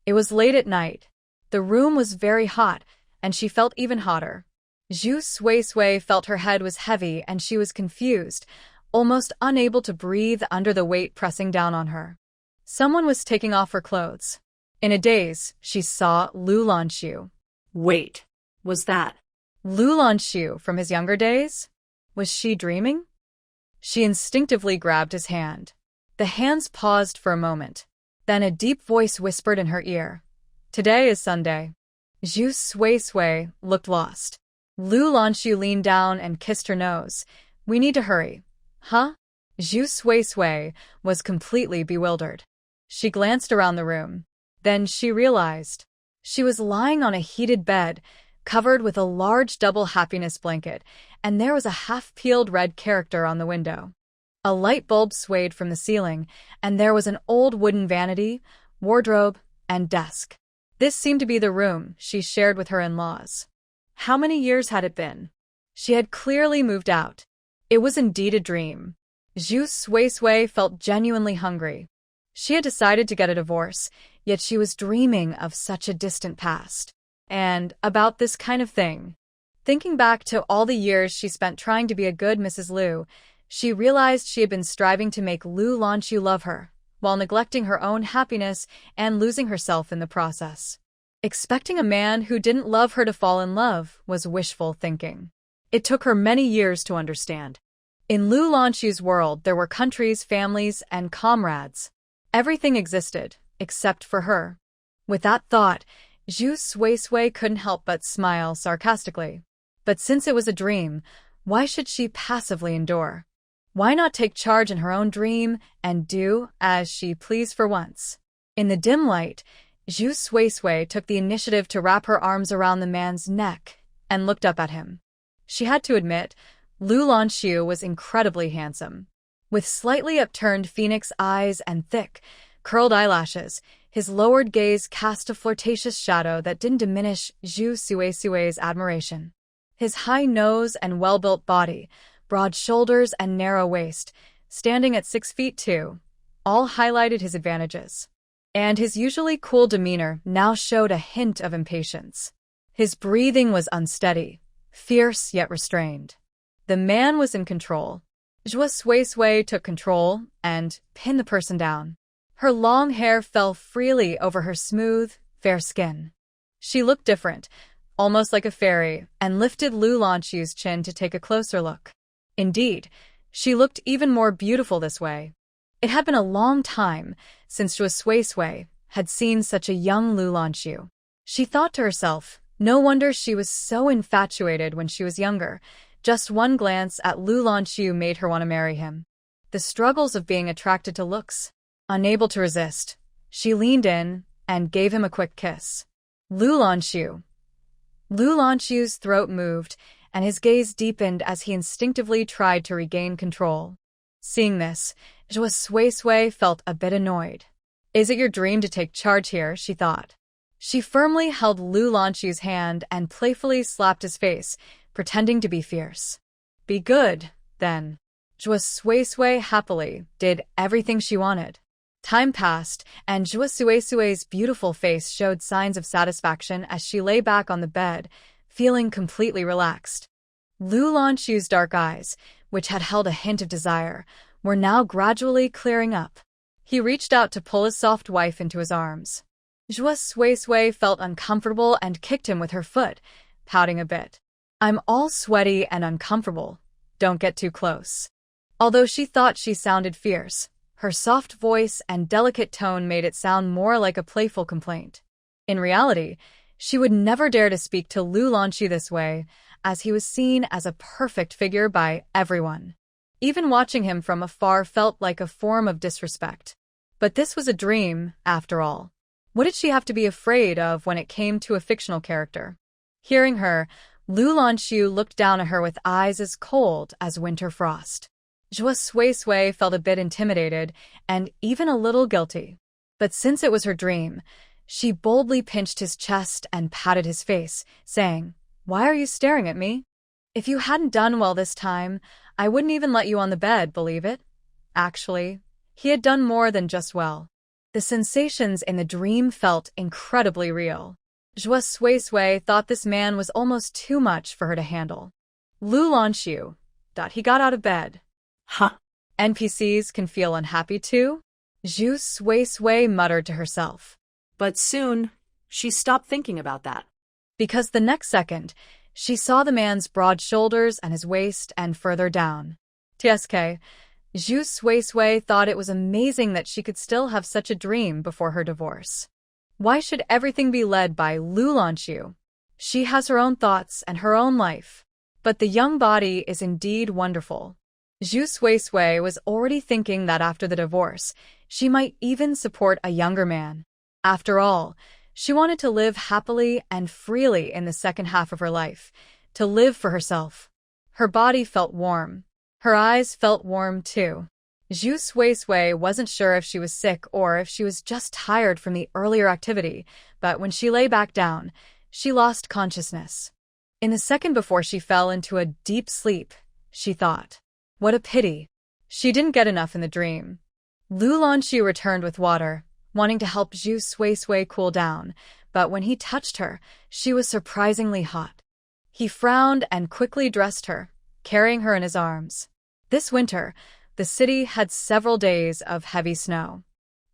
It was late at night. The room was very hot, and she felt even hotter. Zhu Sui felt her head was heavy and she was confused, almost unable to breathe under the weight pressing down on her. Someone was taking off her clothes. In a daze, she saw Lanxu. Wait, was that Lanxu from his younger days? Was she dreaming? She instinctively grabbed his hand. The hands paused for a moment. Then a deep voice whispered in her ear. Today is Sunday. Zhu Sui looked lost. Lanxu leaned down and kissed her nose. We need to hurry. Huh? Zhu Sui was completely bewildered. She glanced around the room. Then she realized. She was lying on a heated bed, covered with a large double happiness blanket, and there was a half-peeled red character on the window. A light bulb swayed from the ceiling, and there was an old wooden vanity, wardrobe, and desk. This seemed to be the room she shared with her in-laws. How many years had it been? She had clearly moved out. It was indeed a dream. Zhu Sui felt genuinely hungry. She had decided to get a divorce, yet she was dreaming of such a distant past. And about this kind of thing. Thinking back to all the years she spent trying to be a good Mrs. Liu, she realized she had been striving to make Lanxu love her, while neglecting her own happiness and losing herself in the process. Expecting a man who didn't love her to fall in love was wishful thinking. It took her many years to understand. In Lanxu's world, there were countries, families, and comrades. Everything existed, except for her. With that thought, Zhu Sui couldn't help but smile sarcastically. But since it was a dream, why should she passively endure? Why not take charge in her own dream and do as she pleased for once? In the dim light, Zhu Sui took the initiative to wrap her arms around the man's neck and looked up at him. She had to admit, Lanxu was incredibly handsome. With slightly upturned phoenix eyes and thick, curled eyelashes, his lowered gaze cast a flirtatious shadow that didn't diminish Zhu Sui's admiration. His high nose and well-built body, broad shoulders and narrow waist, standing at 6'2", all highlighted his advantages. And his usually cool demeanor now showed a hint of impatience. His breathing was unsteady, fierce yet restrained. The man was in control. Zhu Sui took control and pinned the person down. Her long hair fell freely over her smooth, fair skin. She looked different, almost like a fairy, and lifted Lanxu's chin to take a closer look. Indeed, she looked even more beautiful this way. It had been a long time since Zhu Sui had seen such a young Lanxu. She thought to herself, no wonder she was so infatuated when she was younger. Just one glance at Lanxu made her want to marry him. The struggles of being attracted to looks. Unable to resist, she leaned in and gave him a quick kiss. Lanxu's throat moved, and his gaze deepened as he instinctively tried to regain control. Seeing this, Zhu Sui felt a bit annoyed. Is it your dream to take charge here? She thought. She firmly held Lanxu's hand and playfully slapped his face, pretending to be fierce. Be good, then. Zhu Sui happily did everything she wanted. Time passed, and Zhu Sui's beautiful face showed signs of satisfaction as she lay back on the bed, feeling completely relaxed. Lanxu's dark eyes, which had held a hint of desire, were now gradually clearing up. He reached out to pull his soft wife into his arms. Zhu Sui felt uncomfortable and kicked him with her foot, pouting a bit. I'm all sweaty and uncomfortable. Don't get too close. Although she thought she sounded fierce, her soft voice and delicate tone made it sound more like a playful complaint. In reality, she would never dare to speak to Lanxu this way, as he was seen as a perfect figure by everyone. Even watching him from afar felt like a form of disrespect. But this was a dream, after all. What did she have to be afraid of when it came to a fictional character? Hearing her, Lanxu looked down at her with eyes as cold as winter frost. Zhu Sui felt a bit intimidated and even a little guilty. But since it was her dream, she boldly pinched his chest and patted his face, saying, Why are you staring at me? If you hadn't done well this time, I wouldn't even let you on the bed, believe it? Actually, he had done more than just well. The The sensations in the dream felt incredibly real. Zhua Suisui thought this man was almost too much for her to handle. Lu Lanxu. He got out of bed. Huh. NPCs can feel unhappy too? Zhu Suisui muttered to herself. But soon, she stopped thinking about that. Because the next second, she saw the man's broad shoulders and his waist and further down. TSK, Zhu Suisui thought it was amazing that she could still have such a dream before her divorce. Why should everything be led by Lu Lanxu? She has her own thoughts and her own life. But the young body is indeed wonderful. Zhu Suisui was already thinking that after the divorce, she might even support a younger man. After all, she wanted to live happily and freely in the second half of her life, to live for herself. Her body felt warm. Her eyes felt warm too. Zhu Suisui wasn't sure if she was sick or if she was just tired from the earlier activity, but when she lay back down, she lost consciousness. In the second before she fell into a deep sleep, she thought, what a pity. She didn't get enough in the dream. Lu Lanxu returned with water, wanting to help Zhu Suisui cool down, but when he touched her, she was surprisingly hot. He frowned and quickly dressed her, carrying her in his arms. This winter, the city had several days of heavy snow.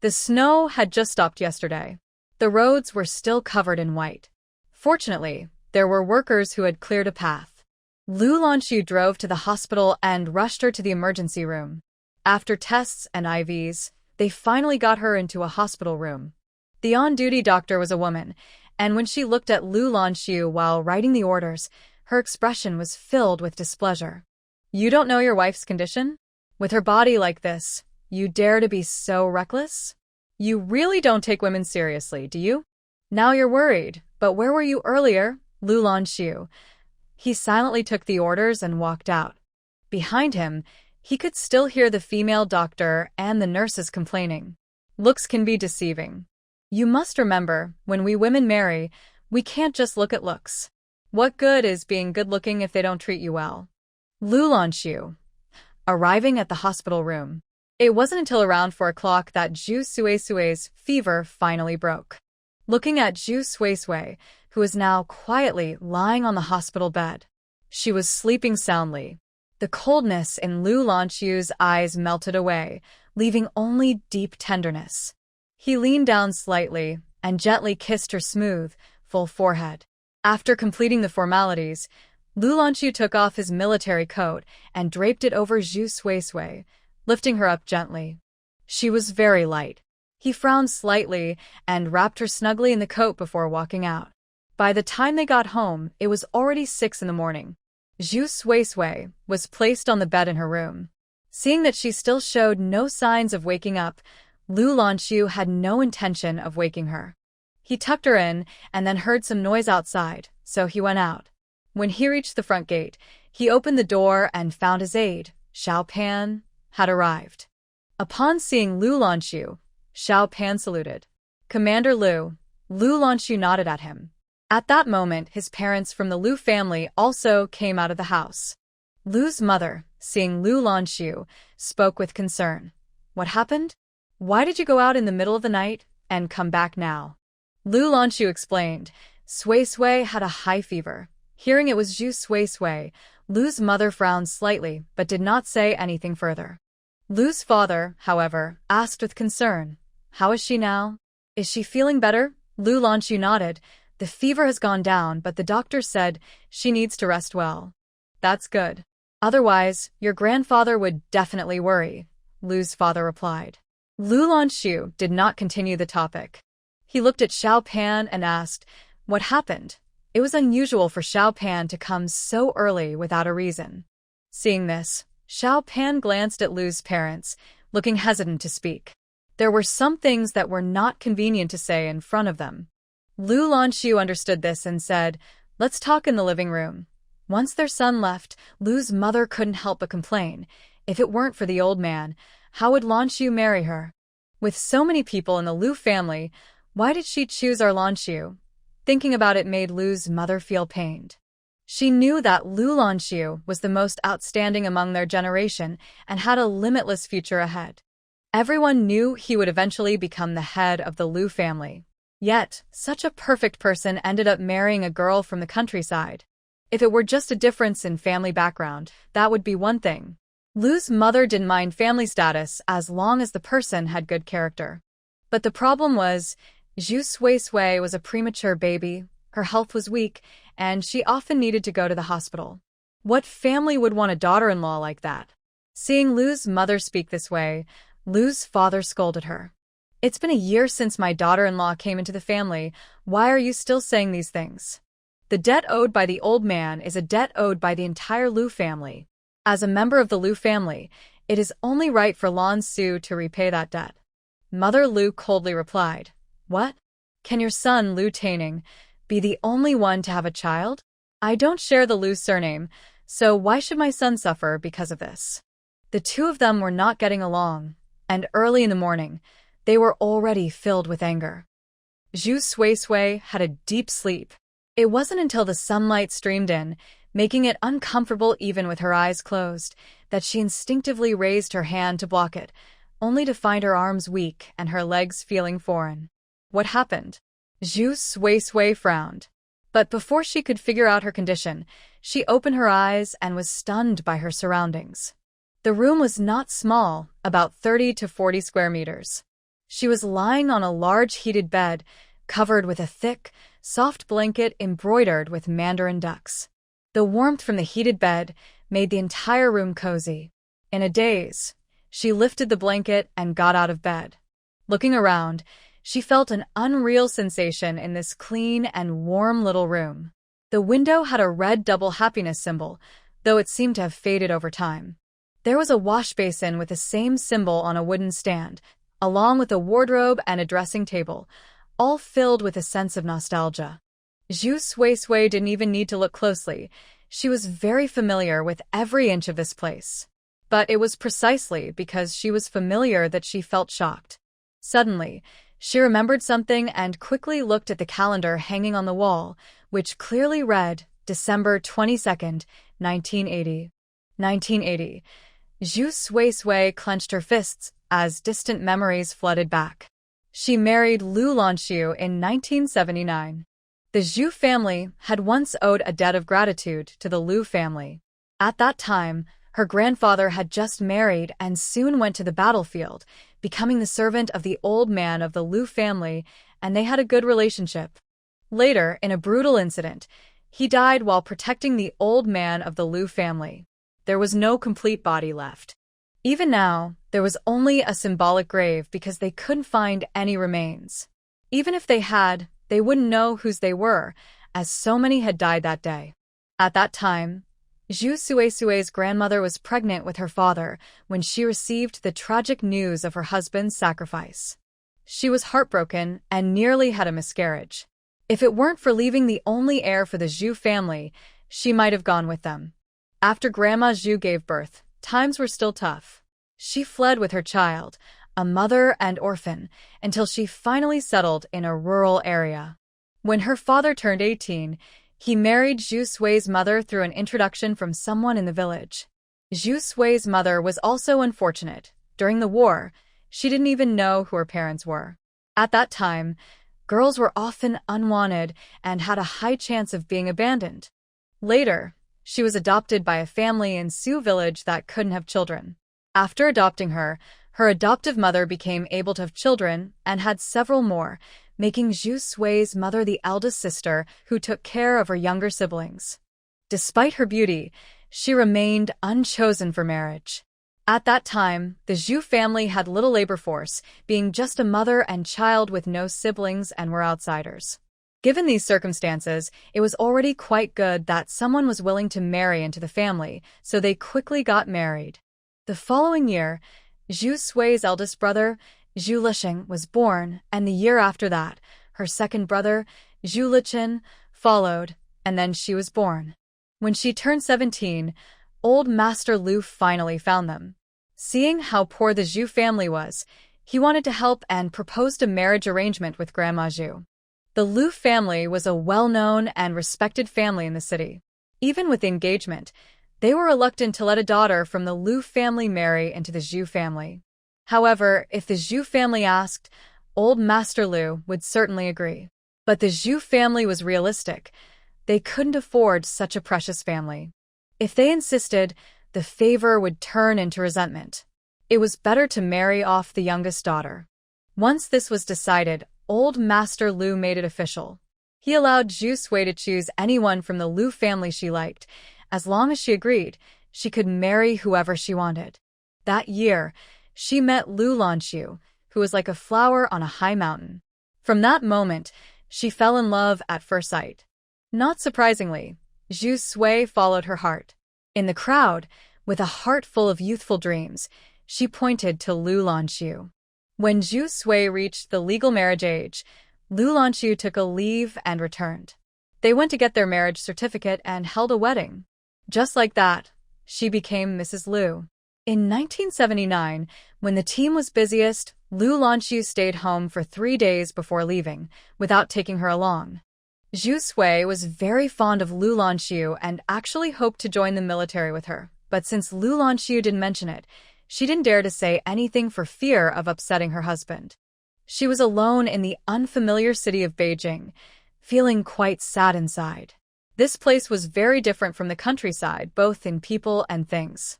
The snow had just stopped yesterday. The roads were still covered in white. Fortunately, there were workers who had cleared a path. Lu Lanxu drove to the hospital and rushed her to the emergency room. After tests and IVs, they finally got her into a hospital room. The on-duty doctor was a woman, and when she looked at Lu Lanxu while writing the orders, her expression was filled with displeasure. You don't know your wife's condition? With her body like this, you dare to be so reckless? You really don't take women seriously, do you? Now you're worried, but where were you earlier, Lu Lanxu? He silently took the orders and walked out. Behind him, he could still hear the female doctor and the nurses complaining. Looks can be deceiving. You must remember, when we women marry, we can't just look at looks. What good is being good-looking if they don't treat you well? Lu Lanxu. Arriving at the hospital room. It wasn't until around 4 o'clock that Zhu Suisui's fever finally broke. Looking at Zhu Suisui, who was now quietly lying on the hospital bed. She was sleeping soundly. The coldness in Lu Lanxu's eyes melted away, leaving only deep tenderness. He leaned down slightly and gently kissed her smooth, full forehead. After completing the formalities, Lu Lanxu took off his military coat and draped it over Zhu Suisui, lifting her up gently. She was very light. He frowned slightly and wrapped her snugly in the coat before walking out. By the time they got home, it was already 6 in the morning. Zhu Suisui was placed on the bed in her room. Seeing that she still showed no signs of waking up, Lu Lanxu had no intention of waking her. He tucked her in and then heard some noise outside, so he went out. When he reached the front gate, he opened the door and found his aide, Xiao Pan, had arrived. Upon seeing Lu Lanxu, Xiao Pan saluted. Commander Lu. Lu Lanxu nodded at him. At that moment, his parents from the Lu family also came out of the house. Lu's mother, seeing Lu Lanxu, spoke with concern. What happened? Why did you go out in the middle of the night and come back now? Lu Lanxu explained. Suisui had a high fever. Hearing it was Zhu Suisui, Lu's mother frowned slightly but did not say anything further. Lu's father, however, asked with concern, How is she now? Is she feeling better? Lu Lanxu nodded. The fever has gone down, but the doctor said she needs to rest well. That's good. Otherwise, your grandfather would definitely worry, Lu's father replied. Lu Lanxu did not continue the topic. He looked at Xiao Pan and asked, What happened? It was unusual for Xiao Pan to come so early without a reason. Seeing this, Xiao Pan glanced at Lu's parents, looking hesitant to speak. There were some things that were not convenient to say in front of them. Lu Lanxu understood this and said, Let's talk in the living room. Once their son left, Lu's mother couldn't help but complain. If it weren't for the old man, how would Lanxu marry her? With so many people in the Lu family, why did she choose our Lanxu? Thinking about it made Lu's mother feel pained. She knew that Lu Lanxu was the most outstanding among their generation and had a limitless future ahead. Everyone knew he would eventually become the head of the Lu family. Yet, such a perfect person ended up marrying a girl from the countryside. If it were just a difference in family background, that would be one thing. Lu's mother didn't mind family status as long as the person had good character. But the problem was, Zhu Sui was a premature baby, her health was weak, and she often needed to go to the hospital. What family would want a daughter-in-law like that? Seeing Lu's mother speak this way, Lu's father scolded her. "It's been a year since my daughter-in-law came into the family. Why are you still saying these things? The debt owed by the old man is a debt owed by the entire Lu family. As a member of the Lu family, it is only right for Lanxu to repay that debt." Mother Lu coldly replied, "What? Can your son, Lu Taining, be the only one to have a child? I don't share the Lu surname, so why should my son suffer because of this?" The two of them were not getting along, and early in the morning, they were already filled with anger. Zhu Sui had a deep sleep. It wasn't until the sunlight streamed in, making it uncomfortable even with her eyes closed, that she instinctively raised her hand to block it, only to find her arms weak and her legs feeling foreign. What happened? Zhu Sui frowned. But before she could figure out her condition, she opened her eyes and was stunned by her surroundings. The room was not small, about 30 to 40 square meters. She was lying on a large heated bed, covered with a thick, soft blanket embroidered with mandarin ducks. The warmth from the heated bed made the entire room cozy. In a daze, she lifted the blanket and got out of bed. Looking around, she felt an unreal sensation in this clean and warm little room. The window had a red double happiness symbol, though it seemed to have faded over time. There was a wash basin with the same symbol on a wooden stand, along with a wardrobe and a dressing table, all filled with a sense of nostalgia. Zhu Sui didn't even need to look closely. She was very familiar with every inch of this place. But it was precisely because she was familiar that she felt shocked. Suddenly, she remembered something and quickly looked at the calendar hanging on the wall, which clearly read December 22nd, 1980. 1980. Zhu Sui clenched her fists as distant memories flooded back. She married Lu Lanxu in 1979. The Zhu family had once owed a debt of gratitude to the Lu family. At that time, her grandfather had just married and soon went to the battlefield, becoming the servant of the old man of the Lu family, and they had a good relationship. Later, in a brutal incident, he died while protecting the old man of the Lu family. There was no complete body left. Even now, there was only a symbolic grave because they couldn't find any remains. Even if they had, they wouldn't know whose they were, as so many had died that day. At that time, Zhu Sui's grandmother was pregnant with her father when she received the tragic news of her husband's sacrifice. She was heartbroken and nearly had a miscarriage. If it weren't for leaving the only heir for the Zhu family, she might have gone with them. After Grandma Zhu gave birth, times were still tough. She fled with her child, a mother and orphan, until she finally settled in a rural area. When her father turned 18, he married Zhu Sui's mother through an introduction from someone in the village. Zhu Sui's mother was also unfortunate. During the war, she didn't even know who her parents were. At that time, girls were often unwanted and had a high chance of being abandoned. Later, she was adopted by a family in Sioux village that couldn't have children. After adopting her, her adoptive mother became able to have children and had several more, making Zhu Sui's mother the eldest sister who took care of her younger siblings. Despite her beauty, she remained unchosen for marriage. At that time, the Zhu family had little labor force, being just a mother and child with no siblings and were outsiders. Given these circumstances, it was already quite good that someone was willing to marry into the family, so they quickly got married. The following year, Zhu Sui's eldest brother, Zhu Lixing, was born, and the year after that, her second brother, Zhu Liqin, followed, and then she was born. When she turned 17, old Master Lu finally found them. Seeing how poor the Zhu family was, he wanted to help and proposed a marriage arrangement with Grandma Zhu. The Lu family was a well-known and respected family in the city. Even with the engagement, they were reluctant to let a daughter from the Lu family marry into the Zhu family. However, if the Zhu family asked, old Master Lu would certainly agree. But the Zhu family was realistic. They couldn't afford such a precious family. If they insisted, the favor would turn into resentment. It was better to marry off the youngest daughter. Once this was decided, old Master Lu made it official. He allowed Zhu Sui to choose anyone from the Lu family she liked. As long as she agreed, she could marry whoever she wanted. That year, she met Lu Lanxu, who was like a flower on a high mountain. From that moment, she fell in love at first sight. Not surprisingly, Zhu Sui followed her heart. In the crowd, with a heart full of youthful dreams, she pointed to Lu Lanxu. When Zhu Sui reached the legal marriage age, Lu Lanxu took a leave and returned. They went to get their marriage certificate and held a wedding. Just like that, she became Mrs. Lu. In 1979, when the team was busiest, Lu Lanxu stayed home for 3 days before leaving, without taking her along. Zhu Sui was very fond of Lu Lanxu and actually hoped to join the military with her, but since Lu Lanxu didn't mention it, she didn't dare to say anything for fear of upsetting her husband. She was alone in the unfamiliar city of Beijing, feeling quite sad inside. This place was very different from the countryside, both in people and things.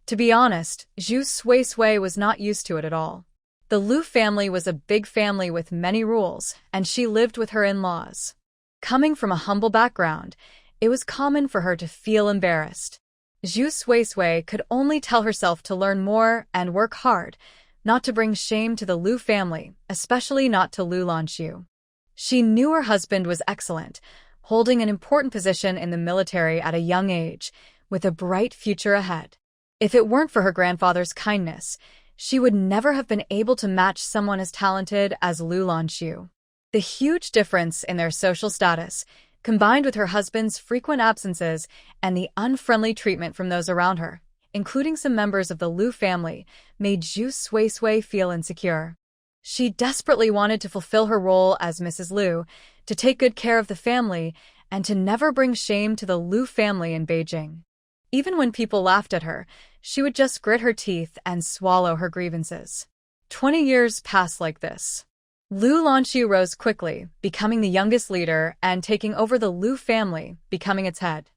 To be honest, Zhu Sui was not used to it at all. The Lu family was a big family with many rules, and she lived with her in-laws. Coming from a humble background, it was common for her to feel embarrassed. Zhu Sui could only tell herself to learn more and work hard, not to bring shame to the Lu family, especially not to Lu Lanxu. She knew her husband was excellent, holding an important position in the military at a young age, with a bright future ahead. If it weren't for her grandfather's kindness, she would never have been able to match someone as talented as Lu Lanxu. The huge difference in their social status, combined with her husband's frequent absences and the unfriendly treatment from those around her, including some members of the Lu family, made Zhu Sui feel insecure. She desperately wanted to fulfill her role as Mrs. Lu, to take good care of the family, and to never bring shame to the Lu family in Beijing. Even when people laughed at her, she would just grit her teeth and swallow her grievances. 20 years passed like this. Lu Lanxu rose quickly, becoming the youngest leader and taking over the Lu family, becoming its head.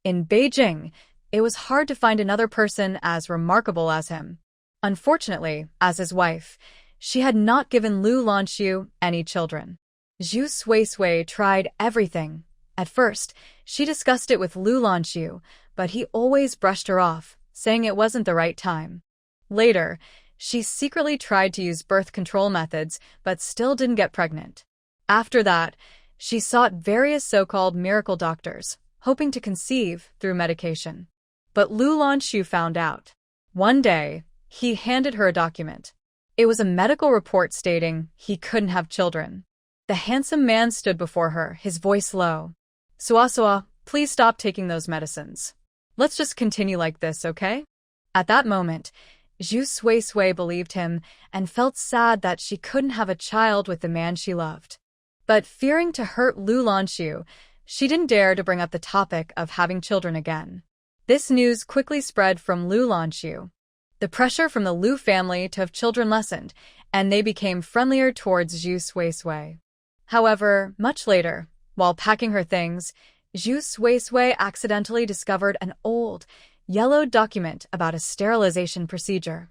In Beijing, it was hard to find another person as remarkable as him. Unfortunately, as his wife, she had not given Lu Lanxu any children. Zhu Sui tried everything. At first, she discussed it with Lu Lanxu, but he always brushed her off, saying it wasn't the right time. Later, she secretly tried to use birth control methods, but still didn't get pregnant. After that, she sought various so-called miracle doctors, hoping to conceive through medication. But Lu Lanxu found out. One day, he handed her a document. It was a medical report stating he couldn't have children. The handsome man stood before her, his voice low. "Suasua, please stop taking those medicines. Let's just continue like this, okay?" At that moment, Zhu Sui believed him and felt sad that she couldn't have a child with the man she loved. But fearing to hurt Lu Lanxu, she didn't dare to bring up the topic of having children again. This news quickly spread from Lu Lanxu. The pressure from the Lu family to have children lessened, and they became friendlier towards Zhu Sui. However, much later, while packing her things, Zhu Sui accidentally discovered an old, yellowed document about a sterilization procedure.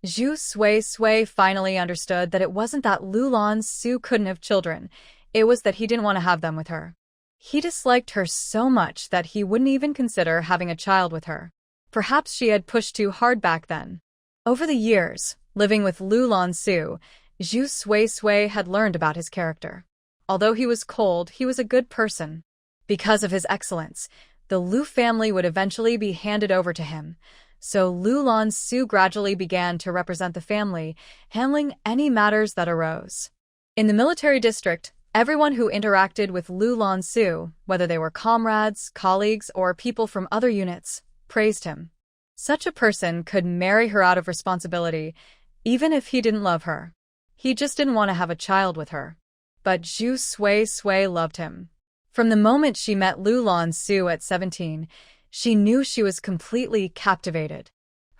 Zhu Sui finally understood that it wasn't that Lu Lanxu couldn't have children, it was that he didn't want to have them with her. He disliked her so much that he wouldn't even consider having a child with her. Perhaps she had pushed too hard back then. Over the years, living with Lu Lanxu, Zhu Sui had learned about his character. Although he was cold, he was a good person. Because of his excellence, the Lu family would eventually be handed over to him, so Lu Lanxu gradually began to represent the family, handling any matters that arose. In the military district, everyone who interacted with Lu Lanxu, whether they were comrades, colleagues, or people from other units, praised him. Such a person could marry her out of responsibility, even if he didn't love her. He just didn't want to have a child with her. But Zhu Sui loved him. From the moment she met Lu Lanxu at 17, she knew she was completely captivated.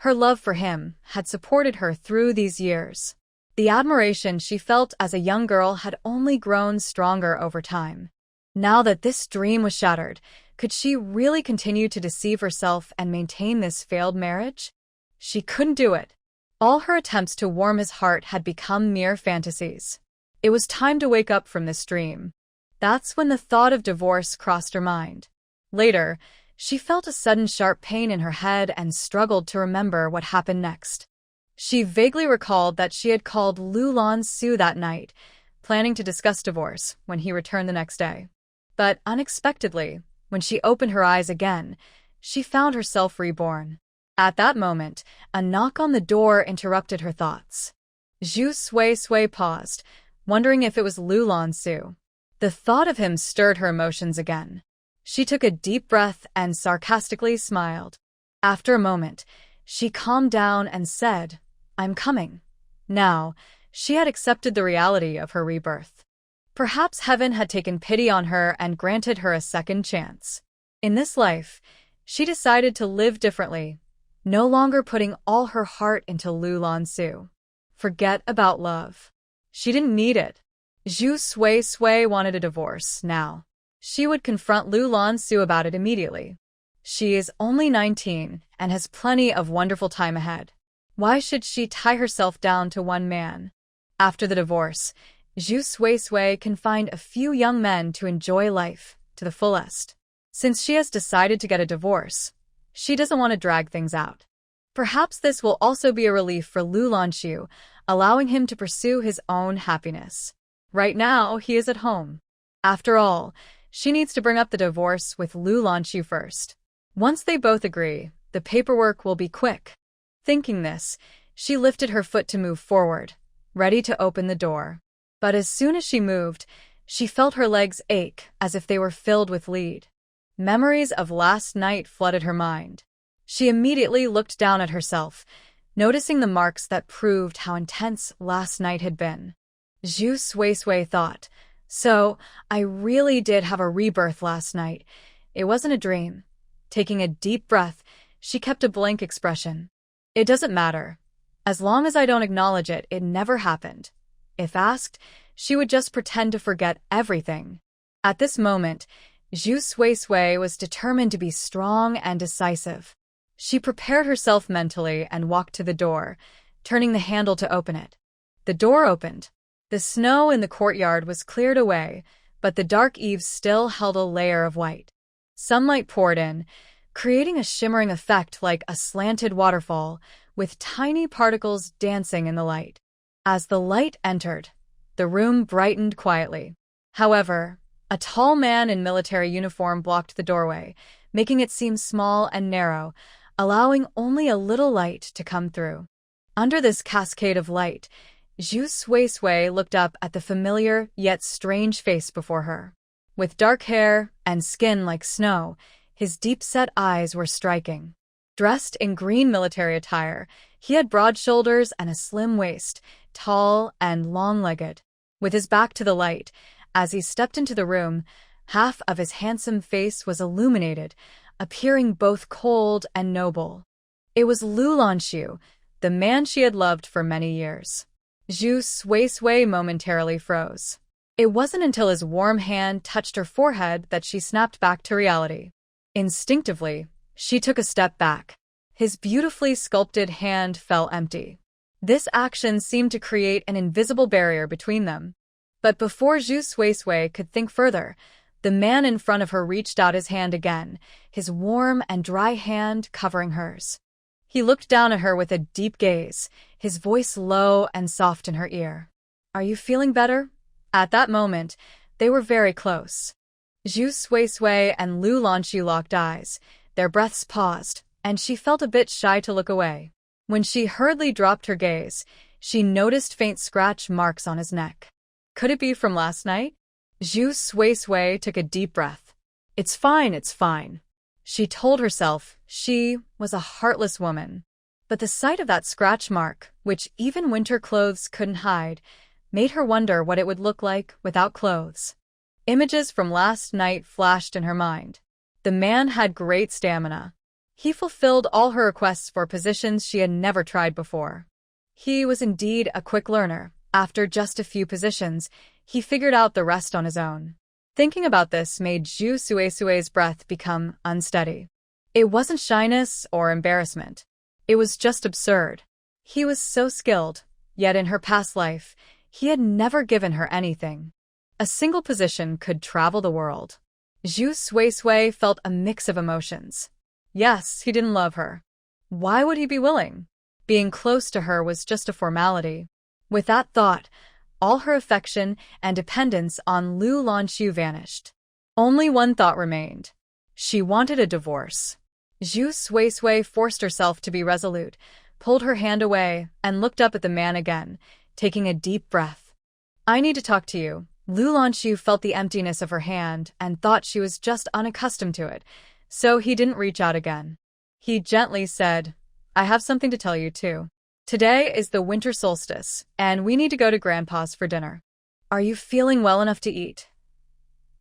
Her love for him had supported her through these years. The admiration she felt as a young girl had only grown stronger over time. Now that this dream was shattered, could she really continue to deceive herself and maintain this failed marriage? She couldn't do it. All her attempts to warm his heart had become mere fantasies. It was time to wake up from this dream. That's when the thought of divorce crossed her mind. Later, she felt a sudden sharp pain in her head and struggled to remember what happened next. She vaguely recalled that she had called Lanxu that night, planning to discuss divorce when he returned the next day. But unexpectedly, when she opened her eyes again, she found herself reborn. At that moment, a knock on the door interrupted her thoughts. Zhu Sui paused, wondering if it was Lanxu. The thought of him stirred her emotions again. She took a deep breath and sarcastically smiled. After a moment, she calmed down and said, "I'm coming." Now, she had accepted the reality of her rebirth. Perhaps heaven had taken pity on her and granted her a second chance. In this life, she decided to live differently, no longer putting all her heart into Lanxu. Forget about love. She didn't need it. Zhu Sui wanted a divorce now. She would confront Lanxu about it immediately. She is only 19 and has plenty of wonderful time ahead. Why should she tie herself down to one man? After the divorce, Zhu Sui can find a few young men to enjoy life to the fullest. Since she has decided to get a divorce, she doesn't want to drag things out. Perhaps this will also be a relief for Lanxu, allowing him to pursue his own happiness. Right now, he is at home. After all, she needs to bring up the divorce with Lanxu first. Once they both agree, the paperwork will be quick. Thinking this, she lifted her foot to move forward, ready to open the door. But as soon as she moved, she felt her legs ache as if they were filled with lead. Memories of last night flooded her mind. She immediately looked down at herself, noticing the marks that proved how intense last night had been. Zhu Sui thought, "So, I really did have a rebirth last night. It wasn't a dream." Taking a deep breath, she kept a blank expression. "It doesn't matter. As long as I don't acknowledge it, it never happened." If asked, she would just pretend to forget everything. At this moment, Zhu Sui was determined to be strong and decisive. She prepared herself mentally and walked to the door, turning the handle to open it. The door opened. The snow in the courtyard was cleared away, but the dark eaves still held a layer of white. Sunlight poured in, creating a shimmering effect like a slanted waterfall, with tiny particles dancing in the light. As the light entered, the room brightened quietly. However, a tall man in military uniform blocked the doorway, making it seem small and narrow, allowing only a little light to come through. Under this cascade of light, Zhu Sui looked up at the familiar yet strange face before her. With dark hair and skin like snow, his deep-set eyes were striking. Dressed in green military attire, he had broad shoulders and a slim waist, tall and long-legged. With his back to the light, as he stepped into the room, half of his handsome face was illuminated, appearing both cold and noble. It was Lanxu, the man she had loved for many years. Zhu Sui momentarily froze. It wasn't until his warm hand touched her forehead that she snapped back to reality. Instinctively, she took a step back. His beautifully sculpted hand fell empty. This action seemed to create an invisible barrier between them. But before Zhu Sui could think further, the man in front of her reached out his hand again, his warm and dry hand covering hers. He looked down at her with a deep gaze, his voice low and soft in her ear. "Are you feeling better?" At that moment, they were very close. Zhu Sui and Lanxu locked eyes, their breaths paused, and she felt a bit shy to look away. When she hurriedly dropped her gaze, she noticed faint scratch marks on his neck. Could it be from last night? Zhu Sui took a deep breath. It's fine. She told herself she was a heartless woman. But the sight of that scratch mark, which even winter clothes couldn't hide, made her wonder what it would look like without clothes. Images from last night flashed in her mind. The man had great stamina. He fulfilled all her requests for positions she had never tried before. He was indeed a quick learner. After just a few positions, he figured out the rest on his own. Thinking about this made Zhu Suesue's breath become unsteady. It wasn't shyness or embarrassment. It was just absurd. He was so skilled, yet in her past life, he had never given her anything. A single position could travel the world. Zhu Suesue felt a mix of emotions. Yes, he didn't love her. Why would he be willing? Being close to her was just a formality. With that thought, all her affection and dependence on Lu Lanxu vanished. Only one thought remained. She wanted a divorce. Zhu Suesue forced herself to be resolute, pulled her hand away, and looked up at the man again, taking a deep breath. I need to talk to you. Lu Lanxu felt the emptiness of her hand and thought she was just unaccustomed to it, so he didn't reach out again. He gently said, I have something to tell you too. Today is the winter solstice, and we need to go to Grandpa's for dinner. Are you feeling well enough to eat?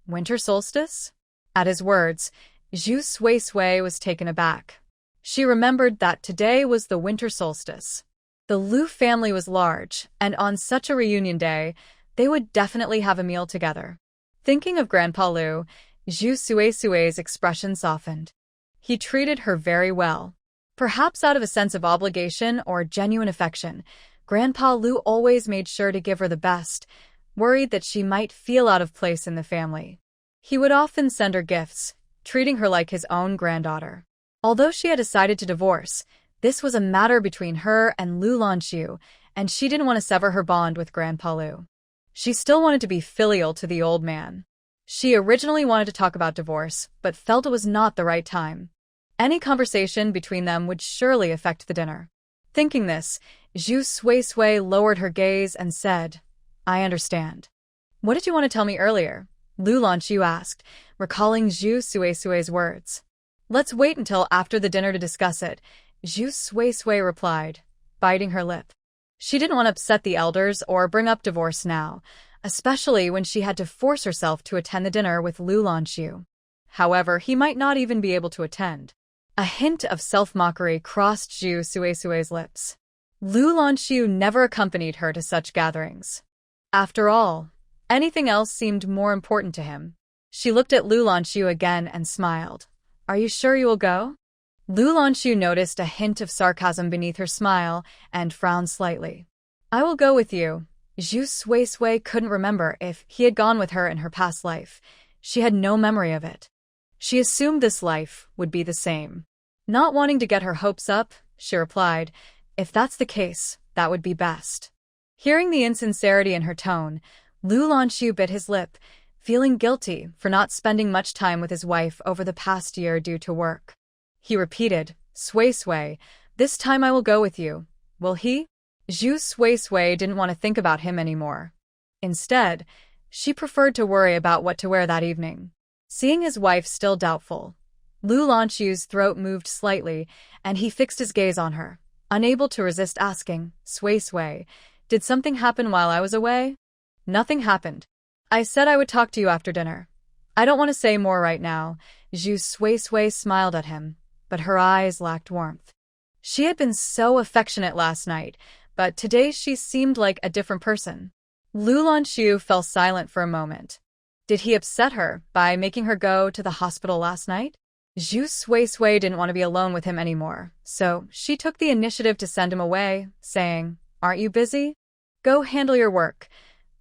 Winter solstice? At his words, Zhu Suesue was taken aback. She remembered that today was the winter solstice. The Lu family was large, and on such a reunion day, they would definitely have a meal together. Thinking of Grandpa Lu, Zhu Suesue's expression softened. He treated her very well. Perhaps out of a sense of obligation or genuine affection, Grandpa Lu always made sure to give her the best, worried that she might feel out of place in the family. He would often send her gifts, treating her like his own granddaughter. Although she had decided to divorce, this was a matter between her and Lu Lanxu, and she didn't want to sever her bond with Grandpa Lu. She still wanted to be filial to the old man. She originally wanted to talk about divorce, but felt it was not the right time. Any conversation between them would surely affect the dinner. Thinking this, Zhu Suesue lowered her gaze and said, I understand. What did you want to tell me earlier? Lu Lanxu asked, recalling Zhu Suesue's words. Let's wait until after the dinner to discuss it, Zhu Suesue replied, biting her lip. She didn't want to upset the elders or bring up divorce now, especially when she had to force herself to attend the dinner with Lu Lanxu. However, he might not even be able to attend. A hint of self-mockery crossed Zhu Suesue's lips. Lu Lanxu never accompanied her to such gatherings. After all, anything else seemed more important to him. She looked at Lu Lanxu again and smiled. Are you sure you will go? Lu Lanxu noticed a hint of sarcasm beneath her smile and frowned slightly. I will go with you. Zhu Suesue couldn't remember if he had gone with her in her past life. She had no memory of it. She assumed this life would be the same. Not wanting to get her hopes up, she replied, if that's the case, that would be best. Hearing the insincerity in her tone, Lu Lanxu bit his lip, feeling guilty for not spending much time with his wife over the past year due to work. He repeated, Suesue, this time I will go with you. Will he? Zhu Suesue didn't want to think about him anymore. Instead, she preferred to worry about what to wear that evening. Seeing his wife still doubtful, Lu Lanxu's throat moved slightly, and he fixed his gaze on her, unable to resist asking, Suesue, did something happen while I was away? Nothing happened. I said I would talk to you after dinner. I don't want to say more right now. Zhu Suesue smiled at him, but her eyes lacked warmth. She had been so affectionate last night, but today she seemed like a different person. Lu Lanxu fell silent for a moment. Did he upset her by making her go to the hospital last night? Zhu Suesue didn't want to be alone with him anymore, so she took the initiative to send him away, saying, Aren't you busy? Go handle your work.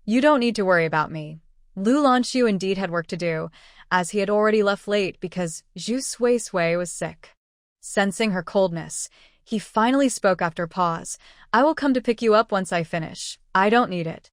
You don't need to worry about me. Lu Lanxu indeed had work to do, as he had already left late because Zhu Suesue was sick. Sensing her coldness, he finally spoke after a pause. I will come to pick you up once I finish. I don't need it.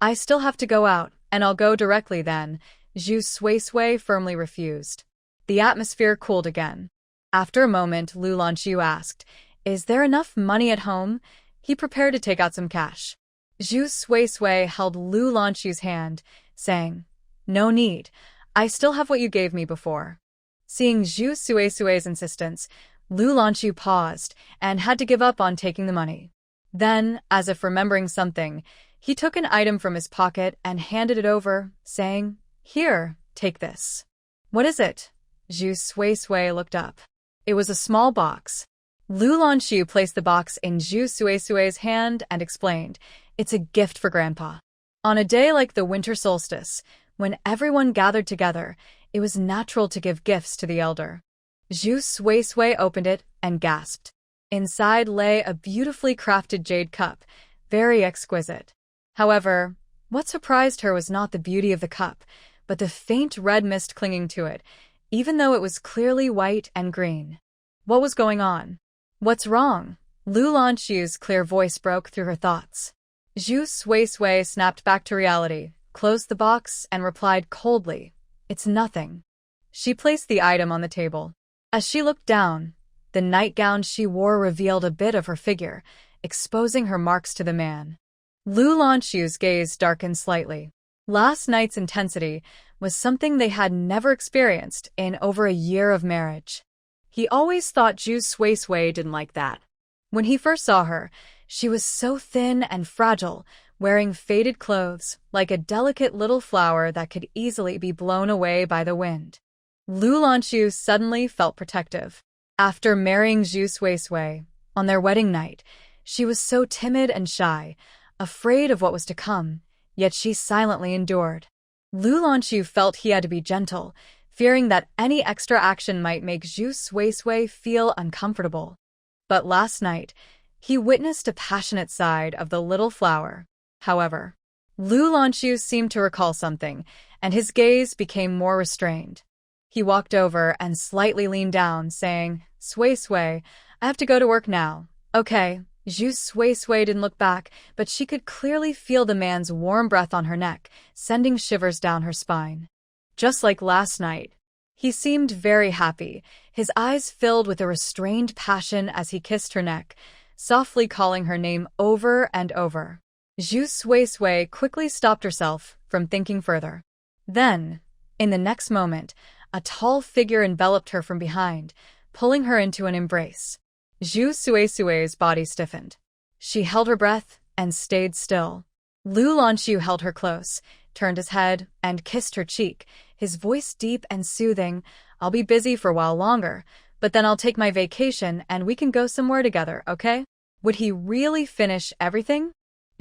I still have to go out, and I'll go directly then. Zhu Suesue firmly refused. The atmosphere cooled again. After a moment, Lu Lanxu asked, Is there enough money at home? He prepared to take out some cash. Zhu Suesue held Lu Lanxu's hand, saying, No need. I still have what you gave me before. Seeing Zhu Suesue's insistence, Lu Lanxu paused and had to give up on taking the money. Then, as if remembering something, he took an item from his pocket and handed it over, saying, Here, take this. What is it? Zhu Suesue looked up. It was a small box. Lu Lanxu placed the box in Zhu Suisui's hand and explained, "It's a gift for Grandpa." On a day like the winter solstice, when everyone gathered together, it was natural to give gifts to the elder. Zhu Suisui opened it and gasped. Inside lay a beautifully crafted jade cup, very exquisite. However, what surprised her was not the beauty of the cup, but the faint red mist clinging to it, even though it was clearly white and green. What was going on? What's wrong? Lu Lanxu's clear voice broke through her thoughts. Zhu Suisui snapped back to reality, closed the box, and replied coldly, "It's nothing." She placed the item on the table. As she looked down, the nightgown she wore revealed a bit of her figure, exposing her marks to the man. Lu Lanxu's gaze darkened slightly. Last night's intensity was something they had never experienced in over a year of marriage. He always thought Zhu Suisui didn't like that. When he first saw her, she was so thin and fragile, wearing faded clothes, like a delicate little flower that could easily be blown away by the wind. Lu Lanxu suddenly felt protective. After marrying Zhu Suisui, on their wedding night, she was so timid and shy, afraid of what was to come, yet she silently endured. Lu Lanxu felt he had to be gentle, fearing that any extra action might make Zhu Suisui feel uncomfortable. But last night, he witnessed a passionate side of the little flower. However, Lu Lanxu seemed to recall something, and his gaze became more restrained. He walked over and slightly leaned down, saying, "Suisui, I have to go to work now." "Okay." Zhu Suisui didn't look back, but she could clearly feel the man's warm breath on her neck, sending shivers down her spine. Just like last night, he seemed very happy, his eyes filled with a restrained passion as he kissed her neck, softly calling her name over and over. Zhu Suisui quickly stopped herself from thinking further. Then, in the next moment, a tall figure enveloped her from behind, pulling her into an embrace. Zhu Suisui's body stiffened. She held her breath and stayed still. Lu Lanxu held her close, turned his head, and kissed her cheek, his voice deep and soothing. "I'll be busy for a while longer, but then I'll take my vacation and we can go somewhere together, okay?" Would he really finish everything?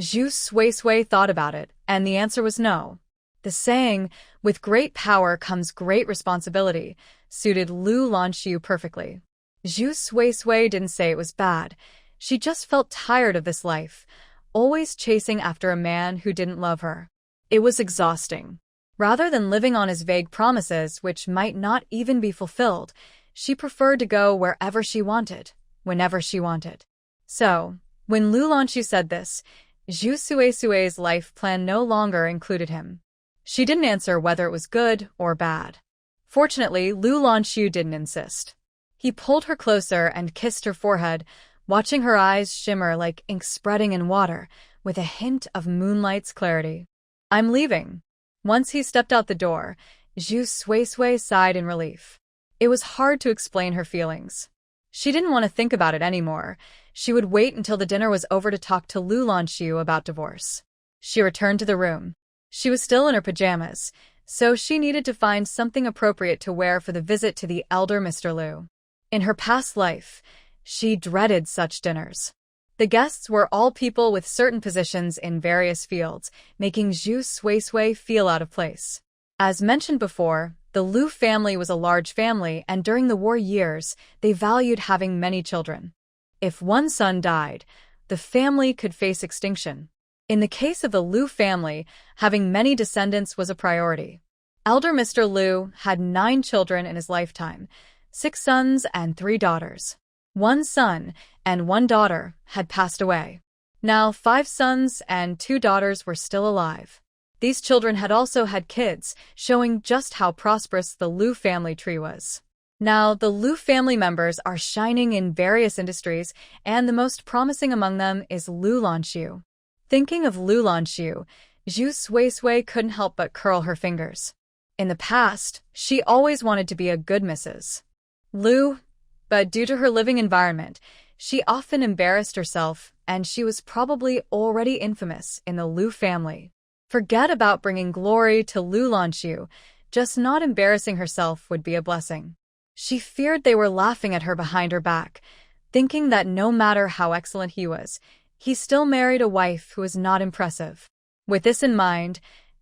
Zhu Suisui thought about it, and the answer was no. The saying, "with great power comes great responsibility," suited Lu Lanxu perfectly. Zhu Suisui didn't say it was bad. She just felt tired of this life, always chasing after a man who didn't love her. It was exhausting. Rather than living on his vague promises, which might not even be fulfilled, she preferred to go wherever she wanted, whenever she wanted. So, when Lu Lanxu said this, Zhu Suisui's life plan no longer included him. She didn't answer whether it was good or bad. Fortunately, Lu Lanxu didn't insist. He pulled her closer and kissed her forehead, watching her eyes shimmer like ink spreading in water, with a hint of moonlight's clarity. "I'm leaving." Once he stepped out the door, Zhu Suisui sighed in relief. It was hard to explain her feelings. She didn't want to think about it anymore. She would wait until the dinner was over to talk to Lu Lanxu about divorce. She returned to the room. She was still in her pajamas, so she needed to find something appropriate to wear for the visit to the elder Mr. Lu. In her past life, she dreaded such dinners. The guests were all people with certain positions in various fields, making Zhu Suisui feel out of place. As mentioned before, the Lu family was a large family, and during the war years, they valued having many children. If one son died, the family could face extinction. In the case of the Lu family, having many descendants was a priority. Elder Mr. Lu had 9 children in his lifetime, 6 sons and 3 daughters. 1 son and 1 daughter had passed away. Now 5 sons and 2 daughters were still alive. These children had also had kids, showing just how prosperous the Lu family tree was. Now, the Lu family members are shining in various industries, and the most promising among them is Lu Lanxu. Thinking of Lu Lanxu, Zhu Suisui couldn't help but curl her fingers. In the past, she always wanted to be a good Mrs. Lu, but due to her living environment, she often embarrassed herself, and she was probably already infamous in the Lu family. Forget about bringing glory to Lu Lanxu, just not embarrassing herself would be a blessing. She feared they were laughing at her behind her back, thinking that no matter how excellent he was, he still married a wife who was not impressive. With this in mind,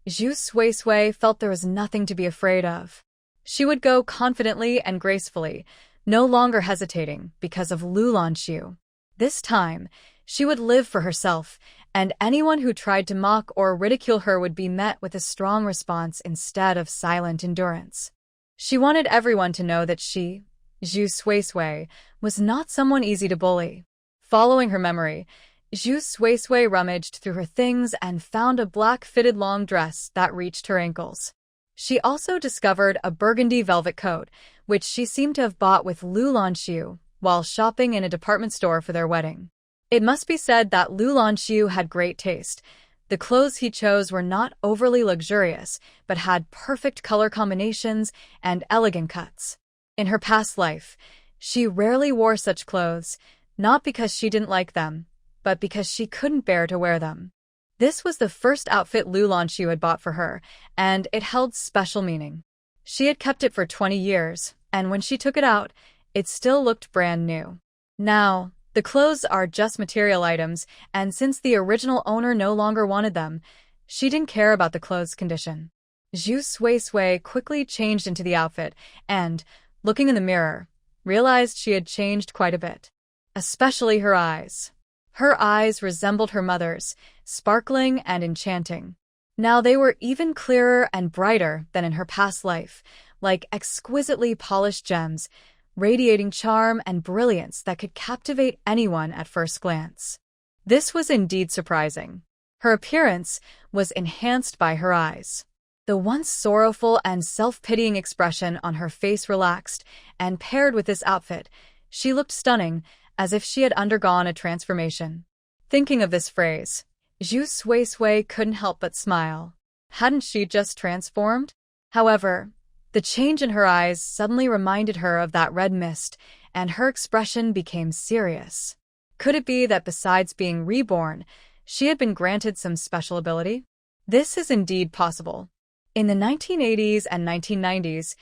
Zhu Suisui felt there was nothing to be afraid of. She would go confidently and gracefully, no longer hesitating because of Lanxu. This time, she would live for herself, and anyone who tried to mock or ridicule her would be met with a strong response instead of silent endurance. She wanted everyone to know that she, Zhu Suisui, was not someone easy to bully. Following her memory, Zhu Suisui rummaged through her things and found a black fitted long dress that reached her ankles. She also discovered a burgundy velvet coat, which she seemed to have bought with Lanxu while shopping in a department store for their wedding. It must be said that Lanxu had great taste. The clothes he chose were not overly luxurious, but had perfect color combinations and elegant cuts. In her past life, she rarely wore such clothes, not because she didn't like them, but because she couldn't bear to wear them. This was the first outfit Lanxu had bought for her, and it held special meaning. She had kept it for 20 years, and when she took it out, it still looked brand new. Now, the clothes are just material items, and since the original owner no longer wanted them, she didn't care about the clothes' condition. Zhu Suisui quickly changed into the outfit and, looking in the mirror, realized she had changed quite a bit. Especially her eyes. Her eyes resembled her mother's, sparkling and enchanting. Now they were even clearer and brighter than in her past life, like exquisitely polished gems, radiating charm and brilliance that could captivate anyone at first glance. This was indeed surprising. Her appearance was enhanced by her eyes. The once sorrowful and self-pitying expression on her face relaxed, and paired with this outfit, she looked stunning, as if she had undergone a transformation. Thinking of this phrase, Zhu Suisui couldn't help but smile. Hadn't she just transformed? However, the change in her eyes suddenly reminded her of that red mist, and her expression became serious. Could it be that besides being reborn, she had been granted some special ability? This is indeed possible. In the 1980s and 1990s,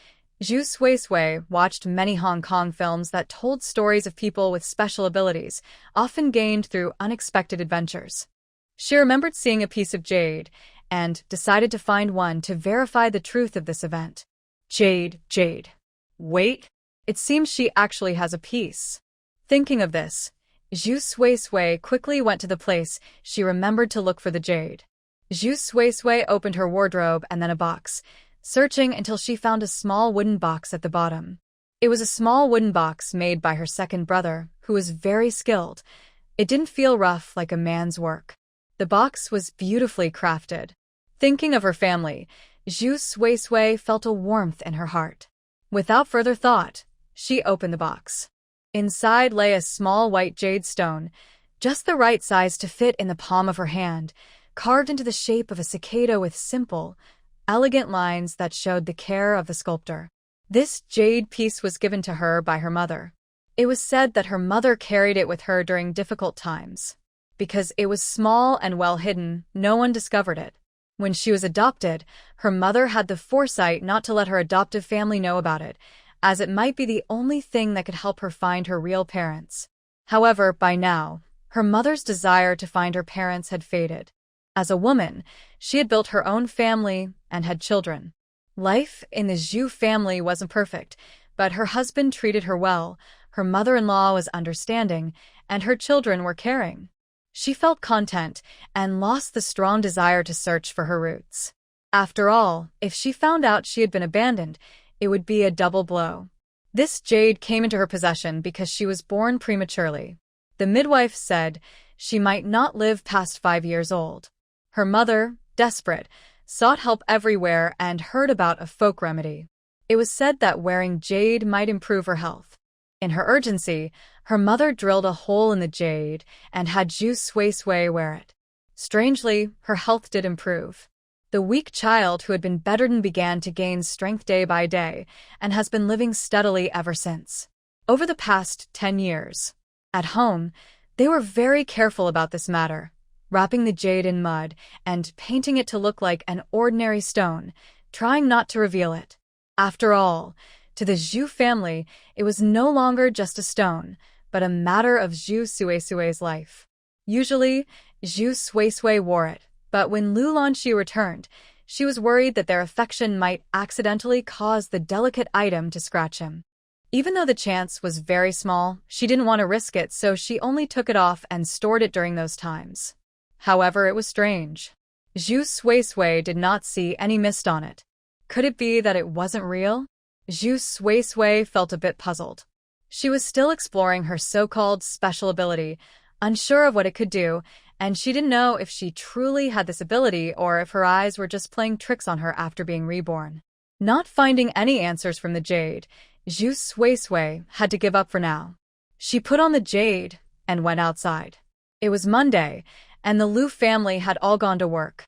Zhu Suisui watched many Hong Kong films that told stories of people with special abilities, often gained through unexpected adventures. She remembered seeing a piece of jade, and decided to find one to verify the truth of this event. Jade. Wait, it seems she actually has a piece. Thinking of this, Zhu Suisui quickly went to the place she remembered to look for the jade. Zhu Suisui opened her wardrobe and then a box, searching until she found a small wooden box at the bottom. It was a small wooden box made by her second brother, who was very skilled. It didn't feel rough like a man's work. The box was beautifully crafted. Thinking of her family, Zhu Suisui felt a warmth in her heart. Without further thought, she opened the box. Inside lay a small white jade stone, just the right size to fit in the palm of her hand, carved into the shape of a cicada with simple, elegant lines that showed the care of the sculptor. This jade piece was given to her by her mother. It was said that her mother carried it with her during difficult times. Because it was small and well hidden, no one discovered it. When she was adopted, her mother had the foresight not to let her adoptive family know about it, as it might be the only thing that could help her find her real parents. However, by now, her mother's desire to find her parents had faded. As a woman, she had built her own family and had children. Life in the Zhu family wasn't perfect, but her husband treated her well, her mother-in-law was understanding, and her children were caring. She felt content and lost the strong desire to search for her roots. After all, if she found out she had been abandoned, it would be a double blow. This jade came into her possession because she was born prematurely. The midwife said she might not live past 5 years old. Her mother, desperate, sought help everywhere and heard about a folk remedy. It was said that wearing jade might improve her health. In her urgency, her mother drilled a hole in the jade and had Zhu Suisui wear it. Strangely, her health did improve. The weak child who had been bedridden began to gain strength day by day and has been living steadily ever since. Over the past 10 years. At home, they were very careful about this matter, wrapping the jade in mud and painting it to look like an ordinary stone, trying not to reveal it. After all, To the Zhu family, it was no longer just a stone, but a matter of Zhu Suisui's life. Usually, Zhu Suisui wore it, but when Lu Lanxu returned, she was worried that their affection might accidentally cause the delicate item to scratch him. Even though the chance was very small, she didn't want to risk it, so she only took it off and stored it during those times. However, it was strange. Zhu Suisui did not see any mist on it. Could it be that it wasn't real? Zhu Suisui felt a bit puzzled. She was still exploring her so-called special ability, unsure of what it could do, and she didn't know if she truly had this ability or if her eyes were just playing tricks on her after being reborn. Not finding any answers from the jade, Zhu Suisui had to give up for now. She put on the jade and went outside. It was Monday, and the Lu family had all gone to work.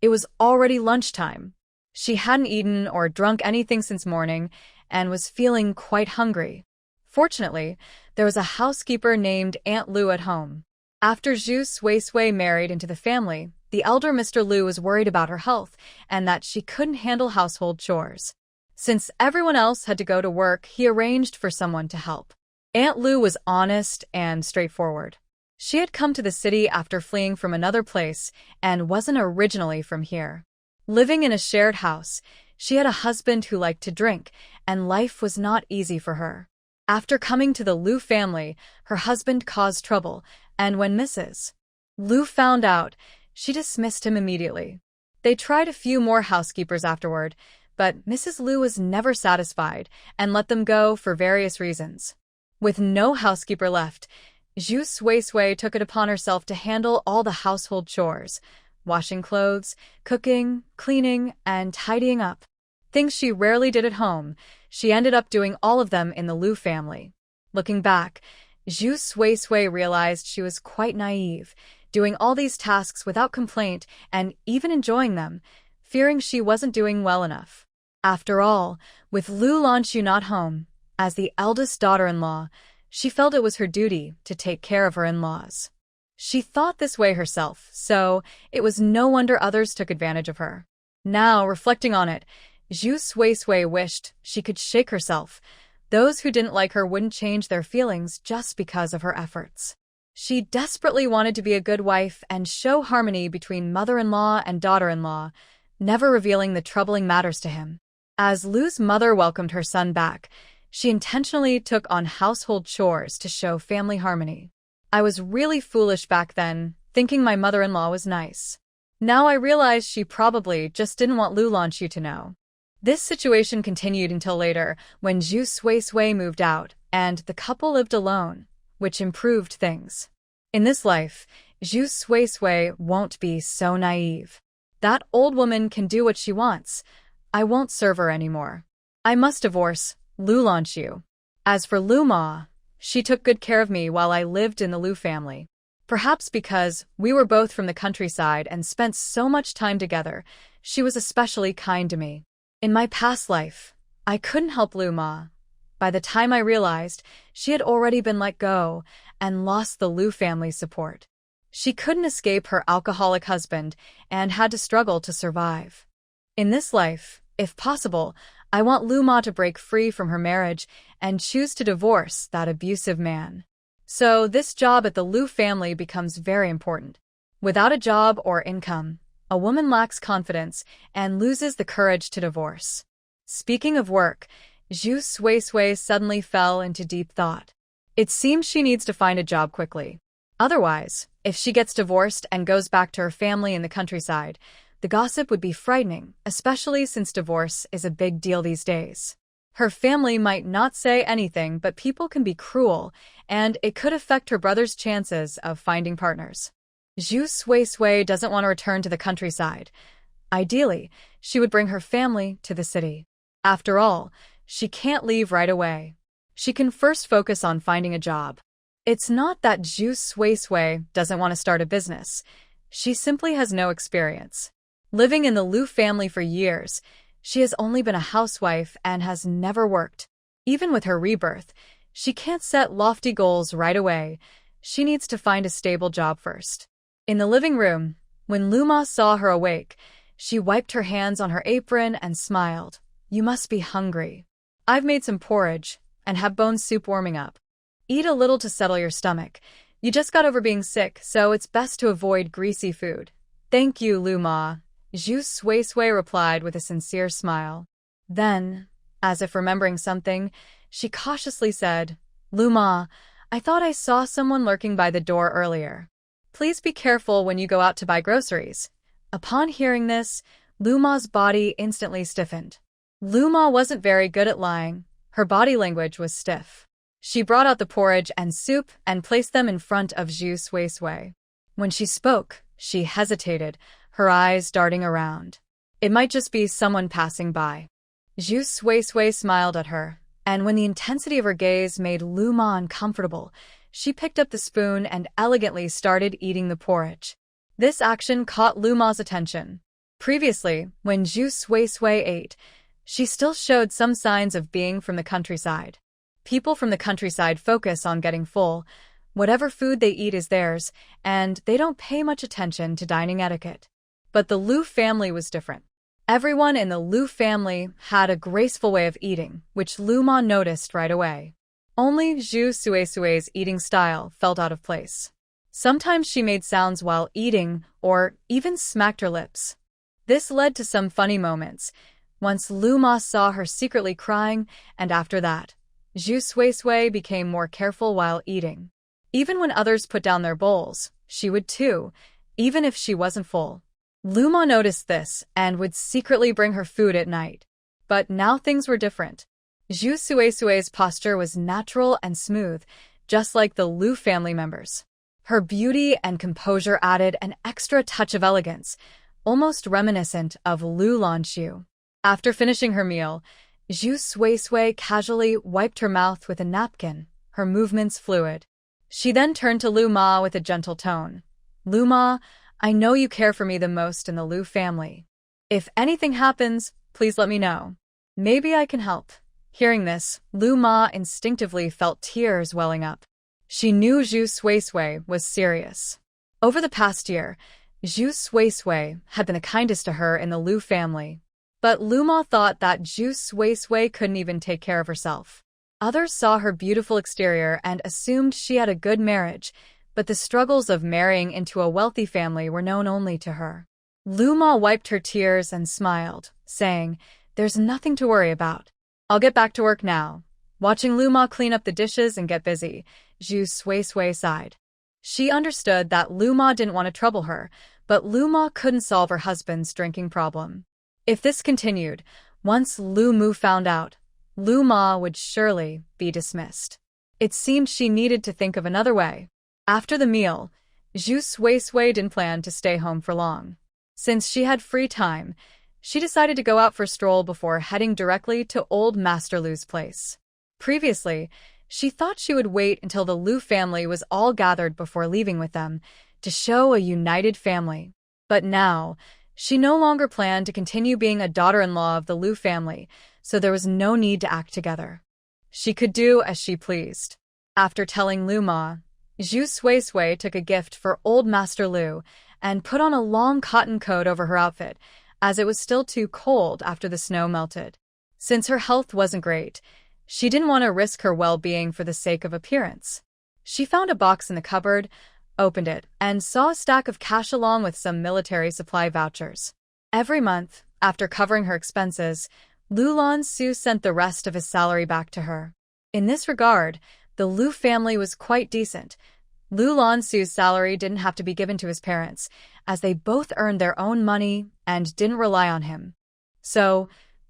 It was already lunchtime. She hadn't eaten or drunk anything since morning and was feeling quite hungry. Fortunately, there was a housekeeper named Aunt Lu at home. After Zhu Suisui married into the family, the elder Mr. Lu was worried about her health and that she couldn't handle household chores. Since everyone else had to go to work, he arranged for someone to help. Aunt Lu was honest and straightforward. She had come to the city after fleeing from another place and wasn't originally from here. Living in a shared house, she had a husband who liked to drink, and life was not easy for her. After coming to the Lu family, her husband caused trouble, and when Mrs. Lu found out, she dismissed him immediately. They tried a few more housekeepers afterward, but Mrs. Lu was never satisfied and let them go for various reasons. With no housekeeper left, Zhu Suisui took it upon herself to handle all the household chores, washing clothes, cooking, cleaning, and tidying up. Things she rarely did at home, she ended up doing all of them in the Lu family. Looking back, Zhu Suisui realized she was quite naive, doing all these tasks without complaint and even enjoying them, fearing she wasn't doing well enough. After all, with Lu Lanxu not home, as the eldest daughter-in-law, she felt it was her duty to take care of her in-laws. She thought this way herself, so it was no wonder others took advantage of her. Now, reflecting on it, Zhu Suisui wished she could shake herself. Those who didn't like her wouldn't change their feelings just because of her efforts. She desperately wanted to be a good wife and show harmony between mother-in-law and daughter-in-law, never revealing the troubling matters to him. As Lu's mother welcomed her son back, she intentionally took on household chores to show family harmony. I was really foolish back then, thinking my mother-in-law was nice. Now I realize she probably just didn't want Lu Lanxu to know. This situation continued until later, when Zhu Suisui moved out, and the couple lived alone, which improved things. In this life, Zhu Suisui won't be so naive. That old woman can do what she wants. I won't serve her anymore. I must divorce Lu Lanxu. As for Luma, she took good care of me while I lived in the Lu family. Perhaps because we were both from the countryside and spent so much time together, she was especially kind to me. In my past life, I couldn't help Luma. By the time I realized, she had already been let go and lost the Lu family's support. She couldn't escape her alcoholic husband and had to struggle to survive. In this life, if possible, I want Luma to break free from her marriage and choose to divorce that abusive man. So this job at the Lu family becomes very important. Without a job or income, a woman lacks confidence and loses the courage to divorce. Speaking of work, Zhu Suisui suddenly fell into deep thought. It seems she needs to find a job quickly. Otherwise, if she gets divorced and goes back to her family in the countryside, the gossip would be frightening, especially since divorce is a big deal these days. Her family might not say anything, but people can be cruel, and it could affect her brother's chances of finding partners. Zhu Suisui doesn't want to return to the countryside. Ideally, she would bring her family to the city. After all, she can't leave right away. She can first focus on finding a job. It's not that Zhu Suisui doesn't want to start a business. She simply has no experience. Living in the Lu family for years, she has only been a housewife and has never worked. Even with her rebirth, she can't set lofty goals right away. She needs to find a stable job first. In the living room, when Luma saw her awake, she wiped her hands on her apron and smiled. "You must be hungry." I've made some porridge and have bone soup warming up. Eat a little to settle your stomach. You just got over being sick, so it's best to avoid greasy food. Thank you, Luma, Zhu Suisui replied with a sincere smile. Then, as if remembering something, she cautiously said, Luma, I thought I saw someone lurking by the door earlier. Please be careful when you go out to buy groceries. Upon hearing this, Luma's body instantly stiffened. Luma wasn't very good at lying. Her body language was stiff. She brought out the porridge and soup and placed them in front of Zhu Suisui. When she spoke, she hesitated, her eyes darting around. It might just be someone passing by. Zhu Suisui smiled at her, and when the intensity of her gaze made Luma uncomfortable, she picked up the spoon and elegantly started eating the porridge. This action caught Luma's attention. Previously, when Zhu Suisui ate, she still showed some signs of being from the countryside. People from the countryside focus on getting full. Whatever food they eat is theirs, and they don't pay much attention to dining etiquette. But the Lu family was different. Everyone in the Lu family had a graceful way of eating, which Luma noticed right away. Only Zhu Suisui's eating style felt out of place. Sometimes she made sounds while eating, or even smacked her lips. This led to some funny moments. Once Luma saw her secretly crying, and after that, Zhu Suisui became more careful while eating. Even when others put down their bowls, she would too, even if she wasn't full. Luma noticed this and would secretly bring her food at night. But now things were different. Zhu Suisui's posture was natural and smooth, just like the Lu family members. Her beauty and composure added an extra touch of elegance, almost reminiscent of Lanxu. After finishing her meal, Zhu Suisui casually wiped her mouth with a napkin, her movements fluid. She then turned to Luma with a gentle tone. Luma, I know you care for me the most in the Lu family. If anything happens, please let me know. Maybe I can help. Hearing this, Luma instinctively felt tears welling up. She knew Zhu Suisui was serious. Over the past year, Zhu Suisui had been the kindest to her in the Lu family. But Luma thought that Zhu Suisui couldn't even take care of herself. Others saw her beautiful exterior and assumed she had a good marriage, but the struggles of marrying into a wealthy family were known only to her. Luma wiped her tears and smiled, saying, There's nothing to worry about. I'll get back to work now. Watching Luma clean up the dishes and get busy, Zhu Suisui sighed. She understood that Luma didn't want to trouble her, but Luma couldn't solve her husband's drinking problem. If this continued, once Luma found out, Luma would surely be dismissed. It seemed she needed to think of another way. After the meal, Zhu Suisui didn't plan to stay home for long. Since she had free time, she decided to go out for a stroll before heading directly to old Master Lu's place. Previously, she thought she would wait until the Lu family was all gathered before leaving with them, to show a united family. But now, she no longer planned to continue being a daughter-in-law of the Lu family, so there was no need to act together. She could do as she pleased. After telling Luma, Zhu Suisui took a gift for old Master Lu and put on a long cotton coat over her outfit, as it was still too cold after the snow melted. Since her health wasn't great, she didn't want to risk her well-being for the sake of appearance. She found a box in the cupboard, opened it, and saw a stack of cash along with some military supply vouchers. Every month, after covering her expenses, Lanxu sent the rest of his salary back to her. In this regard, the Lu family was quite decent. Lanxu's salary didn't have to be given to his parents, as they both earned their own money and didn't rely on him. So,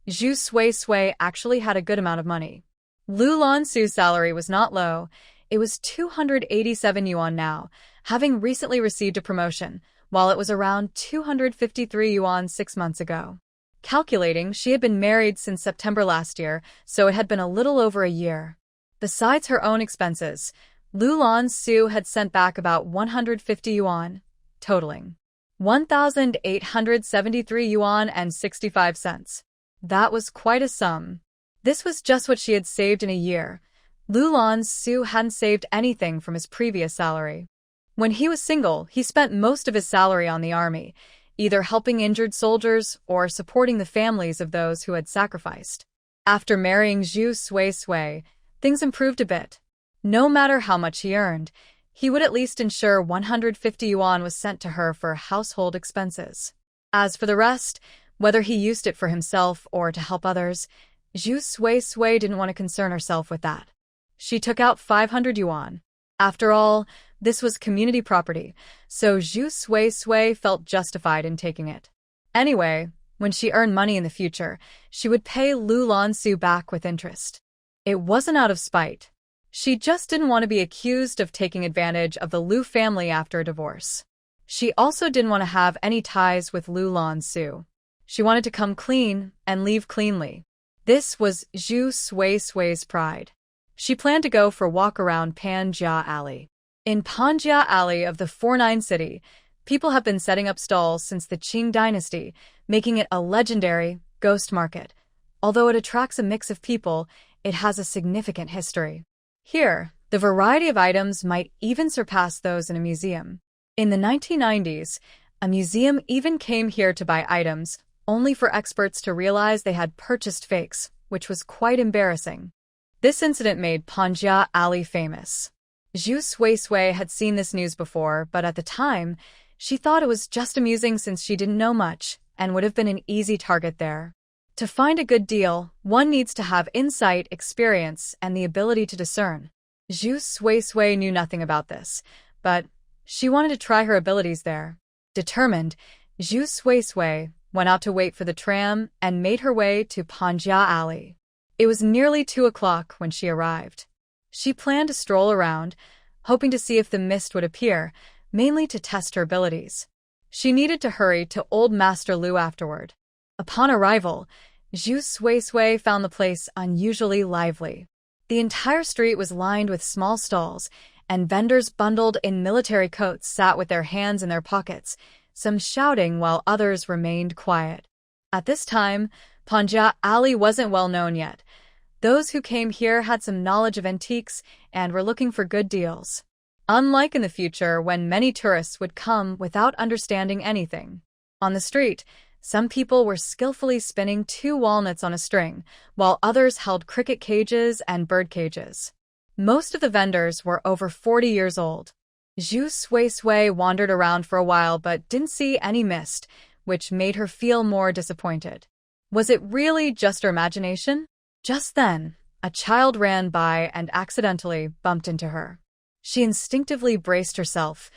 Zhu Suisui actually had a good amount of money. Lanxu's salary was not low. It was 287 yuan now, having recently received a promotion, while it was around 253 yuan 6 months ago. Calculating, she had been married since September last year, so it had been a little over a year. Besides her own expenses, Lanxu had sent back about 150 yuan, totaling 1,873 yuan and 65 cents. That was quite a sum. This was just what she had saved in a year. Lanxu hadn't saved anything from his previous salary. When he was single, he spent most of his salary on the army, either helping injured soldiers or supporting the families of those who had sacrificed. After marrying Zhu Sui, things improved a bit. No matter how much he earned, he would at least ensure 150 yuan was sent to her for household expenses. As for the rest, whether he used it for himself or to help others, Zhu Sui didn't want to concern herself with that. She took out 500 yuan. After all, this was community property, so Zhu Sui felt justified in taking it. Anyway, when she earned money in the future, she would pay Lanxu back with interest. It wasn't out of spite. She just didn't want to be accused of taking advantage of the Lu family after a divorce. She also didn't want to have any ties with Lanxu. She wanted to come clean and leave cleanly. This was Zhu Sui's pride. She planned to go for a walk around Panjia Alley. In Panjia Alley of the 49 city, people have been setting up stalls since the Qing dynasty, making it a legendary ghost market. Although it attracts a mix of people, it has a significant history. Here, the variety of items might even surpass those in a museum. In the 1990s, a museum even came here to buy items, only for experts to realize they had purchased fakes, which was quite embarrassing. This incident made Panjia Alley famous. Zhu Sui had seen this news before, but at the time, she thought it was just amusing since she didn't know much and would have been an easy target there. To find a good deal, one needs to have insight, experience, and the ability to discern. Zhu Sui knew nothing about this, but she wanted to try her abilities there. Determined, Zhu Sui went out to wait for the tram and made her way to Panjia Alley. It was nearly 2 o'clock when she arrived. She planned to stroll around, hoping to see if the mist would appear, mainly to test her abilities. She needed to hurry to Old Master Lu afterward. Upon arrival, Zhu Sui found the place unusually lively. The entire street was lined with small stalls, and vendors bundled in military coats sat with their hands in their pockets, some shouting while others remained quiet. At this time, Panjia Alley wasn't well known yet. Those who came here had some knowledge of antiques and were looking for good deals. Unlike in the future when many tourists would come without understanding anything. On the street, some people were skillfully spinning 2 walnuts on a string, while others held cricket cages and bird cages. Most of the vendors were over 40 years old. Zhu Sui wandered around for a while but didn't see any mist, which made her feel more disappointed. Was it really just her imagination? Just then, a child ran by and accidentally bumped into her. She instinctively braced herself,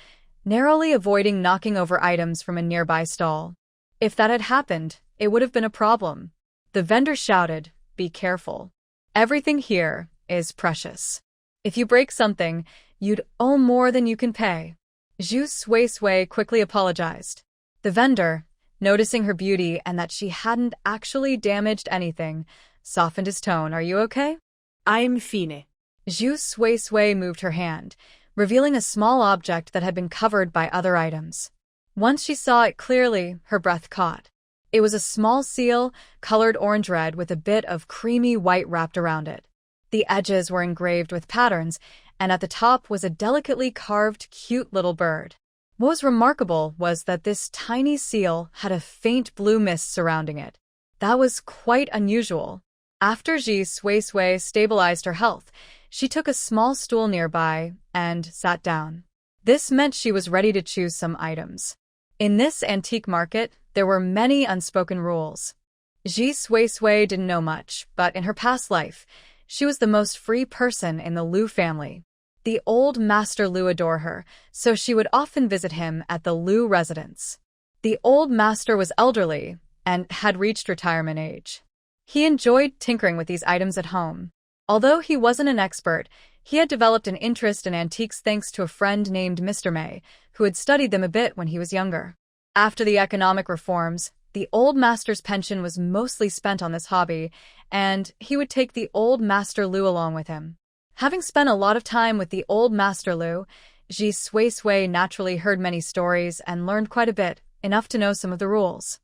narrowly avoiding knocking over items from a nearby stall. If that had happened, it would have been a problem. The vendor shouted, "Be careful. Everything here is precious. If you break something, you'd owe more than you can pay." Zhu Sui quickly apologized. The vendor, noticing her beauty and that she hadn't actually damaged anything, softened his tone. "Are you okay?" I'm fine. Zhu Sui moved her hand, revealing a small object that had been covered by other items. Once she saw it clearly, her breath caught. It was a small seal, colored orange-red with a bit of creamy white wrapped around it. The edges were engraved with patterns, and at the top was a delicately carved, cute little bird. What was remarkable was that this tiny seal had a faint blue mist surrounding it. That was quite unusual. After Zhu Sui stabilized her health, she took a small stool nearby and sat down. This meant she was ready to choose some items. In this antique market, there were many unspoken rules. Zhu Sui didn't know much, but in her past life, she was the most free person in the Lu family. The old Master Lu adored her, so she would often visit him at the Lu residence. The old master was elderly and had reached retirement age. He enjoyed tinkering with these items at home. Although he wasn't an expert, he had developed an interest in antiques thanks to a friend named Mr. May, who had studied them a bit when he was younger. After the economic reforms, the old master's pension was mostly spent on this hobby, and he would take the old Master Lu along with him. Having spent a lot of time with the old Master Lu, Zhu Sui naturally heard many stories and learned quite a bit, enough to know some of the rules.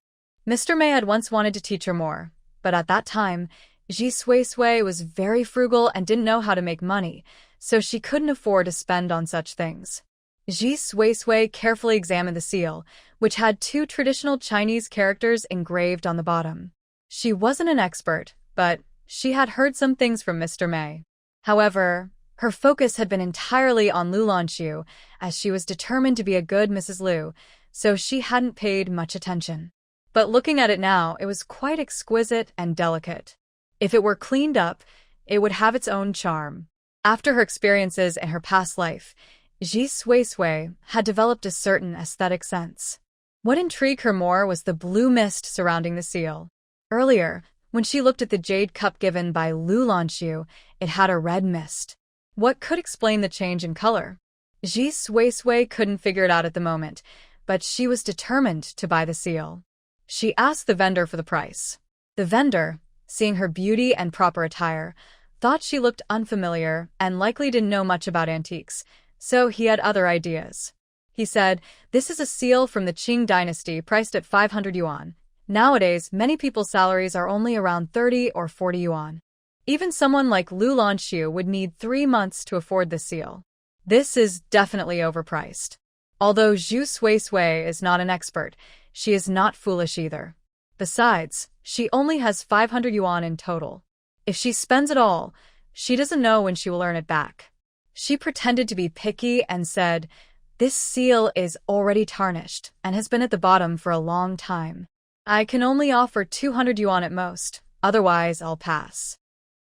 Mr. May had once wanted to teach her more, but at that time, Zhu Sui was very frugal and didn't know how to make money, so she couldn't afford to spend on such things. Zhu Sui carefully examined the seal, which had 2 traditional Chinese characters engraved on the bottom. She wasn't an expert, but She had heard some things from Mr. May. However, her focus had been entirely on Lanxu, as she was determined to be a good Mrs. Liu, so she hadn't paid much attention. But looking at it now, it was quite exquisite and delicate. If it were cleaned up, it would have its own charm. After her experiences in her past life, Ji Sui had developed a certain aesthetic sense. What intrigued her more was the blue mist surrounding the seal. Earlier, when she looked at the jade cup given by Lanxu, it had a red mist. What could explain the change in color? Ji Sui couldn't figure it out at the moment, but she was determined to buy the seal. She asked the vendor for the price. The vendor, seeing her beauty and proper attire, thought she looked unfamiliar and likely didn't know much about antiques, so he had other ideas. He said, "This is a seal from the Qing dynasty priced at 500 yuan. Nowadays, many people's salaries are only around 30 or 40 yuan. Even someone like Lanxu would need 3 months to afford this seal. This is definitely overpriced." Although Zhu Sui is not an expert, she is not foolish either. Besides, she only has 500 yuan in total. If she spends it all, she doesn't know when she will earn it back. She pretended to be picky and said, "This seal is already tarnished and has been at the bottom for a long time. I can only offer 200 yuan at most, otherwise I'll pass."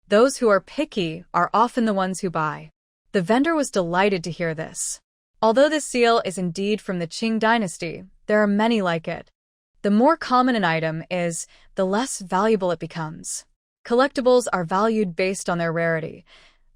Those who are picky are often the ones who buy. The vendor was delighted to hear this. Although this seal is indeed from the Qing dynasty, there are many like it. The more common an item is, the less valuable it becomes. Collectibles are valued based on their rarity.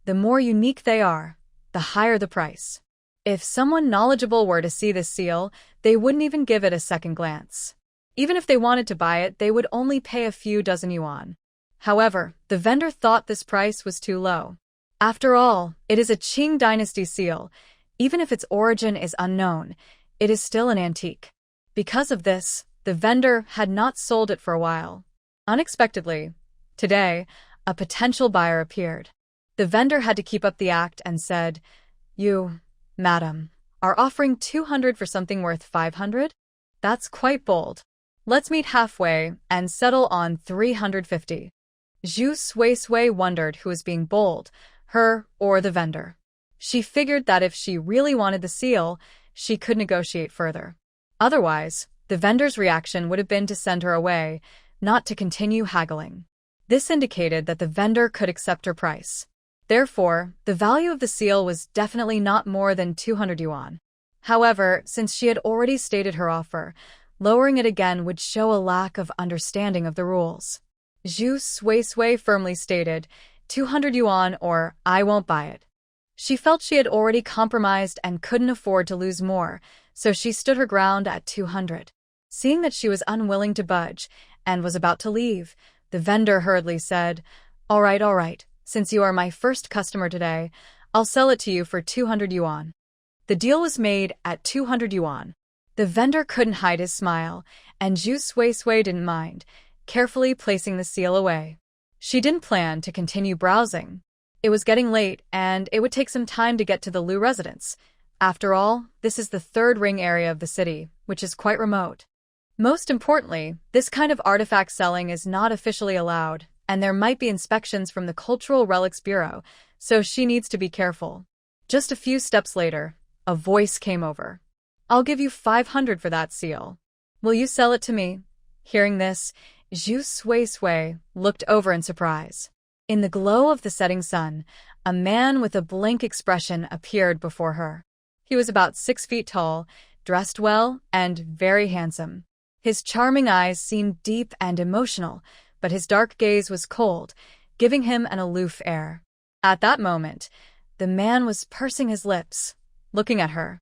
The more unique they are, the higher the price. If someone knowledgeable were to see this seal, they wouldn't even give it a second glance. Even if they wanted to buy it, they would only pay a few dozen yuan. However, the vendor thought this price was too low. After all, it is a Qing dynasty seal. Even if its origin is unknown, it is still an antique. Because of this, the vendor had not sold it for a while. Unexpectedly, today, a potential buyer appeared. The vendor had to keep up the act and said, "You, madam, are offering 200 for something worth 500? That's quite bold. Let's meet halfway and settle on 350. Zhu Sui wondered who was being bold, her or the vendor. She figured that if she really wanted the seal, she could negotiate further. Otherwise, the vendor's reaction would have been to send her away, not to continue haggling. This indicated that the vendor could accept her price. Therefore, the value of the seal was definitely not more than 200 yuan. However, since she had already stated her offer, lowering it again would show a lack of understanding of the rules. Zhu Sui firmly stated, 200 yuan or I won't buy it. She felt she had already compromised and couldn't afford to lose more, so she stood her ground at 200. Seeing that she was unwilling to budge and was about to leave, the vendor hurriedly said, all right, since you are my first customer today, I'll sell it to you for 200 yuan. The deal was made at 200 yuan. The vendor couldn't hide his smile, and Zhu Sui didn't mind, carefully placing the seal away. She didn't plan to continue browsing. It was getting late, and it would take some time to get to the Liu residence. After all, this is the third ring area of the city, which is quite remote. Most importantly, this kind of artifact selling is not officially allowed, and there might be inspections from the Cultural Relics Bureau, so she needs to be careful. Just a few steps later, a voice came over. I'll give you 500 for that seal. Will you sell it to me? Hearing this, Zhu Sui looked over in surprise. In the glow of the setting sun, a man with a blank expression appeared before her. He was about 6 feet tall, dressed well, and very handsome. His charming eyes seemed deep and emotional, but his dark gaze was cold, giving him an aloof air. At that moment, the man was pursing his lips, looking at her.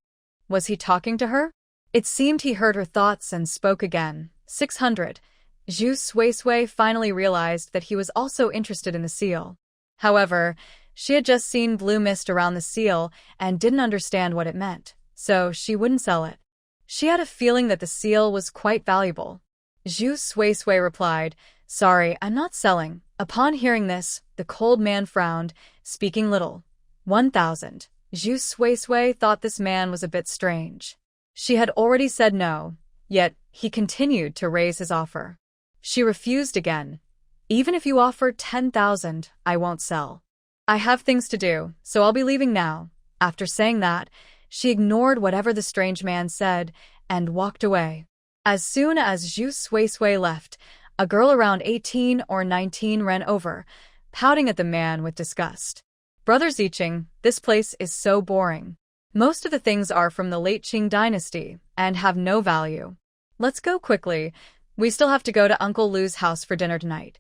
Was he talking to her? It seemed he heard her thoughts and spoke again. 600. Zhu Sui finally realized that he was also interested in the seal. However, she had just seen blue mist around the seal and didn't understand what it meant, so she wouldn't sell it. She had a feeling that the seal was quite valuable. Zhu Sui replied, sorry, I'm not selling. Upon hearing this, the cold man frowned, speaking little. 1,000. Zhu Sui thought this man was a bit strange. She had already said no, yet he continued to raise his offer. She refused again. Even if you offer 10,000, I won't sell. I have things to do, so I'll be leaving now. After saying that, she ignored whatever the strange man said and walked away. As soon as Zhu Suisui left, a girl around 18 or 19 ran over, pouting at the man with disgust. Brother Ziqing, this place is so boring. Most of the things are from the late Qing dynasty and have no value. Let's go quickly. We still have to go to Uncle Lu's house for dinner tonight.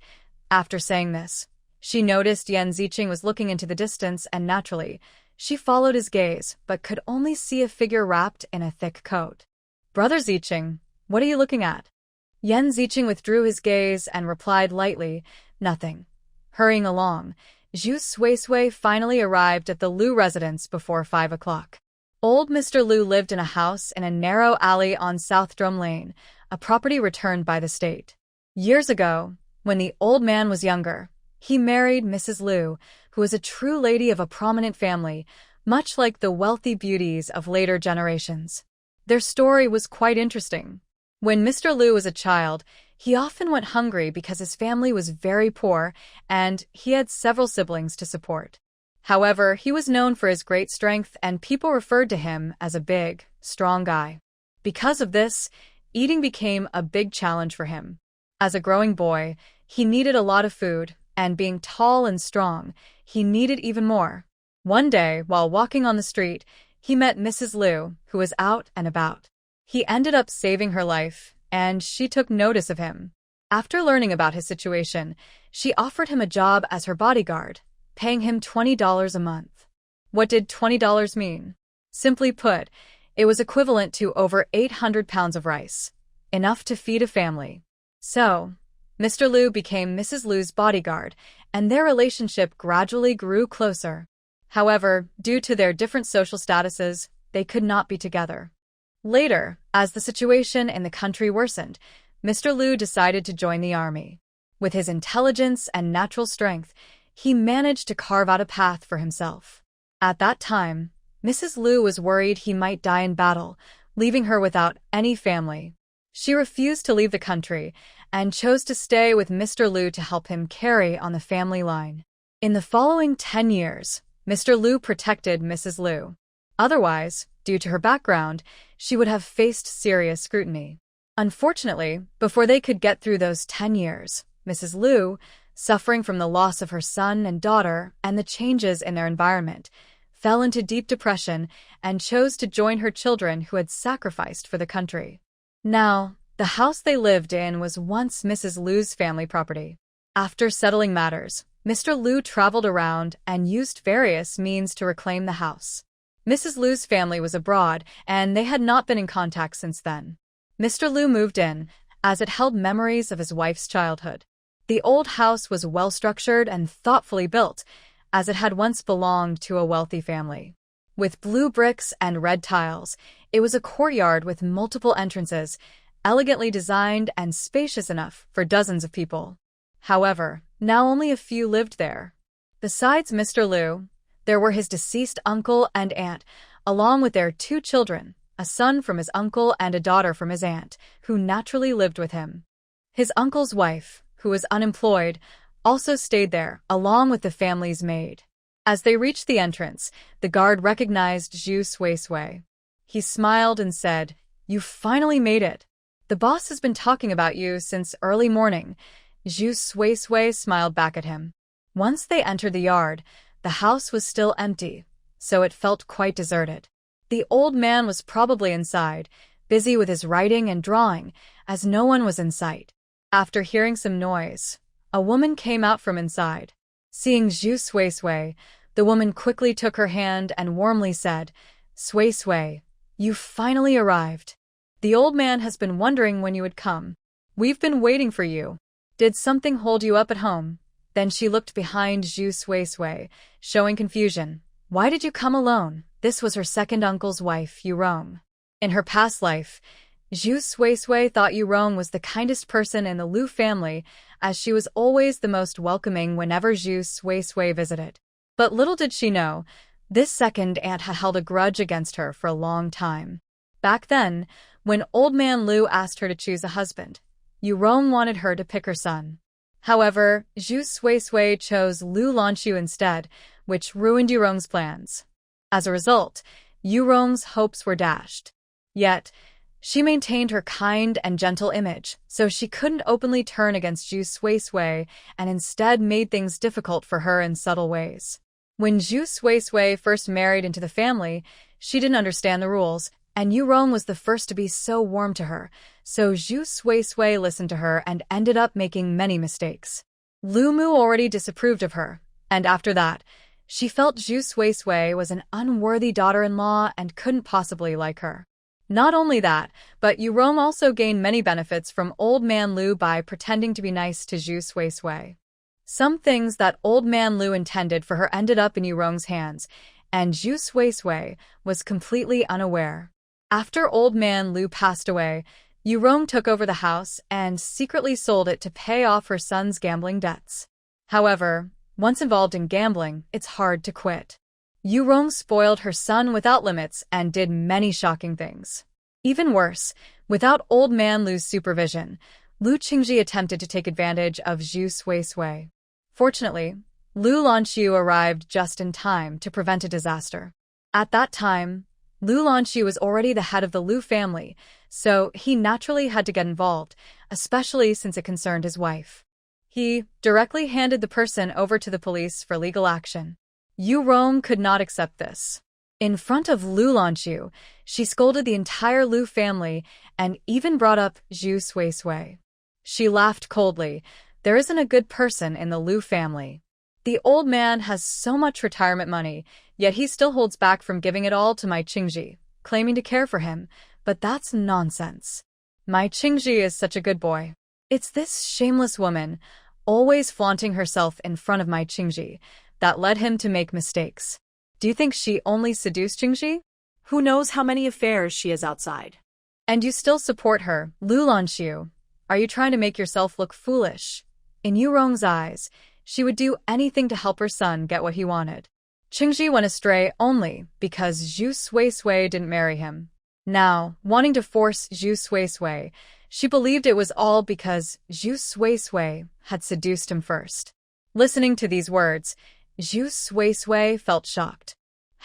After saying this, she noticed Yan Ziqing was looking into the distance and naturally, she followed his gaze but could only see a figure wrapped in a thick coat. Brother Ziqing, what are you looking at? Yan Ziqing withdrew his gaze and replied lightly, nothing. Hurrying along, Zhu Suisui finally arrived at the Lu residence before 5 o'clock. Old Mr. Lu lived in a house in a narrow alley on South Drum Lane, a property returned by the state. Years ago, when the old man was younger, he married Mrs. Lu, who was a true lady of a prominent family, much like the wealthy beauties of later generations. Their story was quite interesting. When Mr. Lu was a child, he often went hungry because his family was very poor and he had several siblings to support. However, he was known for his great strength and people referred to him as a big, strong guy. Because of this, eating became a big challenge for him. As a growing boy, he needed a lot of food, and being tall and strong, he needed even more. One day, while walking on the street, he met Mrs. Lu, who was out and about. He ended up saving her life, and she took notice of him. After learning about his situation, she offered him a job as her bodyguard, paying him $20 a month. What did $20 mean? Simply put, it was equivalent to over 800 pounds of rice, enough to feed a family. So, Mr. Lu became Mrs. Lu's bodyguard, and their relationship gradually grew closer. However, due to their different social statuses, they could not be together. Later, as the situation in the country worsened, Mr. Lu decided to join the army. With his intelligence and natural strength, he managed to carve out a path for himself. At that time, Mrs. Lu was worried he might die in battle, leaving her without any family. She refused to leave the country and chose to stay with Mr. Lu to help him carry on the family line. In the following 10 years, Mr. Lu protected Mrs. Lu. Otherwise, due to her background, she would have faced serious scrutiny. Unfortunately, before they could get through those 10 years, Mrs. Lu, suffering from the loss of her son and daughter and the changes in their environment, fell into deep depression and chose to join her children who had sacrificed for the country. Now, the house they lived in was once Mrs. Lu's family property. After settling matters, Mr. Lu traveled around and used various means to reclaim the house. Mrs. Lu's family was abroad, and they had not been in contact since then. Mr. Lu moved in, as it held memories of his wife's childhood. The old house was well-structured and thoughtfully built, as it had once belonged to a wealthy family. With blue bricks and red tiles, it was a courtyard with multiple entrances, elegantly designed and spacious enough for dozens of people. However, now only a few lived there. Besides Mr. Lu, there were his deceased uncle and aunt, along with their 2 children, a son from his uncle and a daughter from his aunt, who naturally lived with him. His uncle's wife, who was unemployed, also stayed there, along with the family's maid. As they reached the entrance, the guard recognized Zhu Suisui. He smiled and said, "You finally made it. The boss has been talking about you since early morning." Zhu Suisui smiled back at him. Once they entered the yard, the house was still empty, so it felt quite deserted. The old man was probably inside, busy with his writing and drawing, as no one was in sight. After hearing some noise, a woman came out from inside. Seeing Zhu Suisui, the woman quickly took her hand and warmly said, "Suisui, you finally arrived. The old man has been wondering when you would come. We've been waiting for you. Did something hold you up at home?" Then she looked behind Zhu Suisui, showing confusion. "Why did you come alone?" This was her second uncle's wife, Yurong. In her past life, Zhu Suisui thought Yurong was the kindest person in the Lu family, as she was always the most welcoming whenever Zhu Suisui visited. But little did she know, this second aunt had held a grudge against her for a long time. Back then, when old man Lu asked her to choose a husband, Yurong wanted her to pick her son. However, Zhu Suisui chose Lu Lanxu instead, which ruined Yurong's plans. As a result, Yurong's hopes were dashed. Yet, she maintained her kind and gentle image, so she couldn't openly turn against Zhu Suisui and instead made things difficult for her in subtle ways. When Zhu Suisui first married into the family, she didn't understand the rules, and Yurong was the first to be so warm to her, so Zhu Suisui listened to her and ended up making many mistakes. Luma already disapproved of her, and after that, she felt Zhu Suisui was an unworthy daughter-in-law and couldn't possibly like her. Not only that, but Yurong also gained many benefits from Old Man Lu by pretending to be nice to Zhu Suisui. Some things that Old Man Lu intended for her ended up in Yurong's hands, and Zhu Suisui was completely unaware. After Old Man Lu passed away, Yurong took over the house and secretly sold it to pay off her son's gambling debts. However, once involved in gambling, it's hard to quit. Yurong spoiled her son without limits and did many shocking things. Even worse, without Old Man Lu's supervision, Lu Qingji attempted to take advantage of Zhu Suisui. Fortunately, Lu Lanxu arrived just in time to prevent a disaster. At that time, Lu Lanxu was already the head of the Lu family, so he naturally had to get involved, especially since it concerned his wife. He directly handed the person over to the police for legal action. Yurong could not accept this. In front of Lu Lanxu, she scolded the entire Lu family and even brought up Zhu Suisui. She laughed coldly. There isn't a good person in the Lu family. The old man has so much retirement money, yet he still holds back from giving it all to my Qingji, claiming to care for him, but that's nonsense. My Qingji is such a good boy. It's this shameless woman, always flaunting herself in front of my Qingji, that led him to make mistakes. Do you think she only seduced Qingji? Who knows how many affairs she has outside? And you still support her, Lu Lanxu. Are you trying to make yourself look foolish? In Yurong's eyes, she would do anything to help her son get what he wanted. Qingji went astray only because Zhu Suisui didn't marry him. Now, wanting to force Zhu Suisui, she believed it was all because Zhu Suisui had seduced him first. Listening to these words, Zhu Suisui felt shocked.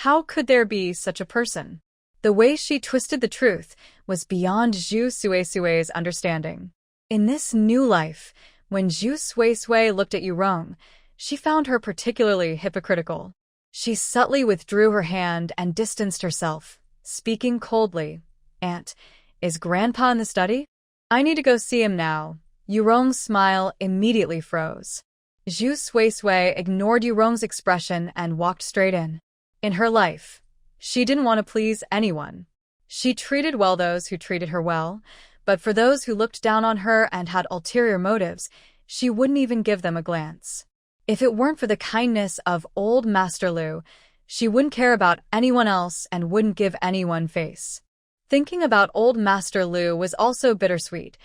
How could there be such a person? The way she twisted the truth was beyond Zhu Suisui's understanding. In this new life, when Zhu Suisui looked at Yurong, she found her particularly hypocritical. She subtly withdrew her hand and distanced herself, speaking coldly. "Aunt, is Grandpa in the study? I need to go see him now." Yurong's smile immediately froze. Zhu Suisui ignored Yurong's expression and walked straight in. In her life, she didn't want to please anyone. She treated well those who treated her well, but for those who looked down on her and had ulterior motives, she wouldn't even give them a glance. If it weren't for the kindness of old Master Lu, she wouldn't care about anyone else and wouldn't give anyone face. Thinking about old Master Lu was also bittersweet.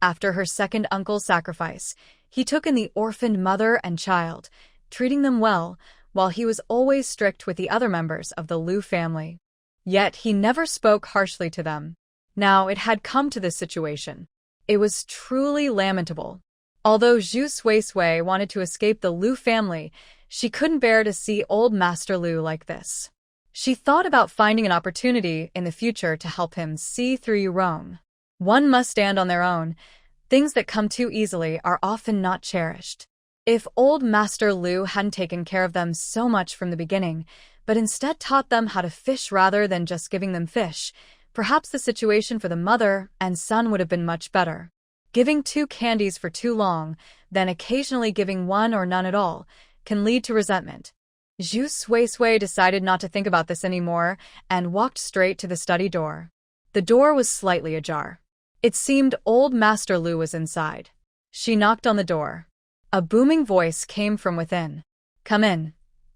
After her second uncle's sacrifice, he took in the orphaned mother and child, treating them well, while he was always strict with the other members of the Lu family. Yet he never spoke harshly to them. Now it had come to this situation. It was truly lamentable. Although Zhu Suisui wanted to escape the Lu family, she couldn't bear to see old Master Lu like this. She thought about finding an opportunity in the future to help him see through Yurong. One must stand on their own. Things that come too easily are often not cherished. If old Master Lu hadn't taken care of them so much from the beginning, but instead taught them how to fish rather than just giving them fish, perhaps the situation for the mother and son would have been much better. Giving two candies for too long, then occasionally giving one or none at all, can lead to resentment. Zhu Suisui decided not to think about this anymore and walked straight to the study door. The door was slightly ajar. It seemed old Master Lu was inside. She knocked on the door. A booming voice came from within. "Come in."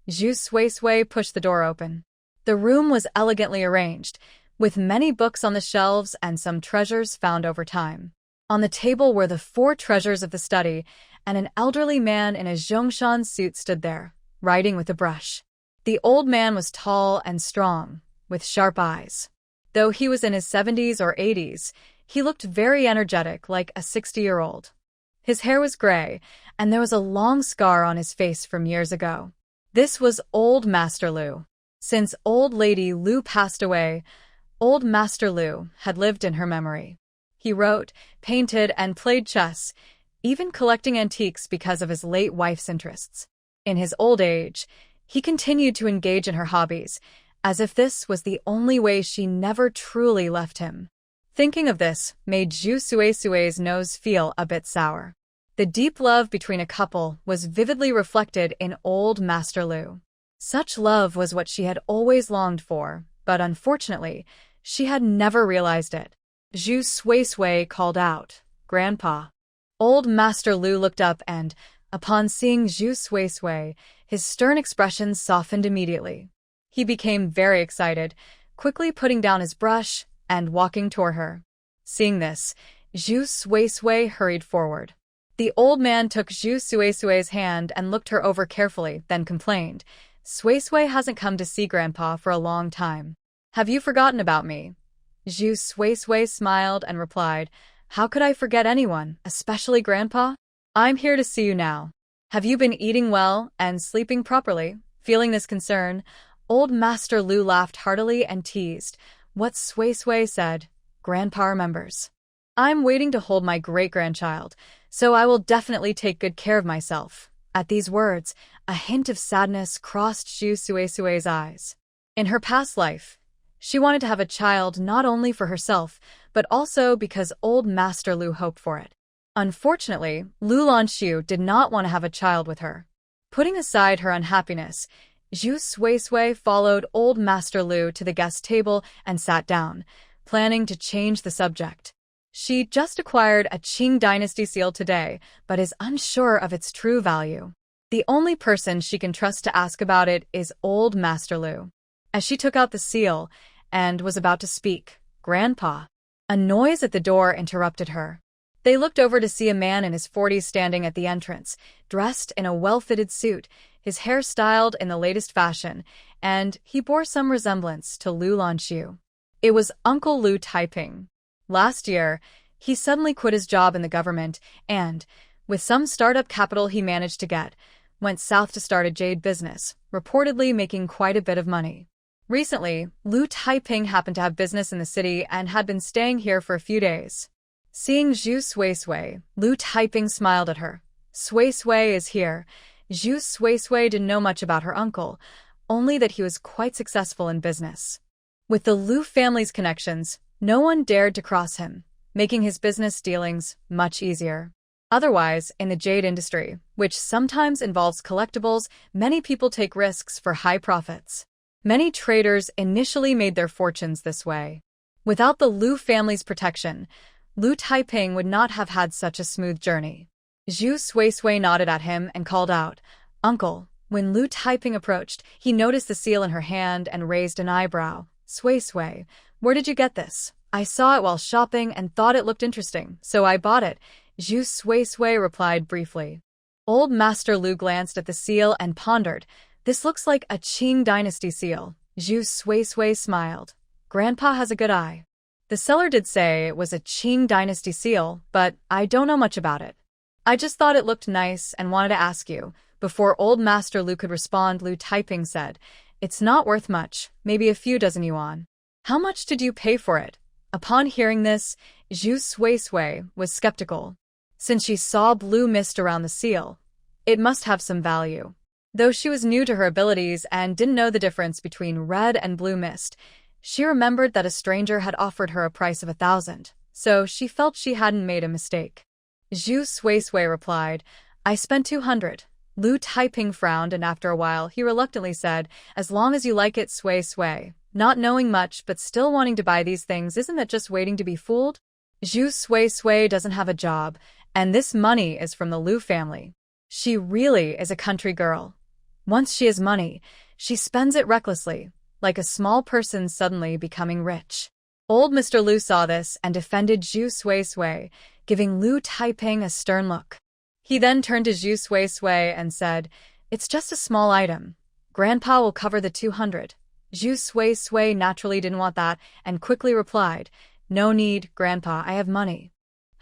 Zhu Suisui pushed the door open. The room was elegantly arranged, with many books on the shelves and some treasures found over time. On the table were the 4 treasures of the study, and an elderly man in a Zhongshan suit stood there, writing with a brush. The old man was tall and strong, with sharp eyes. Though he was in his 70s or 80s, he looked very energetic, like a 60-year-old. His hair was gray, and there was a long scar on his face from years ago. This was Old Master Lu. Since Old Lady Lu passed away, Old Master Lu had lived in her memory. He wrote, painted, and played chess, even collecting antiques because of his late wife's interests. In his old age, he continued to engage in her hobbies, as if this was the only way she never truly left him. Thinking of this made Zhu Suisui's nose feel a bit sour. The deep love between a couple was vividly reflected in Old Master Lu. Such love was what she had always longed for, but unfortunately, she had never realized it. Zhu Suisui called out, "Grandpa." Old Master Lu looked up and, upon seeing Zhu Suisui, his stern expression softened immediately. He became very excited, quickly putting down his brush and walking toward her. Seeing this, Zhu Suisui hurried forward. The old man took Zhu Suisui's hand and looked her over carefully, then complained, "Suisui hasn't come to see Grandpa for a long time. Have you forgotten about me?" Zhu Suisui smiled and replied, "How could I forget anyone, especially Grandpa? I'm here to see you now. Have you been eating well and sleeping properly?" Feeling this concern, Old Master Lu laughed heartily and teased, "What Suisui said, Grandpa remembers. I'm waiting to hold my great-grandchild, so I will definitely take good care of myself." At these words, a hint of sadness crossed Zhu Suisui's eyes. In her past life, she wanted to have a child not only for herself, but also because Old Master Lu hoped for it. Unfortunately, Lanxu did not want to have a child with her. Putting aside her unhappiness, Zhu Suisui followed Old Master Lu to the guest table and sat down, planning to change the subject. She just acquired a Qing dynasty seal today, but is unsure of its true value. The only person she can trust to ask about it is Old Master Lu. As she took out the seal and was about to speak, "Grandpa," a noise at the door interrupted her. They looked over to see a man in his 40s standing at the entrance, dressed in a well-fitted suit, his hair styled in the latest fashion, and he bore some resemblance to Lu Lanxu. It was Uncle Lu Taiping. Last year, he suddenly quit his job in the government and, with some startup capital he managed to get, went south to start a jade business, reportedly making quite a bit of money. Recently, Lu Taiping happened to have business in the city and had been staying here for a few days. Seeing Zhu Suisui, Lu Taiping smiled at her. "Suisui is here." Zhu Suisui didn't know much about her uncle, only that he was quite successful in business. With the Lu family's connections, no one dared to cross him, making his business dealings much easier. Otherwise, in the jade industry, which sometimes involves collectibles, many people take risks for high profits. Many traders initially made their fortunes this way. Without the Lu family's protection, Lu Taiping would not have had such a smooth journey. Zhu Suisui nodded at him and called out, "Uncle." When Lu Taiping approached, he noticed the seal in her hand and raised an eyebrow. "Suisui, where did you get this?" "I saw it while shopping and thought it looked interesting, so I bought it," Zhu Suisui replied briefly. Old Master Lu glanced at the seal and pondered. "This looks like a Qing dynasty seal." Zhu Suisui smiled. "Grandpa has a good eye." The seller did say it was a Qing dynasty seal, but I don't know much about it. "I just thought it looked nice and wanted to ask you." Before Old Master Lu could respond, Lu Taiping said, "It's not worth much, maybe a few dozen yuan." "How much did you pay for it?" Upon hearing this, Zhu Suisui was skeptical. Since she saw blue mist around the seal, it must have some value. Though she was new to her abilities and didn't know the difference between red and blue mist, she remembered that a stranger had offered her a price of 1,000, so she felt she hadn't made a mistake. Zhu Suisui replied, "I spent 200. Lu Taiping frowned, and after a while he reluctantly said, "As long as you like it, Suisui." Not knowing much but still wanting to buy these things, isn't that just waiting to be fooled? Zhu Suisui doesn't have a job, and this money is from the Lu family. She really is a country girl. Once she has money, she spends it recklessly, like a small person suddenly becoming rich. Old Mr. Lu saw this and defended Zhu Suisui, giving Lu Taiping a stern look. He then turned to Zhu Suisui and said, "It's just a small item. Grandpa will cover the 200. Zhu Suisui naturally didn't want that and quickly replied, "No need, Grandpa, I have money."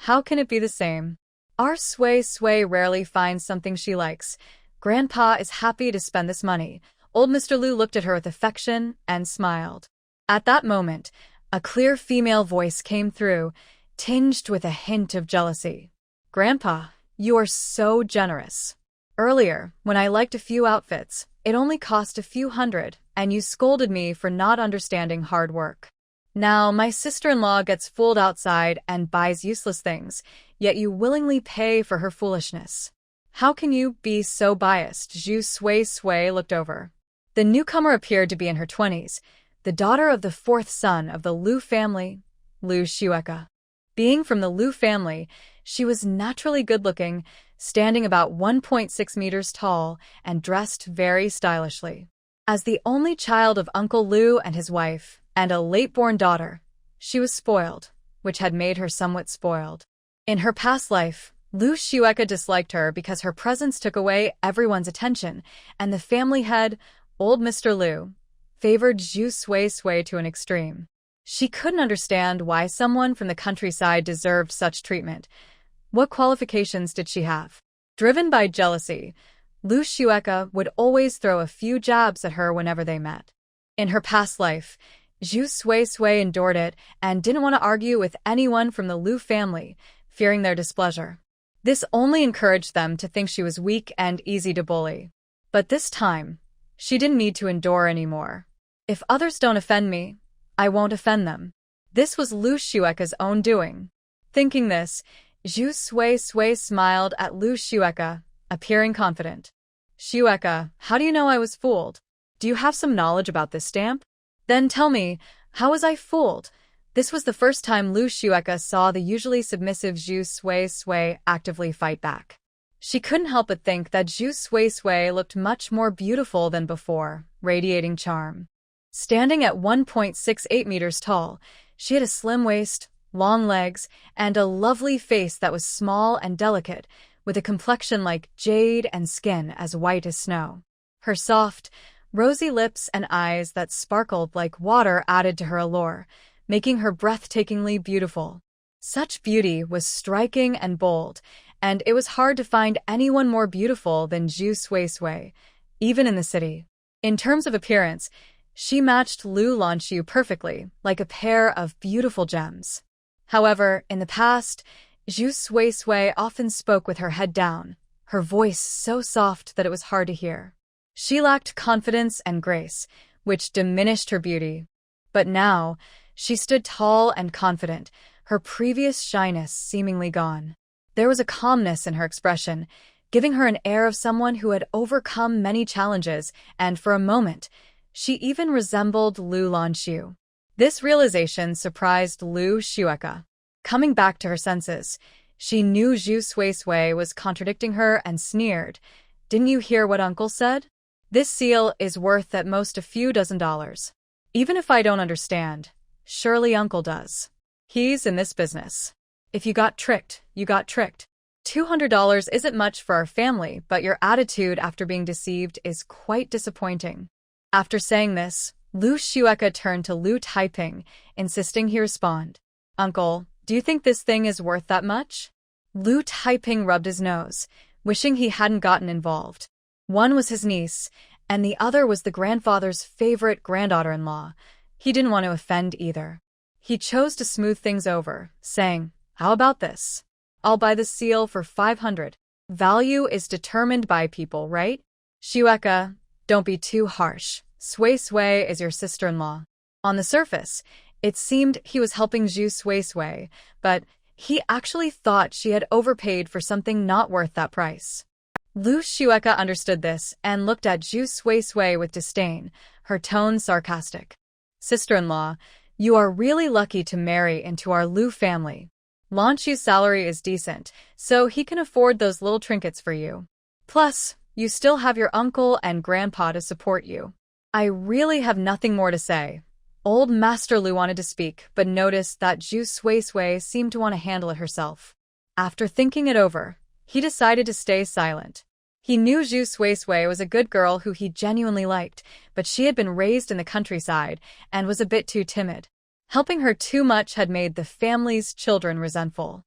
"How can it be the same?" Our Sui Sui rarely finds something she likes. Grandpa is happy to spend this money. Old Mr. Lu looked at her with affection and smiled. At that moment, a clear female voice came through, tinged with a hint of jealousy. Grandpa, you are so generous. Earlier, when I liked a few outfits, it only cost a few hundred, and you scolded me for not understanding hard work. Now, my sister-in-law gets fooled outside and buys useless things, yet you willingly pay for her foolishness. How can you be so biased? Zhu Sui Sui looked over. The newcomer appeared to be in her 20s, the daughter of the fourth son of the Lu family, Lu Xueka. Being from the Lu family, she was naturally good-looking, standing about 1.6 meters tall and dressed very stylishly. As the only child of Uncle Lu and his wife, and a late-born daughter, she was spoiled, which had made her somewhat spoiled. In her past life, Lu Xueka disliked her because her presence took away everyone's attention, and the family head, old Mr. Lu, favored Zhu Sui Sui to an extreme. She couldn't understand why someone from the countryside deserved such treatment. What qualifications did she have? Driven by jealousy, Lu Xueka would always throw a few jabs at her whenever they met. In her past life, Zhu Sui Sui endured it and didn't want to argue with anyone from the Lu family, fearing their displeasure. This only encouraged them to think she was weak and easy to bully. But this time, she didn't need to endure anymore. If others don't offend me, I won't offend them. This was Lu Xueka's own doing. Thinking this, Zhu Sui Sui smiled at Lu Xueka, appearing confident. Xueka, how do you know I was fooled? Do you have some knowledge about this stamp? Then tell me, how was I fooled? This was the first time Lu Xueka saw the usually submissive Zhu Sui Sui actively fight back. She couldn't help but think that Zhu Sui Sui looked much more beautiful than before, radiating charm. Standing at 1.68 meters tall, she had a slim waist, long legs, and a lovely face that was small and delicate, with a complexion like jade and skin as white as snow. Her soft, rosy lips and eyes that sparkled like water added to her allure, making her breathtakingly beautiful. Such beauty was striking and bold, and it was hard to find anyone more beautiful than Zhu Sui Sui, even in the city. In terms of appearance, she matched Lu Lanxu perfectly, like a pair of beautiful gems. However, in the past, Zhu Sui Sui often spoke with her head down, her voice so soft that it was hard to hear. She lacked confidence and grace, which diminished her beauty. But now, she stood tall and confident, her previous shyness seemingly gone. There was a calmness in her expression, giving her an air of someone who had overcome many challenges, and for a moment, she even resembled Lu Lanxu. This realization surprised Lu Xueka. Coming back to her senses, she knew Zhu Sui Sui was contradicting her and sneered. Didn't you hear what Uncle said? This seal is worth at most a few $dozen. Even if I don't understand, surely Uncle does. He's in this business. If you got tricked, you got tricked. $200 isn't much for our family, but your attitude after being deceived is quite disappointing. After saying this, Lu Xueka turned to Lu Taiping, insisting he respond. Uncle, do you think this thing is worth that much? Lu Taiping rubbed his nose, wishing he hadn't gotten involved. One was his niece, and the other was the grandfather's favorite granddaughter-in-law. He didn't want to offend either. He chose to smooth things over, saying, How about this? I'll buy the seal for 500. Value is determined by people, right? Xueka, don't be too harsh. Sui Sui is your sister-in-law. On the surface, it seemed he was helping Zhu Sui Sui, but he actually thought she had overpaid for something not worth that price. Lu Xueka understood this and looked at Zhu Sui Sui with disdain, her tone sarcastic. Sister-in-law, you are really lucky to marry into our Lu family. Lanxu's salary is decent, so he can afford those little trinkets for you. Plus, you still have your uncle and grandpa to support you. I really have nothing more to say. Old Master Lu wanted to speak, but noticed that Zhu Sui Sui seemed to want to handle it herself. After thinking it over, he decided to stay silent. He knew Zhu Sui Sui was a good girl who he genuinely liked, but she had been raised in the countryside and was a bit too timid. Helping her too much had made the family's children resentful.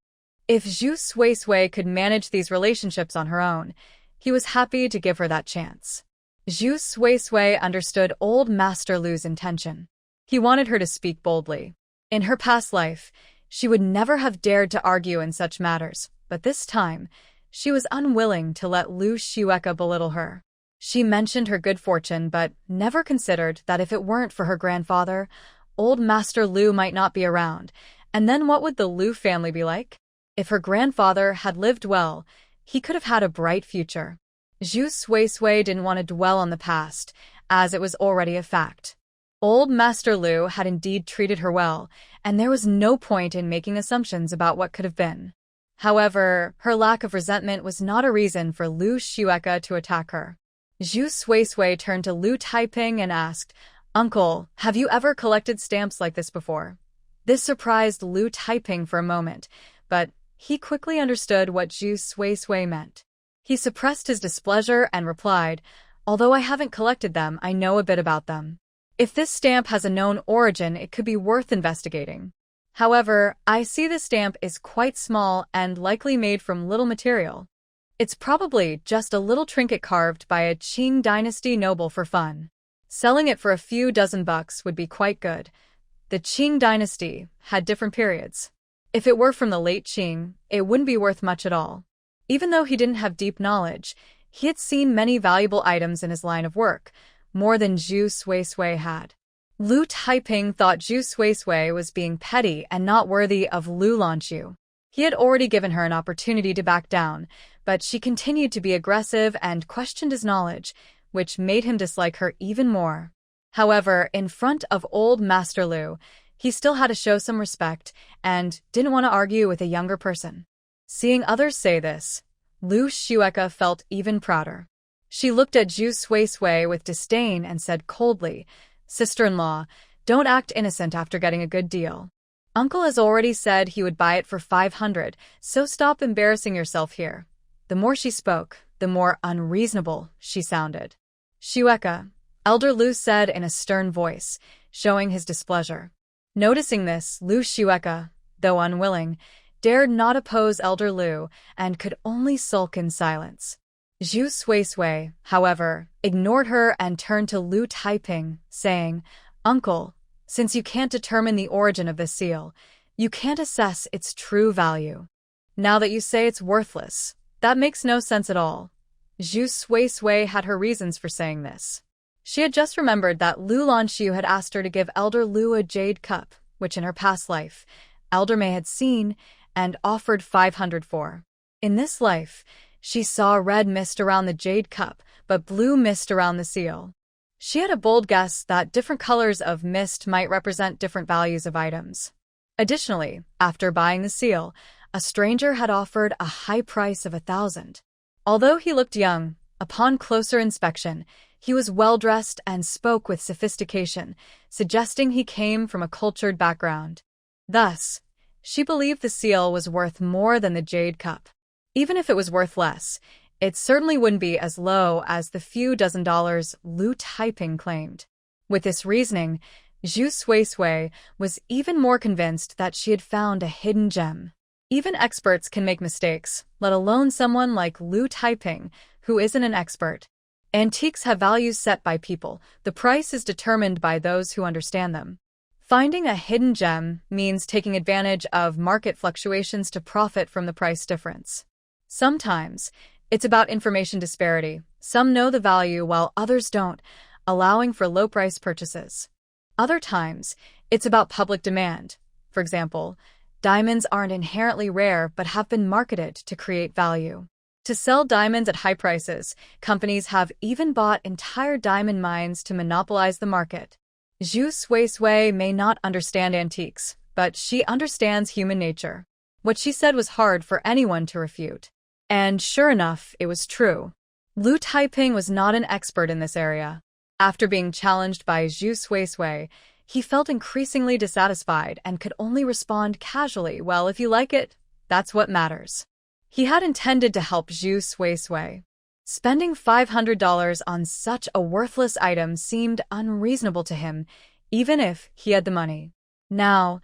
If Zhu Suisui could manage these relationships on her own, he was happy to give her that chance. Zhu Suisui understood old Master Lu's intention. He wanted her to speak boldly. In her past life, she would never have dared to argue in such matters, but this time, she was unwilling to let Lu Xueka belittle her. She mentioned her good fortune but never considered that if it weren't for her grandfather, old Master Lu might not be around, and then what would the Lu family be like? If her grandfather had lived well, he could have had a bright future. Zhu Suisui didn't want to dwell on the past, as it was already a fact. Old Master Lu had indeed treated her well, and there was no point in making assumptions about what could have been. However, her lack of resentment was not a reason for Lu Xueka to attack her. Zhu Suisui turned to Lu Taiping and asked, "Uncle, have you ever collected stamps like this before?" This surprised Lu Taiping for a moment, but he quickly understood what Zhu Suisui meant. He suppressed his displeasure and replied, "Although I haven't collected them, I know a bit about them. If this stamp has a known origin, it could be worth investigating. However, I see the stamp is quite small and likely made from little material. It's probably just a little trinket carved by a Qing dynasty noble for fun. Selling it for a few dozen bucks would be quite good." The Qing dynasty had different periods. If it were from the late Qing, it wouldn't be worth much at all. Even though he didn't have deep knowledge, he had seen many valuable items in his line of work, more than Zhu Suisui had. Lu Taiping thought Zhu Suisui was being petty and not worthy of Lu Lanxu. He had already given her an opportunity to back down, but she continued to be aggressive and questioned his knowledge, which made him dislike her even more. However, in front of old Master Lu, he still had to show some respect and didn't want to argue with a younger person. Seeing others say this, Lu Xueka felt even prouder. She looked at Zhu Suisui with disdain and said coldly, "Sister-in-law, don't act innocent after getting a good deal. Uncle has already said he would buy it for 500, so stop embarrassing yourself here." The more she spoke, the more unreasonable she sounded. "Xueka," Elder Lu said in a stern voice, showing his displeasure. Noticing this, Lu Xueka, though unwilling, dared not oppose Elder Lu and could only sulk in silence. Zhu Suisui, however, ignored her and turned to Lu Taiping, saying, "Uncle, since you can't determine the origin of this seal, you can't assess its true value. Now that you say it's worthless, that makes no sense at all." Zhu Suisui had her reasons for saying this. She had just remembered that Lu Lanxu had asked her to give Elder Lu a jade cup, which in her past life, Elder Mei had seen and offered 500 for. In this life, she saw red mist around the jade cup, but blue mist around the seal. She had a bold guess that different colors of mist might represent different values of items. Additionally, after buying the seal, a stranger had offered a high price of 1,000. Although he looked young, upon closer inspection, he was well-dressed and spoke with sophistication, suggesting he came from a cultured background. Thus, she believed the seal was worth more than the jade cup. Even if it was worth less, it certainly wouldn't be as low as the few dozen dollars Lu Taiping claimed. With this reasoning, Zhu Suisui was even more convinced that she had found a hidden gem. Even experts can make mistakes, let alone someone like Lu Taiping, who isn't an expert. Antiques have values set by people. The price is determined by those who understand them. Finding a hidden gem means taking advantage of market fluctuations to profit from the price difference. Sometimes, it's about information disparity. Some know the value while others don't, allowing for low-price purchases. Other times, it's about public demand. For example, diamonds aren't inherently rare but have been marketed to create value. To sell diamonds at high prices, companies have even bought entire diamond mines to monopolize the market. Zhu Suisui may not understand antiques, but she understands human nature. What she said was hard for anyone to refute. And sure enough, it was true. Lu Taiping was not an expert in this area. After being challenged by Zhu Suisui, he felt increasingly dissatisfied and could only respond casually, "Well, if you like it, that's what matters." He had intended to help Zhu Suisui. Spending $500 on such a worthless item seemed unreasonable to him, even if he had the money. Now,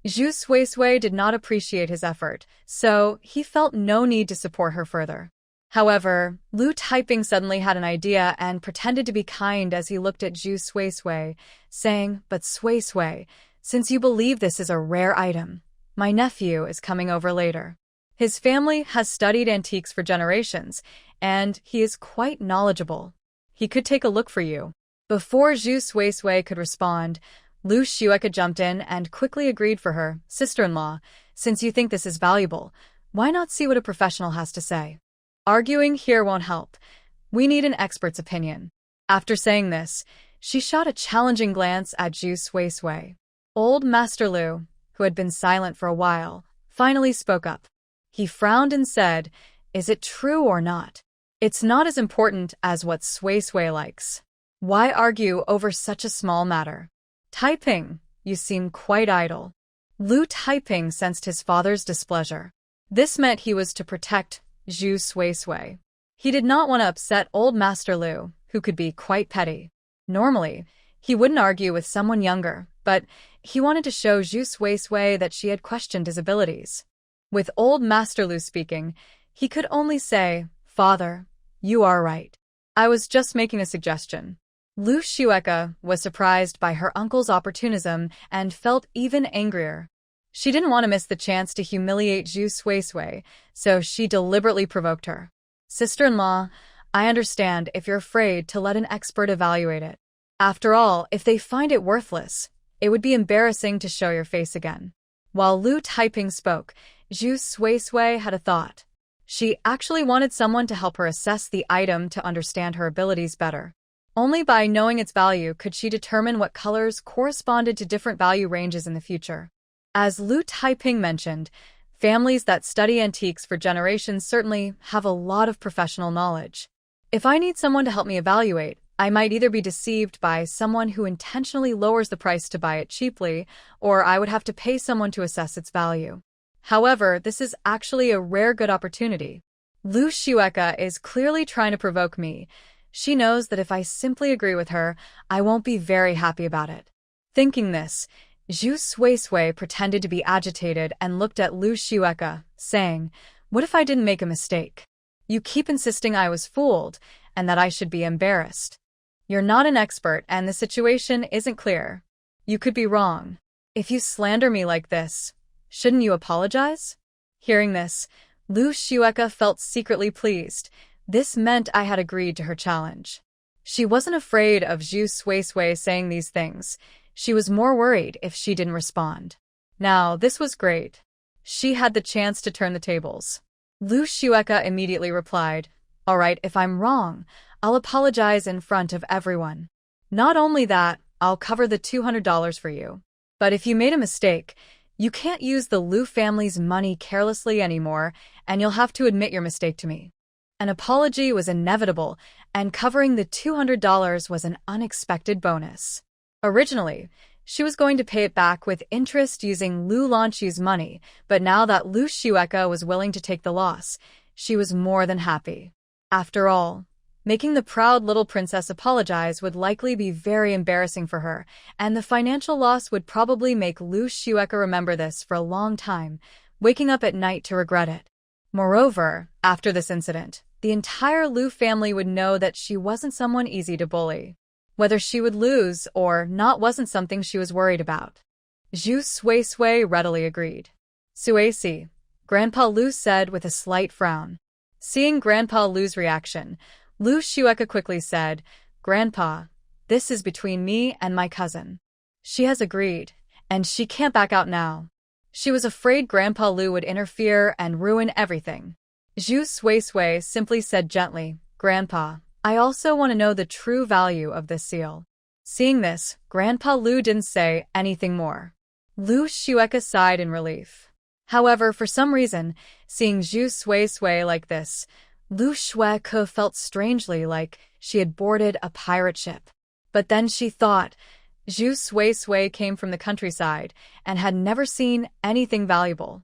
Zhu Suisui did not appreciate his effort, so he felt no need to support her further. However, Lu Taiping suddenly had an idea and pretended to be kind as he looked at Zhu Suisui, saying, "But Suisui, since you believe this is a rare item, my nephew is coming over later. His family has studied antiques for generations, and he is quite knowledgeable. He could take a look for you." Before Zhu Suisui could respond, Lu Xueka jumped in and quickly agreed for her, "Sister-in-law, since you think this is valuable, why not see what a professional has to say? Arguing here won't help. We need an expert's opinion." After saying this, she shot a challenging glance at Zhu Suisui. Old Master Lu, who had been silent for a while, finally spoke up. He frowned and said, "Is it true or not? It's not as important as what Suisui likes. Why argue over such a small matter? Taiping, you seem quite idle." Lu Taiping sensed his father's displeasure. This meant he was to protect Zhu Suisui. He did not want to upset old Master Lu, who could be quite petty. Normally, he wouldn't argue with someone younger, but he wanted to show Zhu Suisui that she had questioned his abilities. With old Master Lu speaking, he could only say, "Father, you are right. I was just making a suggestion." Lu Xueka was surprised by her uncle's opportunism and felt even angrier. She didn't want to miss the chance to humiliate Zhu Suisui, so she deliberately provoked her. "Sister-in-law, I understand if you're afraid to let an expert evaluate it. After all, if they find it worthless, it would be embarrassing to show your face again." While Lu Taiping spoke, Zhu Suisui had a thought. She actually wanted someone to help her assess the item to understand her abilities better. Only by knowing its value could she determine what colors corresponded to different value ranges in the future. As Lu Taiping mentioned, families that study antiques for generations certainly have a lot of professional knowledge. If I need someone to help me evaluate, I might either be deceived by someone who intentionally lowers the price to buy it cheaply, or I would have to pay someone to assess its value. However, this is actually a rare good opportunity. Lu Xueka is clearly trying to provoke me. She knows that if I simply agree with her, I won't be very happy about it. Thinking this, Zhu Suisui pretended to be agitated and looked at Lu Xueka, saying, "What if I didn't make a mistake? You keep insisting I was fooled and that I should be embarrassed. You're not an expert and the situation isn't clear. You could be wrong. If you slander me like this, shouldn't you apologize?" Hearing this, Lu Xueka felt secretly pleased. This meant I had agreed to her challenge. She wasn't afraid of Zhu Suisui saying these things. She was more worried if she didn't respond. Now, this was great. She had the chance to turn the tables. Lu Xueka immediately replied, "All right, if I'm wrong, I'll apologize in front of everyone. Not only that, I'll cover the $200 for you. But if you made a mistake, you can't use the Lu family's money carelessly anymore, and you'll have to admit your mistake to me." An apology was inevitable, and covering the $200 was an unexpected bonus. Originally, she was going to pay it back with interest using Lu Lanxu's money, but now that Lu Xueka was willing to take the loss, she was more than happy. After all, making the proud little princess apologize would likely be very embarrassing for her, and the financial loss would probably make Lu Xueka remember this for a long time, waking up at night to regret it. Moreover, after this incident, the entire Lu family would know that she wasn't someone easy to bully. Whether she would lose or not wasn't something she was worried about. Zhu Suisui readily agreed. "Suisi," Grandpa Lu said with a slight frown. Seeing Grandpa Lu's reaction, Lu Xueka quickly said, "Grandpa, this is between me and my cousin. She has agreed, and she can't back out now." She was afraid Grandpa Lu would interfere and ruin everything. Zhu Suisui simply said gently, "Grandpa, I also want to know the true value of this seal." Seeing this, Grandpa Lu didn't say anything more. Lu Xueka sighed in relief. However, for some reason, seeing Zhu Suisui like this, Lu Xueka felt strangely like she had boarded a pirate ship. But then she thought, Zhu Suisui came from the countryside and had never seen anything valuable.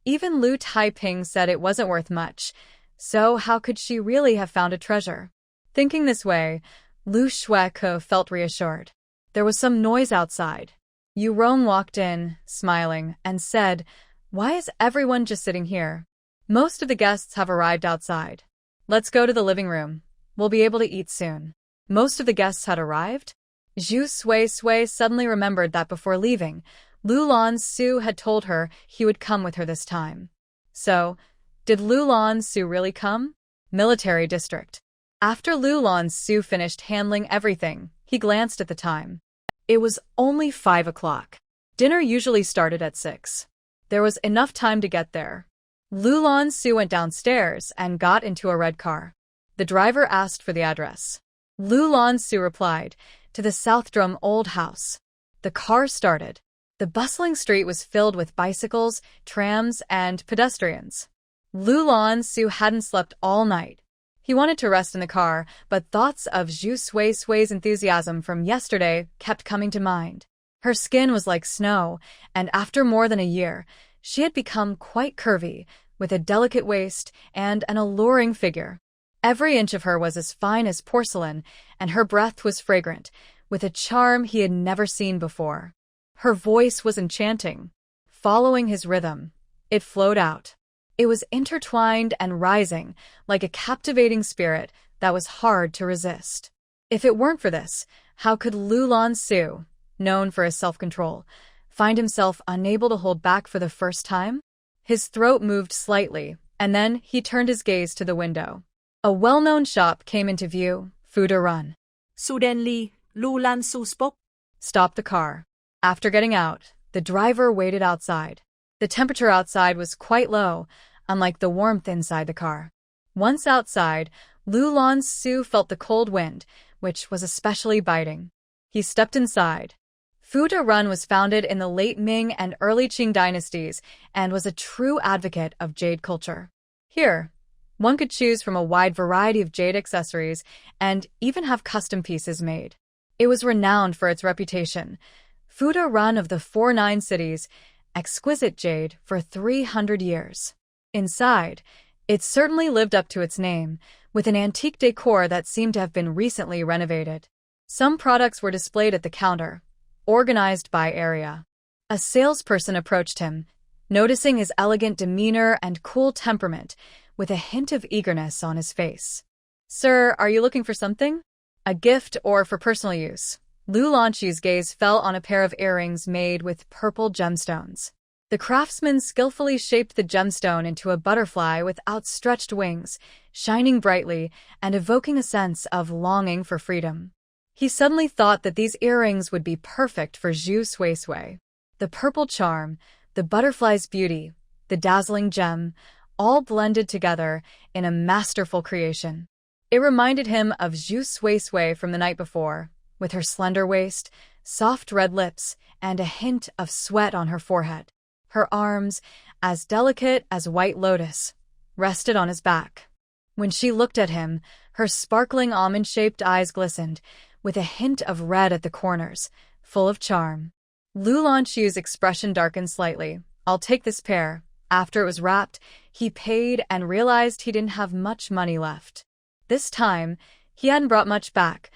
Even Lu Taiping said it wasn't worth much, so how could she really have found a treasure? Thinking this way, Lu Xueka felt reassured. There was some noise outside. Yu Rong walked in, smiling, and said, "Why is everyone just sitting here? Most of the guests have arrived outside. Let's go to the living room. We'll be able to eat soon." Most of the guests had arrived? Zhu Sui suddenly remembered that before leaving, Lanxu had told her he would come with her this time. So, did Lanxu really come? Military district. After Lanxu finished handling everything, he glanced at the time. It was only 5 o'clock. Dinner usually started at 6. There was enough time to get there. Lanxu went downstairs and got into a red car. The driver asked for the address. Lanxu replied, "To the Southdrum Old House." The car started. The bustling street was filled with bicycles, trams, and pedestrians. Lanxu hadn't slept all night. He wanted to rest in the car, but thoughts of Zhu Sui's enthusiasm from yesterday kept coming to mind. Her skin was like snow, and after more than a year, she had become quite curvy, with a delicate waist and an alluring figure. Every inch of her was as fine as porcelain, and her breath was fragrant, with a charm he had never seen before. Her voice was enchanting. Following his rhythm, it flowed out. It was intertwined and rising, like a captivating spirit that was hard to resist. If it weren't for this, how could Lanxu, known for his self-control, find himself unable to hold back for the first time? His throat moved slightly, and then he turned his gaze to the window. A well-known shop came into view, Fuda Run. Suddenly, Lanxu spoke. Stopped the car. After getting out, the driver waited outside. The temperature outside was quite low, unlike the warmth inside the car. Once outside, Lanxu felt the cold wind, which was especially biting. He stepped inside. Fuda Run was founded in the late Ming and early Qing dynasties and was a true advocate of jade culture. Here, one could choose from a wide variety of jade accessories and even have custom pieces made. It was renowned for its reputation. Fuda Run of the 49 cities, exquisite jade for 300 years. Inside, it certainly lived up to its name, with an antique decor that seemed to have been recently renovated. Some products were displayed at the counter, organized by area. A salesperson approached him, noticing his elegant demeanor and cool temperament, with a hint of eagerness on his face. "Sir, are you looking for something? A gift or for personal use?" Lanxu's gaze fell on a pair of earrings made with purple gemstones. The craftsman skillfully shaped the gemstone into a butterfly with outstretched wings, shining brightly and evoking a sense of longing for freedom. He suddenly thought that these earrings would be perfect for Zhu Sui. The purple charm, the butterfly's beauty, the dazzling gem, all blended together in a masterful creation. It reminded him of Zhu Sui from the night before, with her slender waist, soft red lips, and a hint of sweat on her forehead. Her arms, as delicate as white lotus, rested on his back. When she looked at him, her sparkling almond-shaped eyes glistened, with a hint of red at the corners, full of charm. Lanxu's expression darkened slightly. "I'll take this pair." After it was wrapped, he paid and realized he didn't have much money left. This time, he hadn't brought much back.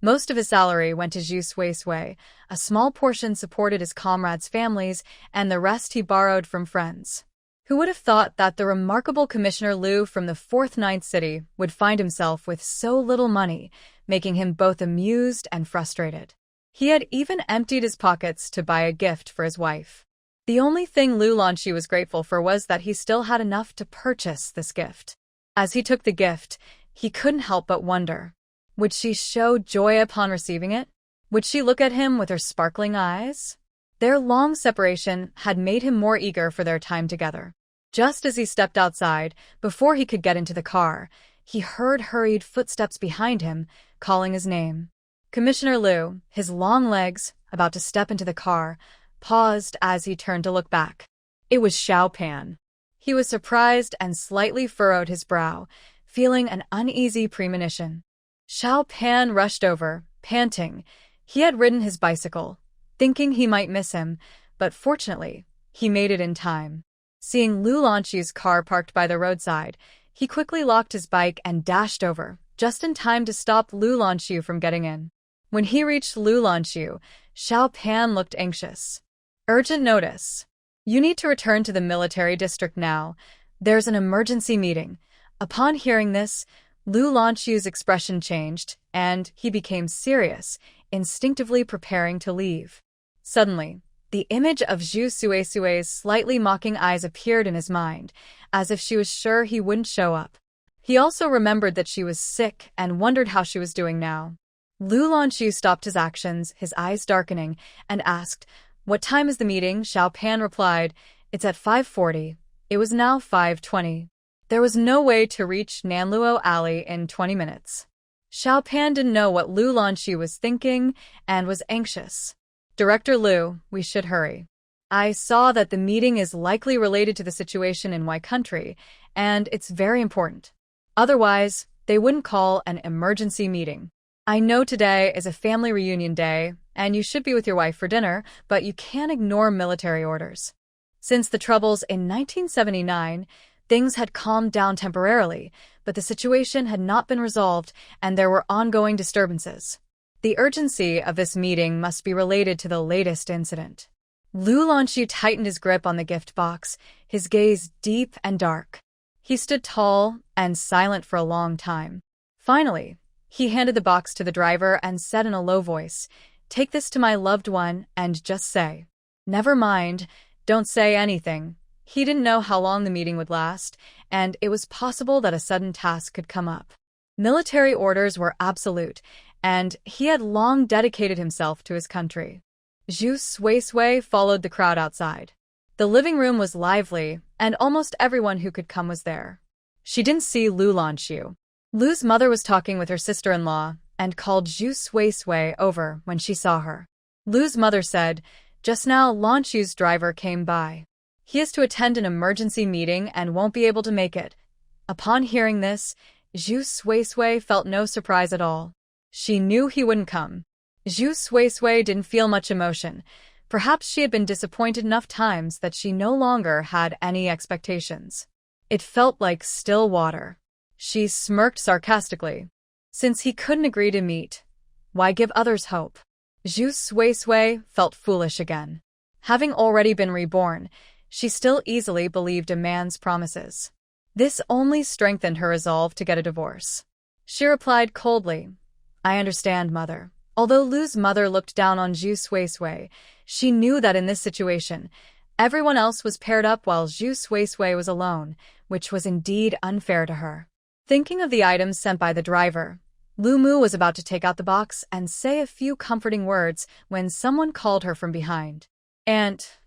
Most of his salary went to Zhu Sui. A small portion supported his comrades' families, and the rest he borrowed from friends. Who would have thought that the remarkable Commissioner Liu from the 4th Ninth City would find himself with so little money, making him both amused and frustrated. He had even emptied his pockets to buy a gift for his wife. The only thing Lanxu was grateful for was that he still had enough to purchase this gift. As he took the gift, he couldn't help but wonder. Would she show joy upon receiving it? Would she look at him with her sparkling eyes? Their long separation had made him more eager for their time together. Just as he stepped outside, before he could get into the car, he heard hurried footsteps behind him, calling his name. Commissioner Liu, his long legs, about to step into the car, paused as he turned to look back. It was Xiao Pan. He was surprised and slightly furrowed his brow, feeling an uneasy premonition. Xiao Pan rushed over, panting. He had ridden his bicycle, thinking he might miss him, but fortunately, he made it in time. Seeing Lanxu's car parked by the roadside, he quickly locked his bike and dashed over, just in time to stop Lanxu from getting in. When he reached Lanxu, Xiao Pan looked anxious. Urgent notice. You need to return to the military district now. There's an emergency meeting. Upon hearing this, Lu Lanxu's expression changed, and he became serious, instinctively preparing to leave. Suddenly, the image of Zhu Suisui's slightly mocking eyes appeared in his mind, as if she was sure he wouldn't show up. He also remembered that she was sick and wondered how she was doing now. Lu Lanxu stopped his actions, his eyes darkening, and asked, "What time is the meeting?" Xiao Pan replied, "It's at 5:40. It was now 5:20. There was no way to reach Nanluo Alley in 20 minutes. Xiao Pan didn't know what Lu Lanxu was thinking and was anxious. "Director Lu, we should hurry. I saw that the meeting is likely related to the situation in Y country, and it's very important. Otherwise, they wouldn't call an emergency meeting. I know today is a family reunion day, and you should be with your wife for dinner, but you can't ignore military orders." Since the troubles in 1979, things had calmed down temporarily, but the situation had not been resolved, and there were ongoing disturbances. The urgency of this meeting must be related to the latest incident. Lu Lanxu tightened his grip on the gift box, his gaze deep and dark. He stood tall and silent for a long time. Finally, he handed the box to the driver and said in a low voice, "Take this to my loved one and just say, 'Never mind, don't say anything.'" He didn't know how long the meeting would last, and it was possible that a sudden task could come up. Military orders were absolute, and he had long dedicated himself to his country. Zhu Suisui followed the crowd outside. The living room was lively, and almost everyone who could come was there. She didn't see Lu Lanxu. Lu's mother was talking with her sister-in-law and called Zhu Suisui over when she saw her. Lu's mother said, "Just now Lanxu's driver came by. He is to attend an emergency meeting and won't be able to make it." Upon hearing this, Zhu Suisui felt no surprise at all. She knew he wouldn't come. Zhu Suisui didn't feel much emotion. Perhaps she had been disappointed enough times that she no longer had any expectations. It felt like still water. She smirked sarcastically. Since he couldn't agree to meet, why give others hope? Zhu Suisui felt foolish again. Having already been reborn, she still easily believed a man's promises. This only strengthened her resolve to get a divorce. She replied coldly, "I understand, mother." Although Lu's mother looked down on Zhu Suisui, she knew that in this situation, everyone else was paired up while Zhu Suisui was alone, which was indeed unfair to her. Thinking of the items sent by the driver, Lu Mu was about to take out the box and say a few comforting words when someone called her from behind. "Aunt,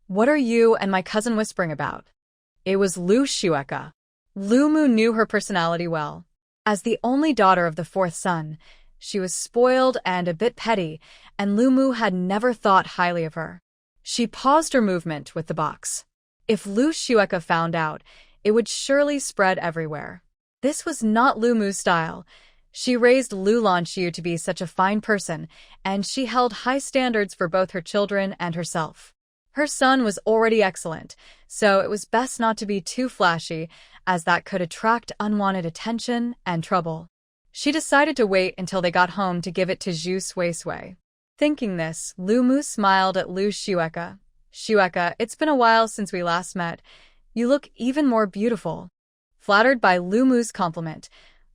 what are you and my cousin whispering about?" It was Lu Xueka. Lu Mu knew her personality well. As the only daughter of the fourth son, she was spoiled and a bit petty, and Lu Mu had never thought highly of her. She paused her movement with the box. If Lu Xueka found out, it would surely spread everywhere. This was not Lu Mu's style. She raised Lu Lanxu to be such a fine person, and she held high standards for both her children and herself. Her son was already excellent, so it was best not to be too flashy, as that could attract unwanted attention and trouble. She decided to wait until they got home to give it to Zhu Suisui. Thinking this, Lu Mu smiled at Lu Xueka. "Xueka, it's been a while since we last met. You look even more beautiful." Flattered by Lu Mu's compliment,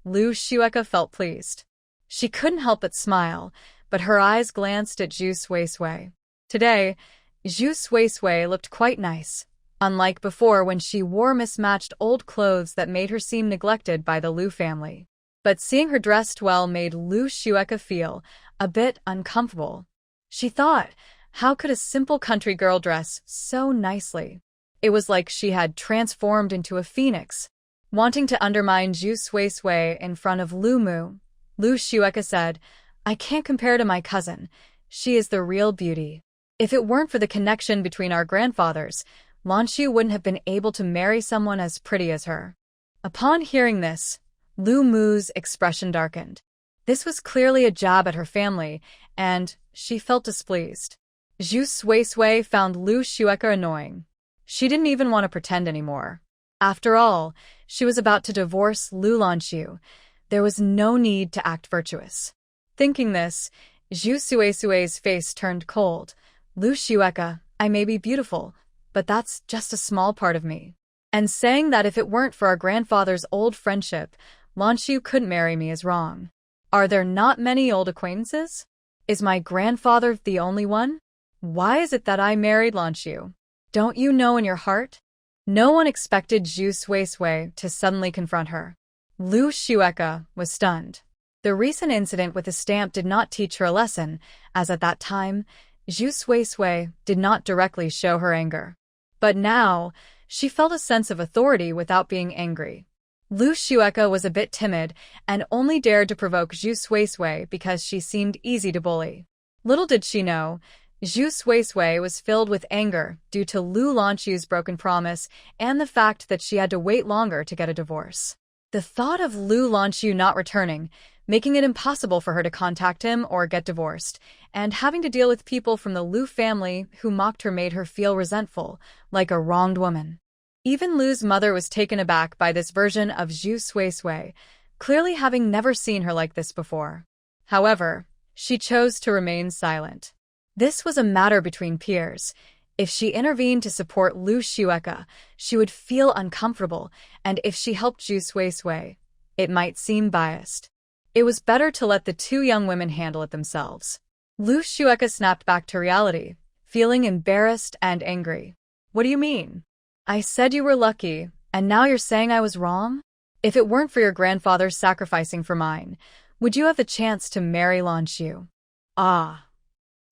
Lu Xueka felt pleased. She couldn't help but smile, but her eyes glanced at Zhu Suisui. Today, Zhu Suisui looked quite nice, unlike before when she wore mismatched old clothes that made her seem neglected by the Lu family. But seeing her dressed well made Lu Xueka feel a bit uncomfortable. She thought, how could a simple country girl dress so nicely? It was like she had transformed into a phoenix. Wanting to undermine Zhu Suisui in front of Lu Mu, Lu Xueka said, "I can't compare to my cousin. She is the real beauty. If it weren't for the connection between our grandfathers, Lanxu wouldn't have been able to marry someone as pretty as her." Upon hearing this, Lu Mu's expression darkened. This was clearly a jab at her family, and she felt displeased. Zhu Suisui found Lu Xueka annoying. She didn't even want to pretend anymore. After all, she was about to divorce Lu Lanxu. There was no need to act virtuous. Thinking this, Zhu Sue's face turned cold. Lu Xueka, I may be beautiful, but that's just a small part of me. And saying that if it weren't for our grandfather's old friendship, Lanxu couldn't marry me is wrong. Are there not many old acquaintances? Is my grandfather the only one? Why is it that I married Lanxu? Don't you know in your heart? No one expected Zhu Sui to suddenly confront her. Lu Xueka was stunned. The recent incident with the stamp did not teach her a lesson, as at that time, Zhu Sui did not directly show her anger. But now, she felt a sense of authority without being angry. Lu Xueka was a bit timid and only dared to provoke Zhu Sui because she seemed easy to bully. Little did she know, Zhu Sui was filled with anger due to Lu Lanxu's broken promise and the fact that she had to wait longer to get a divorce. The thought of Lu Lanxu not returning, making it impossible for her to contact him or get divorced, and having to deal with people from the Lu family who mocked her made her feel resentful, like a wronged woman. Even Lu's mother was taken aback by this version of Zhu Sui, clearly having never seen her like this before. However, she chose to remain silent. This was a matter between peers. If she intervened to support Lu Xueka, she would feel uncomfortable, and if she helped Zhu Sui, it might seem biased. It was better to let the two young women handle it themselves. Lu Xueka snapped back to reality, feeling embarrassed and angry. What do you mean? I said you were lucky, and now you're saying I was wrong? If it weren't for your grandfather sacrificing for mine, would you have the chance to marry Lanxu? Ah.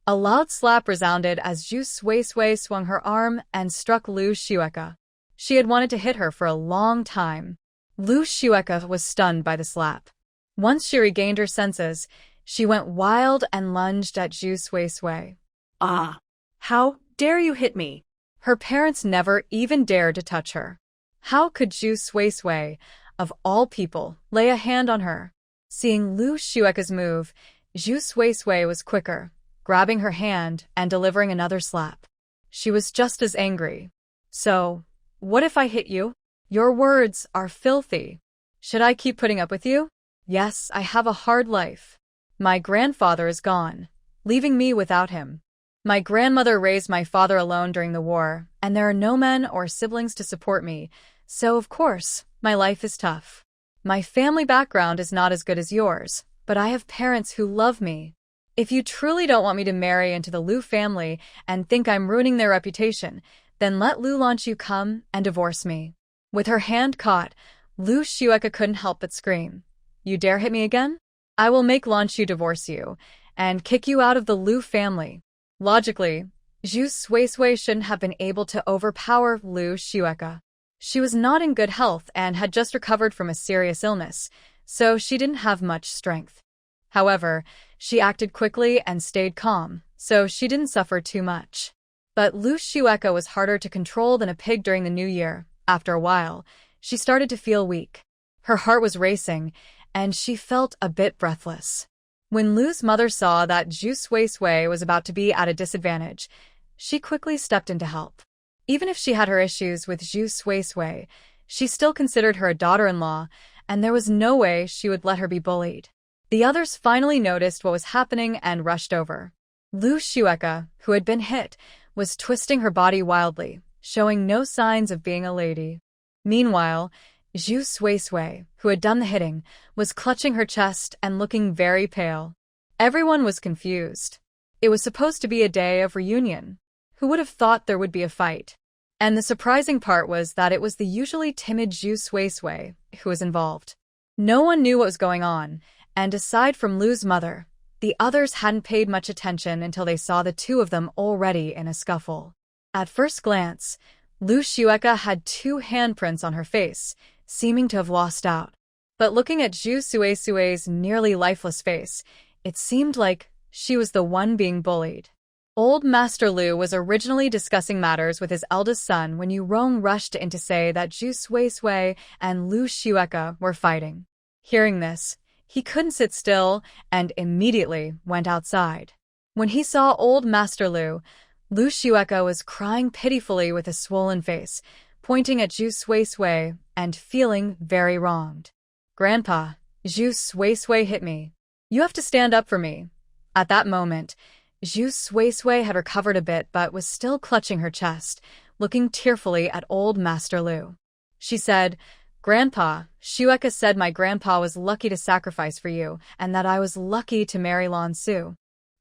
A loud slap resounded as Zhu Sui swung her arm and struck Lu Xueka. She had wanted to hit her for a long time. Lu Xueka was stunned by the slap. Once she regained her senses, she went wild and lunged at Zhu Sui. Ah! How dare you hit me? Her parents never even dared to touch her. How could Zhu Sui, of all people, lay a hand on her? Seeing Lu Xueka's move, Zhu Sui was quicker, grabbing her hand and delivering another slap. She was just as angry. So, what if I hit you? Your words are filthy. Should I keep putting up with you? Yes, I have a hard life. My grandfather is gone, leaving me without him. My grandmother raised my father alone during the war, and there are no men or siblings to support me, so of course, my life is tough. My family background is not as good as yours, but I have parents who love me. If you truly don't want me to marry into the Lu family and think I'm ruining their reputation, then let Lu Lanxu come and divorce me. With her hand caught, Lu Xueka couldn't help but scream. You dare hit me again? I will make Lanxu divorce you and kick you out of the Lu family. Logically, Zhu Sui shouldn't have been able to overpower Lu Xueka. She was not in good health and had just recovered from a serious illness, so she didn't have much strength. However, she acted quickly and stayed calm, so she didn't suffer too much. But Lu Xueka was harder to control than a pig during the new year. After a while, she started to feel weak. Her heart was racing, and she felt a bit breathless. When Lu's mother saw that Zhu Sui was about to be at a disadvantage, she quickly stepped in to help. Even if she had her issues with Zhu Sui, she still considered her a daughter-in-law, and there was no way she would let her be bullied. The others finally noticed what was happening and rushed over. Lu Xueka, who had been hit, was twisting her body wildly, showing no signs of being a lady. Meanwhile, Zhu Sui, who had done the hitting, was clutching her chest and looking very pale. Everyone was confused. It was supposed to be a day of reunion. Who would have thought there would be a fight? And the surprising part was that it was the usually timid Zhu Sui who was involved. No one knew what was going on, and aside from Lu's mother, the others hadn't paid much attention until they saw the two of them already in a scuffle. At first glance, Lu Xueka had 2 handprints on her face, seeming to have lost out. But looking at Zhu Sui's nearly lifeless face, it seemed like she was the one being bullied. Old Master Lu was originally discussing matters with his eldest son when Yurong rushed in to say that Zhu Sui and Lu Xueka were fighting. Hearing this, he couldn't sit still and immediately went outside. When he saw old Master Lu, Lu Xueka was crying pitifully with a swollen face, pointing at Zhu Sui and feeling very wronged. Grandpa, Zhu Sui hit me. You have to stand up for me. At that moment, Zhu Suisui had recovered a bit but was still clutching her chest, looking tearfully at old Master Lu. She said, "Grandpa, Shueka said my grandpa was lucky to sacrifice for you, and that I was lucky to marry Lanxu.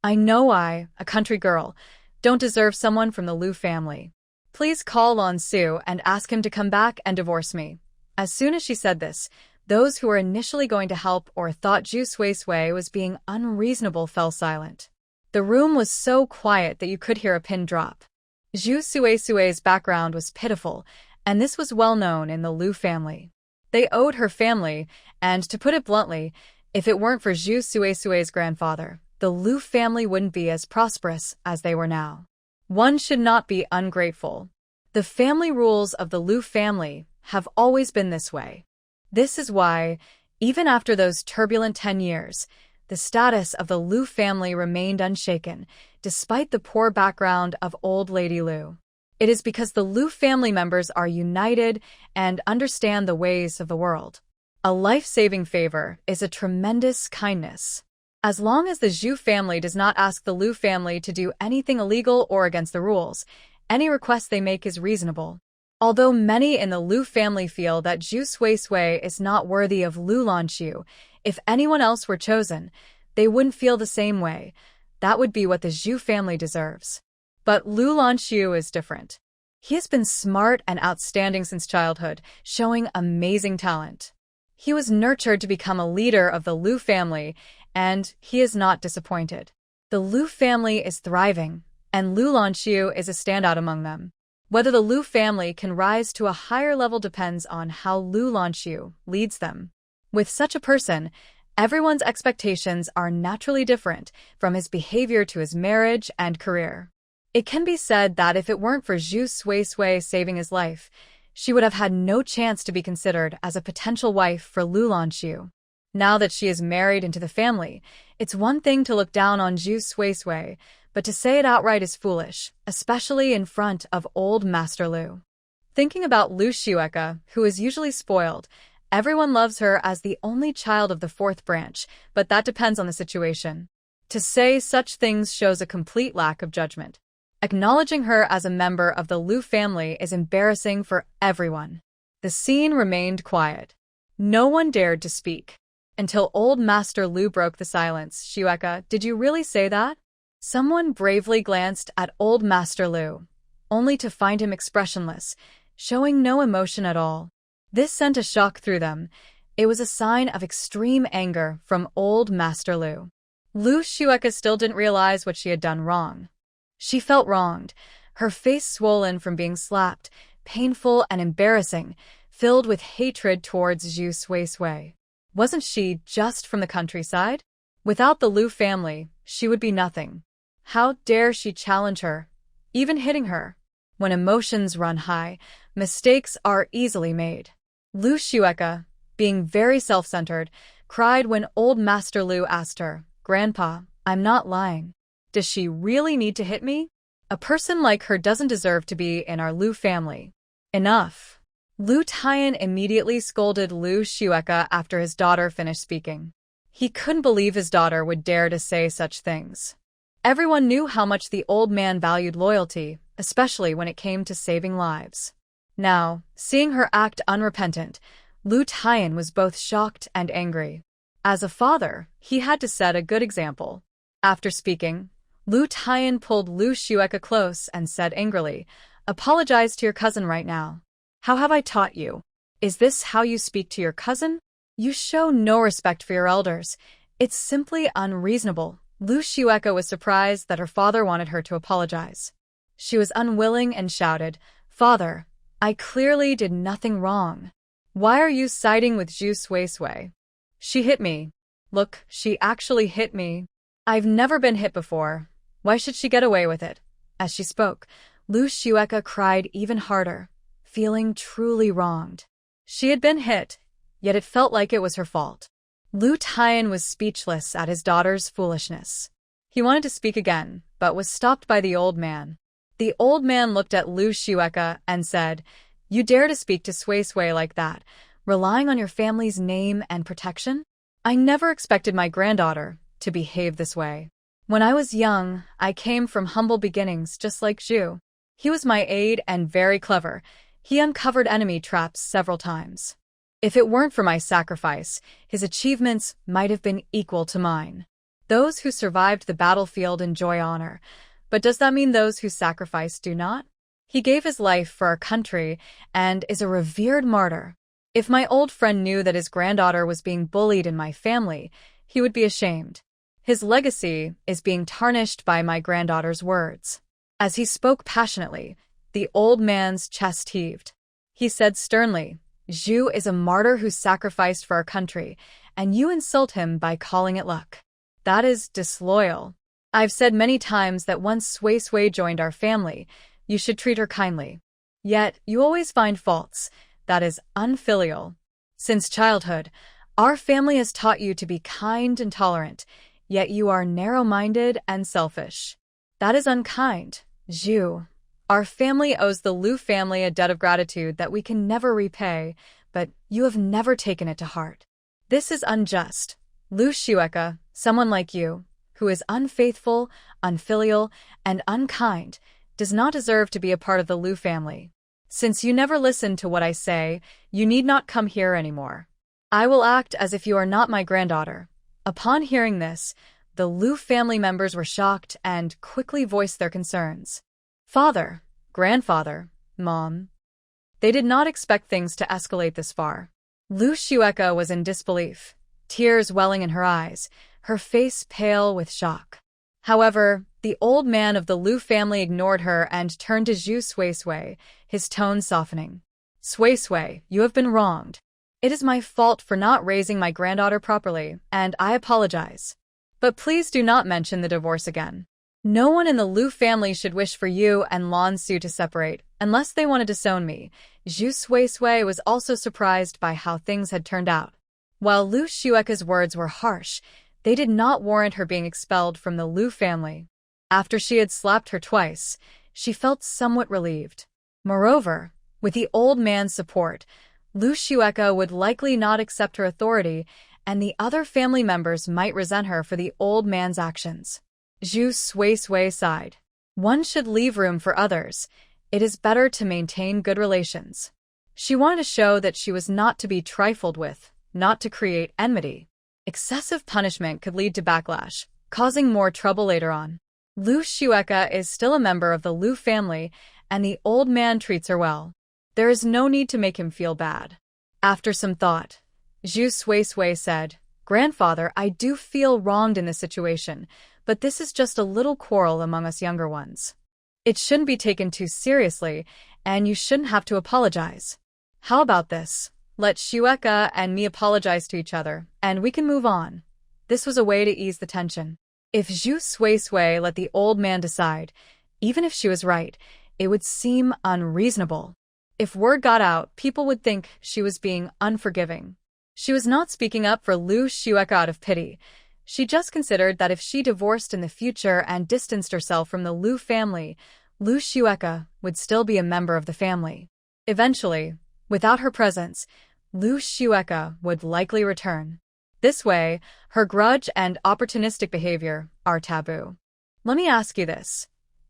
I know I, a country girl, don't deserve someone from the Lu family. Please call Lanxu and ask him to come back and divorce me." As soon as she said this, those who were initially going to help or thought Zhu Suisui was being unreasonable fell silent. The room was so quiet that you could hear a pin drop. Zhu Suisui's background was pitiful, and this was well known in the Lu family. They owed her family, and to put it bluntly, if it weren't for Zhu Suisui's grandfather, the Lu family wouldn't be as prosperous as they were now. One should not be ungrateful. The family rules of the Lu family have always been this way. This is why, even after those turbulent 10 years, the status of the Lu family remained unshaken, despite the poor background of old Lady Lu. It is because the Lu family members are united and understand the ways of the world. A life-saving favor is a tremendous kindness. As long as the Zhu family does not ask the Lu family to do anything illegal or against the rules, any request they make is reasonable. Although many in the Lu family feel that Zhu Suisui is not worthy of Lu Lanxu, if anyone else were chosen, they wouldn't feel the same way. That would be what the Zhu family deserves. But Lu Lanxu is different. He has been smart and outstanding since childhood, showing amazing talent. He was nurtured to become a leader of the Lu family, and he is not disappointed. The Lu family is thriving, and Lu Lanxu is a standout among them. Whether the Lu family can rise to a higher level depends on how Lu Lanxu leads them. With such a person, everyone's expectations are naturally different, from his behavior to his marriage and career. It can be said that if it weren't for Zhu Suisui saving his life, she would have had no chance to be considered as a potential wife for Lu Lanxu. Now that she is married into the family, it's one thing to look down on Zhu Suisui, but to say it outright is foolish, especially in front of old Master Lu. Thinking about Lu Shueka, who is usually spoiled, everyone loves her as the only child of the fourth branch, but that depends on the situation. To say such things shows a complete lack of judgment. Acknowledging her as a member of the Lu family is embarrassing for everyone. The scene remained quiet. No one dared to speak. Until old Master Lu broke the silence. "Shueka, did you really say that?" Someone bravely glanced at old Master Lu, only to find him expressionless, showing no emotion at all. This sent a shock through them. It was a sign of extreme anger from old Master Lu. Lu Shueka still didn't realize what she had done wrong. She felt wronged, her face swollen from being slapped, painful and embarrassing, filled with hatred towards Zhu Suisui. Wasn't she just from the countryside? Without the Lu family, she would be nothing. How dare she challenge her, even hitting her? When emotions run high, mistakes are easily made. Lu Shueka, being very self-centered, cried when old Master Lu asked her, "Grandpa, I'm not lying. Does she really need to hit me? A person like her doesn't deserve to be in our Lu family." Enough. Lu Tian immediately scolded Lu Shueka after his daughter finished speaking. He couldn't believe his daughter would dare to say such things. Everyone knew how much the old man valued loyalty, especially when it came to saving lives. Now, seeing her act unrepentant, Lu Tian was both shocked and angry. As a father, he had to set a good example. After speaking, Lu Tian pulled Lu Shueka close and said angrily, "Apologize to your cousin right now. How have I taught you? Is this how you speak to your cousin? You show no respect for your elders. It's simply unreasonable." Lu Shueka was surprised that her father wanted her to apologize. She was unwilling and shouted, "Father, I clearly did nothing wrong. Why are you siding with Zhu Suisui? She hit me. Look, she actually hit me. I've never been hit before. Why should she get away with it?" As she spoke, Lu Shueka cried even harder, feeling truly wronged. She had been hit, yet it felt like it was her fault. Lu Tian was speechless at his daughter's foolishness. He wanted to speak again, but was stopped by the old man. The old man looked at Lu Shueka and said, "You dare to speak to Suisui like that, relying on your family's name and protection? I never expected my granddaughter to behave this way." When I was young, I came from humble beginnings just like Zhu. He was my aide and very clever. He uncovered enemy traps several times. If it weren't for my sacrifice, his achievements might have been equal to mine. Those who survived the battlefield enjoy honor, but does that mean those who sacrifice do not? He gave his life for our country and is a revered martyr. If my old friend knew that his granddaughter was being bullied in my family, he would be ashamed. His legacy is being tarnished by my granddaughter's words. As he spoke passionately, the old man's chest heaved. He said sternly, Zhu is a martyr who sacrificed for our country, and you insult him by calling it luck. That is disloyal. I've said many times that once Sui Sui joined our family, you should treat her kindly. Yet, you always find faults. That is unfilial. Since childhood, our family has taught you to be kind and tolerant, yet you are narrow-minded and selfish. That is unkind, Zhu. Our family owes the Lu family a debt of gratitude that we can never repay, but you have never taken it to heart. This is unjust. Lu Xueka, someone like you, who is unfaithful, unfilial, and unkind, does not deserve to be a part of the Lu family. Since you never listen to what I say, you need not come here anymore. I will act as if you are not my granddaughter. Upon hearing this, the Lu family members were shocked and quickly voiced their concerns. Father, grandfather, mom. They did not expect things to escalate this far. Lu Xueka was in disbelief, tears welling in her eyes, her face pale with shock. However, the old man of the Lu family ignored her and turned to Zhu Sui Sui, his tone softening. Sui Sui, you have been wronged. It is my fault for not raising my granddaughter properly, and I apologize. But please do not mention the divorce again. No one in the Lu family should wish for you and Lanxu to separate, unless they want to disown me. Zhu Sui Sui was also surprised by how things had turned out. While Lu Xueka's words were harsh, they did not warrant her being expelled from the Lu family. After she had slapped her twice, she felt somewhat relieved. Moreover, with the old man's support, Lu Xueka would likely not accept her authority, and the other family members might resent her for the old man's actions. Zhu Sui Sui sighed. One should leave room for others. It is better to maintain good relations. She wanted to show that she was not to be trifled with, not to create enmity. Excessive punishment could lead to backlash, causing more trouble later on. Lu Xueka is still a member of the Lu family, and the old man treats her well. There is no need to make him feel bad. After some thought, Zhu Sui Sui said, Grandfather, I do feel wronged in this situation, but this is just a little quarrel among us younger ones. It shouldn't be taken too seriously, and you shouldn't have to apologize. How about this? Let Xueka and me apologize to each other, and we can move on. This was a way to ease the tension. If Zhu Sui Sui let the old man decide, even if she was right, it would seem unreasonable. If word got out, people would think she was being unforgiving. She was not speaking up for Lu Xueka out of pity. She just considered that if she divorced in the future and distanced herself from the Lu family, Lu Xueka would still be a member of the family. Eventually, without her presence, Lu Xueka would likely return. This way, her grudge and opportunistic behavior are taboo. Let me ask you this.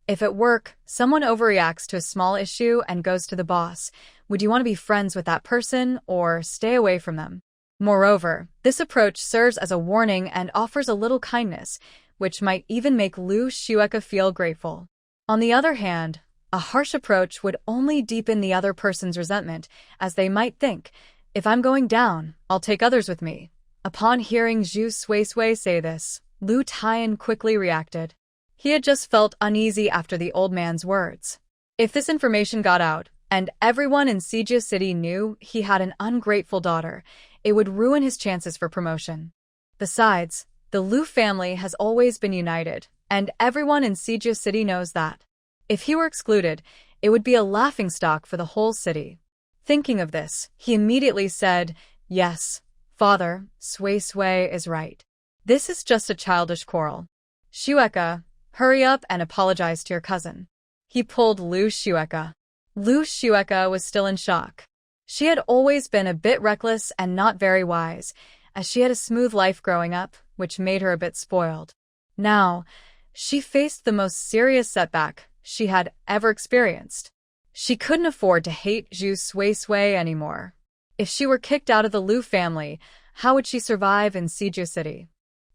If at work, someone overreacts to a small issue and goes to the boss, would you want to be friends with that person or stay away from them? Moreover, this approach serves as a warning and offers a little kindness, which might even make Lu Xueka feel grateful. On the other hand, a harsh approach would only deepen the other person's resentment, as they might think, if I'm going down, I'll take others with me. Upon hearing Zhu Sui Sui say this, Lu Tian quickly reacted. He had just felt uneasy after the old man's words. If this information got out, and everyone in Sijia City knew he had an ungrateful daughter, it would ruin his chances for promotion. Besides, the Lu family has always been united, and everyone in Sijia City knows that. If he were excluded, it would be a laughingstock for the whole city. Thinking of this, he immediately said, Yes, Father, Sui Sui is right. This is just a childish quarrel. Xueka, hurry up and apologize to your cousin. He pulled Lu Xueka. Lu Xueka was still in shock. She had always been a bit reckless and not very wise, as she had a smooth life growing up, which made her a bit spoiled. Now, She faced the most serious setback she had ever experienced. She couldn't afford to hate Zhu Sui anymore. If she were kicked out of the Lu family, how would she survive in Siju City?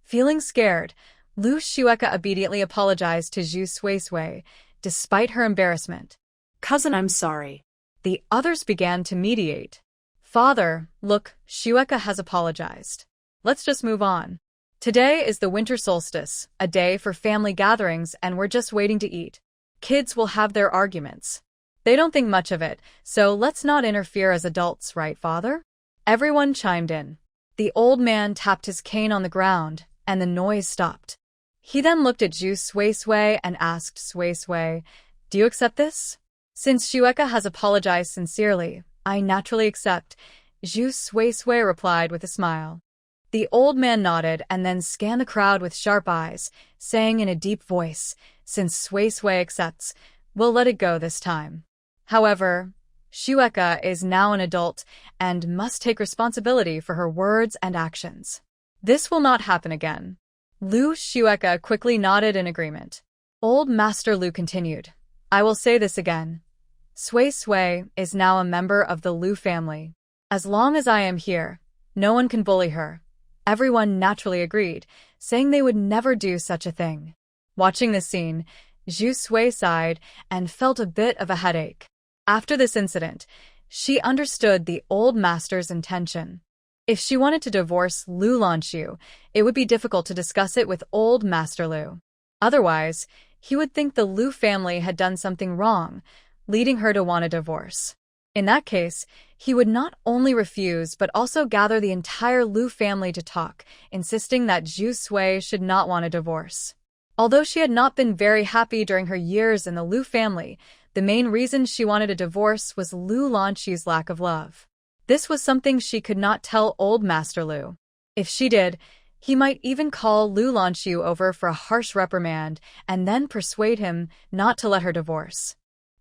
Feeling scared, Lu Xueka obediently apologized to Zhu Sui, despite her embarrassment. Cousin, I'm sorry. The others began to mediate. Father, look, Xueka has apologized. Let's just move on. Today is the winter solstice, a day for family gatherings, and we're just waiting to eat. Kids will have their arguments. They don't think much of it, so let's not interfere as adults, right, Father? Everyone chimed in. The old man tapped his cane on the ground, and the noise stopped. He then looked at Zhu Sui and asked Sui, do you accept this? Since Xueka has apologized sincerely, I naturally accept, Zhu Sui replied with a smile. The old man nodded and then scanned the crowd with sharp eyes, saying in a deep voice, since Sui accepts, we'll let it go this time. However, Xueka is now an adult and must take responsibility for her words and actions. This will not happen again. Lu Xueka quickly nodded in agreement. Old Master Lu continued, I will say this again. Sui is now a member of the Lu family. As long as I am here, no one can bully her. Everyone naturally agreed, saying they would never do such a thing. Watching this scene, Zhu Sui sighed and felt a bit of a headache. After this incident, she understood the old master's intention. If she wanted to divorce Lu Lanxu, it would be difficult to discuss it with old Master Lu. Otherwise, he would think the Lu family had done something wrong, leading her to want a divorce. In that case, he would not only refuse but also gather the entire Lu family to talk, insisting that Zhu Sui should not want a divorce. Although she had not been very happy during her years in the Lu family, the main reason she wanted a divorce was Lu Lanxu's lack of love. This was something she could not tell old Master Lu. If she did, he might even call Lu Lanxu over for a harsh reprimand and then persuade him not to let her divorce.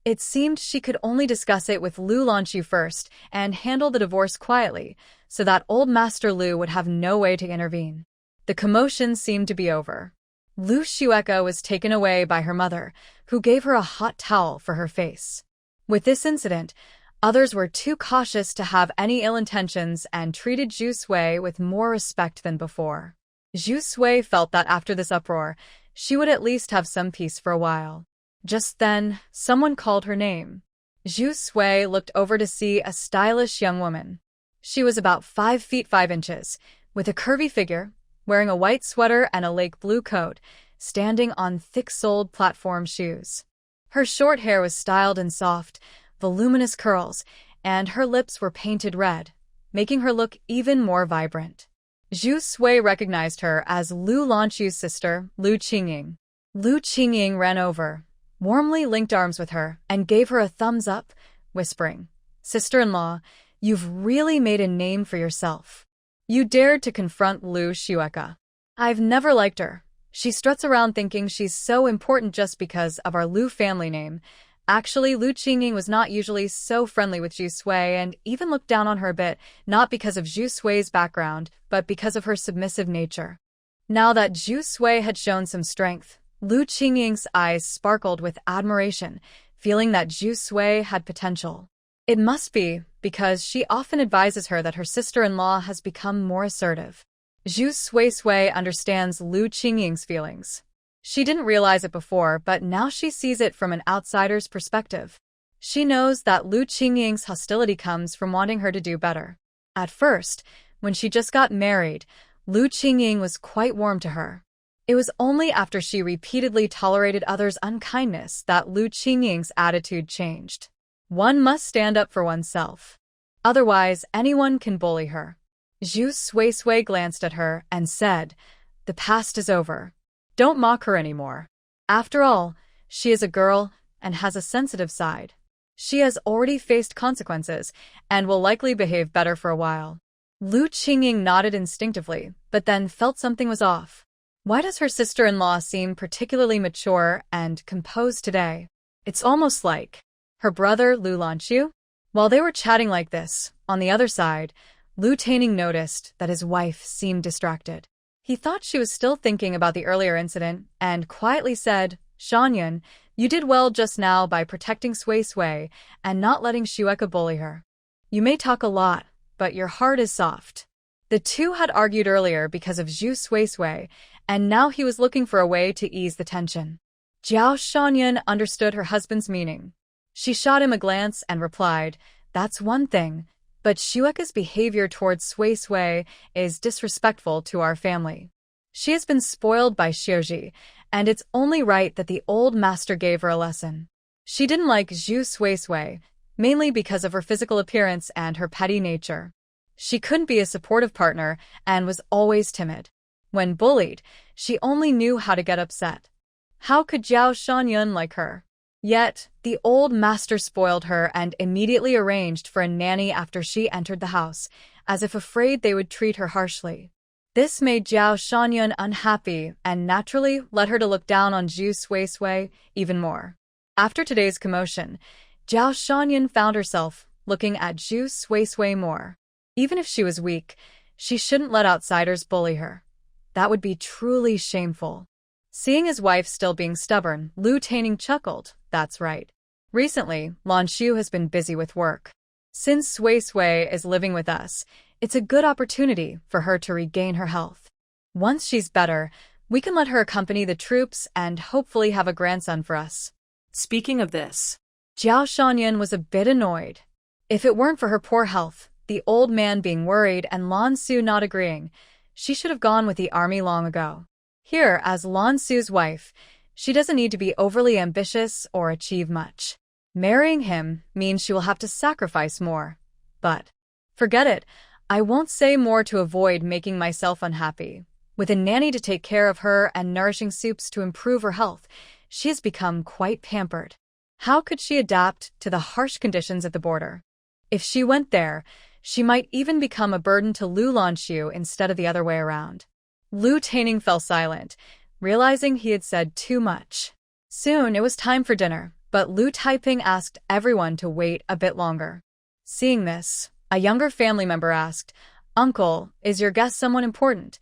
It seemed she could only discuss it with Lu Lanxu first and handle the divorce quietly, so that old Master Lu would have no way to intervene. The commotion seemed to be over. Lu Xueka was taken away by her mother, who gave her a hot towel for her face. With this incident, others were too cautious to have any ill intentions and treated Zhu Sui with more respect than before. Zhu Sui felt that after this uproar, she would at least have some peace for a while. Just then, someone called her name. Zhu Sui looked over to see a stylish young woman. She was about 5 feet 5 inches, with a curvy figure, wearing a white sweater and a lake blue coat, standing on thick-soled platform shoes. Her short hair was styled in soft, voluminous curls, and her lips were painted red, making her look even more vibrant. Zhu Sui recognized her as Lu Lanxu's sister, Lu Qingying. Lu Qingying ran over, warmly linked arms with her, and gave her a thumbs up, whispering, "Sister-in-law, you've really made a name for yourself. You dared to confront Lu Xueka. I've never liked her. She struts around thinking she's so important just because of our Lu family name. Actually, Lu Qingying was not usually so friendly with Zhu Sui and even looked down on her a bit, not because of Zhu Sui's background, but because of her submissive nature." Now that Zhu Sui had shown some strength, Lu Qingying's eyes sparkled with admiration, feeling that Zhu Sui had potential. It must be because she often advises her that her sister-in-law has become more assertive. Zhu Sui understands Lu Qingying's feelings. She didn't realize it before, but now she sees it from an outsider's perspective. She knows that Lu Qingying's hostility comes from wanting her to do better. At first, when she just got married, Lu Qingying was quite warm to her. It was only after she repeatedly tolerated others' unkindness that Lu Qingying's attitude changed. One must stand up for oneself. Otherwise, anyone can bully her. Zhu Sui glanced at her and said, "The past is over. Don't mock her anymore. After all, she is a girl and has a sensitive side. She has already faced consequences and will likely behave better for a while." Lu Qingying nodded instinctively, but then felt something was off. Why does her sister-in-law seem particularly mature and composed today? It's almost like her brother, Lu Lanxu? While they were chatting like this, on the other side, Lu Taining noticed that his wife seemed distracted. He thought she was still thinking about the earlier incident and quietly said, Shanyan, you did well just now by protecting Sui Sui and not letting Shueka bully her. You may talk a lot, but your heart is soft. The two had argued earlier because of Zhu Sui Sui, and now he was looking for a way to ease the tension. Jiao Shanyan understood her husband's meaning. She shot him a glance and replied, that's one thing, but Shueka's behavior towards Sui Sui is disrespectful to our family. She has been spoiled by Xiuji, and it's only right that the old master gave her a lesson. She didn't like Zhu Sui Sui, mainly because of her physical appearance and her petty nature. She couldn't be a supportive partner and was always timid. When bullied, she only knew how to get upset. How could Jiao Shanyan like her? Yet, the old master spoiled her and immediately arranged for a nanny after she entered the house, as if afraid they would treat her harshly. This made Jiao Shanyan unhappy and naturally led her to look down on Zhu Sui Sui even more. After today's commotion, Jiao Shanyan found herself looking at Zhu Sui Sui more. Even if she was weak, she shouldn't let outsiders bully her. That would be truly shameful. Seeing his wife still being stubborn, Lu Taining chuckled. That's right. Recently, Lanxu has been busy with work. Since Sui Sui is living with us, it's a good opportunity for her to regain her health. Once she's better, we can let her accompany the troops and hopefully have a grandson for us. Speaking of this, Jiao Shanyan was a bit annoyed. If it weren't for her poor health, the old man being worried and Lanxu not agreeing, she should have gone with the army long ago. Here, as Lanxu's wife, she doesn't need to be overly ambitious or achieve much. Marrying him means she will have to sacrifice more. But forget it, I won't say more to avoid making myself unhappy. With a nanny to take care of her and nourishing soups to improve her health, she has become quite pampered. How could she adapt to the harsh conditions at the border? If she went there, she might even become a burden to Lu Lanxu instead of the other way around. Lu Taining fell silent, realizing he had said too much. Soon it was time for dinner, but Lu Taiping asked everyone to wait a bit longer. Seeing this, a younger family member asked, Uncle, is your guest someone important?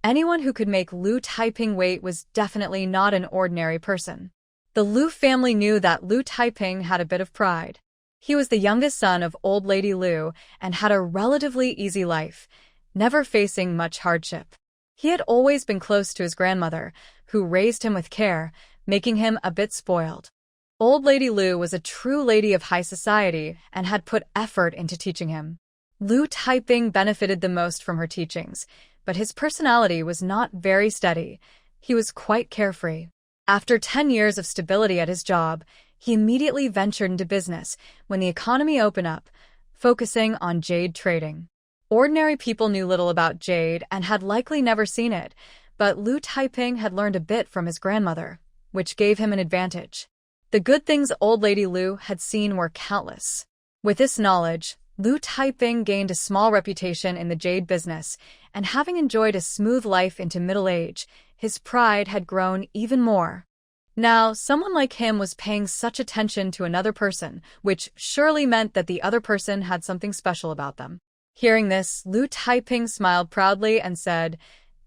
Anyone who could make Lu Taiping wait was definitely not an ordinary person. The Lu family knew that Lu Taiping had a bit of pride. He was the youngest son of old lady Lu and had a relatively easy life, never facing much hardship. He had always been close to his grandmother, who raised him with care, making him a bit spoiled. Old lady Lu was a true lady of high society and had put effort into teaching him. Lu Taiping benefited the most from her teachings, but his personality was not very steady. He was quite carefree. After 10 years of stability at his job, he immediately ventured into business when the economy opened up, focusing on jade trading. Ordinary people knew little about jade and had likely never seen it, but Lu Taiping had learned a bit from his grandmother, which gave him an advantage. The good things old lady Lu had seen were countless. With this knowledge, Lu Taiping gained a small reputation in the jade business, and having enjoyed a smooth life into middle age, his pride had grown even more. Now, someone like him was paying such attention to another person, which surely meant that the other person had something special about them. Hearing this, Lu Taiping smiled proudly and said,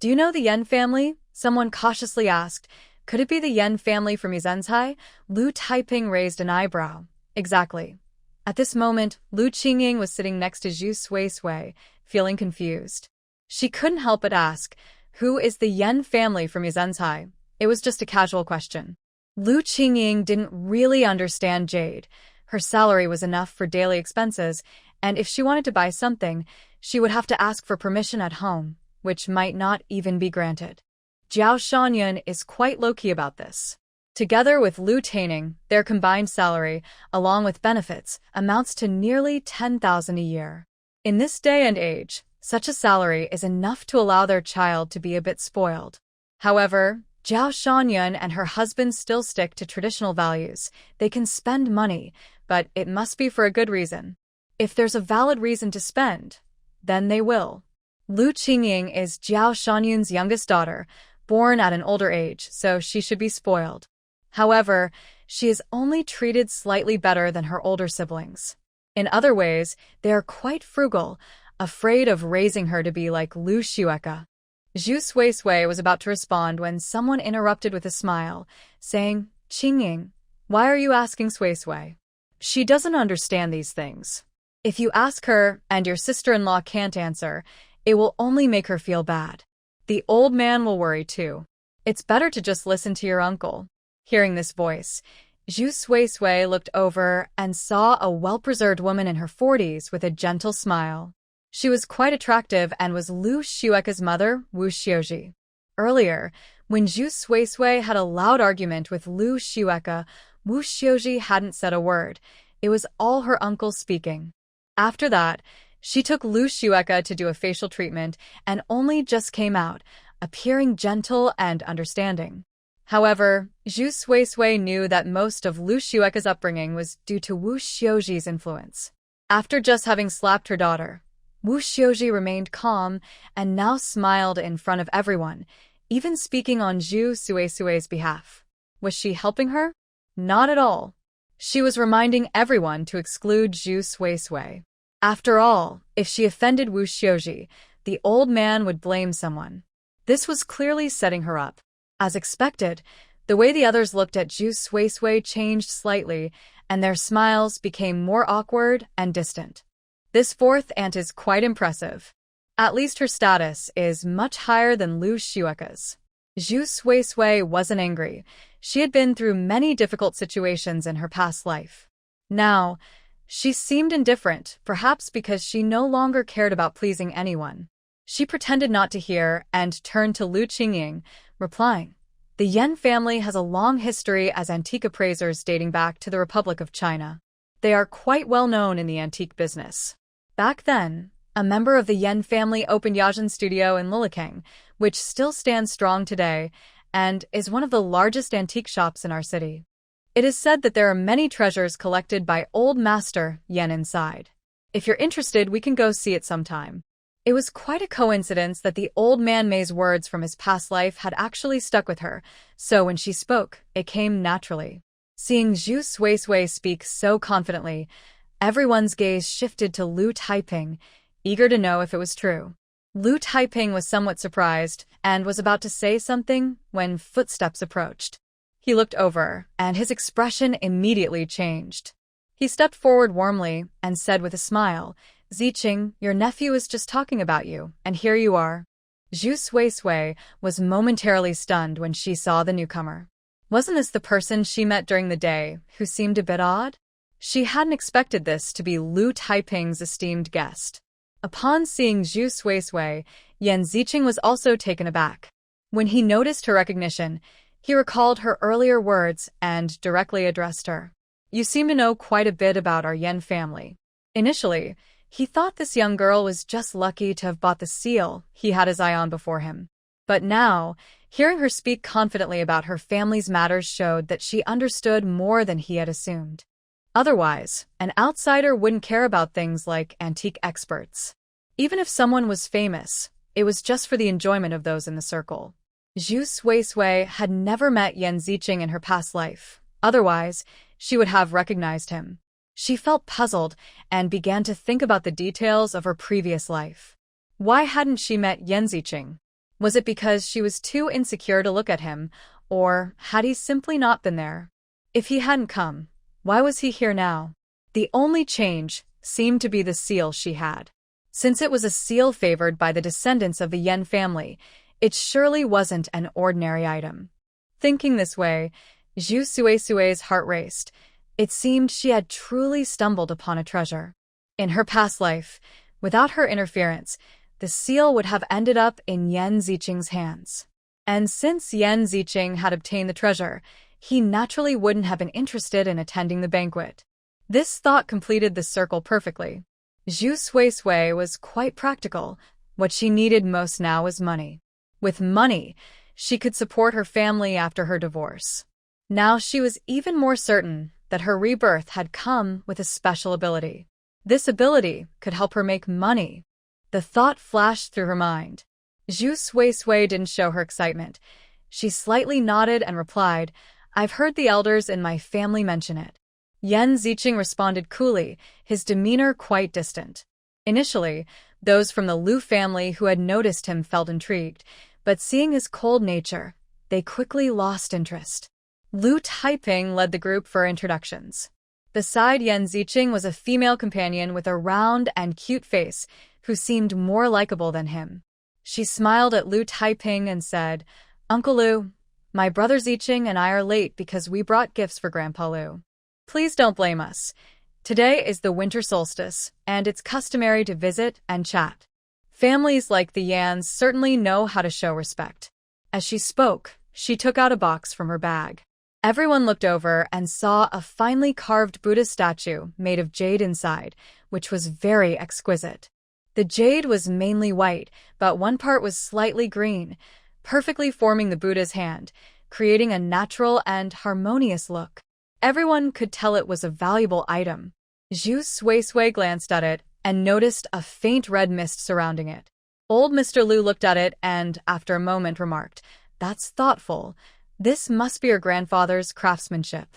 Do you know the Yen family? Someone cautiously asked. Could it be the Yen family from Yizhenzhai? Lu Taiping raised an eyebrow. Exactly. At this moment, Lu Qingying was sitting next to Zhu Sui Sui, feeling confused. She couldn't help but ask, Who is the Yen family from Yizhenzhai? It was just a casual question. Lu Qingying didn't really understand jade. Her salary was enough for daily expenses, and if she wanted to buy something, she would have to ask for permission at home, which might not even be granted. Jiao Shanyan is quite low-key about this. Together with Lu Taining, their combined salary, along with benefits, amounts to nearly 10,000 a year. In this day and age, such a salary is enough to allow their child to be a bit spoiled. However, Jiao Shanyan and her husband still stick to traditional values. They can spend money, but it must be for a good reason. If there's a valid reason to spend, then they will. Lu Qingying is Jiao Shanyan's youngest daughter, born at an older age, so she should be spoiled. However, she is only treated slightly better than her older siblings. In other ways, they are quite frugal, afraid of raising her to be like Lu Shueka. Zhu Suisui was about to respond when someone interrupted with a smile, saying, "Qingying, why are you asking Suisui? She doesn't understand these things. If you ask her and your sister-in-law can't answer, it will only make her feel bad. The old man will worry too. It's better to just listen to your uncle." Hearing this voice, Zhu Suisui looked over and saw a well-preserved woman in her 40s with a gentle smile. She was quite attractive and was Lu Xueka's mother, Wu Xiuji. Earlier, when Zhu Suisui had a loud argument with Lu Xueka, Wu Xiuji hadn't said a word. It was all her uncle speaking. After that, she took Lu Xueka to do a facial treatment and only just came out, appearing gentle and understanding. However, Zhu Suisui knew that most of Lu Xueka's upbringing was due to Wu Xiuji's influence. After just having slapped her daughter, Wu Xiuji remained calm and now smiled in front of everyone, even speaking on Zhu Suisui's behalf. Was she helping her? Not at all. She was reminding everyone to exclude Zhu Suisui. After all, if she offended Wu Xiuji, the old man would blame someone. This was clearly setting her up. As expected, the way the others looked at Zhu Suisui changed slightly, and their smiles became more awkward and distant. This fourth aunt is quite impressive. At least her status is much higher than Lu Xueka's. Zhu Suisui wasn't angry. She had been through many difficult situations in her past life. Now, she seemed indifferent, perhaps because she no longer cared about pleasing anyone. She pretended not to hear and turned to Lu Qingying, replying, "The Yan family has a long history as antique appraisers dating back to the Republic of China. They are quite well known in the antique business. Back then, a member of the Yan family opened Yajin Studio in Lilikang, which still stands strong today and is one of the largest antique shops in our city. It is said that there are many treasures collected by Old Master Yan inside. If you're interested, we can go see it sometime." It was quite a coincidence that the old man May's words from his past life had actually stuck with her, so when she spoke, it came naturally. Seeing Zhu Suisui speak so confidently, everyone's gaze shifted to Lu Taiping, eager to know if it was true. Lu Taiping was somewhat surprised and was about to say something when footsteps approached. He looked over, and his expression immediately changed. He stepped forward warmly and said with a smile, "Ziqing, your nephew is just talking about you, and here you are." Zhu Suisui was momentarily stunned when she saw the newcomer. Wasn't this the person she met during the day, who seemed a bit odd? She hadn't expected this to be Lu Taiping's esteemed guest. Upon seeing Zhu Suisui, Yan Ziqing was also taken aback. When he noticed her recognition, he recalled her earlier words and directly addressed her. "You seem to know quite a bit about our Yan family." Initially, he thought this young girl was just lucky to have bought the seal he had his eye on before him. But now, hearing her speak confidently about her family's matters showed that she understood more than he had assumed. Otherwise, an outsider wouldn't care about things like antique experts. Even if someone was famous, it was just for the enjoyment of those in the circle. Zhu Suisui had never met Yan Ziqing in her past life. Otherwise, she would have recognized him. She felt puzzled and began to think about the details of her previous life. Why hadn't she met Yan Ziqing? Was it because she was too insecure to look at him, or had he simply not been there? If he hadn't come, why was he here now? The only change seemed to be the seal she had. Since it was a seal favored by the descendants of the Yan family, it surely wasn't an ordinary item. Thinking this way, Zhu Suisui's heart raced. It seemed she had truly stumbled upon a treasure. In her past life, without her interference, the seal would have ended up in Yan Ziqing's hands. And since Yan Ziqing had obtained the treasure, he naturally wouldn't have been interested in attending the banquet. This thought completed the circle perfectly. Zhu Suisui was quite practical. What she needed most now was money. With money, she could support her family after her divorce. Now she was even more certain that her rebirth had come with a special ability. This ability could help her make money. The thought flashed through her mind. Zhu Suisui didn't show her excitement. She slightly nodded and replied, "I've heard the elders in my family mention it." Yan Ziqing responded coolly, his demeanor quite distant. Initially, Those from the Lu family who had noticed him felt intrigued, but seeing his cold nature, they quickly lost interest. Lu Taiping led the group for introductions. Beside Yan Ziqing was a female companion with a round and cute face who seemed more likable than him. She smiled at Lu Taiping and said, "Uncle Lu, my brother Ziqing and I are late because we brought gifts for Grandpa Lu. Please don't blame us. Today is the winter solstice, and it's customary to visit and chat. Families like the Yans certainly know how to show respect." As she spoke, she took out a box from her bag. Everyone looked over and saw a finely carved Buddha statue made of jade inside, which was very exquisite. The jade was mainly white, but one part was slightly green, perfectly forming the Buddha's hand, creating a natural and harmonious look. Everyone could tell it was a valuable item. Zhu Sui glanced at it and noticed a faint red mist surrounding it. Old Mr. Lu looked at it and, after a moment, remarked, "That's thoughtful. This must be your grandfather's craftsmanship."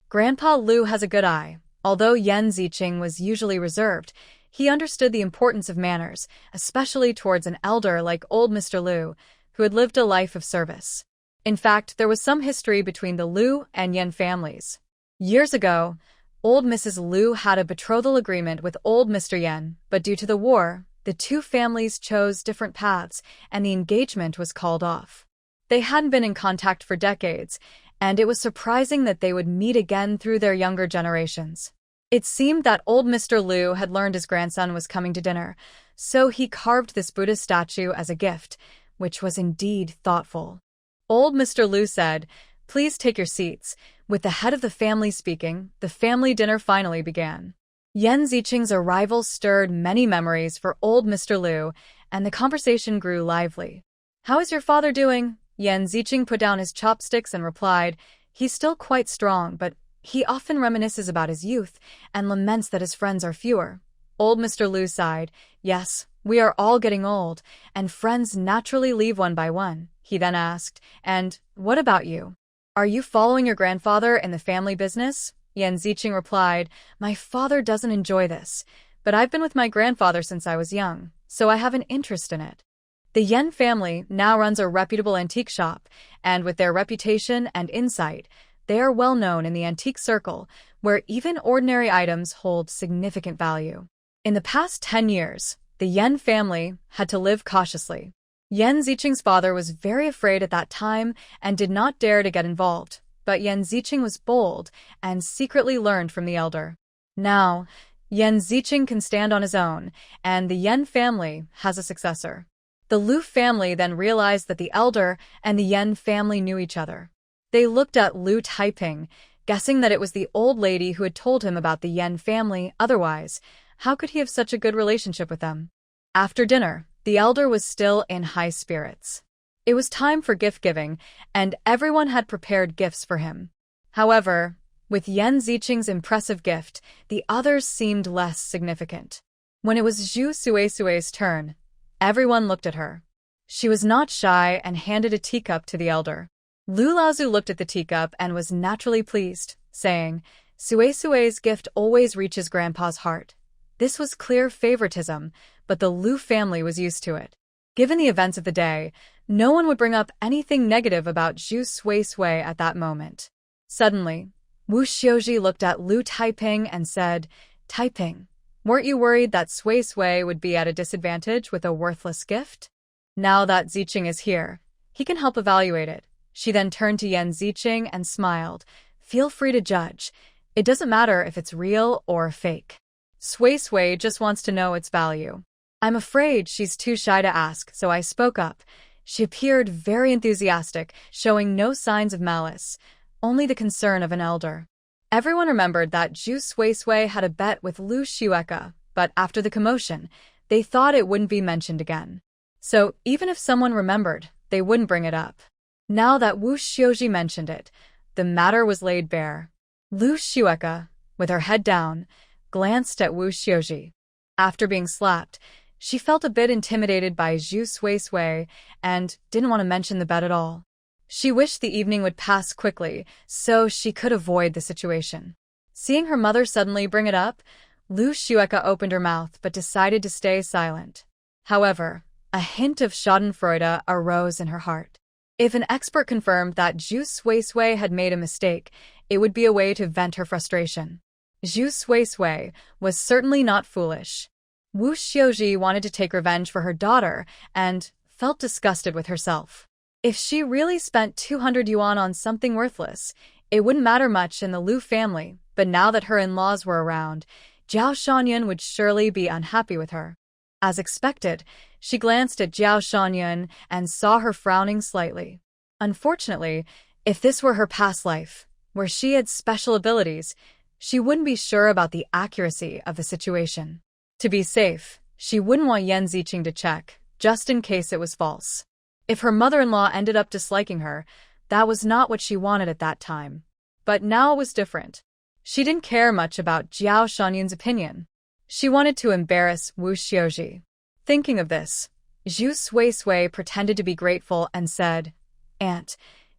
Grandpa Lu has a good eye. Although Yan Ziqing was usually reserved, he understood the importance of manners, especially towards an elder like old Mr. Lu, who had lived a life of service. In fact, there was some history between the Lu and Yan families. Years ago, old Mrs. Lu had a betrothal agreement with old Mr. Yan, but due to the war, the two families chose different paths, and the engagement was called off. They hadn't been in contact for decades, and it was surprising that they would meet again through their younger generations. It seemed that old Mr. Lu had learned his grandson was coming to dinner, so he carved this Buddha statue as a gift, which was indeed thoughtful. Old Mr. Lu said, "Please take your seats." With the head of the family speaking, the family dinner finally began. Yan Ziqing's arrival stirred many memories for old Mr. Lu, and the conversation grew lively. "How is your father doing?" Yan Ziqing put down his chopsticks and replied, "He's still quite strong, but he often reminisces about his youth and laments that his friends are fewer." Old Mr. Lu sighed. "Yes, we are all getting old, and friends naturally leave one by one." He then asked, "And what about you? Are you following your grandfather in the family business?" Yan Ziqing replied, "My father doesn't enjoy this, but I've been with my grandfather since I was young, so I have an interest in it." The Yan family now runs a reputable antique shop, and with their reputation and insight, they are well known in the antique circle, where even ordinary items hold significant value. In the past 10 years, the Yan family had to live cautiously. Yan Ziqing's father was very afraid at that time and did not dare to get involved, but Yan Ziqing was bold and secretly learned from the elder. Now, Yan Ziqing can stand on his own, and the Yan family has a successor. The Lu family then realized that the elder and the Yan family knew each other. They looked at Lu Taiping, guessing that it was the old lady who had told him about the Yan family. Otherwise, how could he have such a good relationship with them? After dinner, the elder was still in high spirits. It was time for gift-giving, and everyone had prepared gifts for him. However, with Yan Ziqing's impressive gift, the others seemed less significant. When it was Zhu Sui's turn, everyone looked at her. She was not shy and handed a teacup to the elder. Lu Laozu looked at the teacup and was naturally pleased, saying, "Sui's gift always reaches Grandpa's heart." This was clear favoritism, but the Lu family was used to it. Given the events of the day, no one would bring up anything negative about Zhu Sui at that moment. Suddenly, Wu Xiuji looked at Lu Taiping and said, "Taiping, weren't you worried that Sui would be at a disadvantage with a worthless gift? Now that Ziqing is here, he can help evaluate it." She then turned to Yan Ziqing and smiled. "Feel free to judge. It doesn't matter if it's real or fake. Sui just wants to know its value." I'm afraid she's too shy to ask, so I spoke up. She appeared very enthusiastic, showing no signs of malice, only the concern of an elder. Everyone remembered that Zhu Sui had a bet with Lu Xueke, but after the commotion, they thought it wouldn't be mentioned again. So even if someone remembered, they wouldn't bring it up. Now that Wu Xiuji mentioned it, the matter was laid bare. Lu Xueke, with her head down, glanced at Wu Xiuji. After being slapped, she felt a bit intimidated by Zhu Sui and didn't want to mention the bet at all. She wished the evening would pass quickly so she could avoid the situation. Seeing her mother suddenly bring it up, Lu Xueke opened her mouth but decided to stay silent. However, a hint of schadenfreude arose in her heart. If an expert confirmed that Zhu Suisui had made a mistake, it would be a way to vent her frustration. Zhu Suisui was certainly not foolish. Wu Xiuji wanted to take revenge for her daughter and felt disgusted with herself. If she really spent 200 yuan on something worthless, it wouldn't matter much in the Lu family, but now that her in-laws were around, Jiao Shanyan would surely be unhappy with her. As expected, she glanced at Jiao Shanyan and saw her frowning slightly. Unfortunately, if this were her past life, where she had special abilities, she wouldn't be sure about the accuracy of the situation. To be safe, she wouldn't want Yan Ziqing to check, just in case it was false. If her mother-in-law ended up disliking her, that was not what she wanted at that time. But now it was different. She didn't care much about Jiao Shanyan's opinion. She wanted to embarrass Wu Xiuji. Thinking of this, Zhu Suisui pretended to be grateful and said, "Aunt,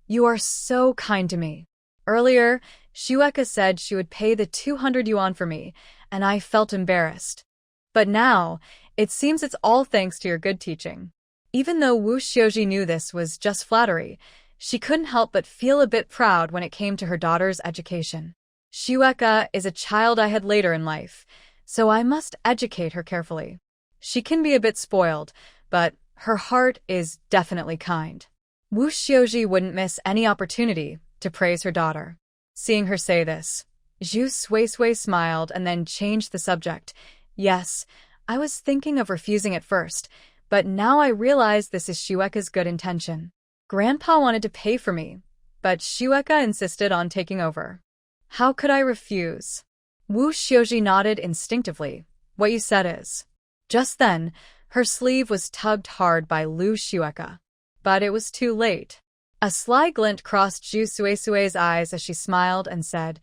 you are so kind to me. Earlier, Xueka said she would pay the 200 yuan for me, and I felt embarrassed. But now, it seems it's all thanks to your good teaching." Even though Wu Xiuji knew this was just flattery, she couldn't help but feel a bit proud when it came to her daughter's education. Xueka is a child I had later in life, so I must educate her carefully. She can be a bit spoiled, but her heart is definitely kind. Wu Xiuji wouldn't miss any opportunity to praise her daughter. Seeing her say this, Zhu Suisui smiled and then changed the subject. "Yes, I was thinking of refusing at first, but now I realize this is Xueka's good intention. Grandpa wanted to pay for me, but Xueka insisted on taking over. How could I refuse?" Wu Xiuji nodded instinctively. "What you said is." Just then, her sleeve was tugged hard by Lu Xueka. But it was too late. A sly glint crossed Zhu Suisui's eyes as she smiled and said,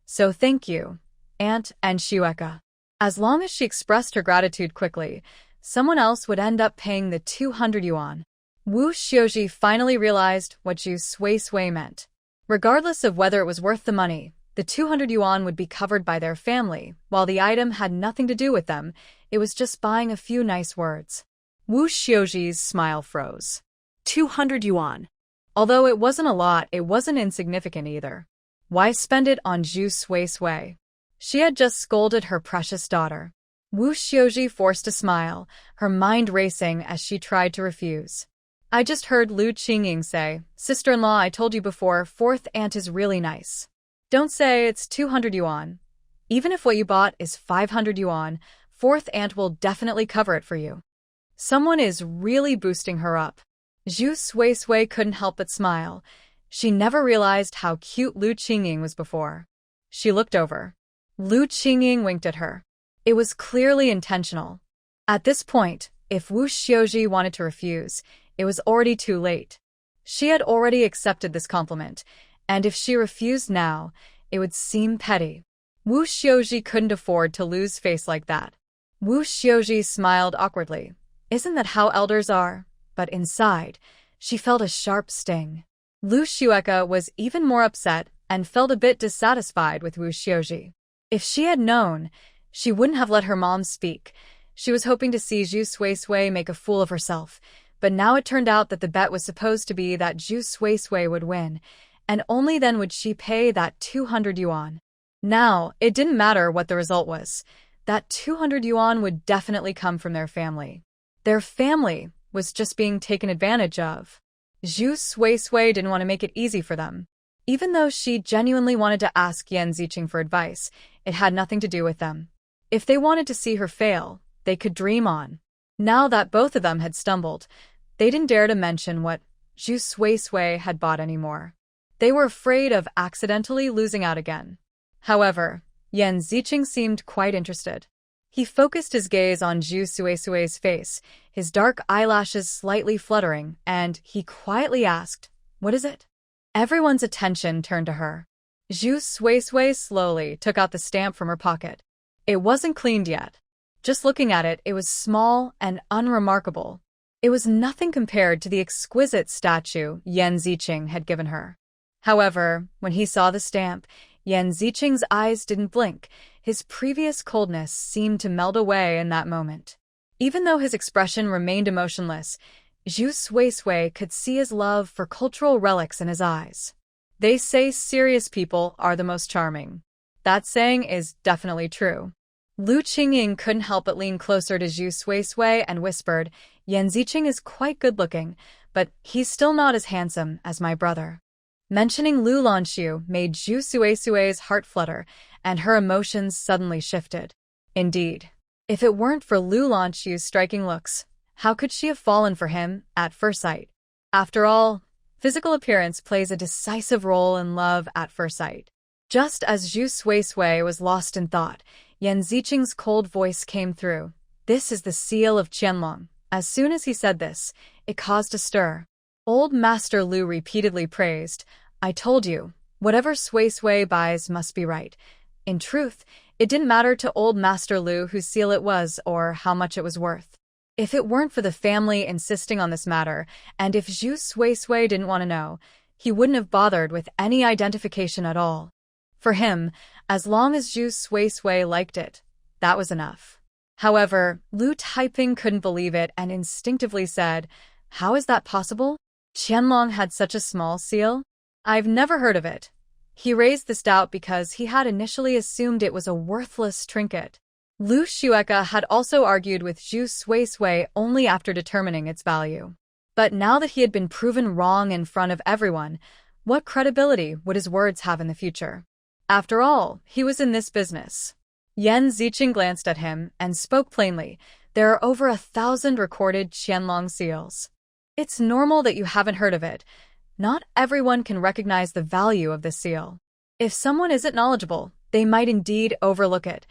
"So thank you, Aunt and Xueka." As long as she expressed her gratitude quickly, someone else would end up paying the 200 yuan. Wu Xiuji finally realized what Zhu Suisui meant. Regardless of whether it was worth the money, the 200 yuan would be covered by their family, while the item had nothing to do with them. It was just buying a few nice words. Wu Xiuji's smile froze. 200 yuan. Although it wasn't a lot, it wasn't insignificant either. Why spend it on Zhu Suisui? She had just scolded her precious daughter. Wu Xiuji forced a smile, her mind racing as she tried to refuse. "I just heard Lu Qingying say, 'Sister-in-law, I told you before, fourth aunt is really nice. Don't say it's 200 yuan. Even if what you bought is 500 yuan, fourth aunt will definitely cover it for you.'" Someone is really boosting her up. Zhu Suisui couldn't help but smile. She never realized how cute Lu Qingying was before. She looked over. Lu Qingying winked at her. It was clearly intentional. At this point, if Wu Xiuji wanted to refuse, it was already too late. She had already accepted this compliment, and if she refused now, it would seem petty. Wu Xiuji couldn't afford to lose face like that. Wu Xiuji smiled awkwardly. Isn't that how elders are? But inside, she felt a sharp sting. Lu Xueka was even more upset and felt a bit dissatisfied with Wu Xiuji. If she had known, she wouldn't have let her mom speak. She was hoping to see Zhu Suisui make a fool of herself, but now it turned out that the bet was supposed to be that Zhu Suisui would win, and only then would she pay that 200 yuan. Now, it didn't matter what the result was. That 200 yuan would definitely come from their family. Their family was just being taken advantage of. Zhu Suisui didn't want to make it easy for them. Even though she genuinely wanted to ask Yan Ziqing for advice, it had nothing to do with them. If they wanted to see her fail, they could dream on. Now that both of them had stumbled, they didn't dare to mention what Zhu Suisui had bought anymore. They were afraid of accidentally losing out again. However, Yan Ziqing seemed quite interested. He focused his gaze on Zhu Suisui's face, his dark eyelashes slightly fluttering, and he quietly asked, "What is it?" Everyone's attention turned to her. Zhu Suisui slowly took out the stamp from her pocket. It wasn't cleaned yet. Just looking at it, it was small and unremarkable. It was nothing compared to the exquisite statue Yan Ziqing had given her. However, when he saw the stamp, Yan Ziqing's eyes didn't blink. His previous coldness seemed to melt away in that moment. Even though his expression remained emotionless, Zhu Suisui could see his love for cultural relics in his eyes. They say serious people are the most charming. That saying is definitely true. Lu Qingying couldn't help but lean closer to Zhu Suisui and whispered, "Yan Ziqing is quite good-looking, but he's still not as handsome as my brother." Mentioning Lu Lanxu made Zhu Suisui's heart flutter, and her emotions suddenly shifted. Indeed, if it weren't for Lu Lanxu's striking looks, how could she have fallen for him at first sight? After all, physical appearance plays a decisive role in love at first sight. Just as Zhu Suisui was lost in thought, Yan Ziqing's cold voice came through. "This is the seal of Qianlong." As soon as he said this, it caused a stir. Old Master Lu repeatedly praised, "I told you, whatever Suisui buys must be right." In truth, it didn't matter to Old Master Lu whose seal it was or how much it was worth. If it weren't for the family insisting on this matter, and if Zhu Suisui didn't want to know, he wouldn't have bothered with any identification at all. For him, as long as Zhu Suisui liked it, that was enough. However, Lu Taiping couldn't believe it and instinctively said, "How is that possible? Qianlong had such a small seal? I've never heard of it." He raised this doubt because he had initially assumed it was a worthless trinket. Lu Xueke had also argued with Zhu Suisui only after determining its value. But now that he had been proven wrong in front of everyone, what credibility would his words have in the future? After all, he was in this business. Yan Ziqing glanced at him and spoke plainly, "There are over 1,000 recorded Qianlong seals. It's normal that you haven't heard of it. Not everyone can recognize the value of this seal. If someone isn't knowledgeable, they might indeed overlook it."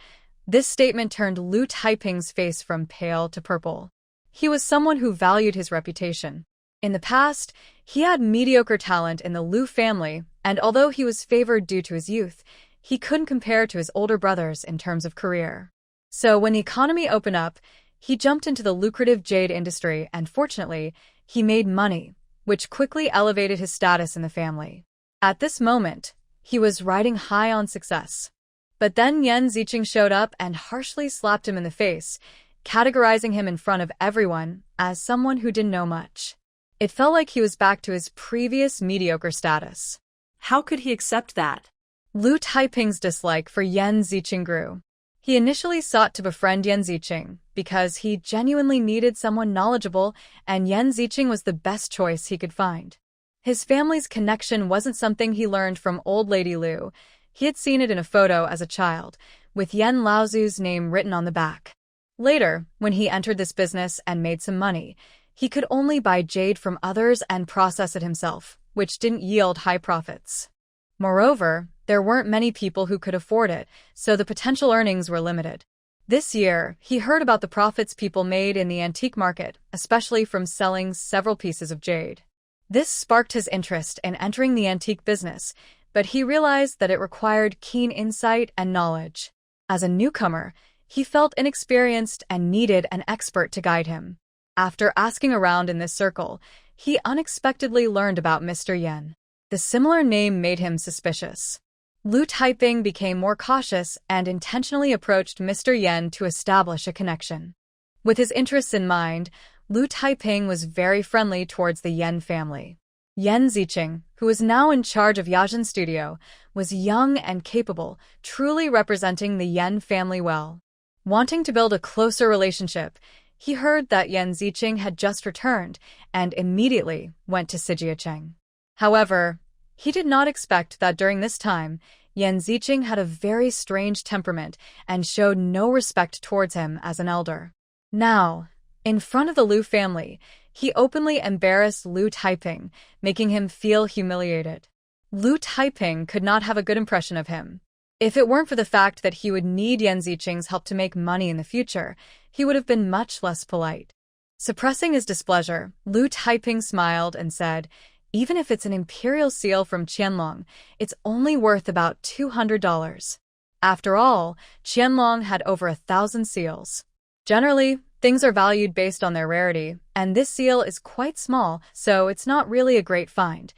This statement turned Lu Taiping's face from pale to purple. He was someone who valued his reputation. In the past, he had mediocre talent in the Lu family, and although he was favored due to his youth, he couldn't compare to his older brothers in terms of career. So when the economy opened up, he jumped into the lucrative jade industry and fortunately, he made money, which quickly elevated his status in the family. At this moment, he was riding high on success. But then Yan Ziqing showed up and harshly slapped him in the face, categorizing him in front of everyone as someone who didn't know much. It felt like he was back to his previous mediocre status. How could he accept that? Lu Taiping's dislike for Yan Ziqing grew. He initially sought to befriend Yan Ziqing because he genuinely needed someone knowledgeable, and Yan Ziqing was the best choice he could find. His family's connection wasn't something he learned from old Lady Lu. He had seen it in a photo as a child, with Yan Laozu's name written on the back. Later, when he entered this business and made some money, he could only buy jade from others and process it himself, which didn't yield high profits. Moreover, there weren't many people who could afford it, so the potential earnings were limited. This year, he heard about the profits people made in the antique market, especially from selling several pieces of jade. This sparked his interest in entering the antique business, but he realized that it required keen insight and knowledge. As a newcomer, he felt inexperienced and needed an expert to guide him. After asking around in this circle, he unexpectedly learned about Mr. Yan. The similar name made him suspicious. Lu Taiping became more cautious and intentionally approached Mr. Yan to establish a connection. With his interests in mind, Lu Taiping was very friendly towards the Yan family. Yan Ziqing, who was now in charge of Yajin Studio, was young and capable, truly representing the Yan family well. Wanting to build a closer relationship, he heard that Yan Ziqing had just returned and immediately went to Sijiacheng. However, he did not expect that during this time, Yan Ziqing had a very strange temperament and showed no respect towards him as an elder. Now, in front of the Lu family, he openly embarrassed Lu Taiping, making him feel humiliated. Lu Taiping could not have a good impression of him. If it weren't for the fact that he would need Yan Ziqing's help to make money in the future, he would have been much less polite. Suppressing his displeasure, Lu Taiping smiled and said, "Even if it's an imperial seal from Qianlong, it's only worth about $200. After all, Qianlong had over 1,000 seals. Generally, things are valued based on their rarity, and this seal is quite small, so it's not really a great find."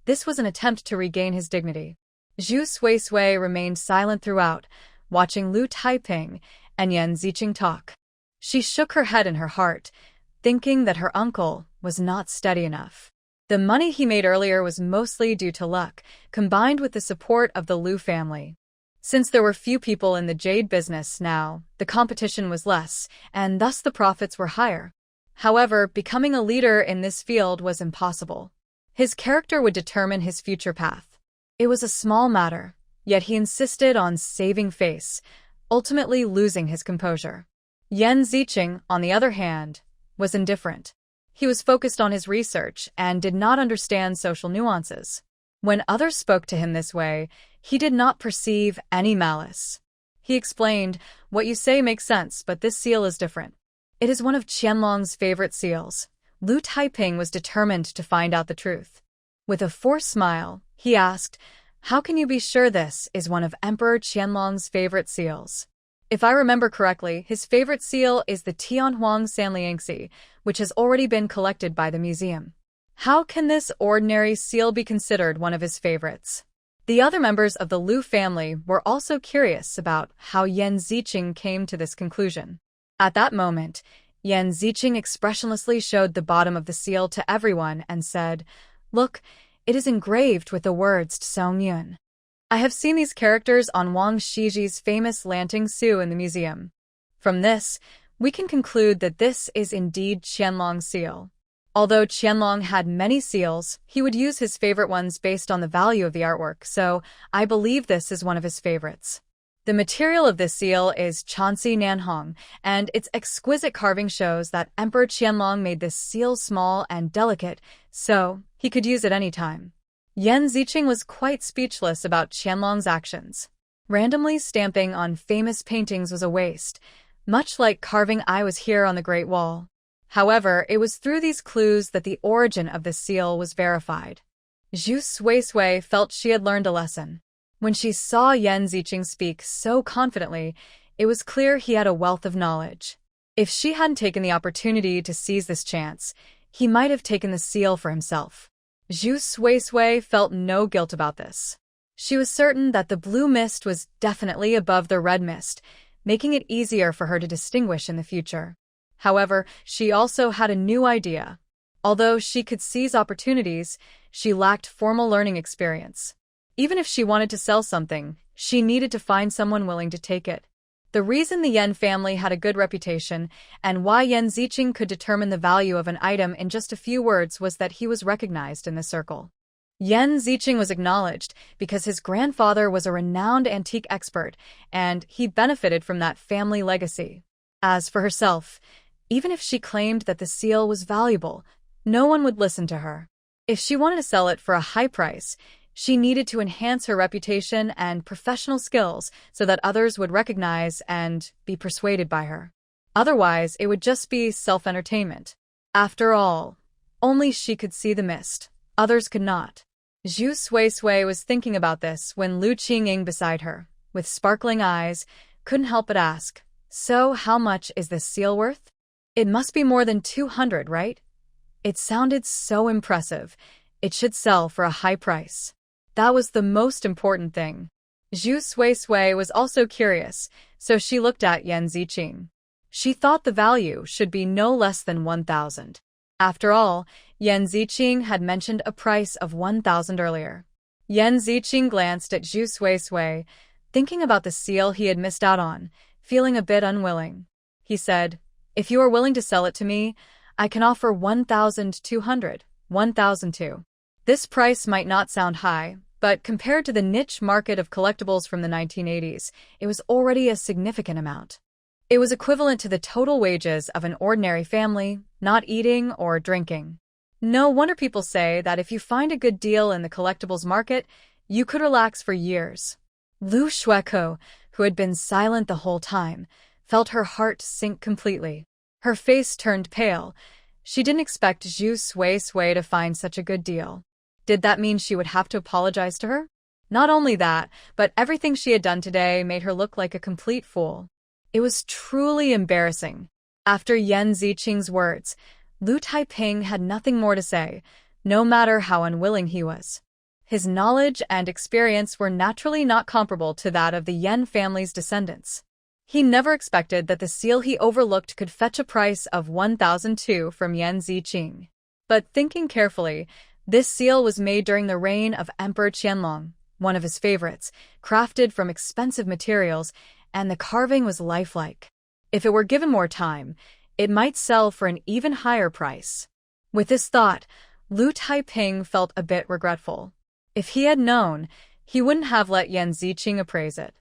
This was an attempt to regain his dignity. Zhu Suisui remained silent throughout, watching Lu Taiping and Yan Ziqing talk. She shook her head in her heart, thinking that her uncle was not steady enough. The money he made earlier was mostly due to luck, combined with the support of the Liu family. Since there were few people in the jade business now, the competition was less, and thus the profits were higher. However, becoming a leader in this field was impossible. His character would determine his future path. It was a small matter, yet he insisted on saving face, ultimately losing his composure. Yan Ziqing, on the other hand, was indifferent. He was focused on his research and did not understand social nuances. When others spoke to him this way, he did not perceive any malice. He explained, "What you say makes sense, but this seal is different. It is one of Qianlong's favorite seals." Lu Taiping was determined to find out the truth. With a forced smile, he asked, "How can you be sure this is one of Emperor Qianlong's favorite seals?" "If I remember correctly, his favorite seal is the Tianhuang Sanliangxi, which has already been collected by the museum. How can this ordinary seal be considered one of his favorites?" The other members of the Liu family were also curious about how Yan Ziqing came to this conclusion. At that moment, Yan Ziqing expressionlessly showed the bottom of the seal to everyone and said, "Look, it is engraved with the words Tsongyun. I have seen these characters on Wang Shiji's famous Lanxu in the museum. From this, we can conclude that this is indeed Qianlong's seal. Although Qianlong had many seals, he would use his favorite ones based on the value of the artwork, so I believe this is one of his favorites. The material of this seal is Chansi Nanhong, and its exquisite carving shows that Emperor Qianlong made this seal small and delicate, so he could use it any time." Yan Ziqing was quite speechless about Qianlong's actions. Randomly stamping on famous paintings was a waste, much like carving "I was here" on the Great Wall. However, it was through these clues that the origin of the seal was verified. Zhu Suisui felt she had learned a lesson. When she saw Yan Ziqing speak so confidently, it was clear he had a wealth of knowledge. If she hadn't taken the opportunity to seize this chance, he might have taken the seal for himself. Zhu Suisui felt no guilt about this. She was certain that the blue mist was definitely above the red mist, making it easier for her to distinguish in the future. However, she also had a new idea. Although she could seize opportunities, she lacked formal learning experience. Even if she wanted to sell something, she needed to find someone willing to take it. The reason the Yan family had a good reputation and why Yan Ziqing could determine the value of an item in just a few words was that he was recognized in the circle. Yan Ziqing was acknowledged because his grandfather was a renowned antique expert, and he benefited from that family legacy. As for herself, even if she claimed that the seal was valuable, no one would listen to her. If she wanted to sell it for a high price, she needed to enhance her reputation and professional skills so that others would recognize and be persuaded by her. Otherwise, it would just be self-entertainment. After all, only she could see the mist. Others could not. Zhu Suisui was thinking about this when Lu Qingying beside her, with sparkling eyes, couldn't help but ask, "So how much is this seal worth?" "It must be more than 200, right?" It sounded so impressive. It should sell for a high price. That was the most important thing. Zhu Suisui was also curious, so she looked at Yan Ziqing. She thought the value should be no less than 1,000. After all, Yan Ziqing had mentioned a price of 1,000 earlier. Yan Ziqing glanced at Zhu Suisui, thinking about the seal he had missed out on, feeling a bit unwilling. He said, "If you are willing to sell it to me, I can offer 1,200, 1,002. This price might not sound high, but compared to the niche market of collectibles from the 1980s, it was already a significant amount. It was equivalent to the total wages of an ordinary family, not eating or drinking. No wonder people say that if you find a good deal in the collectibles market, you could relax for years." Lu Shueko, who had been silent the whole time, felt her heart sink completely. Her face turned pale. She didn't expect Zhu Suisui to find such a good deal. Did that mean she would have to apologize to her? Not only that, but everything she had done today made her look like a complete fool. It was truly embarrassing. After Yan Ziqing's words, Lu Taiping had nothing more to say, no matter how unwilling he was. His knowledge and experience were naturally not comparable to that of the Yan family's descendants. He never expected that the seal he overlooked could fetch a price of 1,002 from Yan Ziqing. But thinking carefully, this seal was made during the reign of Emperor Qianlong, one of his favorites, crafted from expensive materials, and the carving was lifelike. If it were given more time, it might sell for an even higher price. With this thought, Lu Taiping felt a bit regretful. If he had known, he wouldn't have let Yan Ziqing appraise it.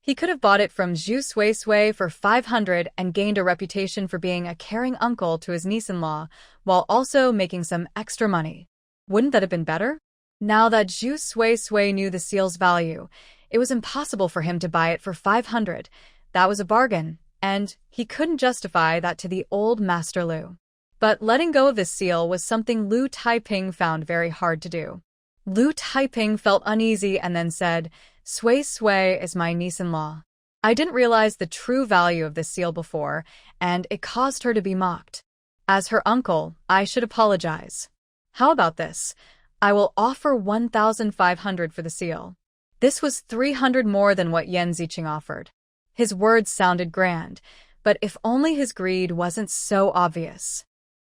He could have bought it from Zhu Suisui for 500 and gained a reputation for being a caring uncle to his niece-in-law, while also making some extra money. Wouldn't that have been better? Now that Zhu Suisui knew the seal's value, it was impossible for him to buy it for 500. That was a bargain, and he couldn't justify that to the old Master Lu. But letting go of this seal was something Lu Taiping found very hard to do. Lu Taiping felt uneasy and then said, Suisui is my niece-in-law. I didn't realize the true value of this seal before, and it caused her to be mocked. As her uncle, I should apologize. How about this? I will offer 1,500 for the seal. This was 300 more than what Yan Ziqing offered. His words sounded grand, but if only his greed wasn't so obvious.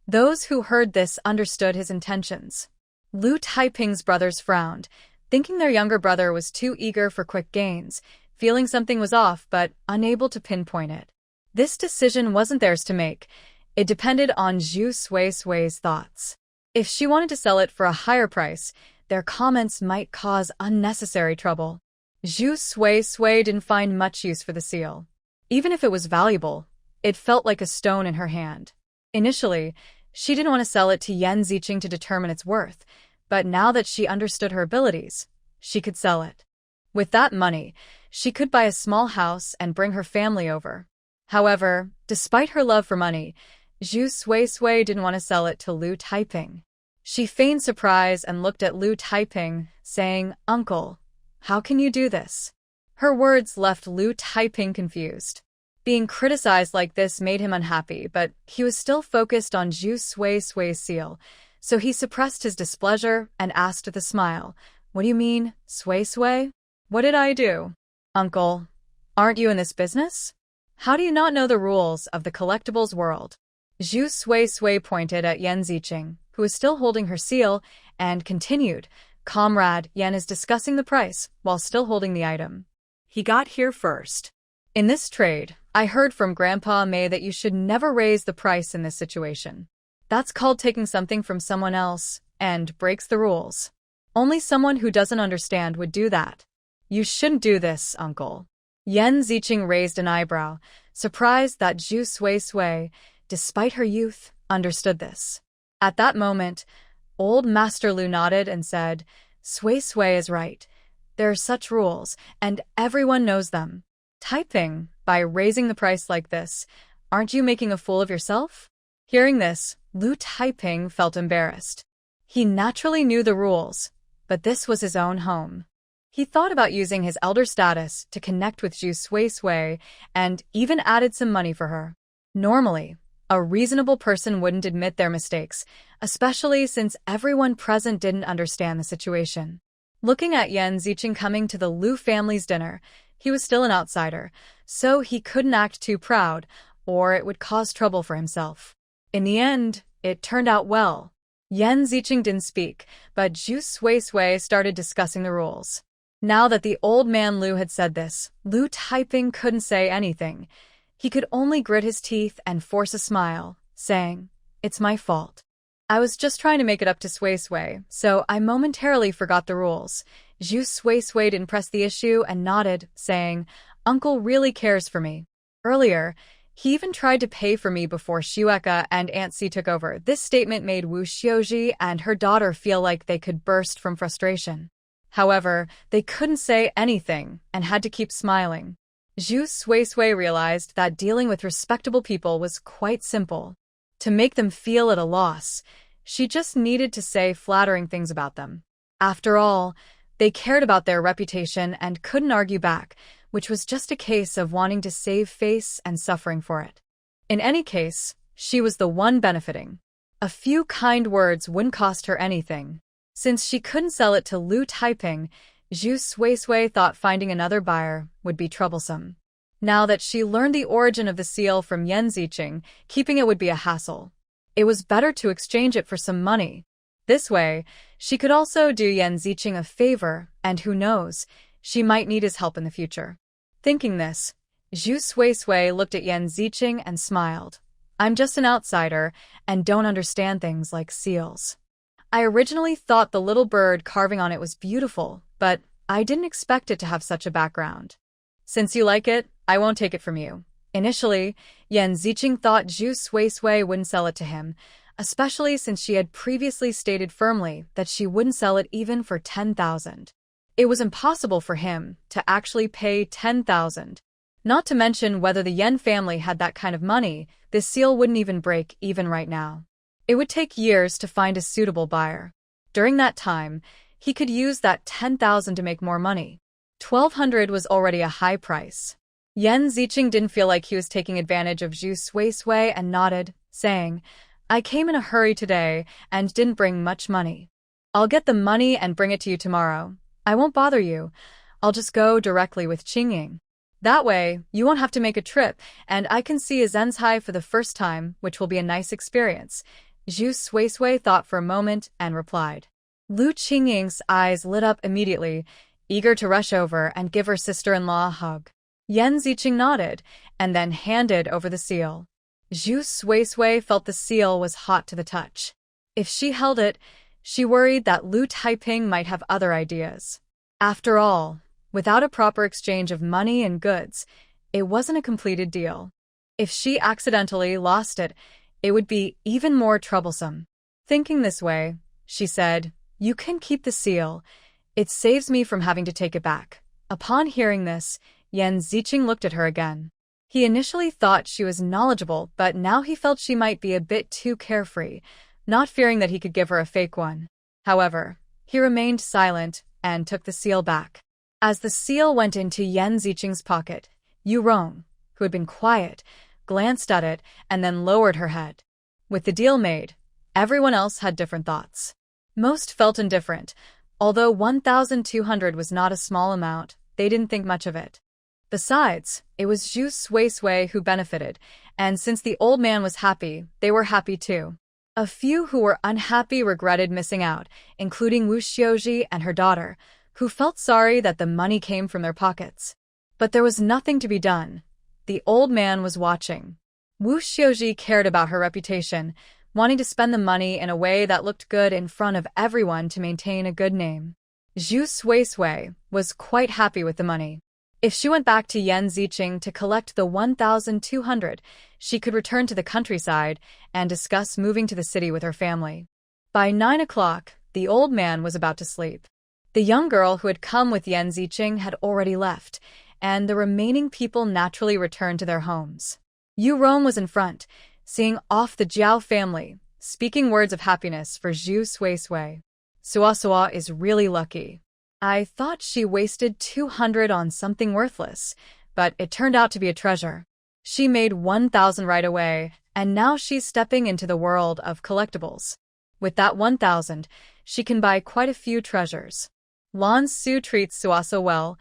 Those who heard this understood his intentions. Lu Taiping's brothers frowned, thinking their younger brother was too eager for quick gains, feeling something was off but unable to pinpoint it. This decision wasn't theirs to make. It depended on Zhu Suisui's thoughts. If she wanted to sell it for a higher price, their comments might cause unnecessary trouble. Zhu Suisui didn't find much use for the seal. Even if it was valuable, it felt like a stone in her hand. Initially, she didn't want to sell it to Yan Ziqing to determine its worth, but now that she understood her abilities, she could sell it. With that money, she could buy a small house and bring her family over. However, despite her love for money, Zhu Suisui didn't want to sell it to Lu Taiping. She feigned surprise and looked at Lu Taiping, saying, Uncle, how can you do this? Her words left Lu Taiping confused. Being criticized like this made him unhappy, but he was still focused on Zhu Suisui's seal, so he suppressed his displeasure and asked with a smile, What do you mean, Suisui? What did I do? Uncle, aren't you in this business? How do you not know the rules of the collectibles world? Zhu Suisui pointed at Yan Ziqing, who was still holding her seal, and continued, Comrade, Yan is discussing the price while still holding the item. He got here first. In this trade, I heard from Grandpa May that you should never raise the price in this situation. That's called taking something from someone else and breaks the rules. Only someone who doesn't understand would do that. You shouldn't do this, Uncle. Yan Ziqing raised an eyebrow, surprised that Zhu Suisui, despite her youth, understood this. At that moment, old Master Lu nodded and said, Suisui is right. There are such rules, and everyone knows them. Taiping, by raising the price like this, aren't you making a fool of yourself? Hearing this, Lu Taiping felt embarrassed. He naturally knew the rules, but this was his own home. He thought about using his elder status to connect with Zhu Suisui and even added some money for her. Normally, a reasonable person wouldn't admit their mistakes, especially since everyone present didn't understand the situation. Looking at Yan Ziqing coming to the Lu family's dinner, he was still an outsider, so he couldn't act too proud, or it would cause trouble for himself. In the end, it turned out well. Yan Ziqing didn't speak, but Zhu Suisui started discussing the rules. Now that the old man Lu had said this, Lu Taiping couldn't say anything. He could only grit his teeth and force a smile, saying, It's my fault. I was just trying to make it up to Suisui, so I momentarily forgot the rules. Zhu Suisui didn't press the issue and nodded, saying, Uncle really cares for me. Earlier, he even tried to pay for me before Shueka and Aunt Si took over. This statement made Wu Xiuji and her daughter feel like they could burst from frustration. However, they couldn't say anything and had to keep smiling. Zhu Suisui realized that dealing with respectable people was quite simple. To make them feel at a loss, she just needed to say flattering things about them. After all, they cared about their reputation and couldn't argue back, which was just a case of wanting to save face and suffering for it. In any case, she was the one benefiting. A few kind words wouldn't cost her anything. Since she couldn't sell it to Lu Taiping, Zhu Suisui thought finding another buyer would be troublesome. Now that she learned the origin of the seal from Yan Ziqing, keeping it would be a hassle. It was better to exchange it for some money. This way, she could also do Yan Ziqing a favor, and who knows, she might need his help in the future. Thinking this, Zhu Suisui looked at Yan Ziqing and smiled. I'm just an outsider and don't understand things like seals. I originally thought the little bird carving on it was beautiful, but I didn't expect it to have such a background. Since you like it, I won't take it from you. Initially, Yan Ziqing thought Zhu Suisui wouldn't sell it to him, especially since she had previously stated firmly that she wouldn't sell it even for 10,000. It was impossible for him to actually pay 10,000. Not to mention whether the Yan family had that kind of money, this seal wouldn't even break even right now. It would take years to find a suitable buyer. During that time, he could use that 10,000 to make more money. 1,200 was already a high price. Yan Ziqing didn't feel like he was taking advantage of Zhu Suisui and nodded, saying, I came in a hurry today and didn't bring much money. I'll get the money and bring it to you tomorrow. I won't bother you. I'll just go directly with Qingying. That way, you won't have to make a trip, and I can see a Zenzhai for the first time, which will be a nice experience. Zhu Suisui thought for a moment and replied. Lu Qingying's eyes lit up immediately, eager to rush over and give her sister-in-law a hug. Yan Ziqing nodded, and then handed over the seal. Zhu Suisui felt the seal was hot to the touch. If she held it, she worried that Lu Taiping might have other ideas. After all, without a proper exchange of money and goods, it wasn't a completed deal. If she accidentally lost it, it would be even more troublesome. Thinking this way, she said, You can keep the seal. It saves me from having to take it back. Upon hearing this, Yan Ziqing looked at her again. He initially thought she was knowledgeable, but now he felt she might be a bit too carefree, not fearing that he could give her a fake one. However, he remained silent and took the seal back. As the seal went into Yan Ziqing's pocket, Yu Rong, who had been quiet, glanced at it and then lowered her head. With the deal made, everyone else had different thoughts. Most felt indifferent. Although 1,200 was not a small amount, they didn't think much of it. Besides, it was Zhu Suisui who benefited, and since the old man was happy, they were happy too. A few who were unhappy regretted missing out, including Wu Xiuji and her daughter, who felt sorry that the money came from their pockets. But there was nothing to be done. The old man was watching. Wu Xiuji cared about her reputation, wanting to spend the money in a way that looked good in front of everyone to maintain a good name. Zhu Suisui was quite happy with the money. If she went back to Yan Ziqing to collect the 1,200, she could return to the countryside and discuss moving to the city with her family. By 9 o'clock, the old man was about to sleep. The young girl who had come with Yan Ziqing had already left, and the remaining people naturally returned to their homes. Yu Rong was in front, seeing off the Jiao family, speaking words of happiness for Zhu Suisui. Suasua is really lucky. I thought she wasted 200 on something worthless, but it turned out to be a treasure. She made 1,000 right away, and now she's stepping into the world of collectibles. With that 1,000, she can buy quite a few treasures. Lanxu treats Suasa well,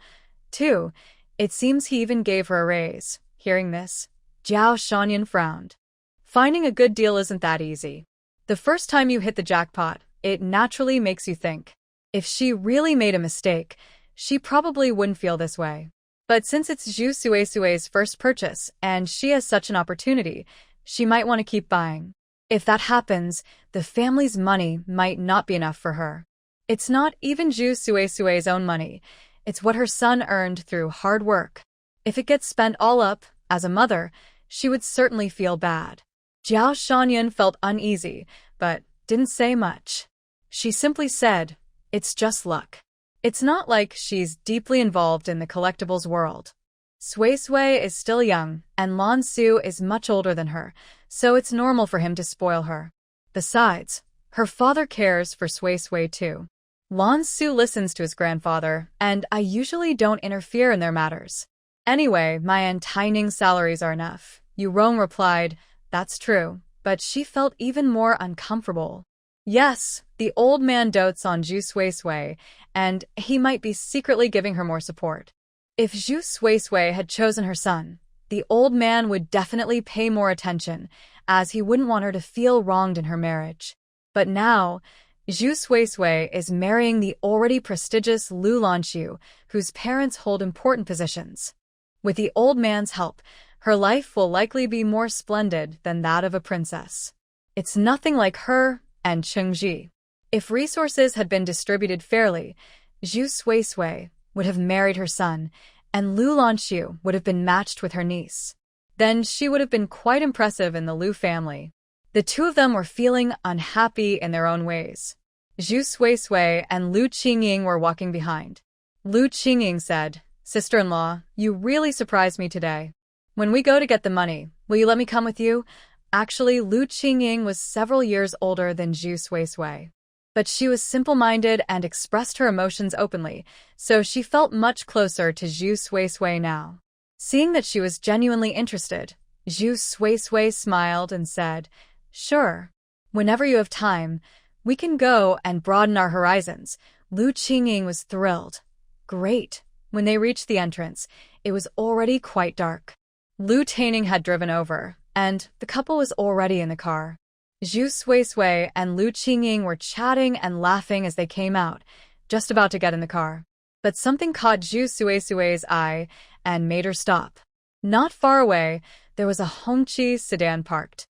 too. It seems he even gave her a raise. Hearing this, Jiao Shanyan frowned. Finding a good deal isn't that easy. The first time you hit the jackpot, it naturally makes you think. If she really made a mistake, she probably wouldn't feel this way. But since it's Zhu Suisui's first purchase and she has such an opportunity, she might want to keep buying. If that happens, the family's money might not be enough for her. It's not even Zhu Suisui's own money. It's what her son earned through hard work. If it gets spent all up, as a mother, she would certainly feel bad. Jiao Shanyan felt uneasy, but didn't say much. She simply said, It's just luck. It's not like she's deeply involved in the collectibles world. Suisui is still young, and Lanxu is much older than her, so it's normal for him to spoil her. Besides, her father cares for Suisui too. Lanxu listens to his grandfather, and I usually don't interfere in their matters. Anyway, my untining salaries are enough. Yu Rong replied, That's true, but she felt even more uncomfortable. Yes, the old man dotes on Zhu Suisui, and he might be secretly giving her more support. If Zhu Suisui had chosen her son, the old man would definitely pay more attention, as he wouldn't want her to feel wronged in her marriage. But now, Zhu Suisui is marrying the already prestigious Lanxu, whose parents hold important positions. With the old man's help, her life will likely be more splendid than that of a princess. It's nothing like her and Chengji. If resources had been distributed fairly, Zhu Suisui would have married her son, and Lanxu would have been matched with her niece. Then she would have been quite impressive in the Lu family. The two of them were feeling unhappy in their own ways. Zhu Suisui and Lu Qingying were walking behind. Lu Qingying said, "Sister-in-law, you really surprised me today. When we go to get the money, will you let me come with you?" Actually, Lu Qingying was several years older than Zhu Suisui. But she was simple-minded and expressed her emotions openly, so she felt much closer to Zhu Suisui now. Seeing that she was genuinely interested, Zhu Suisui smiled and said, "Sure. Whenever you have time, we can go and broaden our horizons." Lu Qingying was thrilled. Great. When they reached the entrance, it was already quite dark. Lu Taining had driven over, and the couple was already in the car. Zhu Suisui and Lu Qingying were chatting and laughing as they came out, just about to get in the car. But something caught Zhu Suisui's eye and made her stop. Not far away, there was a Hongqi sedan parked.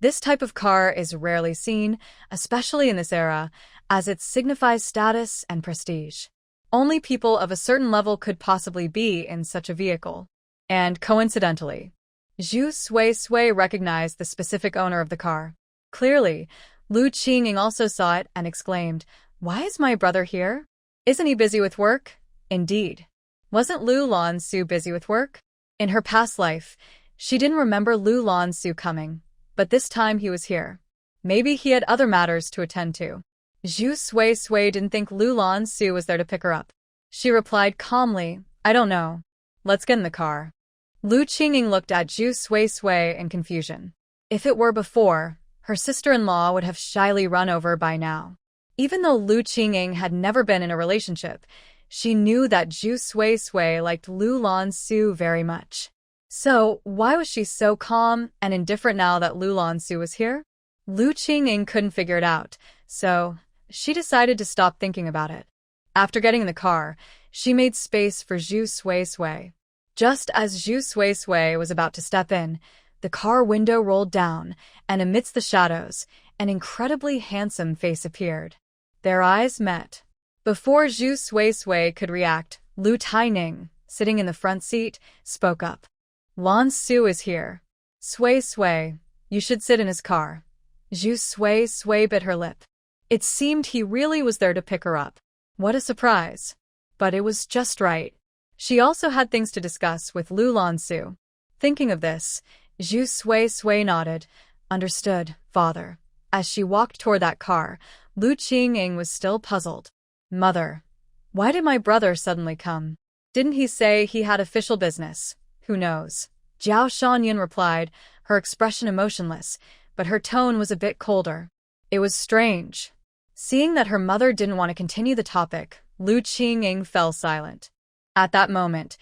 This type of car is rarely seen, especially in this era, as it signifies status and prestige. Only people of a certain level could possibly be in such a vehicle. And coincidentally, Zhu Suisui recognized the specific owner of the car. Clearly, Lu Qingying also saw it and exclaimed, "Why is my brother here? Isn't he busy with work?" Indeed. Wasn't Lu Lanxu busy with work? In her past life, she didn't remember Lu Lanxu coming, but this time he was here. Maybe he had other matters to attend to. Zhu Suisui didn't think Lu Lanxu was there to pick her up. She replied calmly, "I don't know. Let's get in the car." Lu Qingying looked at Zhu Suisui in confusion. If it were before, her sister-in-law would have shyly run over by now. Even though Lu Qingying had never been in a relationship, she knew that Zhu Suisui liked Lu Lanxu very much. So, why was she so calm and indifferent now that Lu Lanxu was here? Lu Qingying couldn't figure it out, so she decided to stop thinking about it. After getting in the car, she made space for Zhu Suisui. Just as Zhu Suisui was about to step in, the car window rolled down, and amidst the shadows, an incredibly handsome face appeared. Their eyes met. Before Zhu Suisui could react, Lu Taining, sitting in the front seat, spoke up. "Lanxu is here. Suisui, you should sit in his car." Zhu Suisui bit her lip. It seemed he really was there to pick her up. What a surprise. But it was just right. She also had things to discuss with Lu Lanxu. Thinking of this, Zhu Suisui nodded. "Understood, father." As she walked toward that car, Lu Qingying was still puzzled. "Mother, why did my brother suddenly come? Didn't he say he had official business? Who knows?" Jiao Shanyan replied, her expression emotionless, but her tone was a bit colder. It was strange. Seeing that her mother didn't want to continue the topic, Lu Qingying fell silent. At that moment,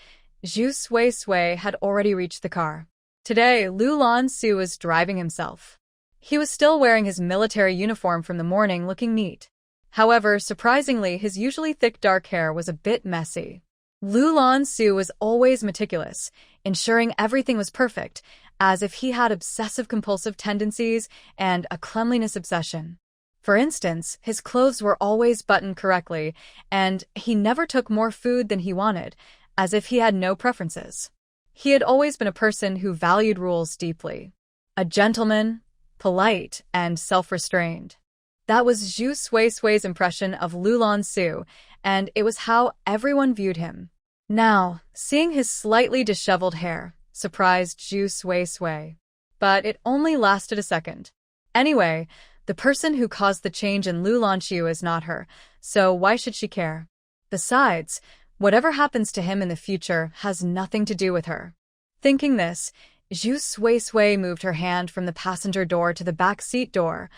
Zhu Suisui had already reached the car. Today, Lu Lanxu was driving himself. He was still wearing his military uniform from the morning, looking neat. However, surprisingly, his usually thick dark hair was a bit messy. Lu Lanxu was always meticulous, ensuring everything was perfect, as if he had obsessive-compulsive tendencies and a cleanliness obsession. For instance, his clothes were always buttoned correctly, and he never took more food than he wanted, as if he had no preferences. He had always been a person who valued rules deeply. A gentleman, polite, and self-restrained. That was Zhu Suisui's impression of Lu Lanxu, and it was how everyone viewed him. Now, seeing his slightly disheveled hair surprised Zhu Suisui. But it only lasted a second. Anyway, the person who caused the change in Lu Lanxu is not her, so why should she care? Besides, whatever happens to him in the future has nothing to do with her. Thinking this, Zhu Suisui moved her hand from the passenger door to the back seat door,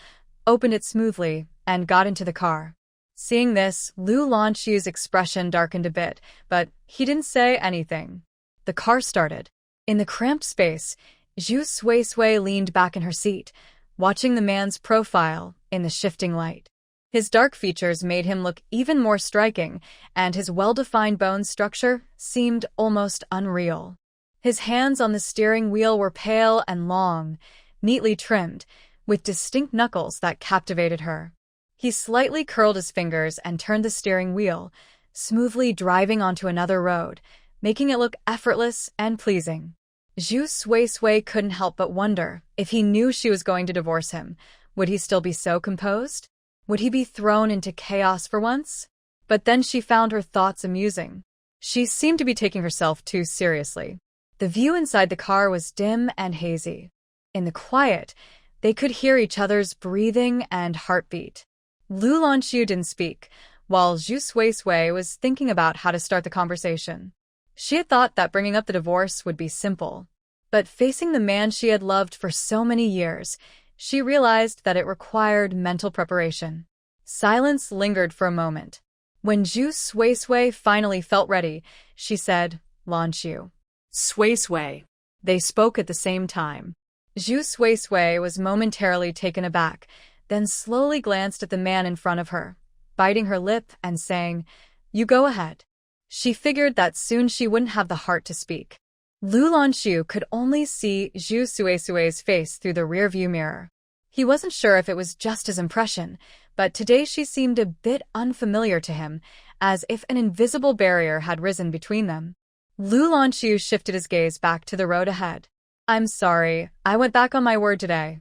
opened it smoothly, and got into the car. Seeing this, Lu Lanxu's expression darkened a bit, but he didn't say anything. The car started. In the cramped space, Zhu Suisui leaned back in her seat, watching the man's profile in the shifting light. His dark features made him look even more striking, and his well-defined bone structure seemed almost unreal. His hands on the steering wheel were pale and long, neatly trimmed, with distinct knuckles that captivated her. He slightly curled his fingers and turned the steering wheel, smoothly driving onto another road, making it look effortless and pleasing. Zhu Suisui couldn't help but wonder if he knew she was going to divorce him. Would he still be so composed? Would he be thrown into chaos for once? But then she found her thoughts amusing. She seemed to be taking herself too seriously. The view inside the car was dim and hazy. In the quiet, they could hear each other's breathing and heartbeat. Lu Lanxu didn't speak, while Zhu Suisui was thinking about how to start the conversation. She had thought that bringing up the divorce would be simple. But facing the man she had loved for so many years, she realized that it required mental preparation. Silence lingered for a moment. When Zhu Suisui finally felt ready, she said, "Lanxu." Suisui. They spoke at the same time. Zhu Suisui was momentarily taken aback, then slowly glanced at the man in front of her, biting her lip and saying, "You go ahead." She figured that soon she wouldn't have the heart to speak. Lu Lanxu could only see Zhu Suisui's face through the rearview mirror. He wasn't sure if it was just his impression, but today she seemed a bit unfamiliar to him, as if an invisible barrier had risen between them. Lu Lanxu shifted his gaze back to the road ahead. "I'm sorry, I went back on my word today."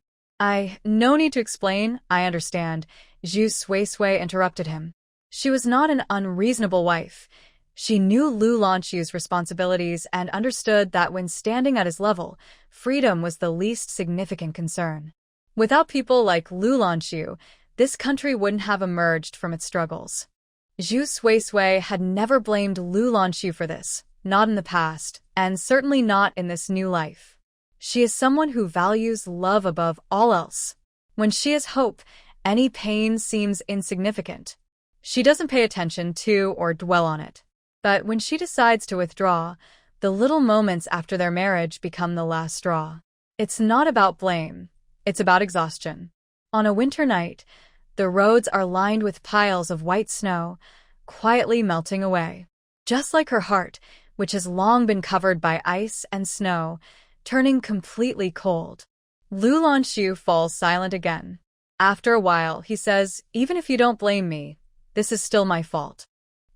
No need to explain, I understand," Zhu Suisui interrupted him. She was not an unreasonable wife. She knew Lu Lanxu's responsibilities and understood that when standing at his level, freedom was the least significant concern. Without people like Lu Lanxu, this country wouldn't have emerged from its struggles. Zhu Suisui had never blamed Lu Lanxu for this, not in the past, and certainly not in this new life. She is someone who values love above all else. When she has hope, any pain seems insignificant. She doesn't pay attention to or dwell on it. But when she decides to withdraw, the little moments after their marriage become the last straw. It's not about blame. It's about exhaustion. On a winter night, the roads are lined with piles of white snow, quietly melting away. Just like her heart, which has long been covered by ice and snow, turning completely cold. Lu Lanxu falls silent again. After a while, he says, "Even if you don't blame me, this is still my fault."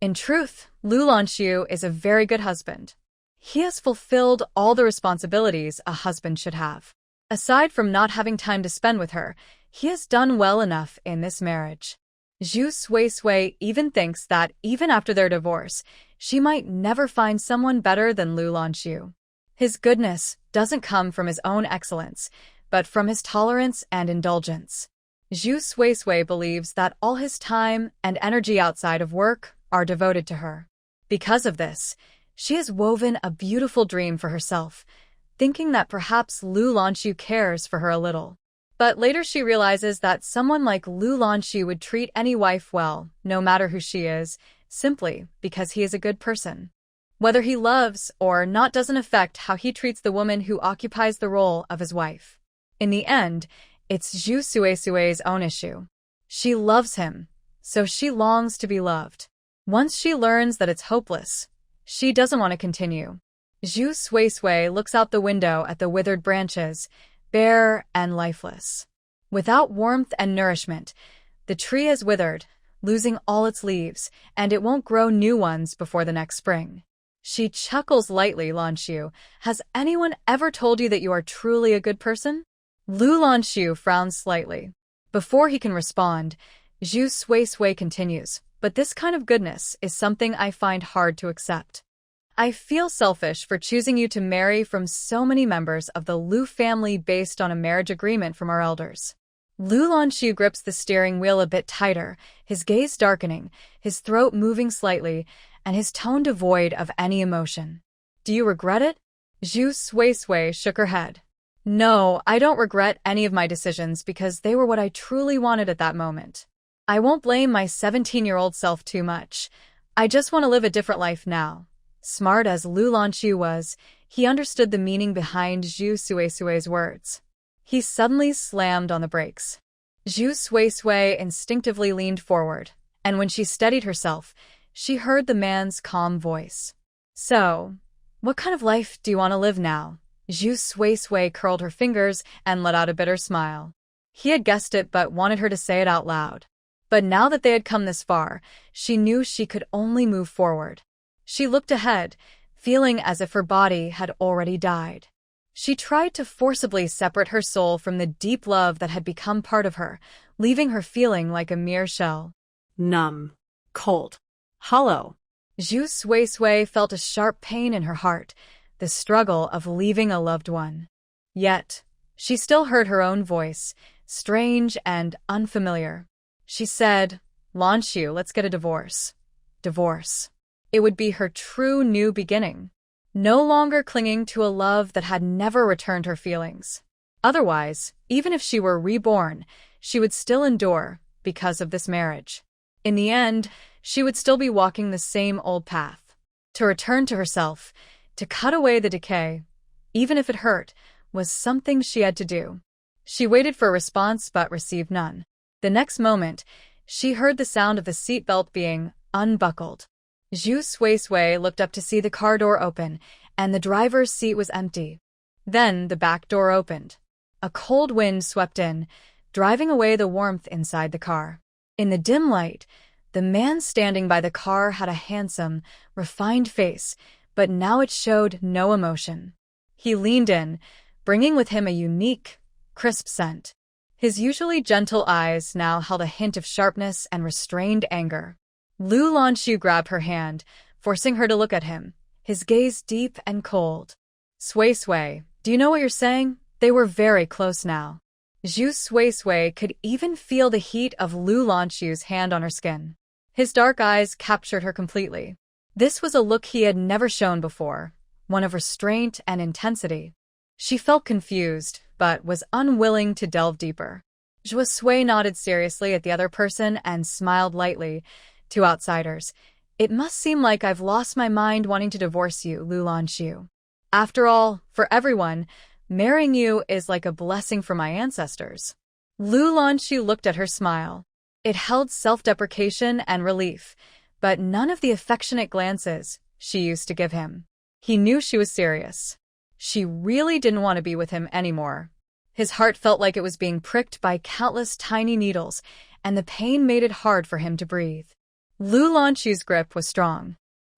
In truth, Lu Lanxu is a very good husband. He has fulfilled all the responsibilities a husband should have. Aside from not having time to spend with her, he has done well enough in this marriage. Zhu Suisui even thinks that even after their divorce, she might never find someone better than Lu Lanxu. His goodness doesn't come from his own excellence, but from his tolerance and indulgence. Zhu Suisui believes that all his time and energy outside of work are devoted to her. Because of this, she has woven a beautiful dream for herself, thinking that perhaps Lu Lanxu cares for her a little. But later she realizes that someone like Lu Lanxu would treat any wife well, no matter who she is, simply because he is a good person. Whether he loves or not doesn't affect how he treats the woman who occupies the role of his wife. In the end, it's Zhu Suisui's own issue. She loves him, so she longs to be loved. Once she learns that it's hopeless, she doesn't want to continue. Zhu Suisui looks out the window at the withered branches, bare and lifeless. Without warmth and nourishment, the tree has withered, losing all its leaves, and it won't grow new ones before the next spring. She chuckles lightly. "Lanxu, has anyone ever told you that you are truly a good person?" Lu Lanxu frowns slightly. Before he can respond, Zhu Suisui continues, "But this kind of goodness is something I find hard to accept. I feel selfish for choosing you to marry from so many members of the Lu family based on a marriage agreement from our elders." Lu Lanxu grips the steering wheel a bit tighter, his gaze darkening, his throat moving slightly, and his tone devoid of any emotion. "Do you regret it?" Zhu Suisui shook her head. "No, I don't regret any of my decisions because they were what I truly wanted at that moment. I won't blame my 17-year-old self too much. I just want to live a different life now. Smart as Lanxu was, he understood the meaning behind Zhu Suisui's words. He suddenly slammed on the brakes. Zhu Suisui instinctively leaned forward, and when she steadied herself, she heard the man's calm voice. So, what kind of life do you want to live now? Zhu Suisui curled her fingers and let out a bitter smile. He had guessed it but wanted her to say it out loud. But now that they had come this far, she knew she could only move forward. She looked ahead, feeling as if her body had already died. She tried to forcibly separate her soul from the deep love that had become part of her, leaving her feeling like a mere shell. Numb. Cold. Hollow. Zhu Suisui felt a sharp pain in her heart, the struggle of leaving a loved one. Yet, she still heard her own voice, strange and unfamiliar. She said, Lanxu, let's get a divorce. Divorce. It would be her true new beginning. No longer clinging to a love that had never returned her feelings. Otherwise, even if she were reborn, she would still endure because of this marriage. In the end, she would still be walking the same old path. To return to herself, to cut away the decay, even if it hurt, was something she had to do. She waited for a response but received none. The next moment, she heard the sound of the seatbelt being unbuckled. Zhu Suisui looked up to see the car door open, and the driver's seat was empty. Then the back door opened. A cold wind swept in, driving away the warmth inside the car. In the dim light, the man standing by the car had a handsome, refined face, but now it showed no emotion. He leaned in, bringing with him a unique, crisp scent. His usually gentle eyes now held a hint of sharpness and restrained anger. Lanxu grabbed her hand, forcing her to look at him, his gaze deep and cold. Suisui, do you know what you're saying? They were very close now. Zhu Suisui could even feel the heat of Lanxu's hand on her skin. His dark eyes captured her completely. This was a look he had never shown before, one of restraint and intensity. She felt confused, but was unwilling to delve deeper. Zhu Sui nodded seriously at the other person and smiled lightly. To outsiders, it must seem like I've lost my mind wanting to divorce you, Lanxu. After all, for everyone, marrying you is like a blessing from my ancestors. Lanxu looked at her smile. It held self-deprecation and relief, but none of the affectionate glances she used to give him. He knew she was serious. She really didn't want to be with him anymore. His heart felt like it was being pricked by countless tiny needles, and the pain made it hard for him to breathe. Lanxu's grip was strong.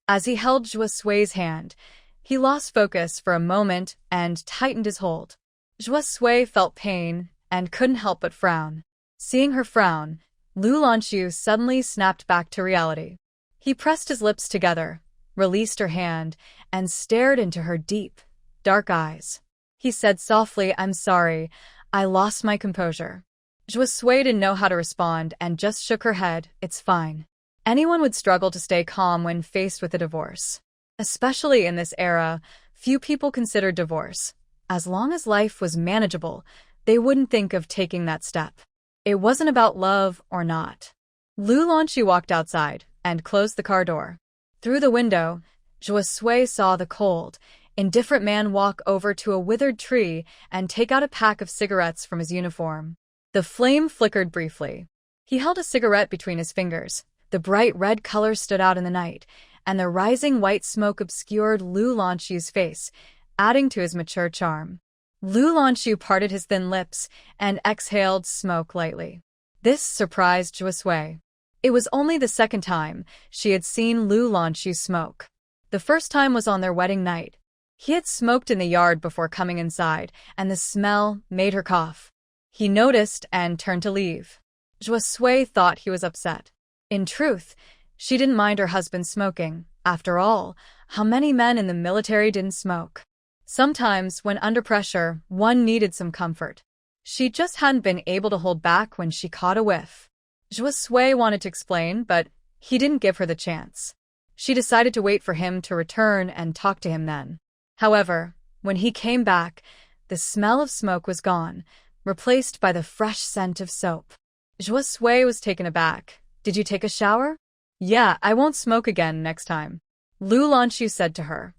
As he held Zhu Sui's hand, he lost focus for a moment and tightened his hold. Zhu Sui felt pain and couldn't help but frown. Seeing her frown, Lanxu suddenly snapped back to reality. He pressed his lips together, released her hand, and stared into her deep, dark eyes. He said softly, I'm sorry, I lost my composure. Zhu Sui didn't know how to respond and just shook her head, it's fine. Anyone would struggle to stay calm when faced with a divorce. Especially in this era, few people considered divorce. As long as life was manageable, they wouldn't think of taking that step. It wasn't about love or not. Lanxu walked outside and closed the car door. Through the window, Zhu Sui saw the cold, indifferent man walk over to a withered tree and take out a pack of cigarettes from his uniform. The flame flickered briefly. He held a cigarette between his fingers. The bright red color stood out in the night, and the rising white smoke obscured Lanxu's face, adding to his mature charm. Lanxu parted his thin lips and exhaled smoke lightly. This surprised Zhu Sui. It was only the second time she had seen Lanxu smoke. The first time was on their wedding night. He had smoked in the yard before coming inside, and the smell made her cough. He noticed and turned to leave. Zhu Sui thought he was upset. In truth, she didn't mind her husband smoking. After all, how many men in the military didn't smoke? Sometimes, when under pressure, one needed some comfort. She just hadn't been able to hold back when she caught a whiff. Zhu Sui wanted to explain, but he didn't give her the chance. She decided to wait for him to return and talk to him then. However, when he came back, the smell of smoke was gone, replaced by the fresh scent of soap. Zhou Sui was taken aback. Did you take a shower? Yeah, I won't smoke again next time. Lu Lanxu said to her.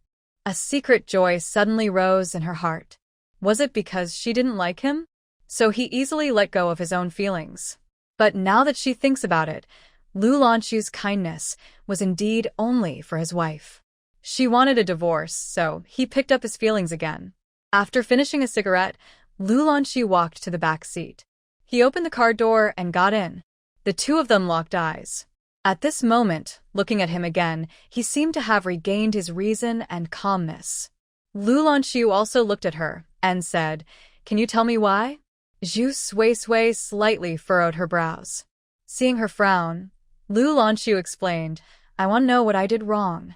A secret joy suddenly rose in her heart. Was it because she didn't like him? So he easily let go of his own feelings. But now that she thinks about it, Lu Lanxu's kindness was indeed only for his wife. She wanted a divorce, so he picked up his feelings again. After finishing a cigarette, Lu Lanxu walked to the back seat. He opened the car door and got in. The two of them locked eyes. At this moment, looking at him again, he seemed to have regained his reason and calmness. Lu Lanxu also looked at her and said, Can you tell me why? Zhou Sui slightly furrowed her brows. Seeing her frown, Lu Lanxu explained, I want to know what I did wrong.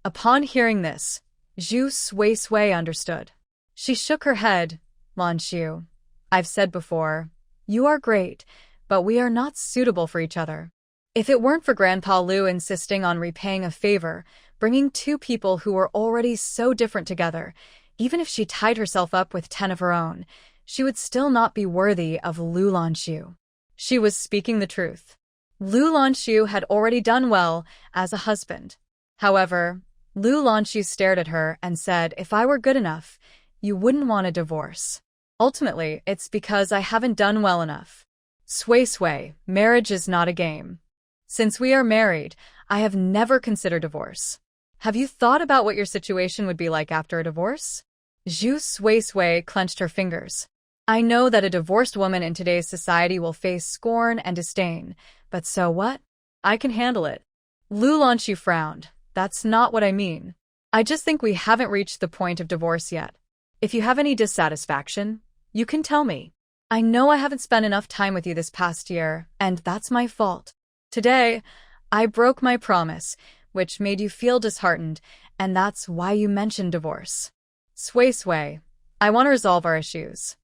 Upon hearing this, Zhou Sui understood. She shook her head. Lanxu, I've said before, you are great, but we are not suitable for each other. If it weren't for Grandpa Lu insisting on repaying a favor, bringing two people who were already so different together, even if she tied herself up with 10 of her own, she would still not be worthy of Lu Lanxu. She was speaking the truth. Lu Lanxu had already done well as a husband. However, Lu Lanxu stared at her and said, If I were good enough, you wouldn't want a divorce. Ultimately, it's because I haven't done well enough. Sui, marriage is not a game. Since we are married, I have never considered divorce. Have you thought about what your situation would be like after a divorce? Zhou Sui clenched her fingers. I know that a divorced woman in today's society will face scorn and disdain, but so what? I can handle it. Lu Lanxu frowned. That's not what I mean. I just think we haven't reached the point of divorce yet. If you have any dissatisfaction, you can tell me. I know I haven't spent enough time with you this past year, and that's my fault. Today, I broke my promise, which made you feel disheartened, and that's why you mentioned divorce. Sui, I want to resolve our issues.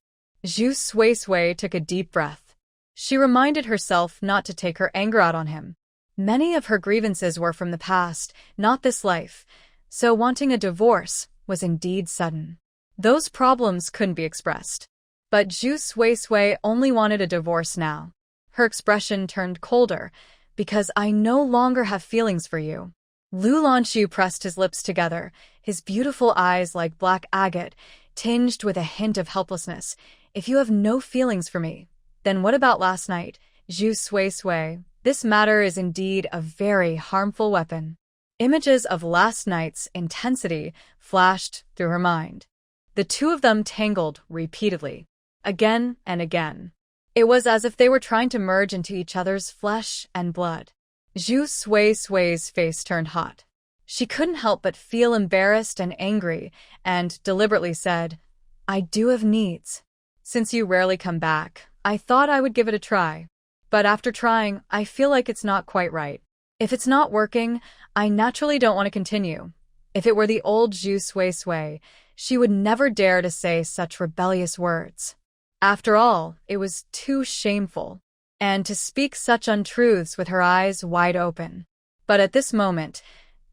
Zhou Sui took a deep breath. She reminded herself not to take her anger out on him. Many of her grievances were from the past, not this life, so wanting a divorce was indeed sudden. Those problems couldn't be expressed. But Zhou Sui only wanted a divorce now. Her expression turned colder, because I no longer have feelings for you. Lu Lanxu pressed his lips together, his beautiful eyes like black agate, tinged with a hint of helplessness. If you have no feelings for me, then what about last night? Zhou Sui, this matter is indeed a very harmful weapon. Images of last night's intensity flashed through her mind. The two of them tangled repeatedly, again and again. It was as if they were trying to merge into each other's flesh and blood. Zhou Sui's face turned hot. She couldn't help but feel embarrassed and angry, and deliberately said, I do have needs. Since you rarely come back, I thought I would give it a try. But after trying, I feel like it's not quite right. If it's not working, I naturally don't want to continue. If it were the old Zhou Sui, she would never dare to say such rebellious words. After all, it was too shameful. And to speak such untruths with her eyes wide open. But at this moment,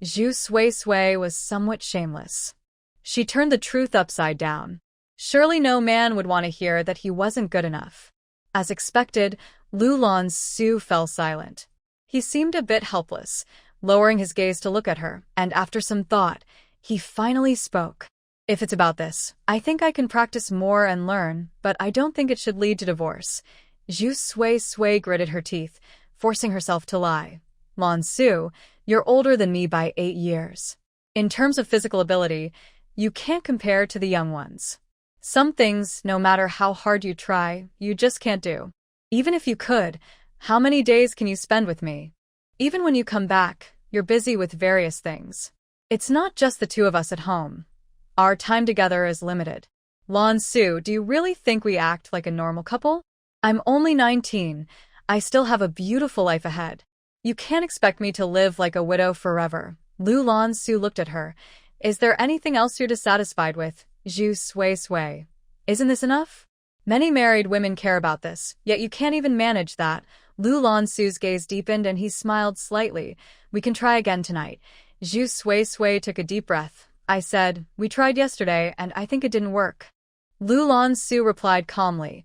Zhou Sui was somewhat shameless. She turned the truth upside down. Surely no man would want to hear that he wasn't good enough. As expected, Lu Lanxu fell silent. He seemed a bit helpless, lowering his gaze to look at her, and after some thought, he finally spoke. If it's about this, I think I can practice more and learn, but I don't think it should lead to divorce. Zhou Sui gritted her teeth, forcing herself to lie. Lanxu, you're older than me by 8 years. In terms of physical ability, you can't compare to the young ones. Some things, no matter how hard you try, you just can't do. Even if you could, how many days can you spend with me? Even when you come back, you're busy with various things. It's not just the two of us at home. Our time together is limited. Lanxu, do you really think we act like a normal couple? I'm only 19. I still have a beautiful life ahead. You can't expect me to live like a widow forever. Lu Lanxu looked at her. Is there anything else you're dissatisfied with? Zhou Sui. Isn't this enough? Many married women care about this, yet you can't even manage that. Lu Lanxu's gaze deepened and he smiled slightly. We can try again tonight. Zhou Sui took a deep breath. I said, we tried yesterday and I think it didn't work. Lu Lanxu replied calmly.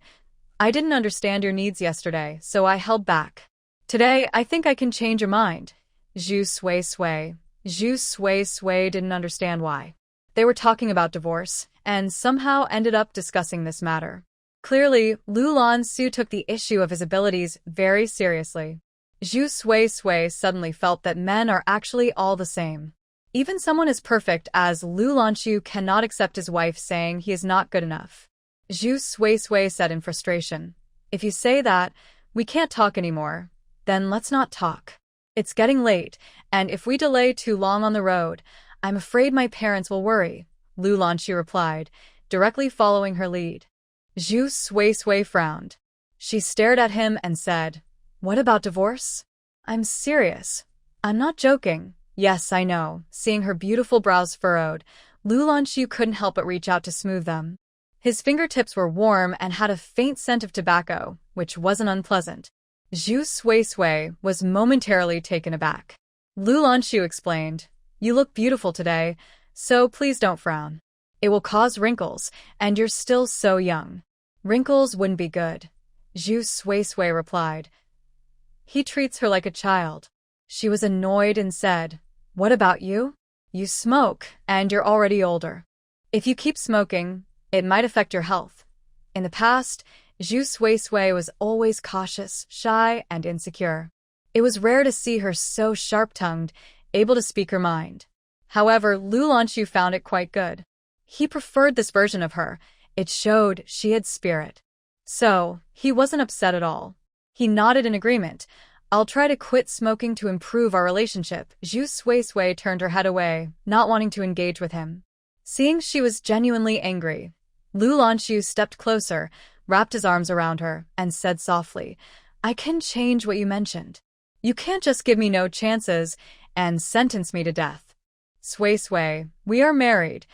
I didn't understand your needs yesterday, so I held back. Today, I think I can change your mind. Zhu Sui Sui. Zhu Sui Sui didn't understand why. They were talking about divorce, and somehow ended up discussing this matter. Clearly, Lanxu took the issue of his abilities very seriously. Zhu Sui Sui suddenly felt that men are actually all the same. Even someone as perfect as Lanxu cannot accept his wife saying he is not good enough. Zhu Sui Sui said in frustration, "If you say that, we can't talk anymore, then let's not talk. It's getting late, and if we delay too long on the road, I'm afraid my parents will worry," Lanxu replied, directly following her lead. Zhu Sui Sui frowned. She stared at him and said, "What about divorce?" "I'm serious. I'm not joking." "Yes, I know." Seeing her beautiful brows furrowed, Lanxu couldn't help but reach out to smooth them. His fingertips were warm and had a faint scent of tobacco, which wasn't unpleasant. Zhu Sui Sui was momentarily taken aback. Lanxu explained, "You look beautiful today, so please don't frown. It will cause wrinkles, and you're still so young." "Wrinkles wouldn't be good," Zhu Sui Sui replied. "He treats her like a child." She was annoyed and said, "What about you? You smoke, and you're already older. If you keep smoking, it might affect your health." In the past, Zhu Sui Sui was always cautious, shy, and insecure. It was rare to see her so sharp-tongued, able to speak her mind. However, Lanxu found it quite good. He preferred this version of her. It showed she had spirit. So, he wasn't upset at all. He nodded in agreement. "I'll try to quit smoking to improve our relationship." Zhu Sui Sui turned her head away, not wanting to engage with him. Seeing she was genuinely angry, Lanxu stepped closer, wrapped his arms around her, and said softly, "I can change what you mentioned. You can't just give me no chances and sentence me to death. Sui Sui, we are married.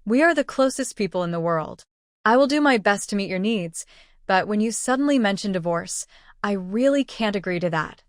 We are the closest people in the world. I will do my best to meet your needs, but when you suddenly mention divorce, I really can't agree to that."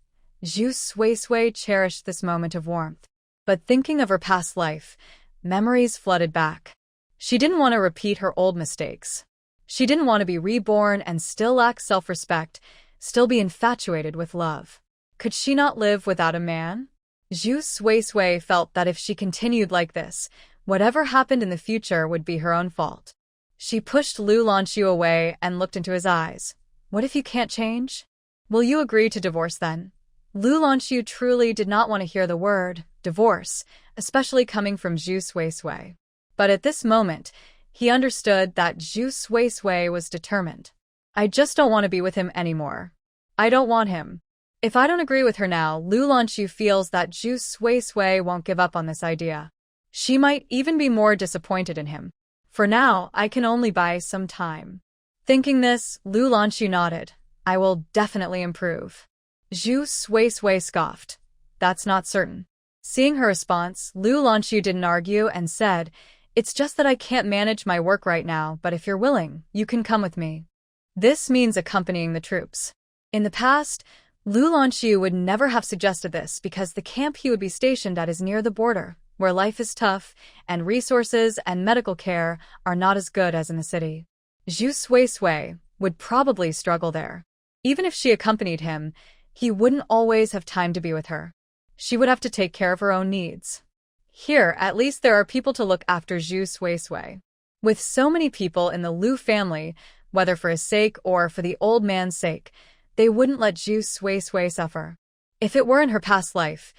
Zhu Sui Sui cherished this moment of warmth. But thinking of her past life, memories flooded back. She didn't want to repeat her old mistakes. She didn't want to be reborn and still lack self-respect, still be infatuated with love. Could she not live without a man? Zhu Sui Sui felt that if she continued like this, whatever happened in the future would be her own fault. She pushed Lanxu away and looked into his eyes. "What if you can't change? Will you agree to divorce then?" Lanxu truly did not want to hear the word divorce, especially coming from Zhu Sui Sui. But at this moment, he understood that Zhu Sui Sui was determined. "I just don't want to be with him anymore. I don't want him." If I don't agree with her now, Lanxu feels that Zhu Sui Sui won't give up on this idea. She might even be more disappointed in him. "For now, I can only buy some time." Thinking this, Lanxu nodded. "I will definitely improve." Zhu Sui Sui scoffed. "That's not certain." Seeing her response, Lanxu didn't argue and said, "It's just that I can't manage my work right now, but if you're willing, you can come with me." This means accompanying the troops. In the past, Lanxu would never have suggested this because the camp he would be stationed at is near the border, where life is tough, and resources and medical care are not as good as in the city. Zhu Sui Sui would probably struggle there. Even if she accompanied him, he wouldn't always have time to be with her. She would have to take care of her own needs. Here, at least there are people to look after Zhu Sui Sui. With so many people in the Lu family, whether for his sake or for the old man's sake, they wouldn't let Zhu Sui Sui suffer. If it were in her past life,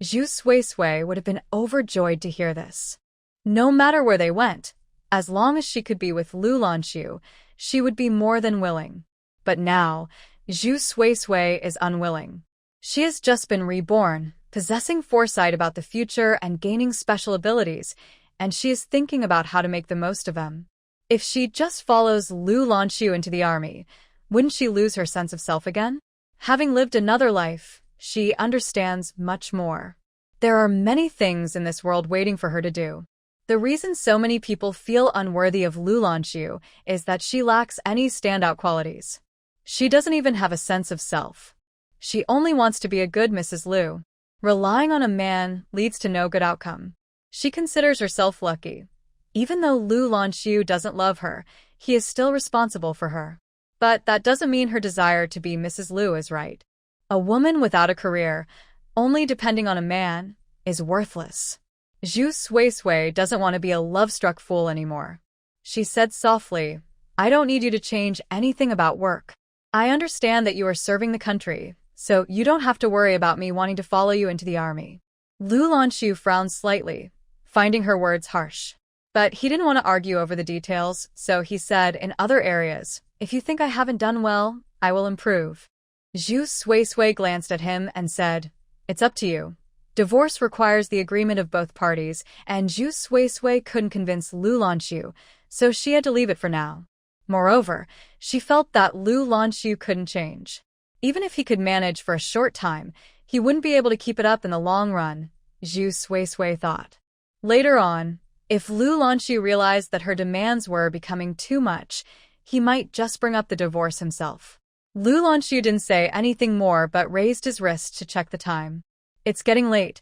Zhu Sui Sui would have been overjoyed to hear this. No matter where they went, as long as she could be with Lanxu, she would be more than willing. But now, Zhu Sui Sui is unwilling. She has just been reborn, possessing foresight about the future and gaining special abilities, and she is thinking about how to make the most of them. If she just follows Lanxu into the army, wouldn't she lose her sense of self again? Having lived another life, she understands much more. There are many things in this world waiting for her to do. The reason so many people feel unworthy of Lanxu is that she lacks any standout qualities. She doesn't even have a sense of self. She only wants to be a good Mrs. Lu. Relying on a man leads to no good outcome. She considers herself lucky. Even though Lanxu doesn't love her, he is still responsible for her. But that doesn't mean her desire to be Mrs. Liu is right. A woman without a career, only depending on a man, is worthless. Zhu Suisui doesn't want to be a love-struck fool anymore. She said softly, I don't need you to change anything about work. I understand that you are serving the country, so you don't have to worry about me wanting to follow you into the army. Lu Lanxu frowned slightly, finding her words harsh. But he didn't want to argue over the details, so he said, in other areas, if you think I haven't done well, I will improve. Zhu Suisui glanced at him and said, it's up to you. Divorce requires the agreement of both parties, and Zhu Suisui couldn't convince Lu Lanxu, so she had to leave it for now. Moreover, she felt that Lu Lanxu couldn't change. Even if he could manage for a short time, he wouldn't be able to keep it up in the long run, Zhu Suisui thought. Later on, if Lu Lanxu realized that her demands were becoming too much, he might just bring up the divorce himself. Lu Lanxu didn't say anything more but raised his wrist to check the time. It's getting late.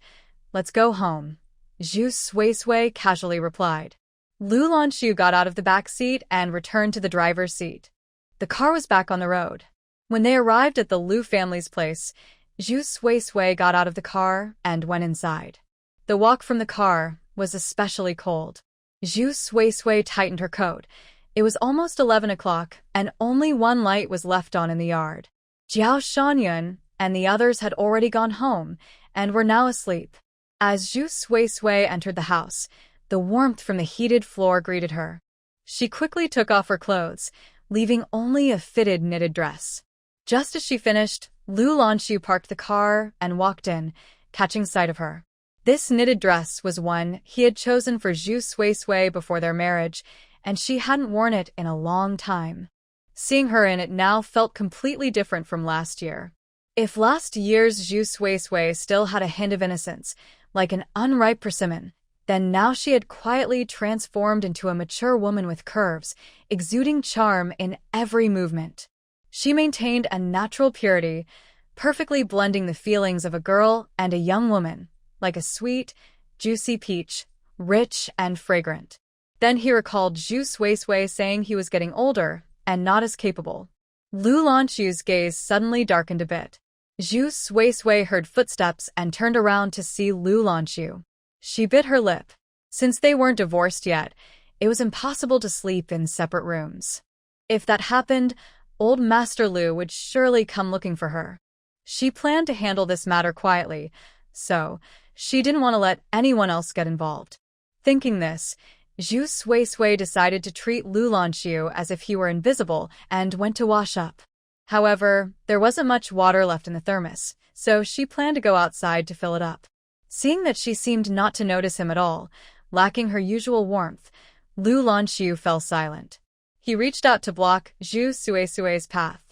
Let's go home, Zhu Suisui casually replied. Lu Lanxu got out of the back seat and returned to the driver's seat. The car was back on the road. When they arrived at the Lu family's place, Zhu Suisui got out of the car and went inside. The walk from the car was especially cold. Zhu Suisui tightened her coat. It was almost 11 o'clock, and only one light was left on in the yard. Jiao Shanyun and the others had already gone home and were now asleep. As Zhu Suisui entered the house, the warmth from the heated floor greeted her. She quickly took off her clothes, leaving only a fitted knitted dress. Just as she finished, Lu Lanxu parked the car and walked in, catching sight of her. This knitted dress was one he had chosen for Zhu Suisui before their marriage, and she hadn't worn it in a long time. Seeing her in it now felt completely different from last year. If last year's Zhu Suisui still had a hint of innocence, like an unripe persimmon, then now she had quietly transformed into a mature woman with curves, exuding charm in every movement. She maintained a natural purity, perfectly blending the feelings of a girl and a young woman, like a sweet, juicy peach, rich and fragrant. Then he recalled Zhu Suisui saying he was getting older and not as capable. Lu Lanxu's gaze suddenly darkened a bit. Zhu Suisui heard footsteps and turned around to see Lu Lanxu. She bit her lip. Since they weren't divorced yet, it was impossible to sleep in separate rooms. If that happened, old Master Lu would surely come looking for her. She planned to handle this matter quietly, so she didn't want to let anyone else get involved. Thinking this, Zhu Suisui decided to treat Lu Lanxu as if he were invisible and went to wash up. However, there wasn't much water left in the thermos, so she planned to go outside to fill it up. Seeing that she seemed not to notice him at all, lacking her usual warmth, Lu Lanxu fell silent. He reached out to block Zhu Suisui's path.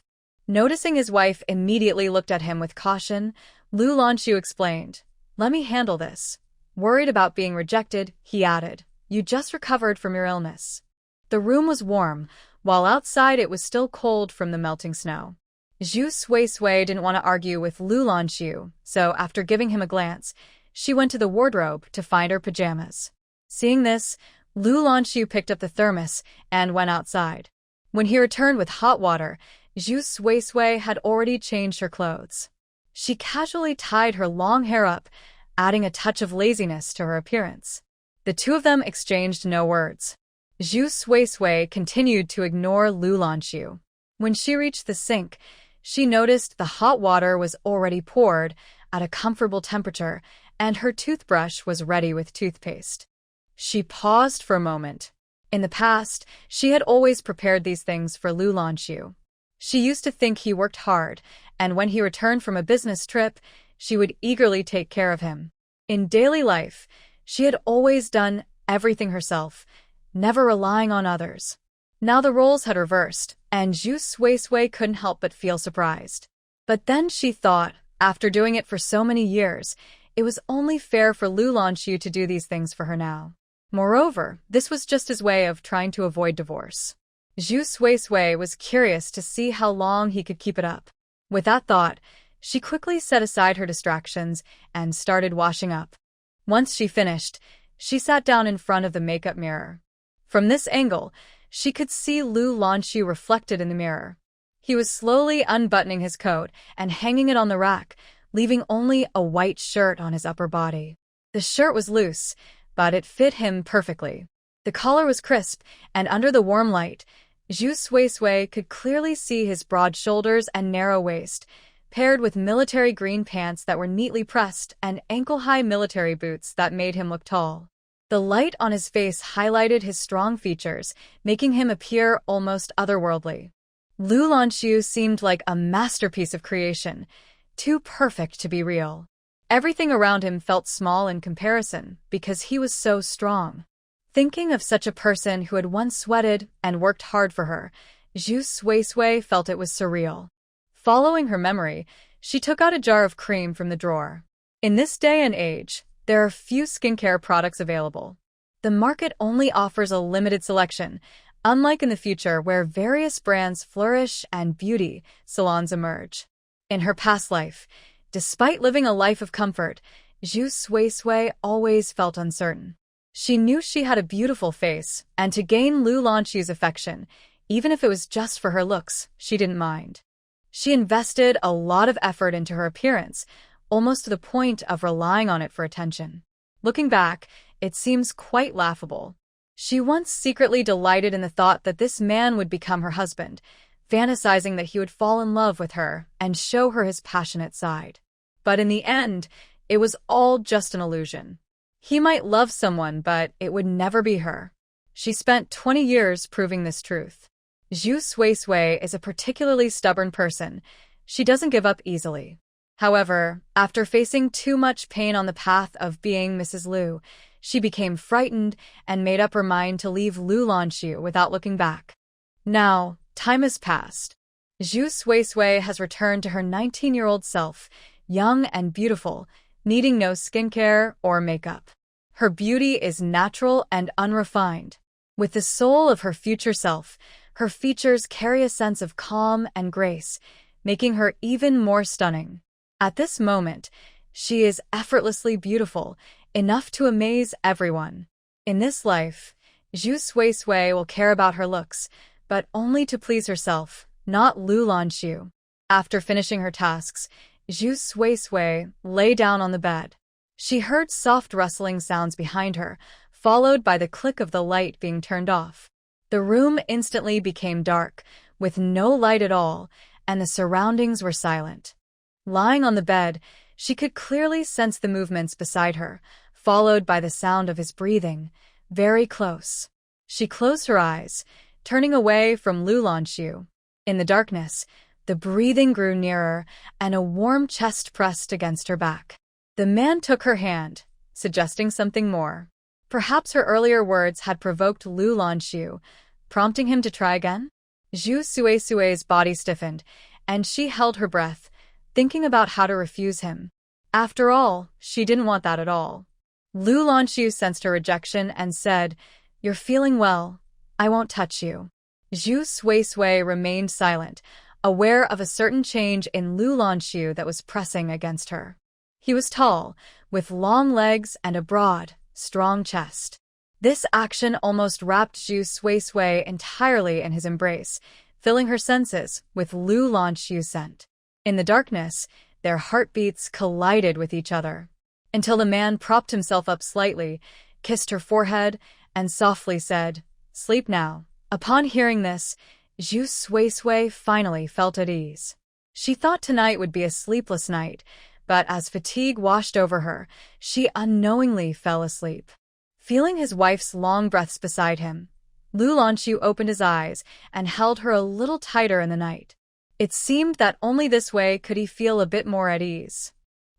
Noticing his wife immediately looked at him with caution, Lu Lanxu explained, "Let me handle this." Worried about being rejected, he added, "You just recovered from your illness." The room was warm, while outside it was still cold from the melting snow. Zhu Suisui didn't want to argue with Lu Lanxu, so after giving him a glance, she went to the wardrobe to find her pajamas. Seeing this, Lu Lanxu picked up the thermos and went outside. When he returned with hot water, Zhu Suisui had already changed her clothes. She casually tied her long hair up, adding a touch of laziness to her appearance. The two of them exchanged no words. Zhu Suisui continued to ignore Lu Lanxu. When she reached the sink, she noticed the hot water was already poured at a comfortable temperature, and her toothbrush was ready with toothpaste. She paused for a moment. In the past, she had always prepared these things for Lu Lanxu. She used to think he worked hard, and when he returned from a business trip, she would eagerly take care of him. In daily life, she had always done everything herself, never relying on others. Now the roles had reversed, and Zhu Suisui couldn't help but feel surprised. But then she thought, after doing it for so many years, it was only fair for Lu Lanxu to do these things for her now. Moreover, this was just his way of trying to avoid divorce. Zhu Suisui was curious to see how long he could keep it up. With that thought, she quickly set aside her distractions and started washing up. Once she finished, she sat down in front of the makeup mirror. From this angle, she could see Lu Lanxu reflected in the mirror. He was slowly unbuttoning his coat and hanging it on the rack, leaving only a white shirt on his upper body. The shirt was loose, but it fit him perfectly. The collar was crisp, and under the warm light, Zhu Suisui could clearly see his broad shoulders and narrow waist, paired with military green pants that were neatly pressed and ankle-high military boots that made him look tall. The light on his face highlighted his strong features, making him appear almost otherworldly. Lu Lanxu seemed like a masterpiece of creation, too perfect to be real. Everything around him felt small in comparison because he was so strong. Thinking of such a person who had once sweated and worked hard for her, Zhu Suisui felt it was surreal. Following her memory, she took out a jar of cream from the drawer. In this day and age, there are few skincare products available. The market only offers a limited selection, unlike in the future where various brands flourish and beauty salons emerge. In her past life, despite living a life of comfort, Zhu Suisui always felt uncertain. She knew she had a beautiful face, and to gain Lu Lanxu's affection, even if it was just for her looks, she didn't mind. She invested a lot of effort into her appearance, almost to the point of relying on it for attention. Looking back, it seems quite laughable. She once secretly delighted in the thought that this man would become her husband, fantasizing that he would fall in love with her and show her his passionate side. But in the end, it was all just an illusion. He might love someone, but it would never be her. She spent 20 years proving this truth. Zhu Suisui is a particularly stubborn person. She doesn't give up easily. However, after facing too much pain on the path of being Mrs. Lu, she became frightened and made up her mind to leave Lu Lanxu without looking back. Now, time has passed. Zhu Suisui has returned to her 19-year-old self, young and beautiful, needing no skincare or makeup. Her beauty is natural and unrefined. With the soul of her future self, her features carry a sense of calm and grace, making her even more stunning. At this moment, she is effortlessly beautiful, enough to amaze everyone. In this life, Zhu Suisui will care about her looks, but only to please herself, not Lu Lanxu. After finishing her tasks, Zhu Suisui lay down on the bed. She heard soft rustling sounds behind her, followed by the click of the light being turned off. The room instantly became dark, with no light at all, and the surroundings were silent. Lying on the bed, she could clearly sense the movements beside her, followed by the sound of his breathing, very close. She closed her eyes, turning away from Lu Lanxu. In the darkness, the breathing grew nearer, and a warm chest pressed against her back. The man took her hand, suggesting something more. Perhaps her earlier words had provoked Lu Lanxu, prompting him to try again? Zhu Suisui's body stiffened, and she held her breath, thinking about how to refuse him. After all, she didn't want that at all. Lu Lanxu sensed her rejection and said, "You're feeling well. I won't touch you." Zhu Suisui remained silent, aware of a certain change in Lu Lanxu that was pressing against her. He was tall, with long legs and a broad, strong chest. This action almost wrapped Zhu Suisui entirely in his embrace, filling her senses with Lu Lanxu's scent. In the darkness, their heartbeats collided with each other, until the man propped himself up slightly, kissed her forehead, and softly said, "Sleep now." Upon hearing this, Zhu Suisui finally felt at ease. She thought tonight would be a sleepless night, but as fatigue washed over her, she unknowingly fell asleep. Feeling his wife's long breaths beside him, Lu Lanxu opened his eyes and held her a little tighter in the night. It seemed that only this way could he feel a bit more at ease.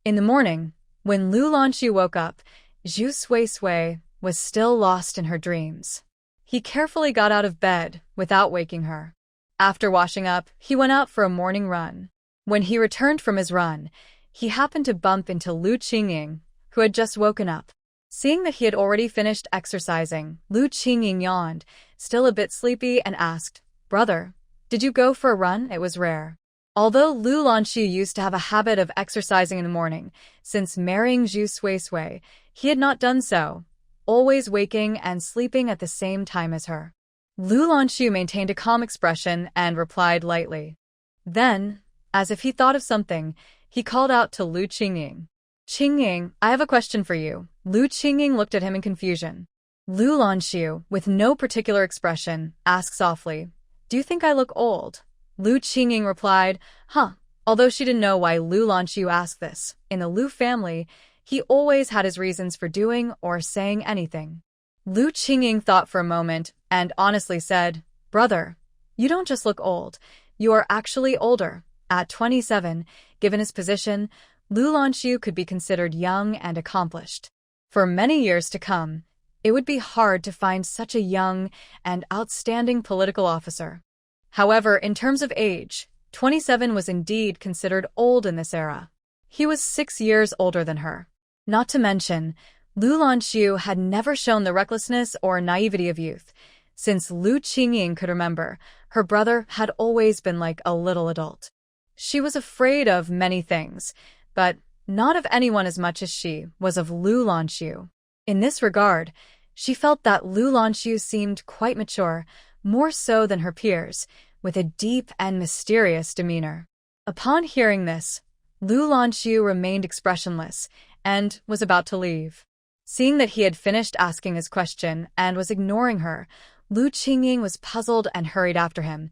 In the morning, when Lu Lanxu woke up, Zhu Suisui was still lost in her dreams. He carefully got out of bed without waking her. After washing up, he went out for a morning run. When he returned from his run, he happened to bump into Lu Qingying, who had just woken up. Seeing that he had already finished exercising, Lu Qingying yawned, still a bit sleepy, and asked, "Brother, did you go for a run?" It was rare. Although Lu Lanxu used to have a habit of exercising in the morning, since marrying Zhu Suisui, he had not done so, always waking and sleeping at the same time as her. Lu Lanxu maintained a calm expression and replied lightly, Then, as if he thought of something, he called out to Lu Qingying. Qingying, I have a question for you. Lu Qingying looked at him in confusion. Lu Lanxu, with no particular expression, asked softly, Do you think I look old? Lu Qingying replied, Huh. Although she didn't know why Lu Lanxu asked this, in the Lu family, he always had his reasons for doing or saying anything. Lu Qingying thought for a moment and honestly said, Brother, you don't just look old, you are actually older. At 27, given his position, Lu Lanxu could be considered young and accomplished. For many years to come, it would be hard to find such a young and outstanding political officer. However, in terms of age, 27 was indeed considered old in this era. He was 6 years older than her. Not to mention, Lu Lanxu had never shown the recklessness or naivety of youth. Since Lu Qingying could remember, her brother had always been like a little adult. She was afraid of many things, but not of anyone as much as she was of Lu Lanxu. In this regard, she felt that Lu Lanxu seemed quite mature, more so than her peers, with a deep and mysterious demeanor. Upon hearing this, Lu Lanxu remained expressionless and was about to leave. Seeing that he had finished asking his question and was ignoring her, Lu Qingying was puzzled and hurried after him,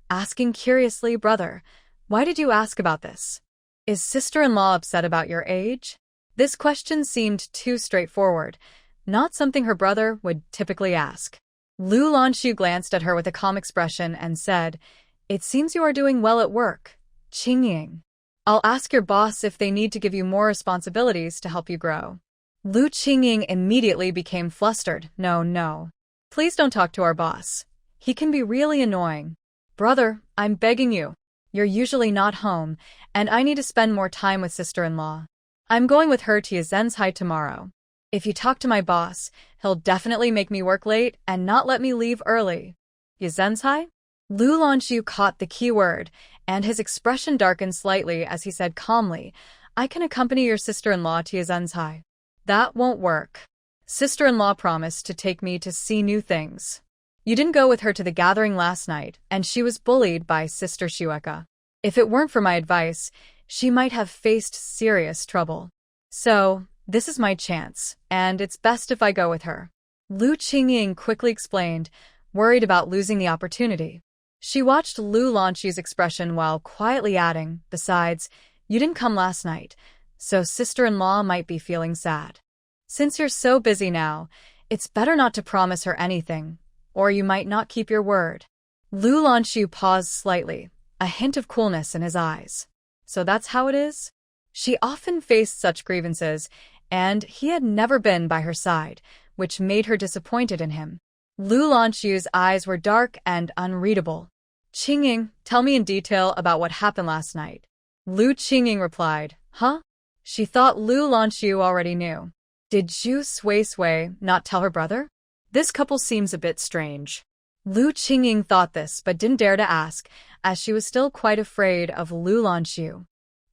asking curiously, Brother, why did you ask about this? Is sister-in-law upset about your age? This question seemed too straightforward, not something her brother would typically ask. Lu Lanxu glanced at her with a calm expression and said, It seems you are doing well at work, Qingying. I'll ask your boss if they need to give you more responsibilities to help you grow. Lu Qingying immediately became flustered. No. Please don't talk to our boss. He can be really annoying. Brother, I'm begging you. You're usually not home, and I need to spend more time with sister-in-law. I'm going with her to Yazenzhai tomorrow. If you talk to my boss, he'll definitely make me work late and not let me leave early. Yazenzhai? Lu Lanxu caught the key word, and his expression darkened slightly as he said calmly, I can accompany your sister-in-law to Yazenzhai. That won't work. Sister-in-law promised to take me to see new things. You didn't go with her to the gathering last night, and she was bullied by Sister Shueka. If it weren't for my advice, she might have faced serious trouble. So, this is my chance, and it's best if I go with her. Lu Qingying quickly explained, worried about losing the opportunity. She watched Lu Lanxu's expression while quietly adding, Besides, you didn't come last night, so sister-in-law might be feeling sad. Since you're so busy now, it's better not to promise her anything, or you might not keep your word. Lu Lanxu paused slightly, a hint of coolness in his eyes. So that's how it is? She often faced such grievances, and he had never been by her side, which made her disappointed in him. Lu Lanxu's eyes were dark and unreadable. Qingying, tell me in detail about what happened last night. Lu Qingying replied, Huh? She thought Lu Lanxu already knew. Did Zhu Sui not tell her brother? This couple seems a bit strange. Lu Qingying thought this but didn't dare to ask, as she was still quite afraid of Lu Lanxu.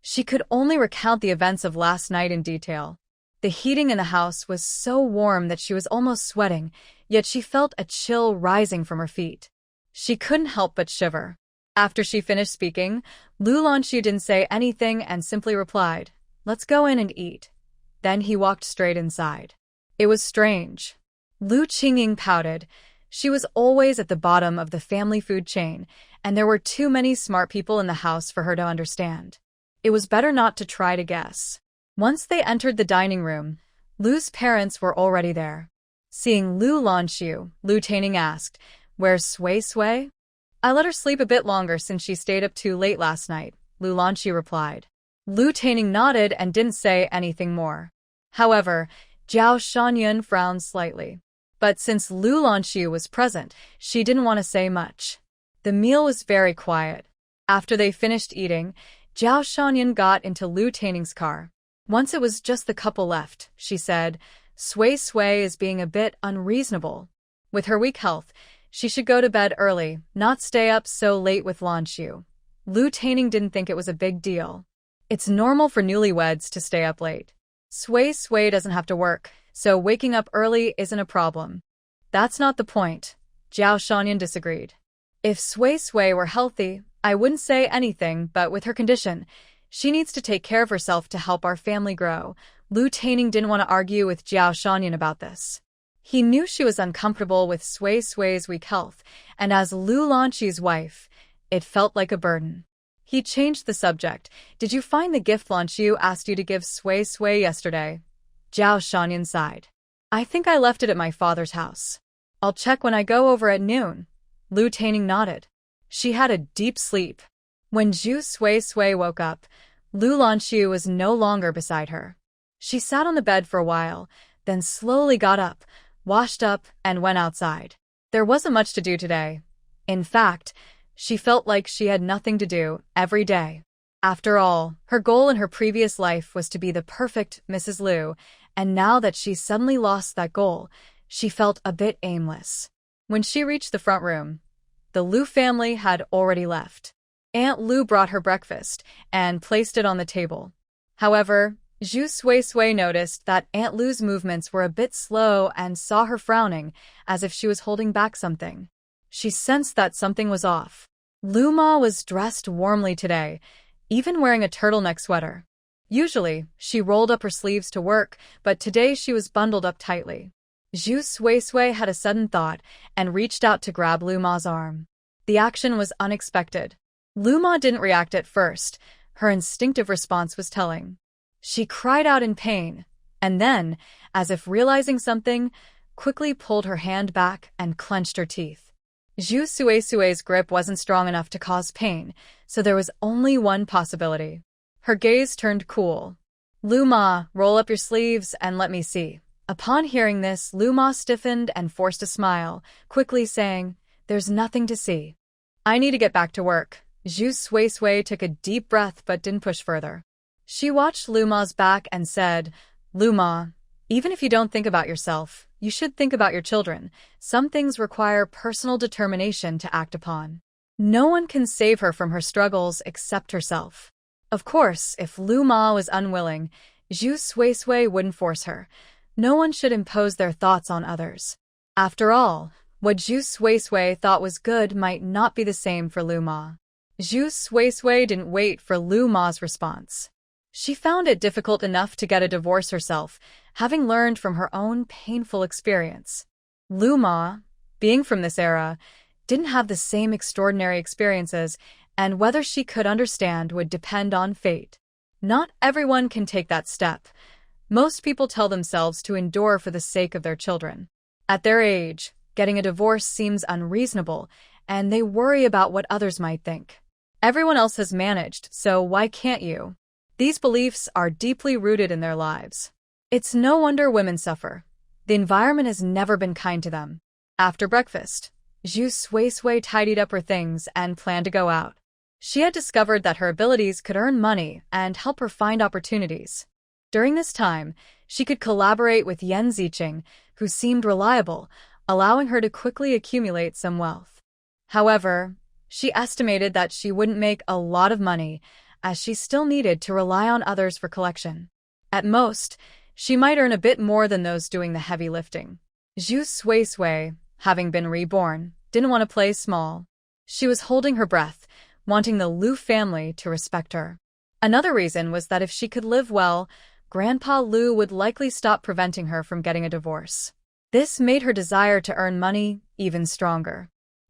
She could only recount the events of last night in detail. The heating in the house was so warm that she was almost sweating, yet she felt a chill rising from her feet. She couldn't help but shiver. After she finished speaking, Lu Lanxu didn't say anything and simply replied, Let's go in and eat. Then he walked straight inside. It was strange. Lu Qingying pouted. She was always at the bottom of the family food chain, and there were too many smart people in the house for her to understand. It was better not to try to guess. Once they entered the dining room, Lu's parents were already there. Seeing Lu Lanxu, Lu Taining asked, Where's Sui? I let her sleep a bit longer since she stayed up too late last night, Lu Lanxu replied. Lu Taining nodded and didn't say anything more. However, Zhao Shanyan frowned slightly. But since Lu Lanxu was present, she didn't want to say much. The meal was very quiet. After they finished eating, Zhao Shanyan got into Lu Taining's car. Once it was just the couple left, she said, Sui is being a bit unreasonable. With her weak health, she should go to bed early, not stay up so late with Lanxu. Lu Taining didn't think it was a big deal. It's normal for newlyweds to stay up late. Sui doesn't have to work, so waking up early isn't a problem. That's not the point. Zhao Shanyan disagreed. If Sui were healthy, I wouldn't say anything, but with her condition, she needs to take care of herself to help our family grow. Lu Taining didn't want to argue with Jiao Shanyan about this. He knew she was uncomfortable with Sui Sui's weak health, and as Lu Lanxi's wife, it felt like a burden. He changed the subject. Did you find the gift Lanxu asked you to give Sui Sui yesterday? Jiao Shanyan sighed. I think I left it at my father's house. I'll check when I go over at noon. Lu Taining nodded. She had a deep sleep. When Zhu Sui Sui woke up, Lu Lanxu was no longer beside her. She sat on the bed for a while, then slowly got up, washed up, and went outside. There wasn't much to do today. In fact, she felt like she had nothing to do every day. After all, her goal in her previous life was to be the perfect Mrs. Lu, and now that she suddenly lost that goal, she felt a bit aimless. When she reached the front room, the Lu family had already left. Aunt Lu brought her breakfast and placed it on the table. However, Zhu Sui Sui noticed that Aunt Lu's movements were a bit slow and saw her frowning, as if she was holding back something. She sensed that something was off. Luma was dressed warmly today, even wearing a turtleneck sweater. Usually, she rolled up her sleeves to work, but today she was bundled up tightly. Zhu Sui Sui had a sudden thought and reached out to grab Luma's arm. The action was unexpected. Luma didn't react at first. Her instinctive response was telling. She cried out in pain, and then, as if realizing something, quickly pulled her hand back and clenched her teeth. Zhu Sui Sui's grip wasn't strong enough to cause pain, so there was only one possibility. Her gaze turned cool. Luma, roll up your sleeves and let me see. Upon hearing this, Luma stiffened and forced a smile, quickly saying, There's nothing to see. I need to get back to work. Zhu Sui Sui took a deep breath but didn't push further. She watched Luma's back and said, Luma, even if you don't think about yourself, you should think about your children. Some things require personal determination to act upon. No one can save her from her struggles except herself. Of course, if Luma was unwilling, Zhu Sui Sui wouldn't force her. No one should impose their thoughts on others. After all, what Zhu Sui Sui thought was good might not be the same for Luma. Zhu Sui Sui didn't wait for Luma's response. She found it difficult enough to get a divorce herself, having learned from her own painful experience. Luma, being from this era, didn't have the same extraordinary experiences, and whether she could understand would depend on fate. Not everyone can take that step. Most people tell themselves to endure for the sake of their children. At their age, getting a divorce seems unreasonable, and they worry about what others might think. Everyone else has managed, so why can't you? These beliefs are deeply rooted in their lives. It's no wonder women suffer. The environment has never been kind to them. After breakfast, Zhu Sui Sui tidied up her things and planned to go out. She had discovered that her abilities could earn money and help her find opportunities. During this time, she could collaborate with Yan Ziqing, who seemed reliable, allowing her to quickly accumulate some wealth. However, she estimated that she wouldn't make a lot of money, as she still needed to rely on others for collection. At most, she might earn a bit more than those doing the heavy lifting. Zhu Sui Sui, having been reborn, didn't want to play small. She was holding her breath, wanting the Lu family to respect her. Another reason was that if she could live well, Grandpa Lu would likely stop preventing her from getting a divorce. This made her desire to earn money even stronger.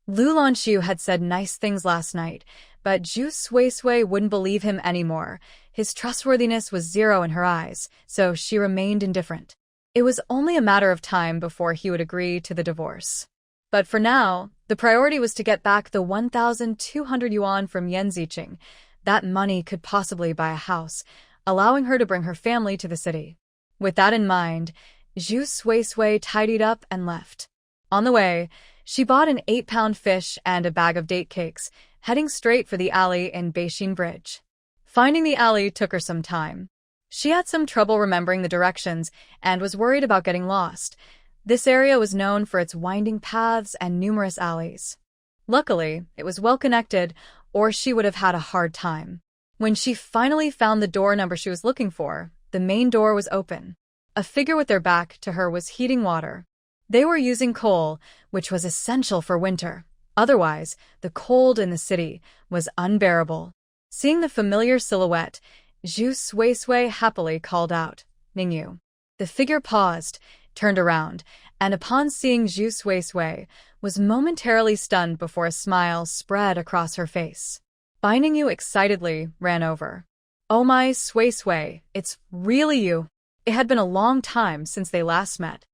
Lu Lanxu had said nice things last night, but Zhu Sui Sui wouldn't believe him anymore. His trustworthiness was zero in her eyes, so she remained indifferent. It was only a matter of time before he would agree to the divorce. But for now, the priority was to get back the 1,200 yuan from Yan Ziqing. That money could possibly buy a house, allowing her to bring her family to the city. With that in mind, Zhu Sui Sui tidied up and left. On the way, she bought an 8-pound fish and a bag of date cakes, heading straight for the alley in Beixin Bridge. Finding the alley took her some time. She had some trouble remembering the directions and was worried about getting lost. This area was known for its winding paths and numerous alleys. Luckily, it was well connected, or she would have had a hard time. When she finally found the door number she was looking for, the main door was open. A figure with their back to her was heating water. They were using coal, which was essential for winter. Otherwise, the cold in the city was unbearable. Seeing the familiar silhouette, Zhu Suisui happily called out, "Ningyu." The figure paused, turned around, and upon seeing Zhu Suisui, was momentarily stunned before a smile spread across her face. Bai Ningyu excitedly ran over. "Oh my Suisui, it's really you." It had been a long time since they last met.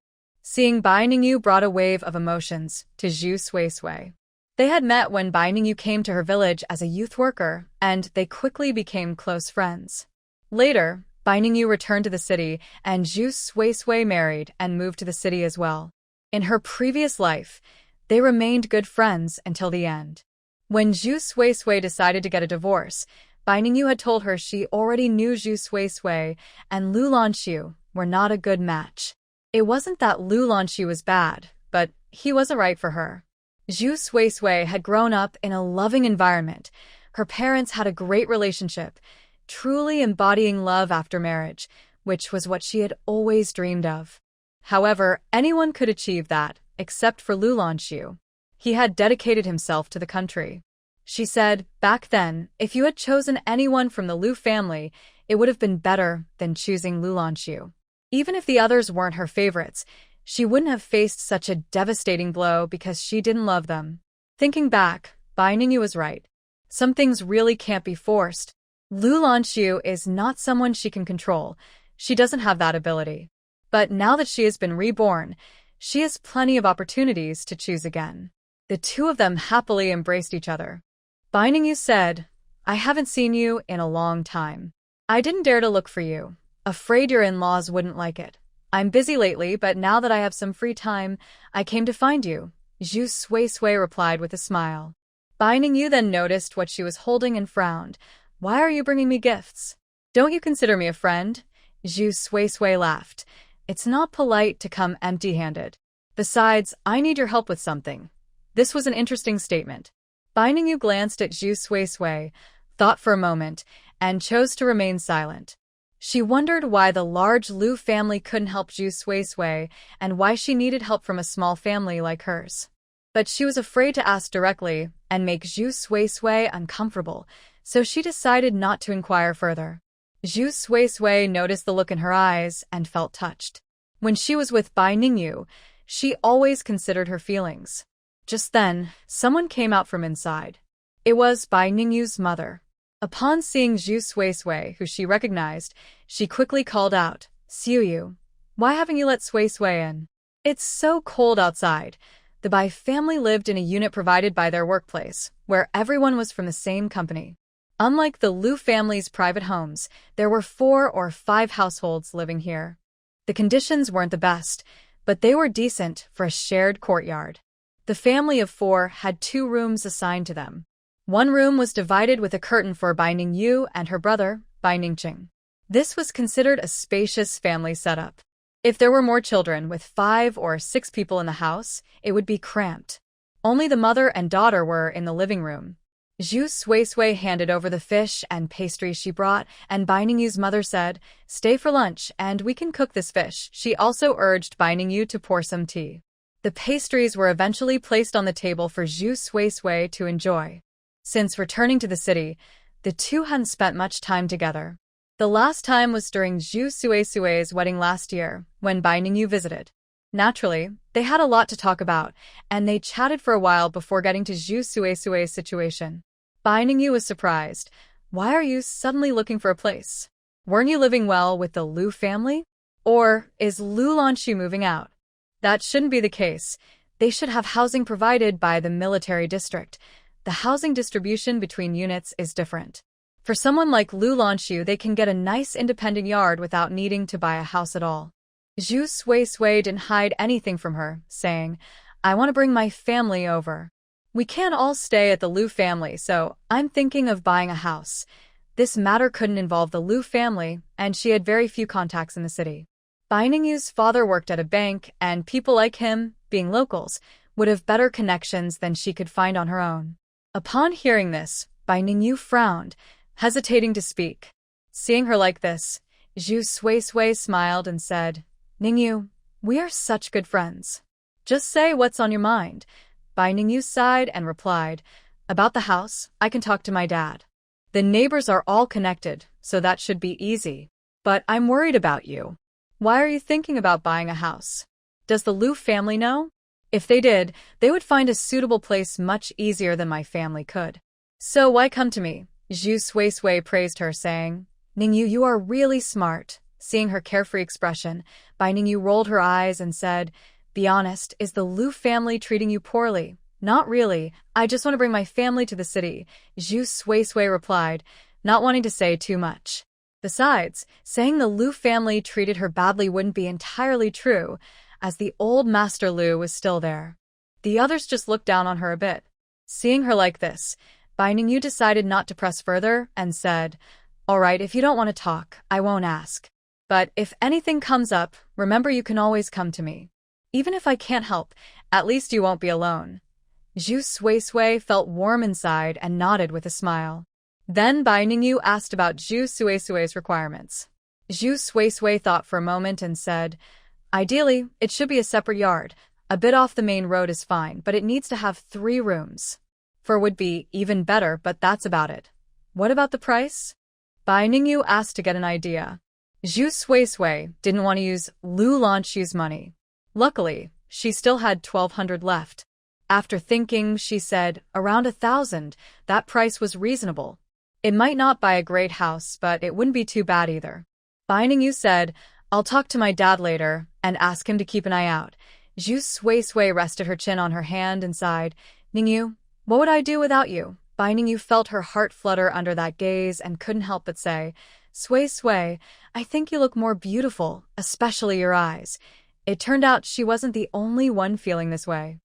Seeing Bai Ningyu brought a wave of emotions to Zhu Suisui. They had met when Bai Ningyu came to her village as a youth worker, and they quickly became close friends. Later, Bai Ningyu returned to the city, and Zhu Suisui married and moved to the city as well. In her previous life, they remained good friends until the end. When Zhu Suisui decided to get a divorce, Bai Ningyu had told her she already knew Zhu Suisui and Lanxu were not a good match. It wasn't that Lanxu was bad, but he wasn't right for her. Zhu Suisui had grown up in a loving environment. Her parents had a great relationship, truly embodying love after marriage, which was what she had always dreamed of. However, anyone could achieve that, except for Lanxu. He had dedicated himself to the country. She said, back then, if you had chosen anyone from the Lu family, it would have been better than choosing Lanxu. Even if the others weren't her favorites, she wouldn't have faced such a devastating blow because she didn't love them. Thinking back, Bai Ningyu was right. Some things really can't be forced. Lanxu is not someone she can control. She doesn't have that ability. But now that she has been reborn, she has plenty of opportunities to choose again. The two of them happily embraced each other. Bai Ningyu said, "I haven't seen you in a long time. I didn't dare to look for you. Afraid your in-laws wouldn't like it. I'm busy lately, but now that I have some free time, I came to find you," Zhu Suisui replied with a smile. Bai Ningyu then noticed what she was holding and frowned. "Why are you bringing me gifts? Don't you consider me a friend?" Zhu Suisui laughed. "It's not polite to come empty-handed. Besides, I need your help with something." This was an interesting statement. Bai Ningyu glanced at Zhu Suisui, thought for a moment, and chose to remain silent. She wondered why the large Lu family couldn't help Zhu Suisui and why she needed help from a small family like hers. But she was afraid to ask directly and make Zhu Suisui uncomfortable, so she decided not to inquire further. Zhu Suisui noticed the look in her eyes and felt touched. When she was with Bai Ningyu, she always considered her feelings. Just then, someone came out from inside. It was Bai Ningyu's mother. Upon seeing Zhu Suisui, who she recognized, she quickly called out, "Xiuyu, why haven't you let Suisui in? It's so cold outside." The Bai family lived in a unit provided by their workplace, where everyone was from the same company. Unlike the Lu family's private homes, there were 4 or 5 households living here. The conditions weren't the best, but they were decent for a shared courtyard. The family of 4 had 2 rooms assigned to them. One room was divided with a curtain for Bai Ningyu and her brother, Bai Ningqing. This was considered a spacious family setup. If there were more children with 5 or 6 people in the house, it would be cramped. Only the mother and daughter were in the living room. Zhu Suisui handed over the fish and pastries she brought, and Bai Ningyu's mother said, "Stay for lunch, and we can cook this fish." She also urged Bai Ningyu to pour some tea. The pastries were eventually placed on the table for Zhu Suisui to enjoy. Since returning to the city, the two hadn't spent much time together. The last time was during Zhu Suisui's wedding last year, when Bai Ningyu visited. Naturally, they had a lot to talk about, and they chatted for a while before getting to Zhu Suisui's situation. Bai Ningyu was surprised. "Why are you suddenly looking for a place? Weren't you living well with the Lu family? Or is Lanxu moving out?" That shouldn't be the case. They should have housing provided by the military district. The housing distribution between units is different. For someone like Lanxu, they can get a nice independent yard without needing to buy a house at all. Zhu Suisui didn't hide anything from her, saying, "I want to bring my family over. We can't all stay at the Lu family, so I'm thinking of buying a house." This matter couldn't involve the Lu family, and she had very few contacts in the city. Bai Ningyu's father worked at a bank, and people like him, being locals, would have better connections than she could find on her own. Upon hearing this, Bai Ningyu frowned, hesitating to speak. Seeing her like this, Zhu Suisui smiled and said, "Ningyu, we are such good friends. Just say what's on your mind." Bai Ningyu sighed and replied, "About the house, I can talk to my dad. The neighbors are all connected, so that should be easy. But I'm worried about you. Why are you thinking about buying a house? Does the Lu family know? If they did, they would find a suitable place much easier than my family could. So why come to me?" Zhu Suisui praised her, saying, "Ningyu, you are really smart." Seeing her carefree expression, Bai Ningyu rolled her eyes and said, "Be honest, is the Lu family treating you poorly?" "Not really, I just want to bring my family to the city," Zhu Suisui replied, not wanting to say too much. Besides, saying the Lu family treated her badly wouldn't be entirely true, as the old Master Lu was still there. The others just looked down on her a bit. Seeing her like this, Bai Ningyu decided not to press further and said, "All right, if you don't want to talk, I won't ask. But if anything comes up, remember you can always come to me. Even if I can't help, at least you won't be alone." Zhu Suisui felt warm inside and nodded with a smile. Then Bai Ningyu asked about Zhu Suisui's requirements. Zhu Suisui thought for a moment and said, "Ideally, it should be a separate yard. A bit off the main road is fine, but it needs to have 3 rooms. 4 would be even better, but that's about it." "What about the price?" Bai Ningyu asked to get an idea. Zhu Suisui didn't want to use Lu Lanxu's money. Luckily, she still had 1,200 left. After thinking, she said, "Around 1,000, that price was reasonable. It might not buy a great house, but it wouldn't be too bad either." Bai Ningyu said, "I'll talk to my dad later and ask him to keep an eye out." Zhu Suisui rested her chin on her hand and sighed, "Ningyu, what would I do without you?" Bai Ningyu felt her heart flutter under that gaze and couldn't help but say, "Suisui, I think you look more beautiful, especially your eyes." It turned out she wasn't the only one feeling this way.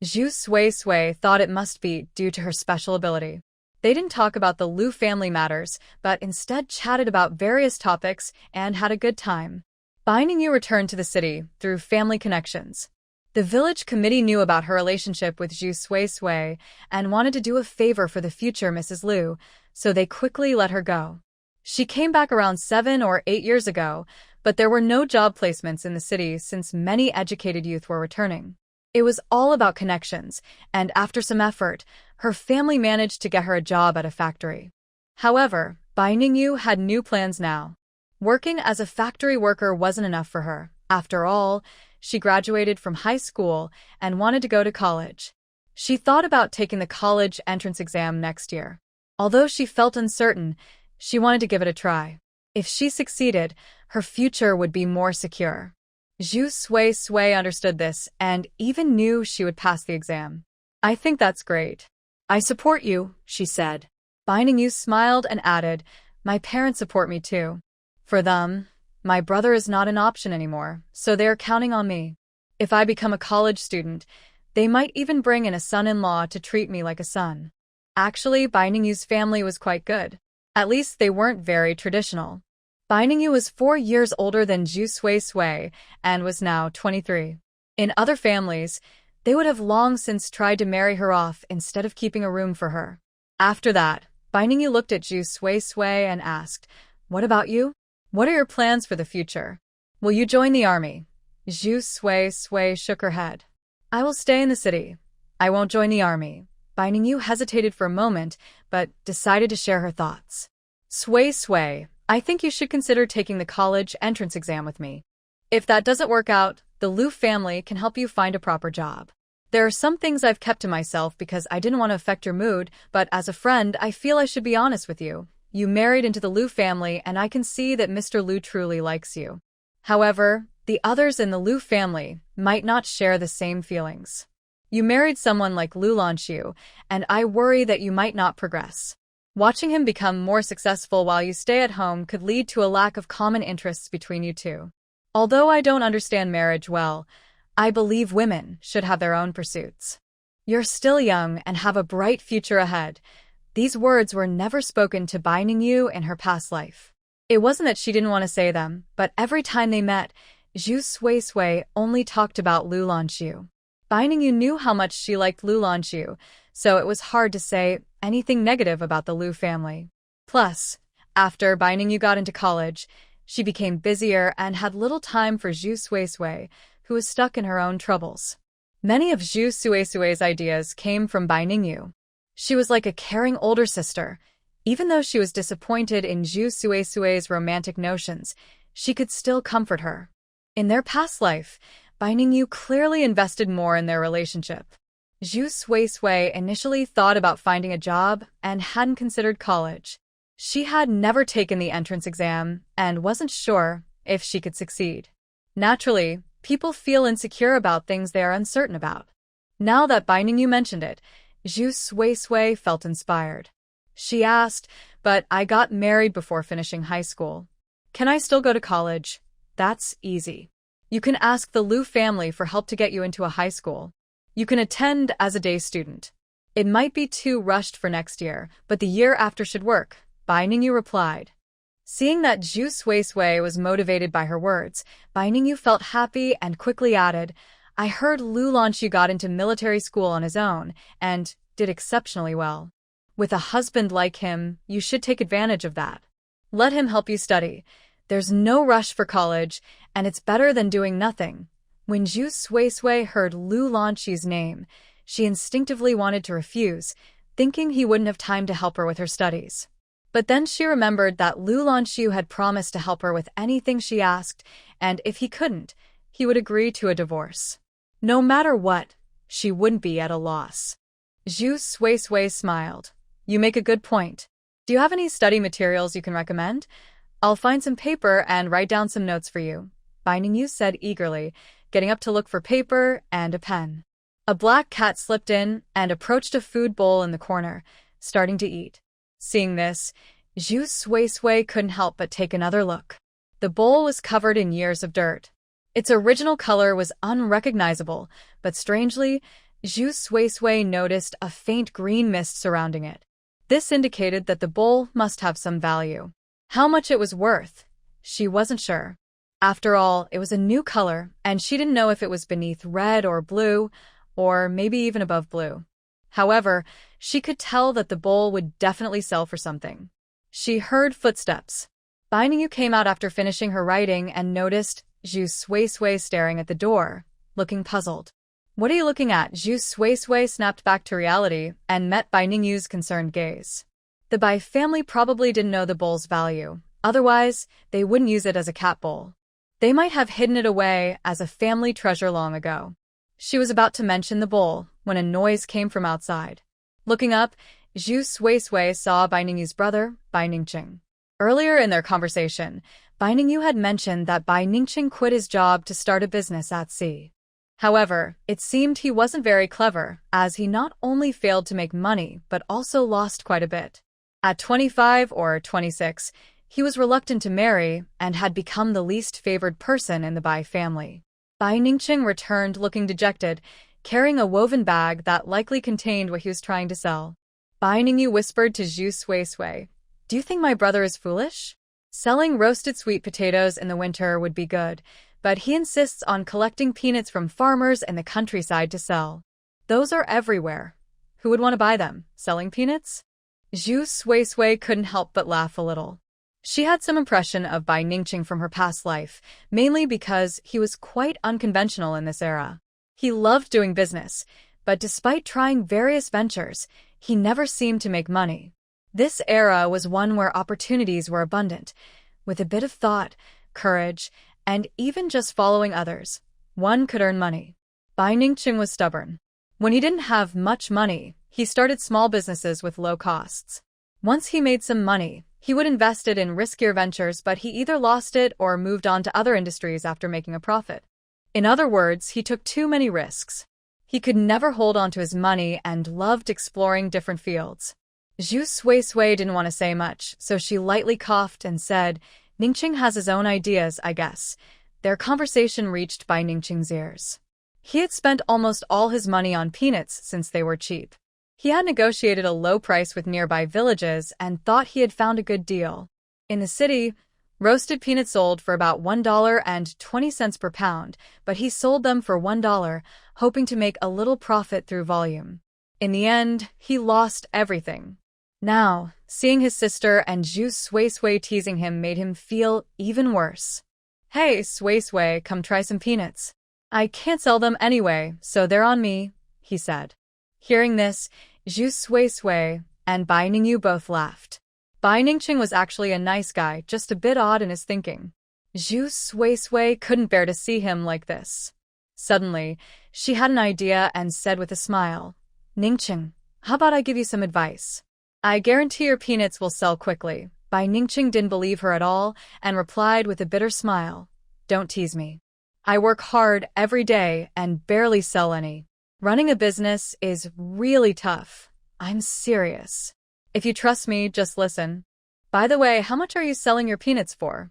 Zhu Suisui thought it must be due to her special ability. They didn't talk about the Lu family matters, but instead chatted about various topics and had a good time. Bai Ningyu returned to the city through family connections. The village committee knew about her relationship with Zhu Suisui and wanted to do a favor for the future Mrs. Lu, so they quickly let her go. She came back around 7 or 8 years ago, but there were no job placements in the city since many educated youth were returning. It was all about connections, and after some effort, her family managed to get her a job at a factory. However, Bai Ningyu had new plans now. Working as a factory worker wasn't enough for her. After all, she graduated from high school and wanted to go to college. She thought about taking the college entrance exam next year. Although she felt uncertain, she wanted to give it a try. If she succeeded, her future would be more secure. Zhu Suisui understood this and even knew she would pass the exam. "I think that's great. I support you," she said. Bai Ningyu smiled and added, "My parents support me too. For them, my brother is not an option anymore, so they are counting on me. If I become a college student, they might even bring in a son-in-law to treat me like a son." Actually, Bai Ningyu's family was quite good. At least they weren't very traditional. Bai Ningyu was 4 years older than Zhu Suisui and was now 23. In other families, they would have long since tried to marry her off instead of keeping a room for her. After that, Bai Ningyu looked at Zhu Suisui and asked, "What about you? What are your plans for the future? Will you join the army?" Zhu Suisui shook her head. "I will stay in the city. I won't join the army." Bai Ningyu hesitated for a moment, but decided to share her thoughts. "Suisui, I think you should consider taking the college entrance exam with me. If that doesn't work out, the Lu family can help you find a proper job. There are some things I've kept to myself because I didn't want to affect your mood, but as a friend, I feel I should be honest with you. You married into the Lu family, and I can see that Mr. Lu truly likes you. However, the others in the Lu family might not share the same feelings. You married someone like Lu Lanxu, and I worry that you might not progress. Watching him become more successful while you stay at home could lead to a lack of common interests between you two. Although I don't understand marriage well, I believe women should have their own pursuits. You're still young and have a bright future ahead." These words were never spoken to Bai Ningyu in her past life. It wasn't that she didn't want to say them, but every time they met, Zhu Suisui only talked about Lu Lanxu. Bai Ningyu knew how much she liked Lu Lanxu, so it was hard to say anything negative about the Lu family. Plus, after Bai Ningyu got into college, she became busier and had little time for Zhu Suisui, who was stuck in her own troubles. Many of Zhu Suisui's ideas came from Bai Ningyu. She was like a caring older sister. Even though she was disappointed in Zhu Suisui's romantic notions, she could still comfort her. In their past life, Bai Ningyu clearly invested more in their relationship. Zhu Suisui initially thought about finding a job and hadn't considered college. She had never taken the entrance exam and wasn't sure if she could succeed. Naturally, people feel insecure about things they are uncertain about. Now that Bai Ningyu mentioned it, Zhu Suisui felt inspired. She asked, "But I got married before finishing high school. Can I still go to college?" "That's easy. You can ask the Liu family for help to get you into a high school. You can attend as a day student. It might be too rushed for next year, but the year after should work," Bai Ningyu replied. Seeing that Zhu Suisui was motivated by her words, Bai Ningyu felt happy and quickly added, "I heard Lanxu got into military school on his own and did exceptionally well. With a husband like him, you should take advantage of that. Let him help you study. There's no rush for college, and it's better than doing nothing." When Zhu Suisui heard Lanxu's name, she instinctively wanted to refuse, thinking he wouldn't have time to help her with her studies. But then she remembered that Lanxu had promised to help her with anything she asked, and if he couldn't, he would agree to a divorce. No matter what, she wouldn't be at a loss. Zhu Suisui smiled. "You make a good point. Do you have any study materials you can recommend? I'll find some paper and write down some notes for you," Bai Ningyu said eagerly, getting up to look for paper and a pen. A black cat slipped in and approached a food bowl in the corner, starting to eat. Seeing this, Zhu Suisui couldn't help but take another look. The bowl was covered in years of dirt. Its original color was unrecognizable, but strangely, Zhu Suisui noticed a faint green mist surrounding it. This indicated that the bowl must have some value. How much it was worth, she wasn't sure. After all, it was a new color, and she didn't know if it was beneath red or blue, or maybe even above blue. However, she could tell that the bowl would definitely sell for something. She heard footsteps. Bai Ningyu came out after finishing her writing and noticed Zhu Suisui staring at the door, looking puzzled. "What are you looking at?" Zhu Suisui snapped back to reality and met Bai Ningyu's concerned gaze. The Bai family probably didn't know the bowl's value. Otherwise, they wouldn't use it as a cat bowl. They might have hidden it away as a family treasure long ago. She was about to mention the bowl when a noise came from outside. Looking up, Zhu Suisui saw Bai Ningyu's brother, Bai Ningqing. Earlier in their conversation, Bai Ningyu had mentioned that Bai Ningqing quit his job to start a business at sea. However, it seemed he wasn't very clever, as he not only failed to make money but also lost quite a bit. At 25 or 26, he was reluctant to marry and had become the least favored person in the Bai family. Bai Ningqing returned looking dejected, carrying a woven bag that likely contained what he was trying to sell. Bai Ningyu whispered to Zhu Suisui, "Do you think my brother is foolish? Selling roasted sweet potatoes in the winter would be good, but he insists on collecting peanuts from farmers in the countryside to sell. Those are everywhere. Who would want to buy them? Selling peanuts?" Zhu Suisui couldn't help but laugh a little. She had some impression of Bai Ningqing from her past life, mainly because he was quite unconventional in this era. He loved doing business, but despite trying various ventures, he never seemed to make money. This era was one where opportunities were abundant. With a bit of thought, courage, and even just following others, one could earn money. Bai Ningqing was stubborn. When he didn't have much money, he started small businesses with low costs. Once he made some money, he would invest it in riskier ventures, but he either lost it or moved on to other industries after making a profit. In other words, he took too many risks. He could never hold on to his money and loved exploring different fields. Zhu Suisui didn't want to say much, so she lightly coughed and said, "Ningqing has his own ideas, I guess." Their conversation reached Bai Ningqing's ears. He had spent almost all his money on peanuts since they were cheap. He had negotiated a low price with nearby villages and thought he had found a good deal. In the city, roasted peanuts sold for about $1.20 per pound, but he sold them for $1, hoping to make a little profit through volume. In the end, he lost everything. Now, seeing his sister and Zhu Suisui teasing him made him feel even worse. "Hey, Suisui, come try some peanuts." I can't sell them anyway, so they're on me, he said. Hearing this, Zhu Sui and Bai Ningyu both laughed. Bai Ningqing was actually a nice guy, just a bit odd in his thinking. Zhu Sui couldn't bear to see him like this. Suddenly, she had an idea and said with a smile, Ningqing, how about I give you some advice? I guarantee your peanuts will sell quickly. Bai Ningqing didn't believe her at all and replied with a bitter smile, don't tease me. I work hard every day and barely sell any. Running a business is really tough. I'm serious. If you trust me, just listen. By the way, how much are you selling your peanuts for?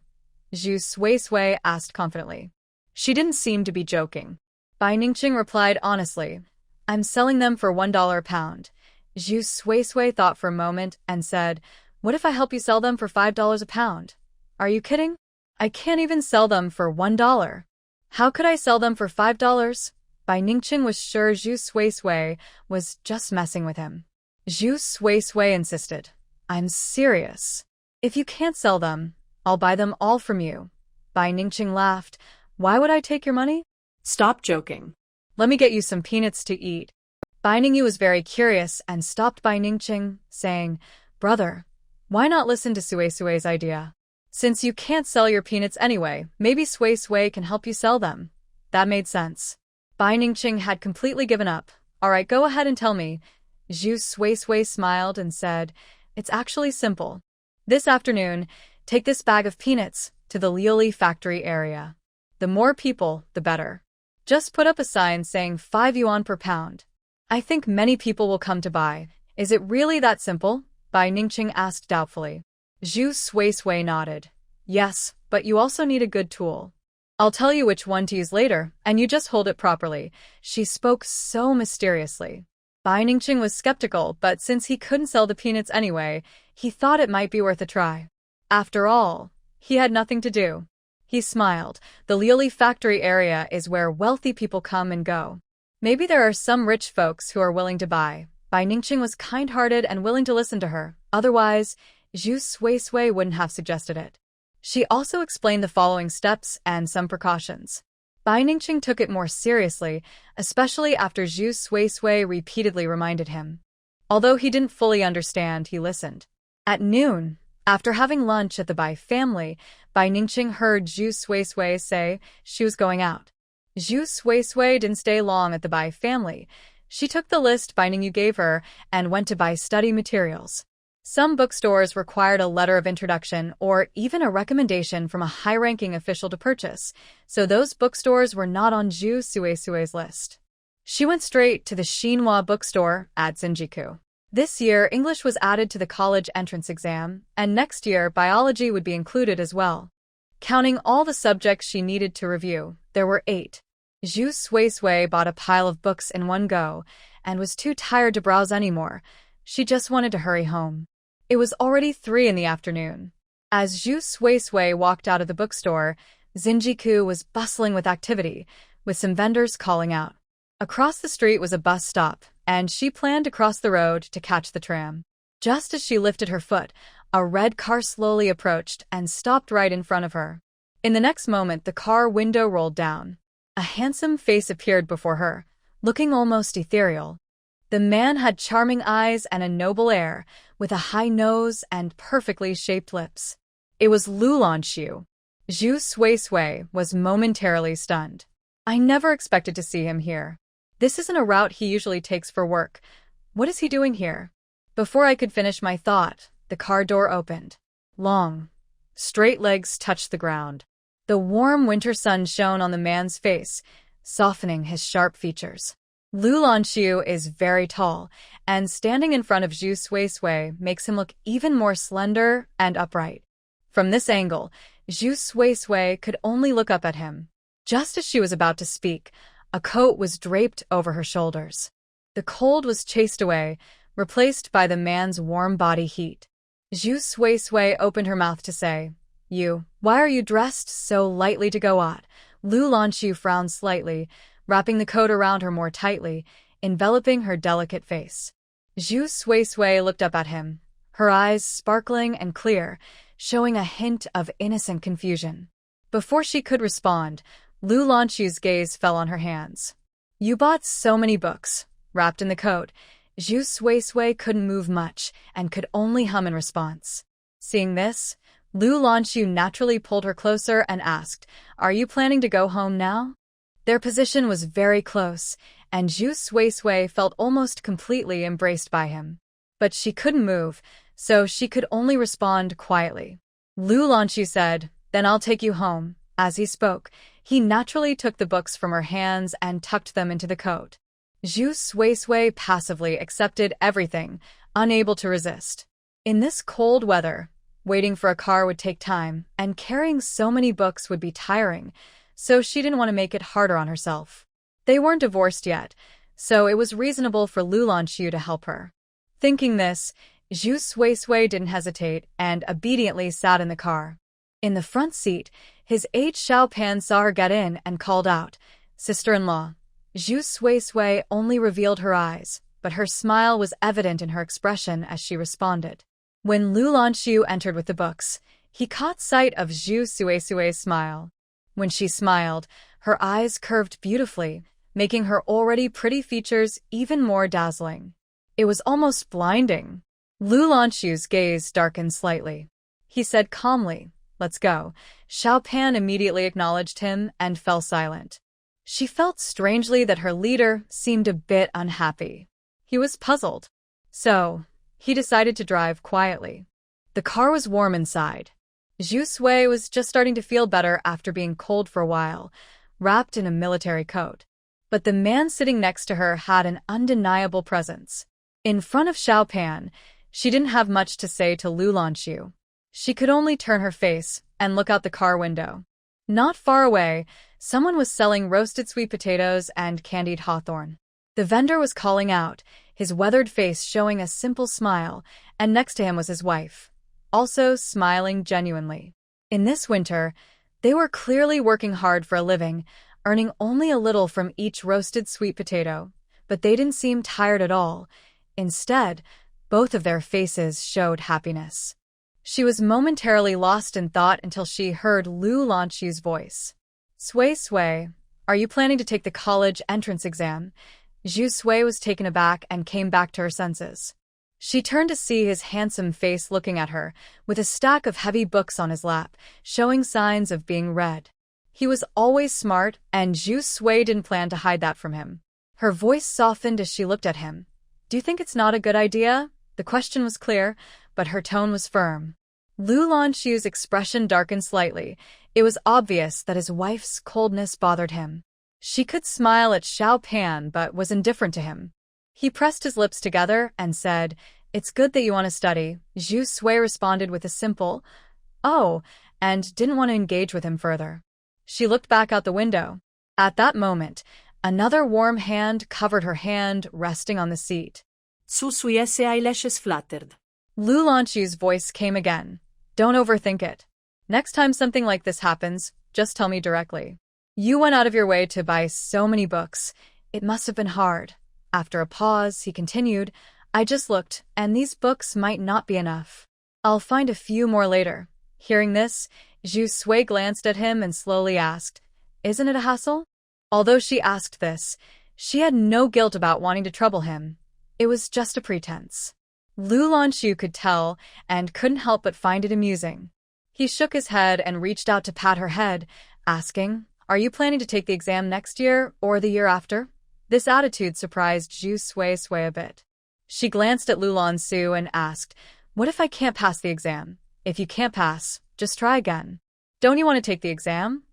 Zhu Sui asked confidently. She didn't seem to be joking. Bai Ningqing replied honestly, I'm selling them for $1 a pound. Zhu Sui thought for a moment and said, what if I help you sell them for $5 a pound? Are you kidding? I can't even sell them for $1. How could I sell them for $5? Bai Ningqing was sure Zhu Sui was just messing with him. Zhu Sui insisted, I'm serious. If you can't sell them, I'll buy them all from you. Bai Ningqing laughed. Why would I take your money? Stop joking. Let me get you some peanuts to eat. Bai Ningyu was very curious and stopped Bai Ningqing, saying, brother, why not listen to Sui's idea? Since you can't sell your peanuts anyway, maybe Sui can help you sell them. That made sense. Bai Ningqing had completely given up. All right, go ahead and tell me. Zhu Sui smiled and said, it's actually simple. This afternoon, take this bag of peanuts to the Liuli factory area. The more people, the better. Just put up a sign saying 5 yuan per pound. I think many people will come to buy. Is it really that simple? Bai Ningqing asked doubtfully. Zhu Sui nodded. Yes, but you also need a good tool. I'll tell you which one to use later, and you just hold it properly. She spoke so mysteriously. Bai Ningqing was skeptical, but since he couldn't sell the peanuts anyway, he thought it might be worth a try. After all, he had nothing to do. He smiled. The Liuli factory area is where wealthy people come and go. Maybe there are some rich folks who are willing to buy. Bai Ningqing was kind-hearted and willing to listen to her. Otherwise, Zhu Sui wouldn't have suggested it. She also explained the following steps and some precautions. Bai Ningqing took it more seriously, especially after Zhu Sui repeatedly reminded him. Although he didn't fully understand, he listened. At noon, after having lunch at the Bai family, Bai Ningqing heard Zhu Sui say she was going out. Zhu Sui didn't stay long at the Bai family. She took the list Bai Ningyu gave her and went to buy study materials. Some bookstores required a letter of introduction or even a recommendation from a high-ranking official to purchase, so those bookstores were not on Zhu Sui's list. She went straight to the Xinhua bookstore at Xinjiku. This year, English was added to the college entrance exam, and next year, biology would be included as well. Counting all the subjects she needed to review, there were 8. Zhu Sui bought a pile of books in one go and was too tired to browse anymore. She just wanted to hurry home. It was already 3 in the afternoon. As Zhu Sui walked out of the bookstore, Xinjiku was bustling with activity, with some vendors calling out. Across the street was a bus stop, and she planned to cross the road to catch the tram. Just as she lifted her foot, a red car slowly approached and stopped right in front of her. In the next moment, the car window rolled down. A handsome face appeared before her, looking almost ethereal. The man had charming eyes and a noble air, with a high nose and perfectly shaped lips. It was Lanxu. Zhu Sui was momentarily stunned. I never expected to see him here. This isn't a route he usually takes for work. What is he doing here? Before I could finish my thought, the car door opened. Long, straight legs touched the ground. The warm winter sun shone on the man's face, softening his sharp features. Lanxu is very tall, and standing in front of Zhu Sui makes him look even more slender and upright. From this angle, Zhu Sui could only look up at him. Just as she was about to speak, a coat was draped over her shoulders. The cold was chased away, replaced by the man's warm body heat. Zhu Sui opened her mouth to say, why are you dressed so lightly to go out? Lanxu frowned slightly, wrapping the coat around her more tightly, enveloping her delicate face. Zhu Sui looked up at him, her eyes sparkling and clear, showing a hint of innocent confusion. Before she could respond, Lu Lanxu's gaze fell on her hands. You bought so many books. Wrapped in the coat, Zhu Sui couldn't move much and could only hum in response. Seeing this, Lu Lanxu naturally pulled her closer and asked, Are you planning to go home now? Their position was very close, and Zhu Sui felt almost completely embraced by him. But she couldn't move, so she could only respond quietly. Lu Lanxu said, Then I'll take you home. As he spoke, he naturally took the books from her hands and tucked them into the coat. Zhu Sui passively accepted everything, unable to resist. In this cold weather, waiting for a car would take time, and carrying so many books would be tiring, so she didn't want to make it harder on herself. They weren't divorced yet, so it was reasonable for Lu Lanxu to help her. Thinking this, Zhu Sui didn't hesitate and obediently sat in the car. In the front seat, his aide Xiaopan saw her get in and called out, Sister-in-law. Zhu Sui only revealed her eyes, but her smile was evident in her expression as she responded. When Lu Lanxu entered with the books, he caught sight of Zhu Sui's smile. When she smiled, her eyes curved beautifully, making her already pretty features even more dazzling. It was almost blinding. Lu Lanxu's gaze darkened slightly. He said calmly, Let's go. Xiaopan immediately acknowledged him and fell silent. She felt strangely that her leader seemed a bit unhappy. He was puzzled. So, he decided to drive quietly. The car was warm inside. Zhu Sui was just starting to feel better after being cold for a while, wrapped in a military coat. But the man sitting next to her had an undeniable presence. In front of Xiaopan, she didn't have much to say to Lu Lanxu. She could only turn her face and look out the car window. Not far away, someone was selling roasted sweet potatoes and candied hawthorn. The vendor was calling out, his weathered face showing a simple smile, and next to him was his wife, also smiling genuinely. In this winter, they were clearly working hard for a living, earning only a little from each roasted sweet potato, but they didn't seem tired at all. Instead, both of their faces showed happiness. She was momentarily lost in thought until she heard Lu Lanxu's voice. Sui, are you planning to take the college entrance exam? Zhu Sui was taken aback and came back to her senses. She turned to see his handsome face looking at her, with a stack of heavy books on his lap, showing signs of being read. He was always smart, and Zhu Sui didn't plan to hide that from him. Her voice softened as she looked at him. Do you think it's not a good idea? The question was clear, but her tone was firm. Lu Lanxu's expression darkened slightly. It was obvious that his wife's coldness bothered him. She could smile at Xiaopan but was indifferent to him. He pressed his lips together and said, It's good that you want to study. Zhu Sui responded with a simple, Oh, and didn't want to engage with him further. She looked back out the window. At that moment, another warm hand covered her hand resting on the seat. Zhu Sui's eyelashes fluttered. Lu Lanxu's voice came again. Don't overthink it. Next time something like this happens, just tell me directly. You went out of your way to buy so many books. It must have been hard. After a pause, he continued, I just looked, and these books might not be enough. I'll find a few more later. Hearing this, Zhu Sui glanced at him and slowly asked, Isn't it a hassle? Although she asked this, she had no guilt about wanting to trouble him. It was just a pretense. Lu Lanxu could tell and couldn't help but find it amusing. He shook his head and reached out to pat her head, asking, Are you planning to take the exam next year or the year after? This attitude surprised Zhu Sui a bit. She glanced at Lu Lanxu and asked, What if I can't pass the exam? If you can't pass, just try again. Don't you want to take the exam?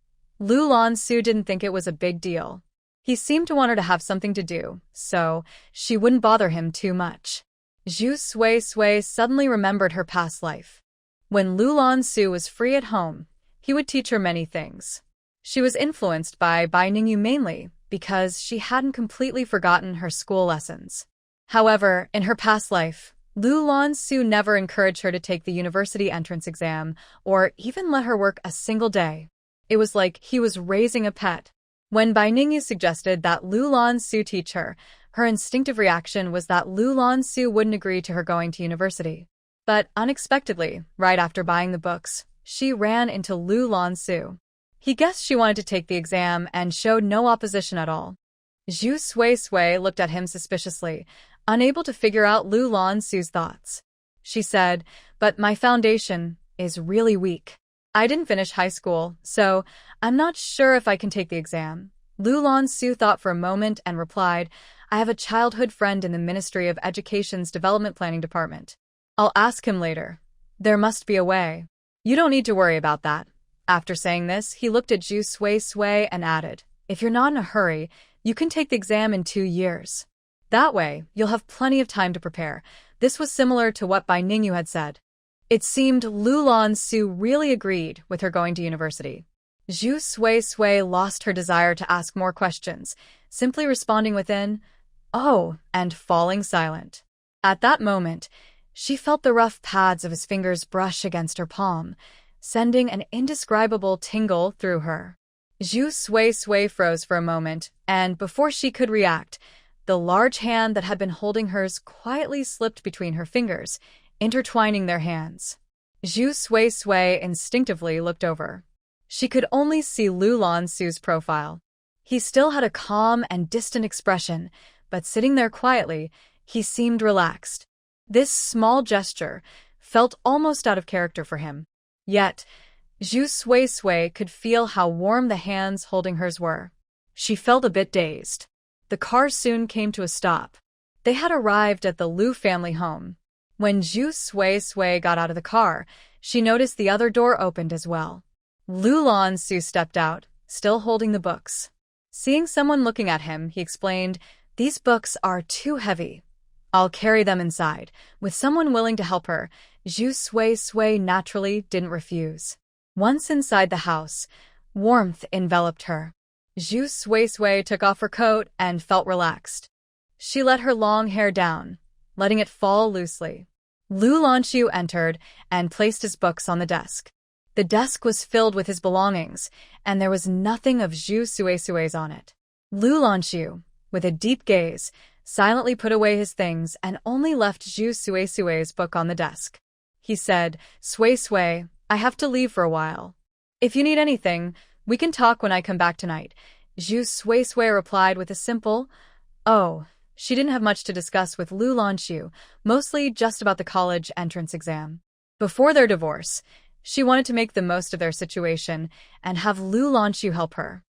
Lu Lanxu didn't think it was a big deal. He seemed to want her to have something to do, so she wouldn't bother him too much. Zhu Sui suddenly remembered her past life. When Lu Lanxu was free at home, he would teach her many things. She was influenced by Ningyu mainly because she hadn't completely forgotten her school lessons. However, in her past life, Lu Lanxu never encouraged her to take the university entrance exam or even let her work a single day. It was like he was raising a pet. When Ningyu suggested that Lu Lanxu teach her, her instinctive reaction was that Lu Lanxu wouldn't agree to her going to university. But unexpectedly, right after buying the books, she ran into Lu Lanxu. He guessed she wanted to take the exam and showed no opposition at all. Zhu Sui looked at him suspiciously, unable to figure out Lu Lanxu's thoughts. She said, "But my foundation is really weak. I didn't finish high school, so I'm not sure if I can take the exam." Lu Lanxu thought for a moment and replied, "I have a childhood friend in the Ministry of Education's Development Planning Department. I'll ask him later. There must be a way. You don't need to worry about that." After saying this, he looked at Zhu Sui and added, "If you're not in a hurry, you can take the exam in 2 years. That way, you'll have plenty of time to prepare." This was similar to what Bai Ningyu had said. It seemed Lu Lanxu really agreed with her going to university. Zhu Sui lost her desire to ask more questions, simply responding with an "oh," and falling silent. At that moment, she felt the rough pads of his fingers brush against her palm, sending an indescribable tingle through her. Zhu Sui froze for a moment, and before she could react, the large hand that had been holding hers quietly slipped between her fingers, intertwining their hands. Zhu Sui instinctively looked over. She could only see Lu Lanxu's profile. He still had a calm and distant expression, but sitting there quietly, he seemed relaxed. This small gesture felt almost out of character for him. Yet, Zhu Sui could feel how warm the hands holding hers were. She felt a bit dazed. The car soon came to a stop. They had arrived at the Lu family home. When Zhu Sui got out of the car, she noticed the other door opened as well. Lu Lanxu stepped out, still holding the books. Seeing someone looking at him, he explained, "These books are too heavy. I'll carry them inside." With someone willing to help her, Zhu Sui naturally didn't refuse. Once inside the house, warmth enveloped her. Zhu Sui took off her coat and felt relaxed. She let her long hair down, letting it fall loosely. Lu Lanxu entered and placed his books on the desk. The desk was filled with his belongings, and there was nothing of Zhu Sui's on it. Lu Lanxu, with a deep gaze, silently put away his things and only left Zhu Sui's book on the desk. He said, "Sui, I have to leave for a while. If you need anything, we can talk when I come back tonight." Zhu Sui replied with a simple, "Oh." She didn't have much to discuss with Lu Lanxu, mostly just about the college entrance exam. Before their divorce, she wanted to make the most of their situation and have Lu Lanxu help her.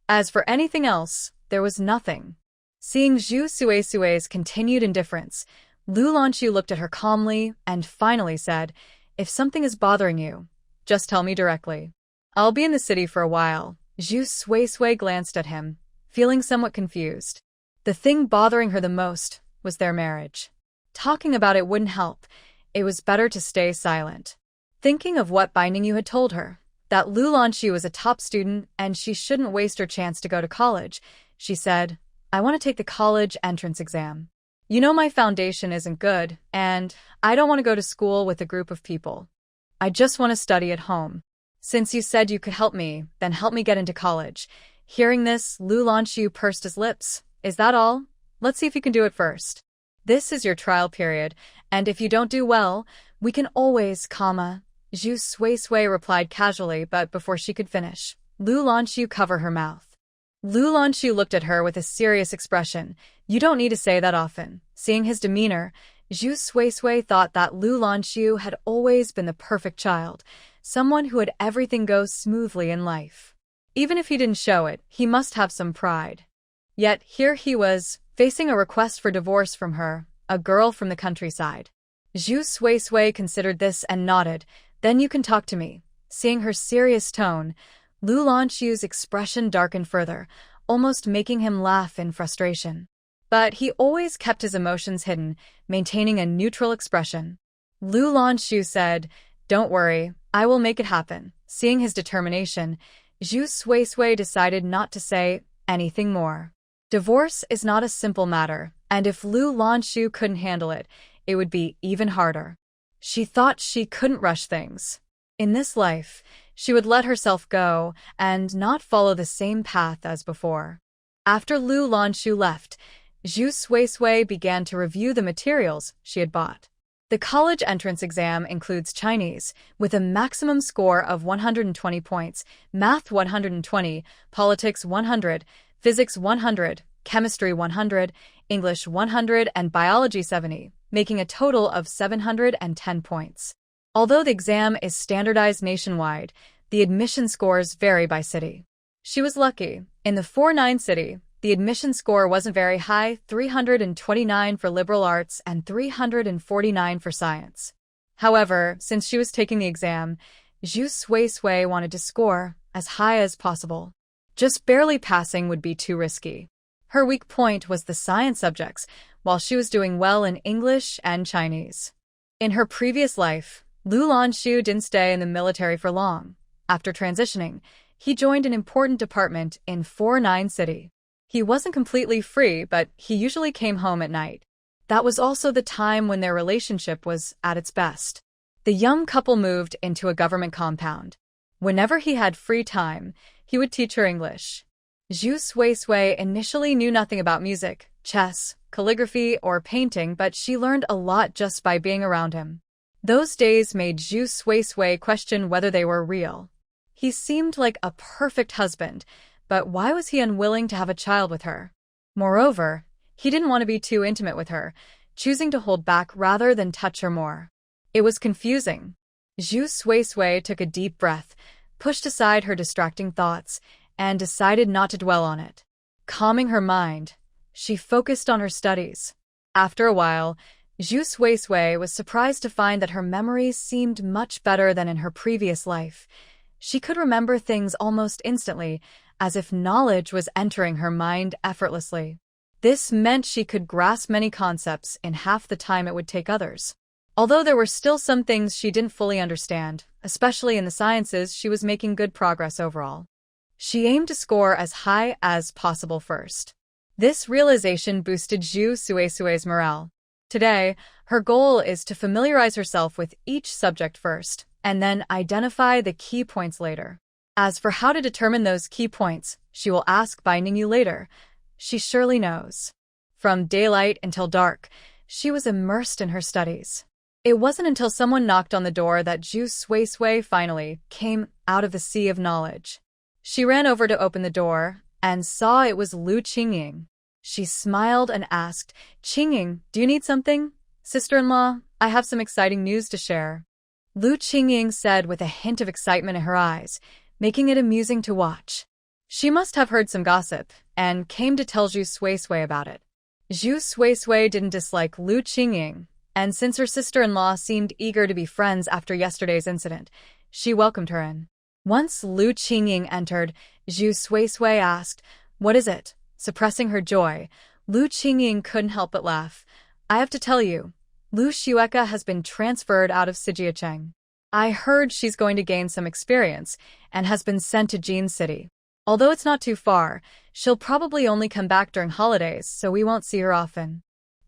As for anything else, there was nothing. Seeing Zhu Sui's continued indifference, Lu Lanxu looked at her calmly and finally said, "If something is bothering you, just tell me directly. I'll be in the city for a while." Zhu Sui glanced at him, feeling somewhat confused. The thing bothering her the most was their marriage. Talking about it wouldn't help. It was better to stay silent. Thinking of what Bai Ningyu had told her, that Lu Lanxu was a top student and she shouldn't waste her chance to go to college, she said, "I want to take the college entrance exam. You know my foundation isn't good, and I don't want to go to school with a group of people. I just want to study at home. Since you said you could help me, then help me get into college." Hearing this, Lu Lanxu pursed his lips. "Is that all? Let's see if you can do it first. This is your trial period, and if you don't do well, we can always, Zhu Sui replied casually, but before she could finish, Lu Lanxu covered her mouth. Lu Lanxu looked at her with a serious expression. "You don't need to say that often." Seeing his demeanor, Zhu Sui thought that Lu Lanxu had always been the perfect child, someone who had everything go smoothly in life. Even if he didn't show it, he must have some pride. Yet here he was, facing a request for divorce from her, a girl from the countryside. Zhu Sui considered this and nodded. "Then you can talk to me." Seeing her serious tone, Lu Lanxu's expression darkened further, almost making him laugh in frustration. But he always kept his emotions hidden, maintaining a neutral expression. Lu Lanxu said, "Don't worry, I will make it happen." Seeing his determination, Zhu Sui decided not to say anything more. Divorce is not a simple matter, and if Lu Lanxu couldn't handle it, it would be even harder. She thought she couldn't rush things. In this life, she would let herself go and not follow the same path as before. After Lu Lanxu left, Zhu Sui began to review the materials she had bought. The college entrance exam includes Chinese, with a maximum score of 120 points, math 120, politics 100, physics 100, chemistry 100, English 100, and biology 70, making a total of 710 points. Although the exam is standardized nationwide, the admission scores vary by city. She was lucky. In the 4-9 city, the admission score wasn't very high, 329 for liberal arts and 349 for science. However, since she was taking the exam, Zhu Sui wanted to score as high as possible. Just barely passing would be too risky. Her weak point was the science subjects, while she was doing well in English and Chinese. In her previous life, Lanxu didn't stay in the military for long. After transitioning, he joined an important department in 4-9 city. He wasn't completely free, but he usually came home at night. That was also the time when their relationship was at its best. The young couple moved into a government compound. Whenever he had free time, he would teach her English. Zhu Sui initially knew nothing about music, chess, calligraphy, or painting, but she learned a lot just by being around him. Those days made Zhu Sui question whether they were real. He seemed like a perfect husband, but why was he unwilling to have a child with her? Moreover, he didn't want to be too intimate with her, choosing to hold back rather than touch her more. It was confusing. Zhu Sui took a deep breath, pushed aside her distracting thoughts, and decided not to dwell on it. Calming her mind, she focused on her studies. After a while, Zhu Sui was surprised to find that her memories seemed much better than in her previous life. She could remember things almost instantly, as if knowledge was entering her mind effortlessly. This meant she could grasp many concepts in half the time it would take others. Although there were still some things she didn't fully understand, especially in the sciences, she was making good progress overall. She aimed to score as high as possible first. This realization boosted Zhu Sui's morale. Today, her goal is to familiarize herself with each subject first, and then identify the key points later. As for how to determine those key points, she will ask Bai Ningyu later. She surely knows. From daylight until dark, she was immersed in her studies. It wasn't until someone knocked on the door that Zhu Sui finally came out of the sea of knowledge. She ran over to open the door and saw it was Lu Qingying. She smiled and asked, "Qingying, do you need something?" "Sister-in-law, I have some exciting news to share," Lu Qingying said with a hint of excitement in her eyes, making it amusing to watch. She must have heard some gossip, and came to tell Zhu Sui about it. Zhu Sui didn't dislike Lu Qingying, and since her sister-in-law seemed eager to be friends after yesterday's incident, she welcomed her in. Once Lu Qingying entered, Zhu Sui asked, "What is it?" Suppressing her joy, Lu Qingying couldn't help but laugh. "I have to tell you, Lu Xueka has been transferred out of Sijiacheng. I heard she's going to gain some experience and has been sent to Jin City. Although it's not too far, she'll probably only come back during holidays, so we won't see her often."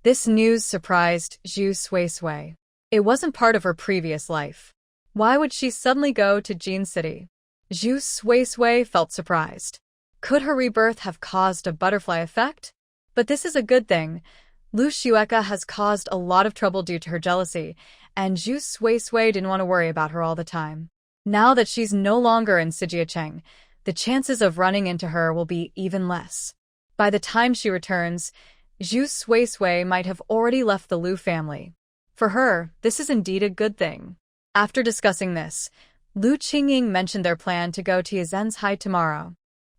This news surprised Zhu Sui. It wasn't part of her previous life. Why would she suddenly go to Jin City? Zhu Sui felt surprised. Could her rebirth have caused a butterfly effect? But this is a good thing. Lu Xueka has caused a lot of trouble due to her jealousy, and Zhu Sui didn't want to worry about her all the time. Now that she's no longer in Sijiacheng, the chances of running into her will be even less. By the time she returns, Zhu Sui might have already left the Lu family. For her, this is indeed a good thing. After discussing this, Lu Qingying mentioned their plan to go to Yazenzhai tomorrow.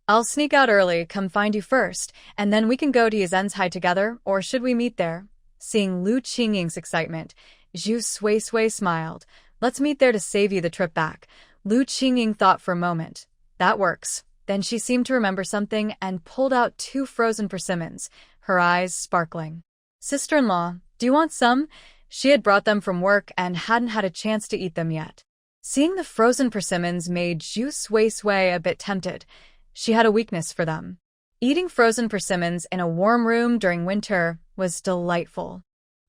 "I'll sneak out early, come find you first, and then we can go to Yazenzhai together, or should we meet there?" Seeing Lu Qingying's excitement, Zhu Sui smiled. "Let's meet there to save you the trip back." Lu Qingying thought for a moment. "That works." Then she seemed to remember something and pulled out 2 frozen persimmons, her eyes sparkling. "Sister-in-law, do you want some?" She had brought them from work and hadn't had a chance to eat them yet. Seeing the frozen persimmons made Zhu Sui a bit tempted. She had a weakness for them. Eating frozen persimmons in a warm room during winter was delightful.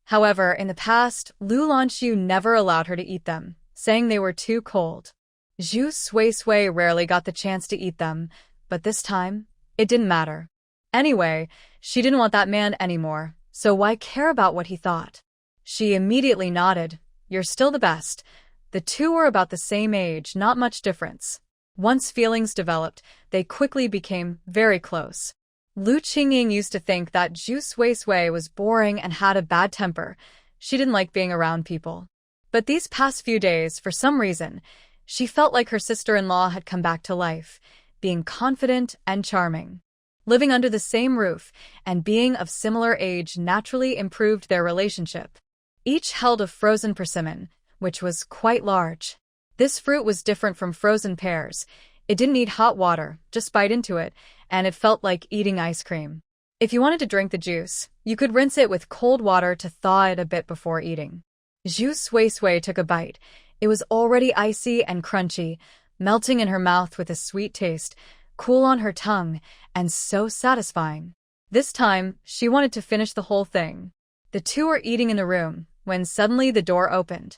However, in the past, Lu Lanxu never allowed her to eat them, saying they were too cold. Zhu Sui rarely got the chance to eat them, but this time, it didn't matter. Anyway, she didn't want that man anymore, so why care about what he thought? She immediately nodded. You're still the best. The two were about the same age, not much difference. Once feelings developed, they quickly became very close. Lu Qingying used to think that Zhu Suisui was boring and had a bad temper. She didn't like being around people. But these past few days, for some reason, she felt like her sister-in-law had come back to life, being confident and charming. Living under the same roof and being of similar age naturally improved their relationship. Each held a frozen persimmon, which was quite large. This fruit was different from frozen pears. It didn't need hot water, just bite into it, and it felt like eating ice cream. If you wanted to drink the juice, you could rinse it with cold water to thaw it a bit before eating. Zhu Suisui took a bite. It was already icy and crunchy, melting in her mouth with a sweet taste, cool on her tongue, and so satisfying. This time, she wanted to finish the whole thing. The two were eating in the room, when suddenly the door opened.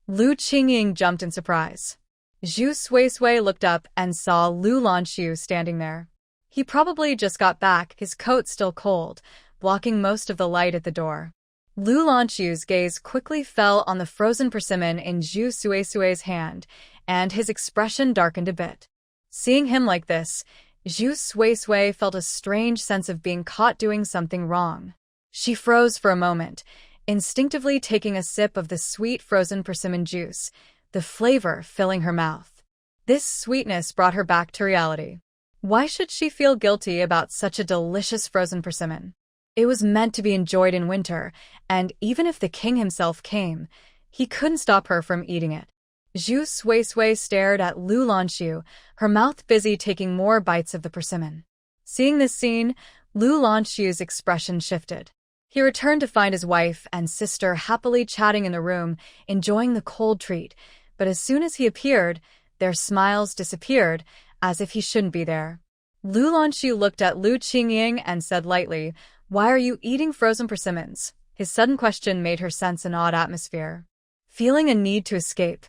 Lu Qingying jumped in surprise. Zhu Suisui looked up and saw Lu Lanxu standing there. He probably just got back, his coat still cold, blocking most of the light at the door. Lu Lanxu's gaze quickly fell on the frozen persimmon in Zhu Suisui's hand, and his expression darkened a bit. Seeing him like this, Zhu Suisui felt a strange sense of being caught doing something wrong. She froze for a moment, instinctively taking a sip of the sweet frozen persimmon juice, the flavor filling her mouth. This sweetness brought her back to reality. Why should she feel guilty about such a delicious frozen persimmon? It was meant to be enjoyed in winter, and even if the king himself came, he couldn't stop her from eating it. Zhu Suisui stared at Lu Lanxu, her mouth busy taking more bites of the persimmon. Seeing this scene, Lu Lanxu's expression shifted. He returned to find his wife and sister happily chatting in the room, enjoying the cold treat, but as soon as he appeared, their smiles disappeared, as if he shouldn't be there. Lu Lanxu looked at Lu Qingying and said lightly, "Why are you eating frozen persimmons?" His sudden question made her sense an odd atmosphere. Feeling a need to escape,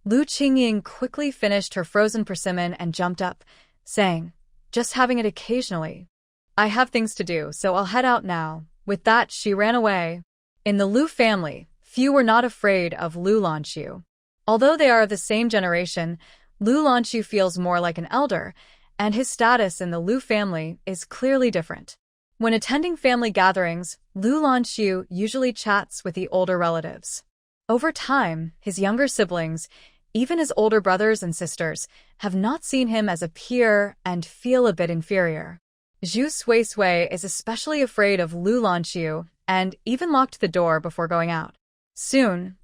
Lu Qingying quickly finished her frozen persimmon and jumped up, saying, "Just having it occasionally. I have things to do, so I'll head out now." With that, she ran away. In the Lu family, few were not afraid of Lu Lanxu. Although they are of the same generation, Lu Lanxu feels more like an elder, and his status in the Lu family is clearly different. When attending family gatherings, Lu Lanxu usually chats with the older relatives. Over time, his younger siblings, even his older brothers and sisters, have not seen him as a peer and feel a bit inferior. Zhu Suisui is especially afraid of Lu Lanxu and even locked the door before going out. Soon,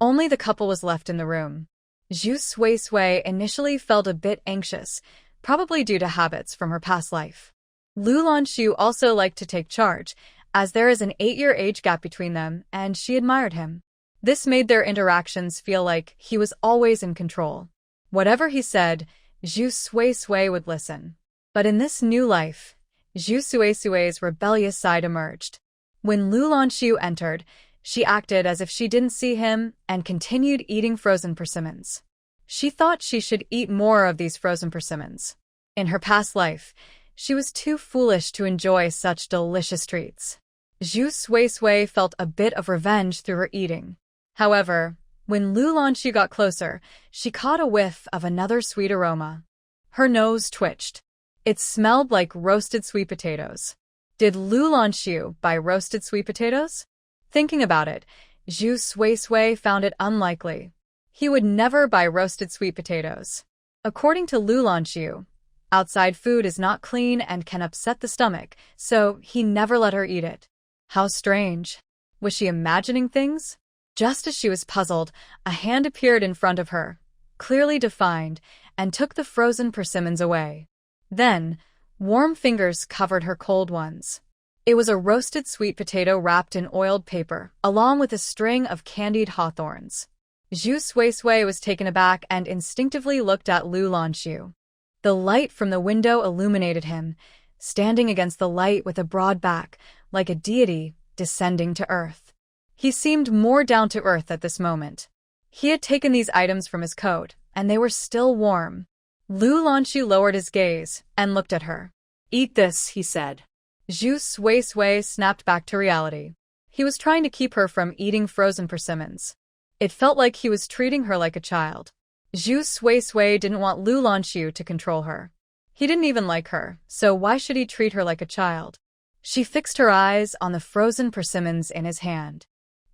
only the couple was left in the room. Zhu Suisui initially felt a bit anxious, probably due to habits from her past life. Lu Lanxu also liked to take charge, as there is an 8-year age gap between them, and she admired him. This made their interactions feel like he was always in control. Whatever he said, Zhu Suisui would listen. But in this new life, Zhu Suisui's rebellious side emerged. When Lu Lanxu entered, she acted as if she didn't see him and continued eating frozen persimmons. She thought she should eat more of these frozen persimmons. In her past life, she was too foolish to enjoy such delicious treats. Zhu Suisui felt a bit of revenge through her eating. However, when Lu Lanxu got closer, she caught a whiff of another sweet aroma. Her nose twitched. It smelled like roasted sweet potatoes. Did Lu Lanxu buy roasted sweet potatoes? Thinking about it, Zhu Suisui found it unlikely. He would never buy roasted sweet potatoes. According to Lu Lanxu, outside food is not clean and can upset the stomach, so he never let her eat it. How strange. Was she imagining things? Just as she was puzzled, a hand appeared in front of her, clearly defined, and took the frozen persimmons away. Then, warm fingers covered her cold ones. It was a roasted sweet potato wrapped in oiled paper, along with a string of candied hawthorns. Zhu Suisui was taken aback and instinctively looked at Lu Lanxu. The light from the window illuminated him, standing against the light with a broad back, like a deity descending to earth. He seemed more down to earth at this moment. He had taken these items from his coat, and they were still warm. Lu Lanxu lowered his gaze and looked at her. "Eat this," he said. Zhu Suisui snapped back to reality. He was trying to keep her from eating frozen persimmons. It felt like he was treating her like a child. Zhu Sui didn't want Lu Lanxu to control her. He didn't even like her, so why should he treat her like a child? She fixed her eyes on the frozen persimmons in his hand.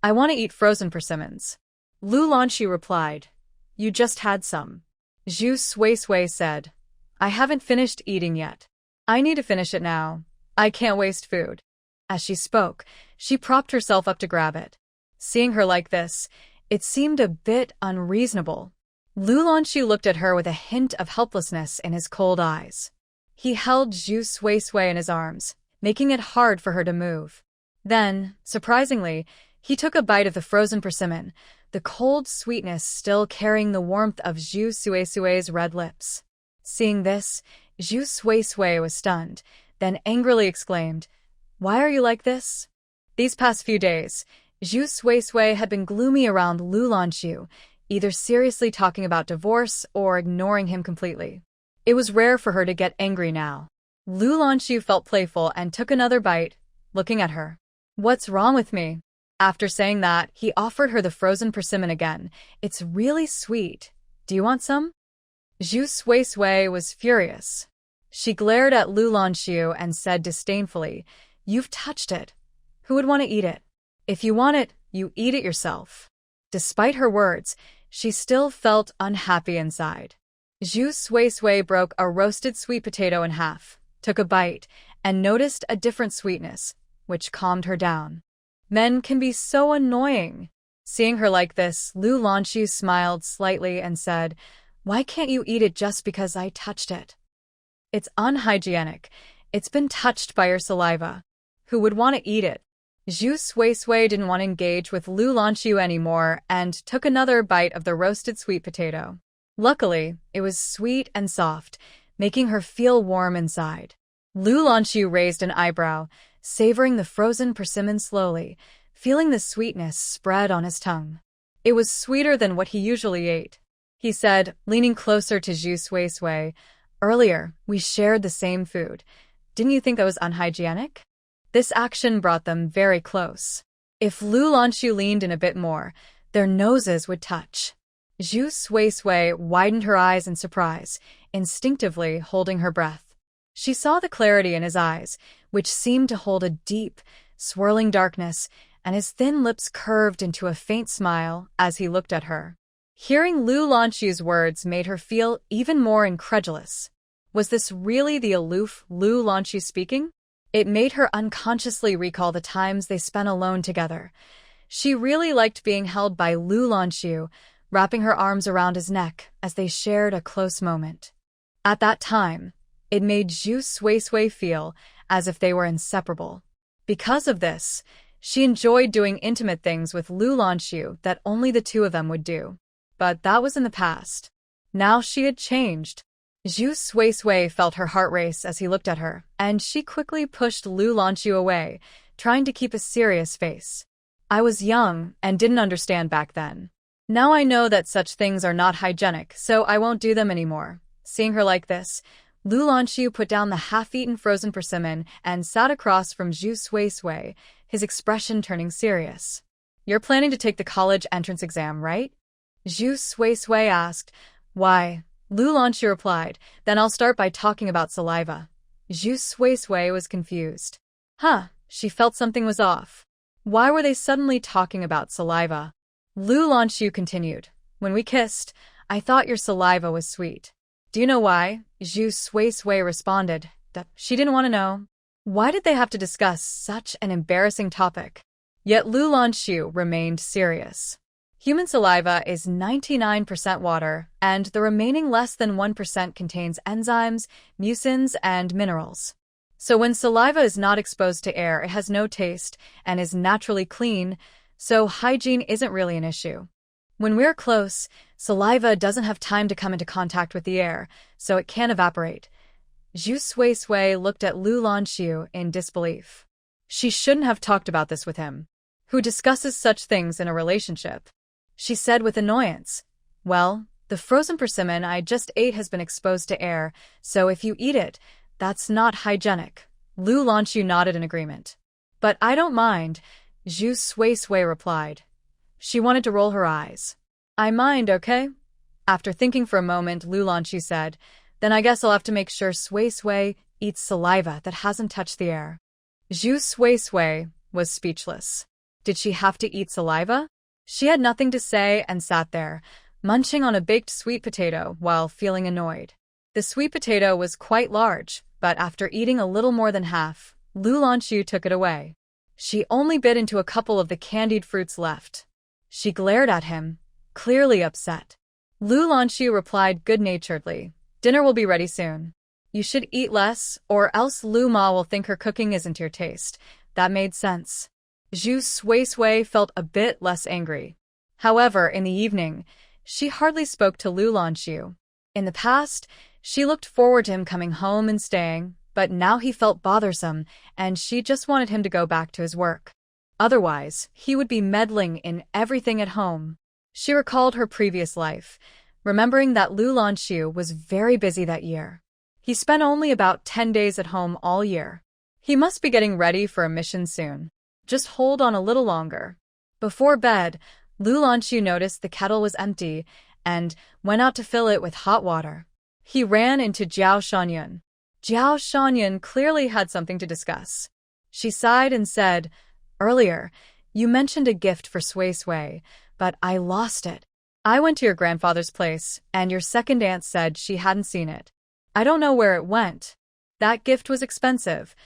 I want to eat frozen persimmons. Lu Lanxu replied. You just had some. Zhu Sui said. I haven't finished eating yet. I need to finish it now. I can't waste food. As she spoke, she propped herself up to grab it. Seeing her like this, it seemed a bit unreasonable. Lu Lanxu looked at her with a hint of helplessness in his cold eyes. He held Zhu Sui in his arms, making it hard for her to move. Then, surprisingly, he took a bite of the frozen persimmon, the cold sweetness still carrying the warmth of Zhu Sui's red lips. Seeing this, Zhu Sui was stunned, then angrily exclaimed, Why are you like this? These past few days, Zhu Sui had been gloomy around Lu Lanxu, either seriously talking about divorce or ignoring him completely. It was rare for her to get angry now. Lu Lanxu felt playful and took another bite, looking at her. What's wrong with me? After saying that, he offered her the frozen persimmon again. It's really sweet. Do you want some? Zhu Sui was furious. She glared at Lu Lanxu and said disdainfully, You've touched it. Who would want to eat it? If you want it, you eat it yourself. Despite her words, she still felt unhappy inside. Zhu Sui broke a roasted sweet potato in half, took a bite, and noticed a different sweetness, which calmed her down. Men can be so annoying. Seeing her like this, Lu Lanxu smiled slightly and said, Why can't you eat it just because I touched it? It's unhygienic. It's been touched by your saliva. Who would want to eat it? Zhu Sui didn't want to engage with Lu Lanxu anymore and took another bite of the roasted sweet potato. Luckily, it was sweet and soft, making her feel warm inside. Lu Lanxu raised an eyebrow, savoring the frozen persimmon slowly, feeling the sweetness spread on his tongue. It was sweeter than what he usually ate. He said, leaning closer to Zhu Sui, Earlier, we shared the same food. Didn't you think that was unhygienic? This action brought them very close. If Lu Lanxu leaned in a bit more, their noses would touch. Zhu Sui widened her eyes in surprise, instinctively holding her breath. She saw the clarity in his eyes, which seemed to hold a deep, swirling darkness, and his thin lips curved into a faint smile as he looked at her. Hearing Lu Lanxu's words made her feel even more incredulous. Was this really the aloof Lu Lanxu speaking? It made her unconsciously recall the times they spent alone together. She really liked being held by Lu Lanxu, wrapping her arms around his neck as they shared a close moment. At that time, it made Zhu Sui feel as if they were inseparable. Because of this, she enjoyed doing intimate things with Lu Lanxu that only the two of them would do. But that was in the past. Now she had changed. Zhu Sui felt her heart race as he looked at her, and she quickly pushed Lu Lanxu away, trying to keep a serious face. I was young and didn't understand back then. Now I know that such things are not hygienic, so I won't do them anymore. Seeing her like this, Lu Lanxu put down the half-eaten frozen persimmon and sat across from Zhu Sui, his expression turning serious. You're planning to take the college entrance exam, right? Zhu Sui asked. Why? Lu Lanxu replied, then I'll start by talking about saliva. Zhu Sui was confused. She felt something was off. Why were they suddenly talking about saliva? Lu Lanxu continued, when we kissed, I thought your saliva was sweet. Do you know why? Zhu Sui responded. She didn't want to know. Why did they have to discuss such an embarrassing topic? Yet Lu Lanxu remained serious. Human saliva is 99% water, and the remaining less than 1% contains enzymes, mucins, and minerals. So when saliva is not exposed to air, it has no taste and is naturally clean, so hygiene isn't really an issue. When we're close, saliva doesn't have time to come into contact with the air, so it can't evaporate. Zhu Sui looked at Lu Lanxu in disbelief. She shouldn't have talked about this with him. Who discusses such things in a relationship? She said with annoyance. Well, the frozen persimmon I just ate has been exposed to air, so if you eat it, that's not hygienic. Lu Lanxu nodded in agreement. But I don't mind. Zhu Sui replied. She wanted to roll her eyes. I mind, okay? After thinking for a moment, Lu Lanxu said, then I guess I'll have to make sure Sui eats saliva that hasn't touched the air. Zhu Sui was speechless. Did she have to eat saliva? She had nothing to say and sat there, munching on a baked sweet potato while feeling annoyed. The sweet potato was quite large, but after eating a little more than half, Lu Lanxu took it away. She only bit into a couple of the candied fruits left. She glared at him, clearly upset. Lu Lanxu replied good-naturedly, dinner will be ready soon. You should eat less, or else Luma will think her cooking isn't your taste. That made sense. Zhu Sui felt a bit less angry. However, in the evening, she hardly spoke to Lu Lanxu. In the past, she looked forward to him coming home and staying, but now he felt bothersome, and she just wanted him to go back to his work. Otherwise, he would be meddling in everything at home. She recalled her previous life, remembering that Lu Lanxu was very busy that year. He spent only about 10 days at home all year. He must be getting ready for a mission soon. Just hold on a little longer. Before bed, Lu Lanxu noticed the kettle was empty and went out to fill it with hot water. He ran into Jiao Shanyan. Jiao Shanyan clearly had something to discuss. She sighed and said, earlier, you mentioned a gift for Sui, but I lost it. I went to your grandfather's place, and your second aunt said she hadn't seen it. I don't know where it went. That gift was expensive.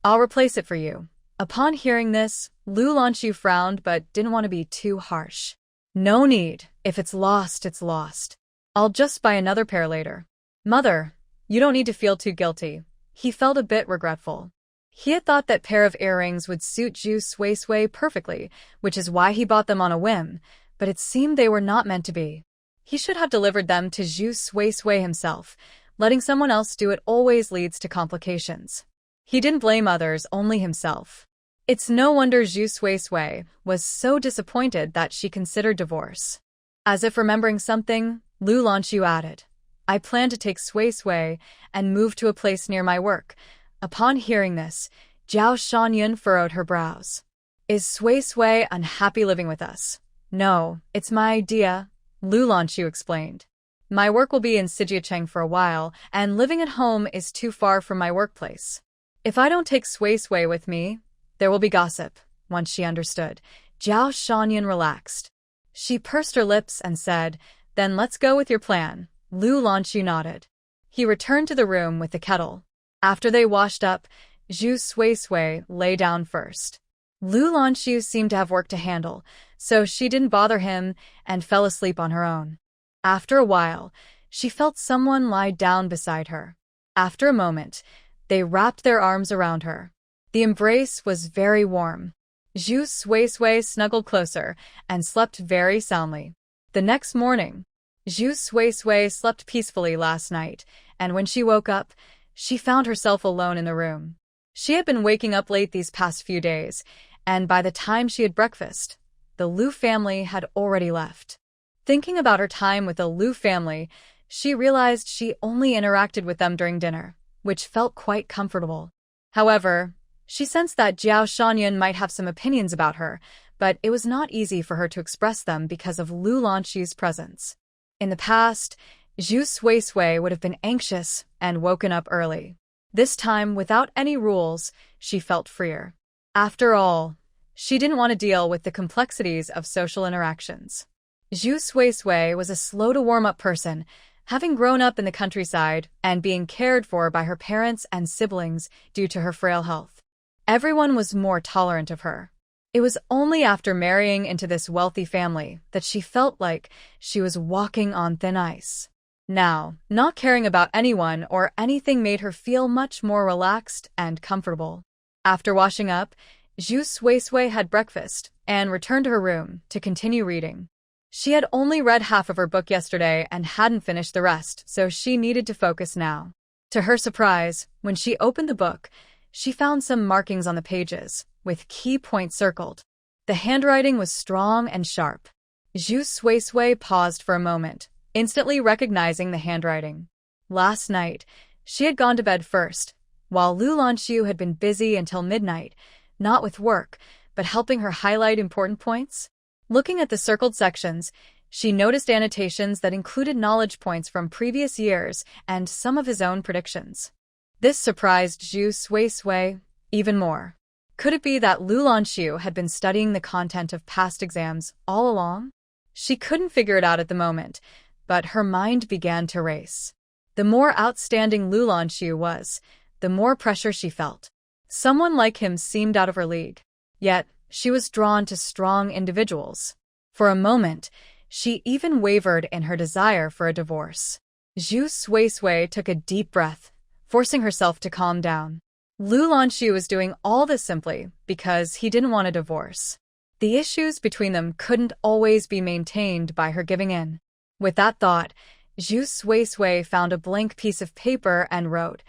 I'll replace it for you. Upon hearing this, Lu Lanxu frowned but didn't want to be too harsh. No need. If it's lost, it's lost. I'll just buy another pair later. Mother, you don't need to feel too guilty. He felt a bit regretful. He had thought that pair of earrings would suit Zhu Sui perfectly, which is why he bought them on a whim, but it seemed they were not meant to be. He should have delivered them to Zhu Sui himself. Letting someone else do it always leads to complications. He didn't blame others, only himself. It's no wonder Zhu Sui was so disappointed that she considered divorce. As if remembering something, Lu Lanxu added, I plan to take Sui and move to a place near my work. Upon hearing this, Jiao Shanyan furrowed her brows. Is Sui unhappy living with us? No, it's my idea, Lu Lanxu explained. My work will be in Sijiacheng for a while, and living at home is too far from my workplace. If I don't take Sui with me, there will be gossip. Once she understood, Jiao Shanyan relaxed. She pursed her lips and said, then let's go with your plan. Lu Lanxu nodded. He returned to the room with the kettle. After they washed up, Zhu Sui lay down first. Lu Lanxu seemed to have work to handle, so she didn't bother him and fell asleep on her own. After a while, she felt someone lie down beside her. After a moment, they wrapped their arms around her. The embrace was very warm. Zhu Sui snuggled closer and slept very soundly. The next morning, Zhu Sui slept peacefully last night, and when she woke up, she found herself alone in the room. She had been waking up late these past few days, and by the time she had breakfast, the Lu family had already left. Thinking about her time with the Lu family, she realized she only interacted with them during dinner, which felt quite comfortable. However, she sensed that Jiao Shanyan might have some opinions about her, but it was not easy for her to express them because of Lu Lanxu's presence. In the past, Zhu Sui would have been anxious and woken up early. This time, without any rules, she felt freer. After all, she didn't want to deal with the complexities of social interactions. Zhu Sui was a slow-to-warm-up person, having grown up in the countryside and being cared for by her parents and siblings due to her frail health. Everyone was more tolerant of her. It was only after marrying into this wealthy family that she felt like she was walking on thin ice. Now, not caring about anyone or anything made her feel much more relaxed and comfortable. After washing up, Zhu Sui had breakfast and returned to her room to continue reading. She had only read half of her book yesterday and hadn't finished the rest, so she needed to focus now. To her surprise, when she opened the book, she found some markings on the pages, with key points circled. The handwriting was strong and sharp. Zhu Sui paused for a moment, instantly recognizing the handwriting. Last night, she had gone to bed first, while Lu Lanxu had been busy until midnight, not with work, but helping her highlight important points. Looking at the circled sections, she noticed annotations that included knowledge points from previous years and some of his own predictions. This surprised Zhu Sui even more. Could it be that Lanxu had been studying the content of past exams all along? She couldn't figure it out at the moment, but her mind began to race. The more outstanding Lanxu was, the more pressure she felt. Someone like him seemed out of her league. Yet, she was drawn to strong individuals. For a moment, she even wavered in her desire for a divorce. Zhu Sui took a deep breath, forcing herself to calm down. Lanxu was doing all this simply because he didn't want a divorce. The issues between them couldn't always be maintained by her giving in. With that thought, Zhu Sui found a blank piece of paper and wrote,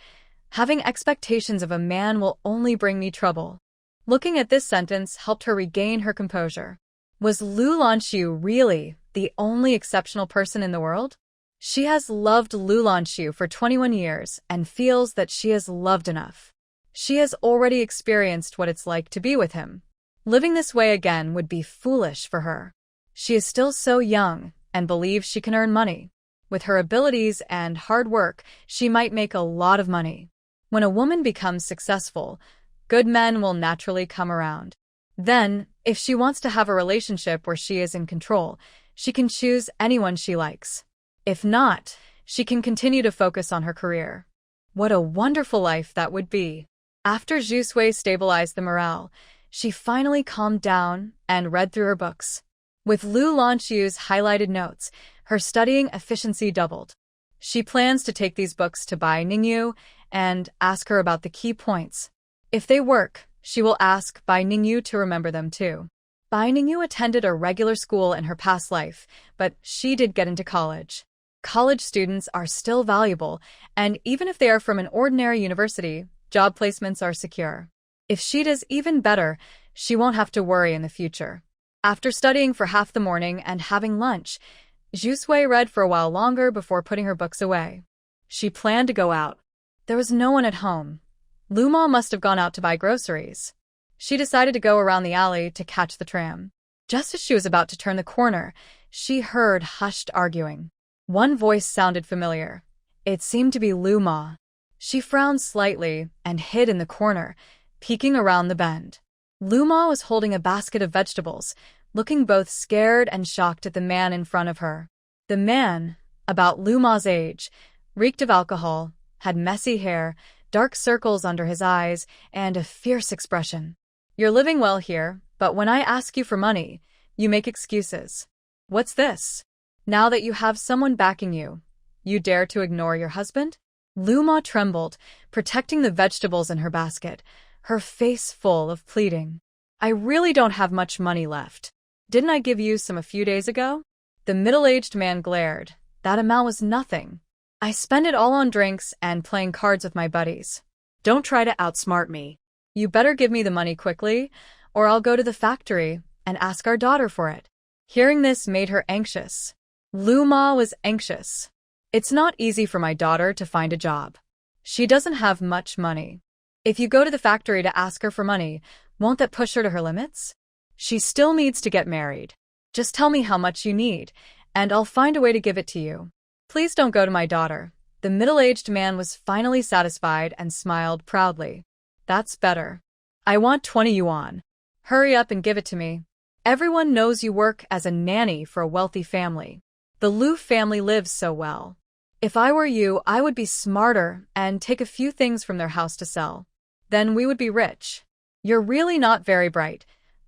"Having expectations of a man will only bring me trouble." Looking at this sentence helped her regain her composure. Was Lanxu really the only exceptional person in the world? She has loved Lanxu for 21 years and feels that she has loved enough. She has already experienced what it's like to be with him. Living this way again would be foolish for her. She is still so young and believes she can earn money. With her abilities and hard work, she might make a lot of money. When a woman becomes successful, good men will naturally come around. Then, if she wants to have a relationship where she is in control, she can choose anyone she likes. If not, she can continue to focus on her career. What a wonderful life that would be. After Zhu Sui stabilized the morale, she finally calmed down and read through her books. With Lanxu's highlighted notes, her studying efficiency doubled. She plans to take these books to Bai Ningyu and ask her about the key points. If they work, she will ask Bai Ningyu to remember them too. Bai Ningyu attended a regular school in her past life, but she did get into college. College students are still valuable, and even if they are from an ordinary university, job placements are secure. If she does even better, she won't have to worry in the future. After studying for half the morning and having lunch, Zhu Sui read for a while longer before putting her books away. She planned to go out. There was no one at home. Luma must have gone out to buy groceries. She decided to go around the alley to catch the tram. Just as she was about to turn the corner, she heard hushed arguing. One voice sounded familiar. It seemed to be Luma. She frowned slightly and hid in the corner, peeking around the bend. Luma was holding a basket of vegetables, looking both scared and shocked at the man in front of her. The man, about Luma's age, reeked of alcohol, had messy hair, dark circles under his eyes, and a fierce expression. "You're living well here, but when I ask you for money, you make excuses. What's this? Now that you have someone backing you, you dare to ignore your husband?" Luma trembled, protecting the vegetables in her basket, her face full of pleading. "I really don't have much money left. Didn't I give you some a few days ago?" The middle-aged man glared. "That amount was nothing. I spend it all on drinks and playing cards with my buddies. Don't try to outsmart me. You better give me the money quickly, or I'll go to the factory and ask our daughter for it." Hearing this made her anxious. Luma was anxious. "It's not easy for my daughter to find a job. She doesn't have much money. If you go to the factory to ask her for money, won't that push her to her limits? She still needs to get married. Just tell me how much you need, and I'll find a way to give it to you. Please don't go to my daughter." The middle-aged man was finally satisfied and smiled proudly. "That's better. I want 20 yuan. Hurry up and give it to me. Everyone knows you work as a nanny for a wealthy family. The Lu family lives so well. If I were you, I would be smarter and take a few things from their house to sell. Then we would be rich. You're really not very bright."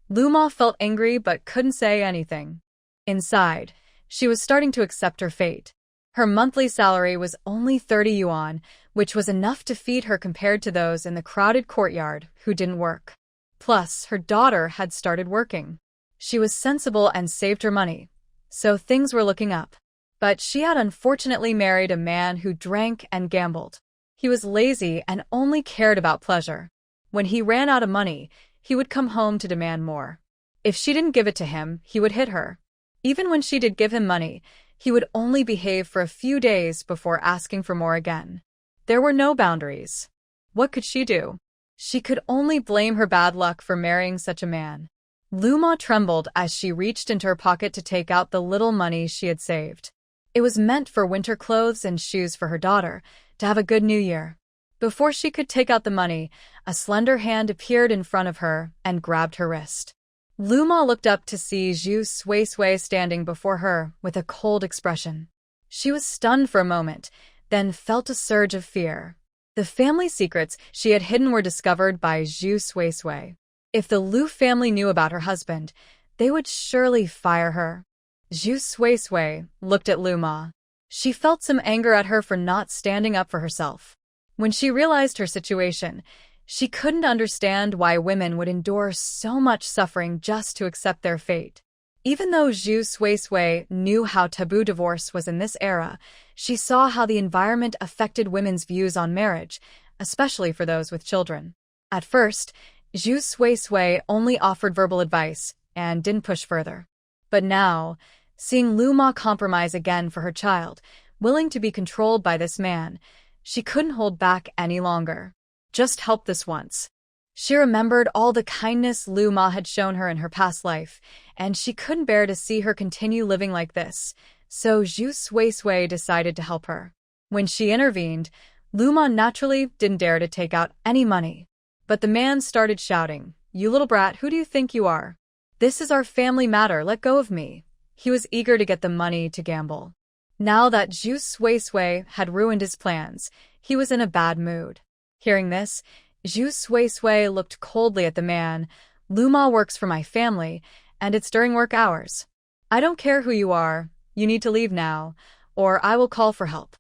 Luma felt angry but couldn't say anything. Inside, she was starting to accept her fate. Her monthly salary was only 30 yuan, which was enough to feed her compared to those in the crowded courtyard who didn't work. Plus, her daughter had started working. She was sensible and saved her money, so things were looking up. But she had unfortunately married a man who drank and gambled. He was lazy and only cared about pleasure. When he ran out of money, he would come home to demand more. If she didn't give it to him, he would hit her. Even when she did give him money, he would only behave for a few days before asking for more again. There were no boundaries. What could she do? She could only blame her bad luck for marrying such a man. Luma trembled as she reached into her pocket to take out the little money she had saved. It was meant for winter clothes and shoes for her daughter, to have a good new year. Before she could take out the money, a slender hand appeared in front of her and grabbed her wrist. Luma looked up to see Zhu Sui standing before her with a cold expression. She was stunned for a moment, then felt a surge of fear. The family secrets she had hidden were discovered by Zhu Sui. If the Lu family knew about her husband, they would surely fire her. Zhu Sui looked at Luma. She felt some anger at her for not standing up for herself. When she realized her situation, she couldn't understand why women would endure so much suffering just to accept their fate. Even though Zhu Sui knew how taboo divorce was in this era, she saw how the environment affected women's views on marriage, especially for those with children. At first, Zhu Sui only offered verbal advice and didn't push further. But now, seeing Luma compromise again for her child, willing to be controlled by this man, she couldn't hold back any longer. Just help this once. She remembered all the kindness Luma had shown her in her past life, and she couldn't bear to see her continue living like this, so Zhu Sui decided to help her. When she intervened, Luma naturally didn't dare to take out any money. But the man started shouting, "You little brat, who do you think you are? This is our family matter, let go of me." He was eager to get the money to gamble. Now that Zhu Sui had ruined his plans, he was in a bad mood. Hearing this, Zhu Sui looked coldly at the man. "Luma works for my family, and it's during work hours. I don't care who you are, you need to leave now, or I will call for help."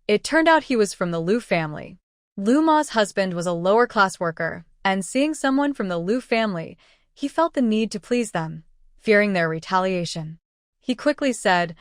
It turned out he was from the Lu family. Luma's husband was a lower-class worker, and seeing someone from the Lu family, he felt the need to please them, fearing their retaliation. He quickly said,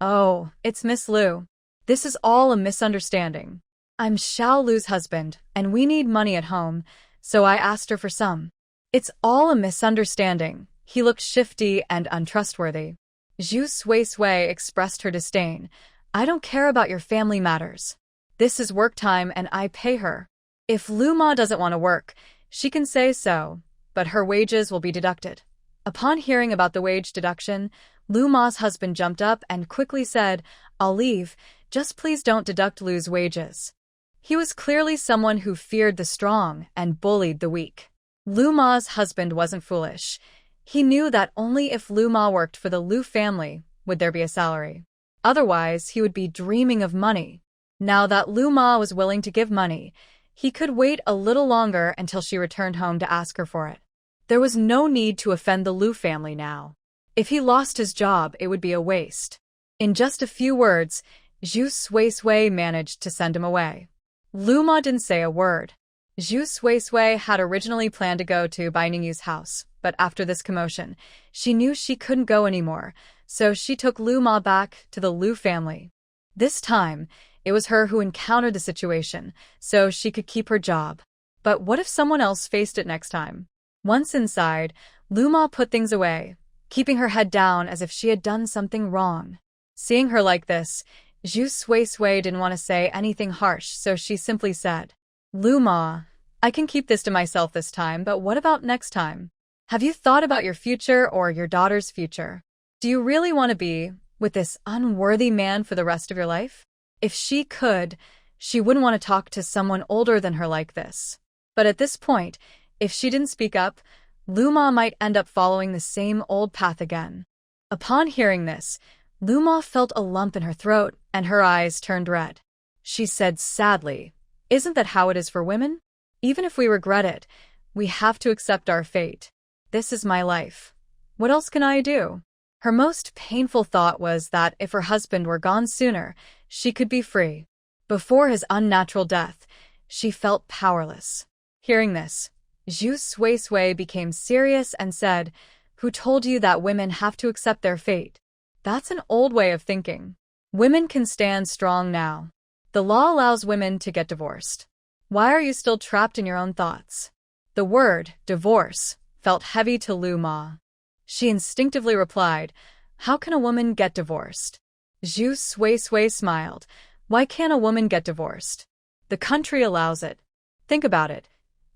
"Oh, it's Miss Lu. This is all a misunderstanding. I'm Xiao Lu's husband, and we need money at home, so I asked her for some." "It's all a misunderstanding." He looked shifty and untrustworthy. Zhu Sui expressed her disdain. "I don't care about your family matters. This is work time and I pay her. If Luma doesn't want to work, she can say so, but her wages will be deducted." Upon hearing about the wage deduction, Luma's husband jumped up and quickly said, "I'll leave, just please don't deduct Lu's wages." He was clearly someone who feared the strong and bullied the weak. Luma's husband wasn't foolish. He knew that only if Luma worked for the Lu family would there be a salary. Otherwise, he would be dreaming of money. Now that Luma was willing to give money, he could wait a little longer until she returned home to ask her for it. There was no need to offend the Lu family now. If he lost his job, it would be a waste. In just a few words, Zhu Sui managed to send him away. Luma didn't say a word. Zhu Sui had originally planned to go to Bai Ningyu's house, but after this commotion, she knew she couldn't go anymore, so she took Luma back to the Lu family. This time, it was her who encountered the situation, so she could keep her job. But what if someone else faced it next time? Once inside, Luma put things away, keeping her head down as if she had done something wrong. Seeing her like this, Zhu Sui didn't want to say anything harsh, so she simply said, "Luma, I can keep this to myself this time, but what about next time? Have you thought about your future or your daughter's future? Do you really want to be with this unworthy man for the rest of your life?" If she could, she wouldn't want to talk to someone older than her like this. But at this point, if she didn't speak up, Luma might end up following the same old path again. Upon hearing this, Luma felt a lump in her throat and her eyes turned red. She said sadly, "Isn't that how it is for women? Even if we regret it, we have to accept our fate. This is my life. What else can I do?" Her most painful thought was that if her husband were gone sooner, she could be free. Before his unnatural death, she felt powerless. Hearing this, Zhu Sui became serious and said, "Who told you that women have to accept their fate? That's an old way of thinking. Women can stand strong now. The law allows women to get divorced. Why are you still trapped in your own thoughts?" The word, divorce, felt heavy to Luma. She instinctively replied, "How can a woman get divorced?" Zhu Sui smiled. "Why can't a woman get divorced? The country allows it. Think about it.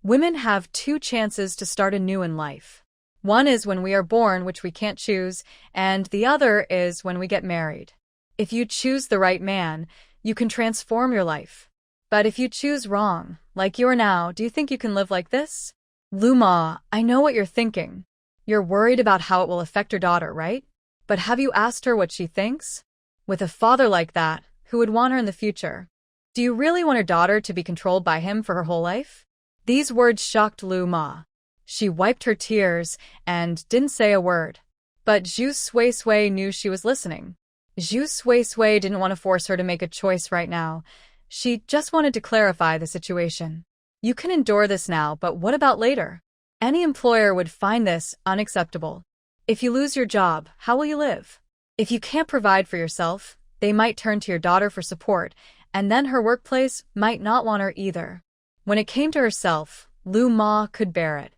Women have two chances to start anew in life. One is when we are born, which we can't choose, and the other is when we get married. If you choose the right man, you can transform your life. But if you choose wrong, like you are now, do you think you can live like this? Luma, I know what you're thinking. You're worried about how it will affect your daughter, right? But have you asked her what she thinks? With a father like that, who would want her in the future? Do you really want her daughter to be controlled by him for her whole life? These words shocked Luma. She wiped her tears and didn't say a word. But Zhu Sui knew she was listening. Zhu Sui didn't want to force her to make a choice right now. She just wanted to clarify the situation. You can endure this now, but what about later? Any employer would find this unacceptable. If you lose your job, how will you live? If you can't provide for yourself, they might turn to your daughter for support, and then her workplace might not want her either. When it came to herself, Luma could bear it.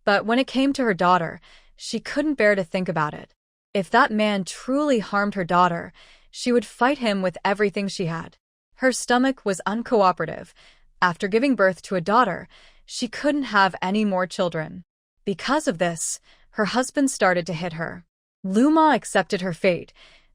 But when it came to her daughter, she couldn't bear to think about it. If that man truly harmed her daughter, she would fight him with everything she had. Her stomach was uncooperative. After giving birth to a daughter, she couldn't have any more children. Because of this, her husband started to hit her. Luma accepted her fate,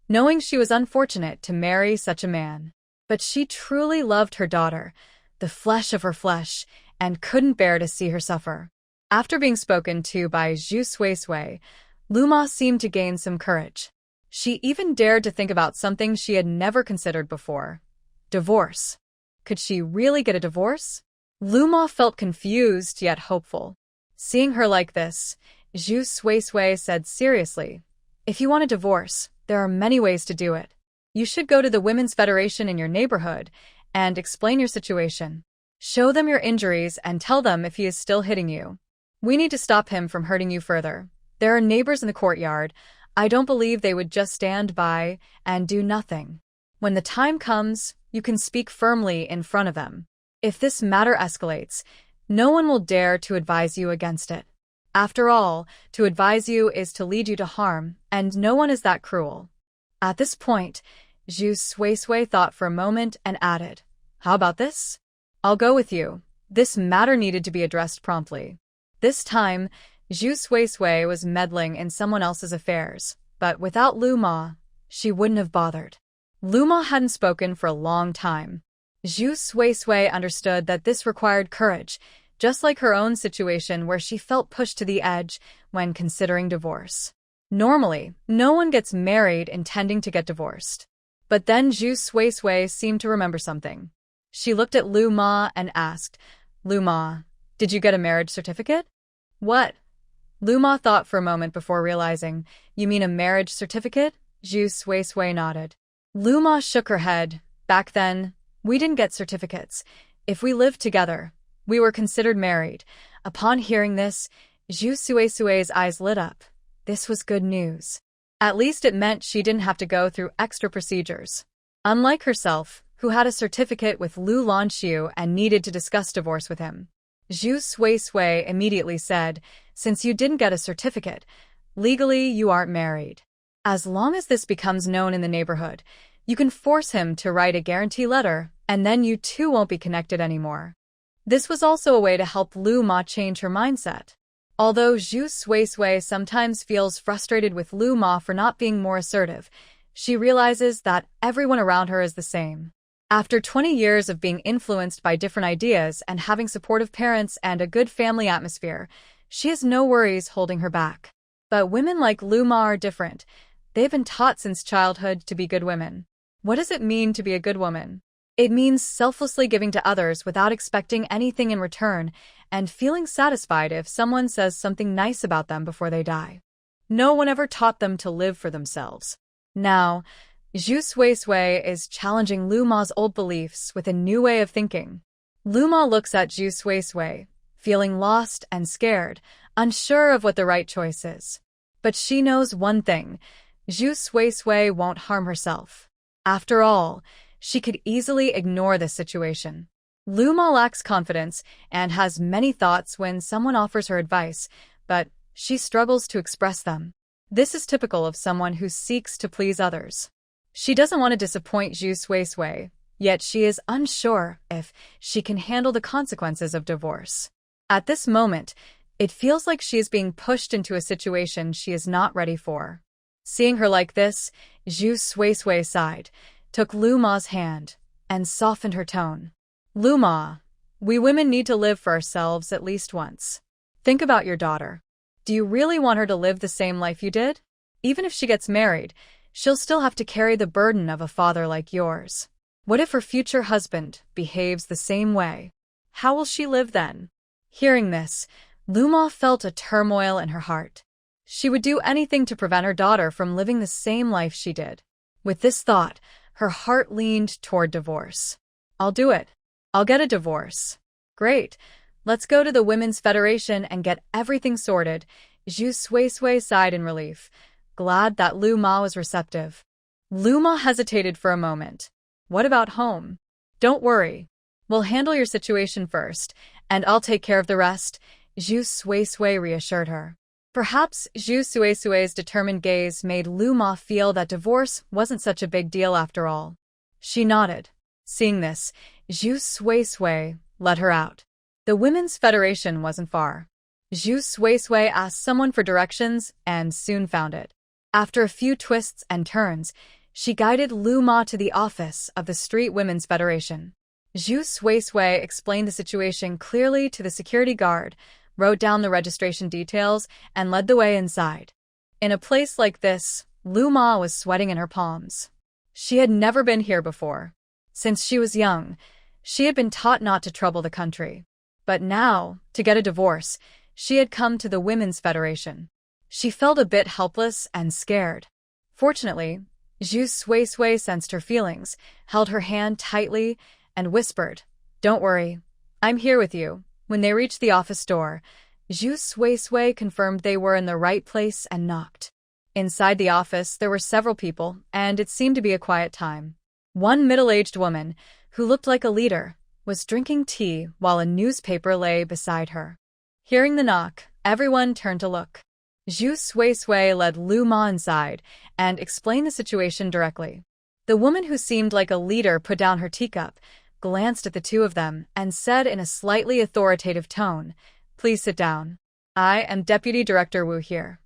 knowing she was unfortunate to marry such a man. But she truly loved her daughter, the flesh of her flesh, and couldn't bear to see her suffer. After being spoken to by Zhu Sui, Luma seemed to gain some courage. She even dared to think about something she had never considered before. Divorce. Could she really get a divorce? Luma felt confused yet hopeful. Seeing her like this, Zhu Sui said seriously, "If you want a divorce, there are many ways to do it. You should go to the Women's Federation in your neighborhood and explain your situation. Show them your injuries and tell them if he is still hitting you. We need to stop him from hurting you further. There are neighbors in the courtyard. I don't believe they would just stand by and do nothing. When the time comes, you can speak firmly in front of them. If this matter escalates, no one will dare to advise you against it. After all, to advise you is to lead you to harm, and no one is that cruel." At this point, Zhu Sui thought for a moment and added, "How about this? I'll go with you." This matter needed to be addressed promptly. This time, Zhu Sui was meddling in someone else's affairs, but without Luma, she wouldn't have bothered. Luma hadn't spoken for a long time. Zhu Sui understood that this required courage, just like her own situation where she felt pushed to the edge when considering divorce. Normally, no one gets married intending to get divorced. But then Zhu Sui seemed to remember something. She looked at Luma and asked, "Luma, did you get a marriage certificate?" "What?" Luma thought for a moment before realizing, "You mean a marriage certificate?" Zhu Sui nodded. Luma shook her head. "Back then, we didn't get certificates. If we lived together, we were considered married." Upon hearing this, Zhu Sui's eyes lit up. This was good news. At least it meant she didn't have to go through extra procedures. Unlike herself, who had a certificate with Lanxu and needed to discuss divorce with him. Zhu Sui immediately said, "Since you didn't get a certificate, legally you aren't married. As long as this becomes known in the neighborhood, you can force him to write a guarantee letter, and then you two won't be connected anymore." This was also a way to help Luma change her mindset. Although Zhu Sui sometimes feels frustrated with Luma for not being more assertive, she realizes that everyone around her is the same. After 20 years of being influenced by different ideas and having supportive parents and a good family atmosphere, she has no worries holding her back. But women like Luma are different. They've been taught since childhood to be good women. What does it mean to be a good woman? It means selflessly giving to others without expecting anything in return and feeling satisfied if someone says something nice about them before they die. No one ever taught them to live for themselves. Now, Zhu Sui is challenging Luma's old beliefs with a new way of thinking. Luma looks at Zhu Sui, feeling lost and scared, unsure of what the right choice is. But she knows one thing: Zhu Sui won't harm herself. After all, she could easily ignore this situation. Luma lacks confidence and has many thoughts when someone offers her advice, but she struggles to express them. This is typical of someone who seeks to please others. She doesn't want to disappoint Zhu Sui, yet she is unsure if she can handle the consequences of divorce. At this moment, it feels like she is being pushed into a situation she is not ready for. Seeing her like this, Zhu Suisui sighed, took Luma's hand, and softened her tone. Luma, we women need to live for ourselves at least once. Think about your daughter. Do you really want her to live the same life you did? Even if she gets married, she'll still have to carry the burden of a father like yours. What if her future husband behaves the same way? How will she live then? Hearing this, Luma felt a turmoil in her heart. She would do anything to prevent her daughter from living the same life she did. With this thought, her heart leaned toward divorce. I'll do it. I'll get a divorce. Great. Let's go to the Women's Federation and get everything sorted. Zhu Suisui sighed in relief, glad that Luma was receptive. Luma hesitated for a moment. What about home? Don't worry. We'll handle your situation first, and I'll take care of the rest, Zhu Suisui reassured her. Perhaps Zhu Suisui's determined gaze made Luma feel that divorce wasn't such a big deal after all. She nodded. Seeing this, Zhu Suisui let her out. The Women's Federation wasn't far. Zhu Suisui asked someone for directions and soon found it. After a few twists and turns, she guided Luma to the office of the Street Women's Federation. Zhu Suisui explained the situation clearly to the security guard, wrote down the registration details, and led the way inside. In a place like this, Luma was sweating in her palms. She had never been here before. Since she was young, she had been taught not to trouble the country. But now, to get a divorce, she had come to the Women's Federation. She felt a bit helpless and scared. Fortunately, Zhu Suisui sensed her feelings, held her hand tightly, and whispered, Don't worry, I'm here with you. When they reached the office door, Zhu Suisui confirmed they were in the right place and knocked. Inside the office, there were several people, and it seemed to be a quiet time. One middle-aged woman, who looked like a leader, was drinking tea while a newspaper lay beside her. Hearing the knock, everyone turned to look. Zhu Suisui led Luma inside and explained the situation directly. The woman who seemed like a leader put down her teacup, glanced at the two of them, and said in a slightly authoritative tone, Please sit down. I am Deputy Director Wu here.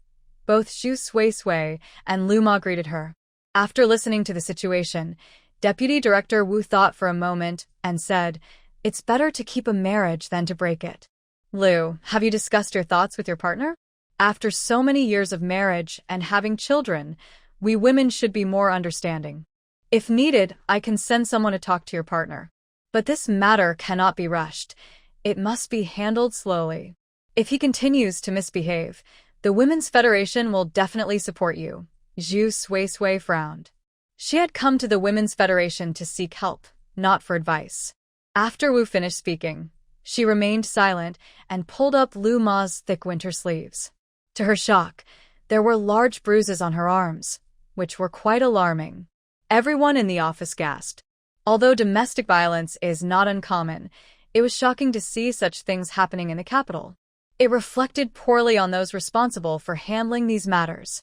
Both Zhu Suisui and Luma greeted her. After listening to the situation, Deputy Director Wu thought for a moment and said, It's better to keep a marriage than to break it. Lu, have you discussed your thoughts with your partner? After so many years of marriage and having children, we women should be more understanding. If needed, I can send someone to talk to your partner. But this matter cannot be rushed. It must be handled slowly. If he continues to misbehave, the Women's Federation will definitely support you. Zhu Suisui frowned. She had come to the Women's Federation to seek help, not for advice. After Wu finished speaking, she remained silent and pulled up Luma's thick winter sleeves. To her shock, there were large bruises on her arms, which were quite alarming. Everyone in the office gasped. Although domestic violence is not uncommon, it was shocking to see such things happening in the capital. It reflected poorly on those responsible for handling these matters.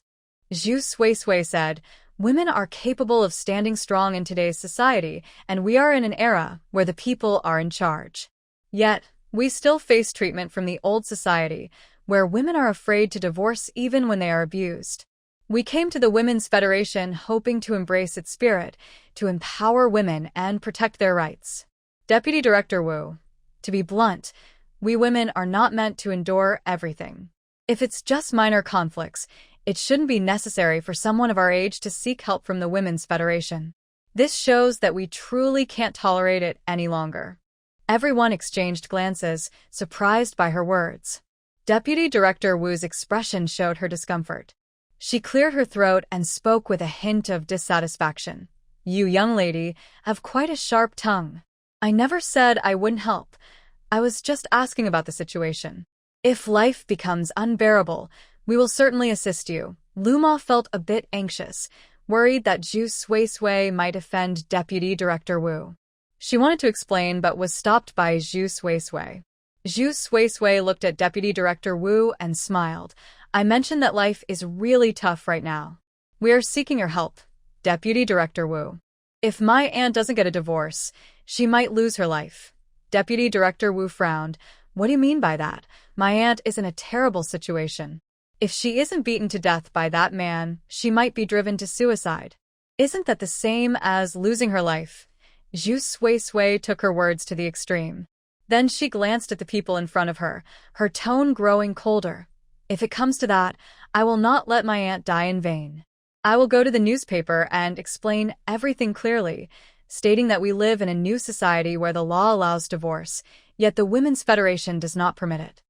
Zhu Suisui said, Women are capable of standing strong in today's society, and we are in an era where the people are in charge. Yet, we still face treatment from the old society, where women are afraid to divorce even when they are abused. We came to the Women's Federation hoping to embrace its spirit, to empower women and protect their rights. Deputy Director Wu, to be blunt, we women are not meant to endure everything. If it's just minor conflicts, it shouldn't be necessary for someone of our age to seek help from the Women's Federation. This shows that we truly can't tolerate it any longer. Everyone exchanged glances, surprised by her words. Deputy Director Wu's expression showed her discomfort. She cleared her throat and spoke with a hint of dissatisfaction. You young lady have quite a sharp tongue. I never said I wouldn't help. I was just asking about the situation. If life becomes unbearable, we will certainly assist you. Luma felt a bit anxious, worried that Zhu Suisui might offend Deputy Director Wu. She wanted to explain but was stopped by Zhu Suisui. Zhu Suisui looked at Deputy Director Wu and smiled. I mentioned that life is really tough right now. We are seeking your help, Deputy Director Wu. If my aunt doesn't get a divorce, she might lose her life. Deputy Director Wu frowned, What do you mean by that? My aunt is in a terrible situation. If she isn't beaten to death by that man, she might be driven to suicide. Isn't that the same as losing her life? Zhu Sui took her words to the extreme. Then she glanced at the people in front of her, her tone growing colder. If it comes to that, I will not let my aunt die in vain. I will go to the newspaper and explain everything clearly, stating that we live in a new society where the law allows divorce, yet the Women's Federation does not permit it.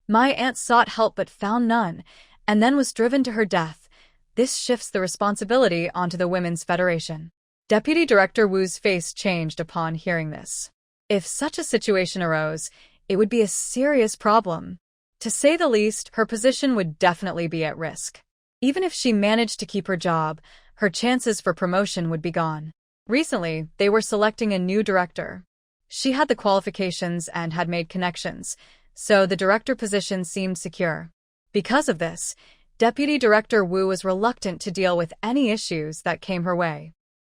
My aunt sought help but found none, and then was driven to her death. This shifts the responsibility onto the Women's Federation. Deputy Director Wu's face changed upon hearing this. If such a situation arose, it would be a serious problem. To say the least, her position would definitely be at risk. Even if she managed to keep her job, her chances for promotion would be gone. Recently, they were selecting a new director. She had the qualifications and had made connections, so the director position seemed secure. Because of this, Deputy Director Wu was reluctant to deal with any issues that came her way.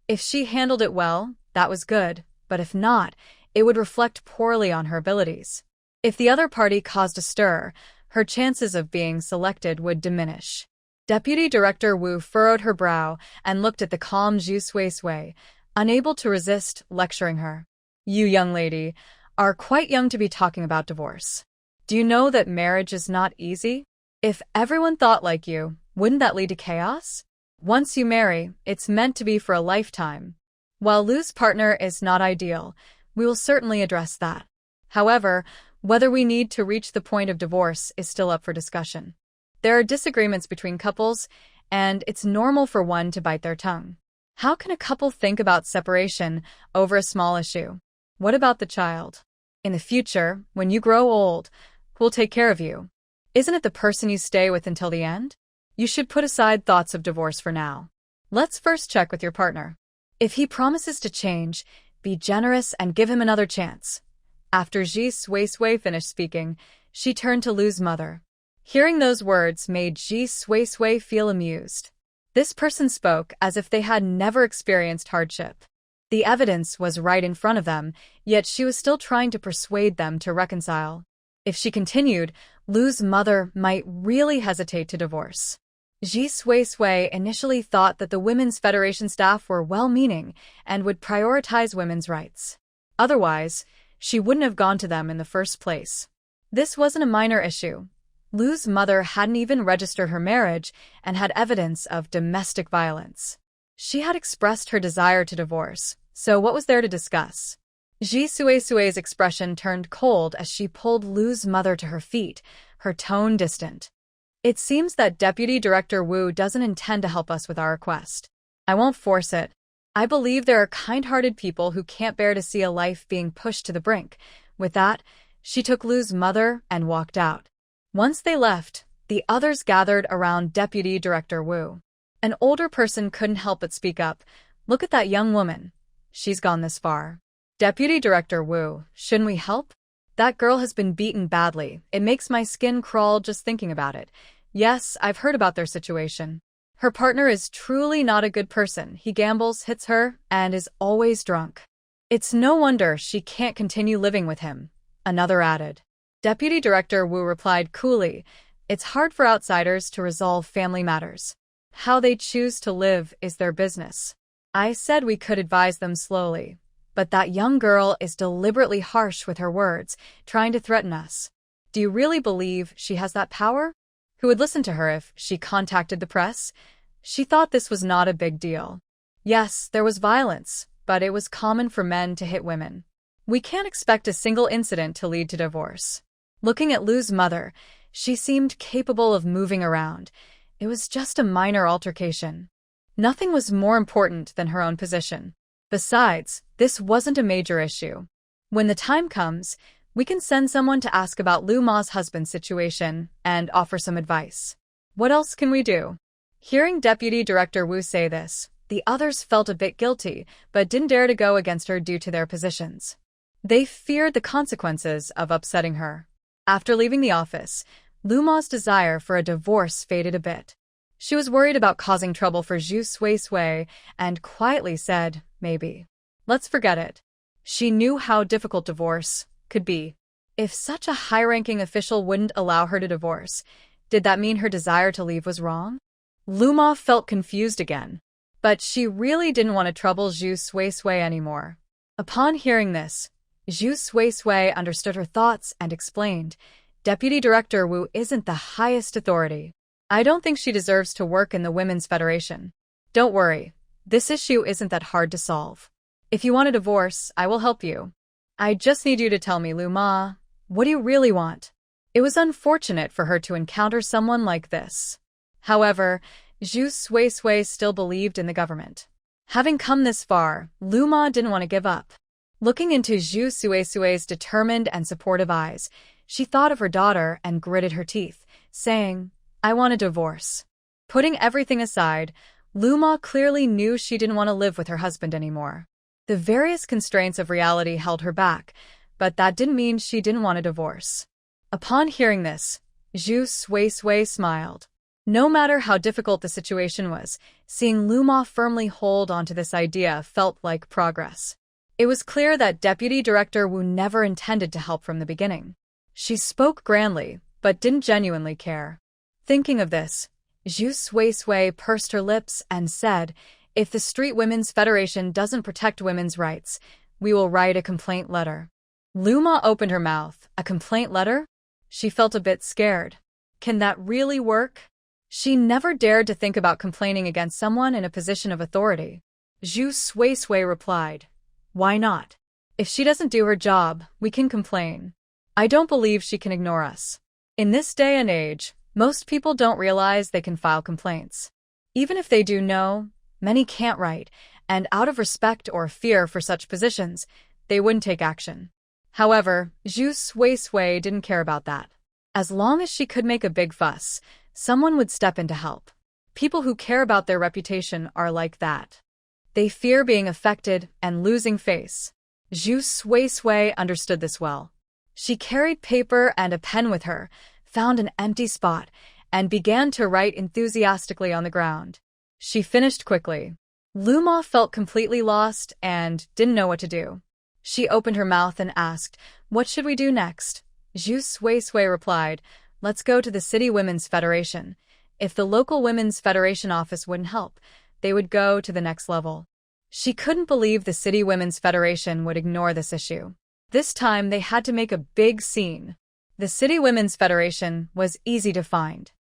If she handled it well, that was good, but if not, it would reflect poorly on her abilities. If the other party caused a stir, her chances of being selected would diminish. Deputy Director Wu furrowed her brow and looked at the calm Zhu Sui, unable to resist lecturing her. You, young lady, are quite young to be talking about divorce. Do you know that marriage is not easy? If everyone thought like you, wouldn't that lead to chaos? Once you marry, it's meant to be for a lifetime. While Lu's partner is not ideal, we will certainly address that. However, whether we need to reach the point of divorce is still up for discussion. There are disagreements between couples, and it's normal for one to bite their tongue. How can a couple think about separation over a small issue? What about the child? In the future, when you grow old, who'll take care of you? Isn't it the person you stay with until the end? You should put aside thoughts of divorce for now. Let's first check with your partner. If he promises to change, be generous and give him another chance. After Zhi Sui finished speaking, she turned to Lu's mother. Hearing those words made Zhi Sui feel amused. This person spoke as if they had never experienced hardship. The evidence was right in front of them, yet she was still trying to persuade them to reconcile. If she continued, Lu's mother might really hesitate to divorce. Zhi Sui initially thought that the Women's Federation staff were well-meaning and would prioritize women's rights. Otherwise, she wouldn't have gone to them in the first place. This wasn't a minor issue. Lu's mother hadn't even registered her marriage and had evidence of domestic violence. She had expressed her desire to divorce, so what was there to discuss? Zhi Sui's expression turned cold as she pulled Lu's mother to her feet, her tone distant. It seems that Deputy Director Wu doesn't intend to help us with our request. I won't force it. I believe there are kind-hearted people who can't bear to see a life being pushed to the brink. With that, she took Lu's mother and walked out. Once they left, the others gathered around Deputy Director Wu. An older person couldn't help but speak up. Look at that young woman. She's gone this far. Deputy Director Wu, shouldn't we help? That girl has been beaten badly. It makes my skin crawl just thinking about it. Yes, I've heard about their situation. Her partner is truly not a good person. He gambles, hits her, and is always drunk. It's no wonder she can't continue living with him, another added. Deputy Director Wu replied coolly, it's hard for outsiders to resolve family matters. How they choose to live is their business. I said we could advise them slowly. But that young girl is deliberately harsh with her words, trying to threaten us. Do you really believe she has that power? Who would listen to her if she contacted the press? She thought this was not a big deal. Yes, there was violence, but it was common for men to hit women. We can't expect a single incident to lead to divorce. Looking at Lu's mother, she seemed capable of moving around. It was just a minor altercation. Nothing was more important than her own position. Besides, this wasn't a major issue. When the time comes, we can send someone to ask about Luma's husband's situation and offer some advice. What else can we do? Hearing Deputy Director Wu say this, the others felt a bit guilty, but didn't dare to go against her due to their positions. They feared the consequences of upsetting her. After leaving the office, Luma's desire for a divorce faded a bit. She was worried about causing trouble for Zhu Sui and quietly said, maybe. Let's forget it. She knew how difficult divorce could be. If such a high-ranking official wouldn't allow her to divorce, did that mean her desire to leave was wrong? Luma felt confused again. But she really didn't want to trouble Zhu Suisui anymore. Upon hearing this, Zhu Suisui understood her thoughts and explained, Deputy Director Wu isn't the highest authority. I don't think she deserves to work in the Women's Federation. Don't worry, this issue isn't that hard to solve. If you want a divorce, I will help you. I just need you to tell me, Luma, what do you really want? It was unfortunate for her to encounter someone like this. However, Zhu Suisui still believed in the government. Having come this far, Luma didn't want to give up. Looking into Zhu Suisui's determined and supportive eyes, she thought of her daughter and gritted her teeth, saying, I want a divorce. Putting everything aside, Luma clearly knew she didn't want to live with her husband anymore. The various constraints of reality held her back, but that didn't mean she didn't want a divorce. Upon hearing this, Zhu Suisui smiled. No matter how difficult the situation was, seeing Luma firmly hold onto this idea felt like progress. It was clear that Deputy Director Wu never intended to help from the beginning. She spoke grandly, but didn't genuinely care. Thinking of this, Zhu Suisui pursed her lips and said, if the Street Women's Federation doesn't protect women's rights, we will write a complaint letter. Luma opened her mouth. A complaint letter? She felt a bit scared. Can that really work? She never dared to think about complaining against someone in a position of authority. Zhu Suisui replied, why not? If she doesn't do her job, we can complain. I don't believe she can ignore us. In this day and age, most people don't realize they can file complaints. Even if they do know, many can't write, and out of respect or fear for such positions, they wouldn't take action. However, Zhu Suisui didn't care about that. As long as she could make a big fuss, someone would step in to help. People who care about their reputation are like that. They fear being affected and losing face. Zhu Suisui understood this well. She carried paper and a pen with her, found an empty spot, and began to write enthusiastically on the ground. She finished quickly. Luma felt completely lost and didn't know what to do. She opened her mouth and asked, what should we do next? Zhu Suisui replied, let's go to the City Women's Federation. If the local Women's Federation office wouldn't help, they would go to the next level. She couldn't believe the City Women's Federation would ignore this issue. This time they had to make a big scene. The City Women's Federation was easy to find.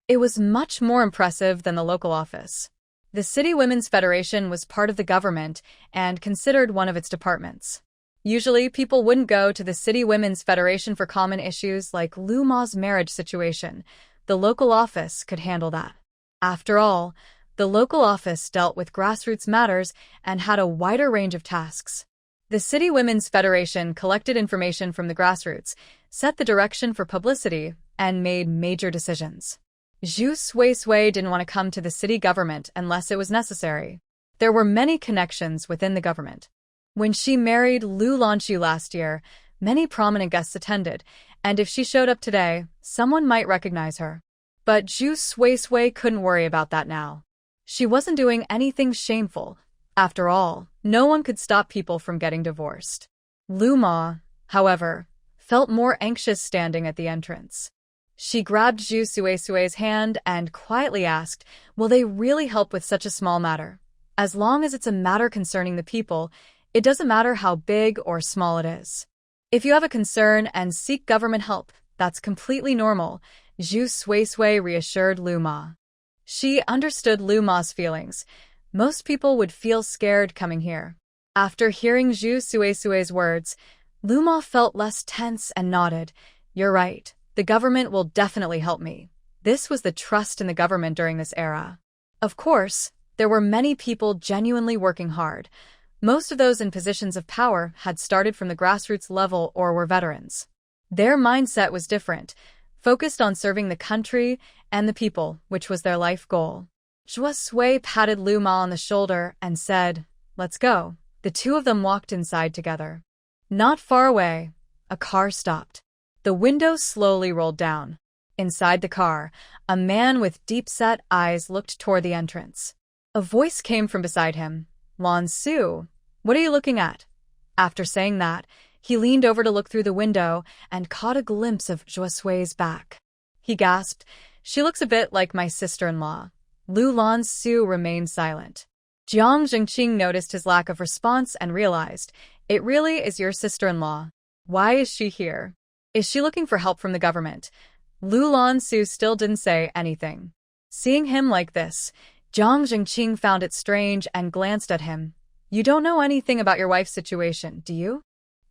It was much more impressive than the local office. The City Women's Federation was part of the government and considered one of its departments. Usually, people wouldn't go to the City Women's Federation for common issues like Luma's marriage situation. The local office could handle that. After all, the local office dealt with grassroots matters and had a wider range of tasks. The City Women's Federation collected information from the grassroots, set the direction for publicity, and made major decisions. Zhu Suisui didn't want to come to the city government unless it was necessary. There were many connections within the government. When she married Lanxu last year, many prominent guests attended, and if she showed up today, someone might recognize her. But Zhu Suisui couldn't worry about that now. She wasn't doing anything shameful. After all, no one could stop people from getting divorced. Luma, however, felt more anxious standing at the entrance. She grabbed Zhu Suisui's hand and quietly asked, will they really help with such a small matter? As long as it's a matter concerning the people, it doesn't matter how big or small it is. If you have a concern and seek government help, that's completely normal, Zhu Suisui reassured Luma. She understood Luma's feelings. Most people would feel scared coming here. After hearing Zhu Suisui's words, Luma felt less tense and nodded. You're right. The government will definitely help me. This was the trust in the government during this era. Of course, there were many people genuinely working hard. Most of those in positions of power had started from the grassroots level or were veterans. Their mindset was different, focused on serving the country and the people, which was their life goal. Zhu Sui patted Luma on the shoulder and said, let's go. The two of them walked inside together. Not far away, a car stopped. The window slowly rolled down. Inside the car, a man with deep-set eyes looked toward the entrance. A voice came from beside him. Lanxu, what are you looking at? After saying that, He leaned over to look through the window and caught a glimpse of Zhou Sui's back. He gasped, "She looks a bit like my sister-in-law." Lanxu remained silent. Jiang Zhengqing noticed his lack of response and realized, "It really is your sister-in-law. Why is she here? Is she looking for help from the government?" Lanxu still didn't say anything. Seeing him like this, Jiang Zhengqing found it strange and glanced at him. "You don't know anything about your wife's situation, do you?"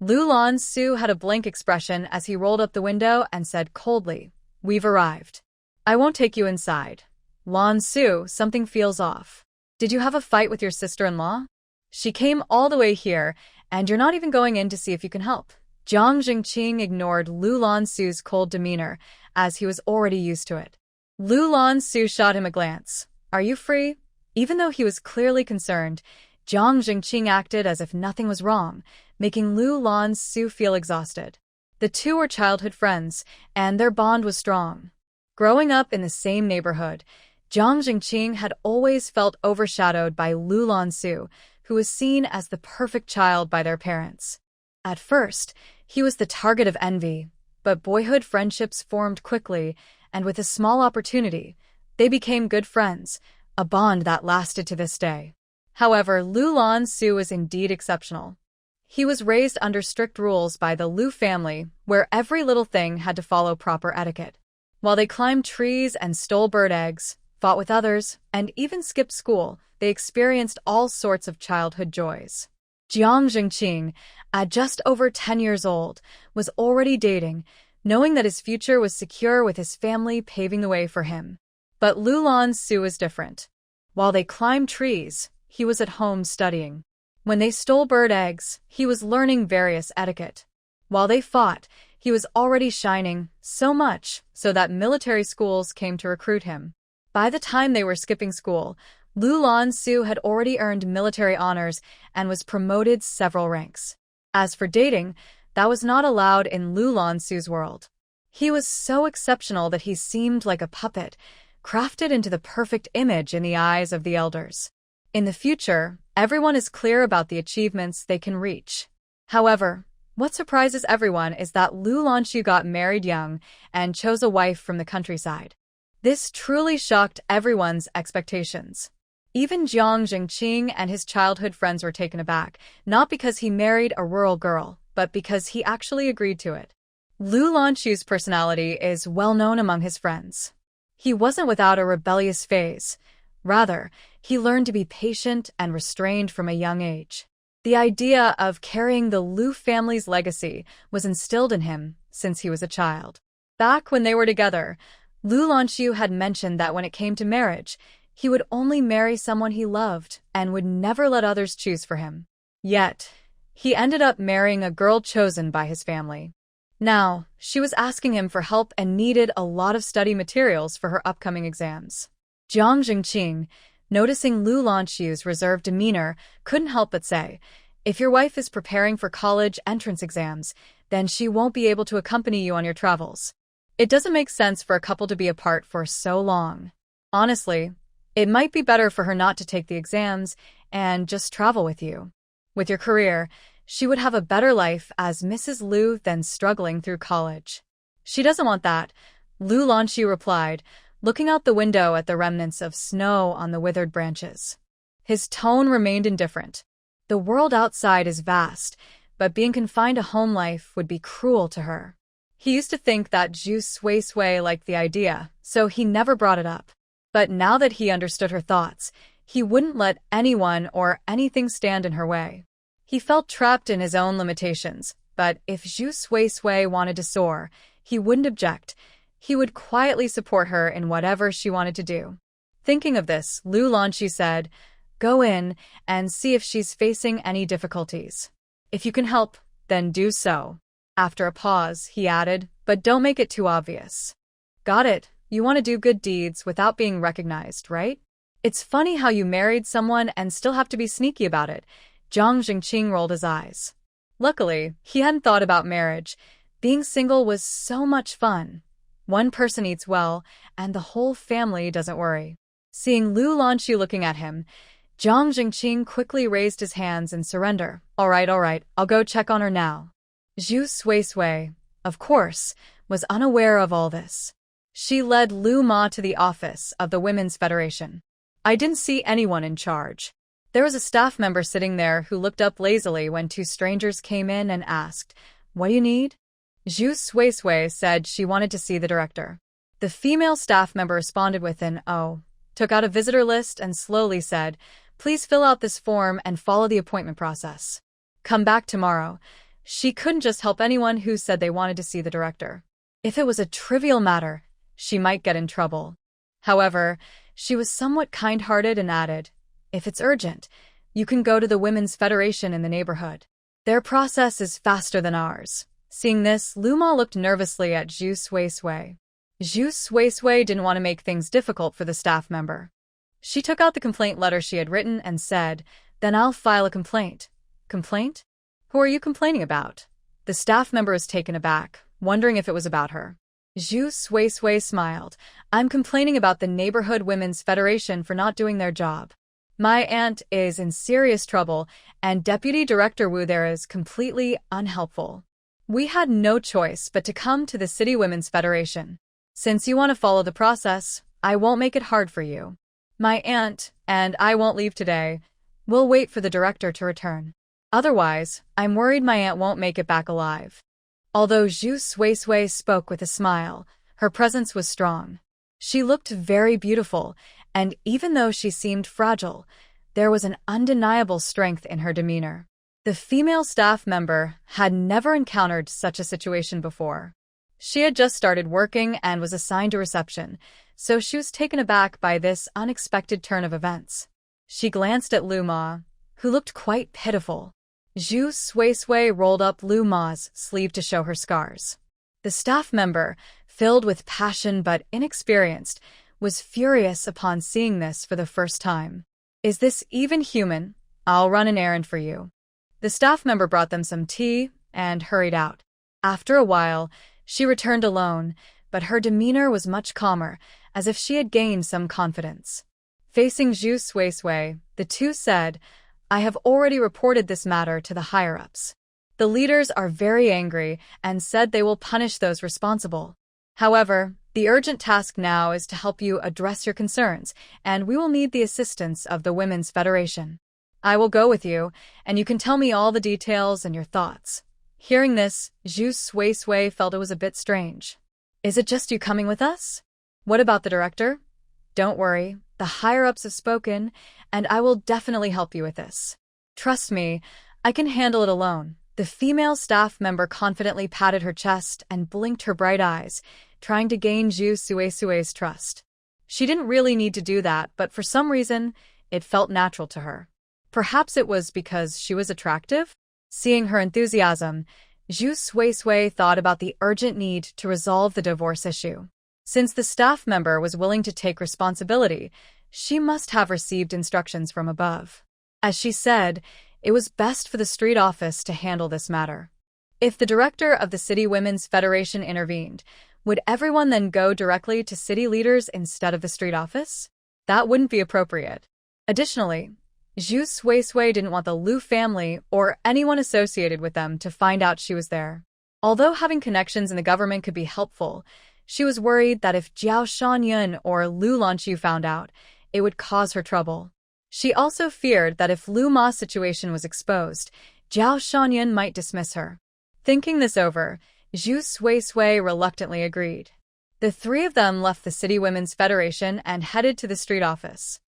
Lanxu had a blank expression as he rolled up the window and said coldly, "We've arrived. I won't take you inside." "Lanxu, something feels off. Did you have a fight with your sister-in-law? She came all the way here, and you're not even going in to see if you can help." Jiang Zhengqing ignored Lanxu's cold demeanor, as he was already used to it. Lanxu shot him a glance. "Are you free?" Even though he was clearly concerned, Jiang Zhengqing acted as if nothing was wrong, making Lanxu feel exhausted. The two were childhood friends, and their bond was strong. Growing up in the same neighborhood, Jiang Zhengqing had always felt overshadowed by Lanxu, who was seen as the perfect child by their parents. At first, he was the target of envy, but boyhood friendships formed quickly, and with a small opportunity, they became good friends, a bond that lasted to this day. However, Lanxu was indeed exceptional. He was raised under strict rules by the Lu family, where every little thing had to follow proper etiquette. While they climbed trees and stole bird eggs, fought with others, and even skipped school, they experienced all sorts of childhood joys. Jiang Zhengqing, at just over 10 years old, was already dating, knowing that his future was secure with his family paving the way for him. But Lanxu was different. While they climbed trees, he was at home studying. When they stole bird eggs, he was learning various etiquette. While they fought, he was already shining, so much so that military schools came to recruit him. By the time they were skipping school, Lanxu had already earned military honors and was promoted several ranks. As for dating, that was not allowed in Lanxu's world. He was so exceptional that he seemed like a puppet, crafted into the perfect image in the eyes of the elders. In the future, everyone is clear about the achievements they can reach. However, what surprises everyone is that Lanxu got married young and chose a wife from the countryside. This truly shocked everyone's expectations. Even Jiang Zhengqing and his childhood friends were taken aback, not because he married a rural girl, but because he actually agreed to it. Lanxu's personality is well known among his friends. He wasn't without a rebellious phase. Rather, he learned to be patient and restrained from a young age. The idea of carrying the Lu family's legacy was instilled in him since he was a child. Back when they were together, Lanxu had mentioned that when it came to marriage, he would only marry someone he loved and would never let others choose for him. Yet, he ended up marrying a girl chosen by his family. Now, she was asking him for help and needed a lot of study materials for her upcoming exams. Jiang Zhengqing, noticing Lanxu's reserved demeanor, couldn't help but say, "If your wife is preparing for college entrance exams, then she won't be able to accompany you on your travels. It doesn't make sense for a couple to be apart for so long. Honestly, it might be better for her not to take the exams and just travel with you. With your career, she would have a better life as Mrs. Lu than struggling through college." "She doesn't want that," Lanxu replied, looking out the window at the remnants of snow on the withered branches. His tone remained indifferent. The world outside is vast, but being confined to home life would be cruel to her. He used to think that Zhu Sui liked the idea, so he never brought it up. But now that he understood her thoughts, he wouldn't let anyone or anything stand in her way. He felt trapped in his own limitations, but if Zhu Sui wanted to soar, he wouldn't object. He would quietly support her in whatever she wanted to do. Thinking of this, Lanxu said, "Go in and see if she's facing any difficulties. If you can help, then do so." After a pause, he added, "But don't make it too obvious." "Got it. You want to do good deeds without being recognized, right? It's funny how you married someone and still have to be sneaky about it." Jiang Zhengqing rolled his eyes. Luckily, he hadn't thought about marriage. Being single was so much fun. One person eats well, and the whole family doesn't worry. Seeing Lanxu looking at him, Jiang Zhengqing quickly raised his hands in surrender. All right, I'll go check on her now." Zhu Suisui, of course, was unaware of all this. She led Luma to the office of the Women's Federation. I didn't see anyone in charge. There was a staff member sitting there who looked up lazily when two strangers came in and asked, "What do you need?" Zhu Suisui said she wanted to see the director. The female staff member responded with an "oh," took out a visitor list and slowly said, "Please fill out this form and follow the appointment process. Come back tomorrow." She couldn't just help anyone who said they wanted to see the director. If it was a trivial matter, she might get in trouble. However, she was somewhat kind-hearted and added, "If it's urgent, you can go to the Women's Federation in the neighborhood. Their process is faster than ours." Seeing this, Luma looked nervously at Zhu Suisui. Zhu Suisui didn't want to make things difficult for the staff member. She took out the complaint letter she had written and said, "Then I'll file a complaint." "Complaint? Who are you complaining about?" The staff member was taken aback, wondering if it was about her. Zhu Suisui smiled. "I'm complaining about the Neighborhood Women's Federation for not doing their job. My aunt is in serious trouble, and Deputy Director Wu there is completely unhelpful. We had no choice but to come to the City Women's Federation. Since you want to follow the process, I won't make it hard for you. My aunt, and I won't leave today. We'll wait for the director to return. Otherwise, I'm worried my aunt won't make it back alive." Although Zhu Suisui spoke with a smile, her presence was strong. She looked very beautiful, and even though she seemed fragile, there was an undeniable strength in her demeanor. The female staff member had never encountered such a situation before. She had just started working and was assigned to reception, so she was taken aback by this unexpected turn of events. She glanced at Luma, who looked quite pitiful. Zhu Suisui rolled up Luma's sleeve to show her scars. The staff member, filled with passion but inexperienced, was furious upon seeing this for the first time. "Is this even human? I'll run an errand for you." The staff member brought them some tea and hurried out. After a while, she returned alone, but her demeanor was much calmer, as if she had gained some confidence. Facing Zhu Suisui, the two said, "I have already reported this matter to the higher-ups. The leaders are very angry and said they will punish those responsible. However, the urgent task now is to help you address your concerns, and we will need the assistance of the Women's Federation. I will go with you, and you can tell me all the details and your thoughts." Hearing this, Zhu Suisui felt it was a bit strange. "Is it just you coming with us? What about the director?" "Don't worry, the higher-ups have spoken, and I will definitely help you with this. Trust me, I can handle it alone." The female staff member confidently patted her chest and blinked her bright eyes, trying to gain Zhu Suisui's trust. She didn't really need to do that, but for some reason, it felt natural to her. Perhaps it was because she was attractive? Seeing her enthusiasm, Zhu Suisui thought about the urgent need to resolve the divorce issue. Since the staff member was willing to take responsibility, she must have received instructions from above. As she said, it was best for the street office to handle this matter. If the director of the City Women's Federation intervened, would everyone then go directly to city leaders instead of the street office? That wouldn't be appropriate. Additionally, Zhu Suisui didn't want the Lu family or anyone associated with them to find out she was there. Although having connections in the government could be helpful, she was worried that if Jiao Shangyun or Lu Lanxu found out, it would cause her trouble. She also feared that if Lu Ma's situation was exposed, Jiao Shangyun might dismiss her. Thinking this over, Zhu Suisui reluctantly agreed. The three of them left the City Women's Federation and headed to the street office.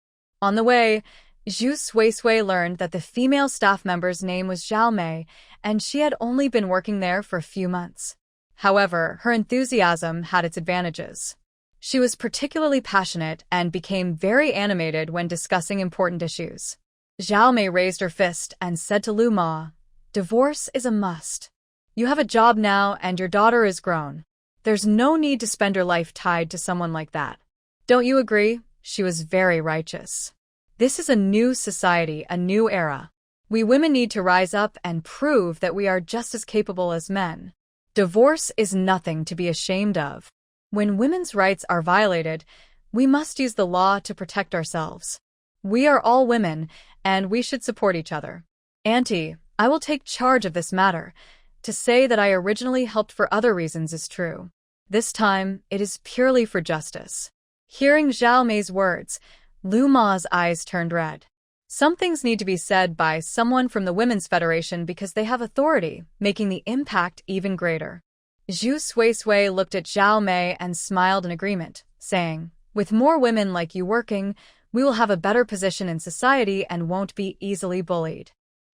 On the way, Zhu Suisui learned that the female staff member's name was Zhao Mei, and she had only been working there for a few months. However, her enthusiasm had its advantages. She was particularly passionate and became very animated when discussing important issues. Zhao Mei raised her fist and said to Luma, "Divorce is a must. You have a job now and your daughter is grown. There's no need to spend your life tied to someone like that. Don't you agree?" She was very righteous. This is a new society, a new era. We women need to rise up and prove that we are just as capable as men. Divorce is nothing to be ashamed of. When women's rights are violated, we must use the law to protect ourselves. We are all women, and we should support each other. Auntie, I will take charge of this matter. To say that I originally helped for other reasons is true. This time, it is purely for justice. Hearing Zhao Mei's words, Luma's eyes turned red. Some things need to be said by someone from the Women's Federation because they have authority, making the impact even greater. Zhu Suisui looked at Zhao Mei and smiled in agreement, saying, "With more women like you working, we will have a better position in society and won't be easily bullied.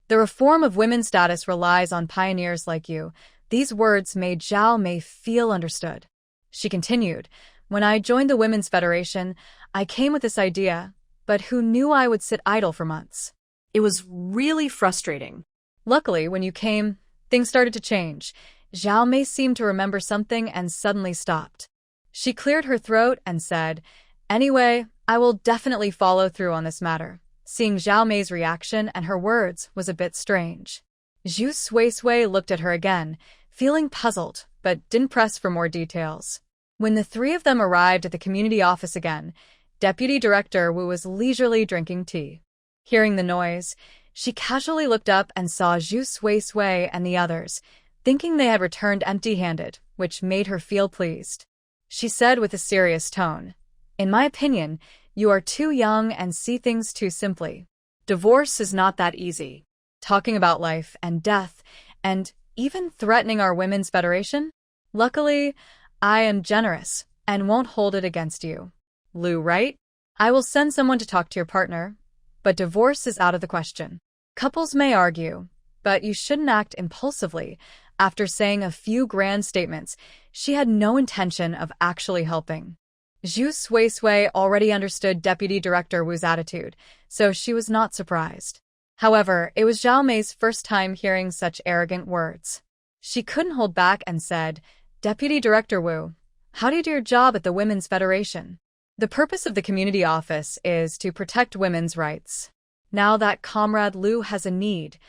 The reform of women's status relies on pioneers like you." These words made Zhao Mei feel understood. She continued, "When I joined the Women's Federation, I came with this idea, but who knew I would sit idle for months? It was really frustrating. Luckily, when you came, things started to change." Zhao Mei seemed to remember something and suddenly stopped. She cleared her throat and said, "Anyway, I will definitely follow through on this matter." Seeing Zhao Mei's reaction and her words was a bit strange. Zhu Suisui looked at her again, feeling puzzled, but didn't press for more details. When the three of them arrived at the community office again, Deputy Director Wu was leisurely drinking tea. Hearing the noise, she casually looked up and saw Zhu Suisui and the others, thinking they had returned empty-handed, which made her feel pleased. She said with a serious tone, "In my opinion, you are too young and see things too simply. Divorce is not that easy. Talking about life and death, and even threatening our Women's Federation? Luckily, I am generous and won't hold it against you. Lu, right? I will send someone to talk to your partner, but divorce is out of the question. Couples may argue, but you shouldn't act impulsively." After saying a few grand statements, she had no intention of actually helping. Zhu Suisui already understood Deputy Director Wu's attitude, so she was not surprised. However, it was Zhao Mei's first time hearing such arrogant words. She couldn't hold back and said, "Deputy Director Wu, how do you do your job at the Women's Federation? The purpose of the community office is to protect women's rights. Now that Comrade Lu has a need,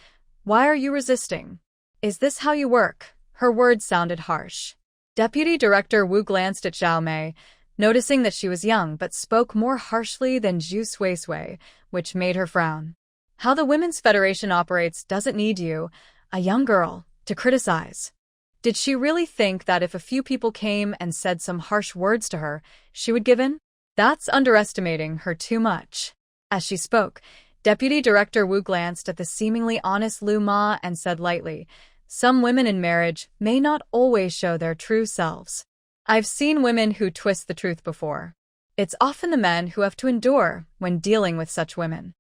why are you resisting? Is this how you work?" Her words sounded harsh. Deputy Director Wu glanced at Zhao Mei, noticing that she was young but spoke more harshly than Zhu Suisui, which made her frown. "How the Women's Federation operates doesn't need you, a young girl, to criticize." Did she really think that if a few people came and said some harsh words to her, she would give in? That's underestimating her too much. As she spoke, Deputy Director Wu glanced at the seemingly honest Luma and said lightly, "Some women in marriage may not always show their true selves. I've seen women who twist the truth before. It's often the men who have to endure when dealing with such women."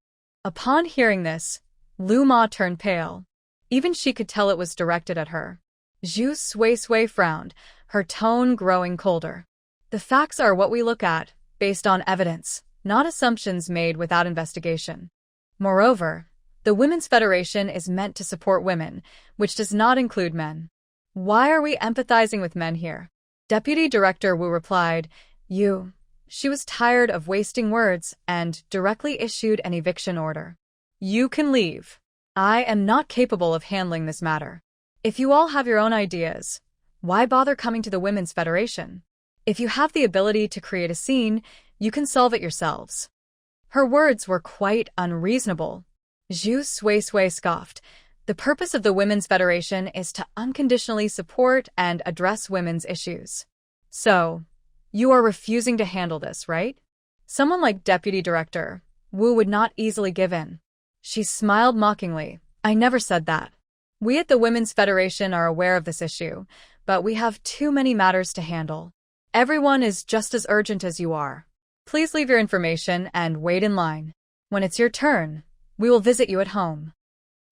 Upon hearing this, Luma turned pale. Even she could tell it was directed at her. Zhu Suisui frowned, her tone growing colder. "The facts are what we look at, based on evidence, not assumptions made without investigation. Moreover, the Women's Federation is meant to support women, which does not include men. Why are we empathizing with men here?" Deputy Director Wu replied, "You." She was tired of wasting words and directly issued an eviction order. "You can leave. I am not capable of handling this matter. If you all have your own ideas, why bother coming to the Women's Federation? If you have the ability to create a scene, you can solve it yourselves." Her words were quite unreasonable. Zhu Suisui scoffed. "The purpose of the Women's Federation is to unconditionally support and address women's issues. So, you are refusing to handle this, right?" Someone like Deputy Director Wu would not easily give in. She smiled mockingly. "I never said that. We at the Women's Federation are aware of this issue, but we have too many matters to handle. Everyone is just as urgent as you are. Please leave your information and wait in line. When it's your turn, we will visit you at home."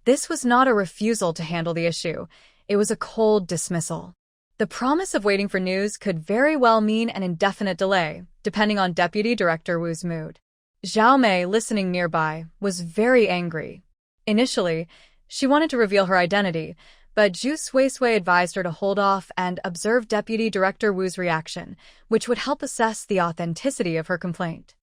This was not a refusal to handle the issue. It was a cold dismissal. The promise of waiting for news could very well mean an indefinite delay, depending on Deputy Director Wu's mood. Zhao Mei, listening nearby, was very angry. Initially, she wanted to reveal her identity, but Zhu Suisui advised her to hold off and observe Deputy Director Wu's reaction, which would help assess the authenticity of her complaint.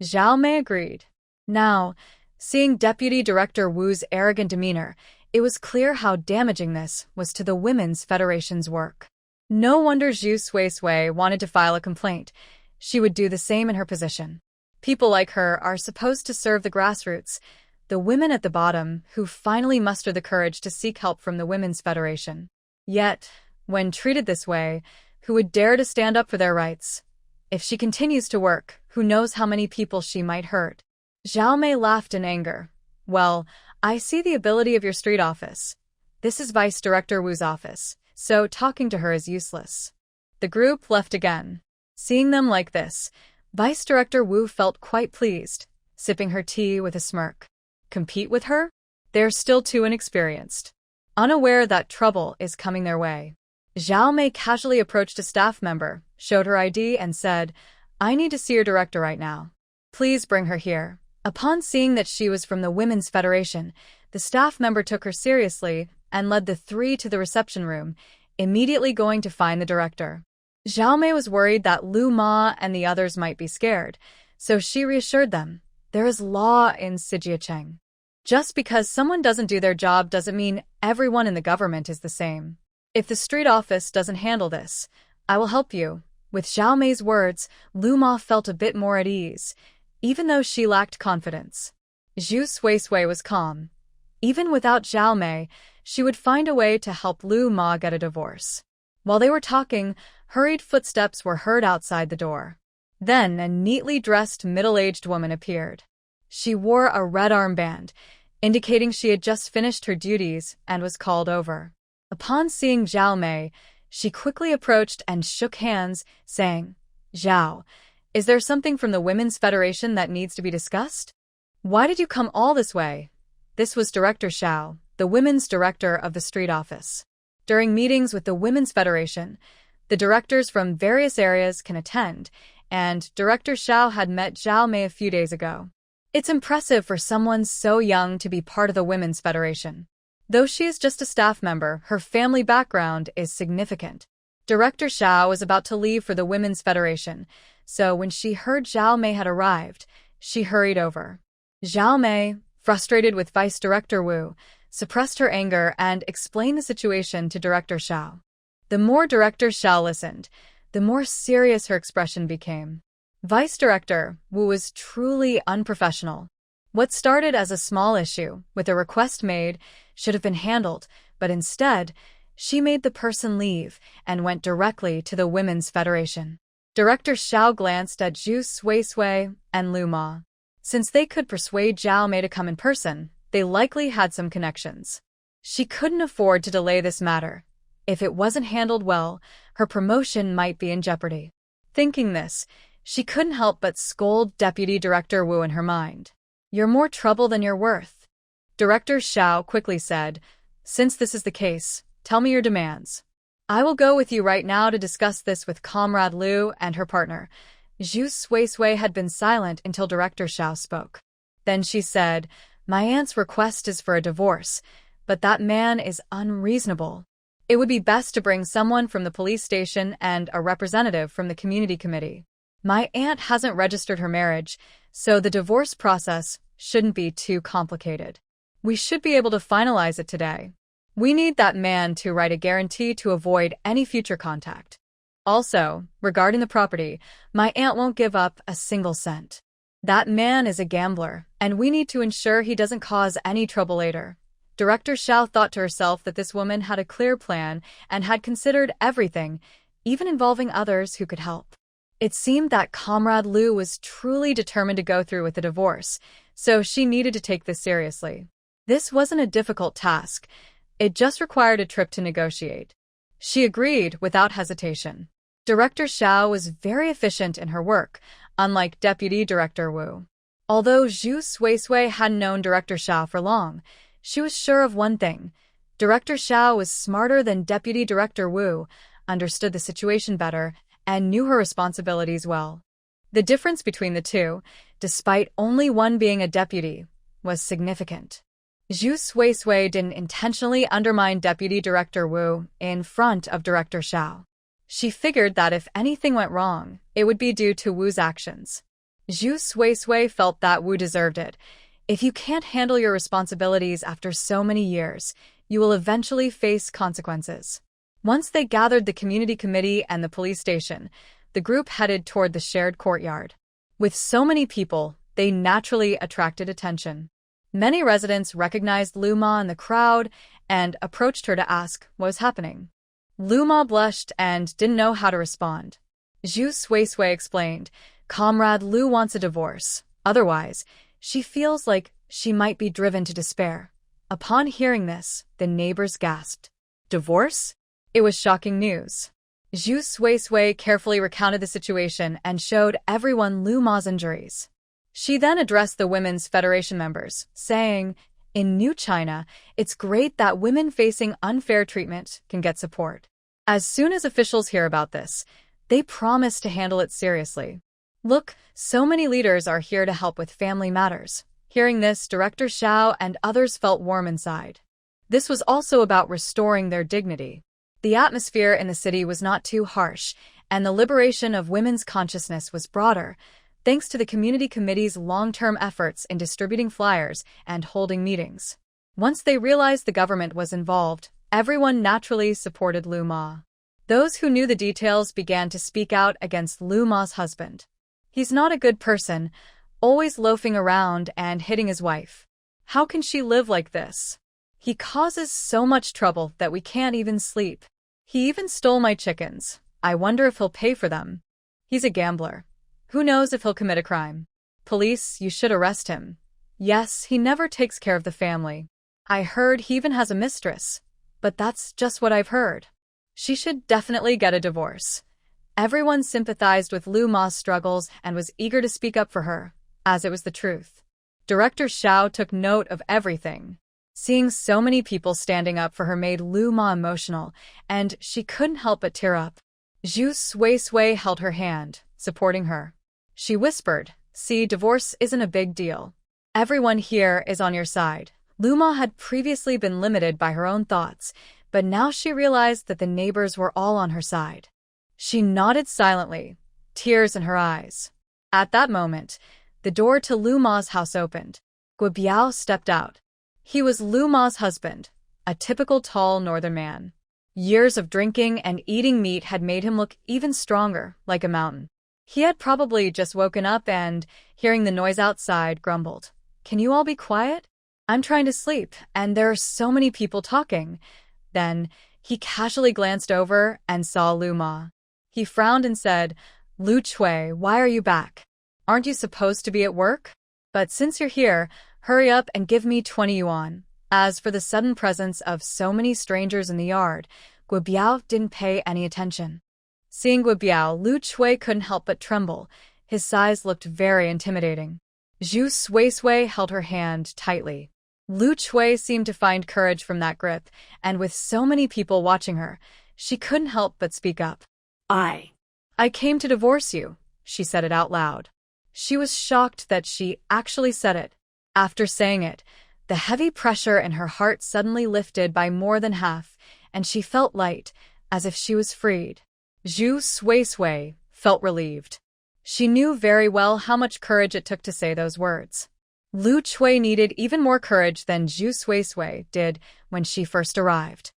Zhao Mei agreed. Now, seeing Deputy Director Wu's arrogant demeanor, it was clear how damaging this was to the Women's Federation's work. No wonder Zhu Suisui wanted to file a complaint. She would do the same in her position. People like her are supposed to serve the grassroots, the women at the bottom who finally muster the courage to seek help from the Women's Federation. Yet, when treated this way, who would dare to stand up for their rights? If she continues to work, who knows how many people she might hurt? Zhao Mei laughed in anger. Well, I see the ability of your street office. This is Vice Director Wu's office, so talking to her is useless. The group left again. Seeing them like this, Vice Director Wu felt quite pleased, sipping her tea with a smirk. Compete with her? They're still too inexperienced. Unaware that trouble is coming their way, Zhao Mei casually approached a staff member, showed her ID and said, I need to see your director right now. Please bring her here. Upon seeing that she was from the Women's Federation, the staff member took her seriously and led the three to the reception room, immediately going to find the director. Zhao Mei was worried that Luma and the others might be scared, so she reassured them, there is law in Sijiacheng. Just because someone doesn't do their job doesn't mean everyone in the government is the same. If the street office doesn't handle this, I will help you. With Zhao Mei's words, Luma felt a bit more at ease, even though she lacked confidence. Zhu Suisui was calm. Even without Zhao Mei, she would find a way to help Luma get a divorce. While they were talking, hurried footsteps were heard outside the door. Then a neatly dressed middle-aged woman appeared. She wore a red armband, indicating she had just finished her duties and was called over. Upon seeing Zhao Mei, she quickly approached and shook hands, saying, Zhao, is there something from the Women's Federation that needs to be discussed? Why did you come all this way? This was Director Xiao, the women's director of the street office. During meetings with the Women's Federation, the directors from various areas can attend, and Director Xiao had met Zhao Mei a few days ago. It's impressive for someone so young to be part of the Women's Federation. Though she is just a staff member, her family background is significant. Director Xiao was about to leave for the Women's Federation, so when she heard Zhao Mei had arrived, she hurried over. Zhao Mei, frustrated with Vice Director Wu, suppressed her anger and explained the situation to Director Xiao. The more Director Xiao listened, the more serious her expression became. Vice Director Wu was truly unprofessional. What started as a small issue, with a request made, should have been handled, but instead, she made the person leave and went directly to the Women's Federation. Director Xiao glanced at Zhu Suisui and Luma. Since they could persuade Zhao Mei to come in person, they likely had some connections. She couldn't afford to delay this matter. If it wasn't handled well, her promotion might be in jeopardy. Thinking this, she couldn't help but scold Deputy Director Wu in her mind. You're more trouble than you're worth. Director Xiao quickly said, since this is the case, tell me your demands. I will go with you right now to discuss this with Comrade Liu and her partner. Zhu Suisui had been silent until Director Xiao spoke. Then she said, my aunt's request is for a divorce, but that man is unreasonable. It would be best to bring someone from the police station and a representative from the community committee. My aunt hasn't registered her marriage, so the divorce process shouldn't be too complicated. We should be able to finalize it today. We need that man to write a guarantee to avoid any future contact. Also, regarding the property, my aunt won't give up a single cent. That man is a gambler, and we need to ensure he doesn't cause any trouble later. Director Xiao thought to herself that this woman had a clear plan and had considered everything, even involving others who could help. It seemed that Comrade Liu was truly determined to go through with the divorce, so she needed to take this seriously. This wasn't a difficult task. It just required a trip to negotiate. She agreed without hesitation. Director Xiao was very efficient in her work, unlike Deputy Director Wu. Although Zhu Suisui hadn't known Director Xiao for long, she was sure of one thing. Director Xiao was smarter than Deputy Director Wu, understood the situation better, and knew her responsibilities well. The difference between the two, despite only one being a deputy, was significant. Zhu Suisui didn't intentionally undermine Deputy Director Wu in front of Director Xiao. She figured that if anything went wrong, it would be due to Wu's actions. Zhu Suisui felt that Wu deserved it. If you can't handle your responsibilities after so many years, you will eventually face consequences. Once they gathered the community committee and the police station, the group headed toward the shared courtyard. With so many people, they naturally attracted attention. Many residents recognized Luma in the crowd and approached her to ask what was happening. Luma blushed and didn't know how to respond. Zhu Suisui explained, Comrade Lu wants a divorce. Otherwise, she feels like she might be driven to despair. Upon hearing this, the neighbors gasped. Divorce? It was shocking news. Zhu Suisui carefully recounted the situation and showed everyone Luma's injuries. She then addressed the Women's Federation members, saying, in New China, it's great that women facing unfair treatment can get support. As soon as officials hear about this, they promise to handle it seriously. Look, so many leaders are here to help with family matters. Hearing this, Director Xiao and others felt warm inside. This was also about restoring their dignity. The atmosphere in the city was not too harsh, and the liberation of women's consciousness was broader, thanks to the community committee's long-term efforts in distributing flyers and holding meetings. Once they realized the government was involved, everyone naturally supported Luma. Those who knew the details began to speak out against Luma's husband. He's not a good person, always loafing around and hitting his wife. How can she live like this? He causes so much trouble that we can't even sleep. He even stole my chickens. I wonder if he'll pay for them. He's a gambler. Who knows if he'll commit a crime? Police, you should arrest him. Yes, he never takes care of the family. I heard he even has a mistress. But that's just what I've heard. She should definitely get a divorce. Everyone sympathized with Luma's struggles and was eager to speak up for her, as it was the truth. Director Xiao took note of everything. Seeing so many people standing up for her made Luma emotional, and she couldn't help but tear up. Zhu Suisui held her hand, supporting her. She whispered, see, divorce isn't a big deal. Everyone here is on your side. Luma had previously been limited by her own thoughts, but now she realized that the neighbors were all on her side. She nodded silently, tears in her eyes. At that moment, the door to Luma's house opened. Guo Biao stepped out. He was Luma's husband, a typical tall northern man. Years of drinking and eating meat had made him look even stronger, like a mountain. He had probably just woken up and, hearing the noise outside, grumbled. Can you all be quiet? I'm trying to sleep, and there are so many people talking. Then, he casually glanced over and saw Luma. He frowned and said, Lu Chui, why are you back? Aren't you supposed to be at work? But since you're here, hurry up and give me 20 yuan. As for the sudden presence of so many strangers in the yard, Guo Biao didn't pay any attention. Seeing Guo Biao, Lu Chui couldn't help but tremble. His size looked very intimidating. Zhu Suisui held her hand tightly. Lu Chui seemed to find courage from that grip, and with so many people watching her, she couldn't help but speak up. I came to divorce you, she said it out loud. She was shocked that she actually said it. After saying it, the heavy pressure in her heart suddenly lifted by more than half, and she felt light, as if she was freed. Zhu Suisui felt relieved. She knew very well how much courage it took to say those words. Lu Chui needed even more courage than Zhu Suisui did when she first arrived.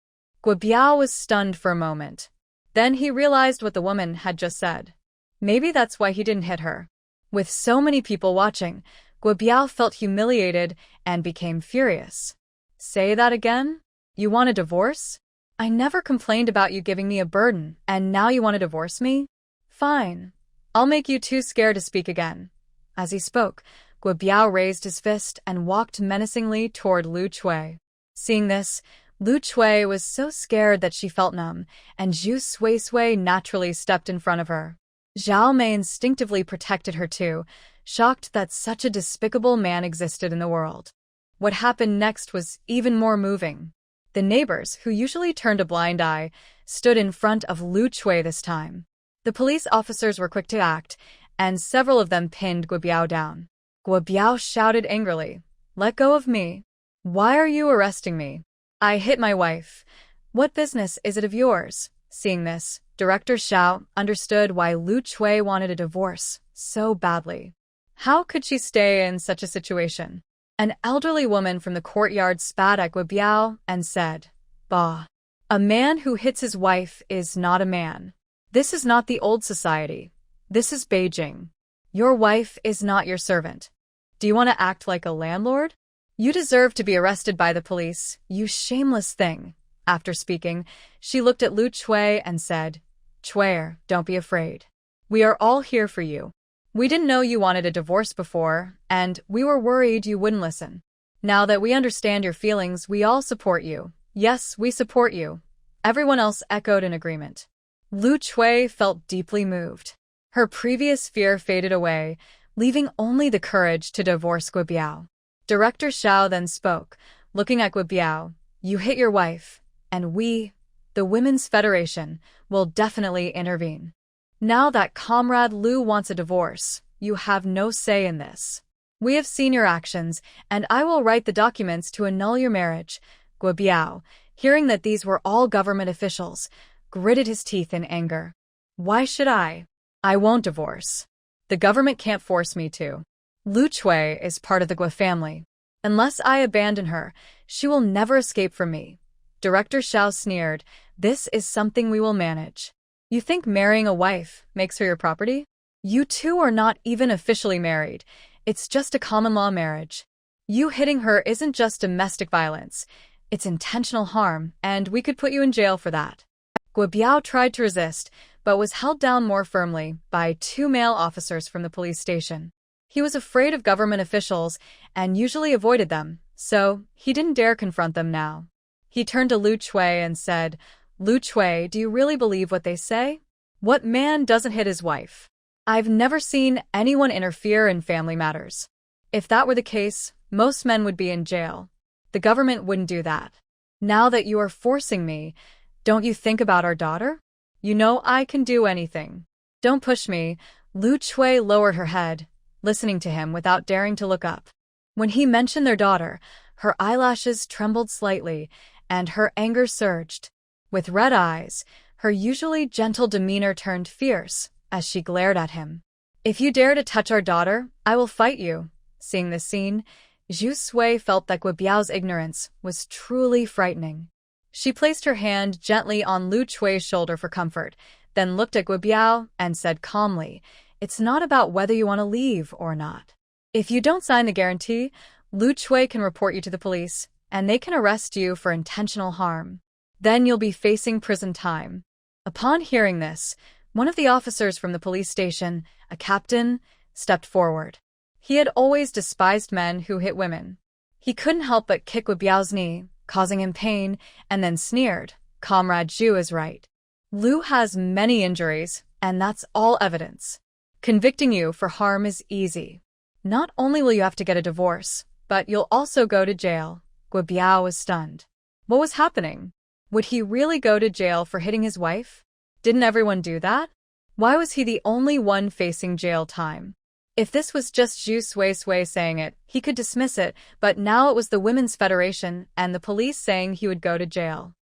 Guo Biao was stunned for a moment. Then he realized what the woman had just said. Maybe that's why he didn't hit her. With so many people watching, Guo Biao felt humiliated and became furious. Say that again? You want a divorce? I never complained about you giving me a burden, and now you want to divorce me? Fine. I'll make you too scared to speak again. As he spoke, Guo Biao raised his fist and walked menacingly toward Lu Chui. Seeing this, Lu Chui was so scared that she felt numb, and Zhu Suisui naturally stepped in front of her. Zhao Mei instinctively protected her too, shocked that such a despicable man existed in the world. What happened next was even more moving. The neighbors, who usually turned a blind eye, stood in front of Lu Chui this time. The police officers were quick to act, and several of them pinned Guo Biao down. Guo Biao shouted angrily, "Let go of me. Why are you arresting me? I hit my wife. What business is it of yours?" Seeing this, Director Xiao understood why Lu Chui wanted a divorce so badly. How could she stay in such a situation? An elderly woman from the courtyard spat at Guo Biao and said, "Bah! A man who hits his wife is not a man. This is not the old society. This is Beijing. Your wife is not your servant. Do you want to act like a landlord? You deserve to be arrested by the police, you shameless thing. After speaking, she looked at Lu Chui and said, "Chuier, don't be afraid. We are all here for you. We didn't know you wanted a divorce before, and we were worried you wouldn't listen. Now that we understand your feelings, we all support you. Yes, we support you." Everyone else echoed in agreement. Lu Chui felt deeply moved. Her previous fear faded away, leaving only the courage to divorce Guobiao. Director Xiao then spoke, looking at Guobiao. "You hit your wife, and we, the Women's Federation, will definitely intervene. Now that Comrade Lu wants a divorce, you have no say in this. We have seen your actions, and I will write the documents to annul your marriage." Guobiao, hearing that these were all government officials, gritted his teeth in anger. "Why should I? I won't divorce. The government can't force me to. Lu Chui is part of the Guo family. Unless I abandon her, she will never escape from me." Director Xiao sneered. "This is something we will manage. You think marrying a wife makes her your property? You two are not even officially married. It's just a common law marriage. You hitting her isn't just domestic violence. It's intentional harm, and we could put you in jail for that." Guobiao tried to resist, but was held down more firmly by 2 male officers from the police station. He was afraid of government officials and usually avoided them, so he didn't dare confront them now. He turned to Lu Chui and said, "Lu Chui, do you really believe what they say? What man doesn't hit his wife? I've never seen anyone interfere in family matters. If that were the case, most men would be in jail. The government wouldn't do that. Now that you are forcing me, don't you think about our daughter? You know I can do anything. Don't push me." Lu Chui lowered her head, listening to him without daring to look up. When he mentioned their daughter, her eyelashes trembled slightly, and her anger surged. With red eyes, her usually gentle demeanor turned fierce as she glared at him. "If you dare to touch our daughter, I will fight you." Seeing this scene, Zhu Sui felt that Guobiao's ignorance was truly frightening. She placed her hand gently on Lu Chui's shoulder for comfort, then looked at Guobiao and said calmly, "It's not about whether you want to leave or not. If you don't sign the guarantee, Lu Chui can report you to the police, and they can arrest you for intentional harm. Then you'll be facing prison time." Upon hearing this, one of the officers from the police station, a captain, stepped forward. He had always despised men who hit women. He couldn't help but kick Guobiao's knee, causing him pain, and then sneered, "Comrade Zhu is right. Lu has many injuries, and that's all evidence. Convicting you for harm is easy. Not only will you have to get a divorce, but you'll also go to jail." Guobiao was stunned. What was happening? Would he really go to jail for hitting his wife? Didn't everyone do that? Why was he the only one facing jail time? If this was just Zhu Sui saying it, he could dismiss it, but now it was the Women's Federation and the police saying he would go to jail.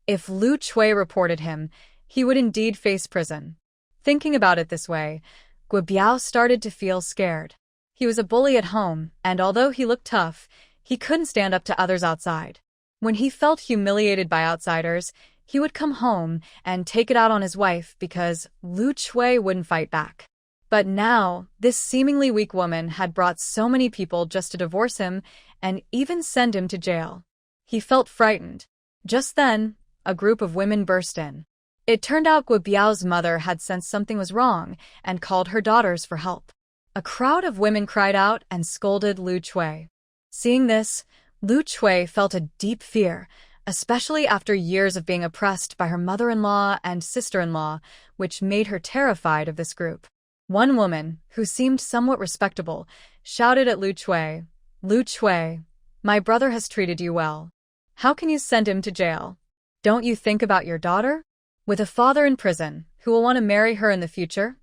If Lu Chui reported him, he would indeed face prison. Thinking about it this way, Guobiao started to feel scared. He was a bully at home, and although he looked tough, he couldn't stand up to others outside. When he felt humiliated by outsiders, he would come home and take it out on his wife because Lu Chui wouldn't fight back. But now, this seemingly weak woman had brought so many people just to divorce him and even send him to jail. He felt frightened. Just then, a group of women burst in. It turned out Guobiao's mother had sensed something was wrong and called her daughters for help. A crowd of women cried out and scolded Lu Chui. Seeing this, Lu Chui felt a deep fear, especially after years of being oppressed by her mother-in-law and sister-in-law, which made her terrified of this group. One woman, who seemed somewhat respectable, shouted at Lu Chui, "Lu Chui, my brother has treated you well. How can you send him to jail? Don't you think about your daughter? With a father in prison, who will want to marry her in the future?"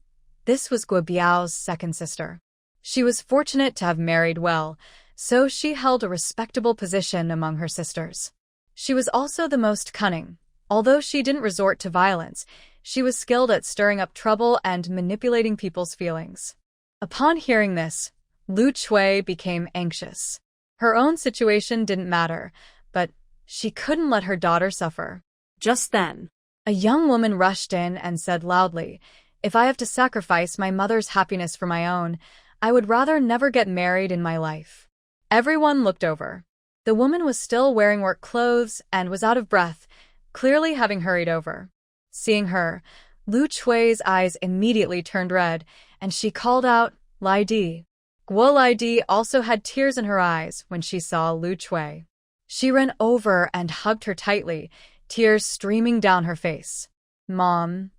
This was Guobiao's second sister. She was fortunate to have married well, so she held a respectable position among her sisters. She was also the most cunning. Although she didn't resort to violence, she was skilled at stirring up trouble and manipulating people's feelings. Upon hearing this, Lu Chui became anxious. Her own situation didn't matter, but she couldn't let her daughter suffer. Just then, a young woman rushed in and said loudly, "If I have to sacrifice my mother's happiness for my own, I would rather never get married in my life." Everyone looked over. The woman was still wearing work clothes and was out of breath, clearly having hurried over. Seeing her, Lu Chui's eyes immediately turned red, and she called out, Lai Di. Guo Lai Di also had tears in her eyes when she saw Lu Chui. She ran over and hugged her tightly, tears streaming down her face. Mom,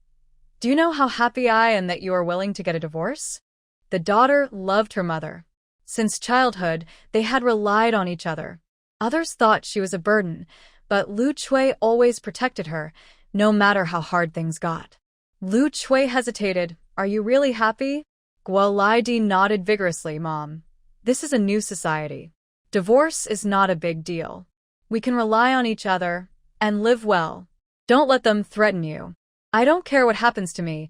do you know how happy I am that you are willing to get a divorce? The daughter loved her mother. Since childhood, they had relied on each other. Others thought she was a burden, but Lu Chui always protected her, no matter how hard things got. Lu Chui hesitated. Are you really happy? Guo Lai Di nodded vigorously, Mom. This is a new society. Divorce is not a big deal. We can rely on each other and live well. Don't let them threaten you. I don't care what happens to me.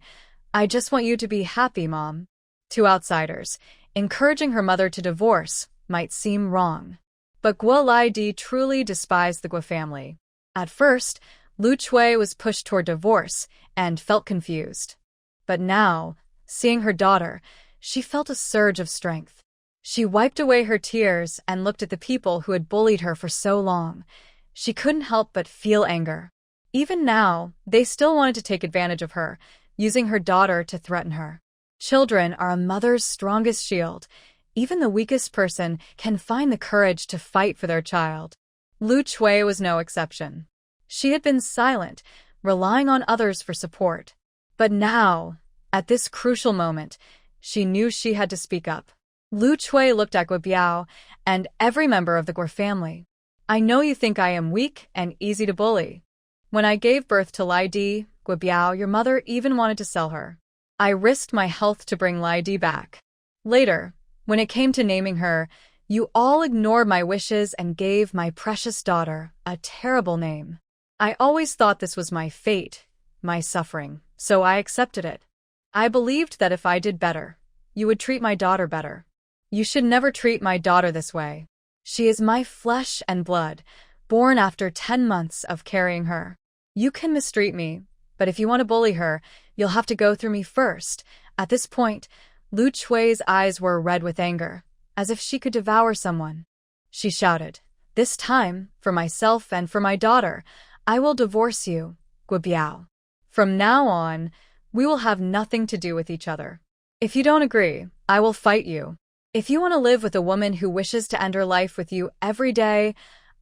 I just want you to be happy, Mom. To outsiders, encouraging her mother to divorce might seem wrong. But Guo Lai Di truly despised the Guo family. At first, Lu Chui was pushed toward divorce and felt confused. But now, seeing her daughter, she felt a surge of strength. She wiped away her tears and looked at the people who had bullied her for so long. She couldn't help but feel anger. Even now, they still wanted to take advantage of her, using her daughter to threaten her. Children are a mother's strongest shield. Even the weakest person can find the courage to fight for their child. Lu Chui was no exception. She had been silent, relying on others for support. But now, at this crucial moment, she knew she had to speak up. Lu Chui looked at Guo Biao and every member of the Guo family. I know you think I am weak and easy to bully. When I gave birth to Lai Di, Guo Biao, your mother even wanted to sell her. I risked my health to bring Lai Di back. Later, when it came to naming her, you all ignored my wishes and gave my precious daughter a terrible name. I always thought this was my fate, my suffering, so I accepted it. I believed that if I did better, you would treat my daughter better. You should never treat my daughter this way. She is my flesh and blood, born after 10 months of carrying her. You can mistreat me, but if you want to bully her, you'll have to go through me first. At this point, Lu Chui's eyes were red with anger, as if she could devour someone. She shouted, This time, for myself and for my daughter, I will divorce you, Guo Biao. From now on, we will have nothing to do with each other. If you don't agree, I will fight you. If you want to live with a woman who wishes to end her life with you every day,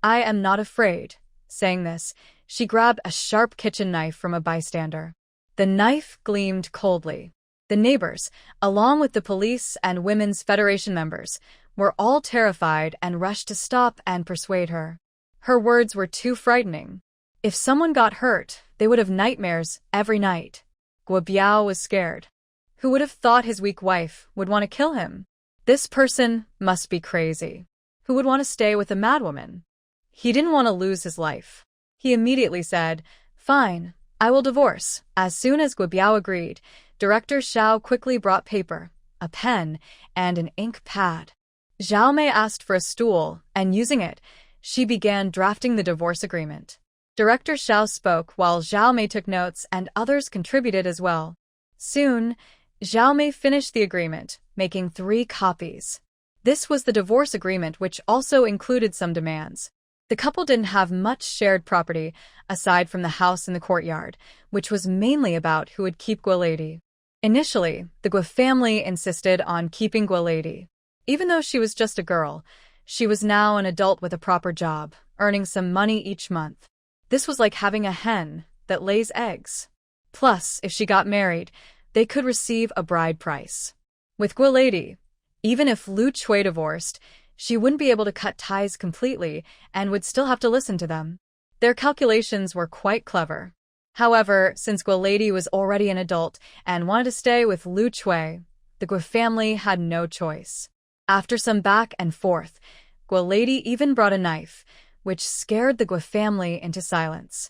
I am not afraid. Saying this, she grabbed a sharp kitchen knife from a bystander. The knife gleamed coldly. The neighbors, along with the police and Women's Federation members, were all terrified and rushed to stop and persuade her. Her words were too frightening. If someone got hurt, they would have nightmares every night. Guo Biao was scared. Who would have thought his weak wife would want to kill him? This person must be crazy. Who would want to stay with a madwoman? He didn't want to lose his life. He immediately said, Fine, I will divorce. As soon as Guo Biao agreed, Director Xiao quickly brought paper, a pen, and an ink pad. Zhao Mei asked for a stool, and using it, she began drafting the divorce agreement. Director Xiao spoke while Zhao Mei took notes and others contributed as well. Soon, Zhao Mei finished the agreement, making 3 copies. This was the divorce agreement, which also included some demands. The couple didn't have much shared property, aside from the house in the courtyard, which was mainly about who would keep Guo Lady. Initially, the Guo family insisted on keeping Guo Lady. Even though she was just a girl, she was now an adult with a proper job, earning some money each month. This was like having a hen that lays eggs. Plus, if she got married, they could receive a bride price. With Guo Lady, even if Lu Chui divorced, she wouldn't be able to cut ties completely and would still have to listen to them. Their calculations were quite clever. However, since Guo Lady was already an adult and wanted to stay with Lu Chui, the Guo family had no choice. After some back and forth, Guo Lady even brought a knife, which scared the Guo family into silence.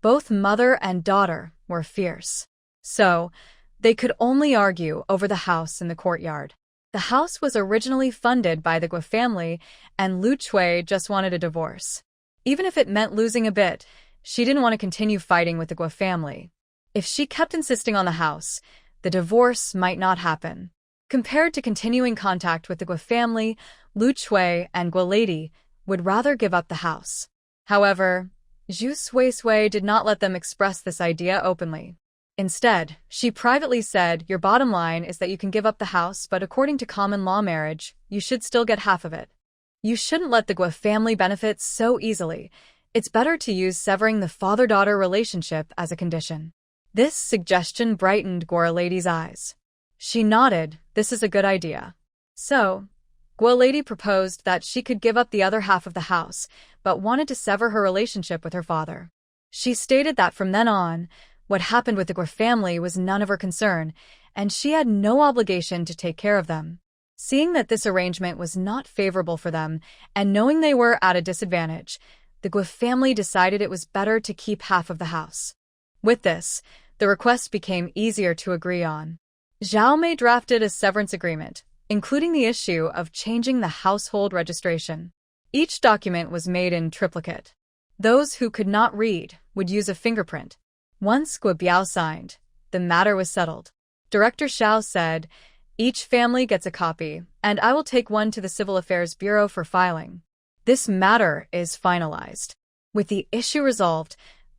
Both mother and daughter were fierce. So, they could only argue over the house in the courtyard. The house was originally funded by the Guo family, and Lu Chui just wanted a divorce. Even if it meant losing a bit, she didn't want to continue fighting with the Guo family. If she kept insisting on the house, the divorce might not happen. Compared to continuing contact with the Guo family, Lu Chui and Guo Lady would rather give up the house. However, Zhu Suisui did not let them express this idea openly. Instead, she privately said, "Your bottom line is that you can give up the house, but according to common law marriage, you should still get half of it. You shouldn't let the Gua family benefit so easily. It's better to use severing the father-daughter relationship as a condition." This suggestion brightened Gua Lady's eyes. She nodded, "This is a good idea." So, Gua Lady proposed that she could give up the other half of the house, but wanted to sever her relationship with her father. She stated that from then on, what happened with the Gua family was none of her concern, and she had no obligation to take care of them. Seeing that this arrangement was not favorable for them, and knowing they were at a disadvantage, the Gua family decided it was better to keep half of the house. With this, the request became easier to agree on. Zhao Mei drafted a severance agreement, including the issue of changing the household registration. Each document was made in triplicate. Those who could not read would use a fingerprint. Once Gua Biao signed, the matter was settled. Director Xiao said, "Each family gets a copy, and I will take one to the Civil Affairs Bureau for filing. This matter is finalized." With the issue resolved,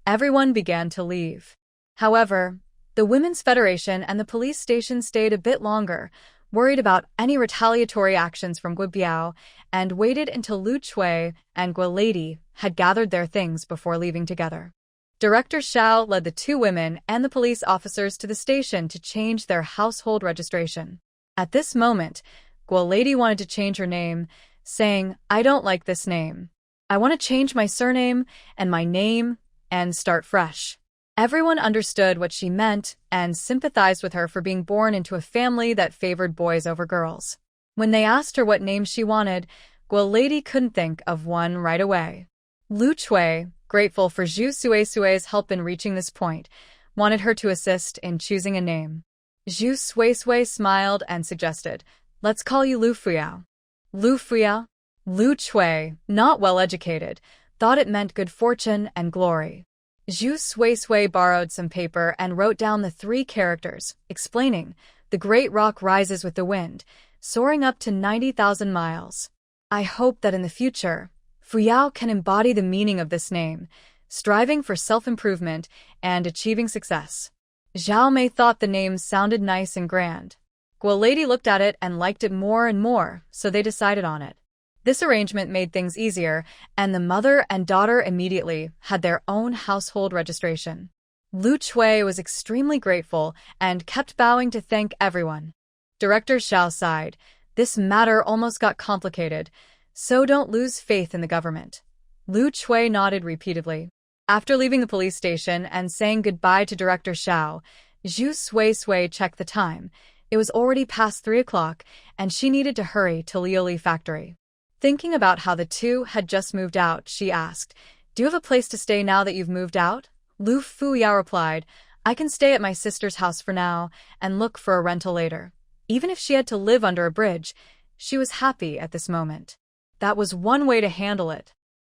everyone began to leave. However, the Women's Federation and the police station stayed a bit longer, worried about any retaliatory actions from Gua Biao, and waited until Lu Chui and Gua Lady had gathered their things before leaving together. Director Xiao led the two women and the police officers to the station to change their household registration. At this moment, Gua Lady wanted to change her name, saying, "I don't like this name. I want to change my surname and my name and start fresh." Everyone understood what she meant and sympathized with her for being born into a family that favored boys over girls. When they asked her what name she wanted, Gua Lady couldn't think of one right away. Lu Chui, grateful for Zhu Suisui's help in reaching this point, wanted her to assist in choosing a name. Zhu Suisui smiled and suggested, "Let's call you Lu Fuyao." Lu Fuyao? Lu Chui, not well educated, thought it meant good fortune and glory. Zhu Suisui borrowed some paper and wrote down the 3 characters, explaining, "The great rock rises with the wind, soaring up to 90,000 miles. I hope that in the future, Fuyao can embody the meaning of this name, striving for self-improvement and achieving success." Zhao Mei thought the name sounded nice and grand. Gua Lady looked at it and liked it more and more, so they decided on it. This arrangement made things easier, and the mother and daughter immediately had their own household registration. Lu Chui was extremely grateful and kept bowing to thank everyone. Director Xiao sighed. "This matter almost got complicated, so don't lose faith in the government." Lu Chui nodded repeatedly. After leaving the police station and saying goodbye to Director Xiao, Zhu Suisui checked the time. It was already past 3 o'clock, and she needed to hurry to Lioli factory. Thinking about how the two had just moved out, she asked, "Do you have a place to stay now that you've moved out?" Lu Fuyao replied, "I can stay at my sister's house for now and look for a rental later." Even if she had to live under a bridge, she was happy at this moment. That was one way to handle it.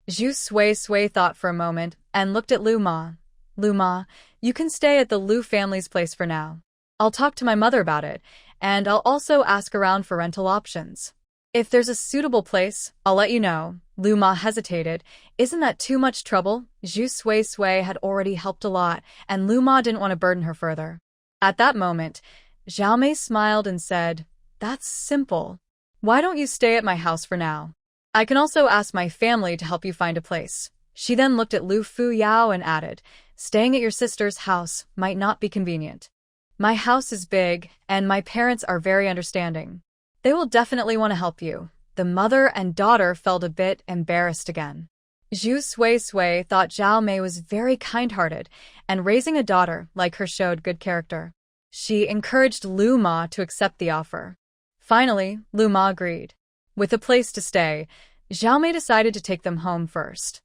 Zhu Suisui thought for a moment and looked at Luma. "Luma, you can stay at the Lu family's place for now. I'll talk to my mother about it, and I'll also ask around for rental options. If there's a suitable place, I'll let you know." Luma hesitated. "Isn't that too much trouble?" Zhu Suisui had already helped a lot, and Luma didn't want to burden her further. At that moment, Zhao Mei smiled and said, "That's simple. Why don't you stay at my house for now? I can also ask my family to help you find a place." She then looked at Lu Fuyao and added, "Staying at your sister's house might not be convenient. My house is big, and my parents are very understanding. They will definitely want to help you." The mother and daughter felt a bit embarrassed again. Zhu Suisui thought Zhao Mei was very kind-hearted, and raising a daughter like her showed good character. She encouraged Luma to accept the offer. Finally, Luma agreed. With a place to stay, Zhao Mei decided to take them home first.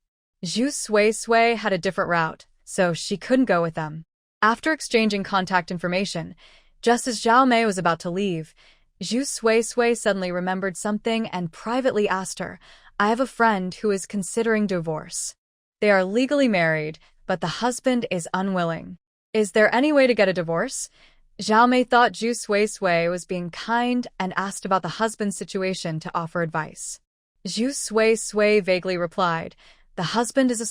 Zhu Suisui had a different route, so she couldn't go with them. After exchanging contact information, just as Zhao Mei was about to leave, Zhu Suisui suddenly remembered something and privately asked her, "I have a friend who is considering divorce. They are legally married, but the husband is unwilling. Is there any way to get a divorce?" Zhao Mei thought Zhu Suisui was being kind and asked about the husband's situation to offer advice. Zhu Suisui vaguely replied, "The husband is a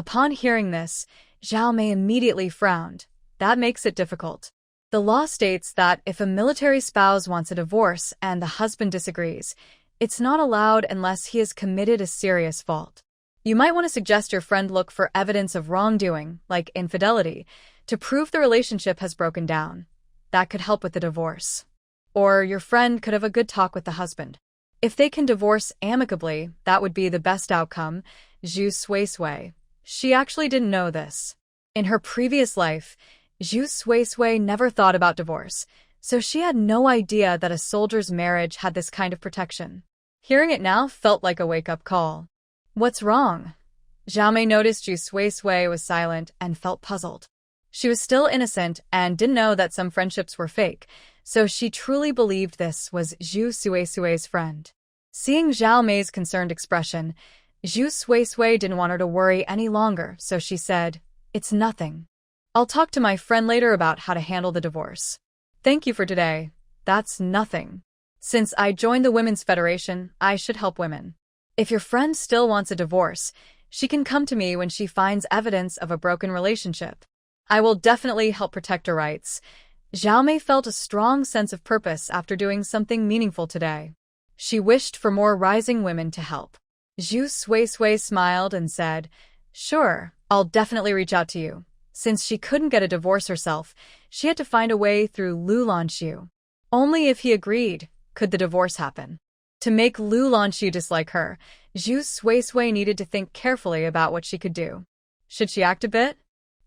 Upon hearing this, Zhao Mei immediately frowned. That makes it difficult. The law states that if a military spouse wants a divorce and the husband disagrees, it's not allowed unless he has committed a serious fault. You might want to suggest your friend look for evidence of wrongdoing, like infidelity, to prove the relationship has broken down. That could help with the divorce. Or your friend could have a good talk with the husband. If they can divorce amicably, that would be the best outcome. Zhu Suisui. She actually didn't know this. In her previous life, Zhu Suisui never thought about divorce, so she had no idea that a soldier's marriage had this kind of protection. Hearing it now felt like a wake-up call. What's wrong? Zhao Mei noticed Zhu Suisui was silent and felt puzzled. She was still innocent and didn't know that some friendships were fake, so she truly believed this was Zhu Suisui's friend. Seeing Zhao Mei's concerned expression, Zhu Suisui didn't want her to worry any longer, so she said, "It's nothing. I'll talk to my friend later about how to handle the divorce. Thank you for today. That's nothing. Since I joined the Women's Federation, I should help women. If your friend still wants a divorce, she can come to me when she finds evidence of a broken relationship. I will definitely help protect her rights." Zhao Mei felt a strong sense of purpose after doing something meaningful today. She wished for more rising women to help. Zhu Suisui smiled and said, "Sure, I'll definitely reach out to you." Since she couldn't get a divorce herself, she had to find a way through Lanxu. Only if he agreed could the divorce happen. To make Lanxu dislike her, Zhu Suisui needed to think carefully about what she could do. Should she act a bit?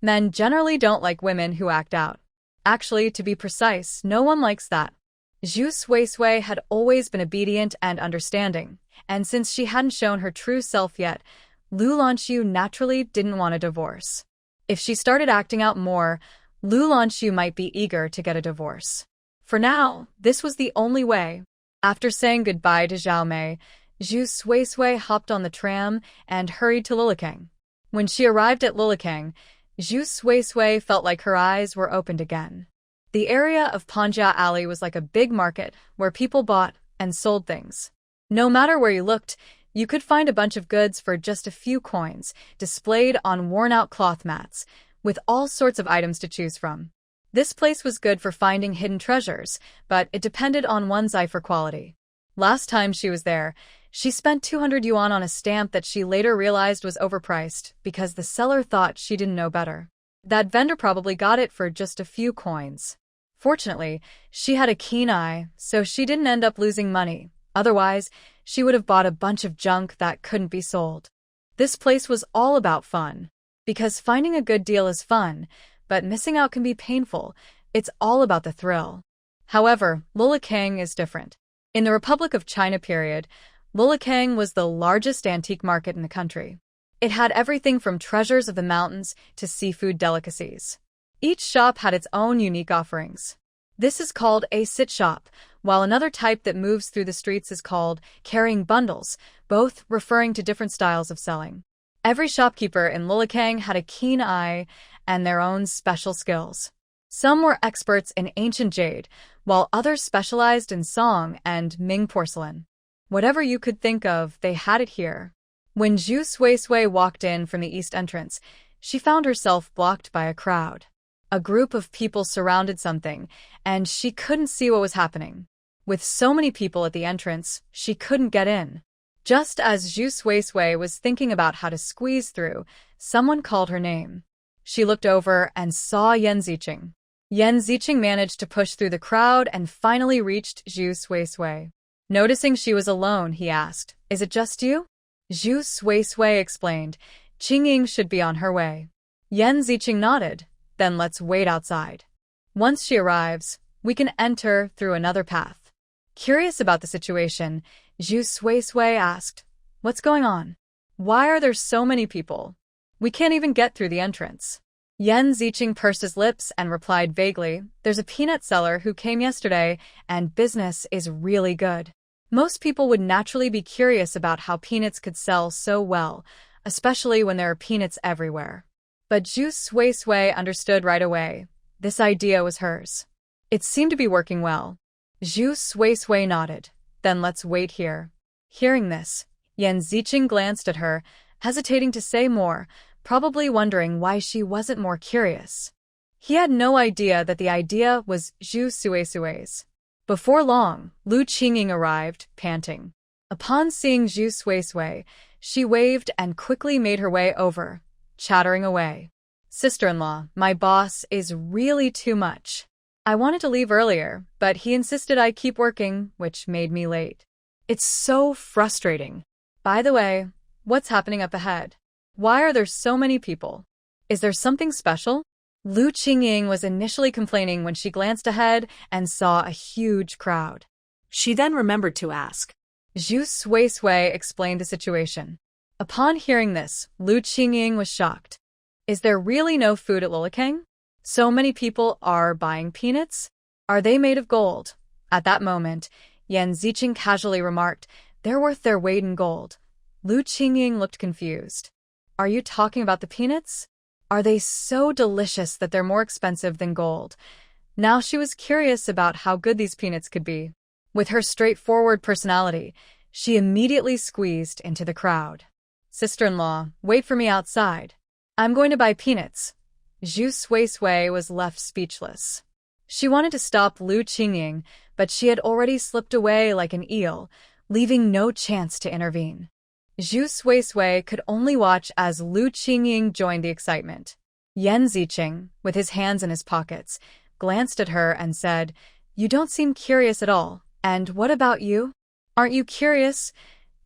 Men generally don't like women who act out. Actually, to be precise, no one likes that. Zhu Suisui had always been obedient and understanding, and since she hadn't shown her true self yet, Lanxu naturally didn't want a divorce. If she started acting out more, Lanxu might be eager to get a divorce. For now, this was the only way. After saying goodbye to Zhao Mei, Zhu Suisui hopped on the tram and hurried to Lilikang. When she arrived at Lilikang, Zhu Suisui felt like her eyes were opened again. The area of Panjia Alley was like a big market where people bought and sold things. No matter where you looked, you could find a bunch of goods for just a few coins, displayed on worn-out cloth mats, with all sorts of items to choose from. This place was good for finding hidden treasures, but it depended on one's eye for quality. Last time she was there, she spent 200 yuan on a stamp that she later realized was overpriced because the seller thought she didn't know better. That vendor probably got it for just a few coins. Fortunately, she had a keen eye, so she didn't end up losing money. Otherwise, she would have bought a bunch of junk that couldn't be sold. This place was all about fun. Because finding a good deal is fun, but missing out can be painful. It's all about the thrill. However, Lilikang is different. In the Republic of China period, Lilikang was the largest antique market in the country. It had everything from treasures of the mountains to seafood delicacies. Each shop had its own unique offerings. This is called a sit shop, while another type that moves through the streets is called carrying bundles, both referring to different styles of selling. Every shopkeeper in Lilikang had a keen eye and their own special skills. Some were experts in ancient jade, while others specialized in Song and Ming porcelain. Whatever you could think of, they had it here. When Zhu Suisui walked in from the east entrance, she found herself blocked by a crowd. A group of people surrounded something, and she couldn't see what was happening. With so many people at the entrance, she couldn't get in. Just as Zhu Suisui was thinking about how to squeeze through, someone called her name. She looked over and saw Yan Ziqing. Yan Ziqing managed to push through the crowd and finally reached Zhu Suisui. Noticing she was alone, he asked, "Is it just you?" Zhu Suisui explained, "Qingying should be on her way." Yan Ziqing nodded. "Then let's wait outside. Once she arrives, we can enter through another path." Curious about the situation, Zhu Suisui asked, "What's going on? Why are there so many people? We can't even get through the entrance." Yan Ziqing pursed his lips and replied vaguely, "There's a peanut seller who came yesterday, and business is really good." Most people would naturally be curious about how peanuts could sell so well, especially when there are peanuts everywhere. But Zhu Suisui understood right away. This idea was hers. It seemed to be working well. Zhu Suisui nodded. "Then let's wait here." Hearing this, Yan Ziqing glanced at her, hesitating to say more, probably wondering why she wasn't more curious. He had no idea that the idea was Zhu Suisui's. Before long, Lu Qingying arrived, panting. Upon seeing Zhu Suisui, she waved and quickly made her way over, chattering away. Sister-in-law, my boss is really too much. I wanted to leave earlier, but he insisted I keep working, which made me late. It's so frustrating. By the way, what's happening up ahead? Why are there so many people? Is there something special? Lu Qingying was initially complaining when she glanced ahead and saw a huge crowd. She then remembered to ask. Zhu Suisui explained the situation. Upon hearing this, Lu Qingying was shocked. Is there really no food at Lulakang? So many people are buying peanuts? Are they made of gold? At that moment, Yan Ziqing casually remarked, they're worth their weight in gold. Lu Qingying looked confused. Are you talking about the peanuts? Are they so delicious that they're more expensive than gold? Now she was curious about how good these peanuts could be. With her straightforward personality, she immediately squeezed into the crowd. Sister-in-law, wait for me outside. I'm going to buy peanuts. Zhu Suisui was left speechless. She wanted to stop Lu Qingying, but she had already slipped away like an eel, leaving no chance to intervene. Zhu Suisui could only watch as Lu Qingying joined the excitement. Yan Ziqing, with his hands in his pockets, glanced at her and said, you don't seem curious at all. And what about you? Aren't you curious?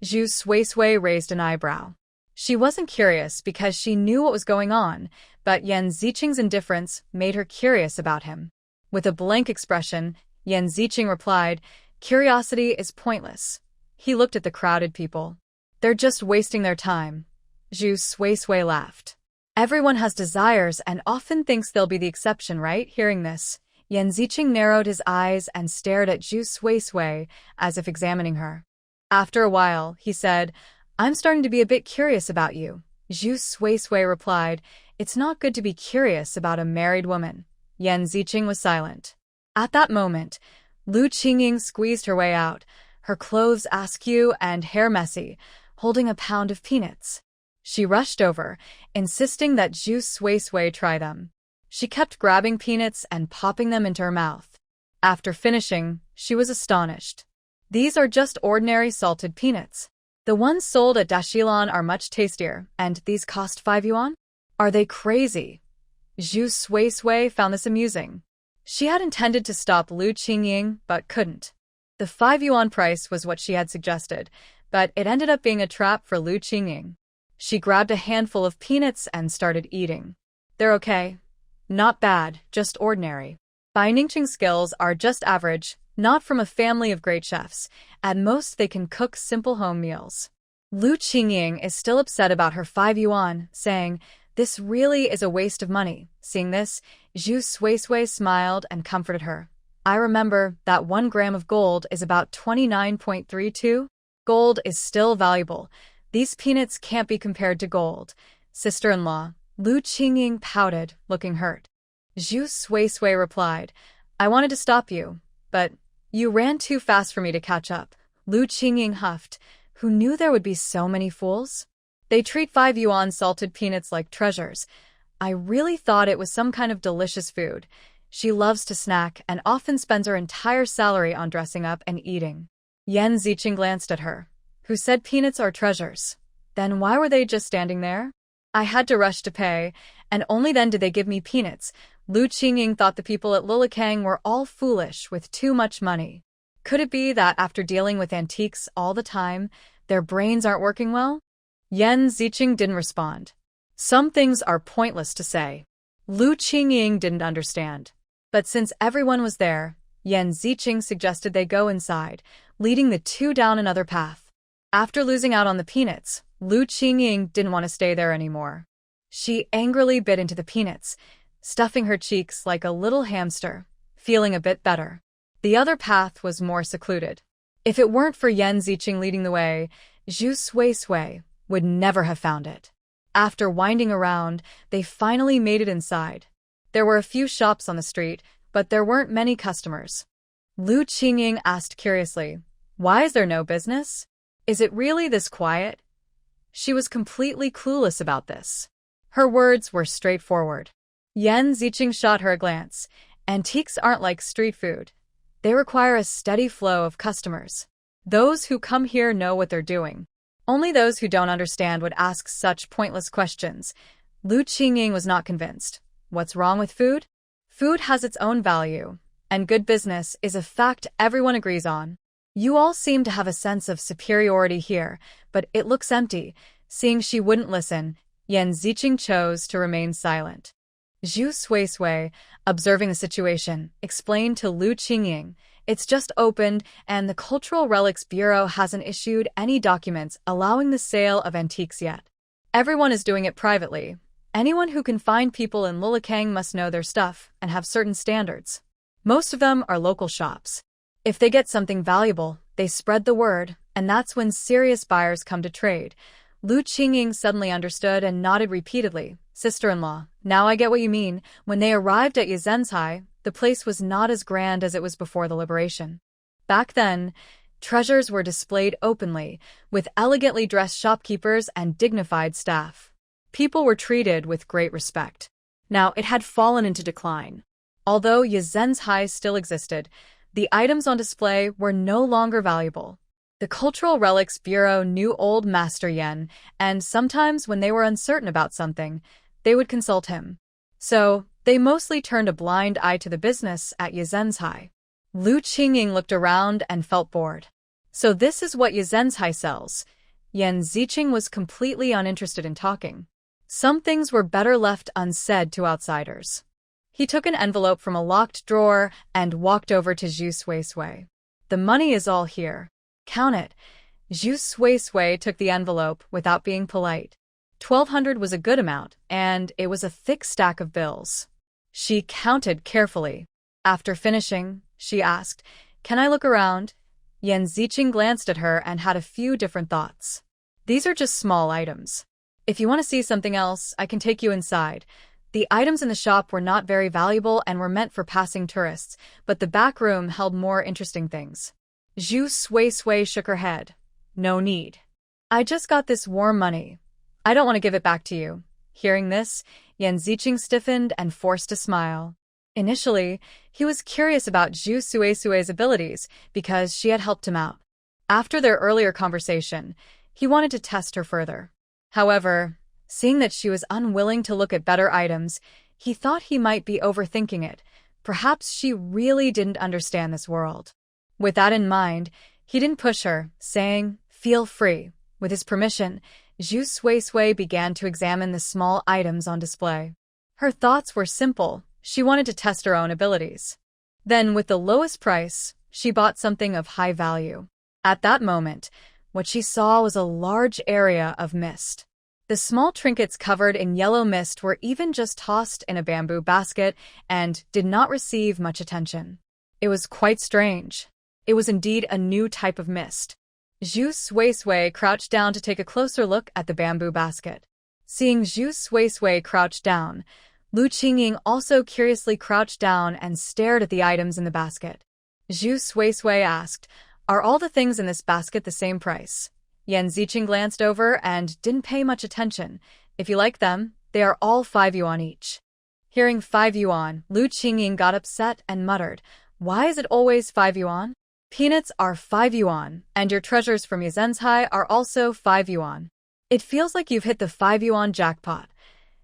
Zhu Suisui raised an eyebrow. She wasn't curious because she knew what was going on, but Yan Ziqing's indifference made her curious about him. With a blank expression, Yan Ziqing replied, curiosity is pointless. He looked at the crowded people. They're just wasting their time. Zhu Suisui laughed. Everyone has desires and often thinks they'll be the exception, right? Hearing this, Yan Ziqing narrowed his eyes and stared at Zhu Suisui as if examining her. After a while, he said, I'm starting to be a bit curious about you. Zhu Suisui replied, it's not good to be curious about a married woman. Yan Ziqing was silent. At that moment, Lu Qingying squeezed her way out, her clothes askew and hair messy, holding a pound of peanuts. She rushed over, insisting that Zhu Suisui try them. She kept grabbing peanuts and popping them into her mouth. After finishing, she was astonished. These are just ordinary salted peanuts. The ones sold at Dashilan are much tastier, and these cost 5 yuan? Are they crazy? Zhu Suisui found this amusing. She had intended to stop Lu Qingying, but couldn't. The 5 yuan price was what she had suggested, but it ended up being a trap for Lu Qingying. She grabbed a handful of peanuts and started eating. They're okay. Not bad, just ordinary. Bai Ningqing's skills are just average, not from a family of great chefs. At most, they can cook simple home meals. Lu Qingying is still upset about her 5 yuan, saying, this really is a waste of money. Seeing this, Zhu Suisui smiled and comforted her. I remember that 1 gram of gold is about 29.32. Gold is still valuable. These peanuts can't be compared to gold. Sister-in-law, Lu Qingying pouted, looking hurt. Zhu Suisui replied, I wanted to stop you, but you ran too fast for me to catch up. Lu Qingying huffed. Who knew there would be so many fools? They treat 5 yuan salted peanuts like treasures. I really thought it was some kind of delicious food. She loves to snack and often spends her entire salary on dressing up and eating. Yan Ziqing glanced at her. Who said peanuts are treasures? Then why were they just standing there? I had to rush to pay, and only then did they give me peanuts. Lu Qingying thought the people at Lulakang were all foolish with too much money. Could it be that after dealing with antiques all the time, their brains aren't working well? Yan Ziqing didn't respond. Some things are pointless to say. Lu Qingying didn't understand. But since everyone was there, Yan Ziqing suggested they go inside, leading the two down another path. After losing out on the peanuts, Lu Qingying didn't want to stay there anymore. She angrily bit into the peanuts, stuffing her cheeks like a little hamster, feeling a bit better. The other path was more secluded. If it weren't for Yan Ziqing leading the way, Zhu Suisui would never have found it. After winding around, they finally made it inside. There were a few shops on the street, but there weren't many customers. Lu Qingying asked curiously, why is there no business? Is it really this quiet? She was completely clueless about this. Her words were straightforward. Yan Ziqing shot her a glance. Antiques aren't like street food. They require a steady flow of customers. Those who come here know what they're doing. Only those who don't understand would ask such pointless questions. Lu Qingying was not convinced. What's wrong with food? Food has its own value, and good business is a fact everyone agrees on. You all seem to have a sense of superiority here, but it looks empty. Seeing she wouldn't listen, Yan Ziqing chose to remain silent. Zhu Suisui, observing the situation, explained to Lu Qingying, "It's just opened, and the Cultural Relics Bureau hasn't issued any documents allowing the sale of antiques yet. Everyone is doing it privately. Anyone who can find people in Lulakang must know their stuff and have certain standards. Most of them are local shops. If they get something valuable, they spread the word, and that's when serious buyers come to trade." Lu Qingying suddenly understood and nodded repeatedly. "Sister-in-law, now I get what you mean. When they arrived at Yizhentai, the place was not as grand as it was before the liberation. Back then, treasures were displayed openly, with elegantly dressed shopkeepers and dignified staff. People were treated with great respect. Now it had fallen into decline. Although Yizhentai still existed, the items on display were no longer valuable. The Cultural Relics Bureau knew old Master Yen, and sometimes when they were uncertain about something, they would consult him. So, they mostly turned a blind eye to the business at Yizhentai. Lu Qingying looked around and felt bored. "So this is what Yizhentai sells." Yan Ziqing was completely uninterested in talking. Some things were better left unsaid to outsiders. He took an envelope from a locked drawer and walked over to Zhu Suisui. "The money is all here. Count it." Zhu Suisui took the envelope without being polite. 1,200 was a good amount, and it was a thick stack of bills. She counted carefully. After finishing, she asked, "Can I look around?" Yan Ziqing glanced at her and had a few different thoughts. "These are just small items. If you want to see something else, I can take you inside." The items in the shop were not very valuable and were meant for passing tourists, but the back room held more interesting things. Zhu Suisui shook her head. "No need. I just got this warm money. I don't want to give it back to you." Hearing this, Yan Ziqing stiffened and forced a smile. Initially, he was curious about Zhu Suisui's abilities because she had helped him out. After their earlier conversation, he wanted to test her further. However, seeing that she was unwilling to look at better items, he thought he might be overthinking it. Perhaps she really didn't understand this world. With that in mind, he didn't push her, saying, "Feel free." With his permission, Zhu Suisui began to examine the small items on display. Her thoughts were simple. She wanted to test her own abilities. Then, with the lowest price, she bought something of high value. At that moment, what she saw was a large area of mist. The small trinkets covered in yellow mist were even just tossed in a bamboo basket and did not receive much attention. It was quite strange. It was indeed a new type of mist. Zhu Suisui crouched down to take a closer look at the bamboo basket. Seeing Zhu Suisui crouch down, Lu Qingying also curiously crouched down and stared at the items in the basket. Zhu Suisui asked, "Are all the things in this basket the same price?" Yan Ziqing glanced over and didn't pay much attention. "If you like them, they are all 5 yuan each." Hearing 5 yuan, Lu Qingying got upset and muttered, "Why is it always 5 yuan? Peanuts are 5 yuan, and your treasures from Yizhentai are also 5 yuan. It feels like you've hit the 5 yuan jackpot."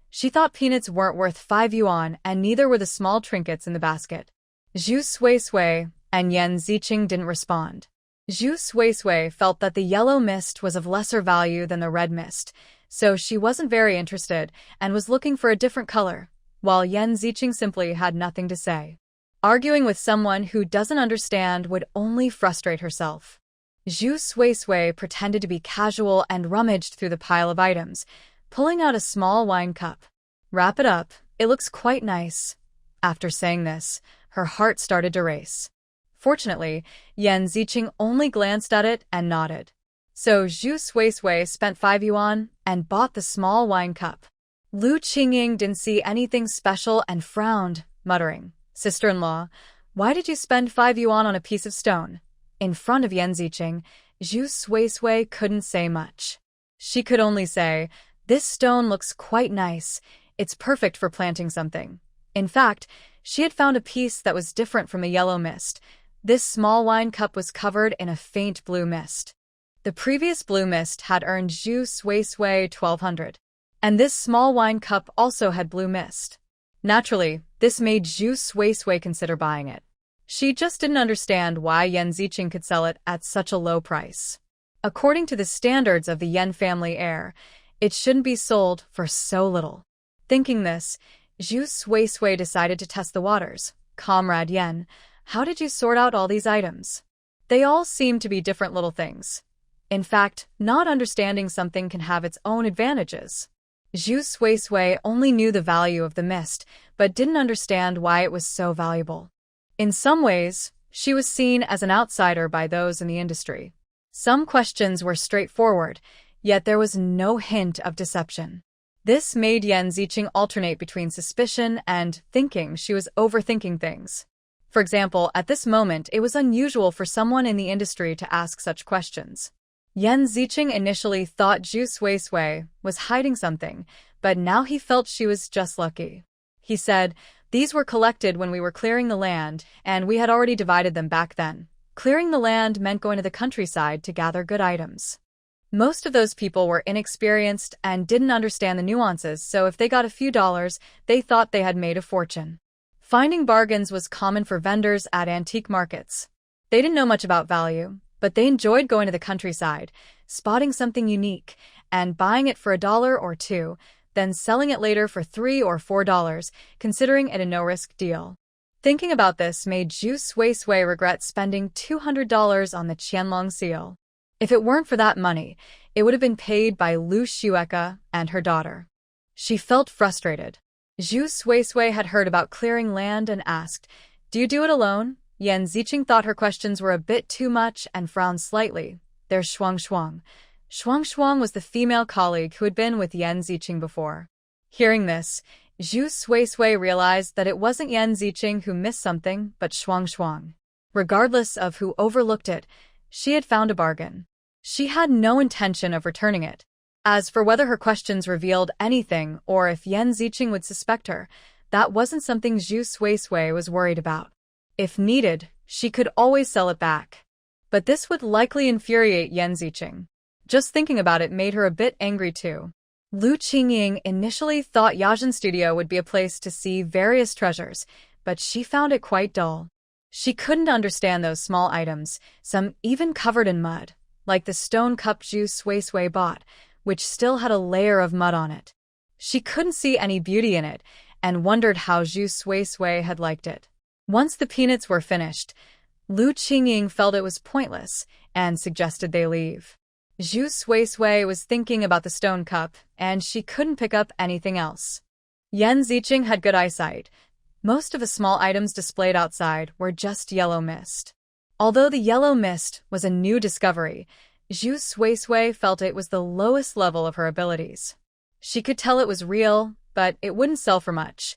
She thought peanuts weren't worth 5 yuan, and neither were the small trinkets in the basket. Zhu Suisui and Yan Ziqing didn't respond. Zhu Suisui felt that the yellow mist was of lesser value than the red mist, so she wasn't very interested and was looking for a different color, while Yan Ziqing simply had nothing to say. Arguing with someone who doesn't understand would only frustrate herself. Zhu Suisui pretended to be casual and rummaged through the pile of items, pulling out a small wine cup. "Wrap it up, it looks quite nice." After saying this, her heart started to race. Fortunately, Yan Ziqing only glanced at it and nodded. So Zhu Suisui spent 5 yuan and bought the small wine cup. Lu Qingying didn't see anything special and frowned, muttering, "Sister-in-law, why did you spend 5 yuan on a piece of stone?" In front of Yan Ziqing, Zhu Suisui couldn't say much. She could only say, This stone looks quite nice. It's perfect for planting something. In fact, she had found a piece that was different from a yellow mist. This small wine cup was covered in a faint blue mist. The previous blue mist had earned Zhu Sui 1200. And this small wine cup also had blue mist. Naturally, this made Zhu Sui consider buying it. She just didn't understand why Yan Ziqing could sell it at such a low price. According to the standards of the Yan family heir, it shouldn't be sold for so little. Thinking this, Zhu Sui decided to test the waters. Comrade Yan, how did you sort out all these items? They all seem to be different little things. In fact, not understanding something can have its own advantages. Zhu Sui only knew the value of the mist, but didn't understand why it was so valuable. In some ways, she was seen as an outsider by those in the industry. Some questions were straightforward, yet there was no hint of deception. This made Yan Ziqing alternate between suspicion and thinking she was overthinking things. For example, at this moment, it was unusual for someone in the industry to ask such questions. Yan Ziqing initially thought Zhu Sui was hiding something, but now he felt she was just lucky. He said, "These were collected when we were clearing the land, and we had already divided them back then. Clearing the land meant going to the countryside to gather good items. Most of those people were inexperienced and didn't understand the nuances, so if they got a few dollars, they thought they had made a fortune. Finding bargains was common for vendors at antique markets. They didn't know much about value, but they enjoyed going to the countryside, spotting something unique, and buying it for $1 or $2, then selling it later for $3 or $4, considering it a no-risk deal." Thinking about this made Zhu Sui regret spending $200 on the Qianlong seal. If it weren't for that money, it would have been paid by Lu Xueka and her daughter. She felt frustrated. Zhu Sui had heard about clearing land and asked, "Do you do it alone?" Yan Ziqing thought her questions were a bit too much and frowned slightly. There's Shuang Shuang. Shuang Shuang was the female colleague who had been with Yan Ziqing before. Hearing this, Zhu Sui realized that it wasn't Yan Ziqing who missed something, but Shuang Shuang. Regardless of who overlooked it, she had found a bargain. She had no intention of returning it. As for whether her questions revealed anything or if Yan Ziqing would suspect her, that wasn't something Zhu Sui was worried about. If needed, she could always sell it back. But this would likely infuriate Yan Ziqing. Just thinking about it made her a bit angry too. Lu Qingying initially thought Yajin Studio would be a place to see various treasures, but she found it quite dull. She couldn't understand those small items, some even covered in mud, like the stone cup Zhu Sui bought, which still had a layer of mud on it. She couldn't see any beauty in it, and wondered how Zhu Sui had liked it. Once the peanuts were finished, Lu Qingying felt it was pointless, and suggested they leave. Zhu Sui was thinking about the stone cup, and she couldn't pick up anything else. Yan Ziqing had good eyesight. Most of the small items displayed outside were just yellow mist. Although the yellow mist was a new discovery, Zhu Sui felt it was the lowest level of her abilities. She could tell it was real, but it wouldn't sell for much,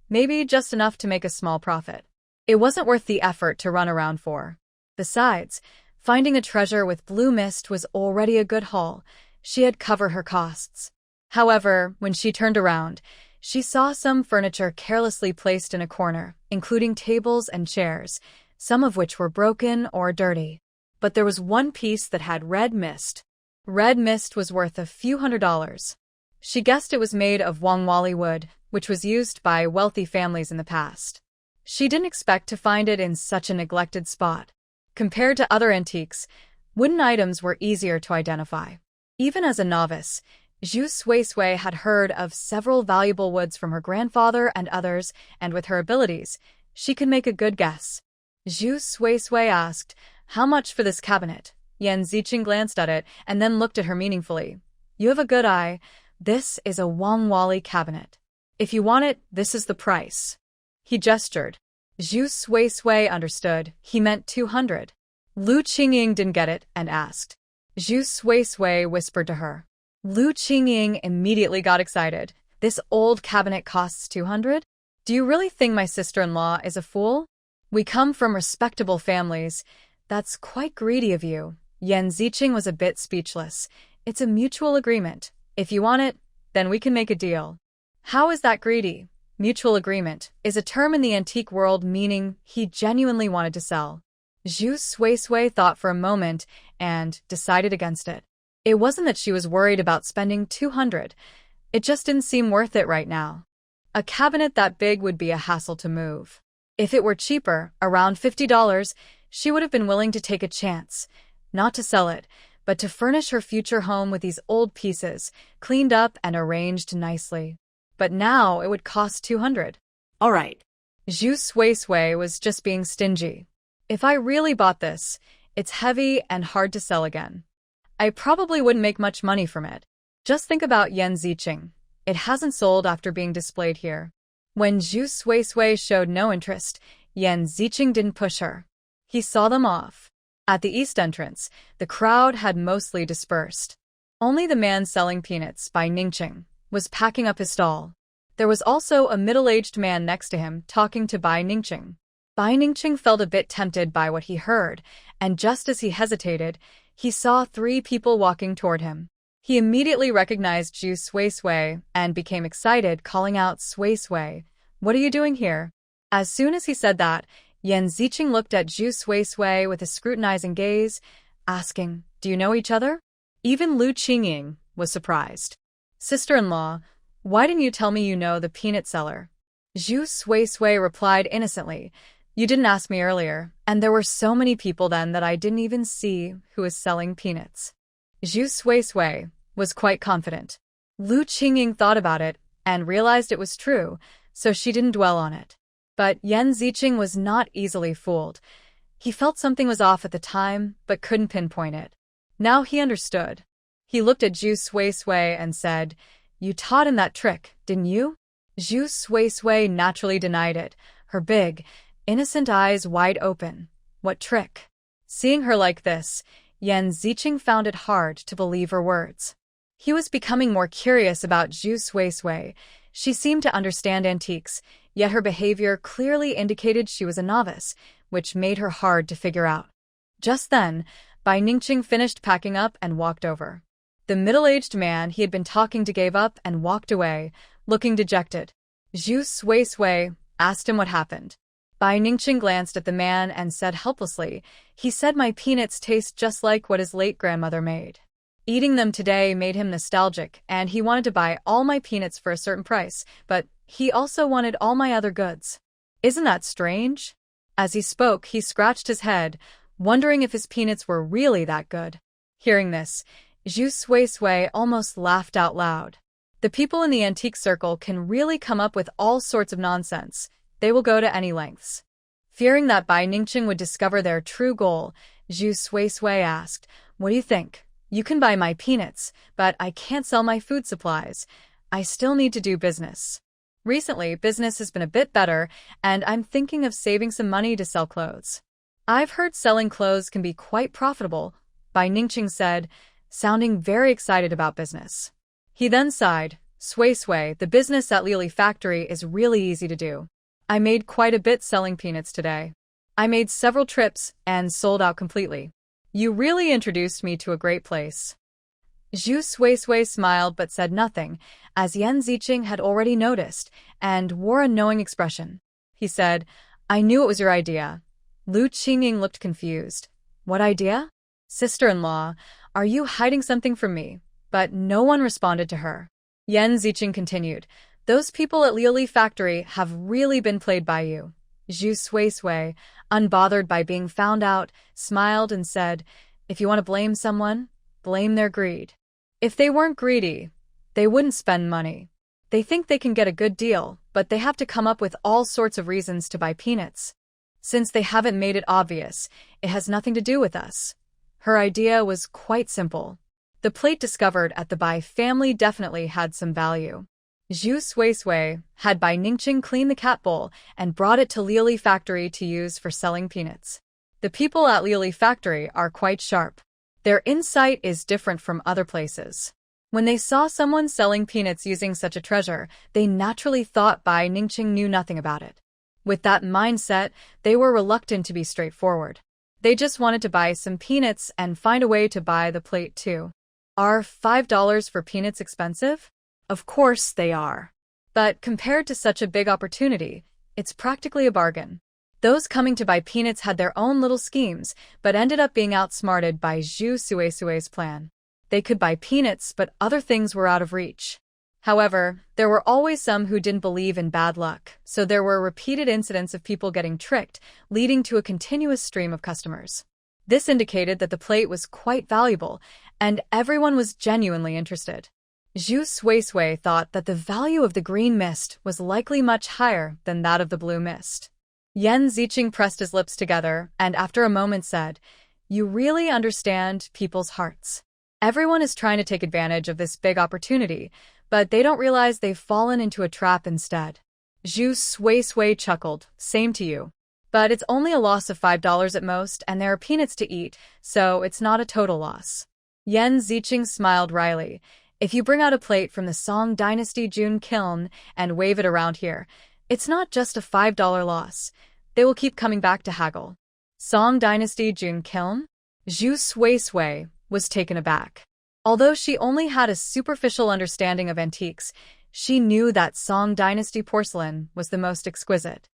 maybe just enough to make a small profit. It wasn't worth the effort to run around for. Besides, finding a treasure with blue mist was already a good haul. She had covered her costs. However, when she turned around, she saw some furniture carelessly placed in a corner, including tables and chairs, some of which were broken or dirty. But there was one piece that had red mist. Red mist was worth a few $100s. She guessed it was made of Wangwali wood, which was used by wealthy families in the past. She didn't expect to find it in such a neglected spot. Compared to other antiques, wooden items were easier to identify. Even as a novice, Zhu Sui had heard of several valuable woods from her grandfather and others, and with her abilities, she could make a good guess. Zhu Sui asked, "How much for this cabinet?" Yan Ziqing glanced at it and then looked at her meaningfully. "You have a good eye. This is a Wangwali cabinet. If you want it, this is the price." He gestured. Zhu Sui understood. He meant 200. Lu Qingying didn't get it and asked. Zhu Sui whispered to her. Lu Qingying immediately got excited. "This old cabinet costs 200? Do you really think my sister-in-law is a fool? We come from respectable families. That's quite greedy of you." Yan Ziqing was a bit speechless. "It's a mutual agreement. If you want it, Then we can make a deal. How is that greedy? Mutual agreement is a term in the antique world meaning he genuinely wanted to sell. Zhu Sui thought for a moment and decided against it. It wasn't that she was worried about spending 200. It just didn't seem worth it right now. A cabinet that big would be a hassle to move. If it were cheaper, around $50, she would have been willing to take a chance. Not to sell it, but to furnish her future home with these old pieces, cleaned up and arranged nicely. But now it would cost 200. All right. Zhu Sui was just being stingy. If I really bought this, it's heavy and hard to sell again. I probably wouldn't make much money from it. Just think about Yan Ziqing. It hasn't sold after being displayed here. When Zhu Sui showed no interest, Yan Ziqing didn't push her. He saw them off. At the east entrance, the crowd had mostly dispersed. Only the man selling peanuts by Ningqing was packing up his stall. There was also a middle-aged man next to him talking to Bai Ningqing. Bai Ningqing felt a bit tempted by what he heard, and just as he hesitated, he saw 3 people walking toward him. He immediately recognized Zhu Sui and became excited, calling out, "Sui, what are you doing here?" As soon as he said that, Yan Ziqing looked at Zhu Sui with a scrutinizing gaze, asking, "Do you know each other?" Even Lu Qingying was surprised. "Sister-in-law, why didn't you tell me you know the peanut seller?" Zhu Sui replied innocently, "You didn't ask me earlier, and there were so many people then that I didn't even see who was selling peanuts." Zhu Sui was quite confident. Lu Qingying thought about it and realized it was true, so she didn't dwell on it. But Yan Ziqing was not easily fooled. He felt something was off at the time, but couldn't pinpoint it. Now he understood. He looked at Zhu Sui and said, "You taught him that trick, didn't you?" Zhu Sui naturally denied it, her big, innocent eyes wide open. What trick? Seeing her like this, Yan Ziqing found it hard to believe her words. He was becoming more curious about Zhu Sui. She seemed to understand antiques, yet her behavior clearly indicated she was a novice, which made her hard to figure out. Just then, Bai Ningqing finished packing up and walked over. The middle-aged man he had been talking to gave up and walked away, looking dejected. Zhu Sui asked him what happened. Bai Ningqing glanced at the man and said helplessly, "He said my peanuts taste just like what his late grandmother made. Eating them today made him nostalgic, and he wanted to buy all my peanuts for a certain price, but he also wanted all my other goods. Isn't that strange?" As he spoke, he scratched his head, wondering if his peanuts were really that good. Hearing this, Zhu Sui almost laughed out loud. The people in the antique circle can really come up with all sorts of nonsense. They will go to any lengths. Fearing that Bai Ningqing would discover their true goal, Zhu Sui asked, "What do you think? You can buy my peanuts, but I can't sell my food supplies. I still need to do business. Recently, business has been a bit better, and I'm thinking of saving some money to sell clothes." "I've heard selling clothes can be quite profitable," Bai Ningqing said, sounding very excited about business. He then sighed, "Sui, the business at Lily Factory is really easy to do. I made quite a bit selling peanuts today. I made several trips and sold out completely. You really introduced me to a great place." Zhu Sui smiled but said nothing, as Yan Ziqing had already noticed, and wore a knowing expression. He said, "I knew it was your idea." Lu Qingying looked confused. "What idea?" "Sister-in-law, are you hiding something from me?" But no one responded to her. Yan Ziqing continued, "Those people at Lily Factory have really been played by you." Zhu Sui, unbothered by being found out, smiled and said, "If you want to blame someone, blame their greed. If they weren't greedy, they wouldn't spend money. They think they can get a good deal, but they have to come up with all sorts of reasons to buy peanuts. Since they haven't made it obvious, it has nothing to do with us." Her idea was quite simple. The plate discovered at the Bai family definitely had some value. Zhu Sui had Bai Ningqing clean the cat bowl and brought it to Lily Factory to use for selling peanuts. The people at Lily Factory are quite sharp. Their insight is different from other places. When they saw someone selling peanuts using such a treasure, they naturally thought Bai Ningqing knew nothing about it. With that mindset, they were reluctant to be straightforward. They just wanted to buy some peanuts and find a way to buy the plate too. "Are $5 for peanuts expensive?" Of course they are. But compared to such a big opportunity, it's practically a bargain. Those coming to buy peanuts had their own little schemes, but ended up being outsmarted by Zhu Suisui's plan. They could buy peanuts, but other things were out of reach. However, there were always some who didn't believe in bad luck, so there were repeated incidents of people getting tricked, leading to a continuous stream of customers. This indicated that the plate was quite valuable, and everyone was genuinely interested. Zhu Suisui thought that the value of the green mist was likely much higher than that of the blue mist. Yan Ziqing pressed his lips together and after a moment said, "You really understand people's hearts. Everyone is trying to take advantage of this big opportunity, but they don't realize they've fallen into a trap instead." Zhu Suisui chuckled, "Same to you. But it's only a loss of $5 at most, and there are peanuts to eat, so it's not a total loss." Yan Ziqing smiled wryly. "If you bring out a plate from the Song Dynasty June Kiln and wave it around here, it's not just a $5 loss. They will keep coming back to haggle." Song Dynasty June Kiln? Zhu Suisui was taken aback. Although she only had a superficial understanding of antiques, she knew that Song Dynasty porcelain was the most exquisite.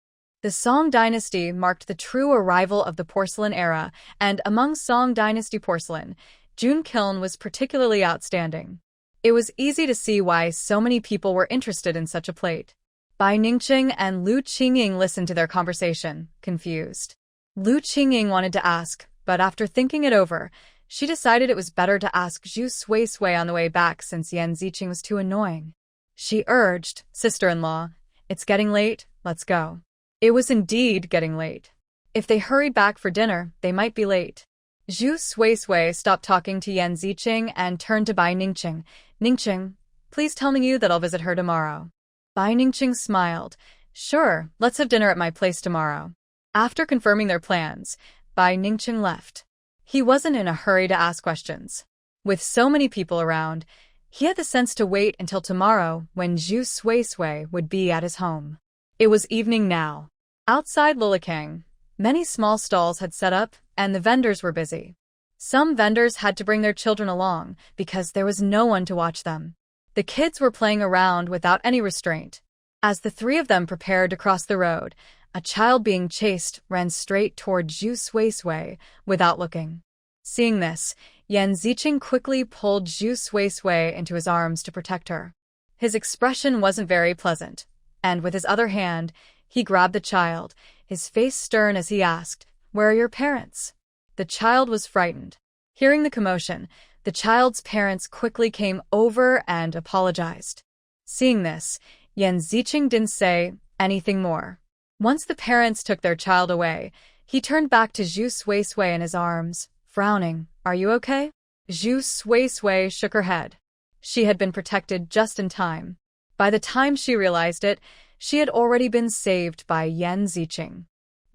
The Song Dynasty marked the true arrival of the porcelain era, and among Song Dynasty porcelain, June Kiln was particularly outstanding. It was easy to see why so many people were interested in such a plate. Bai Ningqing and Lu Qingying listened to their conversation, confused. Lu Qingying wanted to ask, but after thinking it over, she decided it was better to ask Zhu Suisui on the way back since Yan Ziqing was too annoying. She urged, "Sister-in-law, it's getting late, let's go." It was indeed getting late. If they hurried back for dinner, they might be late. Zhu Suisui stopped talking to Yan Ziqing and turned to Bai Ningqing. "Ningqing, please tell Ning Yu that I'll visit her tomorrow." Bai Ningqing smiled. "Sure, let's have dinner at my place tomorrow." After confirming their plans, Bai Ningqing left. He wasn't in a hurry to ask questions. With so many people around, he had the sense to wait until tomorrow when Zhu Suisui would be at his home. It was evening now. Outside Lulikang, many small stalls had set up, and the vendors were busy. Some vendors had to bring their children along because there was no one to watch them. The kids were playing around without any restraint. As the three of them prepared to cross the road, a child being chased ran straight toward Zhu Suisui without looking. Seeing this, Yan Ziqing quickly pulled Zhu Suisui into his arms to protect her. His expression wasn't very pleasant, and with his other hand, he grabbed the child, his face stern as he asked, "Where are your parents?" The child was frightened. Hearing the commotion, the child's parents quickly came over and apologized. Seeing this, Yan Ziqing didn't say anything more. Once the parents took their child away, he turned back to Zhu Suisui in his arms, frowning. "Are you okay?" Zhu Suisui shook her head. She had been protected just in time. By the time she realized it, she had already been saved by Yan Ziqing.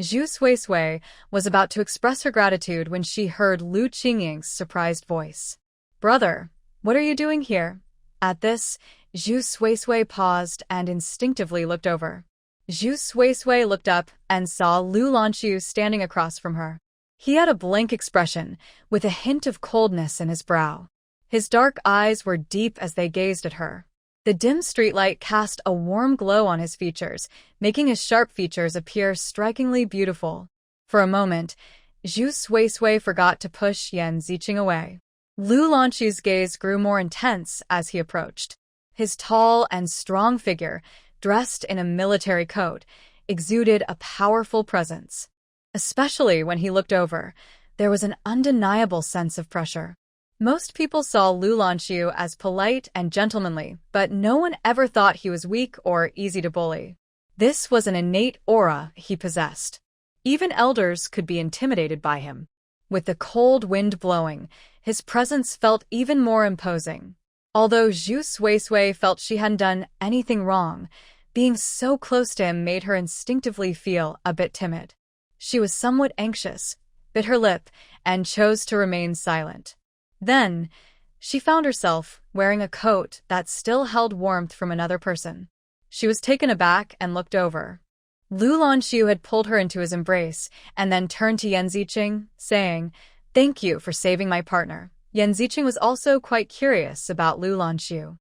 Zhu Suisui was about to express her gratitude when she heard Lu Qingying's surprised voice. "Brother, what are you doing here?" At this, Zhu Suisui paused and instinctively looked over. Zhu Suisui looked up and saw Lu Lanxu standing across from her. He had a blank expression, with a hint of coldness in his brow. His dark eyes were deep as they gazed at her. The dim streetlight cast a warm glow on his features, making his sharp features appear strikingly beautiful. For a moment, Zhu Suisui forgot to push Yan Ziqing away. Lu Lanxu's gaze grew more intense as he approached. His tall and strong figure, dressed in a military coat, exuded a powerful presence. Especially when he looked over, there was an undeniable sense of pressure. Most people saw Lu Lanxu as polite and gentlemanly, but no one ever thought he was weak or easy to bully. This was an innate aura he possessed. Even elders could be intimidated by him. With the cold wind blowing, his presence felt even more imposing. Although Zhu Suisui felt she hadn't done anything wrong, being so close to him made her instinctively feel a bit timid. She was somewhat anxious, bit her lip, and chose to remain silent. Then, she found herself wearing a coat that still held warmth from another person. She was taken aback and looked over. Lu Lanxu had pulled her into his embrace and then turned to Yan Ziqing, saying, "Thank you for saving my partner." Yan Ziqing was also quite curious about Lu Lanxu.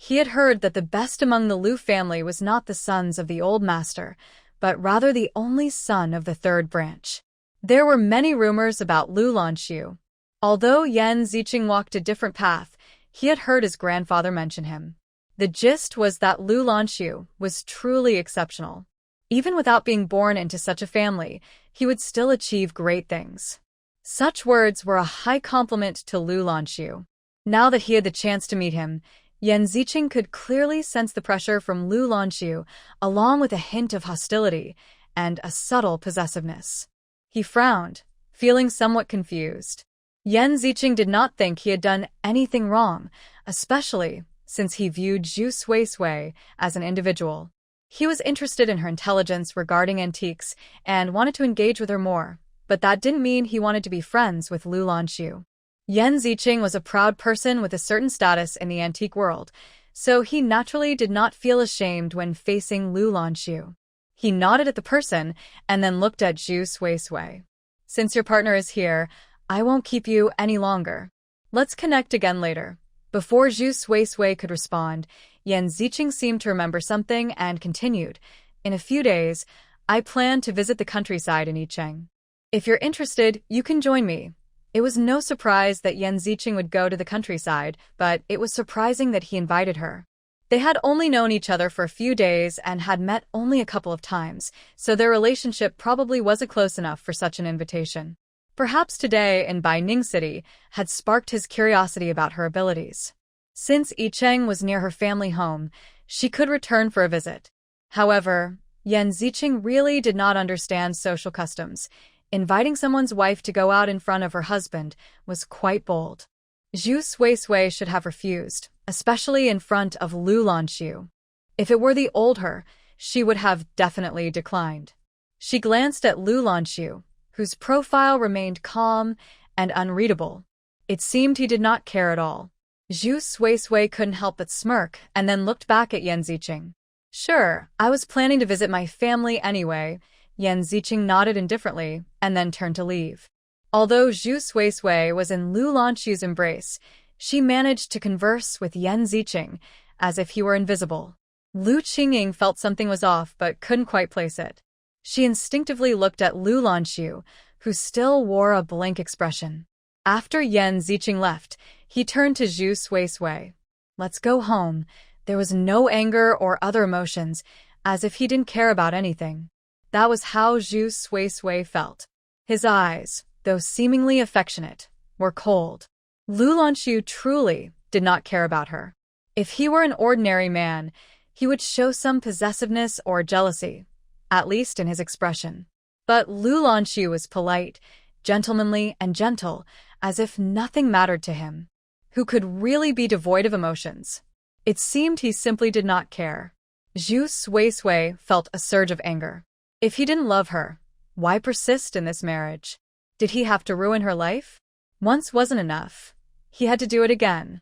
He had heard that the best among the Lu family was not the sons of the old master, but rather the only son of the third branch. There were many rumors about Lu Lanxu. Although Yan Ziqing walked a different path, he had heard his grandfather mention him. The gist was that Lu Lanxu was truly exceptional. Even without being born into such a family, he would still achieve great things. Such words were a high compliment to Lu Lanxu. Now that he had the chance to meet him, Yan Ziqing could clearly sense the pressure from Lu Lanxu, along with a hint of hostility and a subtle possessiveness. He frowned, feeling somewhat confused. Yan Ziqing did not think he had done anything wrong, especially since he viewed Zhu Sui as an individual. He was interested in her intelligence regarding antiques and wanted to engage with her more, but that didn't mean he wanted to be friends with Lu Lanxu. Yan Ziqing was a proud person with a certain status in the antique world, so he naturally did not feel ashamed when facing Lu Lanxu. He nodded at the person and then looked at Zhu Sui. "Since your partner is here, I won't keep you any longer. Let's connect again later." Before Zhu Sui could respond, Yan Ziqing seemed to remember something and continued, "In a few days, I plan to visit the countryside in Yicheng. If you're interested, you can join me." It was no surprise that Yan Ziqing would go to the countryside, but it was surprising that he invited her. They had only known each other for a few days and had met only a couple of times, so their relationship probably wasn't close enough for such an invitation. Perhaps today in Baining City had sparked his curiosity about her abilities. Since Yicheng was near her family home, she could return for a visit. However, Yan Ziqing really did not understand social customs. Inviting someone's wife to go out in front of her husband was quite bold. Zhu Sui should have refused, especially in front of Lu Lanxu. If it were the old her, she would have definitely declined. She glanced at Lu Lanxu, whose profile remained calm and unreadable. It seemed he did not care at all. Zhu Sui couldn't help but smirk and then looked back at Yan Ziqing. "Sure, I was planning to visit my family anyway." Yan Ziqing nodded indifferently and then turned to leave. Although Zhu Sui was in Lu Lanxu's embrace, she managed to converse with Yan Ziqing as if he were invisible. Lu Qingying felt something was off but couldn't quite place it. She instinctively looked at Lu Lanxu, who still wore a blank expression. After Yan Ziqing left, he turned to Zhu Sui. "Let's go home." There was no anger or other emotions, as if he didn't care about anything. That was how Zhu Sui felt. His eyes, though seemingly affectionate, were cold. Lu Lanxu truly did not care about her. If he were an ordinary man, he would show some possessiveness or jealousy, at least in his expression. But Lu Lanxu was polite, gentlemanly, and gentle, as if nothing mattered to him. Who could really be devoid of emotions? It seemed he simply did not care. Zhu Sui felt a surge of anger. If he didn't love her, why persist in this marriage? Did he have to ruin her life? Once wasn't enough. He had to do it again.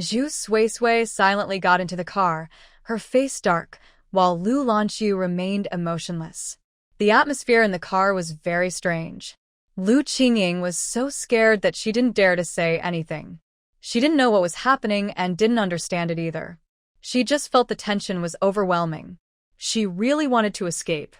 Zhu Sui silently got into the car, her face dark, while Lu Lanxu remained emotionless. The atmosphere in the car was very strange. Lu Qingying was so scared that she didn't dare to say anything. She didn't know what was happening and didn't understand it either. She just felt the tension was overwhelming. She really wanted to escape.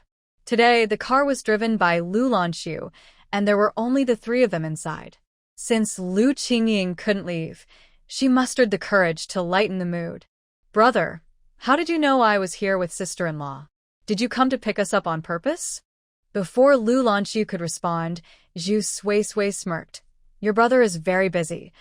Today, the car was driven by Lu Lanxu, and there were only the three of them inside. Since Lu Qingying couldn't leave, she mustered the courage to lighten the mood. "Brother, how did you know I was here with sister-in-law? Did you come to pick us up on purpose?" Before Lu Lanxu could respond, Zhu Sui smirked. "Your brother is very busy.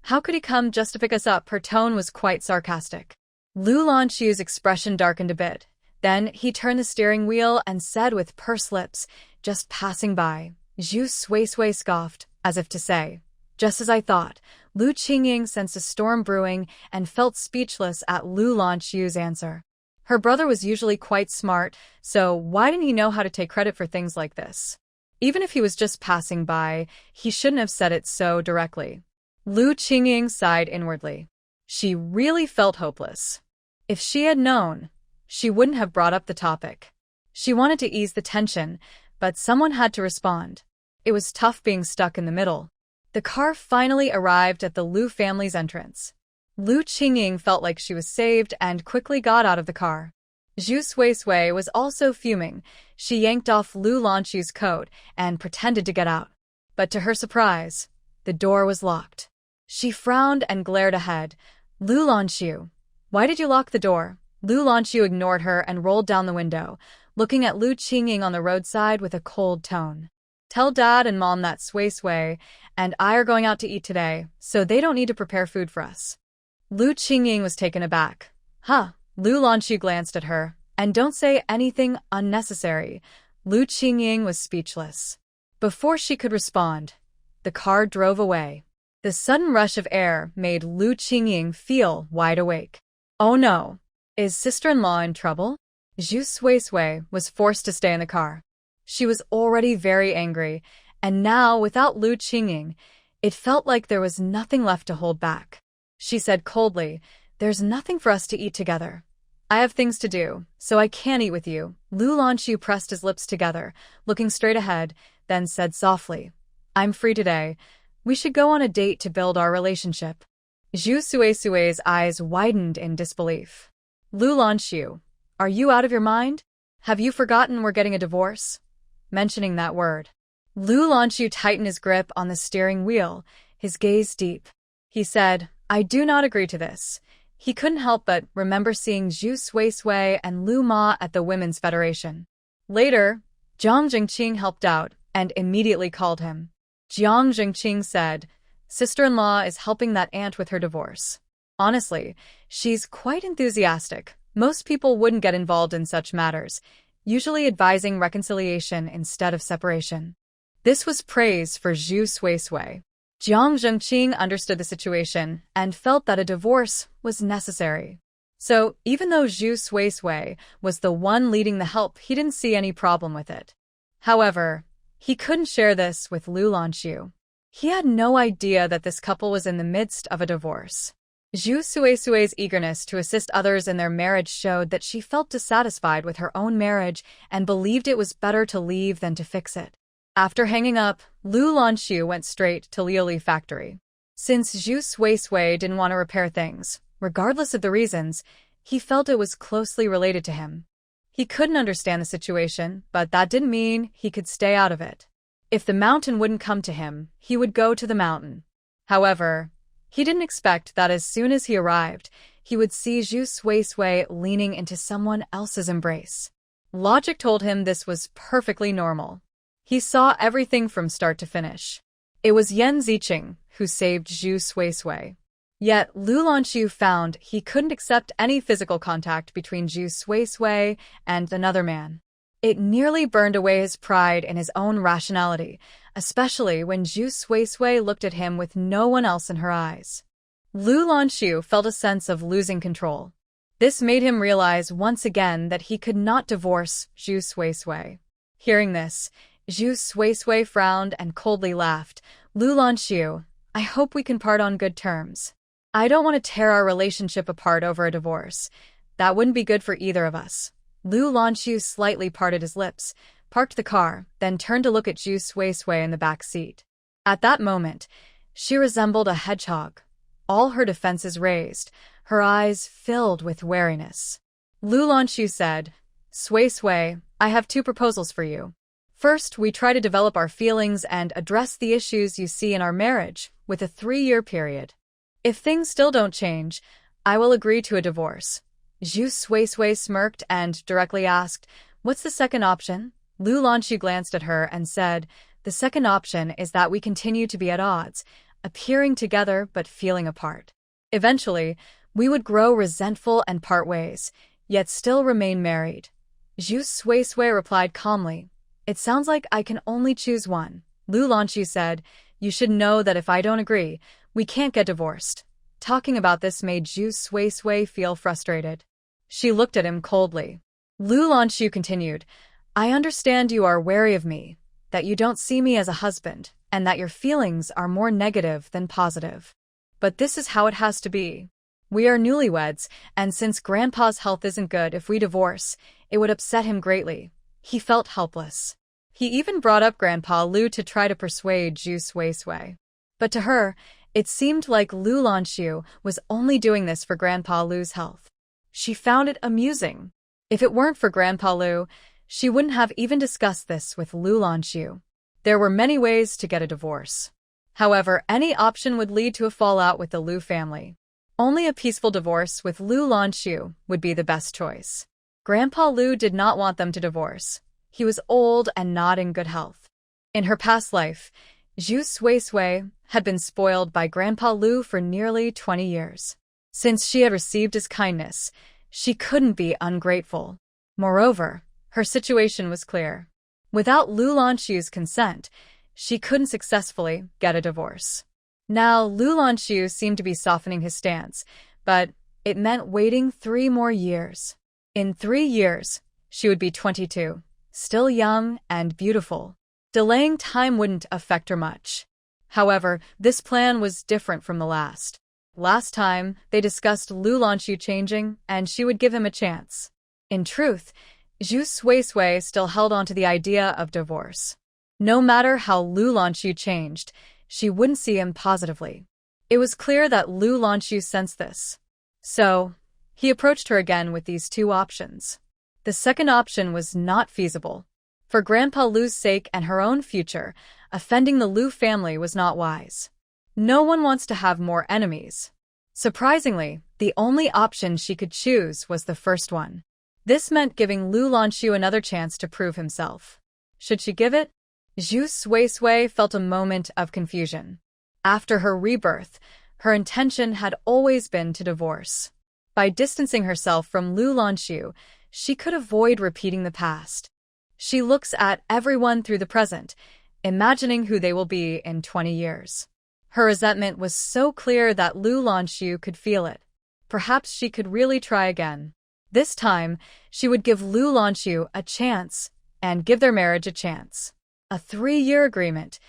How could he come just to pick us up?" Her tone was quite sarcastic. Lu Lanxu's expression darkened a bit. Then he turned the steering wheel and said with pursed lips, "Just passing by." Zhu Sui scoffed, as if to say, "Just as I thought." Lu Qingying sensed a storm brewing and felt speechless at Lu Lanxu's answer. Her brother was usually quite smart, so why didn't he know how to take credit for things like this? Even if he was just passing by, he shouldn't have said it so directly. Lu Qingying sighed inwardly. She really felt hopeless. If she had known, she wouldn't have brought up the topic. She wanted to ease the tension, but someone had to respond. It was tough being stuck in the middle. The car finally arrived at the Lu family's entrance. Lu Qingying felt like she was saved and quickly got out of the car. Zhu Suisui was also fuming. She yanked off Lu Lanxu's coat and pretended to get out. But to her surprise, the door was locked. She frowned and glared ahead. Lu Lanxu, why did you lock the door? Lu Lanxu ignored her and rolled down the window, looking at Lu Qingying on the roadside with a cold tone. Tell Dad and Mom that Suisui and I are going out to eat today, so they don't need to prepare food for us. Lu Qingying was taken aback. Huh? Lu Lanxu glanced at her. And don't say anything unnecessary. Lu Qingying was speechless. Before she could respond, the car drove away. The sudden rush of air made Lu Qingying feel wide awake. Oh no! Is sister-in-law in trouble? Zhu Suisui was forced to stay in the car. She was already very angry, and now, without Lu Qingying, it felt like there was nothing left to hold back. She said coldly, "There's nothing for us to eat together. I have things to do, so I can't eat with you." Lu Lanxu pressed his lips together, looking straight ahead, then said softly, "I'm free today. We should go on a date to build our relationship." Zhu Suisui's eyes widened in disbelief. Lu Lanxu, are you out of your mind? Have you forgotten we're getting a divorce? Mentioning that word. Lu Lanxu tightened his grip on the steering wheel, his gaze deep. He said, "I do not agree to this." He couldn't help but remember seeing Zhu Suisui and Luma at the Women's Federation. Later, Jiang Jingqing helped out and immediately called him. Jiang Jingqing said, "Sister-in-law is helping that aunt with her divorce. Honestly, she's quite enthusiastic. Most people wouldn't get involved in such matters, usually advising reconciliation instead of separation." This was praise for Zhu Suisui. Jiang Zhengqing understood the situation and felt that a divorce was necessary. So, even though Zhu Suisui was the one leading the help, he didn't see any problem with it. However, he couldn't share this with Lu Lanxu. He had no idea that this couple was in the midst of a divorce. Zhu Suisui's eagerness to assist others in their marriage showed that she felt dissatisfied with her own marriage and believed it was better to leave than to fix it. After hanging up, Lu Lanxu went straight to Liuli factory. Since Zhu Suisui didn't want to repair things, regardless of the reasons, he felt it was closely related to him. He couldn't understand the situation, but that didn't mean he could stay out of it. If the mountain wouldn't come to him, he would go to the mountain. However, he didn't expect that as soon as he arrived, he would see Zhu Suisui leaning into someone else's embrace. Logic told him this was perfectly normal. He saw everything from start to finish. It was Yan Ziqing who saved Zhu Suisui. Yet Lu Lanxu found he couldn't accept any physical contact between Zhu Suisui and another man. It nearly burned away his pride in his own rationality, especially when Zhu Suisui looked at him with no one else in her eyes. Lu Lanxu felt a sense of losing control. This made him realize once again that he could not divorce Zhu Suisui. Hearing this, Zhu Suisui frowned and coldly laughed. "Lu Lanxu, I hope we can part on good terms. I don't want to tear our relationship apart over a divorce. That wouldn't be good for either of us." Lu Lanxu slightly parted his lips, parked the car, then turned to look at Zhu Suisui in the back seat. At that moment, she resembled a hedgehog, all her defenses raised, her eyes filled with wariness. Lu Lanxu said, "Suisui, I have two proposals for you. First, we try to develop our feelings and address the issues you see in our marriage with a 3-year period. If things still don't change, I will agree to a divorce." Zhu Suisui smirked and directly asked, "What's the second option?" Lu Lanxu glanced at her and said, "The second option is that we continue to be at odds, appearing together but feeling apart. Eventually, we would grow resentful and part ways, yet still remain married." Zhu Suisui replied calmly, "It sounds like I can only choose one." Lu Lanxu said, "You should know that if I don't agree, we can't get divorced." Talking about this made Zhu Suisui feel frustrated. She looked at him coldly. Lu Lanxu continued, "I understand you are wary of me, that you don't see me as a husband, and that your feelings are more negative than positive. But this is how it has to be. We are newlyweds, and since Grandpa's health isn't good, if we divorce, it would upset him greatly." He felt helpless. He even brought up Grandpa Lu to try to persuade Zhu Suisui. But to her, It seemed like Lu Lanxu was only doing this for Grandpa Lu's health. She found it amusing. If it weren't for Grandpa Lu, she wouldn't have even discussed this with Lu Lanxu. There were many ways to get a divorce. However, any option would lead to a fallout with the Lu family. Only a peaceful divorce with Lu Lanxu would be the best choice. Grandpa Lu did not want them to divorce. He was old and not in good health. In her past life, Zhu Sui had been spoiled by Grandpa Lu for nearly 20 years. Since she had received his kindness, she couldn't be ungrateful. Moreover, her situation was clear. Without Lu Lanxu's consent, she couldn't successfully get a divorce. Now, Lu Lanxu seemed to be softening his stance, but it meant waiting 3 more years. In 3 years, she would be 22, still young and beautiful. Delaying time wouldn't affect her much. However, this plan was different from the last. Last time, they discussed Lu Lanxu changing, and she would give him a chance. In truth, Zhu Sui still held on to the idea of divorce. No matter how Lu Lanxu changed, she wouldn't see him positively. It was clear that Lu Lanxu sensed this. So, he approached her again with these 2 options. The second option was not feasible. For Grandpa Lu's sake and her own future, offending the Lu family was not wise. No one wants to have more enemies. Surprisingly, the only option she could choose was the first one. This meant giving Lu Lanxu another chance to prove himself. Should she give it? Zhu Sui felt a moment of confusion. After her rebirth, her intention had always been to divorce. By distancing herself from Lu Lanxu, she could avoid repeating the past. She looks at everyone through the present, imagining who they will be in 20 years. Her resentment was so clear that Lu Lanxu could feel it. Perhaps she could really try again. This time, she would give Lu Lanxu a chance and give their marriage a chance. A 3-year agreement.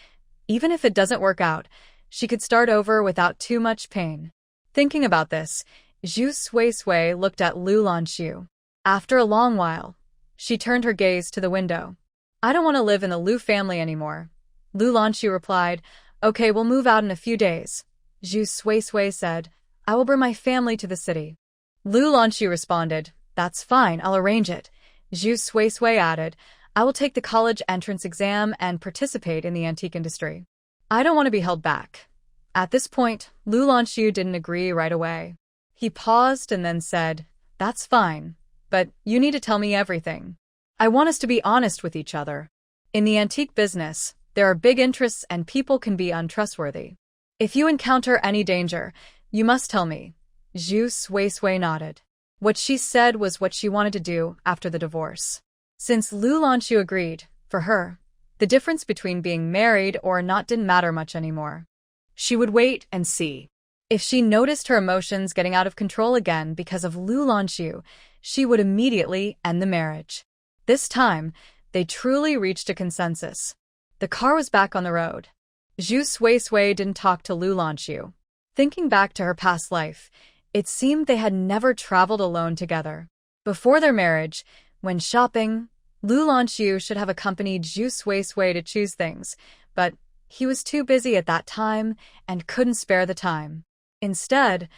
Even if it doesn't work out, she could start over without too much pain. Thinking about this, Zhu Sui looked at Lu Lanxu. After a long while, she turned her gaze to the window. I don't want to live in the Lu family anymore. Lu Lanxu replied, Okay, we'll move out in a few days. Zhu Sui said, I will bring my family to the city. Lu Lanxu responded, That's fine, I'll arrange it. Zhu Sui added, I will take the college entrance exam and participate in the antique industry. I don't want to be held back. At this point, Lu Lanxu didn't agree right away. He paused and then said, That's fine, but you need to tell me everything. I want us to be honest with each other. In the antique business, there are big interests and people can be untrustworthy. If you encounter any danger, you must tell me. Zhu Sui nodded. What she said was what she wanted to do after the divorce. Since Lu Lanxu agreed, for her, the difference between being married or not didn't matter much anymore. She would wait and see. If she noticed her emotions getting out of control again because of Lu Lanxu, she would immediately end the marriage. This time, they truly reached a consensus. The car was back on the road. Zhu Sui didn't talk to Lu Lanxu. Thinking back to her past life, it seemed they had never traveled alone together. Before their marriage, when shopping, Lu Lanxu should have accompanied Zhu Sui to choose things, but he was too busy at that time and couldn't spare the time. Instead,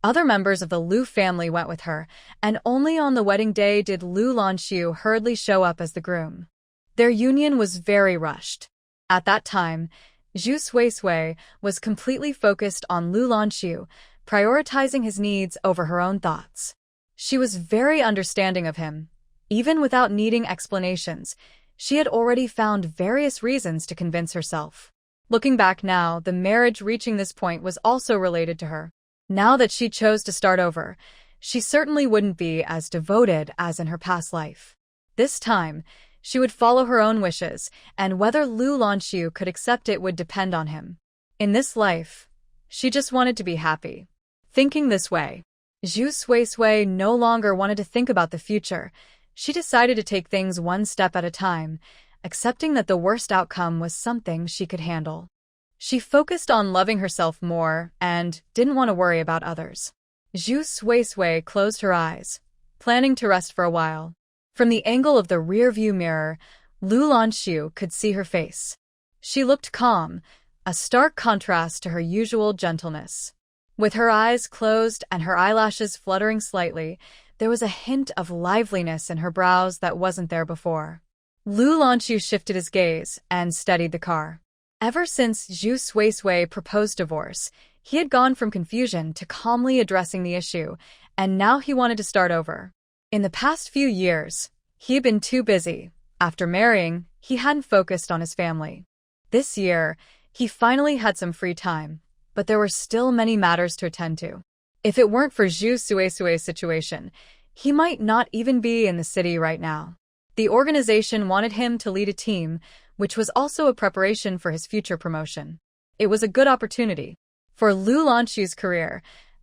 other members of the Lu family went with her, and only on the wedding day did Lu Lanxu hurriedly show up as the groom. Their union was very rushed. At that time, Zhu Sui was completely focused on Lu Lanxu, prioritizing his needs over her own thoughts. She was very understanding of him. Even without needing explanations, she had already found various reasons to convince herself. Looking back now, the marriage reaching this point was also related to her. Now that she chose to start over, she certainly wouldn't be as devoted as in her past life. This time, she would follow her own wishes, and whether Lu Lanxu could accept it would depend on him. In this life, she just wanted to be happy. Thinking this way, Zhu Sui no longer wanted to think about the future. She decided to take things one step at a time, accepting that the worst outcome was something she could handle. She focused on loving herself more and didn't want to worry about others. Zhu Sui closed her eyes, planning to rest for a while. From the angle of the rear-view mirror, Lu Lanxu could see her face. She looked calm, a stark contrast to her usual gentleness. With her eyes closed and her eyelashes fluttering slightly, there was a hint of liveliness in her brows that wasn't there before. Lanxu shifted his gaze and steadied the car. Ever since Zhu Suisui proposed divorce, he had gone from confusion to calmly addressing the issue, and now he wanted to start over. In the past few years, he had been too busy. After marrying, he hadn't focused on his family. This year, he finally had some free time, but there were still many matters to attend to. If it weren't for Zhu Suisui's situation, he might not even be in the city right now. The organization wanted him to lead a team, which was also a preparation for his future promotion. It was a good opportunity. For Lanxu's career,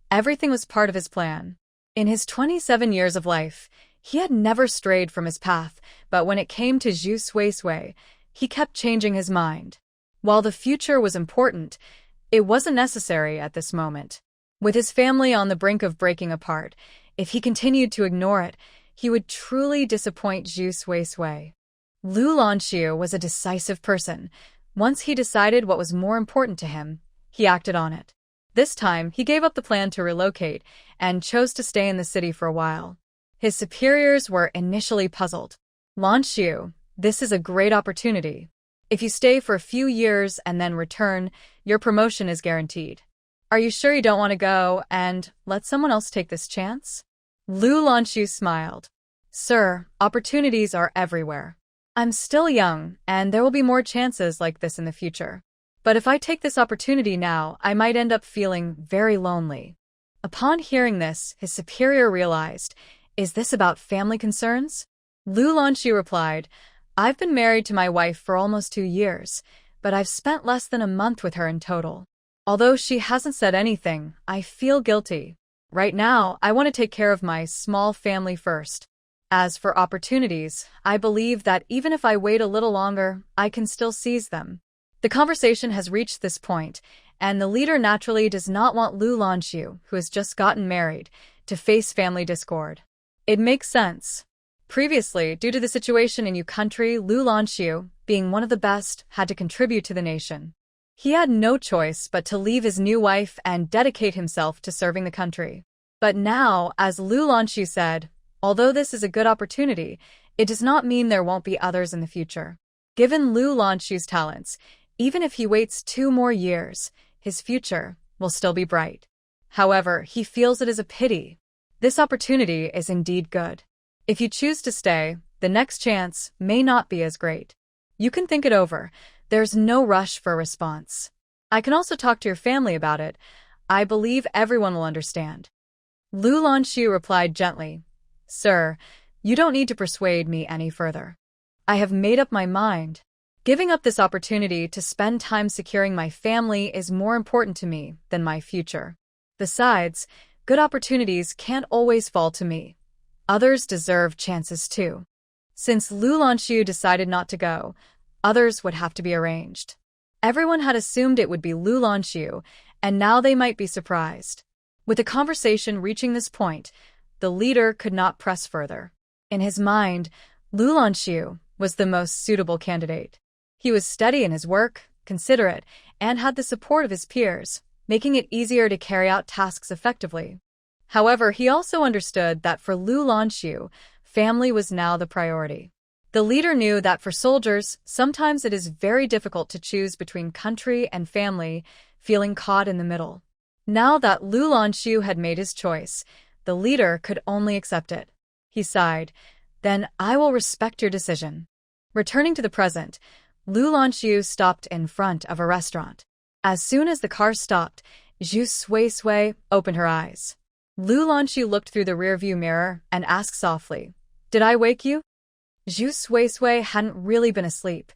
everything was part of his plan. In his 27 years of life, he had never strayed from his path, but when it came to Zhu Suisui, he kept changing his mind. While the future was important, it wasn't necessary at this moment. With his family on the brink of breaking apart, if he continued to ignore it, he would truly disappoint Zhu Suisui. Lanxu was a decisive person. Once he decided what was more important to him, he acted on it. This time, he gave up the plan to relocate and chose to stay in the city for a while. His superiors were initially puzzled. Lanxu, this is a great opportunity. If you stay for a few years and then return, your promotion is guaranteed. Are you sure you don't want to go and let someone else take this chance? Lanxu smiled. Sir, opportunities are everywhere. I'm still young, and there will be more chances like this in the future. But if I take this opportunity now, I might end up feeling very lonely. Upon hearing this, his superior realized, is this about family concerns? Lanxu replied, I've been married to my wife for almost 2 years, but I've spent less than a month with her in total. Although she hasn't said anything, I feel guilty. Right now, I want to take care of my small family first. As for opportunities, I believe that even if I wait a little longer, I can still seize them. The conversation has reached this point, and the leader naturally does not want Lanxu, who has just gotten married, to face family discord. It makes sense. Previously, due to the situation in Yu country, Lanxu, being one of the best, had to contribute to the nation. He had no choice but to leave his new wife and dedicate himself to serving the country. But now, as Lanxu said, although this is a good opportunity, it does not mean there won't be others in the future. Given Lanxu's talents, even if he waits 2 more years, his future will still be bright. However, he feels it is a pity. This opportunity is indeed good. If you choose to stay, the next chance may not be as great. You can think it over. There's no rush for a response. I can also talk to your family about it. I believe everyone will understand. Lanxu replied gently, Sir, you don't need to persuade me any further. I have made up my mind. Giving up this opportunity to spend time securing my family is more important to me than my future. Besides, good opportunities can't always fall to me. Others deserve chances too. Since Lanxu decided not to go, others would have to be arranged. Everyone had assumed it would be Lanxu, and now they might be surprised. With the conversation reaching this point, the leader could not press further. In his mind, Lanxu was the most suitable candidate. He was steady in his work, considerate, and had the support of his peers, making it easier to carry out tasks effectively. However, he also understood that for Lanxu, family was now the priority. The leader knew that for soldiers, sometimes it is very difficult to choose between country and family, feeling caught in the middle. Now that Lanxu had made his choice, the leader could only accept it. He sighed, Then I will respect your decision. Returning to the present, Lanxu stopped in front of a restaurant. As soon as the car stopped, Zhu Suisui opened her eyes. Lanxu looked through the rearview mirror and asked softly, Did I wake you? Zhu Suisui hadn't really been asleep.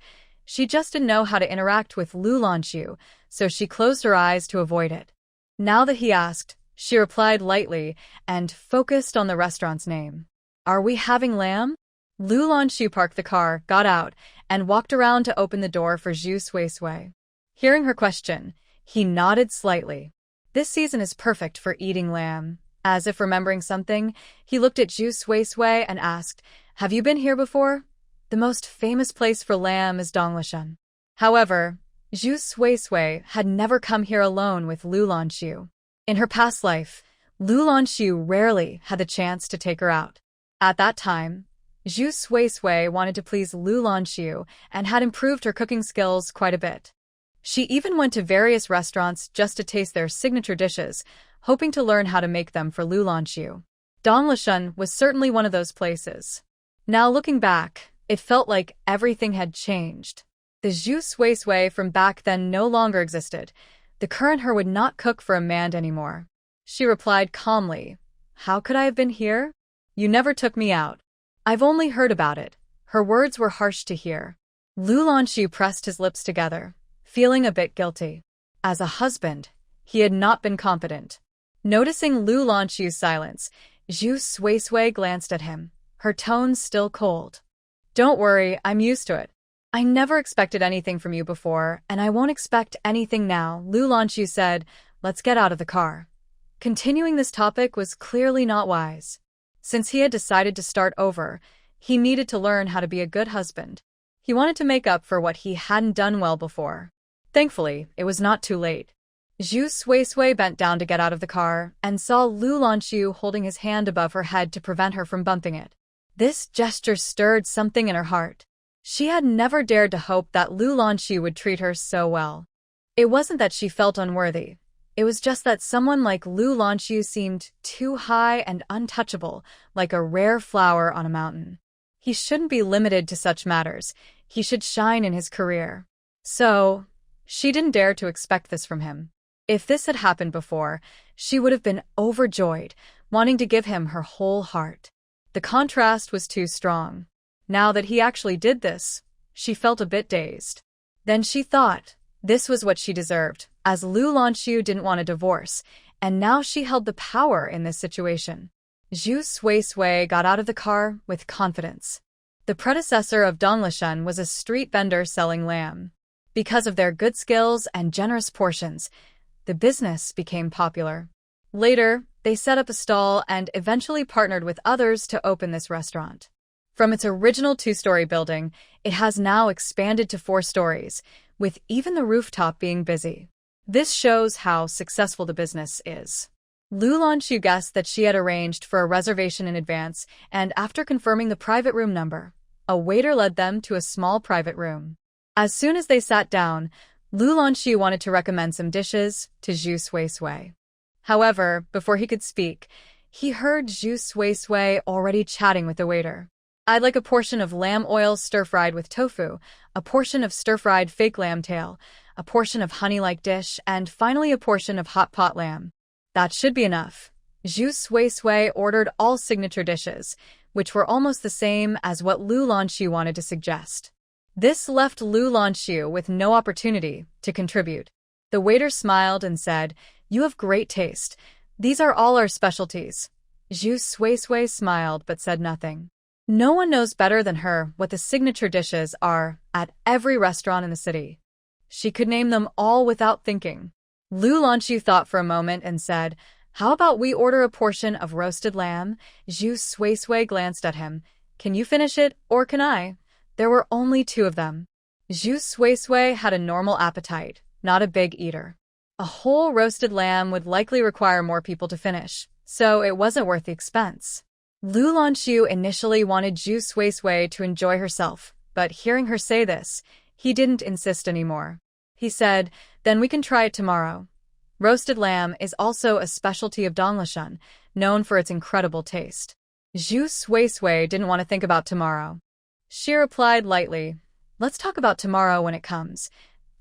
She just didn't know how to interact with Lanxu, so she closed her eyes to avoid it. Now that he asked, she replied lightly and focused on the restaurant's name. Are we having lamb? Lanxu parked the car, got out, and walked around to open the door for Zhu Suisui. Hearing her question, he nodded slightly. This season is perfect for eating lamb. As if remembering something, he looked at Zhu Suisui and asked, Have you been here before? The most famous place for lamb is Donglishan. However, Zhu Suisui had never come here alone with Lu Lanxu. In her past life, Lu Lanxu rarely had the chance to take her out. At that time, Zhu Suisui wanted to please Lu Lanxu and had improved her cooking skills quite a bit. She even went to various restaurants just to taste their signature dishes, hoping to learn how to make them for Lu Lanxu. Donglishan was certainly one of those places. Now looking back, it felt like everything had changed. The Zhu Suisui from back then no longer existed. The current her would not cook for a man anymore. She replied calmly, "How could I have been here? You never took me out. I've only heard about it." Her words were harsh to hear. Lu Lanxu pressed his lips together, feeling a bit guilty. As a husband, he had not been competent. Noticing Lu Lanxu's silence, Zhu Suisui glanced at him, her tone still cold. "Don't worry, I'm used to it. I never expected anything from you before, and I won't expect anything now," Lu Lanxu said. "Let's get out of the car." Continuing this topic was clearly not wise. Since he had decided to start over, he needed to learn how to be a good husband. He wanted to make up for what he hadn't done well before. Thankfully, it was not too late. Zhu Suisui bent down to get out of the car and saw Lu Lanxu holding his hand above her head to prevent her from bumping it. This gesture stirred something in her heart. She had never dared to hope that Lu Lanxu would treat her so well. It wasn't that she felt unworthy. It was just that someone like Lu Lanxu seemed too high and untouchable, like a rare flower on a mountain. He shouldn't be limited to such matters. He should shine in his career. So, she didn't dare to expect this from him. If this had happened before, she would have been overjoyed, wanting to give him her whole heart. The contrast was too strong. Now that he actually did this, she felt a bit dazed. Then she thought this was what she deserved, as Lu Lanxu didn't want a divorce, and now she held the power in this situation. Zhu Suisui got out of the car with confidence. The predecessor of Donglishan was a street vendor selling lamb. Because of their good skills and generous portions, the business became popular. Later, they set up a stall and eventually partnered with others to open this restaurant. From its original 2-story building, it has now expanded to 4 stories, with even the rooftop being busy. This shows how successful the business is. Lu Lanxu guessed that she had arranged for a reservation in advance, and after confirming the private room number, a waiter led them to a small private room. As soon as they sat down, Lu Lanxu wanted to recommend some dishes to Zhu Suisui. However, before he could speak, he heard Zhu Suisui already chatting with the waiter. "I'd like a portion of lamb oil stir-fried with tofu, a portion of stir-fried fake lamb tail, a portion of honey-like dish, and finally a portion of hot pot lamb." "That should be enough." Zhu Suisui ordered all signature dishes, which were almost the same as what Lu Lanxu wanted to suggest. This left Lu Lanxu with no opportunity to contribute. The waiter smiled and said, "You have great taste. These are all our specialties." Zhu Suisui smiled but said nothing. No one knows better than her what the signature dishes are at every restaurant in the city. She could name them all without thinking. Lu Lanxu thought for a moment and said, "How about we order a portion of roasted lamb?" Zhu Suisui glanced at him. "Can you finish it, or can I?" There were only 2 of them. Zhu Suisui had a normal appetite, not a big eater. A whole roasted lamb would likely require more people to finish, so it wasn't worth the expense. Lu Lanxu initially wanted Zhu Suisui to enjoy herself, but hearing her say this, he didn't insist anymore. He said, "Then we can try it tomorrow." Roasted lamb is also a specialty of Donglishan, known for its incredible taste. Zhu Suisui didn't want to think about tomorrow. She replied lightly, "Let's talk about tomorrow when it comes."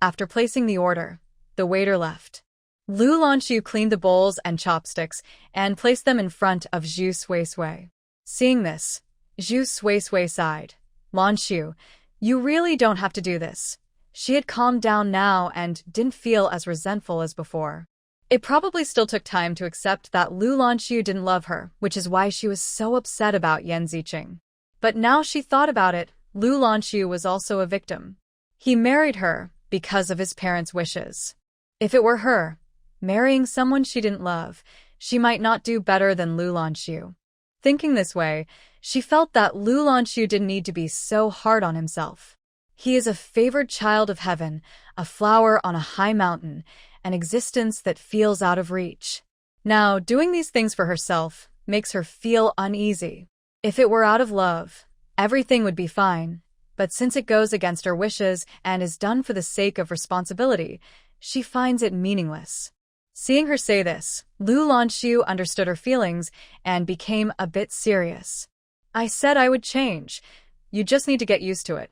After placing the order, the waiter left. Lu Lanxu cleaned the bowls and chopsticks and placed them in front of Zhu Suisui. Seeing this, Zhu Suisui sighed. "Lanxu, you really don't have to do this." She had calmed down now and didn't feel as resentful as before. It probably still took time to accept that Lu Lanxu didn't love her, which is why she was so upset about Yan Ziqing. But now she thought about it, Lu Lanxu was also a victim. He married her because of his parents' wishes. If it were her, marrying someone she didn't love, she might not do better than Lu Lanxu. Thinking this way, she felt that Lu Lanxu didn't need to be so hard on himself. He is a favored child of heaven, a flower on a high mountain, an existence that feels out of reach. Now, doing these things for herself makes her feel uneasy. If it were out of love, everything would be fine. But since it goes against her wishes and is done for the sake of responsibility, she finds it meaningless. Seeing her say this, Lanxu understood her feelings and became a bit serious. I said I would change. You just need to get used to it.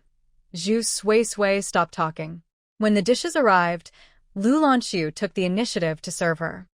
Zhu Sui stopped talking. When the dishes arrived, Lanxu took the initiative to serve her.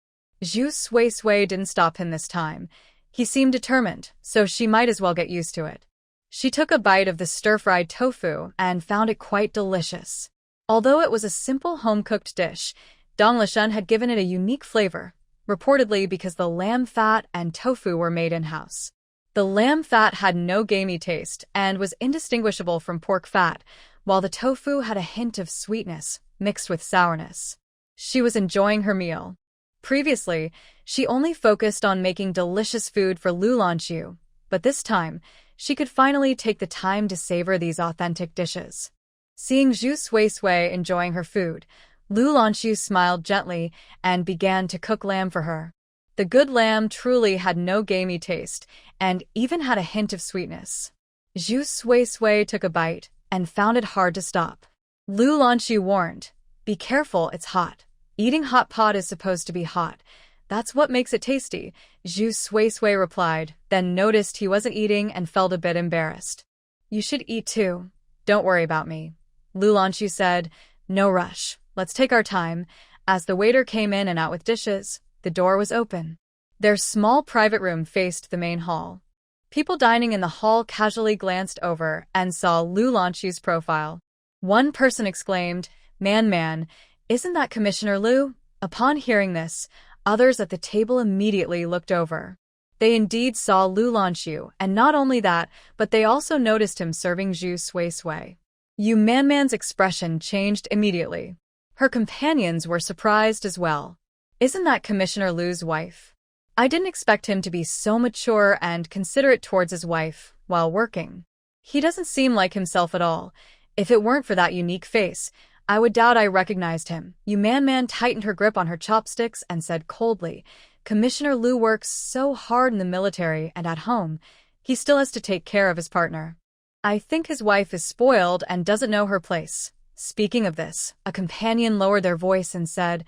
Zhu Sui didn't stop him this time. He seemed determined, so she might as well get used to it. She took a bite of the stir-fried tofu and found it quite delicious. Although it was a simple home-cooked dish, Dong Lishan had given it a unique flavor, reportedly because the lamb fat and tofu were made in-house. The lamb fat had no gamey taste and was indistinguishable from pork fat, while the tofu had a hint of sweetness mixed with sourness. She was enjoying her meal. Previously, she only focused on making delicious food for Lanxu, but this time, she could finally take the time to savor these authentic dishes. Seeing Zhu Sui enjoying her food, Lanxu smiled gently and began to cook lamb for her. The good lamb truly had no gamey taste and even had a hint of sweetness. Zhu Sui took a bite and found it hard to stop. Lanxu warned, "Be careful, it's hot. Eating hot pot is supposed to be hot. That's what makes it tasty," Zhu Sui replied, then noticed he wasn't eating and felt a bit embarrassed. "You should eat too. Don't worry about me," Lanxu said. "No rush. Let's take our time." As the waiter came in and out with dishes, the door was open. Their small private room faced the main hall. People dining in the hall casually glanced over and saw Lanxu's profile. One person exclaimed, Man, isn't that Commissioner Lu?" Upon hearing this, others at the table immediately looked over. They indeed saw Lanxu, and not only that, but they also noticed him serving Zhu Sui. Man's expression changed immediately. Her companions were surprised as well. "Isn't that Commissioner Lu's wife? I didn't expect him to be so mature and considerate towards his wife while working. He doesn't seem like himself at all. If it weren't for that unique face, I would doubt I recognized him." Man tightened her grip on her chopsticks and said coldly, "Commissioner Lu works so hard in the military and at home. He still has to take care of his partner. I think his wife is spoiled and doesn't know her place." Speaking of this, a companion lowered their voice and said,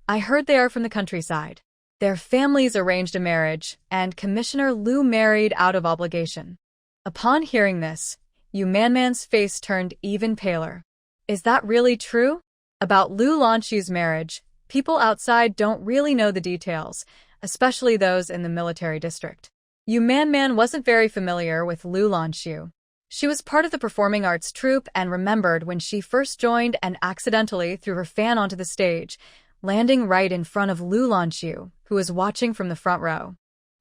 "I heard they are from the countryside. Their families arranged a marriage, and Commissioner Lu married out of obligation." Upon hearing this, Man's face turned even paler. "Is that really true?" About Lanxu's marriage, people outside don't really know the details, especially those in the military district. Man wasn't very familiar with Lanxu. She was part of the performing arts troupe and remembered when she first joined and accidentally threw her fan onto the stage, landing right in front of Lanxu, who was watching from the front row.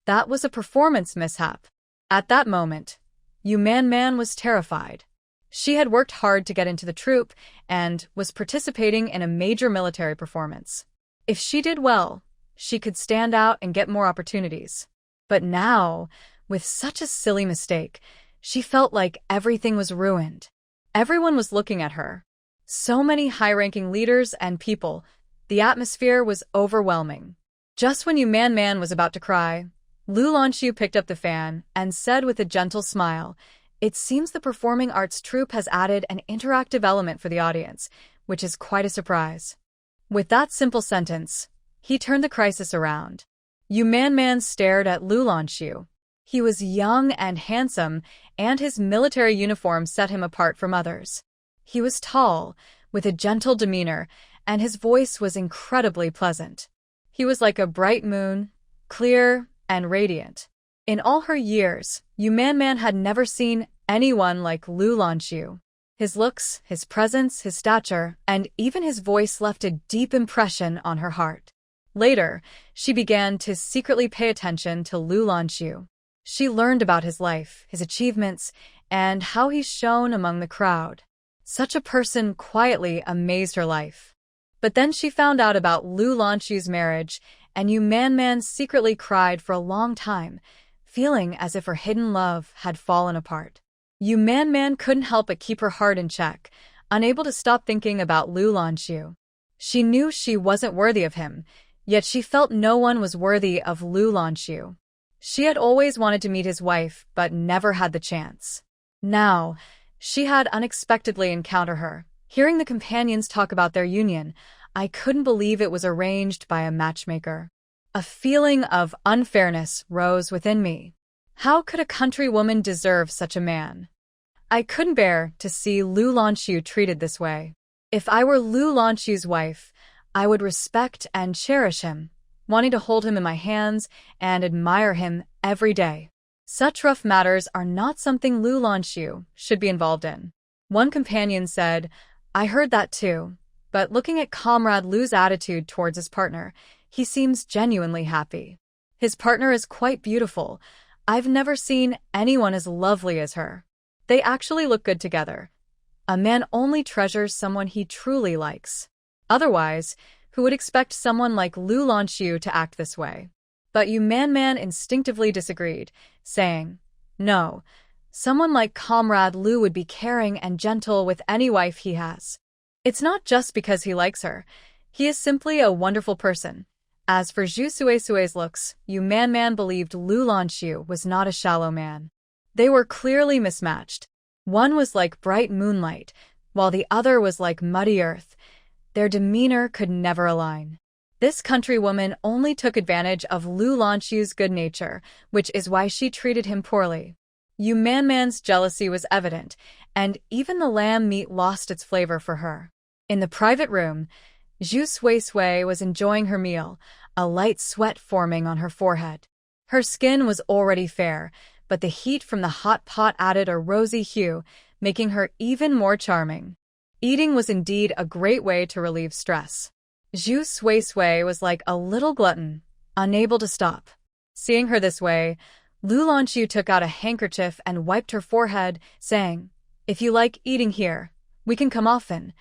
That was a performance mishap. At that moment, Man was terrified. She had worked hard to get into the troupe and was participating in a major military performance. If she did well, she could stand out and get more opportunities. But now, with such a silly mistake, she felt like everything was ruined. Everyone was looking at her. So many high-ranking leaders and people. The atmosphere was overwhelming. Just when Man was about to cry, Lanxu picked up the fan and said with a gentle smile, "It seems the performing arts troupe has added an interactive element for the audience, which is quite a surprise." With that simple sentence, he turned the crisis around. Man stared at Lanxu. He was young and handsome, and his military uniform set him apart from others. He was tall, with a gentle demeanor, and his voice was incredibly pleasant. He was like a bright moon, clear and radiant. In all her years, Man had never seen anyone like Lanxu. His looks, his presence, his stature, and even his voice left a deep impression on her heart. Later, she began to secretly pay attention to Lanxu. She learned about his life, his achievements, and how he shone among the crowd. Such a person quietly amazed her life. But then she found out about Lanxu's marriage, and Man secretly cried for a long time, feeling as if her hidden love had fallen apart. Man couldn't help but keep her heart in check, unable to stop thinking about Lanxu. She knew she wasn't worthy of him, yet she felt no one was worthy of Lanxu. She had always wanted to meet his wife, but never had the chance. Now, she had unexpectedly encountered her. Hearing the companions talk about their union, I couldn't believe it was arranged by a matchmaker. A feeling of unfairness rose within me. How could a countrywoman deserve such a man? I couldn't bear to see Lanxu treated this way. If I were Lanxu's wife, I would respect and cherish him, wanting to hold him in my hands and admire him every day. Such rough matters are not something Lanxu should be involved in. One companion said, I heard that too, but looking at Comrade Lu's attitude towards his partner, he seems genuinely happy. His partner is quite beautiful. I've never seen anyone as lovely as her. They actually look good together. A man only treasures someone he truly likes. Otherwise, who would expect someone like Lanxu to act this way? But Man instinctively disagreed, saying, no, someone like Comrade Lu would be caring and gentle with any wife he has. It's not just because he likes her. He is simply a wonderful person. As for Zhu Suisui's looks, Man believed Lanxu was not a shallow man. They were clearly mismatched. One was like bright moonlight, while the other was like muddy earth. Their demeanor could never align. This countrywoman only took advantage of Lanxu's good nature, which is why she treated him poorly. Man's jealousy was evident, and even the lamb meat lost its flavor for her. In the private room, Zhu Suisui was enjoying her meal, a light sweat forming on her forehead. Her skin was already fair, but the heat from the hot pot added a rosy hue, making her even more charming. Eating was indeed a great way to relieve stress. Zhu Suisui was like a little glutton, unable to stop. Seeing her this way, Lanxu took out a handkerchief and wiped her forehead, saying, if you like eating here, we can come often.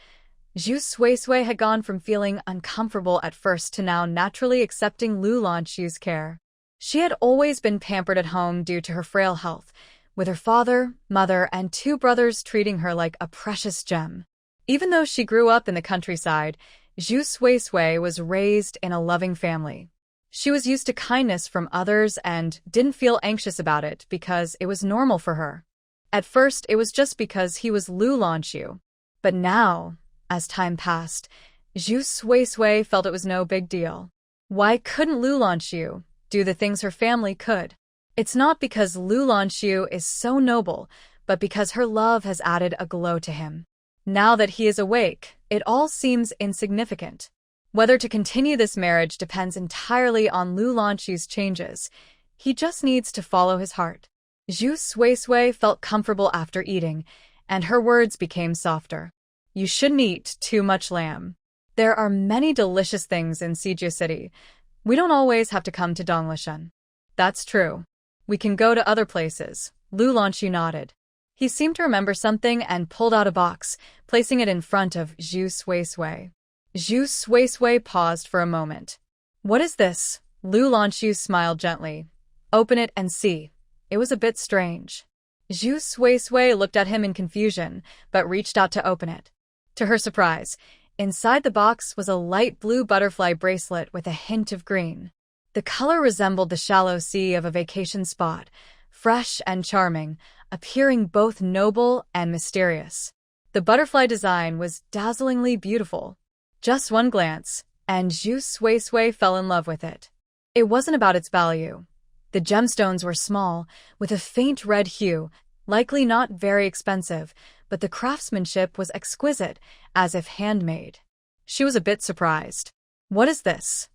Zhu Suisui had gone from feeling uncomfortable at first to now naturally accepting Lanxu's care. She had always been pampered at home due to her frail health, with her father, mother, and 2 brothers treating her like a precious gem. Even though she grew up in the countryside, Zhu Suisui was raised in a loving family. She was used to kindness from others and didn't feel anxious about it because it was normal for her. At first, it was just because he was Lanxu. But now, as time passed, Zhu Suisui felt it was no big deal. Why couldn't Lanxu do the things her family could? It's not because Lanxu is so noble, but because her love has added a glow to him. Now that he is awake, it all seems insignificant. Whether to continue this marriage depends entirely on Lanxu's changes. He just needs to follow his heart. Zhu Suisui felt comfortable after eating, and her words became softer. You shouldn't eat too much lamb. There are many delicious things in Siju City. We don't always have to come to Donglishan. That's true. We can go to other places. Lanxu nodded. He seemed to remember something and pulled out a box, placing it in front of Zhu Suisui. Zhu Suisui paused for a moment. What is this? Lanxu smiled gently. Open it and see. It was a bit strange. Zhu Suisui looked at him in confusion, but reached out to open it. To her surprise, inside the box was a light blue butterfly bracelet with a hint of green. The color resembled the shallow sea of a vacation spot, fresh and charming, appearing both noble and mysterious. The butterfly design was dazzlingly beautiful. Just one glance, and Zhu Suisui fell in love with it. It wasn't about its value. The gemstones were small, with a faint red hue, likely not very expensive, but the craftsmanship was exquisite, as if handmade. She was a bit surprised. What is this?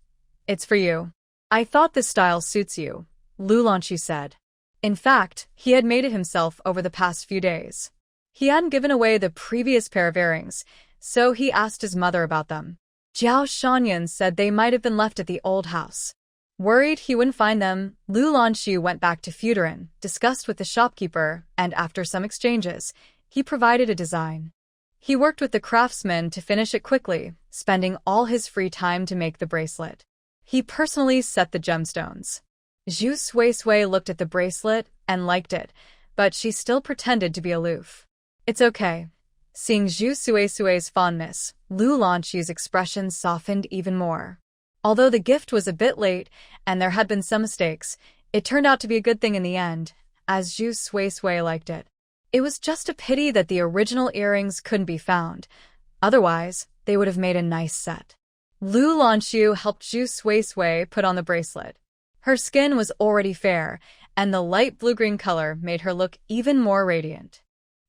It's for you. I thought this style suits you, Lanxu said. In fact, he had made it himself over the past few days. He hadn't given away the previous pair of earrings, so he asked his mother about them. Jiao Shanyan said they might have been left at the old house. Worried he wouldn't find them, Lanxu went back to Futurin, discussed with the shopkeeper, and after some exchanges, he provided a design. He worked with the craftsman to finish it quickly, spending all his free time to make the bracelet. He personally set the gemstones. Zhu Suisui looked at the bracelet and liked it, but she still pretended to be aloof. It's okay. Seeing Zhu Suisui's fondness, Lu Lanxu's expression softened even more. Although the gift was a bit late and there had been some mistakes, it turned out to be a good thing in the end, as Zhu Suisui liked it. It was just a pity that the original earrings couldn't be found. Otherwise, they would have made a nice set. Lu Lanxu helped Zhu Suisui put on the bracelet. Her skin was already fair, and the light blue-green color made her look even more radiant.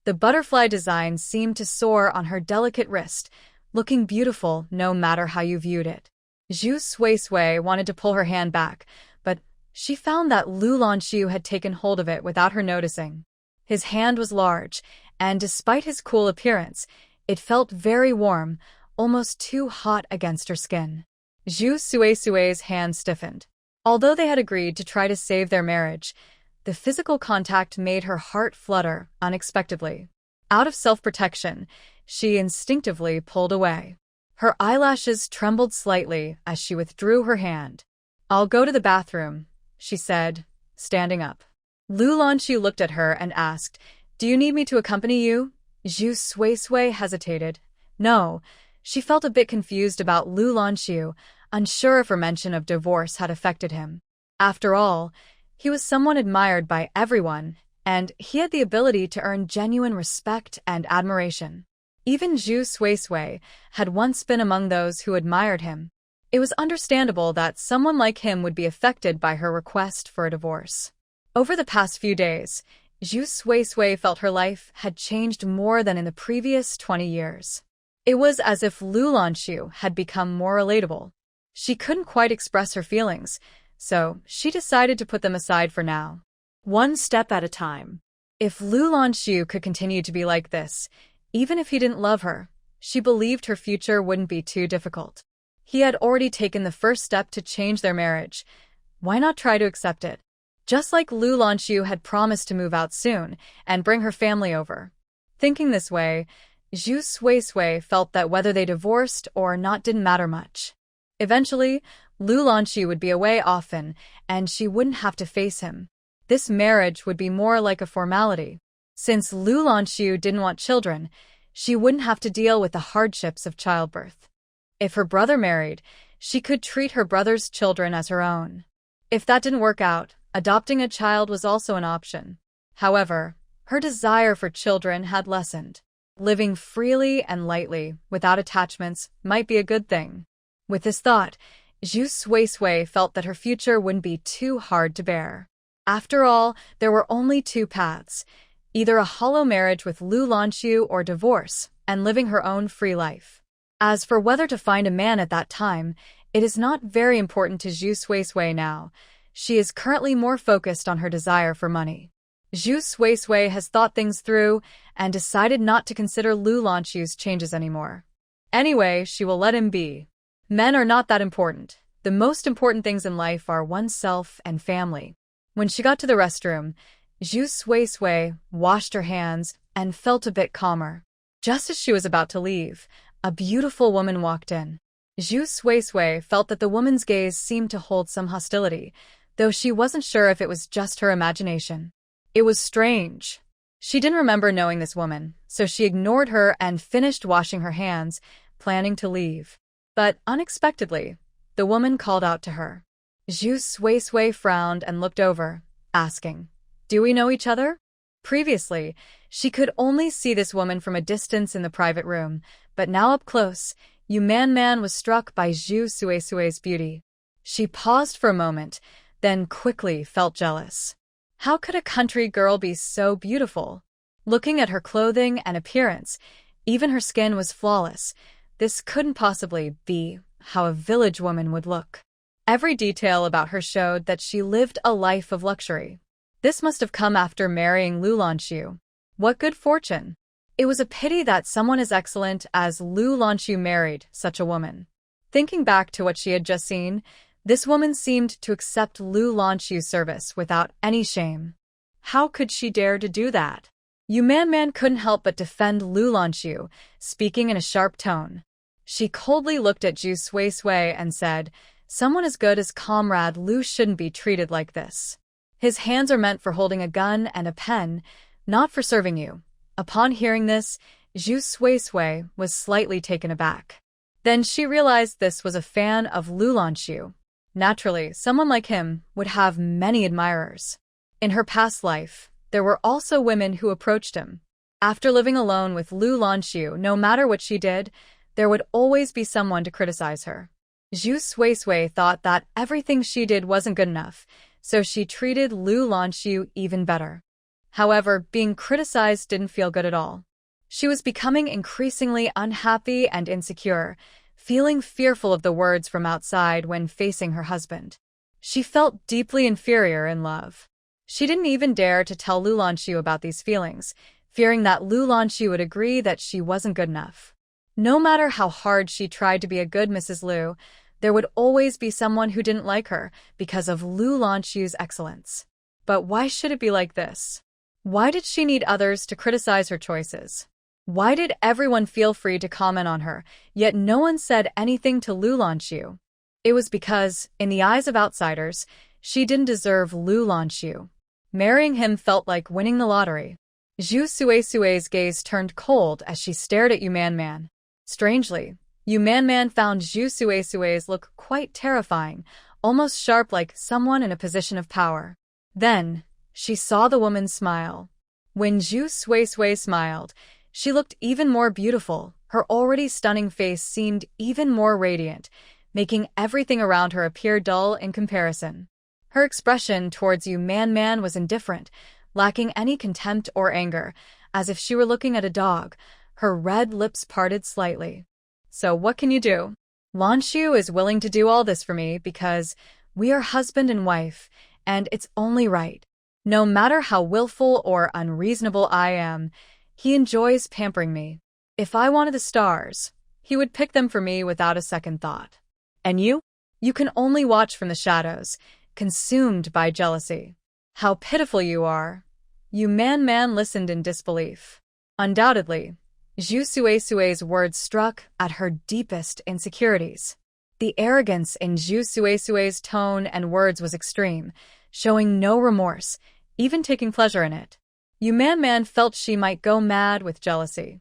The butterfly design seemed to soar on her delicate wrist, looking beautiful no matter how you viewed it. Zhu Suisui wanted to pull her hand back, but she found that Lu Lanxu had taken hold of it without her noticing. His hand was large, and despite his cool appearance, it felt very warm, almost too hot against her skin. Zhu Suisui's hand stiffened. Although they had agreed to try to save their marriage, the physical contact made her heart flutter unexpectedly. Out of self-protection, she instinctively pulled away. Her eyelashes trembled slightly as she withdrew her hand. "I'll go to the bathroom," she said, standing up. Lu Lanxu looked at her and asked, "Do you need me to accompany you?" Zhu Suisui hesitated. No, she felt a bit confused about Lu Lanxu, unsure if her mention of divorce had affected him. After all, he was someone admired by everyone, and he had the ability to earn genuine respect and admiration. Even Zhu Suisui had once been among those who admired him. It was understandable that someone like him would be affected by her request for a divorce. Over the past few days, Zhu Suisui felt her life had changed more than in the previous 20 years. It was as if Lu Lanxu had become more relatable. She couldn't quite express her feelings, so she decided to put them aside for now. One step at a time. If Lu Lanxu could continue to be like this, even if he didn't love her, she believed her future wouldn't be too difficult. He had already taken the first step to change their marriage. Why not try to accept it? Just like Lu Lanxu had promised to move out soon and bring her family over. Thinking this way, Zhu Suisui felt that whether they divorced or not didn't matter much. Eventually, Lu Lanxu would be away often, and she wouldn't have to face him. This marriage would be more like a formality. Since Lu Lanxu didn't want children, she wouldn't have to deal with the hardships of childbirth. If her brother married, she could treat her brother's children as her own. If that didn't work out, adopting a child was also an option. However, her desire for children had lessened. Living freely and lightly, without attachments, might be a good thing. With this thought, Zhu Suisui felt that her future wouldn't be too hard to bear. After all, there were only two paths, either a hollow marriage with Lu Lanxu or divorce, and living her own free life. As for whether to find a man at that time, it is not very important to Zhu Suisui now. She is currently more focused on her desire for money. Zhu Suisui has thought things through and decided not to consider Lu Lanxu's changes anymore. Anyway, she will let him be. Men are not that important. The most important things in life are oneself and family. When she got to the restroom, Zhu Suisui washed her hands and felt a bit calmer. Just as she was about to leave, a beautiful woman walked in. Zhu Suisui felt that the woman's gaze seemed to hold some hostility, though she wasn't sure if it was just her imagination. It was strange. She didn't remember knowing this woman, so she ignored her and finished washing her hands, planning to leave. But unexpectedly, the woman called out to her. Zhu Suisui frowned and looked over, asking, "Do we know each other?" Previously, she could only see this woman from a distance in the private room, but now up close, Man was struck by Zhu Suisui's beauty. She paused for a moment, then quickly felt jealous. How could a country girl be so beautiful? Looking at her clothing and appearance, even her skin was flawless. This couldn't possibly be how a village woman would look. Every detail about her showed that she lived a life of luxury. This must have come after marrying Lu Lanxu. What good fortune! It was a pity that someone as excellent as Lu Lanxu married such a woman. Thinking back to what she had just seen, this woman seemed to accept Lu Lanxu's service without any shame. How could she dare to do that? Man couldn't help but defend Lu Lanxu, speaking in a sharp tone. She coldly looked at Zhu Suisui and said, "Someone as good as Comrade Lu shouldn't be treated like this. His hands are meant for holding a gun and a pen, not for serving you." Upon hearing this, Zhu Sui was slightly taken aback. Then she realized this was a fan of Lanxu. Naturally, someone like him would have many admirers. In her past life, there were also women who approached him. After living alone with Lanxu, no matter what she did, there would always be someone to criticize her. Zhu Sui thought that everything she did wasn't good enough, so she treated Lanxu even better. However, being criticized didn't feel good at all. She was becoming increasingly unhappy and insecure, feeling fearful of the words from outside when facing her husband. She felt deeply inferior in love. She didn't even dare to tell Lanxu about these feelings, fearing that Lanxu would agree that she wasn't good enough. No matter how hard she tried to be a good Mrs. Lu, there would always be someone who didn't like her because of Lanxu's excellence. But why should it be like this? Why did she need others to criticize her choices? Why did everyone feel free to comment on her, yet no one said anything to Lanxu? It was because, in the eyes of outsiders, she didn't deserve Lanxu. Marrying him felt like winning the lottery. Zhu Sui's gaze turned cold as she stared at Man. Strangely, Man found Zhu Sui's look quite terrifying, almost sharp like someone in a position of power. Then, she saw the woman smile. When Zhu Sui smiled, she looked even more beautiful. Her already stunning face seemed even more radiant, making everything around her appear dull in comparison. Her expression towards Man was indifferent, lacking any contempt or anger, as if she were looking at a dog. Her red lips parted slightly. So what can you do? Lanxu is willing to do all this for me because we are husband and wife, and it's only right. No matter how willful or unreasonable I am, he enjoys pampering me. If I wanted the stars, he would pick them for me without a second thought. And you? You can only watch from the shadows, consumed by jealousy. How pitiful you are. Man listened in disbelief. Undoubtedly, Zhu Sui's words struck at her deepest insecurities. The arrogance in Zhu Sui's tone and words was extreme, showing no remorse, even taking pleasure in it. Man felt she might go mad with jealousy.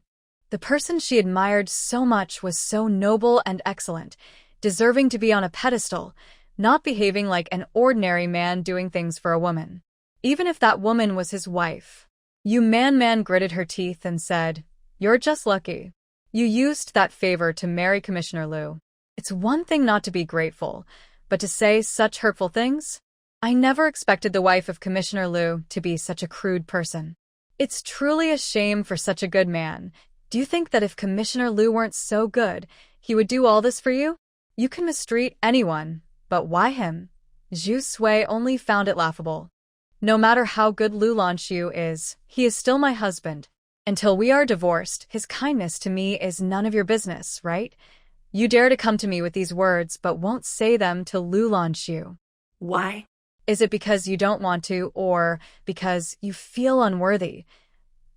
The person she admired so much was so noble and excellent, deserving to be on a pedestal, not behaving like an ordinary man doing things for a woman. Even if that woman was his wife. Man gritted her teeth and said, "You're just lucky. You used that favor to marry Commissioner Lu. It's one thing not to be grateful, but to say such hurtful things? I never expected the wife of Commissioner Lu to be such a crude person. It's truly a shame for such a good man. Do you think that if Commissioner Lu weren't so good, he would do all this for you? You can mistreat anyone, but why him?" Zhu Sui only found it laughable. "No matter how good Lanxu is, he is still my husband. Until we are divorced, his kindness to me is none of your business, right? You dare to come to me with these words but won't say them to Lanxu. Why? Is it because you don't want to, or because you feel unworthy?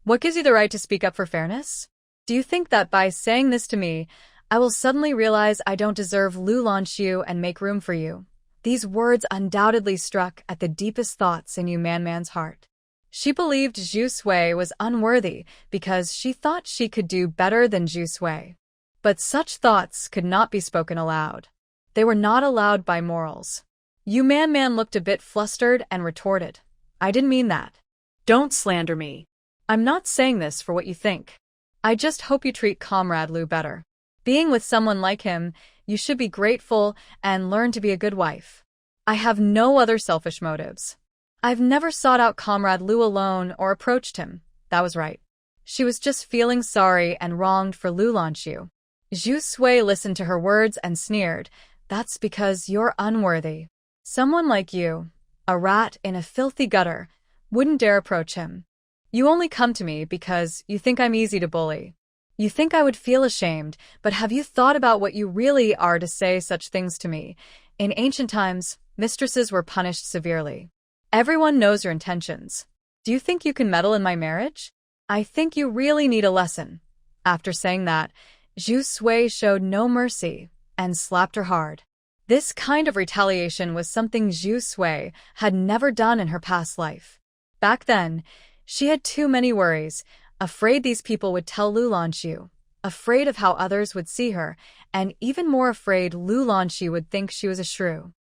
What gives you the right to speak up for fairness? Do you think that by saying this to me, I will suddenly realize I don't deserve Lanxu and make room for you?" These words undoubtedly struck at the deepest thoughts in Man's heart. She believed Zhu Sui was unworthy because she thought she could do better than Zhu Sui. But such thoughts could not be spoken aloud. They were not allowed by morals. Man looked a bit flustered and retorted, "I didn't mean that." Don't slander me. "I'm not saying this for what you think. I just hope you treat Comrade Lu better. Being with someone like him, you should be grateful and learn to be a good wife. I have no other selfish motives. I've never sought out Comrade Lu alone or approached him." That was right. She was just feeling sorry and wronged for Lanxu. Zhu Sui listened to her words and sneered, "That's because you're unworthy. Someone like you, a rat in a filthy gutter, wouldn't dare approach him. You only come to me because you think I'm easy to bully. You think I would feel ashamed, but have you thought about what you really are to say such things to me? In ancient times, mistresses were punished severely. Everyone knows your intentions. Do you think you can meddle in my marriage? I think you really need a lesson." After saying that, Zhu Sui showed no mercy and slapped her hard. This kind of retaliation was something Zhu Sui had never done in her past life. Back then, she had too many worries, afraid these people would tell Lu Lanxu, afraid of how others would see her, and even more afraid Lu Lanxu would think she was a shrew.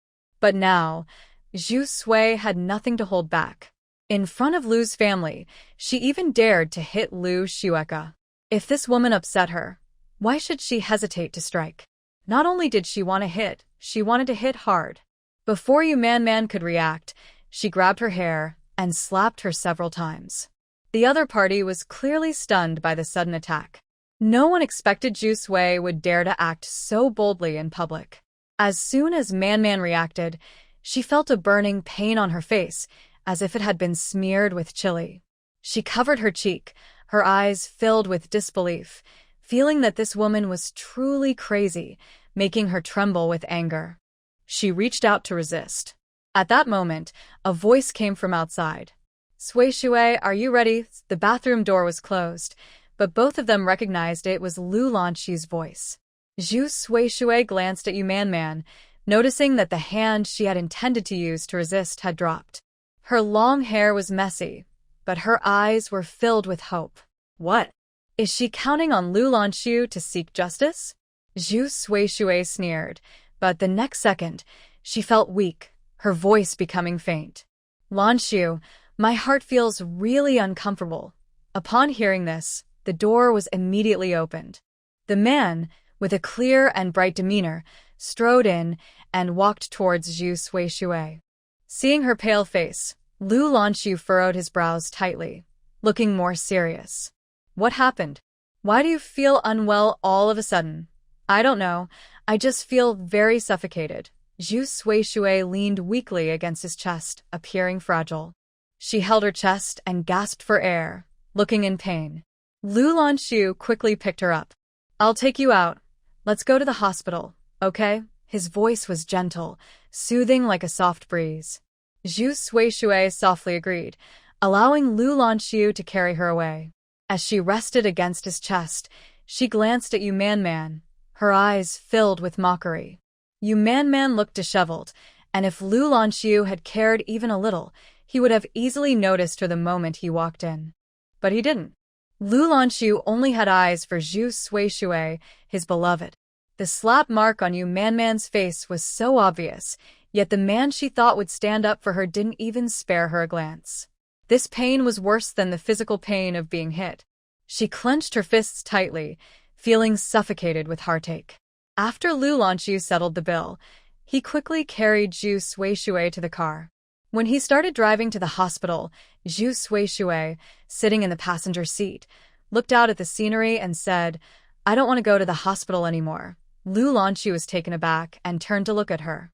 But now, Zhu Sui had nothing to hold back. In front of Lu's family, she even dared to hit Lu Xueka. If this woman upset her, why should she hesitate to strike? Not only did she want to hit, she wanted to hit hard. Before Man could react, she grabbed her hair and slapped her several times. The other party was clearly stunned by the sudden attack. No one expected Zhu Sui would dare to act so boldly in public. As soon as Man reacted, she felt a burning pain on her face, as if it had been smeared with chili. She covered her cheek, her eyes filled with disbelief, feeling that this woman was truly crazy, making her tremble with anger. She reached out to resist. At that moment, a voice came from outside. "Sui Shui, are you ready?" The bathroom door was closed, but both of them recognized it was Lu Lanxi's voice. Zhu Sui Shui glanced at Man, noticing that the hand she had intended to use to resist had dropped. Her long hair was messy, but her eyes were filled with hope. What? Is she counting on Lu Lanxu to seek justice? Zhu Sui Shui sneered, but the next second, she felt weak, her voice becoming faint. "Lanxu, my heart feels really uncomfortable." Upon hearing this, the door was immediately opened. The man, with a clear and bright demeanor, strode in and walked towards Zhu Sui Shui. Seeing her pale face, Lu Lanxu furrowed his brows tightly, looking more serious. "What happened? Why do you feel unwell all of a sudden?" "I don't know. I just feel very suffocated." Zhu Sui Shui leaned weakly against his chest, appearing fragile. She held her chest and gasped for air, looking in pain. Lu Lanxu quickly picked her up. "I'll take you out. Let's go to the hospital, okay?" His voice was gentle, soothing like a soft breeze. Zhu Sui Shui softly agreed, allowing Lu Lanxu to carry her away. As she rested against his chest, she glanced at Man, her eyes filled with mockery. Man looked disheveled, and if Lu Lanxu had cared even a little, he would have easily noticed her the moment he walked in. But he didn't. Lu Lanxu only had eyes for Zhu Sui Shui, his beloved. The slap mark on Man's face was so obvious, yet the man she thought would stand up for her didn't even spare her a glance. This pain was worse than the physical pain of being hit. She clenched her fists tightly, feeling suffocated with heartache. After Lu Lanxu settled the bill, he quickly carried Zhu Sui Shui to the car. When he started driving to the hospital, Zhu Sui Shui, sitting in the passenger seat, looked out at the scenery and said, "I don't want to go to the hospital anymore." Lu Lanxu was taken aback and turned to look at her.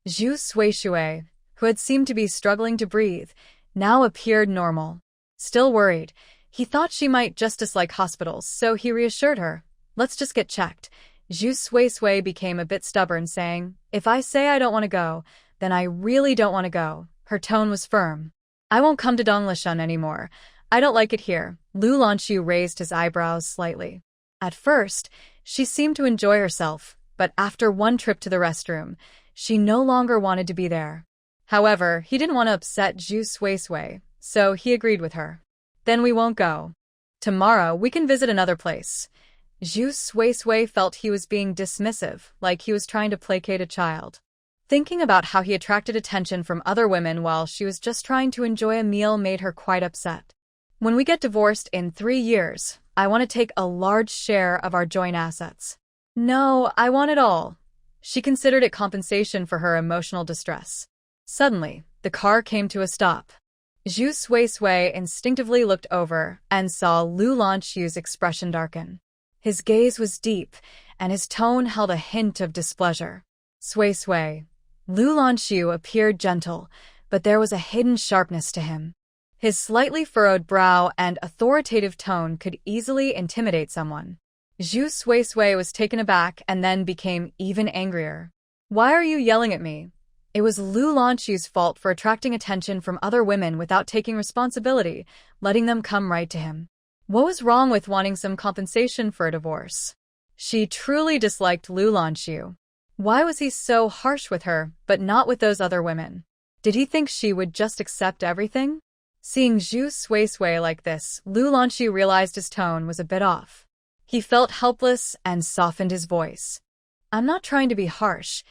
Zhu Sui Shui, who had seemed to be struggling to breathe, now appeared normal. Still worried, he thought she might just dislike hospitals, so he reassured her, "Let's just get checked." Zhu Sui Shui became a bit stubborn, saying, "If I say I don't want to go, then I really don't want to go." Her tone was firm. "I won't come to Donglishan anymore. I don't like it here." Lu Lanxu raised his eyebrows slightly. At first, she seemed to enjoy herself, but after one trip to the restroom, she no longer wanted to be there. However, he didn't want to upset Zhu Sui Shui, so he agreed with her. "Then we won't go. Tomorrow, we can visit another place." Zhu Sui Shui felt he was being dismissive, like he was trying to placate a child. Thinking about how he attracted attention from other women while she was just trying to enjoy a meal made her quite upset. "When we get divorced in 3 years, I want to take a large share of our joint assets." "No, I want it all." She considered it compensation for her emotional distress. Suddenly, the car came to a stop. Zhu Sui Shui instinctively looked over and saw Lu Lanxu's expression darken. His gaze was deep, and his tone held a hint of displeasure. "Sui Sui." Lu Lanxu appeared gentle, but there was a hidden sharpness to him. His slightly furrowed brow and authoritative tone could easily intimidate someone. Zhu Sui Shui was taken aback and then became even angrier. "Why are you yelling at me?" It was Lu Lanxu's fault for attracting attention from other women without taking responsibility, letting them come right to him. What was wrong with wanting some compensation for a divorce? She truly disliked Lu Lanxu. Why was he so harsh with her, but not with those other women? Did he think she would just accept everything? Seeing Zhu Sui like this, Lu Lanxu realized his tone was a bit off. He felt helpless and softened his voice. I'm not trying to be harsh.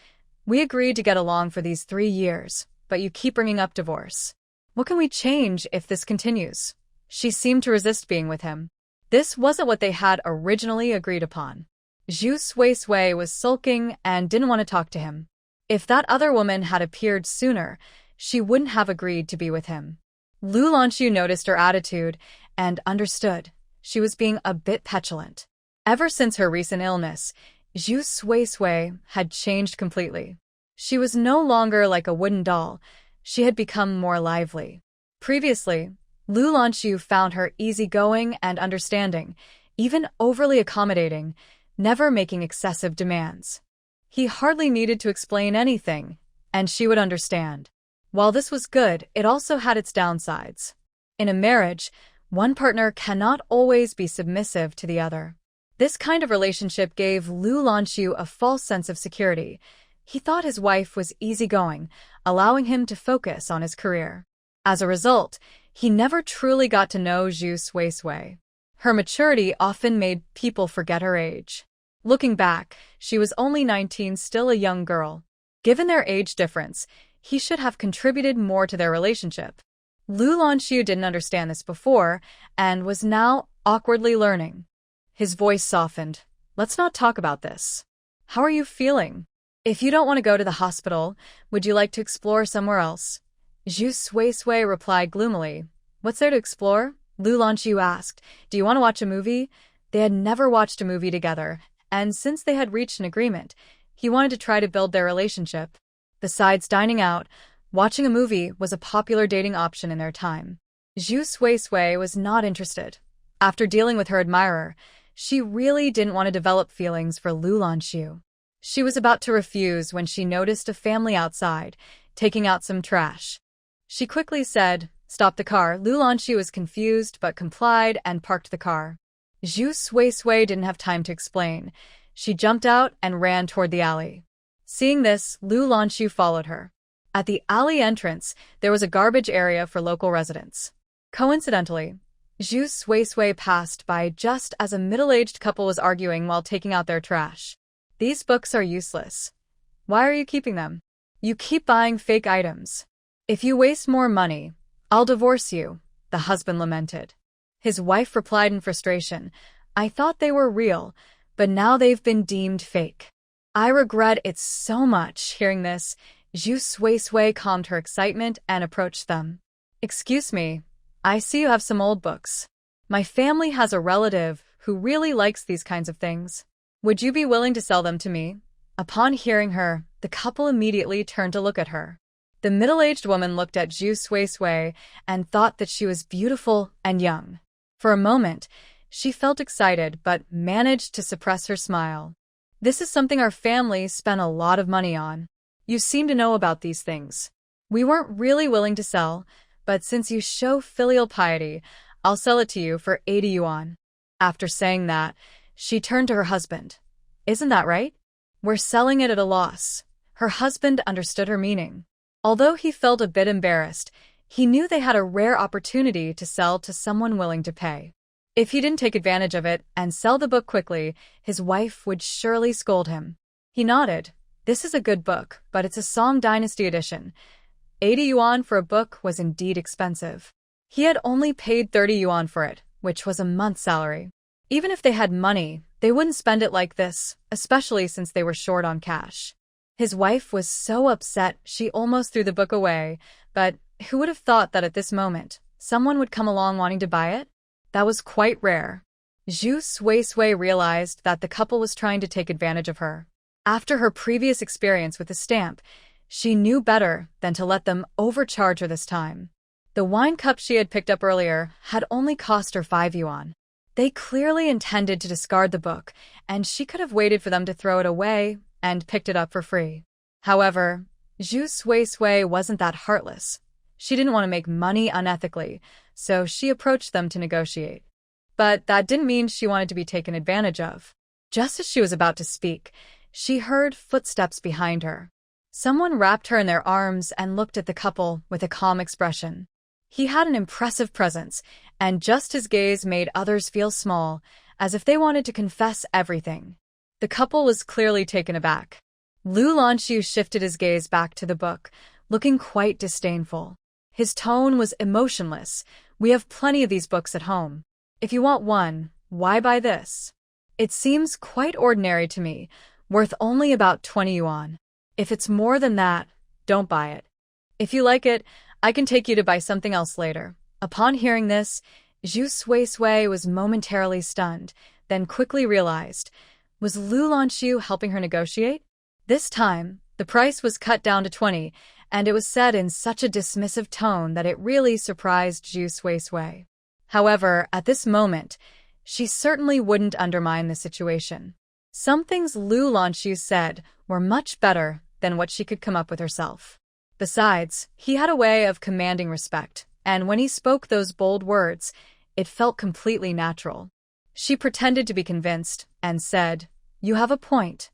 We agreed to get along for these 3 years, but you keep bringing up divorce. What can we change if this continues? She seemed to resist being with him. This wasn't what they had originally agreed upon. Zhu Sui was sulking and didn't want to talk to him. If that other woman had appeared sooner, she wouldn't have agreed to be with him. Lu Lanxu noticed her attitude and understood. She was being a bit petulant. Ever since her recent illness, Zhu Sui had changed completely. She was no longer like a wooden doll. She had become more lively. Previously, Lu Lanxu found her easygoing and understanding, even overly accommodating, never making excessive demands. He hardly needed to explain anything, and she would understand. While this was good, it also had its downsides. In a marriage, one partner cannot always be submissive to the other. This kind of relationship gave Lu Lanxu a false sense of security. He thought his wife was easygoing, allowing him to focus on his career. As a result, he never truly got to know Zhu Sui. Her maturity often made people forget her age. Looking back, she was only 19, still a young girl. Given their age difference, he should have contributed more to their relationship. Lu Lanxu didn't understand this before and was now awkwardly learning. His voice softened. Let's not talk about this. How are you feeling? If you don't want to go to the hospital, would you like to explore somewhere else? Zhu Sui replied gloomily. What's there to explore? Lu Lanxu asked. Do you want to watch a movie? They had never watched a movie together, and since they had reached an agreement, he wanted to try to build their relationship. Besides dining out, watching a movie was a popular dating option in their time. Zhu Sui was not interested. After dealing with her admirer, she really didn't want to develop feelings for Lu Lanxu. She was about to refuse when she noticed a family outside, taking out some trash. She quickly said, "Stop the car." Lu Lanxu was confused but complied and parked the car. Zhu Sui didn't have time to explain. She jumped out and ran toward the alley. Seeing this, Lu Lanxu followed her. At the alley entrance, there was a garbage area for local residents. Coincidentally, Zhu Sui passed by just as a middle-aged couple was arguing while taking out their trash. These books are useless. Why are you keeping them? You keep buying fake items. If you waste more money, I'll divorce you, the husband lamented. His wife replied in frustration, I thought they were real, but now they've been deemed fake. I regret it so much. Hearing this, Zhu Sui calmed her excitement and approached them. Excuse me, I see you have some old books. My family has a relative who really likes these kinds of things. Would you be willing to sell them to me? Upon hearing her, the couple immediately turned to look at her. The middle-aged woman looked at Zhu Sui and thought that she was beautiful and young. For a moment, she felt excited but managed to suppress her smile. This is something our family spent a lot of money on. You seem to know about these things. We weren't really willing to sell, but since you show filial piety, I'll sell it to you for 80 yuan. After saying that, she turned to her husband. Isn't that right? We're selling it at a loss. Her husband understood her meaning. Although he felt a bit embarrassed, he knew they had a rare opportunity to sell to someone willing to pay. If he didn't take advantage of it and sell the book quickly, his wife would surely scold him. He nodded. This is a good book, but it's a Song Dynasty edition. 80 yuan for a book was indeed expensive. He had only paid 30 yuan for it, which was a month's salary. Even if they had money, they wouldn't spend it like this, especially since they were short on cash. His wife was so upset she almost threw the book away, but who would have thought that at this moment, someone would come along wanting to buy it? That was quite rare. Zhu Sui realized that the couple was trying to take advantage of her. After her previous experience with the stamp, she knew better than to let them overcharge her this time. The wine cup she had picked up earlier had only cost her 5 yuan. They clearly intended to discard the book, and she could have waited for them to throw it away and picked it up for free. However, Zhu Sui wasn't that heartless. She didn't want to make money unethically, so she approached them to negotiate. But that didn't mean she wanted to be taken advantage of. Just as she was about to speak, she heard footsteps behind her. Someone wrapped her in their arms and looked at the couple with a calm expression. He had an impressive presence, and just his gaze made others feel small, as if they wanted to confess everything. The couple was clearly taken aback. Lanxu shifted his gaze back to the book, looking quite disdainful. His tone was emotionless. "We have plenty of these books at home. If you want one, why buy this? It seems quite ordinary to me, worth only about 20 yuan. If it's more than that, don't buy it. If you like it, I can take you to buy something else later." Upon hearing this, Zhu Sui was momentarily stunned, then quickly realized, was Lanxu helping her negotiate? This time, the price was cut down to 20, and it was said in such a dismissive tone that it really surprised Zhu Sui. However, at this moment, she certainly wouldn't undermine the situation. Some things Lanxu said were much better than what she could come up with herself. Besides, he had a way of commanding respect, and when he spoke those bold words, it felt completely natural. She pretended to be convinced and said, "You have a point.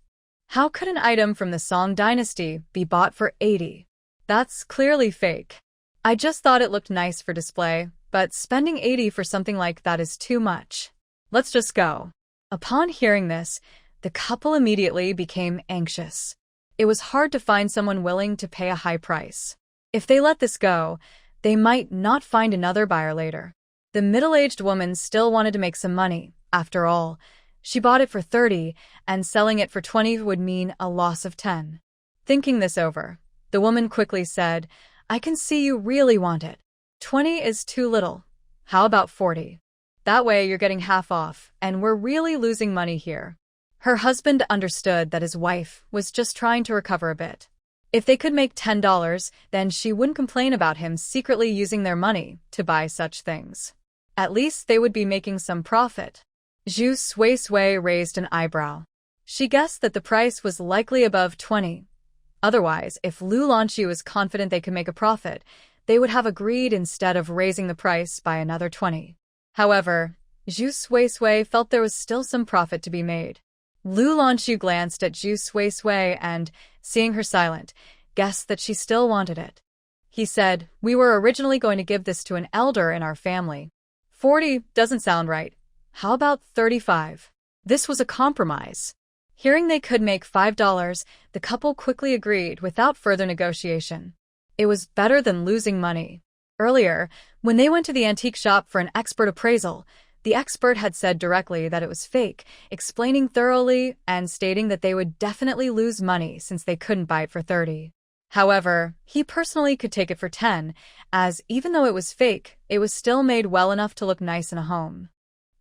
How could an item from the Song dynasty be bought for 80? That's clearly fake. I just thought it looked nice for display, but spending 80 for something like that is too much. Let's just go." Upon hearing this, the couple immediately became anxious. It was hard to find someone willing to pay a high price. If they let this go, they might not find another buyer later. The middle-aged woman still wanted to make some money. After all, she bought it for 30, and selling it for 20 would mean a loss of 10. Thinking this over, the woman quickly said, "I can see you really want it. 20 is too little. How about 40? That way you're getting half off, and we're really losing money here." Her husband understood that his wife was just trying to recover a bit. If they could make $10, then she wouldn't complain about him secretly using their money to buy such things. At least they would be making some profit. Zhu Sui raised an eyebrow. She guessed that the price was likely above 20. Otherwise, if Lanxu was confident they could make a profit, they would have agreed instead of raising the price by another 20. However, Zhu Sui felt there was still some profit to be made. Lanxu glanced at Zhu Sui and, seeing her silent, guessed that she still wanted it. He said, "We were originally going to give this to an elder in our family. 40 doesn't sound right. How about 35? This was a compromise. Hearing they could make $5, the couple quickly agreed without further negotiation. It was better than losing money. Earlier, when they went to the antique shop for an expert appraisal, the expert had said directly that it was fake, explaining thoroughly and stating that they would definitely lose money since they couldn't buy it for 30. However, he personally could take it for 10, as even though it was fake, it was still made well enough to look nice in a home.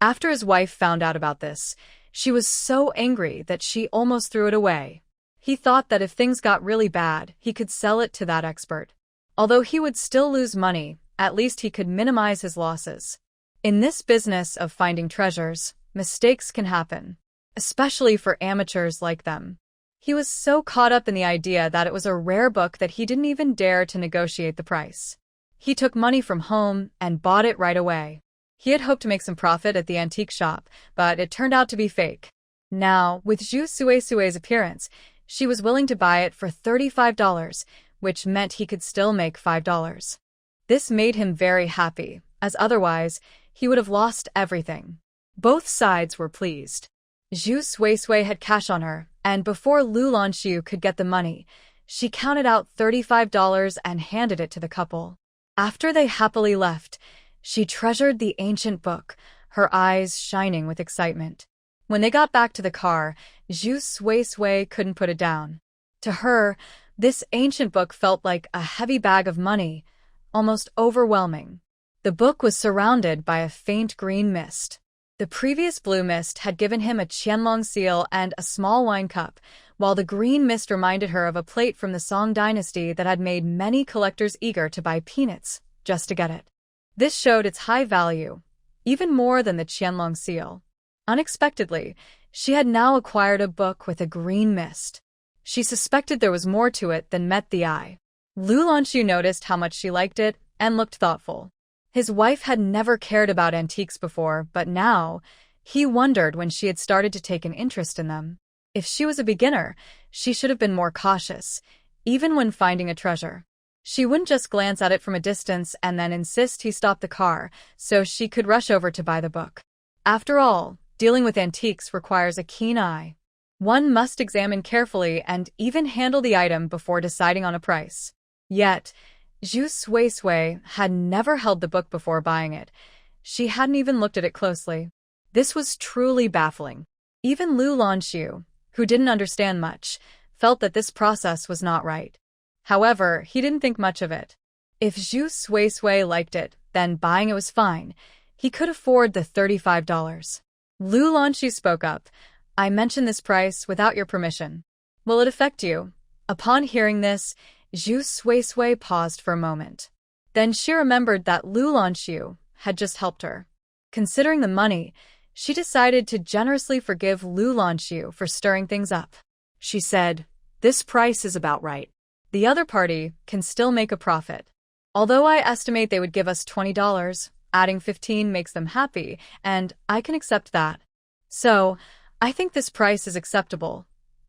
After his wife found out about this, she was so angry that she almost threw it away. He thought that if things got really bad, he could sell it to that expert. Although he would still lose money, at least he could minimize his losses. In this business of finding treasures, mistakes can happen, especially for amateurs like them. He was so caught up in the idea that it was a rare book that he didn't even dare to negotiate the price. He took money from home and bought it right away. He had hoped to make some profit at the antique shop, but it turned out to be fake. Now, with Zhu Sui's appearance, she was willing to buy it for $35, which meant he could still make $5. This made him very happy, as otherwise, he would have lost everything. Both sides were pleased. Zhu Sui had cash on her, and before Lanxu could get the money, she counted out $35 and handed it to the couple. After they happily left, she treasured the ancient book, her eyes shining with excitement. When they got back to the car, Zhu Sui couldn't put it down. To her, this ancient book felt like a heavy bag of money, almost overwhelming. The book was surrounded by a faint green mist. The previous blue mist had given him a Qianlong seal and a small wine cup, while the green mist reminded her of a plate from the Song dynasty that had made many collectors eager to buy peanuts just to get it. This showed its high value, even more than the Qianlong seal. Unexpectedly, she had now acquired a book with a green mist. She suspected there was more to it than met the eye. Lanxu noticed how much she liked it and looked thoughtful. His wife had never cared about antiques before, but now, he wondered when she had started to take an interest in them. If she was a beginner, she should have been more cautious, even when finding a treasure. She wouldn't just glance at it from a distance and then insist he stop the car so she could rush over to buy the book. After all, dealing with antiques requires a keen eye. One must examine carefully and even handle the item before deciding on a price. Yet, Zhu Suisui had never held the book before buying it. She hadn't even looked at it closely. This was truly baffling. Even Lu Lanxu, who didn't understand much, felt that this process was not right. However, he didn't think much of it. If Zhu Suisui liked it, then buying it was fine. He could afford the $35. Lu Lanxu spoke up. I mentioned this price without your permission. Will it affect you? Upon hearing this, Zhu Suisui paused for a moment. Then she remembered that Lu Lanxu had just helped her. Considering the money, she decided to generously forgive Lu Lanxu for stirring things up. She said, "This price is about right. The other party can still make a profit. Although I estimate they would give us $20, adding 15 makes them happy, and I can accept that. So, I think this price is acceptable."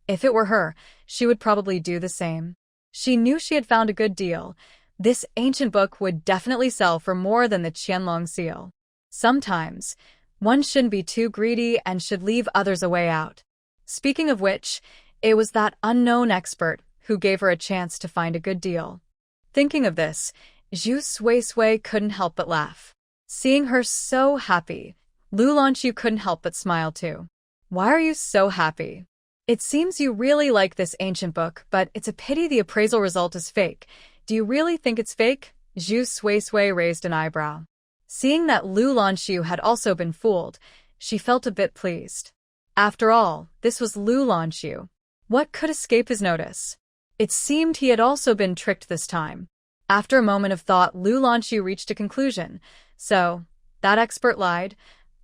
If it were her, she would probably do the same. She knew she had found a good deal. This ancient book would definitely sell for more than the Qianlong seal. Sometimes, one shouldn't be too greedy and should leave others a way out. Speaking of which, it was that unknown expert who gave her a chance to find a good deal. Thinking of this, Zhu Suisui couldn't help but laugh. Seeing her so happy, Lu Lanxu couldn't help but smile too. Why are you so happy? It seems you really like this ancient book, but it's a pity the appraisal result is fake. Do you really think it's fake? Zhu Suisui raised an eyebrow. Seeing that Lu Lanxu had also been fooled, she felt a bit pleased. After all, this was Lu Lanxu. What could escape his notice? It seemed he had also been tricked this time. After a moment of thought, Lu Lanxu reached a conclusion. So, that expert lied,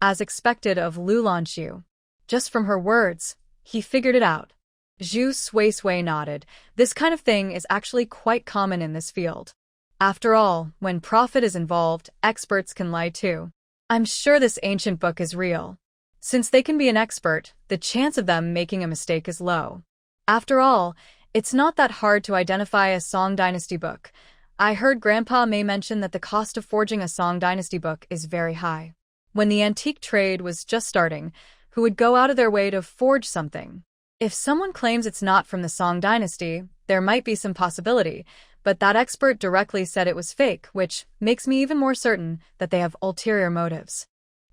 as expected of Lu Lanxu. Just from her words, he figured it out. Zhu Suisui nodded. This kind of thing is actually quite common in this field. After all, when profit is involved, experts can lie too. I'm sure this ancient book is real. Since they can be an expert, the chance of them making a mistake is low. After all, it's not that hard to identify a Song Dynasty book. I heard Grandpa May mention that the cost of forging a Song Dynasty book is very high. When the antique trade was just starting, who would go out of their way to forge something? If someone claims it's not from the Song Dynasty, there might be some possibility, but that expert directly said it was fake, which makes me even more certain that they have ulterior motives.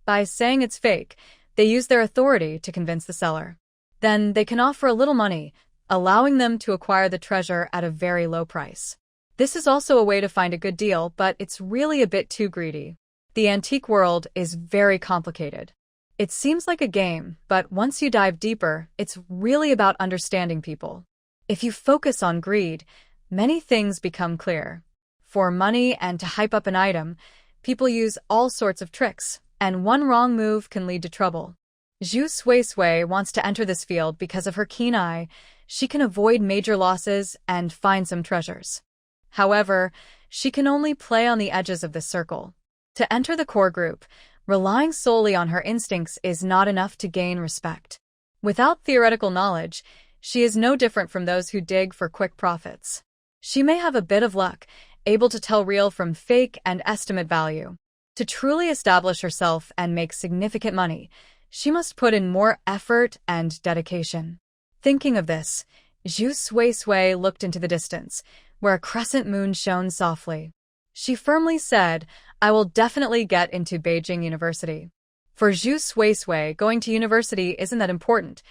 By saying it's fake, they use their authority to convince the seller. Then they can offer a little money, allowing them to acquire the treasure at a very low price. This is also a way to find a good deal, but it's really a bit too greedy. The antique world is very complicated. It seems like a game, but once you dive deeper, it's really about understanding people. If you focus on greed, many things become clear. For money and to hype up an item, people use all sorts of tricks, and one wrong move can lead to trouble. Zhu Suisui wants to enter this field because of her keen eye. She can avoid major losses and find some treasures. However, she can only play on the edges of this circle. To enter the core group, relying solely on her instincts is not enough to gain respect. Without theoretical knowledge, she is no different from those who dig for quick profits. She may have a bit of luck, able to tell real from fake and estimate value. To truly establish herself and make significant money, she must put in more effort and dedication. Thinking of this, Zhu Suisui looked into the distance, where a crescent moon shone softly. She firmly said, I will definitely get into Beijing University. For Zhu Suisui, going to university isn't that important.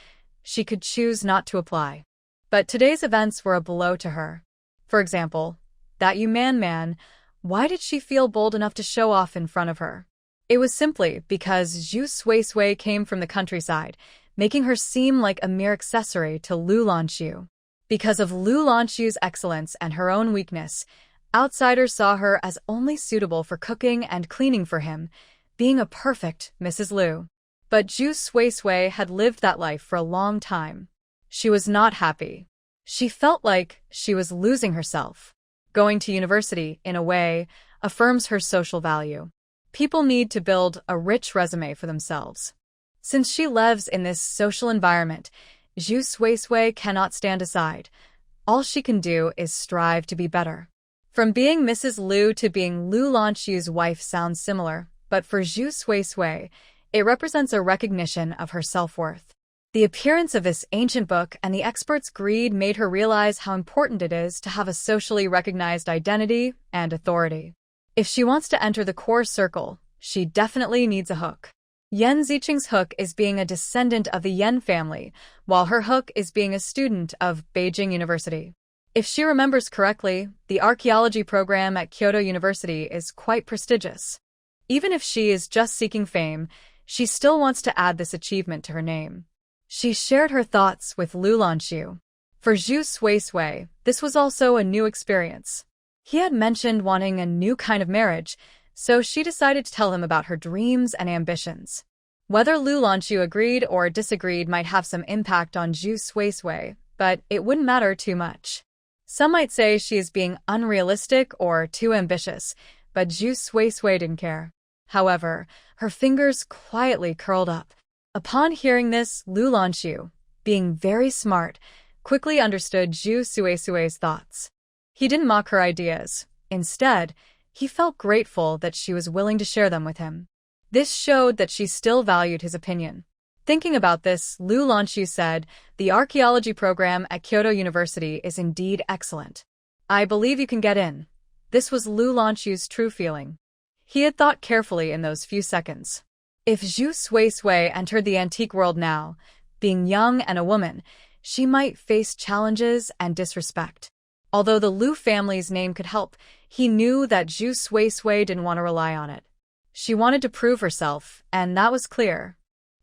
She could choose not to apply. But today's events were a blow to her. For example, that man, why did she feel bold enough to show off in front of her? It was simply because Zhu Suisui came from the countryside, making her seem like a mere accessory to Lu Lanxu. Because of Lu Lanxu's excellence and her own weakness, outsiders saw her as only suitable for cooking and cleaning for him, being a perfect Mrs. Lu. But Zhu Suisui had lived that life for a long time. She was not happy. She felt like she was losing herself. Going to university, in a way, affirms her social value. People need to build a rich resume for themselves. Since she lives in this social environment, Zhu Suisui cannot stand aside. All she can do is strive to be better. From being Mrs. Liu to being Lu Lanxu's wife sounds similar, but for Zhu Suisui, it represents a recognition of her self-worth. The appearance of this ancient book and the expert's greed made her realize how important it is to have a socially recognized identity and authority. If she wants to enter the core circle, she definitely needs a hook. Yan Ziqing's hook is being a descendant of the Yan family, while her hook is being a student of Beijing University. If she remembers correctly, the archaeology program at Kyoto University is quite prestigious. Even if she is just seeking fame, she still wants to add this achievement to her name. She shared her thoughts with Lu Lanxu. For Zhu Suisui, this was also a new experience. He had mentioned wanting a new kind of marriage, so she decided to tell him about her dreams and ambitions. Whether Lu Lanxu agreed or disagreed might have some impact on Zhu Suisui, but it wouldn't matter too much. Some might say she is being unrealistic or too ambitious, but Zhu Suisui didn't care. However, her fingers quietly curled up. Upon hearing this, Lu Lanxu, being very smart, quickly understood Zhu Suisui's thoughts. He didn't mock her ideas. Instead, he felt grateful that she was willing to share them with him. This showed that she still valued his opinion. Thinking about this, Lu Lanxu said, "The archaeology program at Kyoto University is indeed excellent. I believe you can get in." This was Lu Lanxu's true feeling. He had thought carefully in those few seconds. If Zhu Suisui entered the antique world now, being young and a woman, she might face challenges and disrespect. Although the Lu family's name could help, he knew that Zhu Suisui didn't want to rely on it. She wanted to prove herself, and that was clear.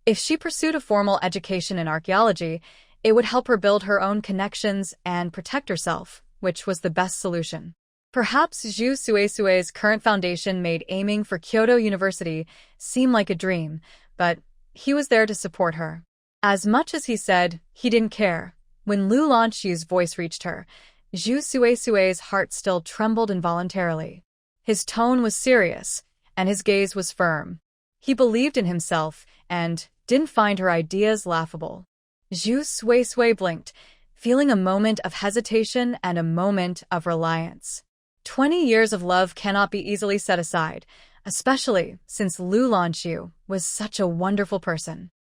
If she pursued a formal education in archaeology, it would help her build her own connections and protect herself, which was the best solution. Perhaps Zhu Suisui's current foundation made aiming for Kyoto University seem like a dream, but he was there to support her. As much as he said he didn't care, when Lu Lanxu's voice reached her, Zhu Suisui's heart still trembled involuntarily. His tone was serious, and his gaze was firm. He believed in himself and didn't find her ideas laughable. Zhu Suisui blinked, feeling a moment of hesitation and a moment of reliance. 20 years of love cannot be easily set aside, especially since Lu Lanxu was such a wonderful person.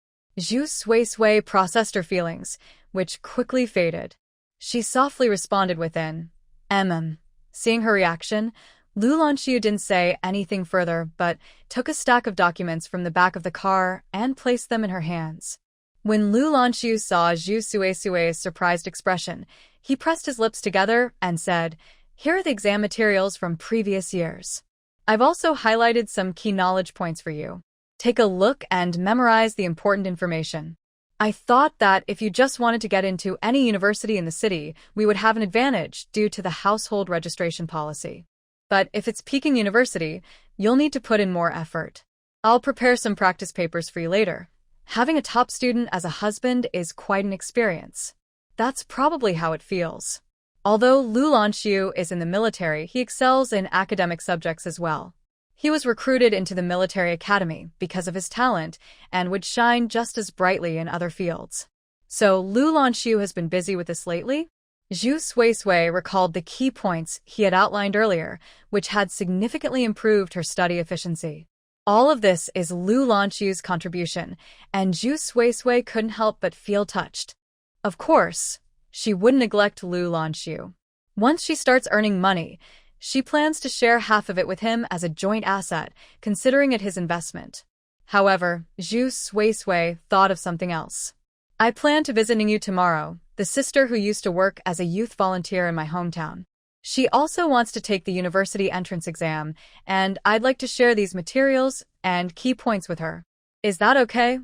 Zhu Suisui processed her feelings, which quickly faded. She softly responded with an Seeing her reaction, Lu Lanxu didn't say anything further but took a stack of documents from the back of the car and placed them in her hands. When Lu Lanxu saw Zhu Suisui's surprised expression, he pressed his lips together and said, "Here are the exam materials from previous years. I've also highlighted some key knowledge points for you. Take a look and memorize the important information." I thought that if you just wanted to get into any university in the city, we would have an advantage due to the household registration policy. But if it's Peking University, you'll need to put in more effort. I'll prepare some practice papers for you later. Having a top student as a husband is quite an experience. That's probably how it feels. Although Lu Lanxu is in the military, he excels in academic subjects as well. He was recruited into the military academy because of his talent and would shine just as brightly in other fields. So Lu Lanxu has been busy with this lately? Zhu Suisui recalled the key points he had outlined earlier, which had significantly improved her study efficiency. All of this is Lu Lanxu's contribution, and Zhu Suisui couldn't help but feel touched. Of course, she wouldn't neglect Lu Lanxu. Once she starts earning money, she plans to share half of it with him as a joint asset, considering it his investment. However, Zhu Suisui thought of something else. "I plan to visit you tomorrow, the sister who used to work as a youth volunteer in my hometown. She also wants to take the university entrance exam, and I'd like to share these materials and key points with her. Is that okay?"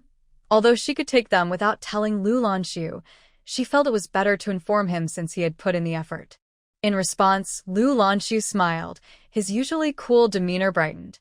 Although she could take them without telling Lu Lanxu, she felt it was better to inform him since he had put in the effort. In response, Lu Lanxu smiled, his usually cool demeanor brightened.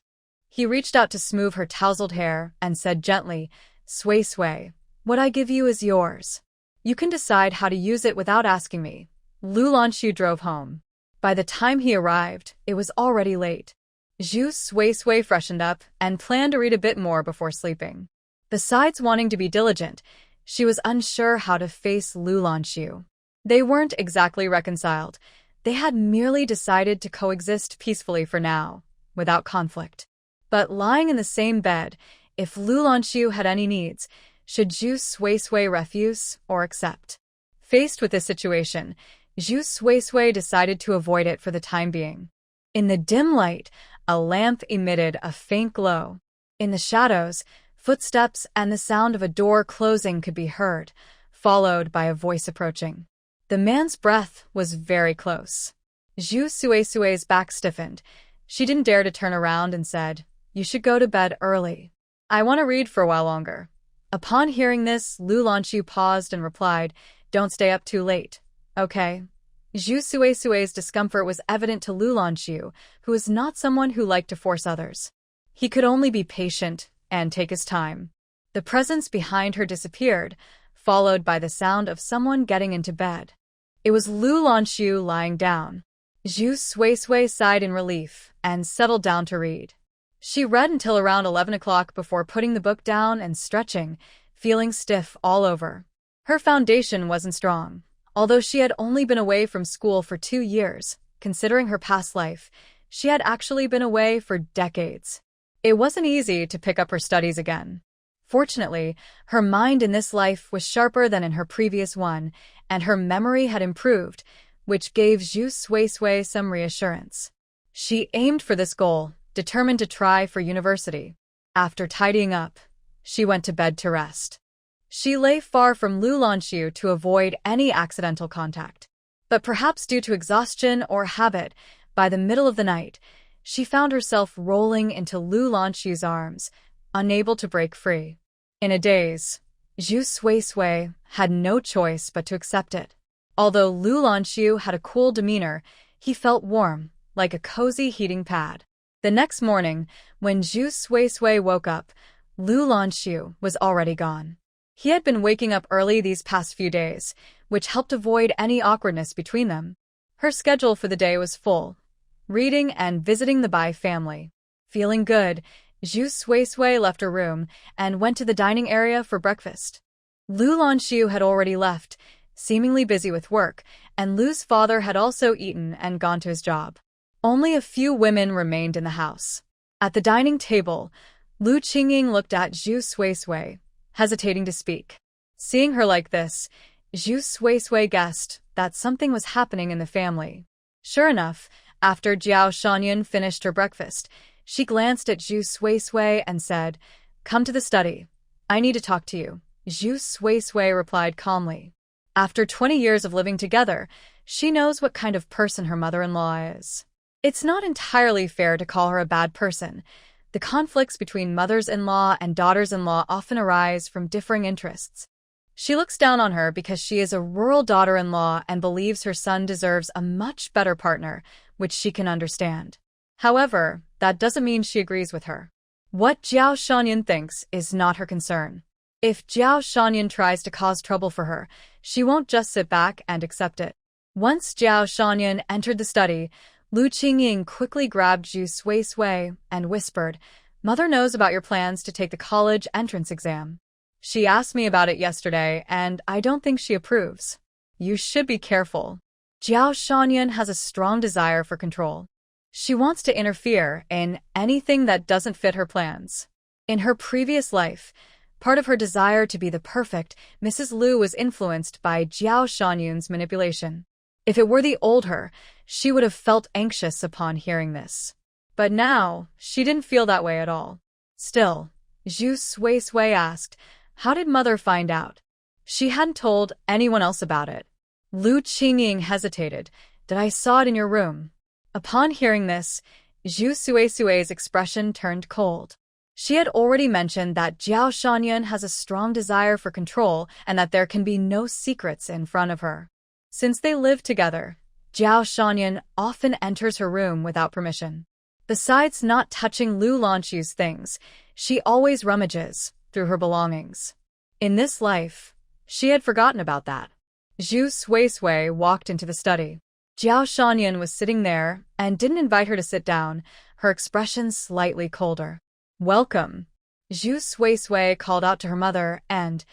He reached out to smooth her tousled hair and said gently, "Suisui, what I give you is yours. You can decide how to use it without asking me." Lu Lanxu drove home. By the time he arrived, it was already late. Zhu Suisui freshened up and planned to read a bit more before sleeping. Besides wanting to be diligent, she was unsure how to face Lu Lanxu. They weren't exactly reconciled, They had merely decided to coexist peacefully for now, without conflict. But lying in the same bed, if Lu Lanxu had any needs, should Zhu Suisui refuse or accept? Faced with this situation, Zhu Suisui decided to avoid it for the time being. In the dim light, a lamp emitted a faint glow. In the shadows, footsteps and the sound of a door closing could be heard, followed by a voice approaching. The man's breath was very close. Zhu Suisui's back stiffened. She didn't dare to turn around and said, "You should go to bed early. I want to read for a while longer." Upon hearing this, Lu Lanxu paused and replied, "Don't stay up too late. Okay." Zhu Suisui's discomfort was evident to Lu Lanxu, who was not someone who liked to force others. He could only be patient and take his time. The presence behind her disappeared, followed by the sound of someone getting into bed. It was Lu Lanxu lying down. Zhu Suisui sighed in relief and settled down to read. She read until around 11 o'clock before putting the book down and stretching, feeling stiff all over. Her foundation wasn't strong. Although she had only been away from school for 2 years, considering her past life, she had actually been away for decades. It wasn't easy to pick up her studies again. Fortunately, her mind in this life was sharper than in her previous one, and her memory had improved, which gave Zhu Suisui some reassurance. She aimed for this goal, determined to try for university. After tidying up, she went to bed to rest. She lay far from Lu Lanxu to avoid any accidental contact. But perhaps due to exhaustion or habit, by the middle of the night, she found herself rolling into Lu Lanxu's arms, unable to break free. In a daze, Zhu Suisui had no choice but to accept it. Although Lu Lanxu had a cool demeanor, he felt warm, like a cozy heating pad. The next morning, when Zhu Suisui woke up, Lu Lanxu was already gone. He had been waking up early these past few days, which helped avoid any awkwardness between them. Her schedule for the day was full, reading and visiting the Bai family. Feeling good, Zhu Suisui left her room and went to the dining area for breakfast. Lu Lanxu had already left, seemingly busy with work, and Lu's father had also eaten and gone to his job. Only a few women remained in the house. At the dining table, Lu Qingying looked at Zhu Suisui, hesitating to speak. Seeing her like this, Zhu Suisui guessed that something was happening in the family. Sure enough, after Jiao Shanyan finished her breakfast, she glanced at Zhu Suisui and said, "Come to the study. I need to talk to you." Zhu Suisui replied calmly. After 20 years of living together, she knows what kind of person her mother-in-law is. It's not entirely fair to call her a bad person. The conflicts between mothers-in-law and daughters-in-law often arise from differing interests. She looks down on her because she is a rural daughter-in-law and believes her son deserves a much better partner, which she can understand. However, that doesn't mean she agrees with her. What Jiao Shanyan thinks is not her concern. If Jiao Shanyan tries to cause trouble for her, she won't just sit back and accept it. Once Jiao Shanyan entered the study, Lu Qingying quickly grabbed Zhu Suisui and whispered, "Mother knows about your plans to take the college entrance exam. She asked me about it yesterday, and I don't think she approves. You should be careful." Jiao Shanyan has a strong desire for control. She wants to interfere in anything that doesn't fit her plans. In her previous life, part of her desire to be the perfect Mrs. Lu was influenced by Jiao Shanyan's manipulation. If it were the old her, she would have felt anxious upon hearing this. But now, she didn't feel that way at all. Still, Zhu Suisui asked, "How did Mother find out?" She hadn't told anyone else about it. Lu Qingying hesitated. "Did I saw it in your room?" Upon hearing this, Zhu Suisui's expression turned cold. She had already mentioned that Jiao Shanyan has a strong desire for control and that there can be no secrets in front of her. Since they live together, Jiao Shanyan often enters her room without permission. Besides not touching Lu Lanxu's things, she always rummages through her belongings. In this life, she had forgotten about that. Zhu Suisui walked into the study. Jiao Shanyan was sitting there and didn't invite her to sit down, her expression slightly colder. "Welcome." Zhu Suisui called out to her mother and,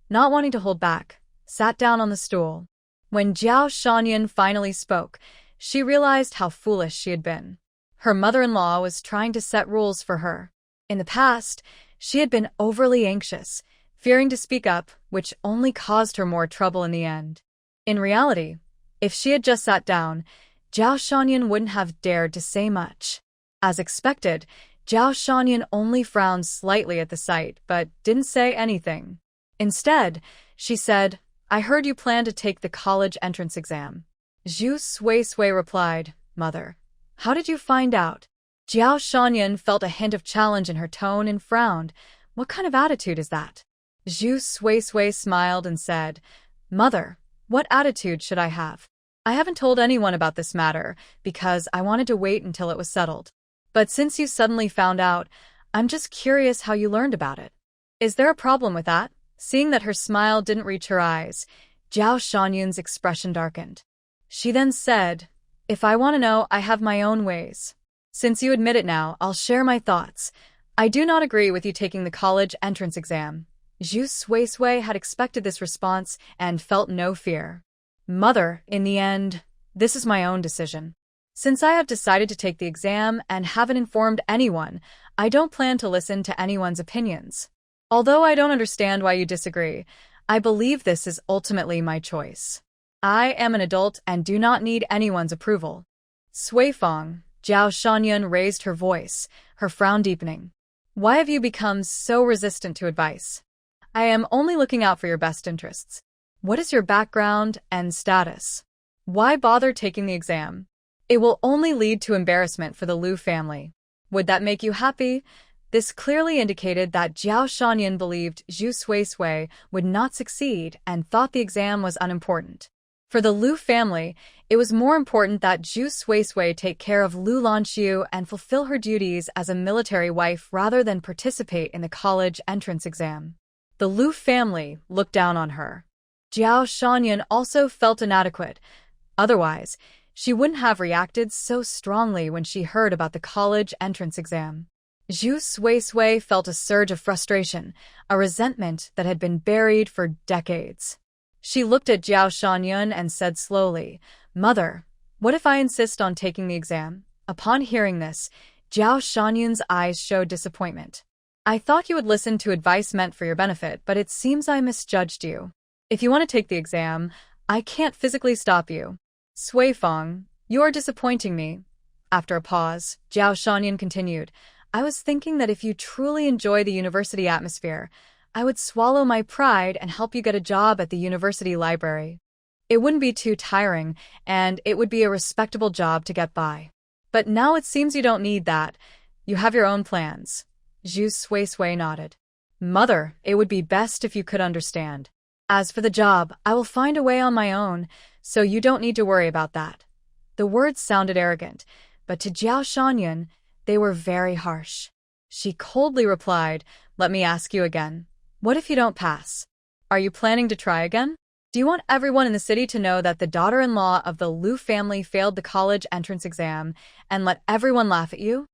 not wanting to hold back, sat down on the stool. When Jiao Shanyan finally spoke, she realized how foolish she had been. Her mother-in-law was trying to set rules for her. In the past, she had been overly anxious, fearing to speak up, which only caused her more trouble in the end. In reality, if she had just sat down, Zhao Shanyan wouldn't have dared to say much. As expected, Zhao Shanyan only frowned slightly at the sight, but didn't say anything. Instead, she said, "I heard you plan to take the college entrance exam." Zhu Suisui replied, "Mother, how did you find out?" Zhao Shanyan felt a hint of challenge in her tone and frowned. What kind of attitude is that? Zhu Suisui smiled and said, "Mother, what attitude should I have? I haven't told anyone about this matter because I wanted to wait until it was settled. But since you suddenly found out, I'm just curious how you learned about it. Is there a problem with that?" Seeing that her smile didn't reach her eyes, Zhao Shanyan's expression darkened. She then said, "If I want to know, I have my own ways. Since you admit it now, I'll share my thoughts. I do not agree with you taking the college entrance exam." Zhu Suisui had expected this response and felt no fear. "Mother, in the end, this is my own decision. Since I have decided to take the exam and haven't informed anyone, I don't plan to listen to anyone's opinions. Although I don't understand why you disagree, I believe this is ultimately my choice. I am an adult and do not need anyone's approval." Suifeng, Zhao Shanyan raised her voice, her frown deepening. "Why have you become so resistant to advice? I am only looking out for your best interests. What is your background and status? Why bother taking the exam? It will only lead to embarrassment for the Lu family. Would that make you happy?" This clearly indicated that Zhao Shanyan believed Zhu Suisui would not succeed and thought the exam was unimportant. For the Lu family, it was more important that Zhu Suisui take care of Lu Lanxu and fulfill her duties as a military wife rather than participate in the college entrance exam. The Lu family looked down on her. Zhao Shanyan also felt inadequate. Otherwise, she wouldn't have reacted so strongly when she heard about the college entrance exam. Zhu Suisui felt a surge of frustration, a resentment that had been buried for decades. She looked at Zhao Shanyan and said slowly, "Mother, what if I insist on taking the exam?" Upon hearing this, Zhao Shanyan's eyes showed disappointment. "I thought you would listen to advice meant for your benefit, but it seems I misjudged you. If you want to take the exam, I can't physically stop you." "Suifeng, you're disappointing me." After a pause, Zhao Shanyan continued, "I was thinking that if you truly enjoy the university atmosphere, I would swallow my pride and help you get a job at the university library. It wouldn't be too tiring, and it would be a respectable job to get by. But now it seems you don't need that. You have your own plans." Zhu Suisui nodded. "Mother, it would be best if you could understand. As for the job, I will find a way on my own, so you don't need to worry about that." The words sounded arrogant, but to Zhao Shanyan, they were very harsh. She coldly replied, "Let me ask you again. What if you don't pass? Are you planning to try again? Do you want everyone in the city to know that the daughter-in-law of the Lu family failed the college entrance exam and let everyone laugh at you?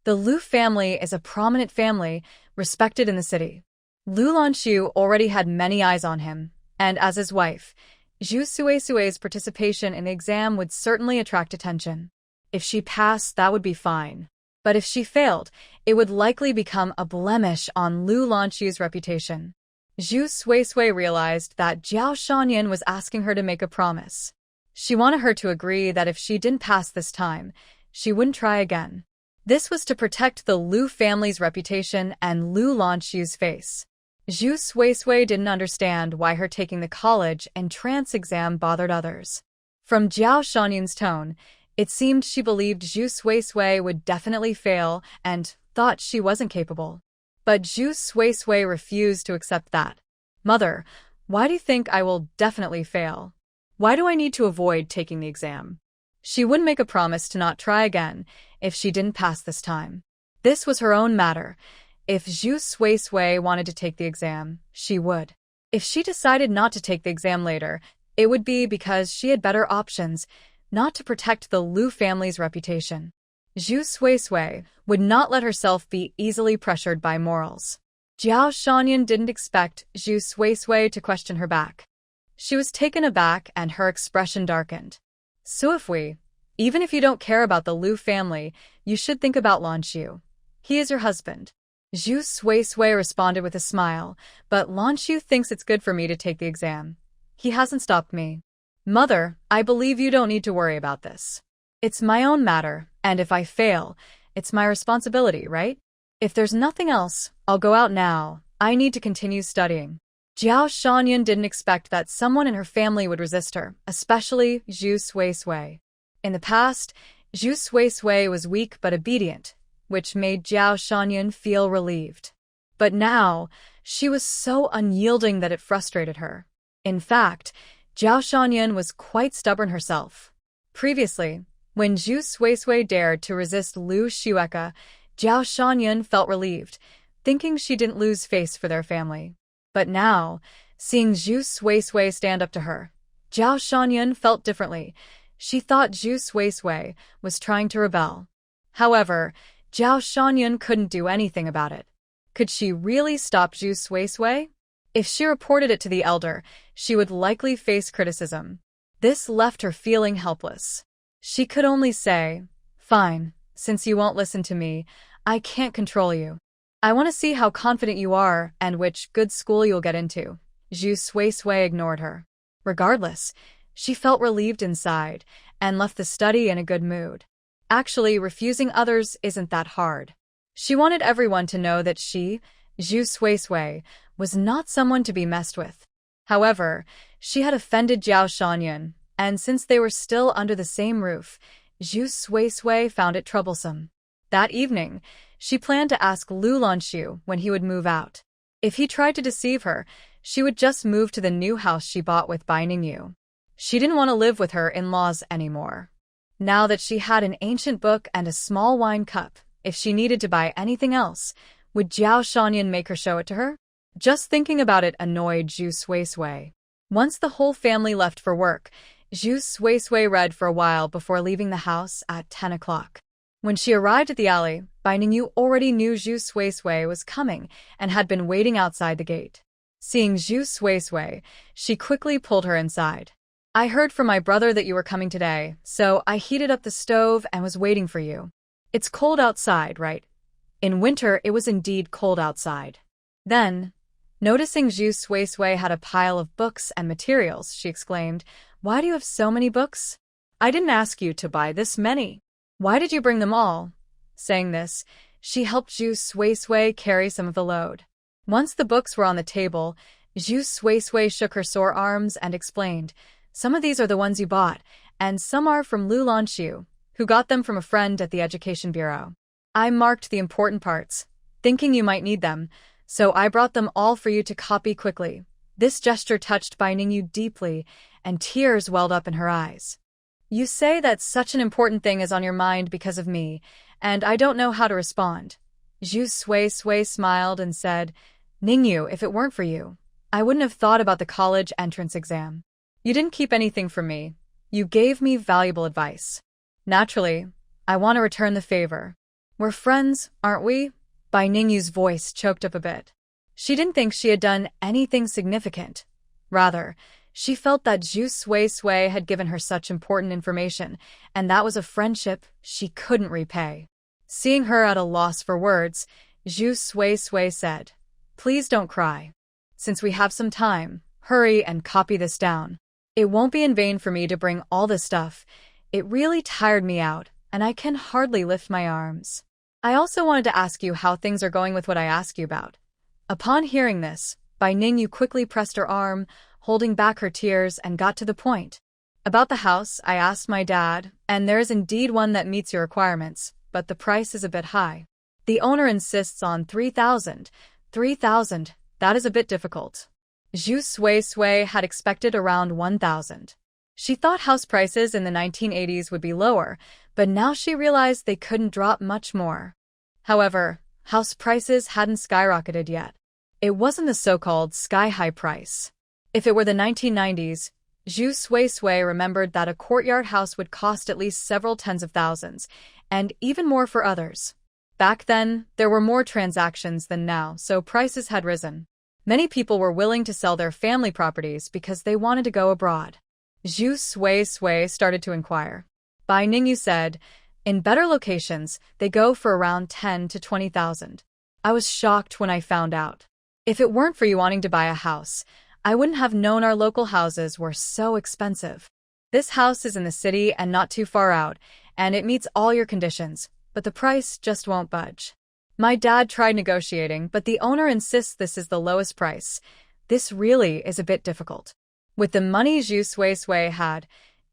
The Lu family is a prominent family, respected in the city. Lu Lanxu already had many eyes on him, and as his wife, Zhu Suisui's participation in the exam would certainly attract attention. If she passed, that would be fine. But if she failed, it would likely become a blemish on Lu Lanxu's reputation." Zhu Suisui realized that Zhao Shanyan was asking her to make a promise. She wanted her to agree that if she didn't pass this time, she wouldn't try again. This was to protect the Lu family's reputation and Lu Lanxu's face. Zhu Suisui didn't understand why her taking the college entrance exam bothered others. From Zhao Shanyan's tone, it seemed she believed Zhu Suisui would definitely fail and thought she wasn't capable. But Zhu Suisui refused to accept that. "Mother, why do you think I will definitely fail? Why do I need to avoid taking the exam?" She wouldn't make a promise to not try again if she didn't pass this time. This was her own matter. If Zhu Suisui wanted to take the exam, she would. If she decided not to take the exam later, it would be because she had better options, not to protect the Lu family's reputation. Zhu Suisui would not let herself be easily pressured by morals. Zhao Shanyan didn't expect Zhu Suisui to question her back. She was taken aback and her expression darkened. "Suifui, Even if you don't care about the Liu family, you should think about Lanxu. He is your husband. Zhu Sui responded with a smile, but Lanxu thinks it's good for me to take the exam. He hasn't stopped me. Mother, I believe you don't need to worry about this. It's my own matter, and if I fail, it's my responsibility, right? If there's nothing else, I'll go out now. I need to continue studying. Jiao Shanyan didn't expect that someone in her family would resist her, especially Zhu Sui. In the past, Zhu Sui was weak but obedient, which made Jiao Shanyan feel relieved. But now, she was so unyielding that it frustrated her. In fact, Jiao Shanyan was quite stubborn herself. Previously, when Zhu Sui dared to resist Liu Xueka, Jiao Shanyan felt relieved, thinking she didn't lose face for their family. But now, seeing Zhu Sui stand up to her, Jiao Shanyan felt differently. She thought Zhu Sui was trying to rebel. However, Jiao Shanyan couldn't do anything about it. Could she really stop Zhu Sui? If she reported it to the elder, she would likely face criticism. This left her feeling helpless. She could only say, "Fine, since you won't listen to me, I can't control you. I want to see how confident you are and which good school you'll get into." Zhu Sui ignored her. Regardless, she felt relieved inside and left the study in a good mood. Actually, refusing others isn't that hard. She wanted everyone to know that she, Zhu Sui, was not someone to be messed with. However, she had offended Jiao Shanyan, and since they were still under the same roof, Zhu Sui found it troublesome. That evening, she planned to ask Liu Lanxu when he would move out. If he tried to deceive her, she would just move to the new house she bought with Bai Ningyu. She didn't want to live with her in-laws anymore. Now that she had an ancient book and a small wine cup, if she needed to buy anything else, would Jiao Shanyan make her show it to her? Just thinking about it annoyed Zhu Sui. Once the whole family left for work, Zhu Sui read for a while before leaving the house at 10 o'clock. When she arrived at the alley, Bai Ningyu already knew Zhu Sui was coming and had been waiting outside the gate. Seeing Zhu Sui, she quickly pulled her inside. "I heard from my brother that you were coming today, so I heated up the stove and was waiting for you. It's cold outside, right?" In winter, it was indeed cold outside. Then, noticing Zhu Sui had a pile of books and materials, she exclaimed, "Why do you have so many books? I didn't ask you to buy this many. Why did you bring them all?" Saying this, she helped Zhu Sui carry some of the load. Once the books were on the table, Zhu Sui shook her sore arms and explained, "Some of these are the ones you bought, and some are from Liu Lanxu, who got them from a friend at the Education Bureau. I marked the important parts, thinking you might need them, so I brought them all for you to copy quickly." This gesture touched Bai Ningyu deeply, and tears welled up in her eyes. "You say that such an important thing is on your mind because of me, and I don't know how to respond." Zhu Sui smiled and said, "Ningyu, if it weren't for you, I wouldn't have thought about the college entrance exam. You didn't keep anything from me. You gave me valuable advice. Naturally, I want to return the favor. We're friends, aren't we?" Bai Ningyu's voice choked up a bit. She didn't think she had done anything significant. Rather, she felt that Zhu Sui had given her such important information, and that was a friendship she couldn't repay. Seeing her at a loss for words, Zhu Sui said, "Please don't cry. Since we have some time, hurry and copy this down. It won't be in vain for me to bring all this stuff. It really tired me out, and I can hardly lift my arms. I also wanted to ask you how things are going with what I asked you about." Upon hearing this, Bai Ningyu quickly pressed her arm, holding back her tears, and got to the point. "About the house, I asked my dad, and there is indeed one that meets your requirements, but the price is a bit high. The owner insists on 3,000. 3,000, that is a bit difficult." Zhu Sui had expected around 1,000. She thought house prices in the 1980s would be lower, but now she realized they couldn't drop much more. However, house prices hadn't skyrocketed yet. It wasn't the so-called sky-high price. If it were the 1990s, Zhu Sui remembered that a courtyard house would cost at least several tens of thousands, and even more for others. Back then, there were more transactions than now, so prices had risen. Many people were willing to sell their family properties because they wanted to go abroad. Zhu Sui started to inquire. Bai Ningyu said, "In better locations, they go for around 10 to 20,000. I was shocked when I found out. If it weren't for you wanting to buy a house, I wouldn't have known our local houses were so expensive. This house is in the city and not too far out, and it meets all your conditions, but the price just won't budge. My dad tried negotiating, but the owner insists this is the lowest price. This really is a bit difficult." With the money Zhu Suisui had,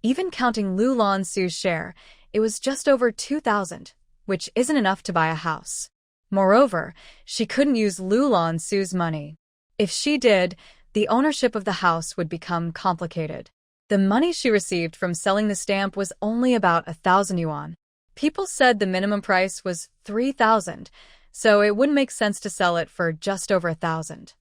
even counting Lu Lanxu's share, it was just over 2,000, which isn't enough to buy a house. Moreover, she couldn't use Lu Lanxu's money. If she did, the ownership of the house would become complicated. The money she received from selling the stamp was only about 1,000 yuan. People said the minimum price was 3,000, so it wouldn't make sense to sell it for just over 1,000.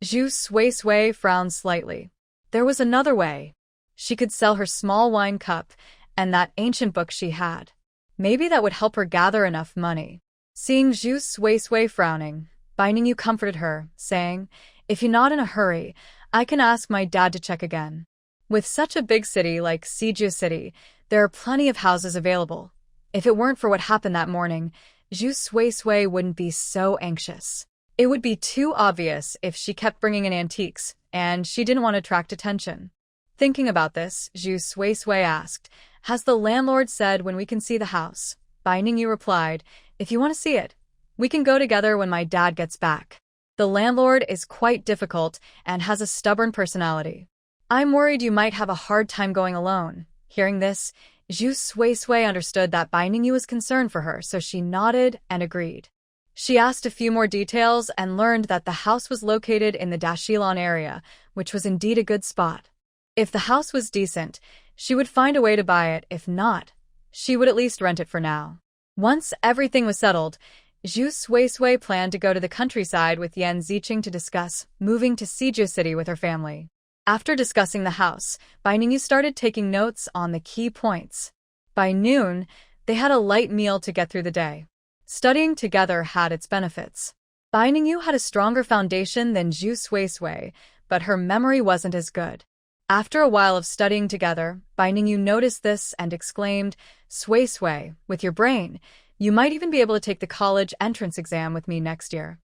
Zhu Suisui frowned slightly. There was another way. She could sell her small wine cup and that ancient book she had. Maybe that would help her gather enough money. Seeing Zhu Suisui frowning, Bai Ningyu comforted her, saying, "If you're not in a hurry, I can ask my dad to check again. With such a big city like Siju City, there are plenty of houses available. If it weren't for what happened that morning, Zhu Suisui wouldn't be so anxious. It would be too obvious if she kept bringing in antiques, and she didn't want to attract attention." Thinking about this, Zhu Suisui asked, "Has the landlord said when we can see the house?" Bai Ningyu replied, "If you want to see it, we can go together when my dad gets back. The landlord is quite difficult and has a stubborn personality. I'm worried you might have a hard time going alone." Hearing this, Zhu Suisui understood that Bai Ningyu was concerned for her, so she nodded and agreed. She asked a few more details and learned that the house was located in the Dashilon area, which was indeed a good spot. If the house was decent, she would find a way to buy it. If not, she would at least rent it for now. Once everything was settled, Zhu Suisui planned to go to the countryside with Yan Ziqing to discuss moving to Siju City with her family. After discussing the house, Bai Ningyu started taking notes on the key points. By noon, they had a light meal to get through the day. Studying together had its benefits. Bai Ningyu had a stronger foundation than Zhu Suisui, but her memory wasn't as good. After a while of studying together, Bai Ningyu noticed this and exclaimed, "Suisui, with your brain, you might even be able to take the college entrance exam with me next year."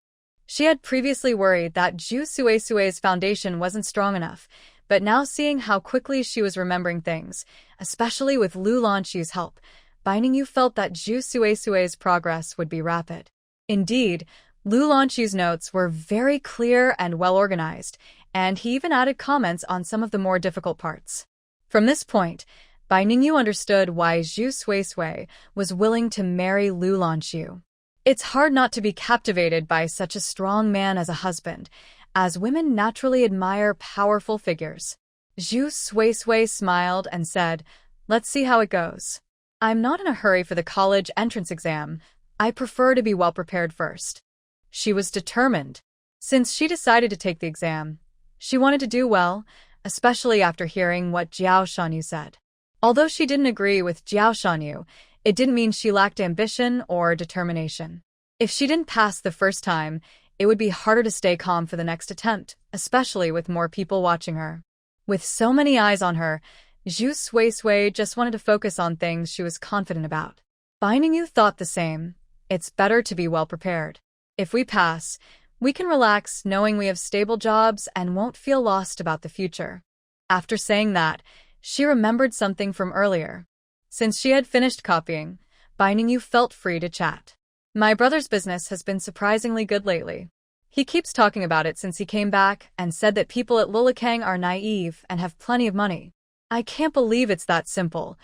She had previously worried that Zhu Suisui's foundation wasn't strong enough, but now seeing how quickly she was remembering things, especially with Lu Lanxu's help, Bai Ningyu felt that Zhu Suisui's progress would be rapid. Indeed, Lu Lanxu's notes were very clear and well-organized, and he even added comments on some of the more difficult parts. From this point, Bai Ningyu understood why Zhu Suisui was willing to marry Lu Lanxu. It's hard not to be captivated by such a strong man as a husband, as women naturally admire powerful figures. Zhu Suisui smiled and said, "Let's see how it goes. I'm not in a hurry for the college entrance exam. I prefer to be well prepared first." She was determined. Since she decided to take the exam, she wanted to do well, especially after hearing what Jiao Shanyu said. Although she didn't agree with Jiao Shanyu, it didn't mean she lacked ambition or determination. If she didn't pass the first time, it would be harder to stay calm for the next attempt, especially with more people watching her. With so many eyes on her, Zhu Suisui just wanted to focus on things she was confident about. Bai Ningyu thought the same. It's better to be well prepared. If we pass, we can relax knowing we have stable jobs and won't feel lost about the future. After saying that, she remembered something from earlier. Since she had finished copying, Bai Ningyu felt free to chat. "My brother's business has been surprisingly good lately. He keeps talking about it since he came back and said that people at Lulakang are naive and have plenty of money. I can't believe it's that simple.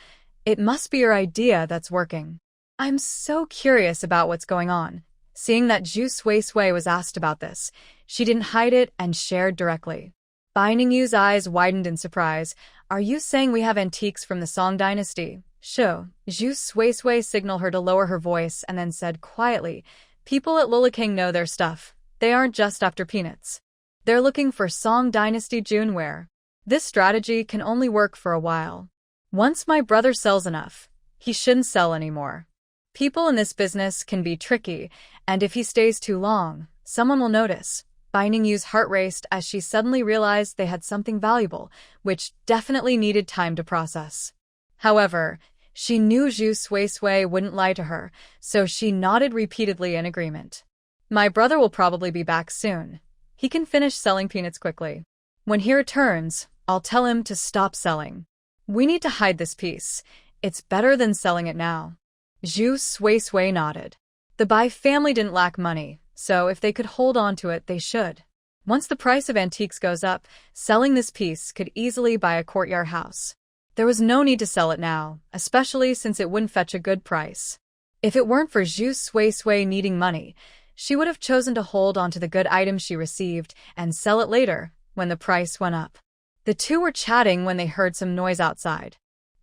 It must be your idea that's working. I'm so curious about what's going on." Seeing that Zhu Suisui was asked about this, she didn't hide it and shared directly. Bai Ningyu's eyes widened in surprise. "Are you saying we have antiques from the Song dynasty?" "Sure." Zhu Suisui signaled her to lower her voice and then said quietly, "People at Lulakang know their stuff. They aren't just after peanuts. They're looking for Song dynasty Junware. This strategy can only work for a while. Once my brother sells enough, he shouldn't sell anymore. People in this business can be tricky, and if he stays too long, someone will notice." Bai Ningyu's heart raced as she suddenly realized they had something valuable, which definitely needed time to process. However, She knew Zhu Suisui wouldn't lie to her, so she nodded repeatedly in agreement. My brother will probably be back soon. He can finish selling peanuts quickly. When he returns, I'll tell him to stop selling. We need to hide this piece. It's better than selling it now. Zhu Suisui nodded. The Bai family didn't lack money, so if they could hold on to it, they should. Once the price of antiques goes up, selling this piece could easily buy a courtyard house. There was no need to sell it now, especially since it wouldn't fetch a good price. If it weren't for Zhu Suisui needing money, she would have chosen to hold onto the good items she received and sell it later, when the price went up. The two were chatting when they heard some noise outside.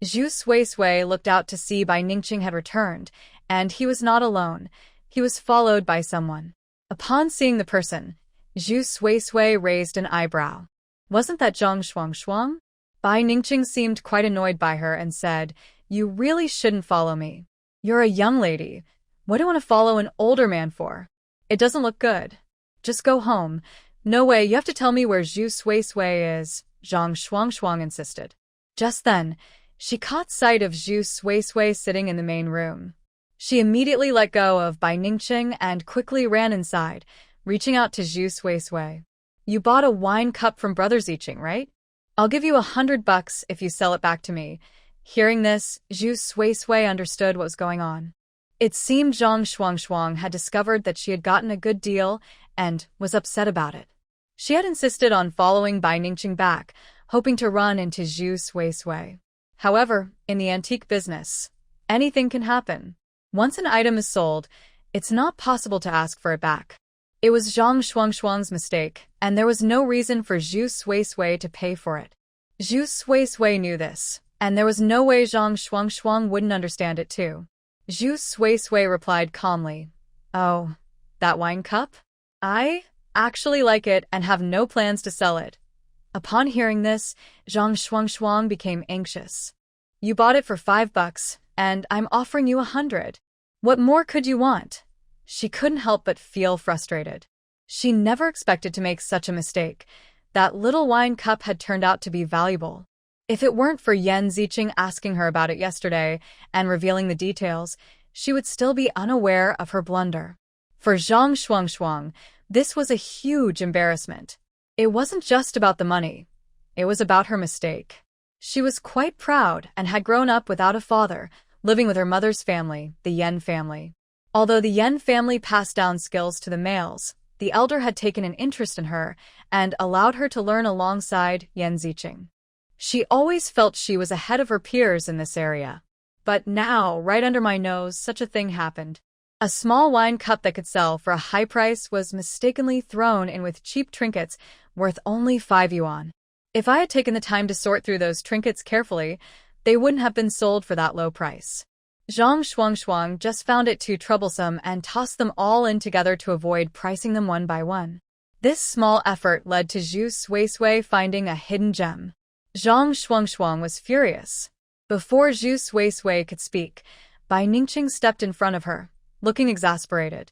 Zhu Suisui looked out to see Bai Ningqing had returned, and he was not alone. He was followed by someone. Upon seeing the person, Zhu Suisui raised an eyebrow. Wasn't that Zhang Shuangshuang? Bai Ningqing seemed quite annoyed by her and said, You really shouldn't follow me. You're a young lady. What do you want to follow an older man for? It doesn't look good. Just go home. No way, you have to tell me where Zhu Suisui is, Zhang Shuangshuang insisted. Just then, she caught sight of Zhu Suisui sitting in the main room. She immediately let go of Bai Ningqing and quickly ran inside, reaching out to Zhu Suisui. You bought a wine cup from Brothers Yiqing, right? I'll give you $100 if you sell it back to me. Hearing this, Zhu Suisui understood what was going on. It seemed Zhang Shuangshuang had discovered that she had gotten a good deal and was upset about it. She had insisted on following Bai Ningqing back, hoping to run into Zhu Suisui. However, in the antique business, anything can happen. Once an item is sold, it's not possible to ask for it back. It was Zhang Shuangshuang's mistake, and there was no reason for Zhu Suisui to pay for it. Zhu Suisui knew this, and there was no way Zhang Shuangshuang wouldn't understand it too. Zhu Suisui replied calmly, Oh, that wine cup? I actually like it and have no plans to sell it. Upon hearing this, Zhang Shuangshuang became anxious. You bought it for $5, and I'm offering you $100. What more could you want? She couldn't help but feel frustrated. She never expected to make such a mistake. That little wine cup had turned out to be valuable. If it weren't for Yan Ziqing asking her about it yesterday and revealing the details, she would still be unaware of her blunder. For Zhang Shuangshuang, this was a huge embarrassment. It wasn't just about the money. It was about her mistake. She was quite proud and had grown up without a father, living with her mother's family, the Yan family. Although the Yan family passed down skills to the males, the elder had taken an interest in her and allowed her to learn alongside Yan Ziqing. She always felt she was ahead of her peers in this area. But now, right under my nose, such a thing happened. A small wine cup that could sell for a high price was mistakenly thrown in with cheap trinkets worth only 5 yuan. If I had taken the time to sort through those trinkets carefully, they wouldn't have been sold for that low price. Zhang Shuangshuang just found it too troublesome and tossed them all in together to avoid pricing them one by one. This small effort led to Zhu Suisui finding a hidden gem. Zhang Shuangshuang was furious. Before Zhu Suisui could speak, Bai Ningqing stepped in front of her, looking exasperated.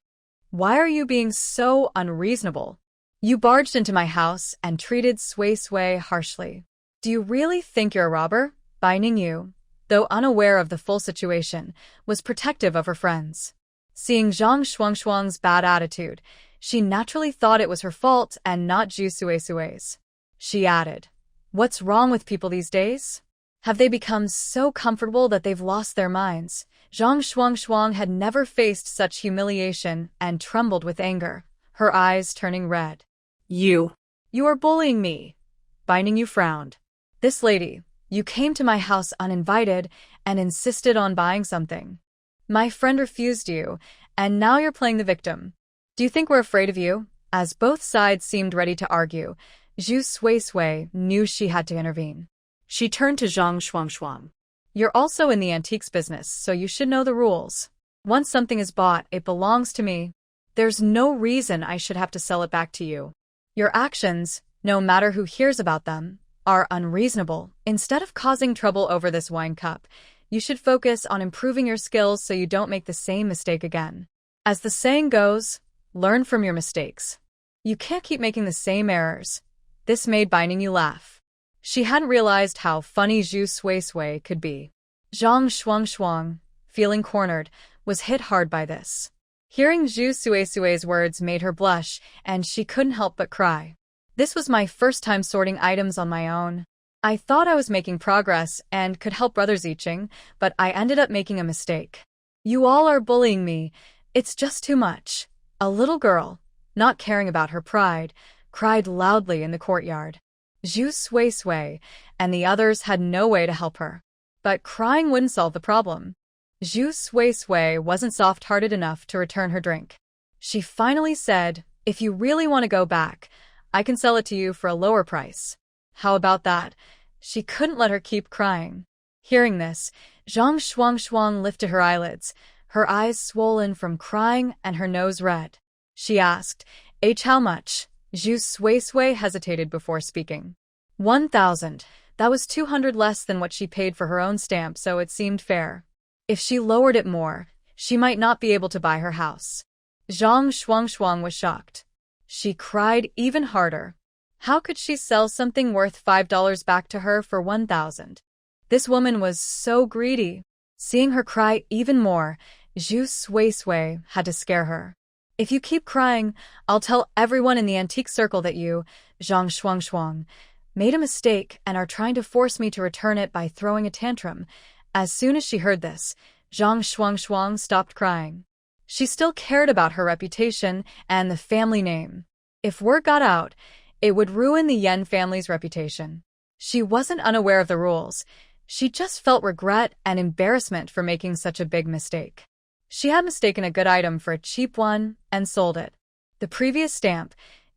Why are you being so unreasonable? You barged into my house and treated Suisui harshly. Do you really think you're a robber? Bai Ningyu, though unaware of the full situation, was protective of her friends. Seeing Zhang Shuangshuang's bad attitude, she naturally thought it was her fault and not Zhu Suisui's. She added, What's wrong with people these days? Have they become so comfortable that they've lost their minds? Zhang Shuangshuang had never faced such humiliation and trembled with anger, her eyes turning red. You are bullying me. Bai Ningyu frowned. This lady, you came to my house uninvited and insisted on buying something. My friend refused you, and now you're playing the victim. Do you think we're afraid of you? As both sides seemed ready to argue, Zhu Suisui knew she had to intervene. She turned to Zhang Shuangshuang. You're also in the antiques business, so you should know the rules. Once something is bought, it belongs to me. There's no reason I should have to sell it back to you. Your actions, no matter who hears about them, are unreasonable. Instead of causing trouble over this wine cup, you should focus on improving your skills so you don't make the same mistake again. As the saying goes, learn from your mistakes. You can't keep making the same errors. This made Bai Ningyu laugh. She hadn't realized how funny Zhu Suisui could be. Zhang Shuang, feeling cornered, was hit hard by this. Hearing Zhu Sue's words made her blush, and she couldn't help but cry. This was my first time sorting items on my own. I thought I was making progress and could help Brother Zicheng, but I ended up making a mistake. You all are bullying me. It's just too much. A little girl, not caring about her pride, cried loudly in the courtyard. Zhu Sui and the others had no way to help her. But crying wouldn't solve the problem. Zhu Sui wasn't soft-hearted enough to return her drink. She finally said, "If you really want to go back, I can sell it to you for a lower price. How about that?" She couldn't let her keep crying. Hearing this, Zhang Shuang lifted her eyelids, her eyes swollen from crying and her nose red. She asked, How much?" Zhu Sui hesitated before speaking. 1,000. That was 200 less than what she paid for her own stamp, so it seemed fair. If she lowered it more, she might not be able to buy her house. Zhang Shuang was shocked. She cried even harder. How could she sell something worth $5 back to her for 1,000? This woman was so greedy. Seeing her cry even more, Zhu Sui had to scare her. "If you keep crying, I'll tell everyone in the antique circle that you, Zhang Shuang, made a mistake and are trying to force me to return it by throwing a tantrum." As soon as she heard this, Zhang Shuang stopped crying. She still cared about her reputation and the family name. If word got out, it would ruin the Yen family's reputation. She wasn't unaware of the rules. She just felt regret and embarrassment for making such a big mistake. She had mistaken a good item for a cheap one and sold it. The previous stamp,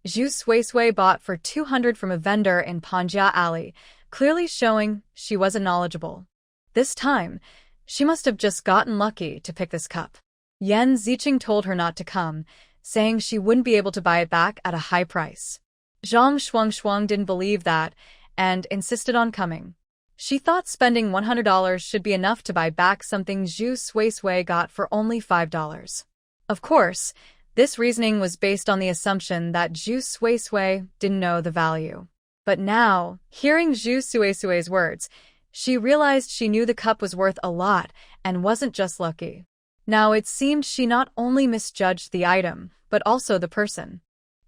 Zhu Sui bought for 200 from a vendor in Panjia Alley, clearly showing she wasn't knowledgeable. This time, she must have just gotten lucky to pick this cup. Yen Zicheng told her not to come, saying she wouldn't be able to buy it back at a high price. Zhang Shuang didn't believe that and insisted on coming. She thought spending $100 should be enough to buy back something Zhu Sui got for only $5. Of course, this reasoning was based on the assumption that Zhu Sui didn't know the value. But now, hearing Zhu Sui's words, she realized she knew the cup was worth a lot and wasn't just lucky. Now it seemed she not only misjudged the item, but also the person.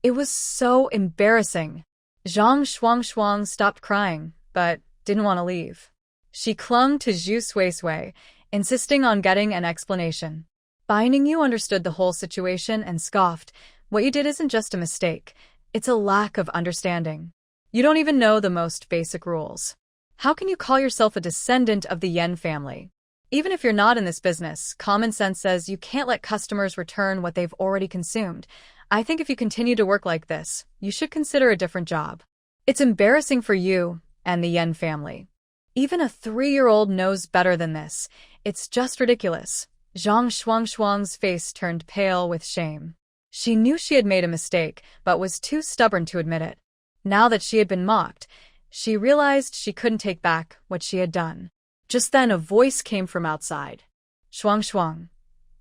It was so embarrassing. Zhang Shuang stopped crying, but didn't want to leave. She clung to Zhu Sui, insisting on getting an explanation. Binding You understood the whole situation and scoffed. "What you did isn't just a mistake. It's a lack of understanding. You don't even know the most basic rules. How can you call yourself a descendant of the Yen family? Even if you're not in this business, common sense says you can't let customers return what they've already consumed. I think if you continue to work like this, you should consider a different job. It's embarrassing for you and the Yen family. Even a 3-year-old knows better than this. It's just ridiculous." Zhang Shuang's face turned pale with shame. She knew she had made a mistake, but was too stubborn to admit it. Now that she had been mocked, she realized she couldn't take back what she had done. Just then a voice came from outside. Shuang.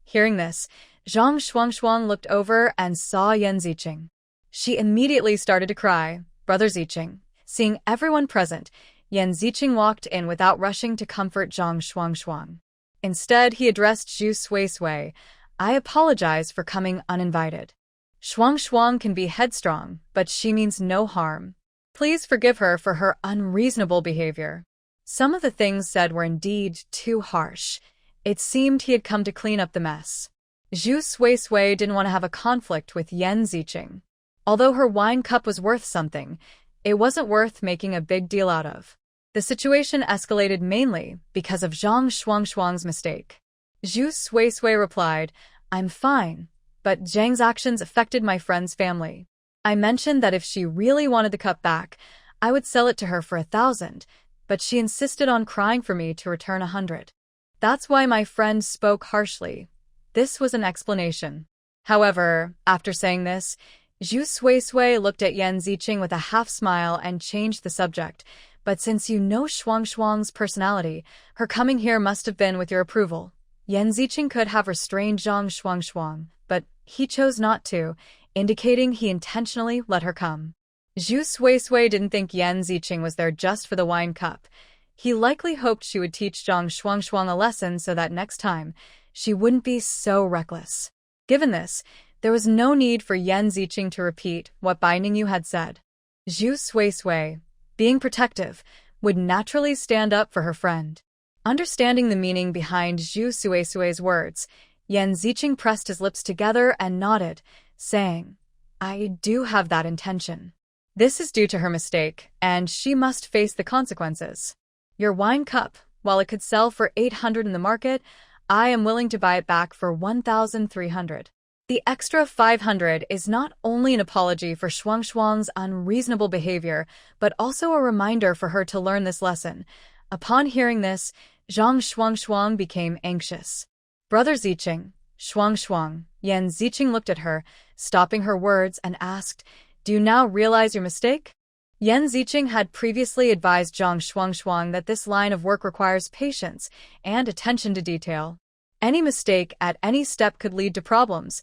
Hearing this, Zhang Shuang looked over and saw Yen Zicheng. She immediately started to cry. Brother Zicheng. Seeing everyone present, Yen Zicheng walked in without rushing to comfort Zhang Shuang. Instead, he addressed Zhu Sui. "I apologize for coming uninvited. Shuang can be headstrong, but she means no harm. Please forgive her for her unreasonable behavior." Some of the things said were indeed too harsh. It seemed he had come to clean up the mess. Zhu Sui didn't want to have a conflict with Yen Zicheng. Although her wine cup was worth something, it wasn't worth making a big deal out of. The situation escalated mainly because of Zhang Shuang's mistake. Zhu Sui replied, "I'm fine, but Zhang's actions affected my friend's family. I mentioned that if she really wanted the cup back, I would sell it to her for 1,000, but she insisted on crying for me to return 100. That's why my friend spoke harshly." This was an explanation. However, after saying this, Zhu Sui looked at Yen Zicheng with a half-smile and changed the subject. "But since you know Shuang's personality, her coming here must have been with your approval." Yen Zicheng could have restrained Zhang Shuang, but he chose not to, indicating he intentionally let her come. Zhu Sui didn't think Yen Zicheng was there just for the wine cup. He likely hoped she would teach Zhang Shuangshuang a lesson so that next time, she wouldn't be so reckless. Given this, there was no need for Yan Ziqing to repeat what Binding Yu had said. Zhu Suisui, being protective, would naturally stand up for her friend. Understanding the meaning behind Zhu Suisui's words, Yan Ziqing pressed his lips together and nodded, saying, "I do have that intention. This is due to her mistake, and she must face the consequences. Your wine cup, while it could sell for 800 in the market, I am willing to buy it back for 1,300. The extra 500 is not only an apology for Shuangshuang's unreasonable behavior, but also a reminder for her to learn this lesson." Upon hearing this, Zhang Shuangshuang became anxious. "Brother Ziqing, Shuangshuang," Yan Ziqing looked at her, stopping her words, and asked, "Do you now realize your mistake?" Yan Ziqing had previously advised Zhang Shuangshuang that this line of work requires patience and attention to detail. Any mistake at any step could lead to problems,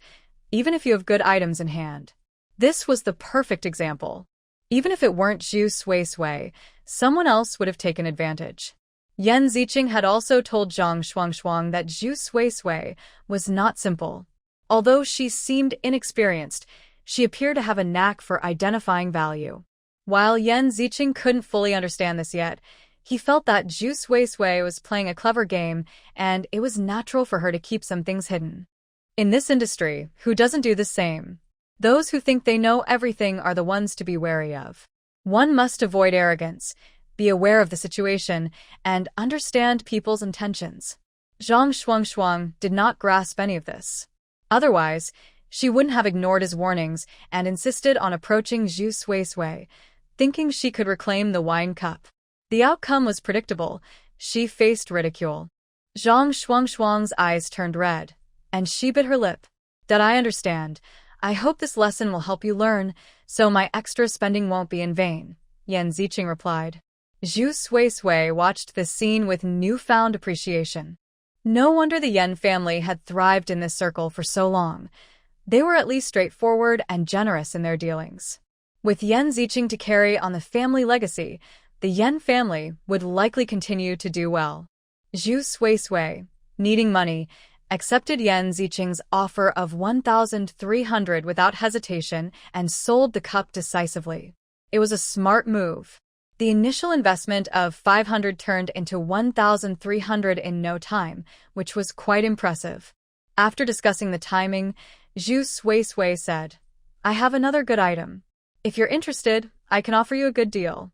even if you have good items in hand. This was the perfect example. Even if it weren't Zhu Suisui, someone else would have taken advantage. Yan Ziqing had also told Zhang Shuangshuang that Zhu Suisui was not simple. Although she seemed inexperienced, she appeared to have a knack for identifying value. While Yan Ziqing couldn't fully understand this yet, he felt that Zhu Suisui was playing a clever game, and it was natural for her to keep some things hidden. In this industry, who doesn't do the same? Those who think they know everything are the ones to be wary of. One must avoid arrogance, be aware of the situation, and understand people's intentions. Zhang Shuangshuang did not grasp any of this. Otherwise, she wouldn't have ignored his warnings and insisted on approaching Zhu Suisui, thinking she could reclaim the wine cup. The outcome was predictable. She faced ridicule. Zhang Shuangshuang's eyes turned red, and she bit her lip. "That I understand. I hope this lesson will help you learn, so my extra spending won't be in vain," Yan Ziqing replied. Zhu Suisui watched this scene with newfound appreciation. No wonder the Yan family had thrived in this circle for so long. They were at least straightforward and generous in their dealings. With Yan Ziqing to carry on the family legacy, the Yan family would likely continue to do well. Zhu Suisui, needing money, accepted Yan Ziqing's offer of 1,300 without hesitation and sold the cup decisively. It was a smart move. The initial investment of 500 turned into 1,300 in no time, which was quite impressive. After discussing the timing, Zhu Suisui said, "I have another good item. If you're interested, I can offer you a good deal."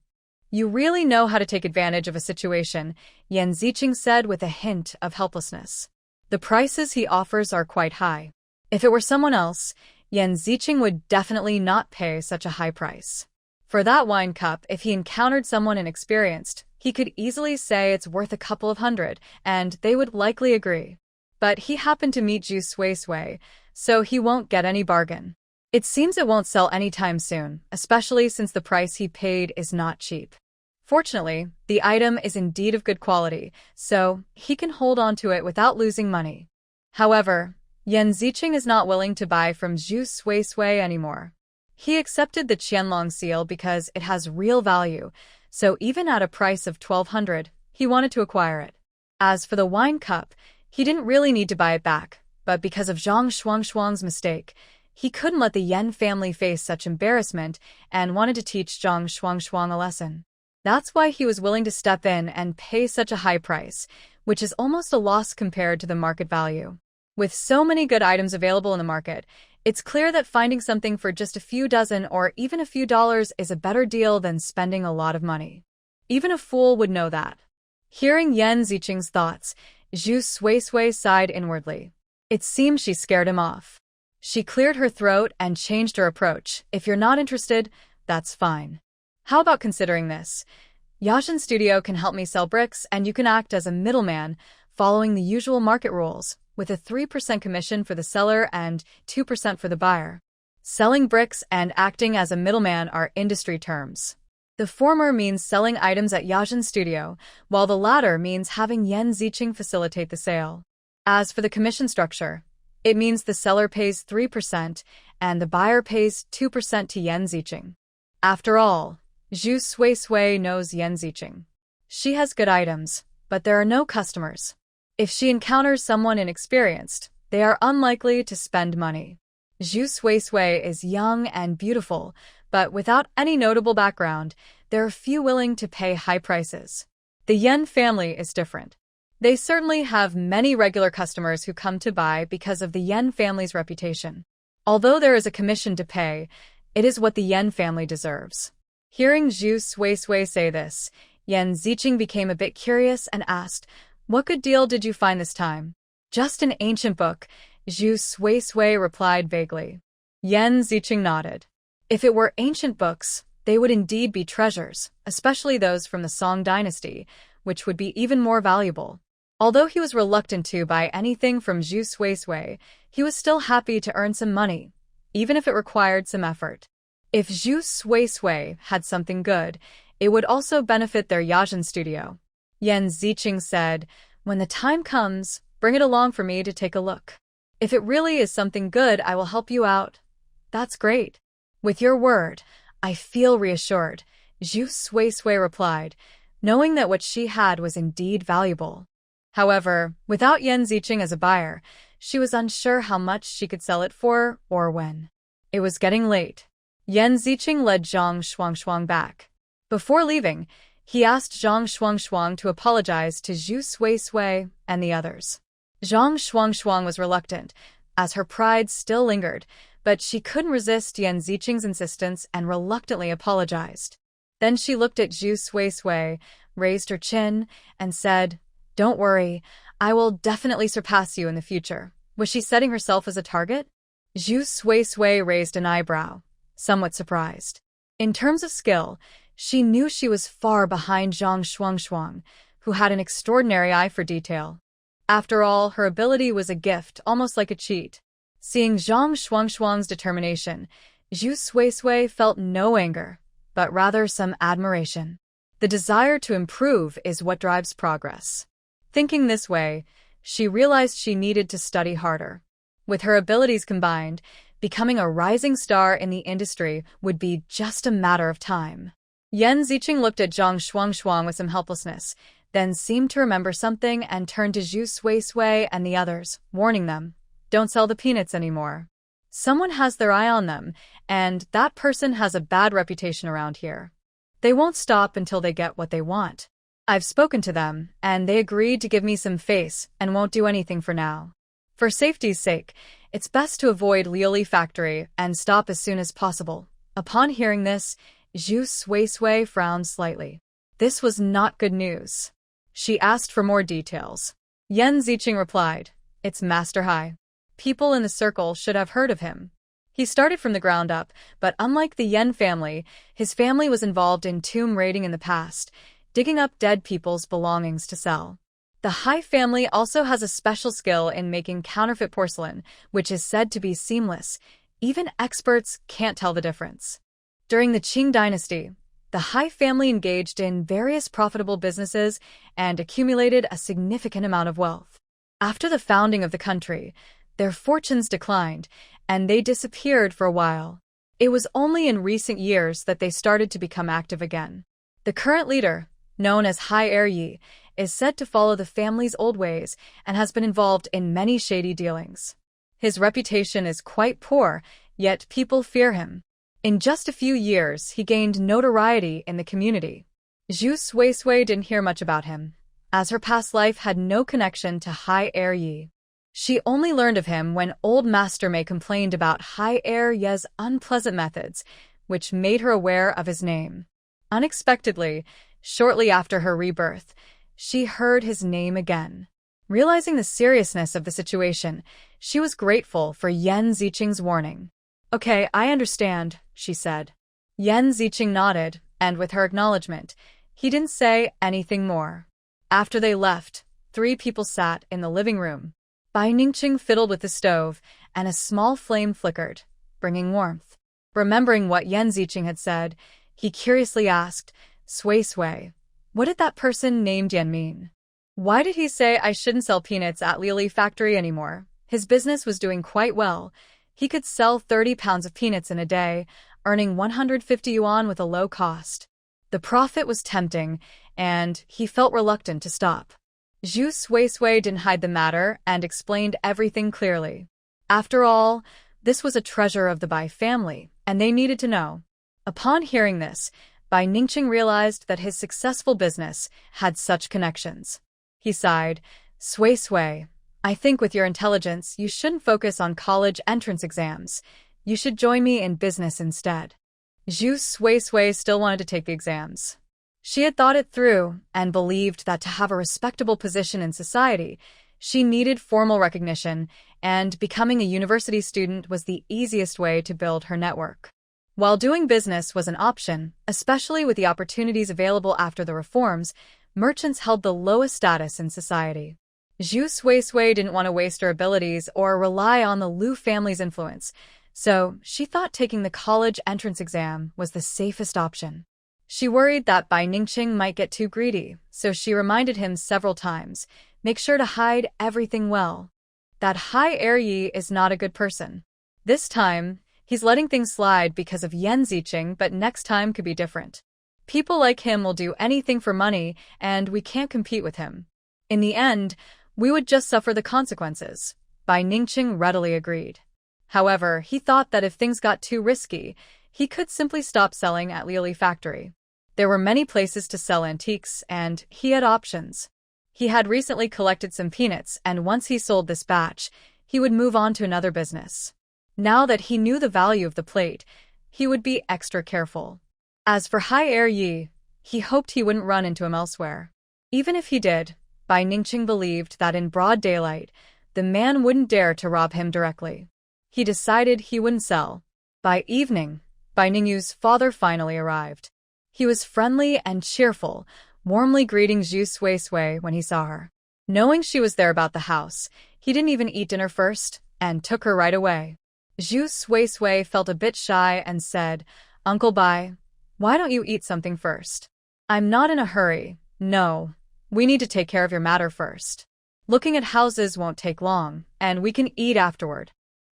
"You really know how to take advantage of a situation," Yan Ziqing said with a hint of helplessness. "The prices he offers are quite high. If it were someone else, Yan Ziqing would definitely not pay such a high price. For that wine cup, if he encountered someone inexperienced, he could easily say it's worth a couple of hundred, and they would likely agree. But he happened to meet Zhu Suisui, so he won't get any bargain. It seems it won't sell anytime soon, especially since the price he paid is not cheap. Fortunately, the item is indeed of good quality, so he can hold on to it without losing money." However, Yan Ziqing is not willing to buy from Zhu Suisui anymore. He accepted the Qianlong seal because it has real value, so even at a price of 1,200, he wanted to acquire it. As for the wine cup, he didn't really need to buy it back, but because of Zhang Shuangshuang's mistake, he couldn't let the Yan family face such embarrassment and wanted to teach Zhang Shuangshuang a lesson. That's why he was willing to step in and pay such a high price, which is almost a loss compared to the market value. With so many good items available in the market, it's clear that finding something for just a few dozen or even a few dollars is a better deal than spending a lot of money. Even a fool would know that. Hearing Yan Ziqing's thoughts, Zhu Suisui sighed inwardly. It seemed she scared him off. She cleared her throat and changed her approach. "If you're not interested, that's fine. How about considering this? Yajin Studio can help me sell bricks, and you can act as a middleman, following the usual market rules, with a 3% commission for the seller and 2% for the buyer. Selling bricks and acting as a middleman are industry terms. The former means selling items at Yajin Studio, while the latter means having Yan Ziqing facilitate the sale. As for the commission structure, it means the seller pays 3% and the buyer pays 2% to Yan Ziqing. After all, Zhu Suisui knows Yan Ziqing. She has good items, but there are no customers. If she encounters someone inexperienced, they are unlikely to spend money. Zhu Suisui is young and beautiful, but without any notable background, there are few willing to pay high prices. The Yen family is different. They certainly have many regular customers who come to buy because of the Yen family's reputation. Although there is a commission to pay, it is what the Yen family deserves. Hearing Zhu Suisui say this, Yan Ziqing became a bit curious and asked, "What good deal did you find this time?" "Just an ancient book," Zhu Suisui replied vaguely. Yan Ziqing nodded. If it were ancient books, they would indeed be treasures, especially those from the Song dynasty, which would be even more valuable. Although he was reluctant to buy anything from Zhu Suisui, he was still happy to earn some money, even if it required some effort. If Zhu Suisui had something good, it would also benefit their Yajin studio. Yan Ziqing said, "When the time comes, bring it along for me to take a look. If it really is something good, I will help you out." "That's great. With your word, I feel reassured," Zhu Suisui replied, knowing that what she had was indeed valuable. However, without Yan Ziqing as a buyer, she was unsure how much she could sell it for or when. It was getting late. Yan Ziqing led Zhang Shuangshuang back. Before leaving, he asked Zhang Shuangshuang to apologize to Zhu Suisui and the others. Zhang Shuangshuang was reluctant, as her pride still lingered, but she couldn't resist Yan Ziqing's insistence and reluctantly apologized. Then she looked at Zhu Suisui, raised her chin, and said, "Don't worry, I will definitely surpass you in the future." Was she setting herself as a target? Zhu Suisui raised an eyebrow, somewhat surprised. In terms of skill, she knew she was far behind Zhang Shuangshuang, who had an extraordinary eye for detail. After all, her ability was a gift, almost like a cheat. Seeing Zhang Shuangshuang's determination, Zhu Suisui felt no anger, but rather some admiration. The desire to improve is what drives progress. Thinking this way, she realized she needed to study harder. With her abilities combined, becoming a rising star in the industry would be just a matter of time. Yan Ziqing looked at Zhang Shuangshuang with some helplessness, then seemed to remember something and turned to Zhu Suisui and the others, warning them, "Don't sell the peanuts anymore. Someone has their eye on them, and that person has a bad reputation around here. They won't stop until they get what they want. I've spoken to them, and they agreed to give me some face and won't do anything for now. For safety's sake, it's best to avoid Lioli Factory and stop as soon as possible." Upon hearing this, Zhu Suisui frowned slightly. This was not good news. She asked for more details. Yan Ziqing replied, "It's Master Hai. People in the circle should have heard of him. He started from the ground up, but unlike the Yen family, his family was involved in tomb raiding in the past, digging up dead people's belongings to sell. The Hai family also has a special skill in making counterfeit porcelain, which is said to be seamless. Even experts can't tell the difference. During the Qing dynasty, the Hai family engaged in various profitable businesses and accumulated a significant amount of wealth. After the founding of the country, their fortunes declined, and they disappeared for a while. It was only in recent years that they started to become active again. The current leader, known as Hai Er-yi, is said to follow the family's old ways and has been involved in many shady dealings. His reputation is quite poor, yet people fear him. In just a few years, he gained notoriety in the community. Zhu Suisui didn't hear much about him, as her past life had no connection to Hai Er-yi. She only learned of him when old Master Mei complained about Hai Er-yi's unpleasant methods, which made her aware of his name. Unexpectedly, shortly after her rebirth, she heard his name again. Realizing the seriousness of the situation, she was grateful for Yan Ziqing's warning. "Okay, I understand," she said. Yan Ziqing nodded, and with her acknowledgement, he didn't say anything more. After they left, 3 people sat in the living room. Bai Ningqing fiddled with the stove, and a small flame flickered, bringing warmth. Remembering what Yan Ziqing had said, he curiously asked, "Suisui, what did that person named Yan mean? Why did he say I shouldn't sell peanuts at Lioli Factory anymore?" His business was doing quite well. He could sell 30 pounds of peanuts in a day, earning 150 yuan with a low cost. The profit was tempting, and he felt reluctant to stop. Zhu Suisui didn't hide the matter and explained everything clearly. After all, this was a treasure of the Bai family, and they needed to know. Upon hearing this, Bai Ningqing realized that his successful business had such connections. He sighed, Suisui, I think with your intelligence, you shouldn't focus on college entrance exams. You should join me in business instead. Zhu Suisui still wanted to take the exams. She had thought it through and believed that to have a respectable position in society, she needed formal recognition, and becoming a university student was the easiest way to build her network. While doing business was an option, especially with the opportunities available after the reforms, merchants held the lowest status in society. Zhu Suisui didn't want to waste her abilities or rely on the Lu family's influence, so she thought taking the college entrance exam was the safest option. She worried that Bai Ningqing might get too greedy, so she reminded him several times, make sure to hide everything well. That Hai Er-yi is not a good person. This time, he's letting things slide because of Yan Ziqing, but next time could be different. People like him will do anything for money, and we can't compete with him. In the end, we would just suffer the consequences. Bai Ningqing readily agreed. However, he thought that if things got too risky, he could simply stop selling at Liuli Factory. There were many places to sell antiques, and he had options. He had recently collected some peanuts, and once he sold this batch, he would move on to another business. Now that he knew the value of the plate, he would be extra careful. As for Hai Er-yi, he hoped he wouldn't run into him elsewhere. Even if he did, Bai Ningqing believed that in broad daylight, the man wouldn't dare to rob him directly. He decided he wouldn't sell. By evening, Bai Ningyu's father finally arrived. He was friendly and cheerful, warmly greeting Zhu Suisui when he saw her. Knowing she was there about the house, he didn't even eat dinner first, and took her right away. Zhu Suisui felt a bit shy and said, Uncle Bai, why don't you eat something first? I'm not in a hurry. No, we need to take care of your matter first. Looking at houses won't take long, and we can eat afterward.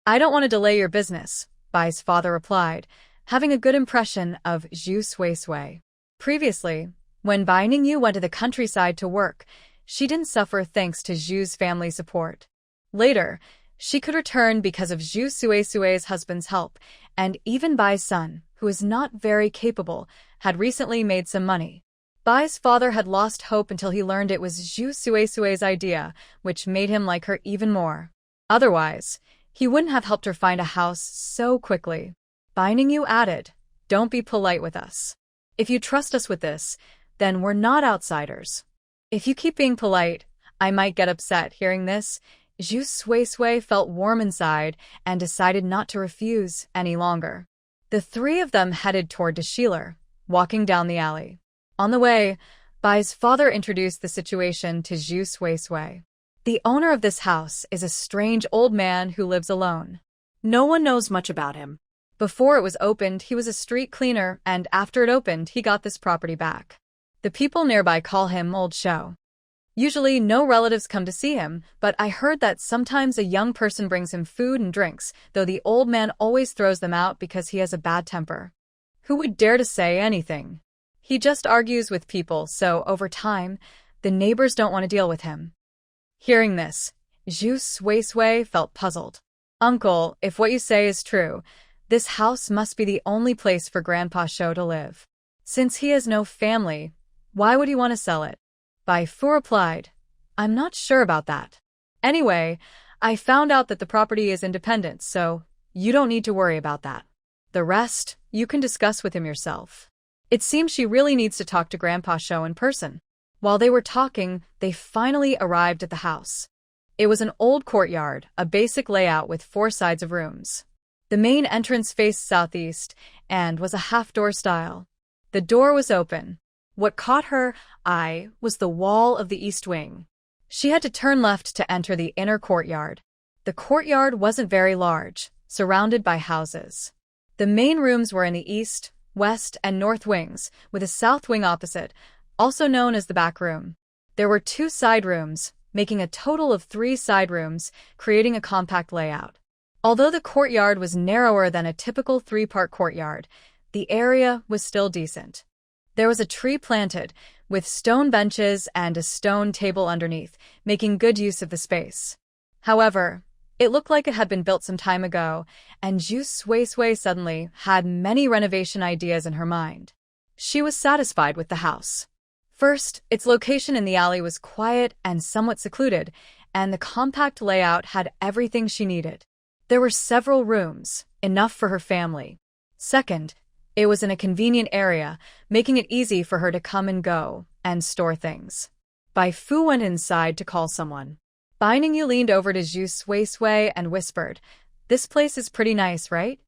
I don't want to delay your business, Bai's father replied, having a good impression of Zhu Suisui. Previously, when Bai Ningyu went to the countryside to work, she didn't suffer thanks to Zhu's family support. Later, she could return because of Zhu Suisui's husband's help, and even Bai's son, who is not very capable, had recently made some money. Bai's father had lost hope until he learned it was Zhu Suisui's idea, which made him like her even more. Otherwise, he wouldn't have helped her find a house so quickly. Bai Ningyu added, Don't be polite with us. If you trust us with this, then we're not outsiders. If you keep being polite, I might get upset. Hearing this, Zhu Suisui felt warm inside and decided not to refuse any longer. The three of them headed toward Deshiller, walking down the alley. On the way, Bai's father introduced the situation to Zhu Suisui. The owner of this house is a strange old man who lives alone. No one knows much about him. Before it was opened, he was a street cleaner, and after it opened, he got this property back. The people nearby call him Old Show. Usually, no relatives come to see him, but I heard that sometimes a young person brings him food and drinks, though the old man always throws them out because he has a bad temper. Who would dare to say anything? He just argues with people, so over time, the neighbors don't want to deal with him. Hearing this, Zhu Suisui felt puzzled. Uncle, if what you say is true, this house must be the only place for Grandpa Shou to live. Since he has no family, why would he want to sell it? Bai Fu replied, I'm not sure about that. Anyway, I found out that the property is independent, so you don't need to worry about that. The rest, you can discuss with him yourself. It seems she really needs to talk to Grandpa Shou in person. While they were talking, they finally arrived at the house. It was an old courtyard, a basic layout with 4 sides of rooms. The main entrance faced southeast and was a half-door style. The door was open. What caught her eye was the wall of the east wing. She had to turn left to enter the inner courtyard. The courtyard wasn't very large, surrounded by houses. The main rooms were in the east, west, and north wings, with a south wing opposite, also known as the back room. There were 2 side rooms, making a total of 3 side rooms, creating a compact layout. Although the courtyard was narrower than a typical 3-part courtyard, the area was still decent. There was a tree planted, with stone benches and a stone table underneath, making good use of the space. However, it looked like it had been built some time ago, and Zhu Suisui suddenly had many renovation ideas in her mind. She was satisfied with the house. First, its location in the alley was quiet and somewhat secluded, and the compact layout had everything she needed. There were several rooms, enough for her family. Second, it was in a convenient area, making it easy for her to come and go and store things. Bai Fu went inside to call someone. Bai Ningyu leaned over to Zhu Suisui and whispered, "This place is pretty nice, right?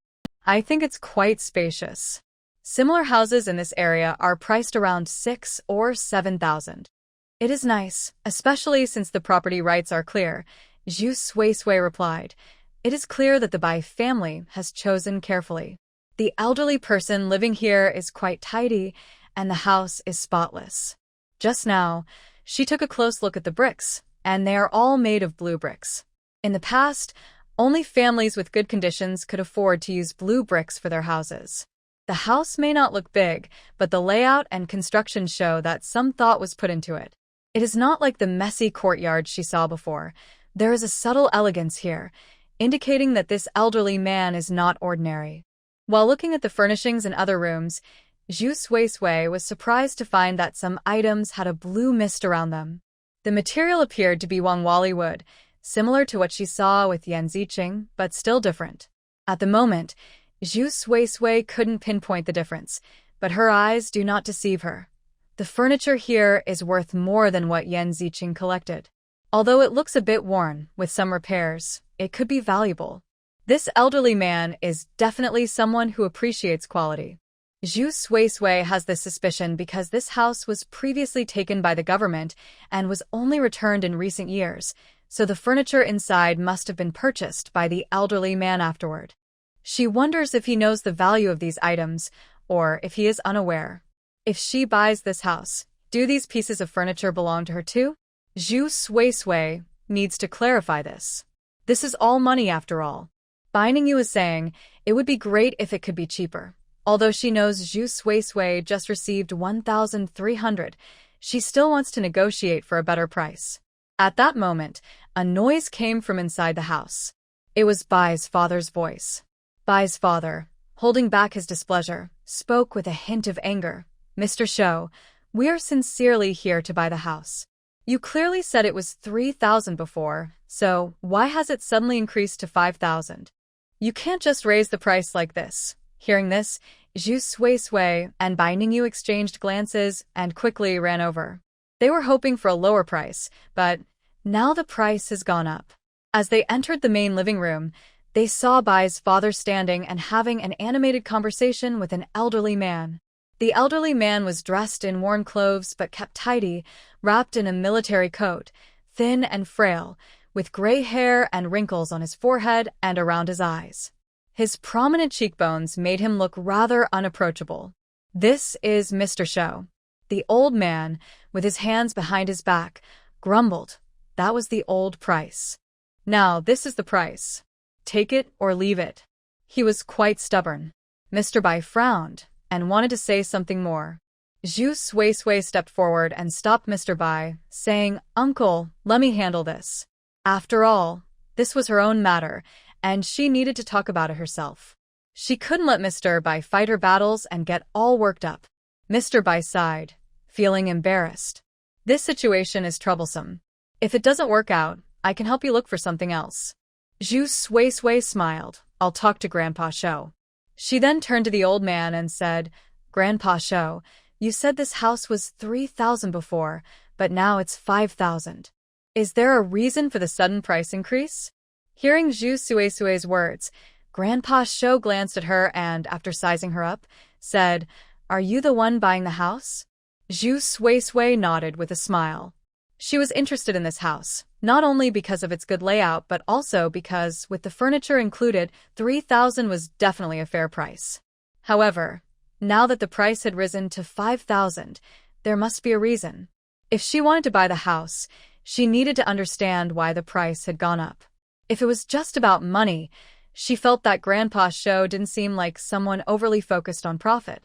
I think it's quite spacious." Similar houses in this area are priced around 6 or 7,000. "It is nice, especially since the property rights are clear," Zhu Suisui replied. "It is clear that the Bai family has chosen carefully. The elderly person living here is quite tidy, and the house is spotless." Just now, she took a close look at the bricks, and they are all made of blue bricks. In the past, only families with good conditions could afford to use blue bricks for their houses. The house may not look big, but the layout and construction show that some thought was put into it. It is not like the messy courtyard she saw before. There is a subtle elegance here, indicating that this elderly man is not ordinary. While looking at the furnishings in other rooms, Zhu Suisui was surprised to find that some items had a blue mist around them. The material appeared to be Wangwali wood, similar to what she saw with Yan Ziqing, but still different. At the moment, Zhu Suisui couldn't pinpoint the difference, but her eyes do not deceive her. The furniture here is worth more than what Yan Ziqing collected. Although it looks a bit worn, with some repairs, it could be valuable. This elderly man is definitely someone who appreciates quality. Zhu Suisui has this suspicion because this house was previously taken by the government and was only returned in recent years, so the furniture inside must have been purchased by the elderly man afterward. She wonders if he knows the value of these items, or if he is unaware. If she buys this house, do these pieces of furniture belong to her too? Zhu Suisui needs to clarify this. This is all money after all. Bai Ningyu is saying it would be great if it could be cheaper. Although she knows Zhu Suisui just received 1,300, she still wants to negotiate for a better price. At that moment, a noise came from inside the house. It was Bai's father's voice. Bai's father, holding back his displeasure, spoke with a hint of anger. "Mr. Shou, we are sincerely here to buy the house. You clearly said it was 3,000 before, so why has it suddenly increased to 5,000? You can't just raise the price like this." Hearing this, Zhu Suisui and Bai Ningyu exchanged glances and quickly ran over. They were hoping for a lower price, but now the price has gone up. As they entered the main living room, they saw Bai's father standing and having an animated conversation with an elderly man. The elderly man was dressed in worn clothes but kept tidy, wrapped in a military coat, thin and frail, with gray hair and wrinkles on his forehead and around his eyes. His prominent cheekbones made him look rather unapproachable. "This is Mr. Shou." The old man, with his hands behind his back, grumbled. That was the old price. "Now this is the price. Take it or leave it." He was quite stubborn. Mr. Bai frowned and wanted to say something more. Zhu Suisui stepped forward and stopped Mr. Bai, saying, "Uncle, let me handle this." After all, this was her own matter, and she needed to talk about it herself. She couldn't let Mr. Bai fight her battles and get all worked up. Mr. Bai sighed, feeling embarrassed. "This situation is troublesome. If it doesn't work out, I can help you look for something else." Zhu Suisui smiled. "I'll talk to Grandpa Shou." She then turned to the old man and said, "Grandpa Shou, you said this house was 3,000 before, but now it's 5,000. Is there a reason for the sudden price increase?" Hearing Zhu Suisui's words, Grandpa Shou glanced at her and, after sizing her up, said, "Are you the one buying the house?" Zhu Suisui nodded with a smile. She was interested in this house, not only because of its good layout but also because, with the furniture included, 3,000 was definitely a fair price. However, now that the price had risen to 5,000, there must be a reason. If she wanted to buy the house, she needed to understand why the price had gone up. If it was just about money, she felt that Grandpa Shou didn't seem like someone overly focused on profit.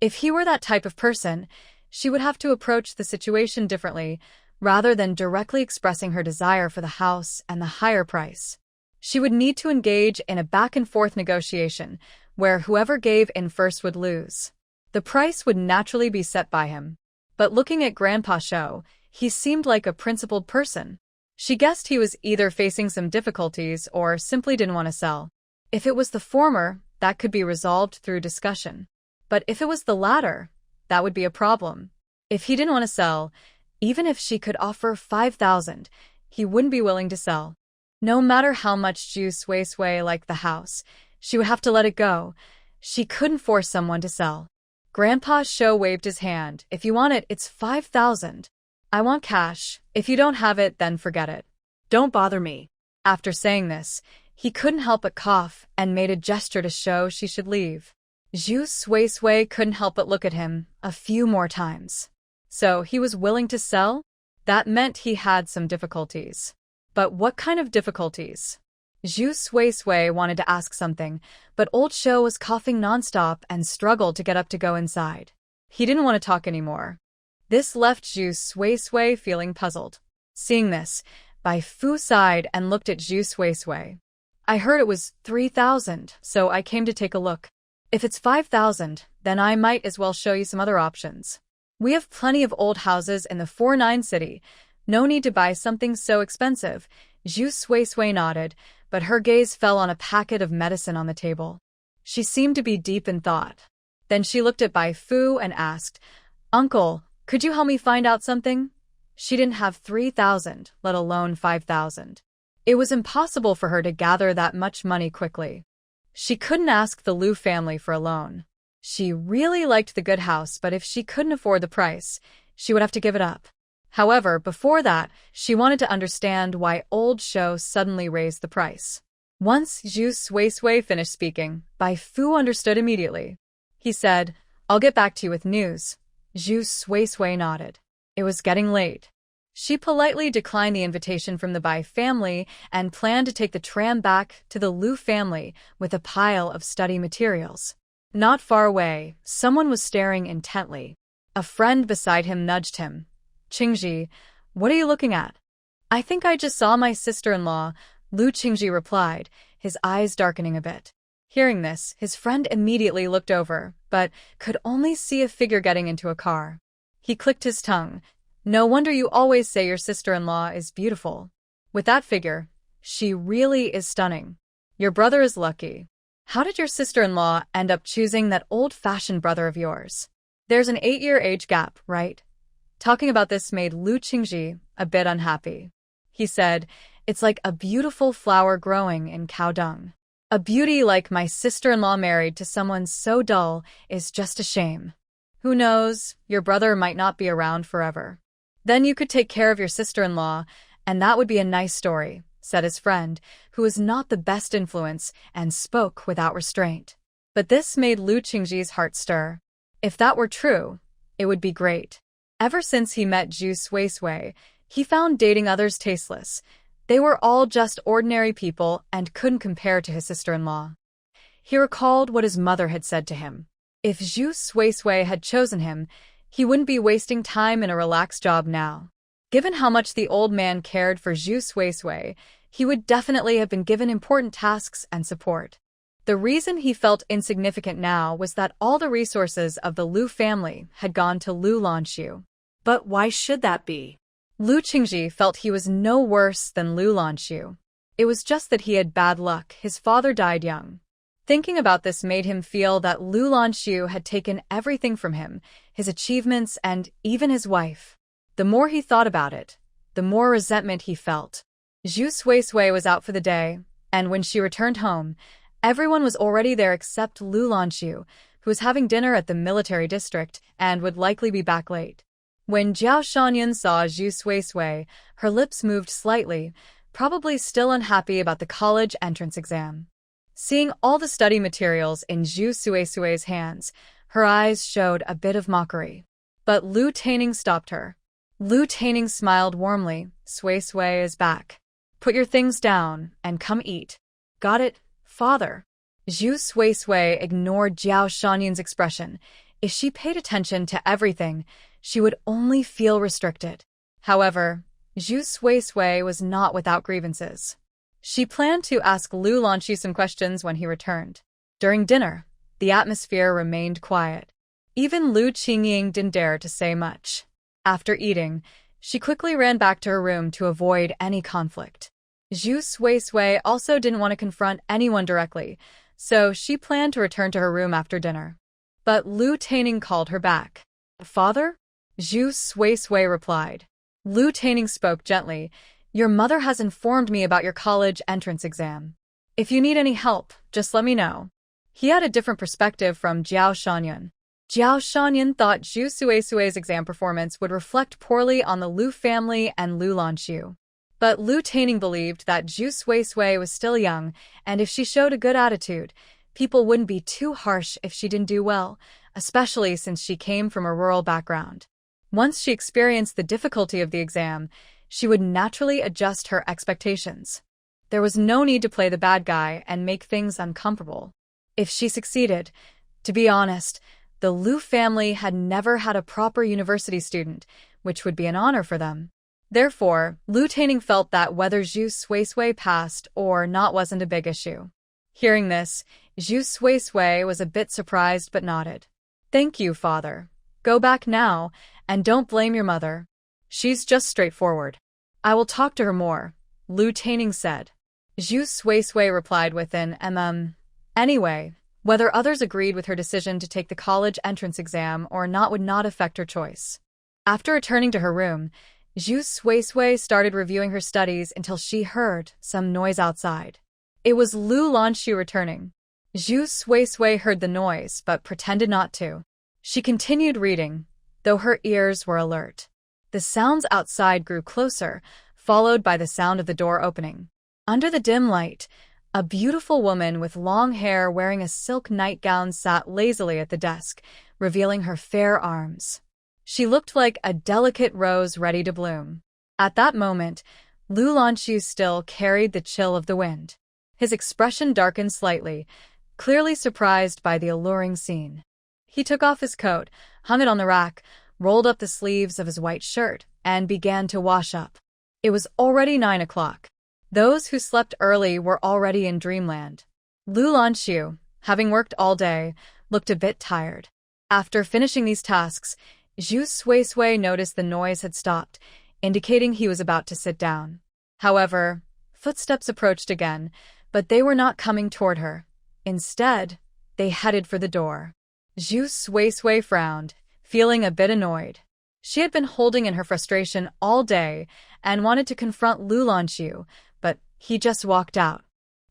If he were that type of person, she would have to approach the situation differently, rather than directly expressing her desire for the house and the higher price. She would need to engage in a back-and-forth negotiation, where whoever gave in first would lose. The price would naturally be set by him. But looking at Grandpa Shou, he seemed like a principled person. She guessed he was either facing some difficulties or simply didn't want to sell. If it was the former, that could be resolved through discussion. But if it was the latter, that would be a problem. If he didn't want to sell, even if she could offer 5,000, he wouldn't be willing to sell. No matter how much Zhu Suisui liked the house, she would have to let it go. She couldn't force someone to sell. Grandpa Shou waved his hand. If you want it, it's 5,000. I want cash. If you don't have it, then forget it. Don't bother me. After saying this, he couldn't help but cough and made a gesture to show she should leave. Zhu Suisui couldn't help but look at him a few more times. So he was willing to sell? That meant he had some difficulties. But what kind of difficulties? Zhu Suisui wanted to ask something, but old Shou was coughing nonstop and struggled to get up to go inside. He didn't want to talk anymore. This left Zhu Suisui feeling puzzled. Seeing this, Bai Fu sighed and looked at Zhu Suisui. I heard it was 3,000, so I came to take a look. If it's 5,000, then I might as well show you some other options. We have plenty of old houses in the 4-9 city. No need to buy something so expensive. Zhu Suisui nodded, but her gaze fell on a packet of medicine on the table. She seemed to be deep in thought. Then she looked at Bai Fu and asked, Uncle, could you help me find out something? She didn't have 3,000, let alone 5,000. It was impossible for her to gather that much money quickly. She couldn't ask the Lu family for a loan. She really liked the good house, but if she couldn't afford the price, she would have to give it up. However, before that, she wanted to understand why old Shou suddenly raised the price. Once Zhu Suisui finished speaking, Bai Fu understood immediately. He said, I'll get back to you with news. Zhu Suisui nodded. It was getting late. She politely declined the invitation from the Bai family and planned to take the tram back to the Lu family with a pile of study materials. Not far away, someone was staring intently. A friend beside him nudged him. Qingji, what are you looking at? I think I just saw my sister-in-law, Lu Qingji replied, his eyes darkening a bit. Hearing this, his friend immediately looked over, but could only see a figure getting into a car. He clicked his tongue. No wonder you always say your sister-in-law is beautiful. With that figure, she really is stunning. Your brother is lucky. How did your sister-in-law end up choosing that old-fashioned brother of yours? There's an 8-year age gap, right? Talking about this made Lu Qingji a bit unhappy. He said, it's like a beautiful flower growing in cow dung. A beauty like my sister-in-law married to someone so dull is just a shame. Who knows, your brother might not be around forever. Then you could take care of your sister-in-law, and that would be a nice story, said his friend, who was not the best influence and spoke without restraint. But this made Lu Qingji's heart stir. If that were true, it would be great. Ever since he met Zhu Suisui, he found dating others tasteless. They were all just ordinary people and couldn't compare to his sister-in-law. He recalled what his mother had said to him. If Zhu Suisui had chosen him, he wouldn't be wasting time in a relaxed job now. Given how much the old man cared for Zhu Suisui, he would definitely have been given important tasks and support. The reason he felt insignificant now was that all the resources of the Lu family had gone to Lu Lanxu. But why should that be? Lu Qingji felt he was no worse than Lu Lanxu. It was just that he had bad luck. His father died young. Thinking about this made him feel that Lu Lanxu had taken everything from him, his achievements and even his wife. The more he thought about it, the more resentment he felt. Zhu Suisui was out for the day, and when she returned home, everyone was already there except Lu Lanxu, who was having dinner at the military district and would likely be back late. When Jiao Shanyan saw Zhu Suisui, her lips moved slightly, probably still unhappy about the college entrance exam. Seeing all the study materials in Zhu Suisui's hands, her eyes showed a bit of mockery. But Lu Taining stopped her. Lu Taining smiled warmly. Suisui is back. Put your things down and come eat. Got it, father? Zhu Suisui ignored Jiao Shanyan's expression. If she paid attention to everything, she would only feel restricted. However, Zhu Suisui was not without grievances. She planned to ask Lu Lanxu some questions when he returned. During dinner, the atmosphere remained quiet. Even Lu Qingying didn't dare to say much. After eating, she quickly ran back to her room to avoid any conflict. Zhu Suisui also didn't want to confront anyone directly, so she planned to return to her room after dinner. But Lu Taining called her back. "Father?" Zhu Suisui replied. Lu Taining spoke gently. "Your mother has informed me about your college entrance exam. If you need any help, just let me know." He had a different perspective from Jiao Shanyan. Jiao Shanyan thought Zhu Suisui's exam performance would reflect poorly on the Lu family and Lu Lanxu. But Lu Taining believed that Zhu Suisui was still young, and if she showed a good attitude, people wouldn't be too harsh if she didn't do well, especially since she came from a rural background. Once she experienced the difficulty of the exam, she would naturally adjust her expectations. There was no need to play the bad guy and make things uncomfortable. If she succeeded, to be honest, the Lu family had never had a proper university student, which would be an honor for them. Therefore, Lu Taining felt that whether Zhu Suisui passed or not wasn't a big issue. Hearing this, Zhu Suisui was a bit surprised but nodded. "Thank you, father. Go back now, and don't blame your mother. She's just straightforward." "I will talk to her more," Lu Taining said. Zhu Suisui replied with an Anyway, whether others agreed with her decision to take the college entrance exam or not would not affect her choice. After returning to her room, Zhu Suisui started reviewing her studies until she heard some noise outside. It was Lu Lanxu returning. Zhu Suisui heard the noise but pretended not to. She continued reading, though her ears were alert. The sounds outside grew closer, followed by the sound of the door opening. Under the dim light, a beautiful woman with long hair wearing a silk nightgown sat lazily at the desk, revealing her fair arms. She looked like a delicate rose ready to bloom. At that moment, Lu Lanxu still carried the chill of the wind. His expression darkened slightly, clearly surprised by the alluring scene. He took off his coat, hung it on the rack, rolled up the sleeves of his white shirt, and began to wash up. It was already 9 o'clock. Those who slept early were already in dreamland. Lu Lanxu, having worked all day, looked a bit tired. After finishing these tasks, Zhu Suisui noticed the noise had stopped, indicating he was about to sit down. However, footsteps approached again, but they were not coming toward her. Instead, they headed for the door. Zhu Suisui frowned, feeling a bit annoyed. She had been holding in her frustration all day and wanted to confront Lu Lanxu, but he just walked out.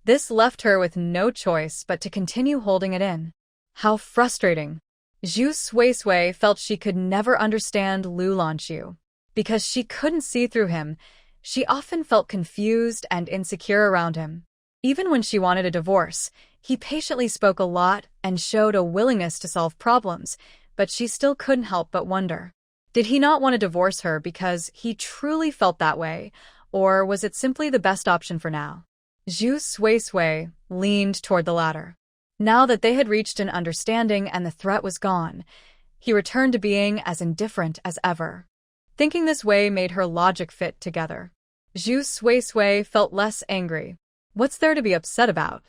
This left her with no choice but to continue holding it in. How frustrating. Zhu Suisui felt she could never understand Lu Lanxu. Because she couldn't see through him, she often felt confused and insecure around him. Even when she wanted a divorce, he patiently spoke a lot and showed a willingness to solve problems, but she still couldn't help but wonder. Did he not want to divorce her because he truly felt that way, or was it simply the best option for now? Zhu Suisui leaned toward the latter. Now that they had reached an understanding and the threat was gone, he returned to being as indifferent as ever. Thinking this way made her logic fit together. Zhu Suisui felt less angry. What's there to be upset about?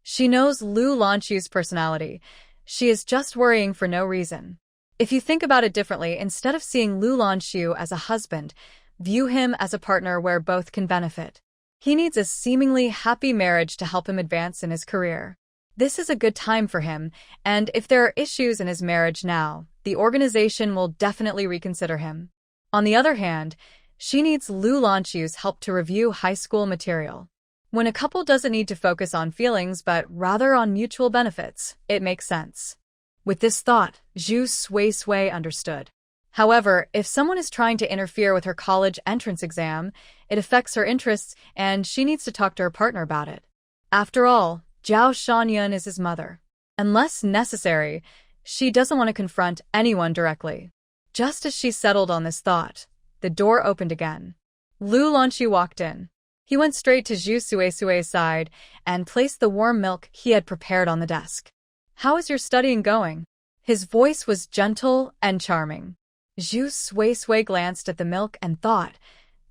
She knows Lu Lanxu's personality. She is just worrying for no reason. If you think about it differently, instead of seeing Lu Lanxu as a husband, view him as a partner where both can benefit. He needs a seemingly happy marriage to help him advance in his career. This is a good time for him, and if there are issues in his marriage now, the organization will definitely reconsider him. On the other hand, she needs Lu Lanxu's help to review high school material. When a couple doesn't need to focus on feelings but rather on mutual benefits, it makes sense. With this thought, Zhu Suisui understood. However, if someone is trying to interfere with her college entrance exam, it affects her interests and she needs to talk to her partner about it. After all, Jiao Shanyan is his mother. Unless necessary, she doesn't want to confront anyone directly. Just as she settled on this thought, the door opened again. Lu Lanxu walked in. He went straight to Zhu Suisui's side and placed the warm milk he had prepared on the desk. "How is your studying going?" His voice was gentle and charming. Zhu Sui glanced at the milk and thought,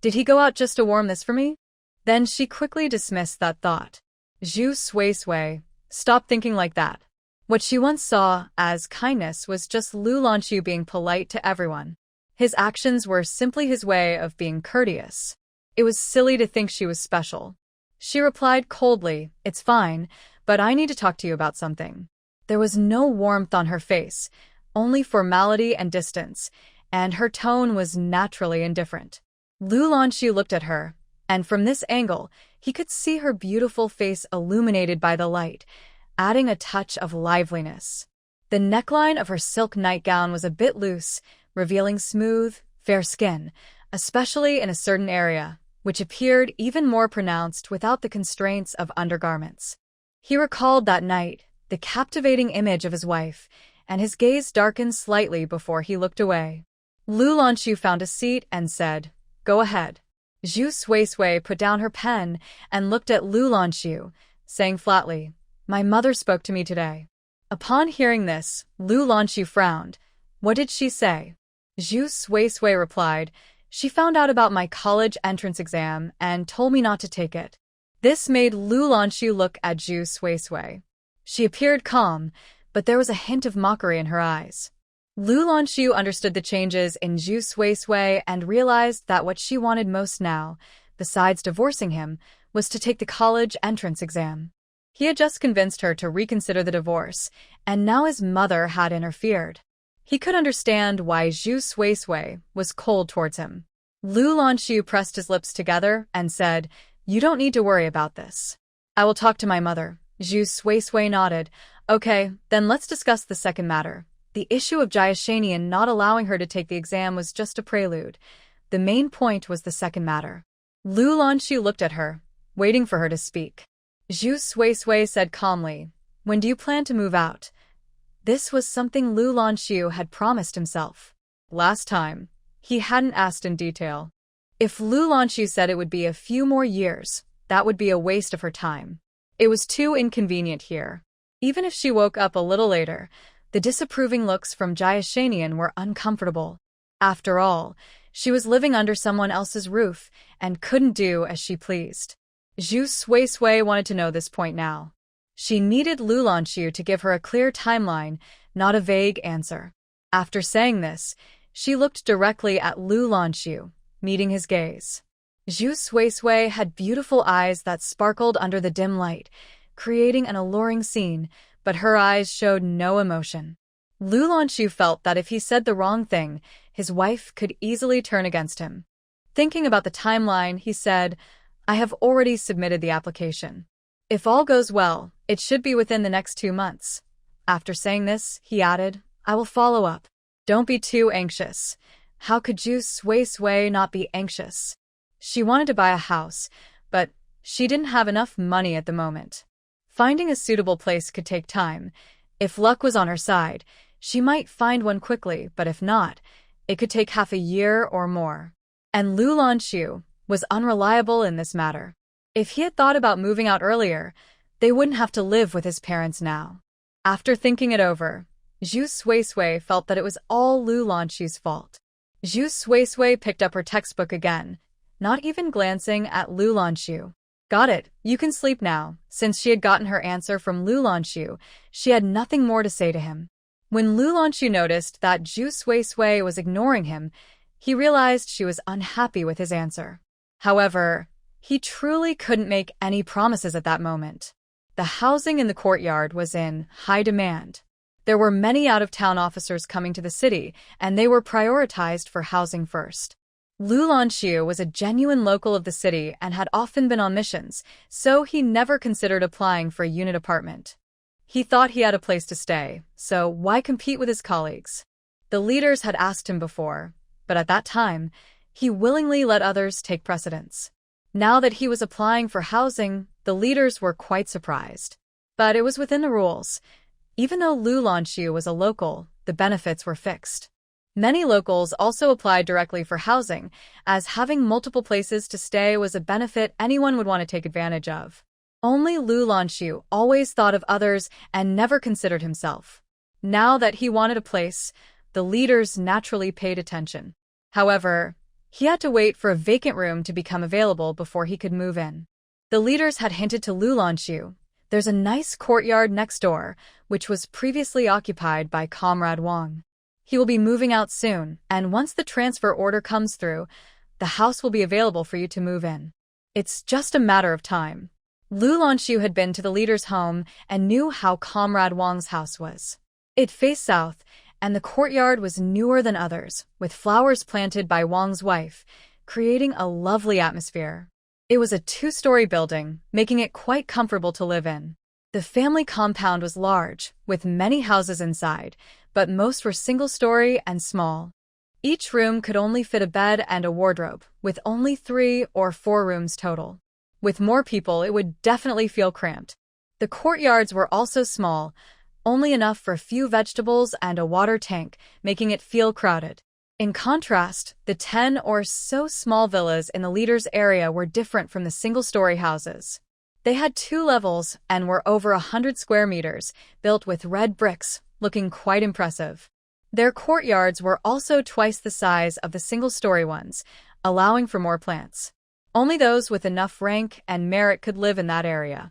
did he go out just to warm this for me? Then she quickly dismissed that thought. Zhu Sui, stop thinking like that. What she once saw as kindness was just Lu Lanxu being polite to everyone. His actions were simply his way of being courteous. It was silly to think she was special. She replied coldly, it's fine, but I need to talk to you about something. There was no warmth on her face, only formality and distance, and her tone was naturally indifferent. Lu Lanxu looked at her, and from this angle, he could see her beautiful face illuminated by the light, adding a touch of liveliness. The neckline of her silk nightgown was a bit loose, revealing smooth, fair skin, especially in a certain area, which appeared even more pronounced without the constraints of undergarments. He recalled that night, the captivating image of his wife, and his gaze darkened slightly before he looked away. Lu Lanxu found a seat and said, go ahead. Zhu Sui put down her pen and looked at Lu Lanxu, saying flatly, my mother spoke to me today. Upon hearing this, Lu Lanxu frowned. What did she say? Zhu Sui replied, she found out about my college entrance exam and told me not to take it. This made Lu Lanxu look at Zhu Sui. She appeared calm, but there was a hint of mockery in her eyes. Lu Lanxu understood the changes in Zhu Sui and realized that what she wanted most now, besides divorcing him, was to take the college entrance exam. He had just convinced her to reconsider the divorce, and now his mother had interfered. He could understand why Zhu Sui was cold towards him. Lu Lanxu pressed his lips together and said, you don't need to worry about this. I will talk to my mother. Zhu Sui nodded. Okay, then let's discuss the second matter. The issue of Jiashanian not allowing her to take the exam was just a prelude. The main point was the second matter. Lu Lanxu looked at her, waiting for her to speak. Zhu Sui said calmly, when do you plan to move out? This was something Lu Lanxu had promised himself. Last time, he hadn't asked in detail. If Lu Lanxu said it would be a few more years, that would be a waste of her time. It was too inconvenient here. Even if she woke up a little later, the disapproving looks from Jiashanian were uncomfortable. After all, she was living under someone else's roof and couldn't do as she pleased. Zhu Sui wanted to know this point now. She needed Lu Lanxu to give her a clear timeline, not a vague answer. After saying this, she looked directly at Lu Lanxu, meeting his gaze. Zhu Sui had beautiful eyes that sparkled under the dim light, creating an alluring scene, but her eyes showed no emotion. Lu Lanxu felt that if he said the wrong thing, his wife could easily turn against him. Thinking about the timeline, he said, I have already submitted the application. If all goes well, it should be within the next 2 months. After saying this, he added, I will follow up. Don't be too anxious. How could Zhu Sui not be anxious? She wanted to buy a house, but she didn't have enough money at the moment. Finding a suitable place could take time. If luck was on her side, she might find one quickly, but if not, it could take half a year or more. And Lu Lanxu was unreliable in this matter. If he had thought about moving out earlier, they wouldn't have to live with his parents now. After thinking it over, Zhu Sui felt that it was all Lu Lanxu's fault. Zhu Sui picked up her textbook again, not even glancing at Lu Lanxu. Got it, you can sleep now. Since she had gotten her answer from Lu Lanxu, she had nothing more to say to him. When Lu Lanxu noticed that Zhu Sui was ignoring him, he realized she was unhappy with his answer. However, he truly couldn't make any promises at that moment. The housing in the courtyard was in high demand. There were many out-of-town officers coming to the city, and they were prioritized for housing first. Lu Lanxu was a genuine local of the city and had often been on missions, so he never considered applying for a unit apartment. He thought he had a place to stay, so why compete with his colleagues? The leaders had asked him before, but at that time, he willingly let others take precedence. Now that he was applying for housing, the leaders were quite surprised. But it was within the rules. Even though Lu Lanxu was a local, the benefits were fixed. Many locals also applied directly for housing, as having multiple places to stay was a benefit anyone would want to take advantage of. Only Lu Lanxu always thought of others and never considered himself. Now that he wanted a place, the leaders naturally paid attention. However, he had to wait for a vacant room to become available before he could move in. The leaders had hinted to Lanxu, there's a nice courtyard next door, which was previously occupied by Comrade Wang. He will be moving out soon, and once the transfer order comes through, the house will be available for you to move in. It's just a matter of time. Lanxu had been to the leader's home and knew how Comrade Wang's house was. It faced south, and the courtyard was newer than others, with flowers planted by Wang's wife, creating a lovely atmosphere. It was a 2-story building, making it quite comfortable to live in. The family compound was large, with many houses inside, but most were single-story and small. Each room could only fit a bed and a wardrobe, with only 3 or 4 rooms total. With more people, it would definitely feel cramped. The courtyards were also small, only enough for a few vegetables and a water tank, making it feel crowded. In contrast, the 10 or so small villas in the leader's area were different from the single-story houses. They had 2 levels and were over 100 square meters, built with red bricks, looking quite impressive. Their courtyards were also twice the size of the single-story ones, allowing for more plants. Only those with enough rank and merit could live in that area.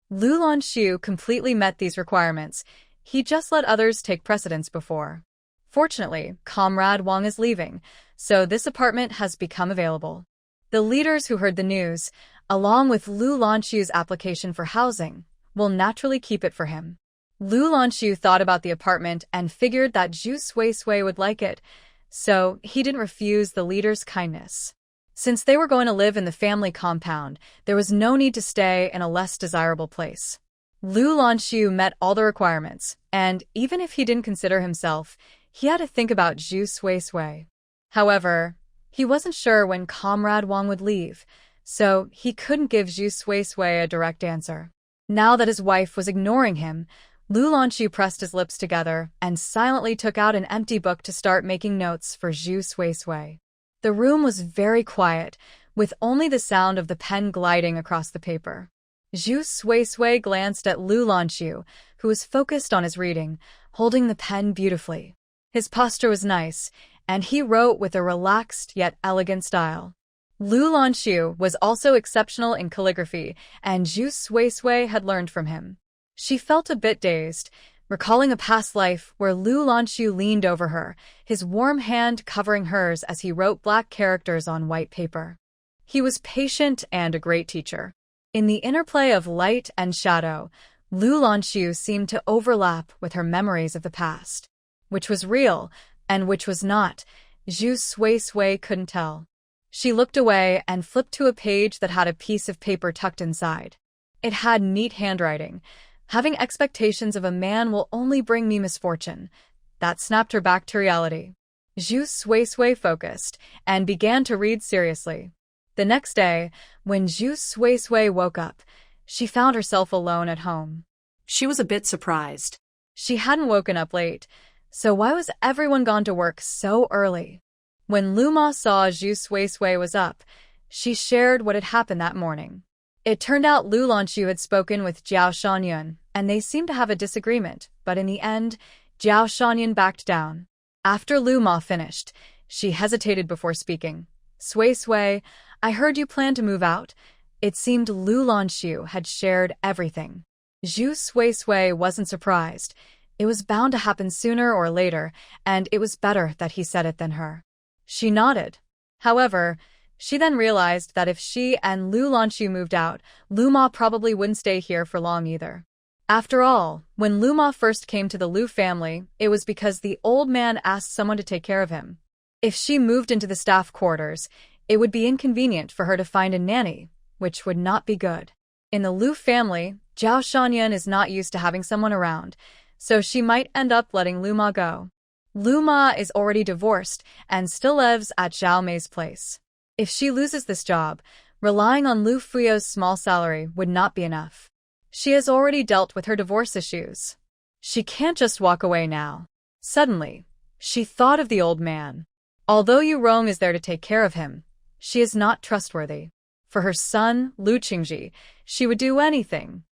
Lanxu completely met these requirements. He just let others take precedence before. Fortunately, Comrade Wang is leaving, so this apartment has become available. The leaders who heard the news, along with Lanxu's application for housing, will naturally keep it for him. Lanxu thought about the apartment and figured that Zhu Suisui would like it, so he didn't refuse the leader's kindness. Since they were going to live in the family compound, there was no need to stay in a less desirable place. Lanxu met all the requirements, and even if he didn't consider himself, he had to think about Zhu Suisui. However, he wasn't sure when Comrade Wang would leave, so he couldn't give Zhu Suisui a direct answer. Now that his wife was ignoring him, Lanxu pressed his lips together and silently took out an empty book to start making notes for Zhu Suisui. The room was very quiet, with only the sound of the pen gliding across the paper. Zhu Suisui glanced at Lanxu, who was focused on his reading, holding the pen beautifully. His posture was nice, and he wrote with a relaxed yet elegant style. Lanxu was also exceptional in calligraphy, and Zhu Suisui had learned from him. She felt a bit dazed, recalling a past life where Lanxu leaned over her, his warm hand covering hers as he wrote black characters on white paper. He was patient and a great teacher. In the interplay of light and shadow, Lanxu seemed to overlap with her memories of the past. Which was real, and which was not, Zhu Suisui couldn't tell. She looked away and flipped to a page that had a piece of paper tucked inside. It had neat handwriting. Having expectations of a man will only bring me misfortune. That snapped her back to reality. Zhu Suisui focused and began to read seriously. The next day, when Zhu Suisui woke up, she found herself alone at home. She was a bit surprised. She hadn't woken up late, so why was everyone gone to work so early? When Luma saw Zhu Suisui was up, she shared what had happened that morning. It turned out Lanxu had spoken with Jiao Shanyan, and they seemed to have a disagreement, but in the end, Jiao Shanyan backed down. After Luma finished, she hesitated before speaking. Suisui, I heard you plan to move out. It seemed Lanxu had shared everything. Zhu Suisui wasn't surprised. It was bound to happen sooner or later, and it was better that he said it than her. She nodded. However, she then realized that if she and Lanxu moved out, Luma probably wouldn't stay here for long either. After all, when Luma first came to the Lu family, it was because the old man asked someone to take care of him. If she moved into the staff quarters, it would be inconvenient for her to find a nanny, which would not be good. In the Lu family, Jiao Shanyan is not used to having someone around, so she might end up letting Luma go. Luma is already divorced and still lives at Zhao Mei's place. If she loses this job, relying on Lu Fuyo's small salary would not be enough. She has already dealt with her divorce issues. She can't just walk away now. Suddenly, she thought of the old man. Although Yu Rong is there to take care of him, she is not trustworthy. For her son, Lu Qingji, she would do anything.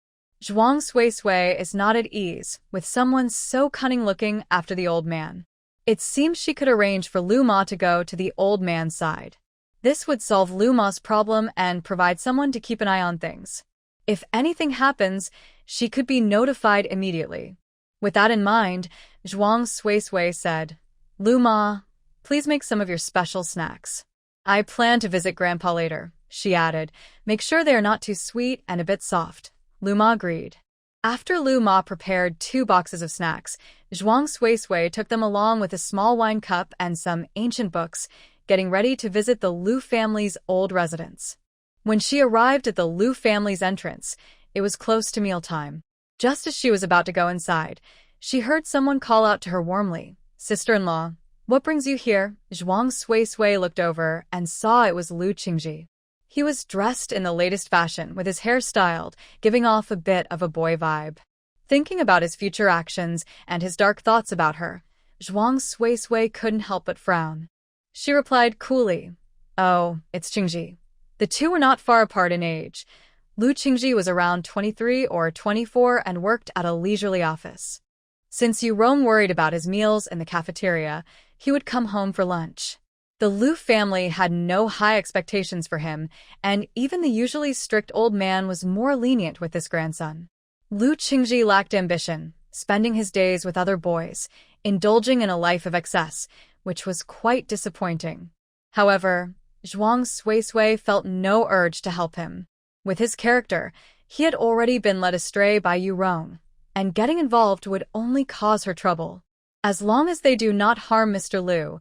Zhuang Sui is not at ease with someone so cunning-looking after the old man. It seems she could arrange for Luma to go to the old man's side. This would solve Luma's problem and provide someone to keep an eye on things. If anything happens, she could be notified immediately. With that in mind, Zhuang Sui said, "Luma, please make some of your special snacks. I plan to visit Grandpa later," she added. "Make sure they are not too sweet and a bit soft." Luma agreed. After Luma prepared 2 boxes of snacks, Zhuang Sui took them along with a small wine cup and some ancient books, getting ready to visit the Lu family's old residence. When she arrived at the Lu family's entrance, it was close to mealtime. Just as she was about to go inside, she heard someone call out to her warmly, "Sister-in-law, what brings you here?" Zhuang Sui looked over and saw it was Lu Qingji. He was dressed in the latest fashion, with his hair styled, giving off a bit of a boy vibe. Thinking about his future actions and his dark thoughts about her, Zhuang Sui couldn't help but frown. She replied coolly, "Oh, it's Qingji." The two were not far apart in age. Lu Qingji was around 23 or 24 and worked at a leisurely office. Since Yurong worried about his meals in the cafeteria, he would come home for lunch. The Lu family had no high expectations for him, and even the usually strict old man was more lenient with this grandson. Lu Qingji lacked ambition, spending his days with other boys, indulging in a life of excess, which was quite disappointing. However, Zhuang Sui felt no urge to help him. With his character, he had already been led astray by Yurong, and getting involved would only cause her trouble. As long as they do not harm Mr. Lu,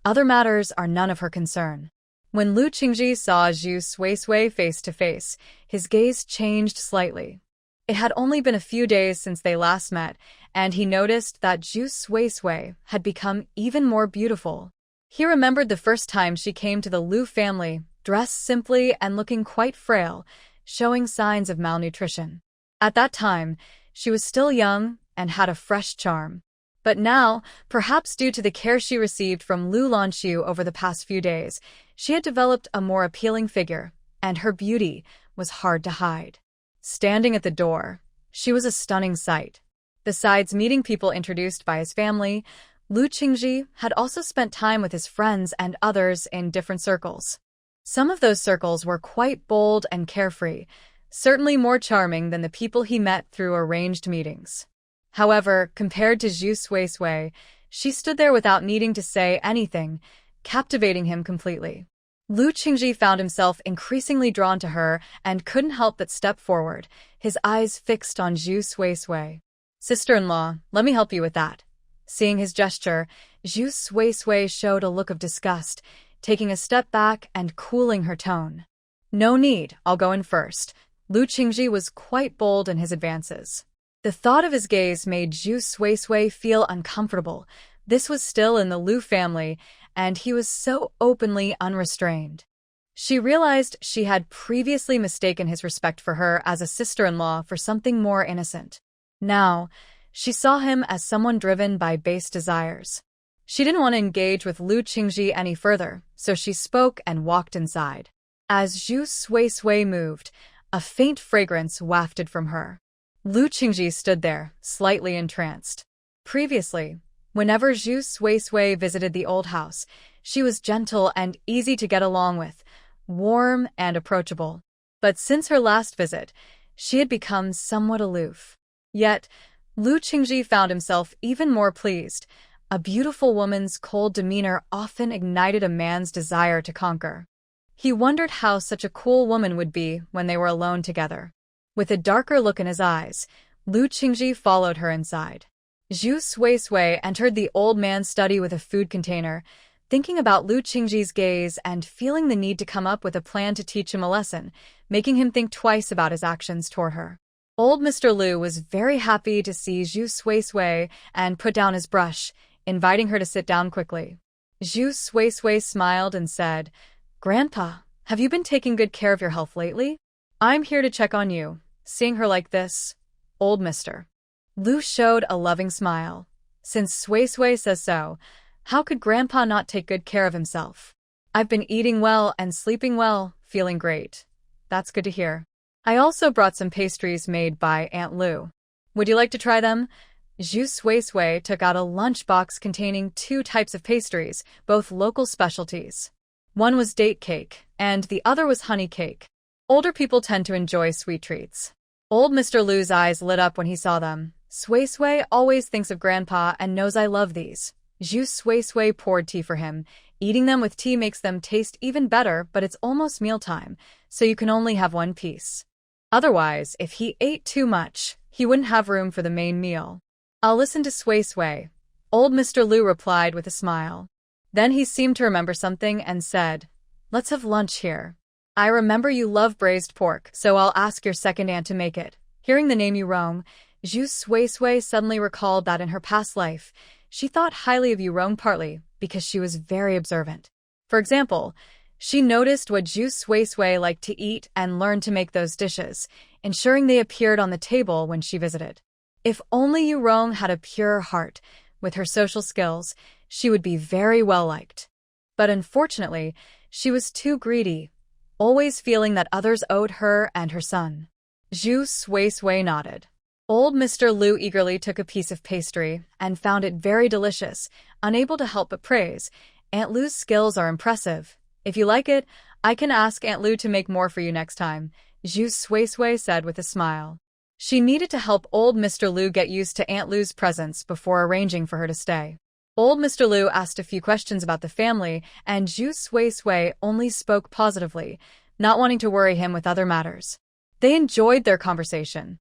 other matters are none of her concern. When Lu Qingji saw Zhu Sui face to face, his gaze changed slightly. It had only been a few days since they last met, and he noticed that Zhu Sui had become even more beautiful. He remembered the first time she came to the Lu family, dressed simply and looking quite frail, showing signs of malnutrition. At that time, she was still young and had a fresh charm. But now, perhaps due to the care she received from Lanxu over the past few days, she had developed a more appealing figure, and her beauty was hard to hide. Standing at the door, she was a stunning sight. Besides meeting people introduced by his family, Lu Qingji had also spent time with his friends and others in different circles. Some of those circles were quite bold and carefree, certainly more charming than the people he met through arranged meetings. However, compared to Zhu Sui, she stood there without needing to say anything, captivating him completely. Lu Qingji found himself increasingly drawn to her and couldn't help but step forward, his eyes fixed on Zhu Sui. "Sister-in-law, let me help you with that." Seeing his gesture, Zhu Sui showed a look of disgust, taking a step back and cooling her tone. "No need, I'll go in first." Lu Qingji was quite bold in his advances. The thought of his gaze made Zhu Sui feel uncomfortable. This was still in the Lu family, and he was so openly unrestrained. She realized she had previously mistaken his respect for her as a sister-in-law for something more innocent. Now, she saw him as someone driven by base desires. She didn't want to engage with Lu Qingji any further, so she spoke and walked inside. As Zhu Sui moved, a faint fragrance wafted from her. Lu Qingji stood there, slightly entranced. Previously, whenever Zhu Sui visited the old house, she was gentle and easy to get along with, warm and approachable. But since her last visit, she had become somewhat aloof. Yet, Lu Qingji found himself even more pleased. A beautiful woman's cold demeanor often ignited a man's desire to conquer. He wondered how such a cool woman would be when they were alone together. With a darker look in his eyes, Lu Qingji followed her inside. Zhu Sui entered the old man's study with a food container, thinking about Lu Qingji's gaze and feeling the need to come up with a plan to teach him a lesson, making him think twice about his actions toward her. Old Mr. Lu was very happy to see Zhu Sui and put down his brush, inviting her to sit down quickly. Zhu Sui smiled and said, "Grandpa, have you been taking good care of your health lately? I'm here to check on you." Seeing her like this, old Mr. Lu showed a loving smile. Since Sui says so, how could Grandpa not take good care of himself? "I've been eating well and sleeping well, feeling great." "That's good to hear. I also brought some pastries made by Aunt Lu. Would you like to try them? Zhu Sui took out a lunchbox containing 2 types of pastries, both local specialties. One was date cake, and the other was honey cake. Older people tend to enjoy sweet treats. Old Mr. Lu's eyes lit up when he saw them. Sui always thinks of Grandpa and knows I love these. Zhu Sui poured tea for him. Eating them with tea makes them taste even better, but it's almost mealtime, so you can only have 1 piece. Otherwise, if he ate too much, he wouldn't have room for the main meal. I'll listen to Sui. Old Mr. Lu replied with a smile. Then he seemed to remember something and said, let's have lunch here. I remember you love braised pork, so I'll ask your second aunt to make it. Hearing the name Yurong, Zhu Sui suddenly recalled that in her past life, she thought highly of Yurong partly because she was very observant. For example, she noticed what Zhu Sui liked to eat and learned to make those dishes, ensuring they appeared on the table when she visited. If only Yurong had a pure heart, with her social skills, she would be very well liked. But unfortunately, she was too greedy, always feeling that others owed her and her son. Zhu Sui nodded. Old Mr. Lu eagerly took a piece of pastry and found it very delicious, unable to help but praise. Aunt Lu's skills are impressive. If you like it, I can ask Aunt Lu to make more for you next time, Zhu Sui said with a smile. She needed to help old Mr. Lu get used to Aunt Lu's presence before arranging for her to stay. Old Mr. Lu asked a few questions about the family, and Zhu Sui only spoke positively, not wanting to worry him with other matters. They enjoyed their conversation.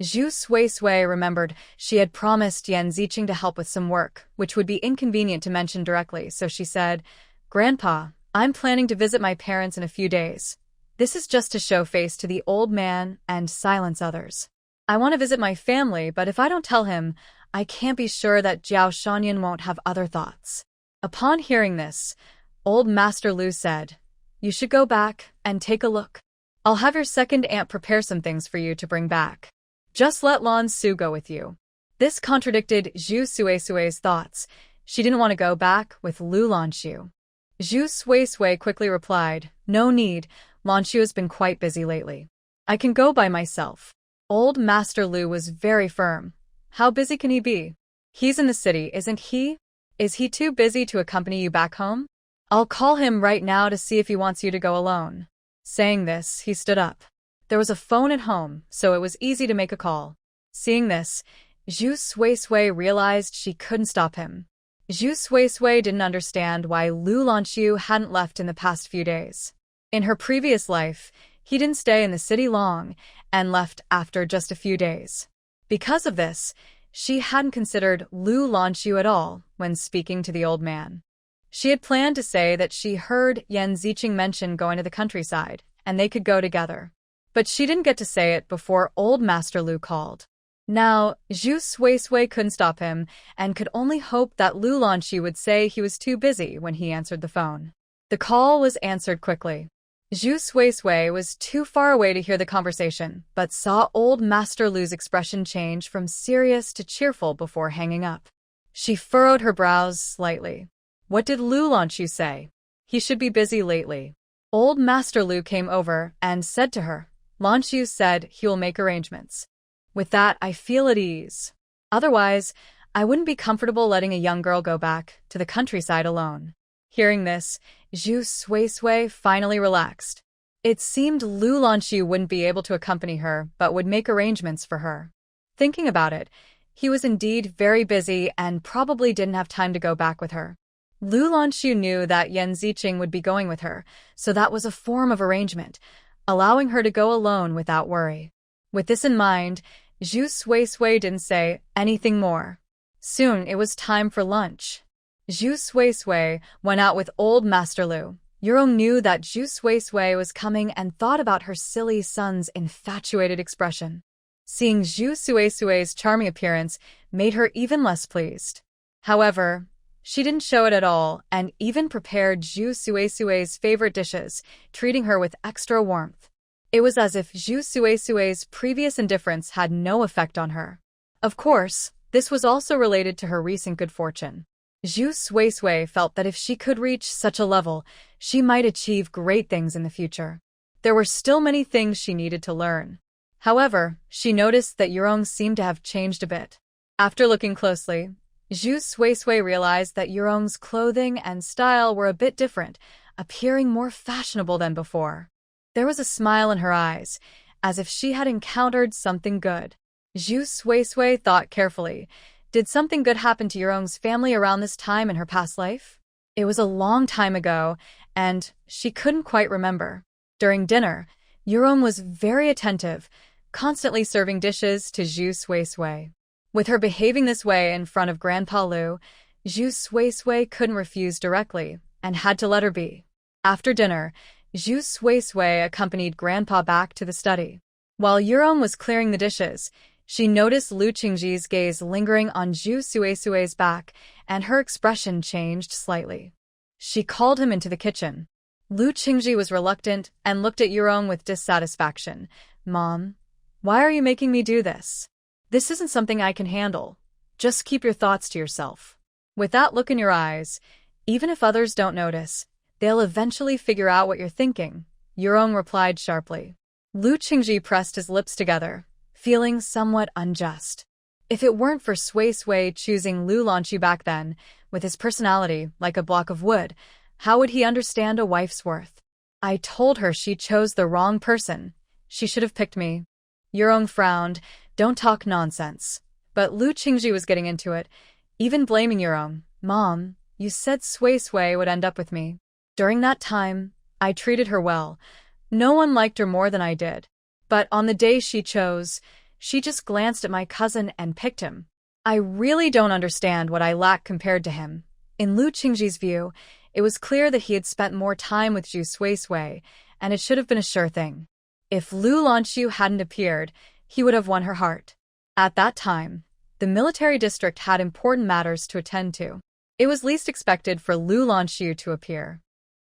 Zhu Sui remembered she had promised Yan Ziqing to help with some work, which would be inconvenient to mention directly, so she said, Grandpa, I'm planning to visit my parents in a few days. This is just to show face to the old man and silence others. I want to visit my family, but if I don't tell him, I can't be sure that Jiao Shanyan won't have other thoughts. Upon hearing this, old Master Lu said, you should go back and take a look. I'll have your second aunt prepare some things for you to bring back. Just let Lanxu go with you. This contradicted Zhu Sui's thoughts. She didn't want to go back with Lu Lanxu. Zhu Sui quickly replied, no need, Lanxu has been quite busy lately. I can go by myself. Old Master Lu was very firm. How busy can he be? He's in the city, isn't he? Is he too busy to accompany you back home? I'll call him right now to see if he wants you to go alone. Saying this, he stood up. There was a phone at home, so it was easy to make a call. Seeing this, Zhu Sui realized she couldn't stop him. Zhu Sui didn't understand why Lu Lanxu hadn't left in the past few days. In her previous life, he didn't stay in the city long and left after just a few days. Because of this, she hadn't considered Lu Lanxu at all when speaking to the old man. She had planned to say that she heard Yan Ziqing mention going to the countryside, and they could go together. But she didn't get to say it before old Master Lu called. Now, Zhu Sui couldn't stop him and could only hope that Lu Lanxu would say he was too busy when he answered the phone. The call was answered quickly. Zhu Sui was too far away to hear the conversation, but saw old Master Lu's expression change from serious to cheerful before hanging up. She furrowed her brows slightly. What did Lu Lanxu say? He should be busy lately. Old Master Lu came over and said to her, Lanxu said he will make arrangements. With that, I feel at ease. Otherwise, I wouldn't be comfortable letting a young girl go back to the countryside alone. Hearing this, Zhu Sui finally relaxed. It seemed Lu Lanxu wouldn't be able to accompany her, but would make arrangements for her. Thinking about it, he was indeed very busy and probably didn't have time to go back with her. Lu Lanxu knew that Yan Ziqing would be going with her, so that was a form of arrangement, allowing her to go alone without worry. With this in mind, Zhu Sui didn't say anything more. Soon it was time for lunch. Zhu Sui went out with old Master Lu. Yurong knew that Zhu Sui was coming and thought about her silly son's infatuated expression. Seeing Zhu Sui's charming appearance made her even less pleased. However, she didn't show it at all and even prepared Zhu Sui's favorite dishes, treating her with extra warmth. It was as if Zhu Sui's previous indifference had no effect on her. Of course, this was also related to her recent good fortune. Zhu Sui felt that if she could reach such a level, she might achieve great things in the future. There were still many things she needed to learn. However, she noticed that Yurong seemed to have changed a bit. After looking closely, Zhu Suisui realized that Yurong's clothing and style were a bit different, appearing more fashionable than before. There was a smile in her eyes, as if she had encountered something good. Zhu Suisui thought carefully. Did something good happen to Yurong's family around this time in her past life? It was a long time ago, and she couldn't quite remember. During dinner, Yurong was very attentive, constantly serving dishes to Zhu Suisui. With her behaving this way in front of Grandpa Lu, Zhu Suisui couldn't refuse directly and had to let her be. After dinner, Zhu Suisui accompanied Grandpa back to the study. While Yurong was clearing the dishes, she noticed Lu Qingji's gaze lingering on Zhu Suisui's back, and her expression changed slightly. She called him into the kitchen. Lu Qingji was reluctant and looked at Yurong with dissatisfaction. "Mom, why are you making me do this? This isn't something I can handle. Just keep your thoughts to yourself." With that look in your eyes, even if others don't notice, they'll eventually figure out what you're thinking, Yurong replied sharply. Lu Qingji pressed his lips together, feeling somewhat unjust. If it weren't for Suisui choosing Lu Lanxu back then, with his personality like a block of wood, how would he understand a wife's worth? "I told her she chose the wrong person. She should have picked me." Yurong frowned. "Don't talk nonsense." But Lu Qingji was getting into it, even blaming Yurong. "Mom, you said Suisui would end up with me. During that time, I treated her well. No one liked her more than I did. But on the day she chose, she just glanced at my cousin and picked him. I really don't understand what I lack compared to him." In Lu Qingji's view, it was clear that he had spent more time with Zhu Suisui, and it should have been a sure thing. If Lu Lanxu hadn't appeared, he would have won her heart. At that time, the military district had important matters to attend to. It was least expected for Lu Lanxu to appear.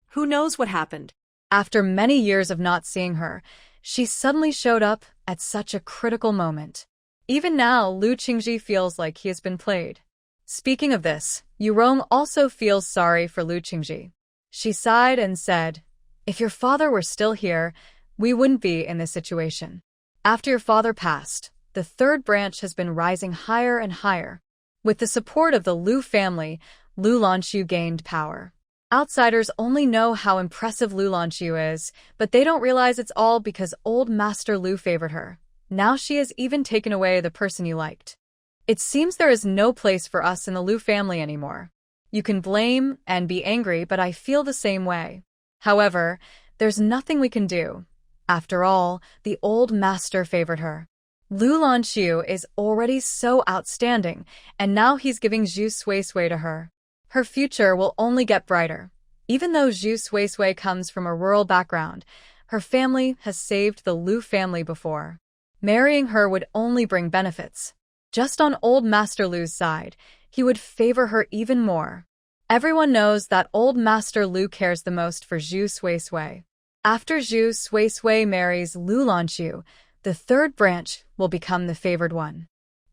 Who knows what happened? After many years of not seeing her, she suddenly showed up at such a critical moment. Even now, Lu Qingji feels like he has been played. Speaking of this, Yurong also feels sorry for Lu Qingji. She sighed and said, "If your father were still here, we wouldn't be in this situation. After your father passed, the third branch has been rising higher and higher. With the support of the Lu family, Lu Lanxu gained power. Outsiders only know how impressive Lu Lanxu is, but they don't realize it's all because old Master Lu favored her. Now she has even taken away the person you liked. It seems there is no place for us in the Lu family anymore. You can blame and be angry, but I feel the same way. However, there's nothing we can do. After all, the old master favored her. Lu Lanxu is already so outstanding, and now he's giving Zhu Suisui to her. Her future will only get brighter. Even though Zhu Suisui comes from a rural background, her family has saved the Lu family before. Marrying her would only bring benefits. Just on old Master Lu's side, he would favor her even more. Everyone knows that old Master Lu cares the most for Zhu Suisui. After Zhu Suisui marries Lu Lanxu, the third branch will become the favored one.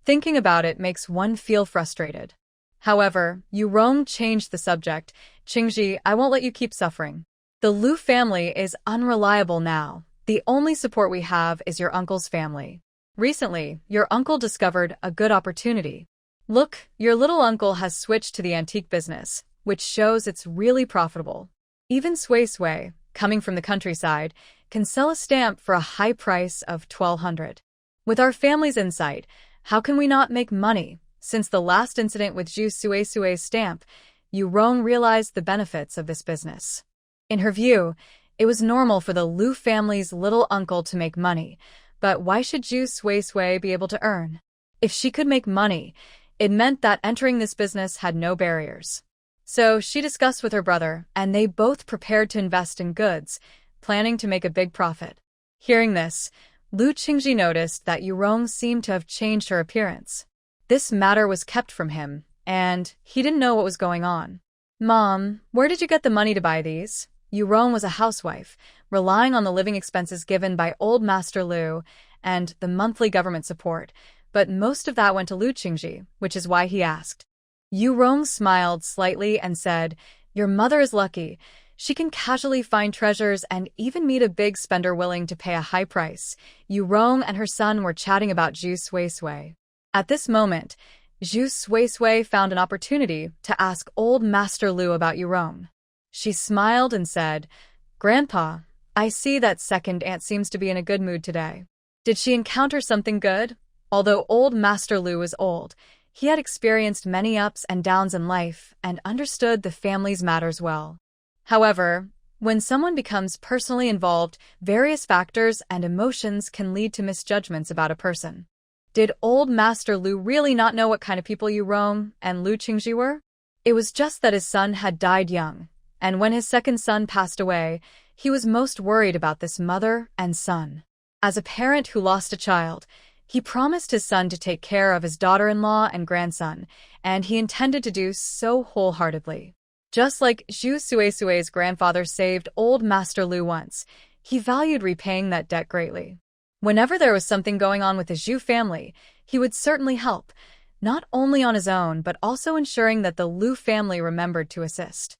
Thinking about it makes one feel frustrated. However, Yurong changed the subject. "Qingji, I won't let you keep suffering. The Lu family is unreliable now. The only support we have is your uncle's family. Recently, your uncle discovered a good opportunity. Look, your little uncle has switched to the antique business, which shows it's really profitable. Even Suisui, coming from the countryside, can sell a stamp for a high price of 1,200. With our family's insight, how can we not make money? Since the last incident with Zhu Suisui's stamp, Yurong realized the benefits of this business. In her view, it was normal for the Lu family's little uncle to make money, but why should Zhu Suisui be able to earn? If she could make money, it meant that entering this business had no barriers. So she discussed with her brother, and they both prepared to invest in goods, planning to make a big profit. Hearing this, Lu Qingji noticed that Yurong seemed to have changed her appearance. This matter was kept from him, and he didn't know what was going on. "Mom, where did you get the money to buy these?" Yurong was a housewife, relying on the living expenses given by old Master Lu and the monthly government support, but most of that went to Lu Qingji, which is why he asked. Yurong smiled slightly and said, "Your mother is lucky. She can casually find treasures and even meet a big spender willing to pay a high price. Yu Rong and her son were chatting about Zhu Suisui. At this moment, Zhu Suisui found an opportunity to ask old Master Lu about Yu Rong. She smiled and said, "Grandpa, I see that second aunt seems to be in a good mood today. Did she encounter something good?" Although old Master Lu was old, he had experienced many ups and downs in life and understood the family's matters well. However, when someone becomes personally involved, various factors and emotions can lead to misjudgments about a person. Did old Master Lu really not know what kind of people Yu Rong and Lu Qingji were? It was just that his son had died young, and when his second son passed away, he was most worried about this mother and son. As a parent who lost a child, he promised his son to take care of his daughter-in-law and grandson, and he intended to do so wholeheartedly. Just like Zhu Suisui's grandfather saved old Master Lu once, he valued repaying that debt greatly. Whenever there was something going on with the Zhu family, he would certainly help, not only on his own but also ensuring that the Lu family remembered to assist.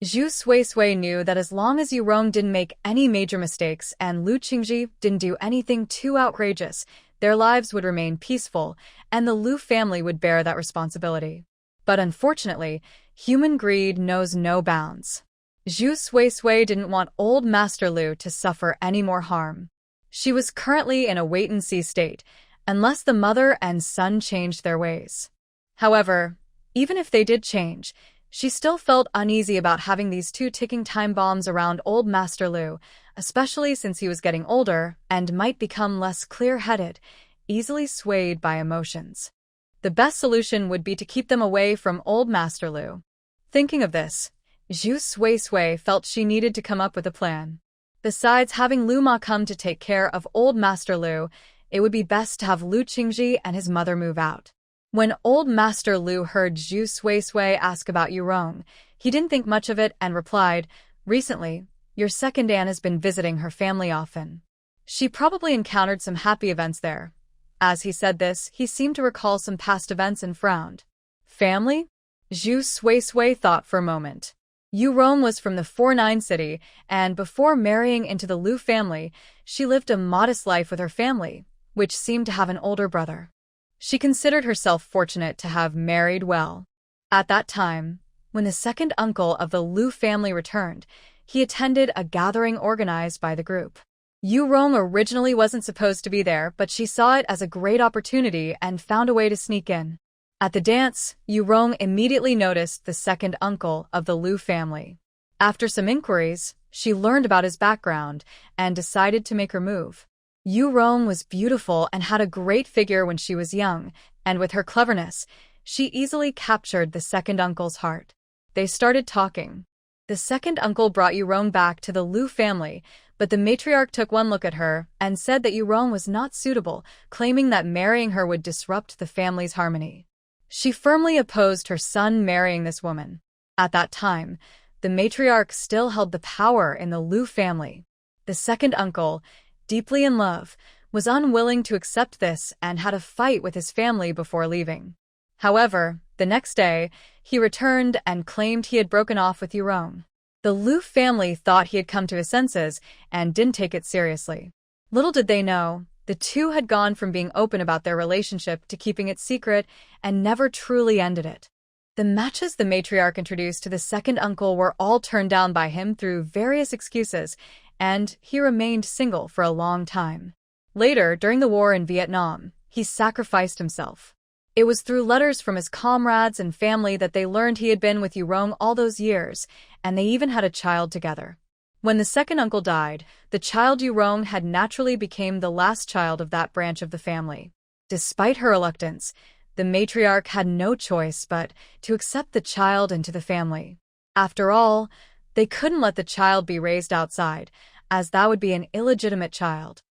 Zhu Suisui knew that as long as Yu Rong didn't make any major mistakes and Lu Qingji didn't do anything too outrageous, their lives would remain peaceful, and the Lu family would bear that responsibility. But unfortunately, human greed knows no bounds. Zhu Suisui didn't want old Master Lu to suffer any more harm. She was currently in a wait-and-see state, unless the mother and son changed their ways. However, even if they did change, she still felt uneasy about having these two ticking time bombs around old Master Lu, especially since he was getting older and might become less clear-headed, easily swayed by emotions. The best solution would be to keep them away from old Master Lu. Thinking of this, Zhu Suisui felt she needed to come up with a plan. Besides having Luma come to take care of old Master Lu, it would be best to have Lu Qingji and his mother move out. When old Master Lu heard Zhu Suisui ask about Yu Rong, he didn't think much of it and replied, "Recently, your second aunt has been visiting her family often. She probably encountered some happy events there." As he said this, he seemed to recall some past events and frowned. Family? Zhu Suisui thought for a moment. Yu Rong was from the 49 city, and before marrying into the Lu family, she lived a modest life with her family, which seemed to have an older brother. She considered herself fortunate to have married well. At that time, when the second uncle of the Lu family returned, he attended a gathering organized by the group. Yu Rong originally wasn't supposed to be there, but she saw it as a great opportunity and found a way to sneak in. At the dance, Yu Rong immediately noticed the second uncle of the Lu family. After some inquiries, she learned about his background and decided to make her move. Yu Rong was beautiful and had a great figure when she was young, and with her cleverness, she easily captured the second uncle's heart. They started talking. The second uncle brought Yu Rong back to the Lu family, but the matriarch took one look at her and said that Yu Rong was not suitable, claiming that marrying her would disrupt the family's harmony. She firmly opposed her son marrying this woman. At that time, the matriarch still held the power in the Lu family. The second uncle, deeply in love, was unwilling to accept this and had a fight with his family before leaving. However, the next day, he returned and claimed he had broken off with Yu Rong. The Lu family thought he had come to his senses and didn't take it seriously. Little did they know, the two had gone from being open about their relationship to keeping it secret and never truly ended it. The matches the matriarch introduced to the second uncle were all turned down by him through various excuses, and he remained single for a long time. Later, during the war in Vietnam, he sacrificed himself. It was through letters from his comrades and family that they learned he had been with Yu Rong all those years, and they even had a child together. When the second uncle died, the child Yu Rong had naturally became the last child of that branch of the family. Despite her reluctance, the matriarch had no choice but to accept the child into the family. After all, they couldn't let the child be raised outside, as that would be an illegitimate child.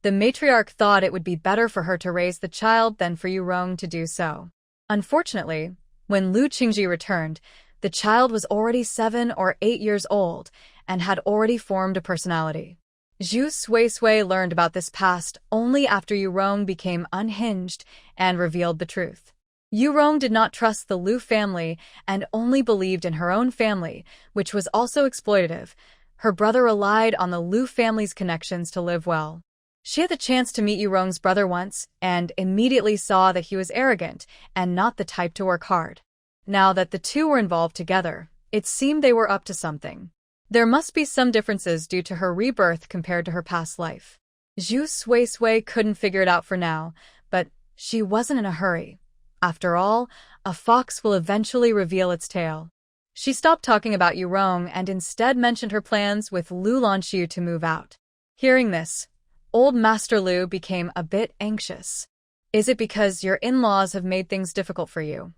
The matriarch thought it would be better for her to raise the child than for Yu Rong to do so. Unfortunately, when Lu Qingji returned, the child was already 7 or 8 years old and had already formed a personality. Zhu Suisui learned about this past only after Yu Rong became unhinged and revealed the truth. Yurong did not trust the Lu family and only believed in her own family, which was also exploitative. Her brother relied on the Lu family's connections to live well. She had the chance to meet Yurong's brother once and immediately saw that he was arrogant and not the type to work hard. Now that the two were involved together, it seemed they were up to something. There must be some differences due to her rebirth compared to her past life. Zhu Suisui couldn't figure it out for now, but she wasn't in a hurry. After all, a fox will eventually reveal its tail. She stopped talking about Yurong and instead mentioned her plans with Lu Lanxu to move out. Hearing this, old Master Lu became a bit anxious. Is it because your in-laws have made things difficult for you?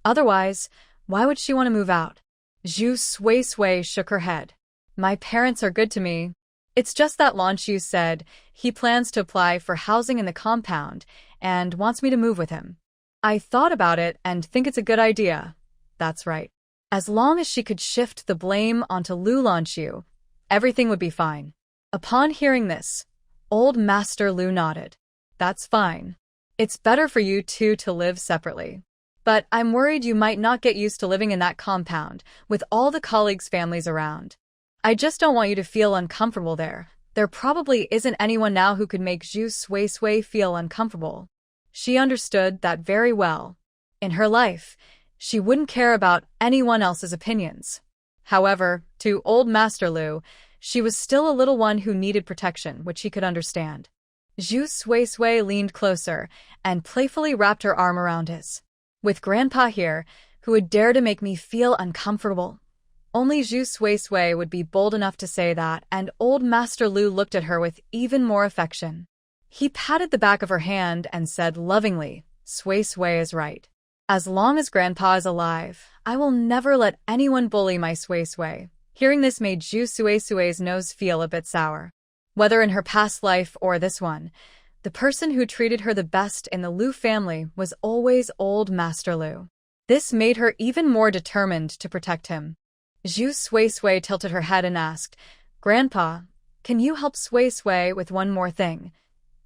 Otherwise, why would she want to move out? Zhu Suisui shook her head. My parents are good to me. It's just that Lanxu said he plans to apply for housing in the compound and wants me to move with him. I thought about it and think it's a good idea. That's right. As long as she could shift the blame onto Lu Lanxu, everything would be fine. Upon hearing this, old Master Lu nodded. That's fine. It's better for you two to live separately. But I'm worried you might not get used to living in that compound with all the colleagues' families around. I just don't want you to feel uncomfortable there. There probably isn't anyone now who could make Zhu Suisui feel uncomfortable. She understood that very well. In her life, she wouldn't care about anyone else's opinions. However, to old Master Lu, she was still a little one who needed protection, which he could understand. Zhu Suisui leaned closer and playfully wrapped her arm around his. With Grandpa here, who would dare to make me feel uncomfortable? Only Zhu Suisui would be bold enough to say that, and old Master Lu looked at her with even more affection. He patted the back of her hand and said lovingly, Suisui is right. As long as Grandpa is alive, I will never let anyone bully my Suisui. Hearing this made Zhu Suisui's nose feel a bit sour. Whether in her past life or this one, the person who treated her the best in the Lu family was always old Master Lu. This made her even more determined to protect him. Zhu Suisui tilted her head and asked, Grandpa, can you help Suisui with one more thing?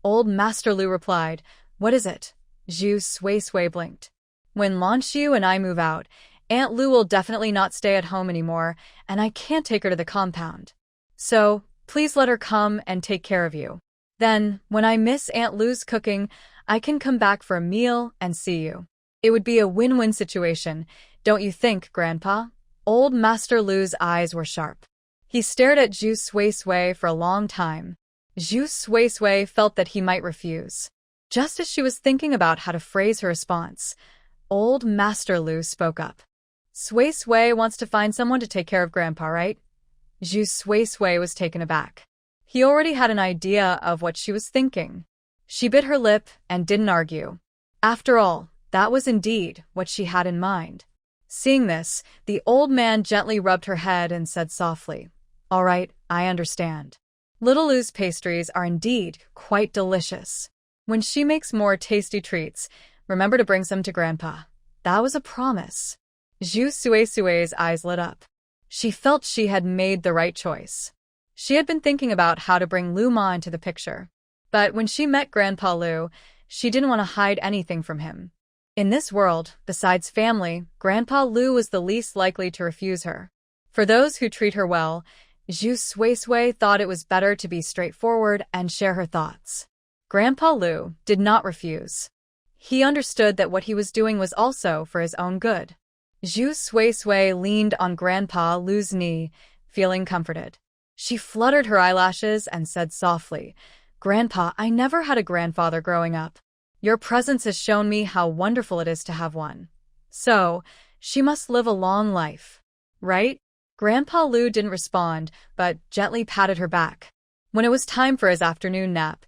Old Master Lu replied, What is it? Zhu Suisui blinked. When Lanxu and I move out, Aunt Lu will definitely not stay at home anymore, and I can't take her to the compound. So, please let her come and take care of you. Then, when I miss Aunt Lu's cooking, I can come back for a meal and see you. It would be a win-win situation, don't you think, Grandpa? Old Master Lu's eyes were sharp. He stared at Zhu Suisui for a long time. Zhu Suisui felt that he might refuse. Just as she was thinking about how to phrase her response, old Master Lu spoke up. Suisui wants to find someone to take care of Grandpa, right? Zhu Suisui was taken aback. He already had an idea of what she was thinking. She bit her lip and didn't argue. After all, that was indeed what she had in mind. Seeing this, the old man gently rubbed her head and said softly, All right, I understand. Little Lu's pastries are indeed quite delicious. When she makes more tasty treats, remember to bring some to Grandpa. That was a promise. Zhu Suisui's eyes lit up. She felt she had made the right choice. She had been thinking about how to bring Luma into the picture. But when she met Grandpa Lu, she didn't want to hide anything from him. In this world, besides family, Grandpa Lu was the least likely to refuse her. For those who treat her well, Zhu Suisui thought it was better to be straightforward and share her thoughts. Grandpa Lu did not refuse. He understood that what he was doing was also for his own good. Zhu Suisui leaned on Grandpa Lu's knee, feeling comforted. She fluttered her eyelashes and said softly, Grandpa, I never had a grandfather growing up. Your presence has shown me how wonderful it is to have one. So, she must live a long life. Right? Grandpa Lu didn't respond, but gently patted her back. When it was time for his afternoon nap,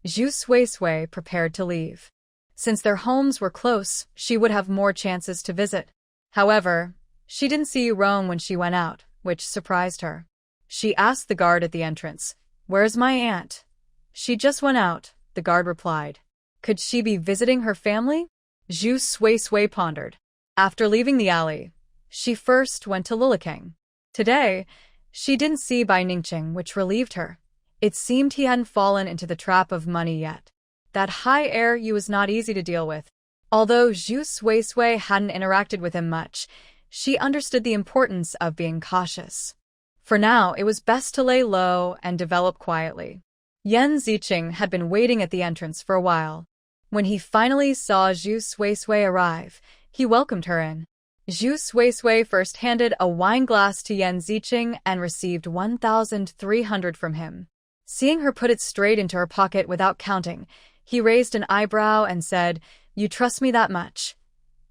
Zhu Suisui prepared to leave. Since their homes were close, she would have more chances to visit. However, she didn't see Yurong when she went out, which surprised her. She asked the guard at the entrance, Where's my aunt? She just went out, the guard replied. Could she be visiting her family? Zhu Suisui pondered. After leaving the alley, she first went to Lilikang. Today, she didn't see Bai Ningqing, which relieved her. It seemed he hadn't fallen into the trap of money yet. That high air was not easy to deal with. Although Zhu Suisui hadn't interacted with him much, she understood the importance of being cautious. For now, it was best to lay low and develop quietly. Yan Ziqing had been waiting at the entrance for a while. When he finally saw Zhu Suisui arrive, he welcomed her in. Zhu Suisui first handed a wine glass to Yan Ziqing and received 1,300 from him. Seeing her put it straight into her pocket without counting, he raised an eyebrow and said, "You trust me that much?"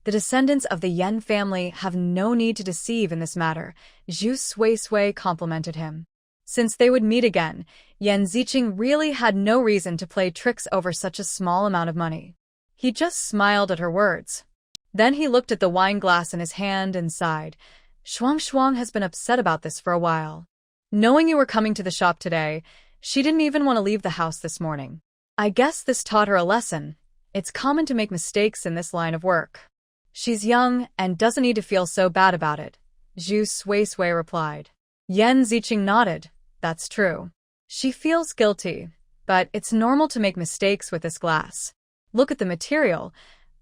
The descendants of the Yan family have no need to deceive in this matter, Zhu Suisui complimented him. Since they would meet again, Yan Ziqing really had no reason to play tricks over such a small amount of money. He just smiled at her words. Then he looked at the wine glass in his hand and sighed. Shuang has been upset about this for a while. Knowing you were coming to the shop today, she didn't even want to leave the house this morning. I guess this taught her a lesson. It's common to make mistakes in this line of work. She's young and doesn't need to feel so bad about it, Zhu Suisui replied. Yan Ziqing nodded. That's true. She feels guilty, but it's normal to make mistakes with this glass. Look at the material.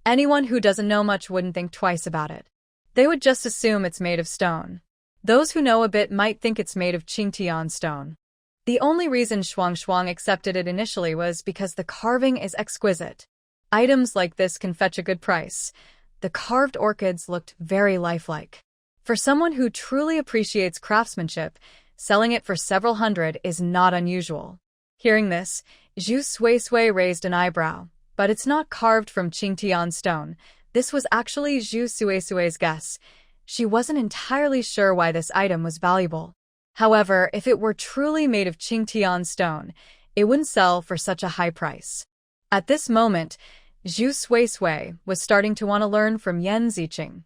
Anyone who doesn't know much wouldn't think twice about it. They would just assume it's made of stone. Those who know a bit might think it's made of Qingtian stone. The only reason Shuang accepted it initially was because the carving is exquisite. Items like this can fetch a good price. The carved orchids looked very lifelike. For someone who truly appreciates craftsmanship, selling it for several hundred is not unusual. Hearing this, Zhu Suisui raised an eyebrow. But it's not carved from Qingtian stone. This was actually Zhu Suisui's guess. She wasn't entirely sure why this item was valuable. However, if it were truly made of Qingtian stone, it wouldn't sell for such a high price. At this moment, Zhu Suisui was starting to want to learn from Yan Ziqing.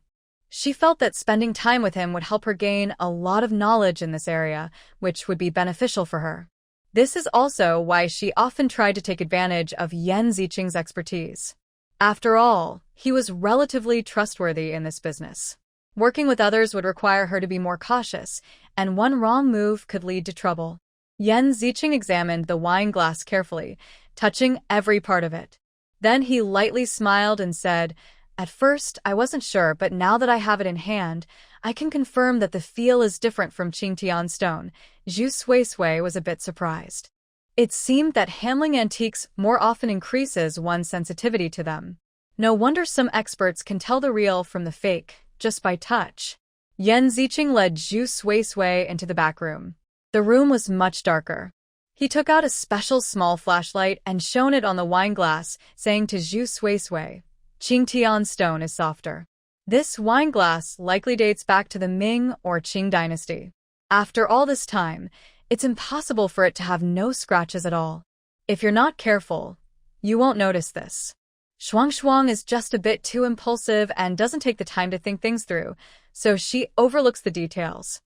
She felt that spending time with him would help her gain a lot of knowledge in this area, which would be beneficial for her. This is also why she often tried to take advantage of Yan Ziqing's expertise. After all, he was relatively trustworthy in this business. Working with others would require her to be more cautious, and one wrong move could lead to trouble. Yan Ziqing examined the wine glass carefully, touching every part of it. Then he lightly smiled and said, "At first, I wasn't sure, but now that I have it in hand, I can confirm that the feel is different from Qingtian stone." Zhu Suisui was a bit surprised. It seemed that handling antiques more often increases one's sensitivity to them. No wonder some experts can tell the real from the fake, just by touch. Yan Ziqing led Zhu Suisui into the back room. The room was much darker. He took out a special small flashlight and shone it on the wine glass, saying to Zhu Suisui, "Qingtian stone is softer." This wine glass likely dates back to the Ming or Qing dynasty. After all this time, it's impossible for it to have no scratches at all. If you're not careful, you won't notice this. Shuang is just a bit too impulsive and doesn't take the time to think things through, so she overlooks the details.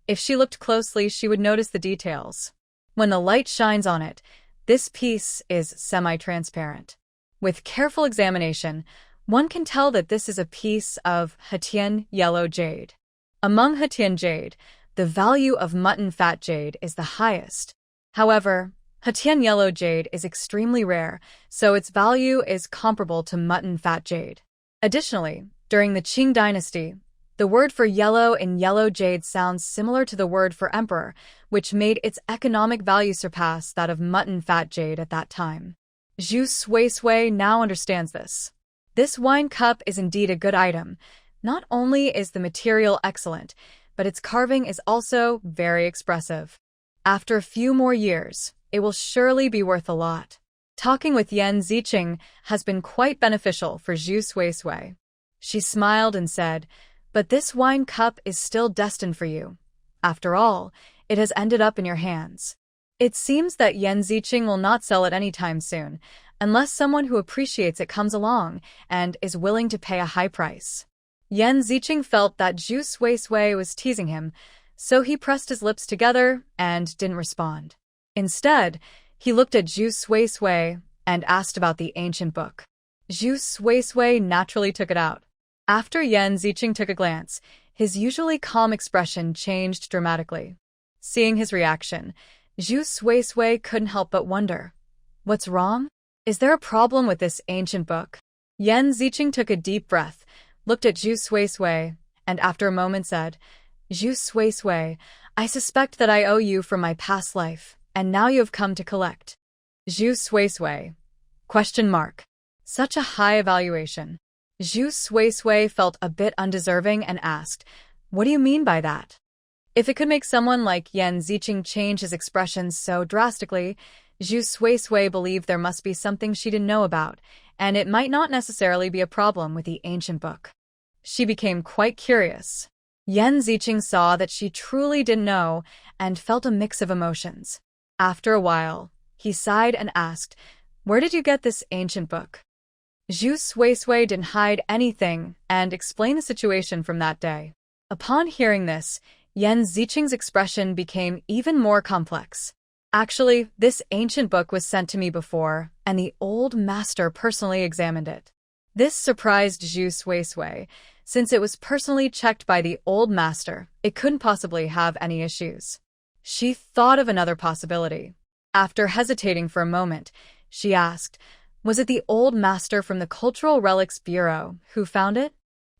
If she looked closely, she would notice the details. When the light shines on it, this piece is semi-transparent. With careful examination, one can tell that this is a piece of Hetian yellow jade. Among Hetian jade, the value of mutton fat jade is the highest. However, Hetian yellow jade is extremely rare, so its value is comparable to mutton fat jade. Additionally, during the Qing dynasty, the word for yellow in yellow jade sounds similar to the word for emperor, which made its economic value surpass that of mutton fat jade at that time. Zhu Suisui now understands this. This wine cup is indeed a good item. Not only is the material excellent, but its carving is also very expressive. After a few more years, it will surely be worth a lot. Talking with Yan Ziqing has been quite beneficial for Zhu Suisui. She smiled and said, "But this wine cup is still destined for you. After all, it has ended up in your hands." It seems that Yan Ziqing will not sell it anytime soon, unless someone who appreciates it comes along and is willing to pay a high price. Yan Ziqing felt that Zhu Suisui was teasing him, so he pressed his lips together and didn't respond. Instead, he looked at Zhu Suisui and asked about the ancient book. Zhu Suisui naturally took it out. After Yan Ziqing took a glance, his usually calm expression changed dramatically. Seeing his reaction, Zhu Suisui couldn't help but wonder. What's wrong? Is there a problem with this ancient book? Yan Ziqing took a deep breath, looked at Zhu Suisui, and after a moment said, Zhu Suisui, I suspect that I owe you from my past life, and now you have come to collect. Zhu Suisui. Question mark. Such a high evaluation. Zhu Suisui felt a bit undeserving and asked, what do you mean by that? If it could make someone like Yan Ziqing change his expressions so drastically, Zhu Suisui believed there must be something she didn't know about, and it might not necessarily be a problem with the ancient book. She became quite curious. Yan Ziqing saw that she truly didn't know and felt a mix of emotions. After a while, he sighed and asked, where did you get this ancient book? Zhu Suisui didn't hide anything and explained the situation from that day. Upon hearing this, Yan Ziqing's expression became even more complex. Actually, this ancient book was sent to me before, and the old master personally examined it. This surprised Zhu Suisui. Since it was personally checked by the old master, it couldn't possibly have any issues. She thought of another possibility. After hesitating for a moment, she asked, was it the old master from the Cultural Relics Bureau who found it?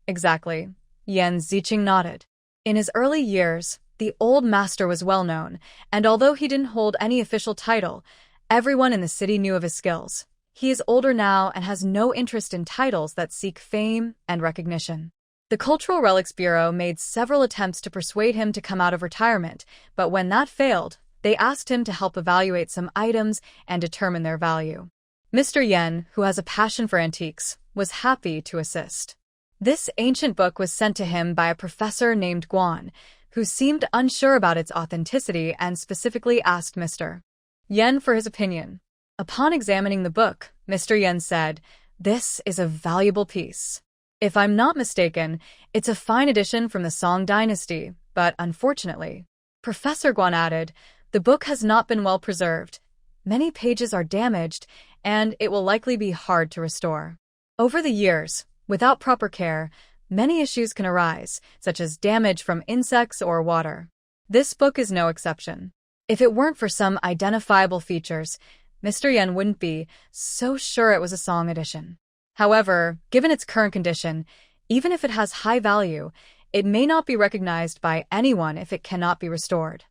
Exactly. Yan Ziqing nodded. In his early years, the old master was well known, and although he didn't hold any official title, everyone in the city knew of his skills. He is older now and has no interest in titles that seek fame and recognition. The Cultural Relics Bureau made several attempts to persuade him to come out of retirement, but when that failed, they asked him to help evaluate some items and determine their value. Mr. Yen, who has a passion for antiques, was happy to assist. This ancient book was sent to him by a professor named Guan, who seemed unsure about its authenticity and specifically asked Mr. Yen for his opinion. Upon examining the book, Mr. Yen said, this is a valuable piece. If I'm not mistaken, it's a fine edition from the Song dynasty, but unfortunately, Professor Guan added, the book has not been well preserved. Many pages are damaged, and it will likely be hard to restore. Over the years, without proper care, many issues can arise, such as damage from insects or water. This book is no exception. If it weren't for some identifiable features, Mr. Yen wouldn't be so sure it was a Song edition. However, given its current condition, even if it has high value, it may not be recognized by anyone if it cannot be restored.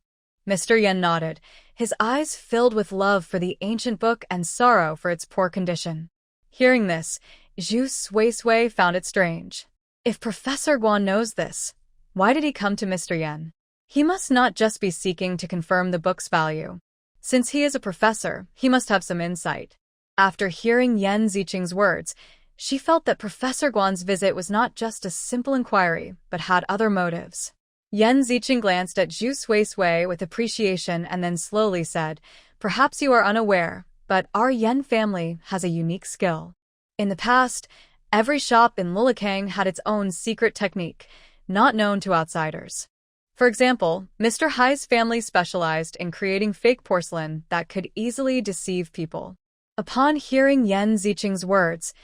Mr. Yen nodded, his eyes filled with love for the ancient book and sorrow for its poor condition. Hearing this, Zhu Suisui found it strange. If Professor Guan knows this, why did he come to Mr. Yen? He must not just be seeking to confirm the book's value. Since he is a professor, he must have some insight. After hearing Yan Ziqing's words, she felt that Professor Guan's visit was not just a simple inquiry, but had other motives. Yan Ziqing glanced at Zhu Suisui with appreciation and then slowly said, perhaps you are unaware, but our Yan family has a unique skill. In the past, every shop in Lulikang had its own secret technique, not known to outsiders. For example, Mr. Hai's family specialized in creating fake porcelain that could easily deceive people. Upon hearing Yan Ziqing's words,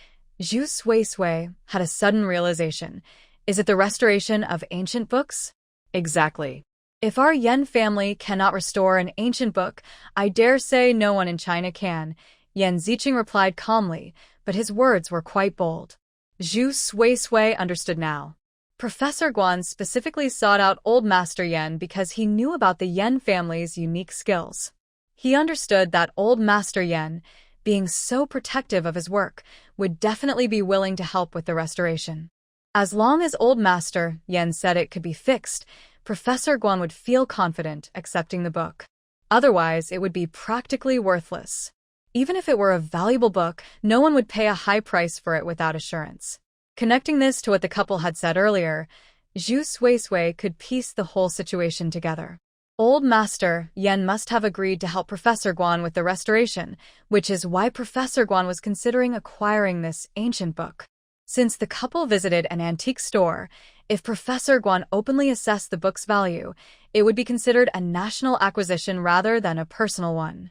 Zhu Suisui had a sudden realization. Is it the restoration of ancient books? Exactly. If our Yan family cannot restore an ancient book, I dare say no one in China can, Yan Ziqing replied calmly, but his words were quite bold. Zhu Suisui understood now. Professor Guan specifically sought out Old Master Yan because he knew about the Yan family's unique skills. He understood that Old Master Yan, being so protective of his work, would definitely be willing to help with the restoration. As long as Old Master Yan said it could be fixed, Professor Guan would feel confident accepting the book. Otherwise, it would be practically worthless. Even if it were a valuable book, no one would pay a high price for it without assurance. Connecting this to what the couple had said earlier, Zhu Suisui could piece the whole situation together. Old Master Yan must have agreed to help Professor Guan with the restoration, which is why Professor Guan was considering acquiring this ancient book. Since the couple visited an antique store, if Professor Guan openly assessed the book's value, it would be considered a national acquisition rather than a personal one.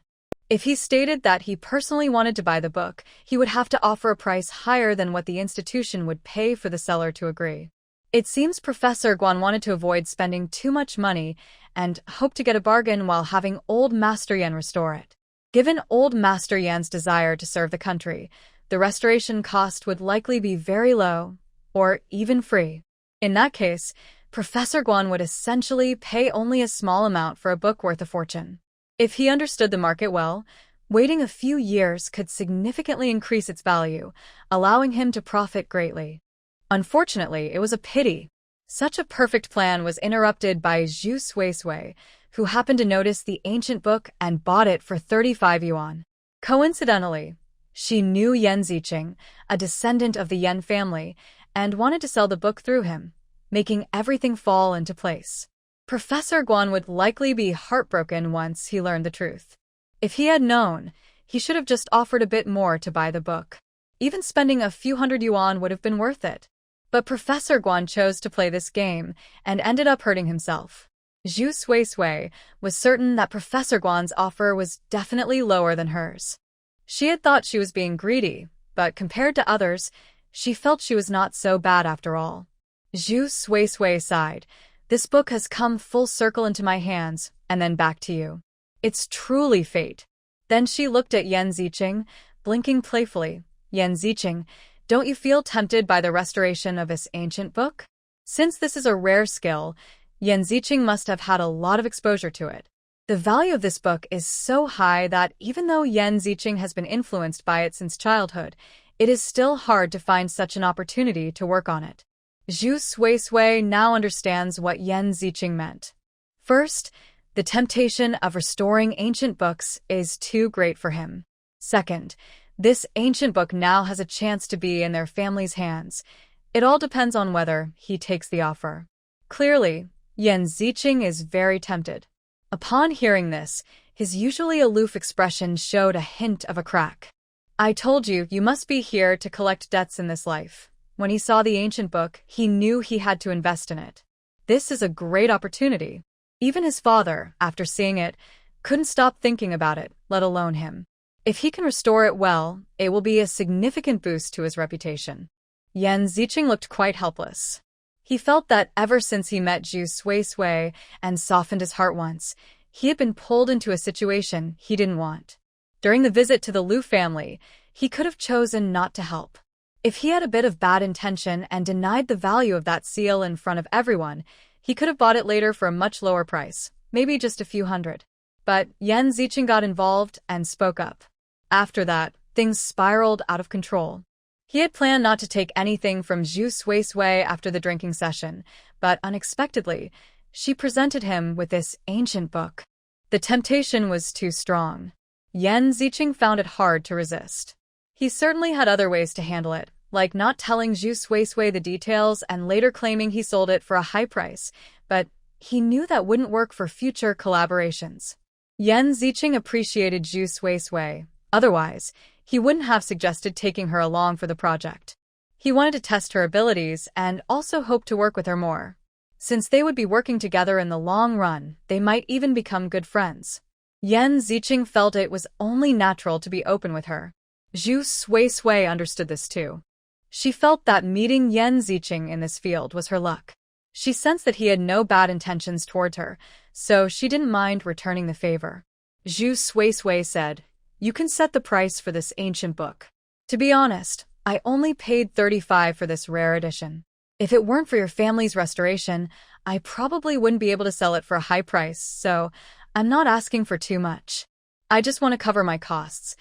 If he stated that he personally wanted to buy the book, he would have to offer a price higher than what the institution would pay for the seller to agree. It seems Professor Guan wanted to avoid spending too much money and hoped to get a bargain while having Old Master Yan restore it. Given Old Master Yan's desire to serve the country, the restoration cost would likely be very low, or even free. In that case, Professor Guan would essentially pay only a small amount for a book worth a fortune. If he understood the market well, waiting a few years could significantly increase its value, allowing him to profit greatly. Unfortunately, it was a pity. Such a perfect plan was interrupted by Zhu Suisui, who happened to notice the ancient book and bought it for 35 yuan. Coincidentally, she knew Yan Ziqing, a descendant of the Yan family, and wanted to sell the book through him, making everything fall into place. Professor Guan would likely be heartbroken once he learned the truth. If he had known, he should have just offered a bit more to buy the book. Even spending a few hundred yuan would have been worth it. But Professor Guan chose to play this game and ended up hurting himself. Zhu Suisui was certain that Professor Guan's offer was definitely lower than hers. She had thought she was being greedy, but compared to others, she felt she was not so bad after all. Zhu Suisui sighed. This book has come full circle into my hands, and then back to you. It's truly fate. Then she looked at Yan Ziqing, blinking playfully. Yan Ziqing, don't you feel tempted by the restoration of this ancient book? Since this is a rare skill, Yan Ziqing must have had a lot of exposure to it. The value of this book is so high that even though Yan Ziqing has been influenced by it since childhood, it is still hard to find such an opportunity to work on it. Zhu Suisui now understands what Yan Ziqing meant. First, the temptation of restoring ancient books is too great for him. Second, this ancient book now has a chance to be in their family's hands. It all depends on whether he takes the offer. Clearly, Yan Ziqing is very tempted. Upon hearing this, his usually aloof expression showed a hint of a crack. I told you, you must be here to collect debts in this life. When he saw the ancient book, he knew he had to invest in it. This is a great opportunity. Even his father, after seeing it, couldn't stop thinking about it, let alone him. If he can restore it well, it will be a significant boost to his reputation. Yan Ziqing looked quite helpless. He felt that ever since he met Zhu Suisui and softened his heart once, he had been pulled into a situation he didn't want. During the visit to the Lu family, he could have chosen not to help. If he had a bit of bad intention and denied the value of that seal in front of everyone, he could have bought it later for a much lower price, maybe just a few hundred. But Yan Ziqing got involved and spoke up. After that, things spiraled out of control. He had planned not to take anything from Zhu Suisui after the drinking session, but unexpectedly, she presented him with this ancient book. The temptation was too strong. Yan Ziqing found it hard to resist. He certainly had other ways to handle it, like not telling Zhu Suisui the details and later claiming he sold it for a high price, but he knew that wouldn't work for future collaborations. Yan Ziqing appreciated Zhu Suisui. Otherwise, he wouldn't have suggested taking her along for the project. He wanted to test her abilities and also hoped to work with her more. Since they would be working together in the long run, they might even become good friends. Yan Ziqing felt it was only natural to be open with her. Zhu Suisui understood this too. She felt that meeting Yan Ziqing in this field was her luck. She sensed that he had no bad intentions toward her, so she didn't mind returning the favor. Zhu Suisui said, "You can set the price for this ancient book. To be honest, I only paid 35 for this rare edition. If it weren't for your family's restoration, I probably wouldn't be able to sell it for a high price, so I'm not asking for too much. I just want to cover my costs."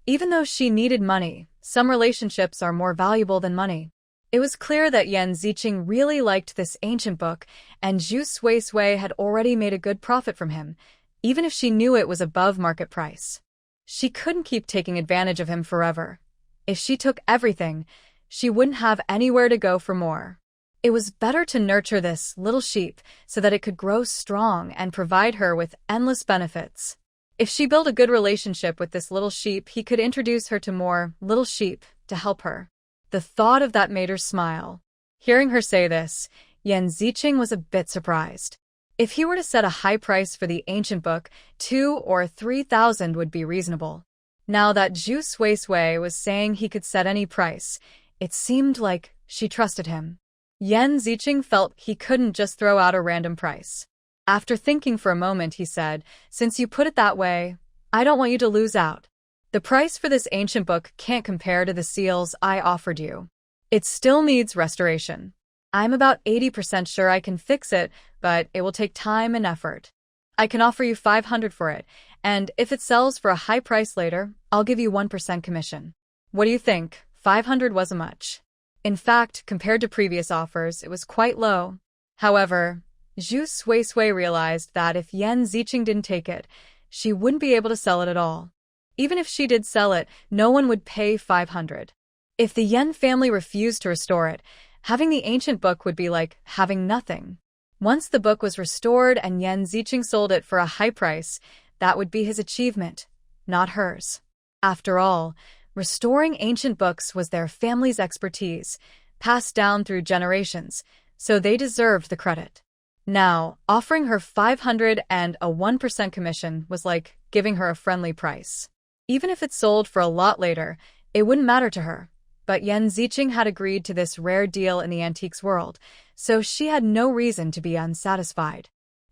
Even though she needed money, some relationships are more valuable than money. It was clear that Yan Ziqing really liked this ancient book, and Zhu Suisui had already made a good profit from him, even if she knew it was above market price. She couldn't keep taking advantage of him forever. If she took everything, she wouldn't have anywhere to go for more. It was better to nurture this little sheep so that it could grow strong and provide her with endless benefits. If she built a good relationship with this little sheep, he could introduce her to more little sheep to help her. The thought of that made her smile. Hearing her say this, Yan Ziqing was a bit surprised. If he were to set a high price for the ancient book, 2,000 or 3,000 would be reasonable. Now that Zhu Suisui was saying he could set any price, it seemed like she trusted him. Yan Ziqing felt he couldn't just throw out a random price. After thinking for a moment, he said, "Since you put it that way, I don't want you to lose out." The price for this ancient book can't compare to the seals I offered you. It still needs restoration. I'm about 80% sure I can fix it, but it will take time and effort. I can offer you 500 for it, and if it sells for a high price later, I'll give you 1% commission. What do you think? 500 wasn't much. In fact, compared to previous offers, it was quite low. However, Zhu Suisui realized that if Yan Ziqing didn't take it, she wouldn't be able to sell it at all. Even if she did sell it, no one would pay 500. If the Yan family refused to restore it, having the ancient book would be like having nothing. Once the book was restored and Yan Ziqing sold it for a high price, that would be his achievement, not hers. After all, restoring ancient books was their family's expertise, passed down through generations, so they deserved the credit. Now, offering her 500 and a 1% commission was like giving her a friendly price. Even if it sold for a lot later, it wouldn't matter to her. But Yan Ziqing had agreed to this rare deal in the antiques world, so she had no reason to be unsatisfied.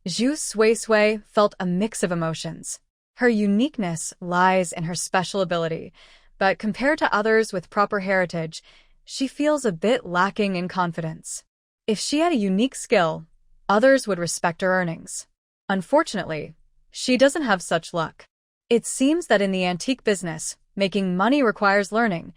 Zhu Suisui felt a mix of emotions. Her uniqueness lies in her special ability, but compared to others with proper heritage, she feels a bit lacking in confidence. If she had a unique skill, others would respect her earnings. Unfortunately, she doesn't have such luck. It seems that in the antique business, making money requires learning.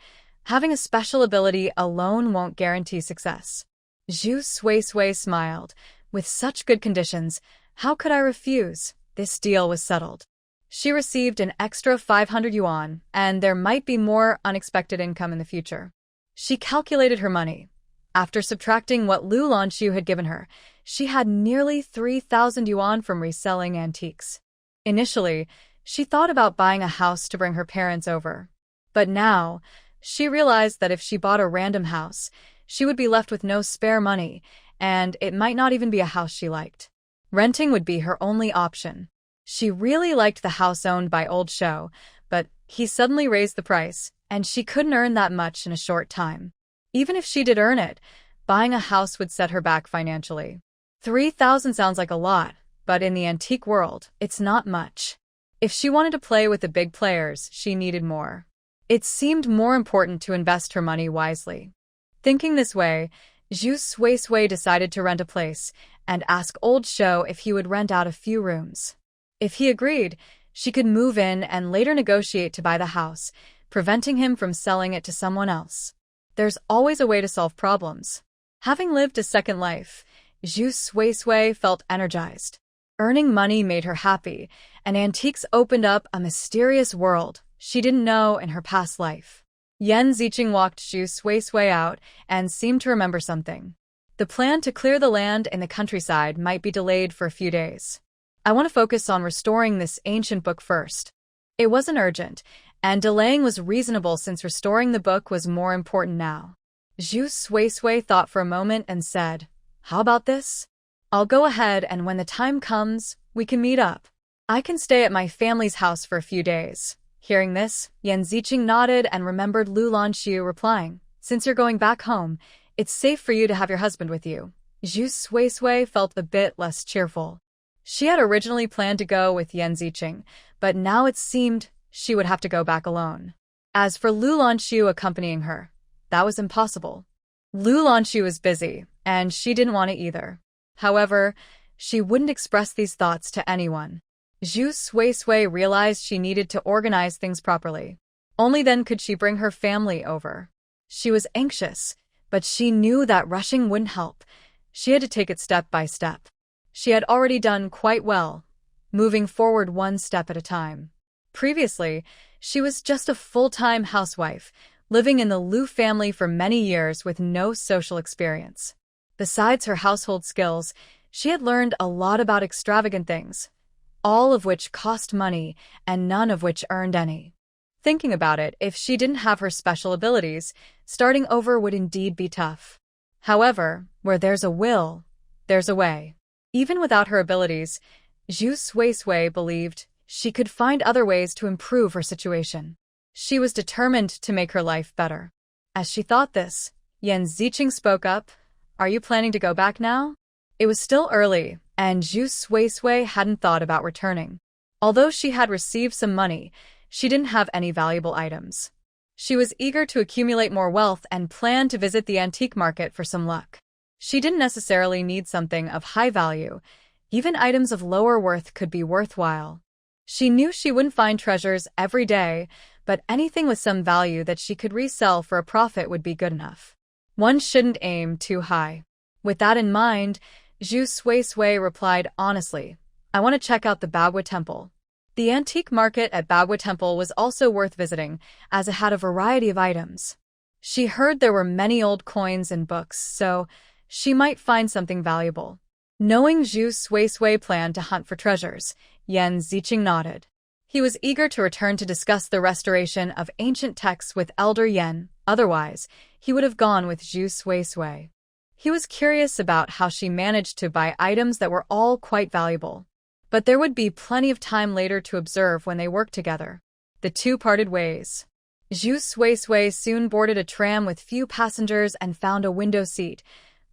Having a special ability alone won't guarantee success. Zhu Suisui smiled. With such good conditions, how could I refuse? This deal was settled. She received an extra 500 yuan, and there might be more unexpected income in the future. She calculated her money. After subtracting what Lu Lanxu had given her, she had nearly 3,000 yuan from reselling antiques. Initially, she thought about buying a house to bring her parents over. But now, she realized that if she bought a random house, she would be left with no spare money, and it might not even be a house she liked. Renting would be her only option. She really liked the house owned by Old Shou, but he suddenly raised the price, and she couldn't earn that much in a short time. Even if she did earn it, buying a house would set her back financially. 3,000 sounds like a lot, but in the antique world, it's not much. If she wanted to play with the big players, she needed more. It seemed more important to invest her money wisely. Thinking this way, Zhu Suisui decided to rent a place and ask Old Shou if he would rent out a few rooms. If he agreed, she could move in and later negotiate to buy the house, preventing him from selling it to someone else. There's always a way to solve problems. Having lived a second life, Zhu Suisui felt energized. Earning money made her happy, and antiques opened up a mysterious world she didn't know in her past life. Yan Ziqing walked Zhu Suisui out and seemed to remember something. The plan to clear the land in the countryside might be delayed for a few days. I want to focus on restoring this ancient book first. It wasn't urgent, and delaying was reasonable since restoring the book was more important now. Zhu Suisui thought for a moment and said, "How about this? I'll go ahead, and when the time comes, we can meet up. I can stay at my family's house for a few days." Hearing this, Yan Ziqing nodded and remembered Lu Lanxu replying, "Since you're going back home, it's safe for you to have your husband with you." Zhu Suisui felt a bit less cheerful. She had originally planned to go with Yan Ziqing, but now it seemed she would have to go back alone. As for Lu Lanxu accompanying her, that was impossible. Lu Lanxu was busy, and she didn't want to either. However, she wouldn't express these thoughts to anyone. Zhu Suisui realized she needed to organize things properly. Only then could she bring her family over. She was anxious, but she knew that rushing wouldn't help. She had to take it step by step. She had already done quite well, moving forward one step at a time. Previously, she was just a full-time housewife, living in the Lu family for many years with no social experience. Besides her household skills, she had learned a lot about extravagant things, all of which cost money and none of which earned any. Thinking about it, if she didn't have her special abilities, starting over would indeed be tough. However, where there's a will, there's a way. Even without her abilities, Zhu Suisui believed she could find other ways to improve her situation. She was determined to make her life better. As she thought this, Yan Ziqing spoke up, "Are you planning to go back now?" It was still early, and Zhu Suisui hadn't thought about returning. Although she had received some money, She didn't have any valuable items. She was eager to accumulate more wealth and planned to visit the antique market for some luck. She didn't necessarily need something of high value. Even items of lower worth could be worthwhile. She knew she wouldn't find treasures every day, but anything with some value that she could resell for a profit would be good enough. One shouldn't aim too high. With that in mind, Zhu Sui replied honestly, I want to check out the Bagua Temple. The antique market at Bagua Temple was also worth visiting, as it had a variety of items. She heard there were many old coins and books, so she might find something valuable. Knowing Zhu Sui planned to hunt for treasures, Yan Ziqing nodded. He was eager to return to discuss the restoration of ancient texts with Elder Yan, otherwise, he would have gone with Zhu Sui. He was curious about how she managed to buy items that were all quite valuable. But there would be plenty of time later to observe when they worked together. The two parted ways. Zhu Sui soon boarded a tram with few passengers and found a window seat,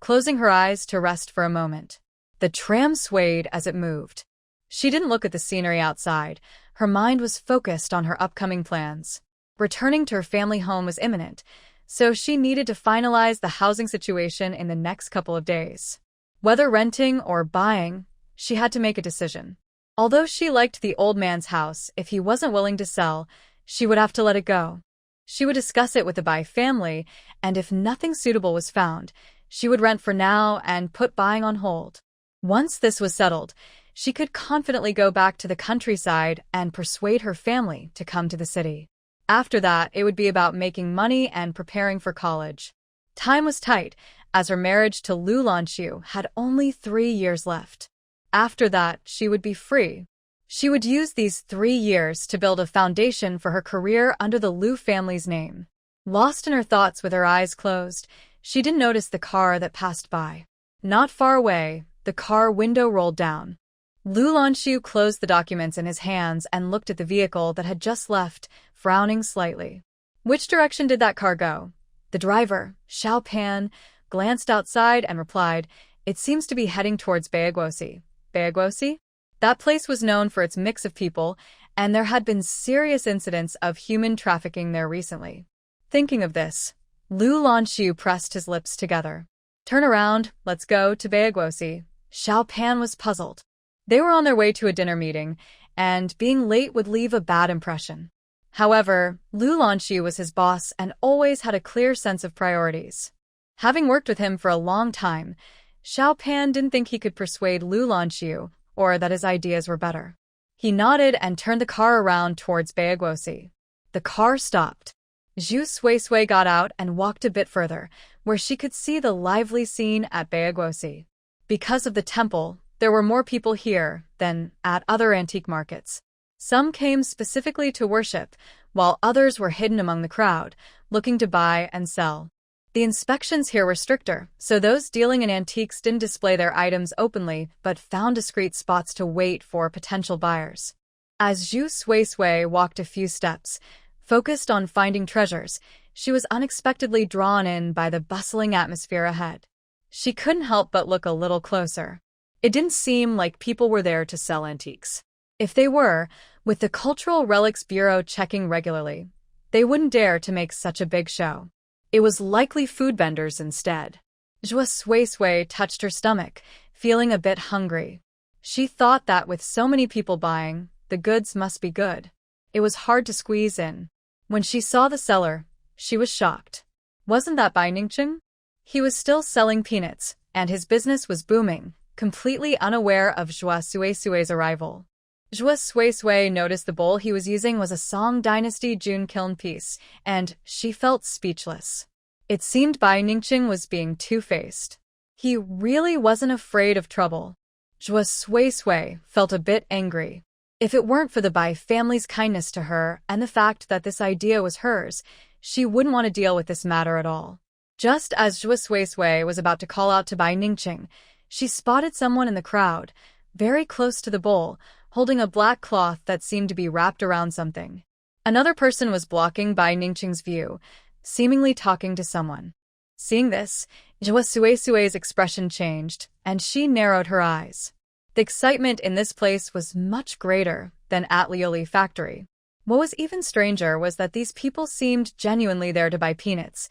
closing her eyes to rest for a moment. The tram swayed as it moved. She didn't look at the scenery outside. Her mind was focused on her upcoming plans. Returning to her family home was imminent, so she needed to finalize the housing situation in the next couple of days. Whether renting or buying, she had to make a decision. Although she liked the old man's house, if he wasn't willing to sell, she would have to let it go. She would discuss it with the Bai family, and if nothing suitable was found, she would rent for now and put buying on hold. Once this was settled, she could confidently go back to the countryside and persuade her family to come to the city. After that, it would be about making money and preparing for college. Time was tight, as her marriage to Lanxu had only 3 years left. After that, she would be free. She would use these 3 years to build a foundation for her career under the Lu family's name. Lost in her thoughts with her eyes closed, she didn't notice the car that passed by. Not far away, the car window rolled down. Lanxu closed the documents in his hands and looked at the vehicle that had just left, frowning slightly. Which direction did that car go? The driver, Xiao Pan, glanced outside and replied, It seems to be heading towards Bayaguosi. Bayaguosi? That place was known for its mix of people, and there had been serious incidents of human trafficking there recently. Thinking of this, Lanxu pressed his lips together. Turn around, let's go to Bayaguosi. Xiao Pan was puzzled. They were on their way to a dinner meeting, and being late would leave a bad impression. However, Lanxu was his boss and always had a clear sense of priorities. Having worked with him for a long time, Xiao Pan didn't think he could persuade Lanxu, or that his ideas were better. He nodded and turned the car around towards Bayaguosi. The car stopped. Zhu Sui got out and walked a bit further, where she could see the lively scene at Bayaguosi. Because of the temple, there were more people here than at other antique markets. Some came specifically to worship, while others were hidden among the crowd, looking to buy and sell. The inspections here were stricter, so those dealing in antiques didn't display their items openly but found discreet spots to wait for potential buyers. As Zhu Sui walked a few steps, focused on finding treasures, she was unexpectedly drawn in by the bustling atmosphere ahead. She couldn't help but look a little closer. It didn't seem like people were there to sell antiques. If they were, with the Cultural Relics Bureau checking regularly, they wouldn't dare to make such a big show. It was likely food vendors instead. Zhu Sui touched her stomach, feeling a bit hungry. She thought that with so many people buying, the goods must be good. It was hard to squeeze in. When she saw the seller, she was shocked. Wasn't that Bai Ningqing? He was still selling peanuts, and his business was booming, completely unaware of Zhu Sui's arrival. Zhu Sui noticed the bowl he was using was a Song Dynasty Jun kiln piece, and she felt speechless. It seemed Bai Ningqing was being two-faced. He really wasn't afraid of trouble. Zhu Sui felt a bit angry. If it weren't for the Bai family's kindness to her and the fact that this idea was hers, she wouldn't want to deal with this matter at all. Just as Zhu Sui was about to call out to Bai Ningqing, she spotted someone in the crowd, very close to the bowl, holding a black cloth that seemed to be wrapped around something. Another person was blocking Bai Ningqing's view, seemingly talking to someone. Seeing this, Zhu Sui's expression changed, and she narrowed her eyes. The excitement in this place was much greater than at Lioli Factory. What was even stranger was that these people seemed genuinely there to buy peanuts.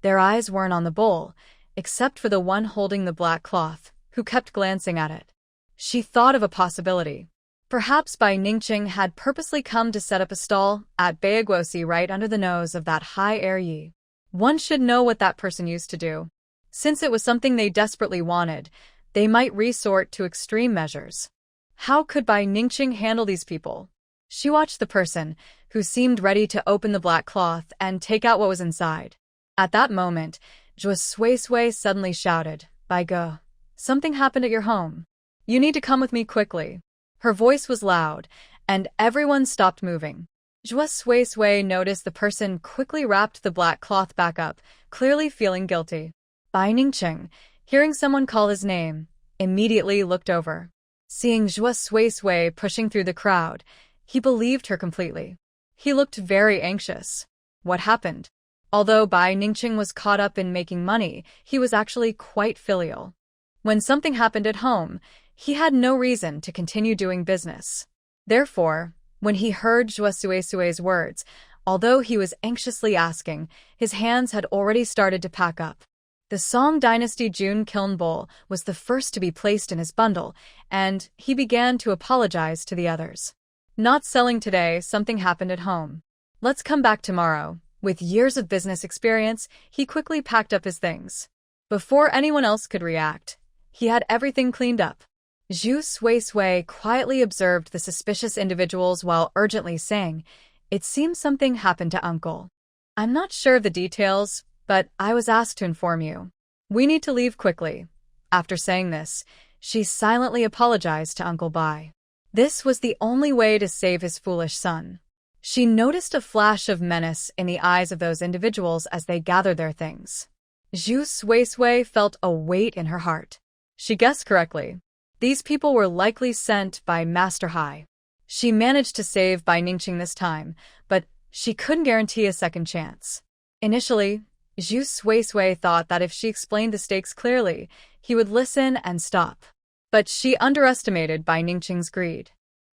Their eyes weren't on the bowl, except for the one holding the black cloth, who kept glancing at it. She thought of a possibility. Perhaps Bai Ningqing had purposely come to set up a stall at Bayaguosi right under the nose of that high-air Yi. One should know what that person used to do. Since it was something they desperately wanted, they might resort to extreme measures. How could Bai Ningqing handle these people? She watched the person, who seemed ready to open the black cloth and take out what was inside. At that moment, Zhuo Suisui suddenly shouted, "Bai Ge, something happened at your home. You need to come with me quickly." Her voice was loud, and everyone stopped moving. Zhuo Suisui noticed the person quickly wrapped the black cloth back up, clearly feeling guilty. Bai Ningqing, hearing someone call his name, immediately looked over. Seeing Zhuo Suisui pushing through the crowd, he believed her completely. He looked very anxious. What happened? Although Bai Ningqing was caught up in making money, he was actually quite filial. When something happened at home, he had no reason to continue doing business. Therefore, when he heard Zhuo Suisui's words, although he was anxiously asking, his hands had already started to pack up. The Song Dynasty June Kiln Bowl was the first to be placed in his bundle, and he began to apologize to the others. "Not selling today, something happened at home. Let's come back tomorrow." With years of business experience, he quickly packed up his things. Before anyone else could react, he had everything cleaned up. Zhu Suisui quietly observed the suspicious individuals while urgently saying, "It seems something happened to Uncle. I'm not sure of the details, but I was asked to inform you. We need to leave quickly." After saying this, she silently apologized to Uncle Bai. This was the only way to save his foolish son. She noticed a flash of menace in the eyes of those individuals as they gathered their things. Zhu Suisui felt a weight in her heart. She guessed correctly. These people were likely sent by Master Hai. She managed to save Bai Ningqing this time, but she couldn't guarantee a second chance. Initially, Zhu Suisui thought that if she explained the stakes clearly, he would listen and stop. But she underestimated Bai Ningqing's greed.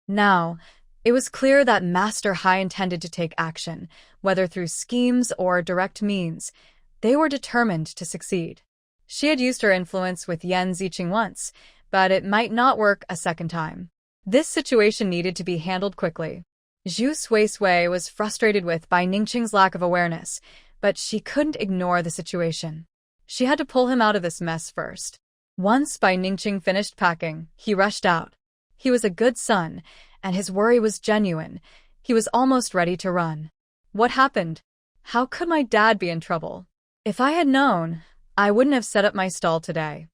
Now, it was clear that Master Hai intended to take action, whether through schemes or direct means. They were determined to succeed. She had used her influence with Yan Ziqing once, but it might not work a second time. This situation needed to be handled quickly. Zhu Suisui was frustrated with Bai Ningqing's lack of awareness, but she couldn't ignore the situation. She had to pull him out of this mess first. Once Bai Ningqing finished packing, he rushed out. He was a good son, and his worry was genuine. He was almost ready to run. What happened? How could my dad be in trouble? If I had known, I wouldn't have set up my stall today.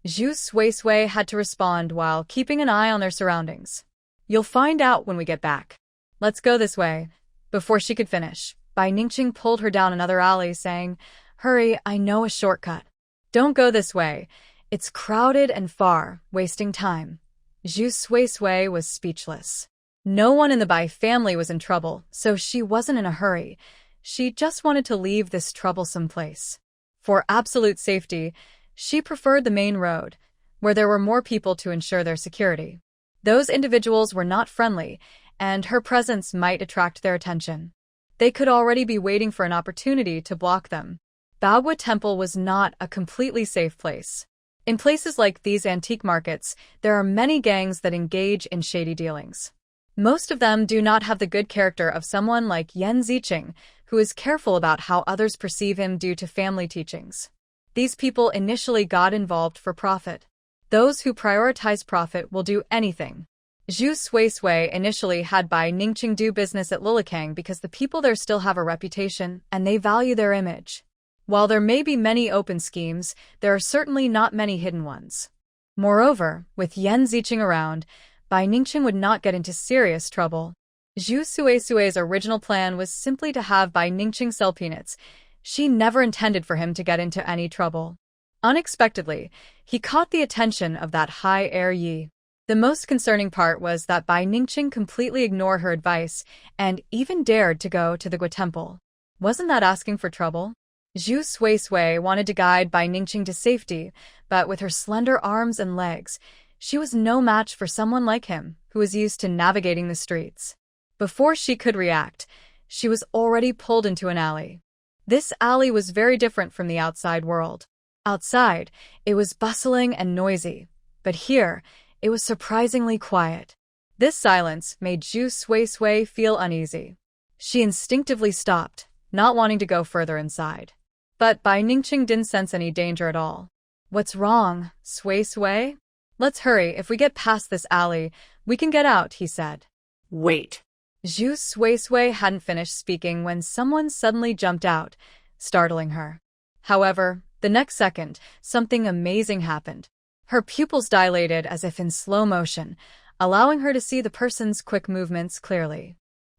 Zhu Suisui had to respond while keeping an eye on their surroundings. "You'll find out when we get back. Let's go this way." Before she could finish, Bai Ningqing pulled her down another alley, saying, "Hurry, I know a shortcut." "Don't go this way. It's crowded and far, wasting time." Zhu Suisui was speechless. No one in the Bai family was in trouble, so she wasn't in a hurry. She just wanted to leave this troublesome place. For absolute safety, she preferred the main road, where there were more people to ensure their security. Those individuals were not friendly, and her presence might attract their attention. They could already be waiting for an opportunity to block them. Baogua Temple was not a completely safe place. In places like these antique markets, there are many gangs that engage in shady dealings. Most of them do not have the good character of someone like Yan Ziqing, who is careful about how others perceive him due to family teachings. These people initially got involved for profit. Those who prioritize profit will do anything. Zhu Suisui initially had Bai Ningqing do business at Lilikang because the people there still have a reputation and they value their image. While there may be many open schemes, there are certainly not many hidden ones. Moreover, with Yan Ziqing around, Bai Ningqing would not get into serious trouble. Zhu Suisui's original plan was simply to have Bai Ningqing sell peanuts. She never intended for him to get into any trouble. Unexpectedly, he caught the attention of that high-air Yi. The most concerning part was that Bai Ningqing completely ignored her advice and even dared to go to the Gua Temple. Wasn't that asking for trouble? Zhu Suisui wanted to guide Bai Ningqing to safety, but with her slender arms and legs, she was no match for someone like him, who was used to navigating the streets. Before she could react, she was already pulled into an alley. This alley was very different from the outside world. Outside, it was bustling and noisy, but here, it was surprisingly quiet. This silence made Zhu Sui feel uneasy. She instinctively stopped, not wanting to go further inside. But Bai Ningqing didn't sense any danger at all. "What's wrong, Sui? Let's hurry. If we get past this alley, we can get out," he said. Wait. Zhu Sui hadn't finished speaking when someone suddenly jumped out, startling her. However, the next second, something amazing happened. Her pupils dilated as if in slow motion, allowing her to see the person's quick movements clearly.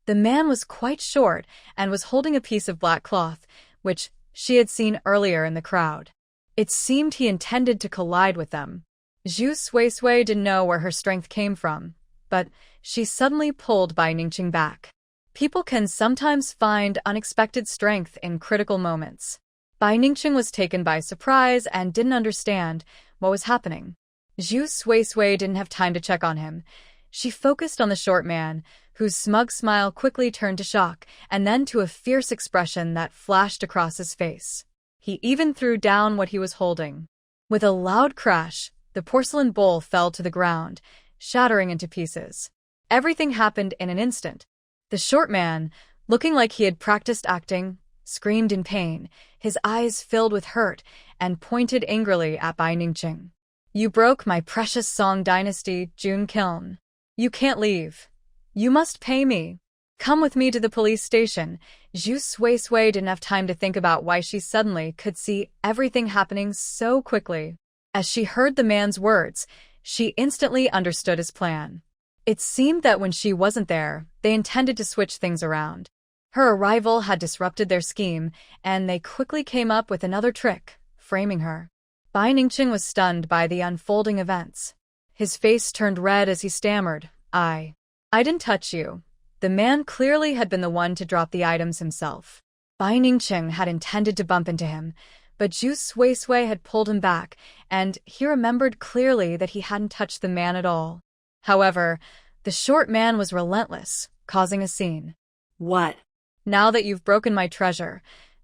The man was quite short and was holding a piece of black cloth, which she had seen earlier in the crowd. It seemed he intended to collide with them. Zhu Sui didn't know where her strength came from, but she suddenly pulled Bai Ningqing back. People can sometimes find unexpected strength in critical moments. Bai Ningqing was taken by surprise and didn't understand what was happening. Zhu Sui didn't have time to check on him. She focused on the short man, whose smug smile quickly turned to shock and then to a fierce expression that flashed across his face. He even threw down what he was holding. With a loud crash, the porcelain bowl fell to the ground, shattering into pieces. Everything happened in an instant. The short man, looking like he had practiced acting, screamed in pain, his eyes filled with hurt, and pointed angrily at Bai Ningqing. "You broke my precious Song Dynasty, Jun Kiln. You can't leave. You must pay me. Come with me to the police station." Zhu Sui didn't have time to think about why she suddenly could see everything happening so quickly. As she heard the man's words, she instantly understood his plan. It seemed that when she wasn't there, they intended to switch things around. Her arrival had disrupted their scheme, and they quickly came up with another trick, framing her. Bai Ningqing was stunned by the unfolding events. His face turned red as he stammered, I didn't touch you." The man clearly had been the one to drop the items himself. Bai Ningqing had intended to bump into him, but Zhu Sui had pulled him back, and he remembered clearly that he hadn't touched the man at all. However, the short man was relentless, causing a scene. What? "Now that you've broken my treasure,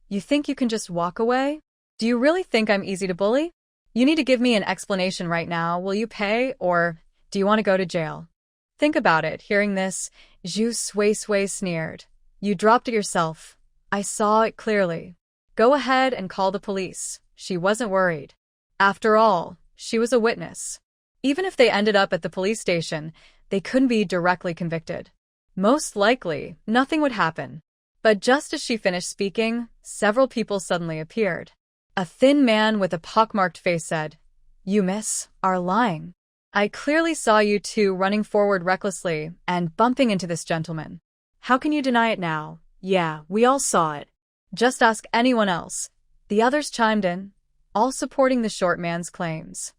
you think you can just walk away? Do you really think I'm easy to bully? You need to give me an explanation right now. Will you pay, or do you want to go to jail?" "Think about it." Hearing this, Zhu Sui sneered. "You dropped it yourself. I saw it clearly. Go ahead and call the police." She wasn't worried. After all, she was a witness. Even if they ended up at the police station, they couldn't be directly convicted. Most likely, nothing would happen. But just as she finished speaking, several people suddenly appeared. A thin man with a pockmarked face said, "You, miss, are lying. I clearly saw you two running forward recklessly and bumping into this gentleman. How can you deny it now?" "Yeah, we all saw it." "Just ask anyone else." The others chimed in, all supporting the short man's claims.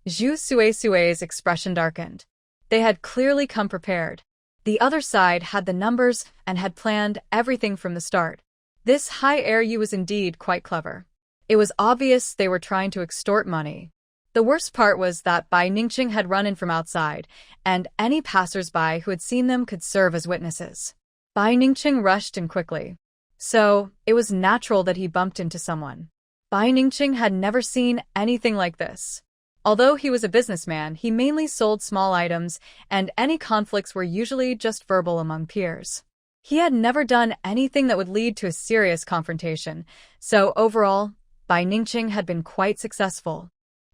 Zhu Sui's expression darkened. They had clearly come prepared. The other side had the numbers and had planned everything from the start. This high heir was indeed quite clever. It was obvious they were trying to extort money. The worst part was that Bai Ningqing had run in from outside, and any passers-by who had seen them could serve as witnesses. Bai Ningqing rushed in quickly. So, it was natural that he bumped into someone. Bai Ningqing had never seen anything like this. Although he was a businessman, he mainly sold small items, and any conflicts were usually just verbal among peers. He had never done anything that would lead to a serious confrontation, so overall, Bai Ningqing had been quite successful.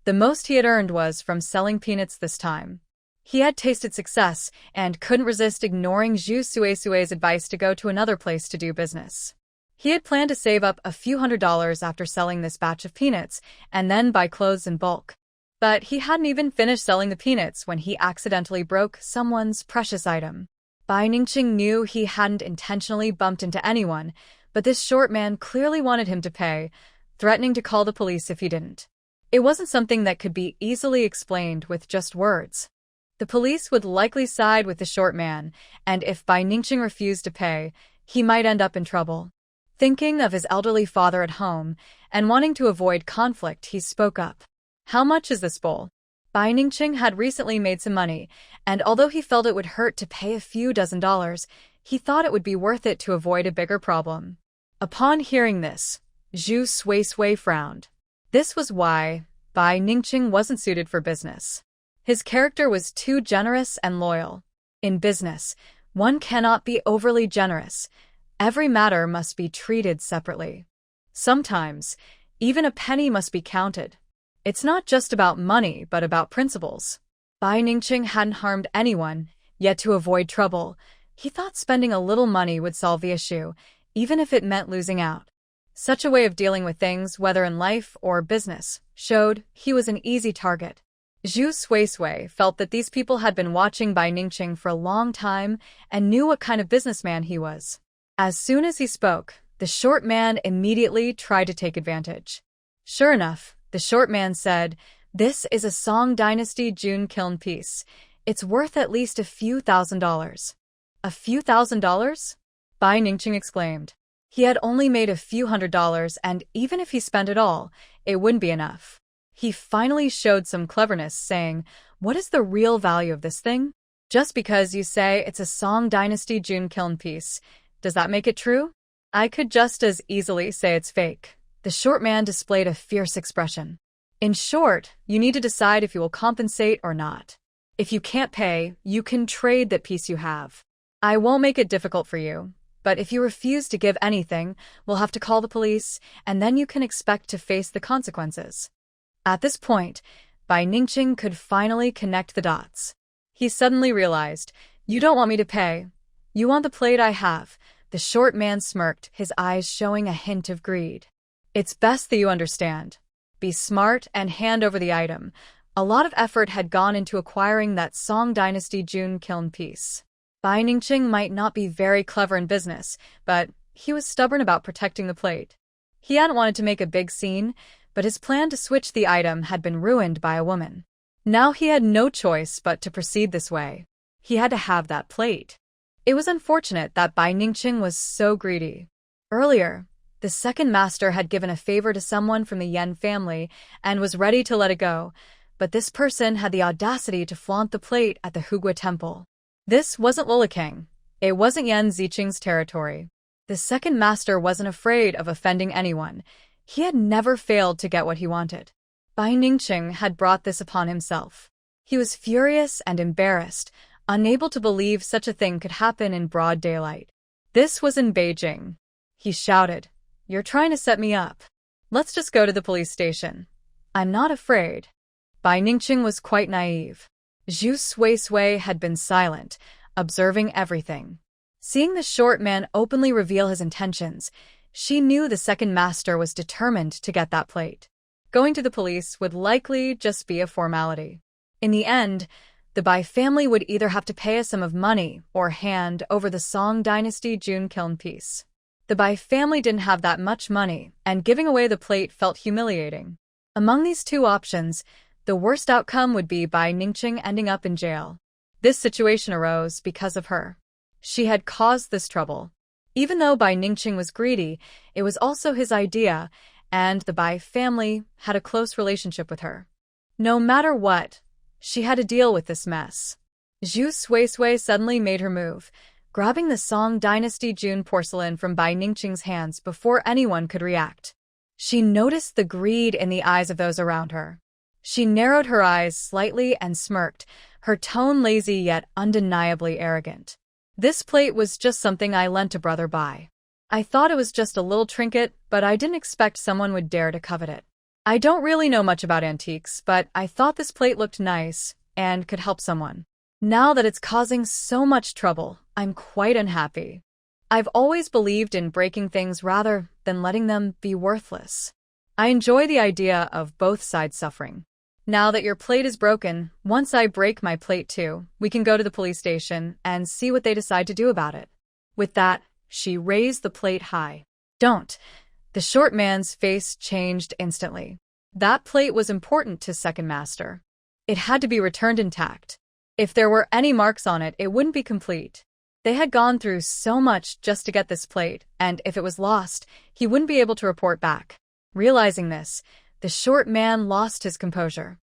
The most he had earned was from selling peanuts this time. He had tasted success and couldn't resist ignoring Zhu Sui's advice to go to another place to do business. He had planned to save up a few $100s after selling this batch of peanuts and then buy clothes in bulk. But he hadn't even finished selling the peanuts when he accidentally broke someone's precious item. Bai Ningqing knew he hadn't intentionally bumped into anyone, but this short man clearly wanted him to pay, threatening to call the police if he didn't. It wasn't something that could be easily explained with just words. The police would likely side with the short man, and if Bai Ningqing refused to pay, he might end up in trouble. Thinking of his elderly father at home, and wanting to avoid conflict, he spoke up. "How much is this bowl?" Bai Ningqing had recently made some money, and although he felt it would hurt to pay a few $10, He thought it would be worth it to avoid a bigger problem. Upon hearing this, Zhu Suisui frowned. This was why Bai Ningqing wasn't suited for business. His character was too generous and loyal. In business, one cannot be overly generous. Every matter must be treated separately. Sometimes, even a penny must be counted. It's not just about money, but about principles. Bai Ningqing hadn't harmed anyone, yet to avoid trouble, he thought spending a little money would solve the issue, even if it meant losing out. Such a way of dealing with things, whether in life or business, showed he was an easy target. Zhu Suisui felt that these people had been watching Bai Ningqing for a long time and knew what kind of businessman he was. As soon as he spoke, the short man immediately tried to take advantage. Sure enough, the short man said, "This is a Song Dynasty June kiln piece. It's worth at least a few $1,000s. A few $1,000s? Bai Ningqing exclaimed. He had only made a few $100s, and even if he spent it all, it wouldn't be enough. He finally showed some cleverness, saying, "What is the real value of this thing? Just because you say it's a Song Dynasty June kiln piece, does that make it true? I could just as easily say it's fake." The short man displayed a fierce expression. In short, you need to decide if you will compensate or not. If you can't pay, you can trade that piece you have. I won't make it difficult for you, but if you refuse to give anything, we'll have to call the police, and then you can expect to face the consequences. At this point, Bai Ningqing could finally connect the dots. He suddenly realized, "You don't want me to pay. You want the plate I have." The short man smirked, his eyes showing a hint of greed. "It's best that you understand. Be smart and hand over the item." A lot of effort had gone into acquiring that Song Dynasty June kiln piece. Bai Ningqing might not be very clever in business, but he was stubborn about protecting the plate. He hadn't wanted to make a big scene, but his plan to switch the item had been ruined by a woman. Now he had no choice but to proceed this way. He had to have that plate. It was unfortunate that Bai Ningqing was so greedy. Earlier, the second master had given a favor to someone from the Yan family and was ready to let it go, but this person had the audacity to flaunt the plate at the Hugua temple. This wasn't Lulakang. It wasn't Yan Ziqing's territory. The second master wasn't afraid of offending anyone. He had never failed to get what he wanted. Bai Ningqing had brought this upon himself. He was furious and embarrassed, unable to believe such a thing could happen in broad daylight. This was in Beijing. He shouted, "You're trying to set me up. Let's just go to the police station." "I'm not afraid." Bai Ningqing was quite naive. Zhu Suisui had been silent, observing everything. Seeing the short man openly reveal his intentions, she knew the second master was determined to get that plate. Going to the police would likely just be a formality. In the end, the Bai family would either have to pay a sum of money or hand over the Song Dynasty June kiln piece. The Bai family didn't have that much money, and giving away the plate felt humiliating. Among these two options, the worst outcome would be Bai Ningqing ending up in jail. This situation arose because of her. She had caused this trouble. Even though Bai Ningqing was greedy, it was also his idea, and the Bai family had a close relationship with her. No matter what, she had to deal with this mess. Zhu Suisui suddenly made her move, grabbing the Song Dynasty June porcelain from Bai Ningqing's hands before anyone could react. She noticed the greed in the eyes of those around her. She narrowed her eyes slightly and smirked, her tone lazy yet undeniably arrogant. "This plate was just something I lent a brother Bai. I thought it was just a little trinket, but I didn't expect someone would dare to covet it. I don't really know much about antiques, but I thought this plate looked nice and could help someone. Now that it's causing so much trouble, I'm quite unhappy. I've always believed in breaking things rather than letting them be worthless. I enjoy the idea of both sides suffering. Now that your plate is broken, once I break my plate too, we can go to the police station and see what they decide to do about it." With that, she raised the plate high. "Don't." The short man's face changed instantly. That plate was important to Second Master. It had to be returned intact. If there were any marks on it, it wouldn't be complete. They had gone through so much just to get this plate, and if it was lost, he wouldn't be able to report back. Realizing this, the short man lost his composure.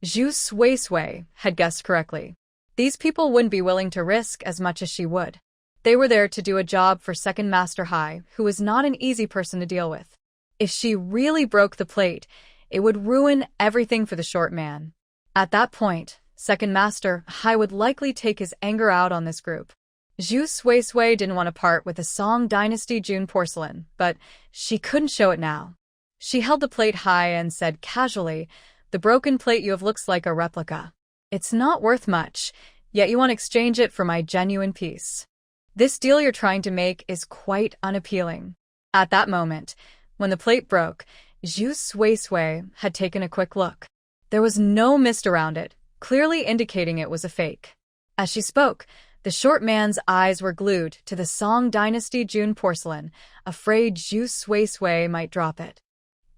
Zhu Suisui had guessed correctly. These people wouldn't be willing to risk as much as she would. They were there to do a job for Second Master Hai, who was not an easy person to deal with. If she really broke the plate, it would ruin everything for the short man. At that point, Second Master Hai would likely take his anger out on this group. Zhu Suisui didn't want to part with the Song Dynasty June porcelain, but she couldn't show it now. She held the plate high and said casually, "The broken plate you have looks like a replica. It's not worth much, yet you want to exchange it for my genuine piece. This deal you're trying to make is quite unappealing." At that moment, when the plate broke, Zhu Suisui had taken a quick look. There was no mist around it, clearly indicating it was a fake. As she spoke, the short man's eyes were glued to the Song Dynasty June porcelain, afraid Zhu Suisui might drop it.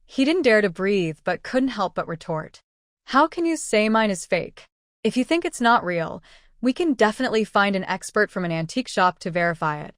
He didn't dare to breathe but couldn't help but retort. "How can you say mine is fake? If you think it's not real, we can definitely find an expert from an antique shop to verify it."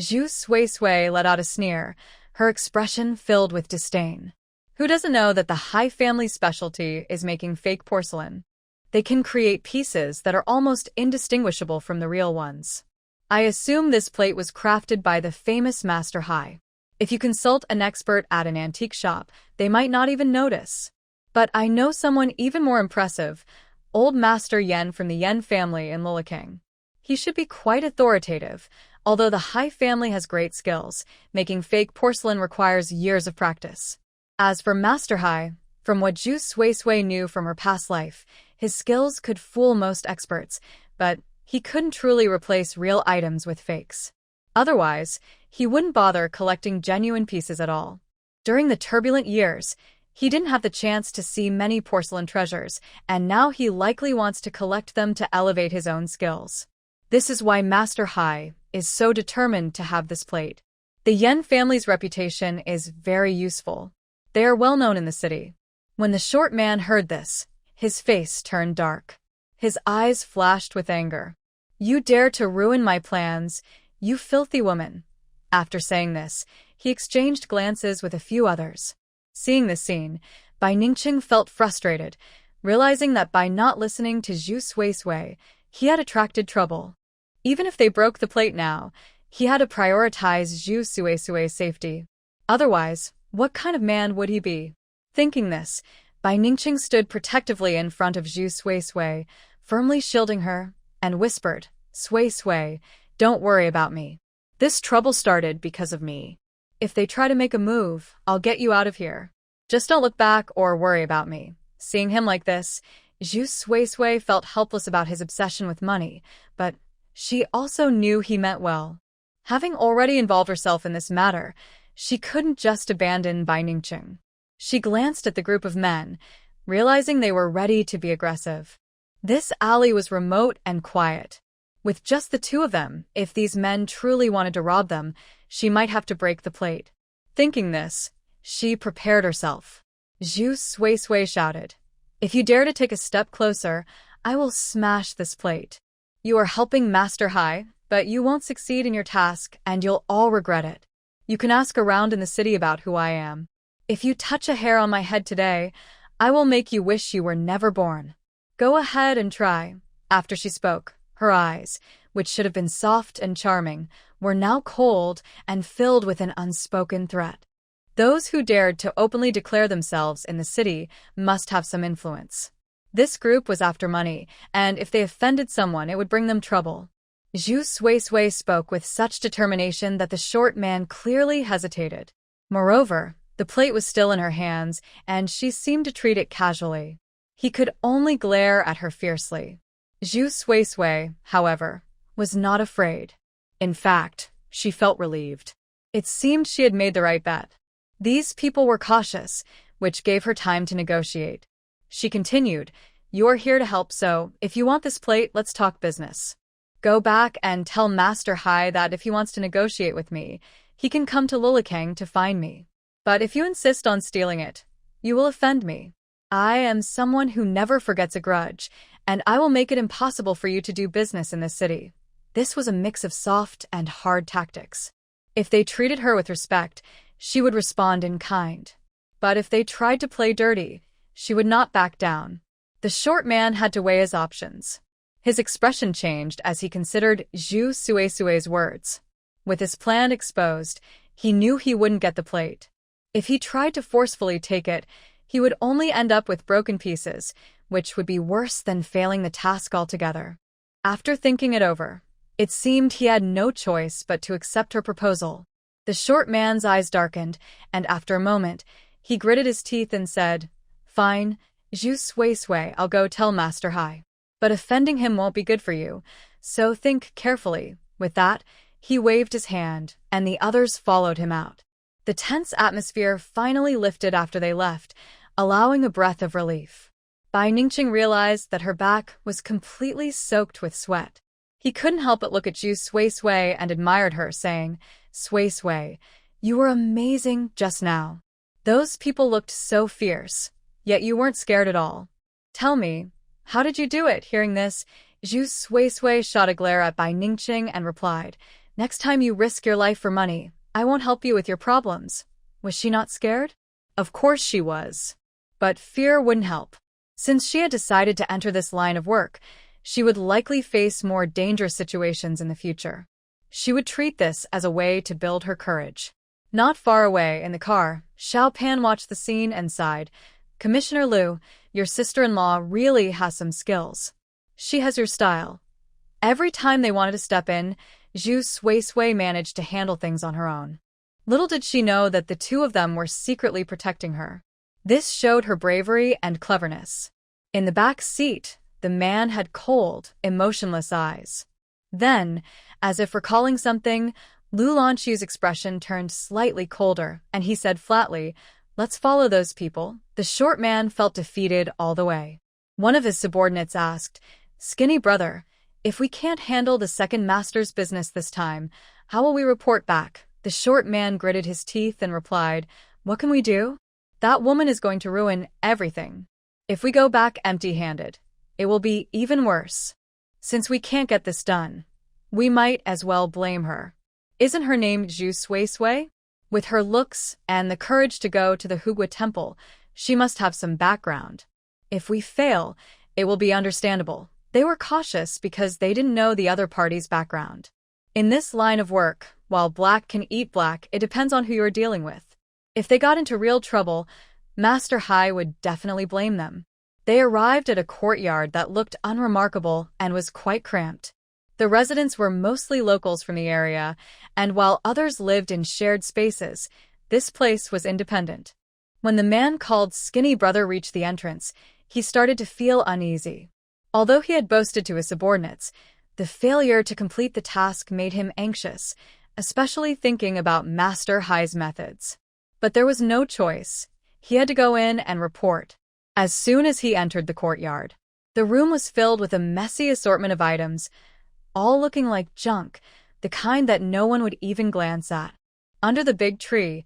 Zhu Suisui let out a sneer, her expression filled with disdain. Who doesn't know that the Hai family specialty is making fake porcelain? They can create pieces that are almost indistinguishable from the real ones. I assume this plate was crafted by the famous Master Hai. If you consult an expert at an antique shop, they might not even notice. But I know someone even more impressive, Old Master Yen from the Yen family in Lulaking. He should be quite authoritative. Although the Hai family has great skills, making fake porcelain requires years of practice. As for Master Hai, from what Zhu Suisui knew from her past life, his skills could fool most experts, but he couldn't truly replace real items with fakes. Otherwise, he wouldn't bother collecting genuine pieces at all. During the turbulent years, he didn't have the chance to see many porcelain treasures, and now he likely wants to collect them to elevate his own skills. This is why Master Hai is so determined to have this plate. The Yen family's reputation is very useful. They are well known in the city. When the short man heard this, his face turned dark. His eyes flashed with anger. "You dare to ruin my plans, you filthy woman." After saying this, he exchanged glances with a few others. Seeing this scene, Bai Ningqing felt frustrated, realizing that by not listening to Zhu Suisui, he had attracted trouble. Even if they broke the plate now, he had to prioritize Zhu Suisui's safety. Otherwise, what kind of man would he be? Thinking this, Bai Ningqing stood protectively in front of Zhu Suisui, firmly shielding her, and whispered, "Suisui, don't worry about me. This trouble started because of me. If they try to make a move, I'll get you out of here. Just don't look back or worry about me." Seeing him like this, Zhu Suisui felt helpless about his obsession with money, but she also knew he meant well. Having already involved herself in this matter, she couldn't just abandon Bai Ningqing. She glanced at the group of men, realizing they were ready to be aggressive. This alley was remote and quiet. With just the two of them, if these men truly wanted to rob them, she might have to break the plate. Thinking this, she prepared herself. Zhu Suisui shouted, "If you dare to take a step closer, I will smash this plate. You are helping Master Hai, but you won't succeed in your task and you'll all regret it. You can ask around in the city about who I am. If you touch a hair on my head today, I will make you wish you were never born. Go ahead and try." After she spoke, her eyes, which should have been soft and charming, were now cold and filled with an unspoken threat. Those who dared to openly declare themselves in the city must have some influence. This group was after money, and if they offended someone, it would bring them trouble. Zhu Suisui spoke with such determination that the short man clearly hesitated. Moreover, the plate was still in her hands, and she seemed to treat it casually. He could only glare at her fiercely. Zhu Suisui, however, was not afraid. In fact, she felt relieved. It seemed she had made the right bet. These people were cautious, which gave her time to negotiate. She continued, "You're here to help, so if you want this plate, let's talk business. Go back and tell Master Hai that if he wants to negotiate with me, he can come to Lulakang to find me. But if you insist on stealing it, you will offend me. I am someone who never forgets a grudge, and I will make it impossible for you to do business in this city." This was a mix of soft and hard tactics. If they treated her with respect, she would respond in kind. But if they tried to play dirty, she would not back down. The short man had to weigh his options. His expression changed as he considered Zhu Suesue's words. With his plan exposed, he knew he wouldn't get the plate. If he tried to forcefully take it, he would only end up with broken pieces, which would be worse than failing the task altogether. After thinking it over, it seemed he had no choice but to accept her proposal. The short man's eyes darkened, and after a moment, he gritted his teeth and said, "Fine, Zhu Suisui, I'll go tell Master Hai. But offending him won't be good for you, so think carefully." With that, he waved his hand, and the others followed him out. The tense atmosphere finally lifted after they left, allowing a breath of relief. Bai Ningqing realized that her back was completely soaked with sweat. He couldn't help but look at Zhu Suisui and admired her, saying, "Suisui, you were amazing just now. Those people looked so fierce, yet you weren't scared at all. Tell me, how did you do it?" Hearing this, Zhu Suisui shot a glare at Bai Ningqing and replied, "Next time you risk your life for money, I won't help you with your problems." Was she not scared? Of course she was. But fear wouldn't help. Since she had decided to enter this line of work, she would likely face more dangerous situations in the future. She would treat this as a way to build her courage. Not far away, in the car, Xiao Pan watched the scene and sighed, "Commissioner Liu, your sister-in-law really has some skills. She has your style." Every time they wanted to step in, Zhu Suisui managed to handle things on her own. Little did she know that the two of them were secretly protecting her. This showed her bravery and cleverness. In the back seat, the man had cold, emotionless eyes. Then, as if recalling something, Lu Lanxu's expression turned slightly colder, and he said flatly, "Let's follow those people." The short man felt defeated all the way. One of his subordinates asked, "Skinny brother, if we can't handle the second master's business this time, how will we report back?" The short man gritted his teeth and replied, "What can we do? That woman is going to ruin everything. If we go back empty-handed, it will be even worse. Since we can't get this done, we might as well blame her. Isn't her name Zhu Suisui? With her looks and the courage to go to the Hugua Temple, she must have some background. If we fail, it will be understandable." They were cautious because they didn't know the other party's background. In this line of work, while black can eat black, it depends on who you're dealing with. If they got into real trouble, Master Hai would definitely blame them. They arrived at a courtyard that looked unremarkable and was quite cramped. The residents were mostly locals from the area, and while others lived in shared spaces, this place was independent. When the man called Skinny Brother reached the entrance, he started to feel uneasy. Although he had boasted to his subordinates, the failure to complete the task made him anxious, especially thinking about Master Hai's methods. But there was no choice. He had to go in and report. As soon as he entered the courtyard, the room was filled with a messy assortment of items, all looking like junk, the kind that no one would even glance at. Under the big tree,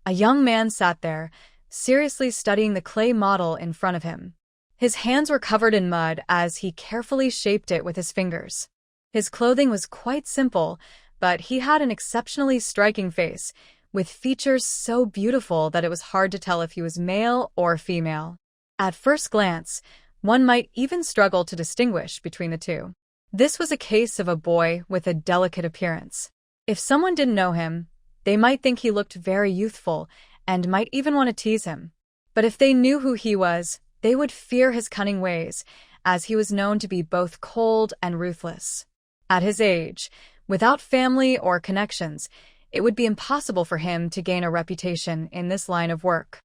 a young man sat there, seriously studying the clay model in front of him. His hands were covered in mud as he carefully shaped it with his fingers. His clothing was quite simple, but he had an exceptionally striking face, with features so beautiful that it was hard to tell if he was male or female. At first glance, one might even struggle to distinguish between the two. This was a case of a boy with a delicate appearance. If someone didn't know him, they might think he looked very youthful and might even want to tease him. But if they knew who he was, they would fear his cunning ways, as he was known to be both cold and ruthless. At his age, without family or connections, it would be impossible for him to gain a reputation in this line of work.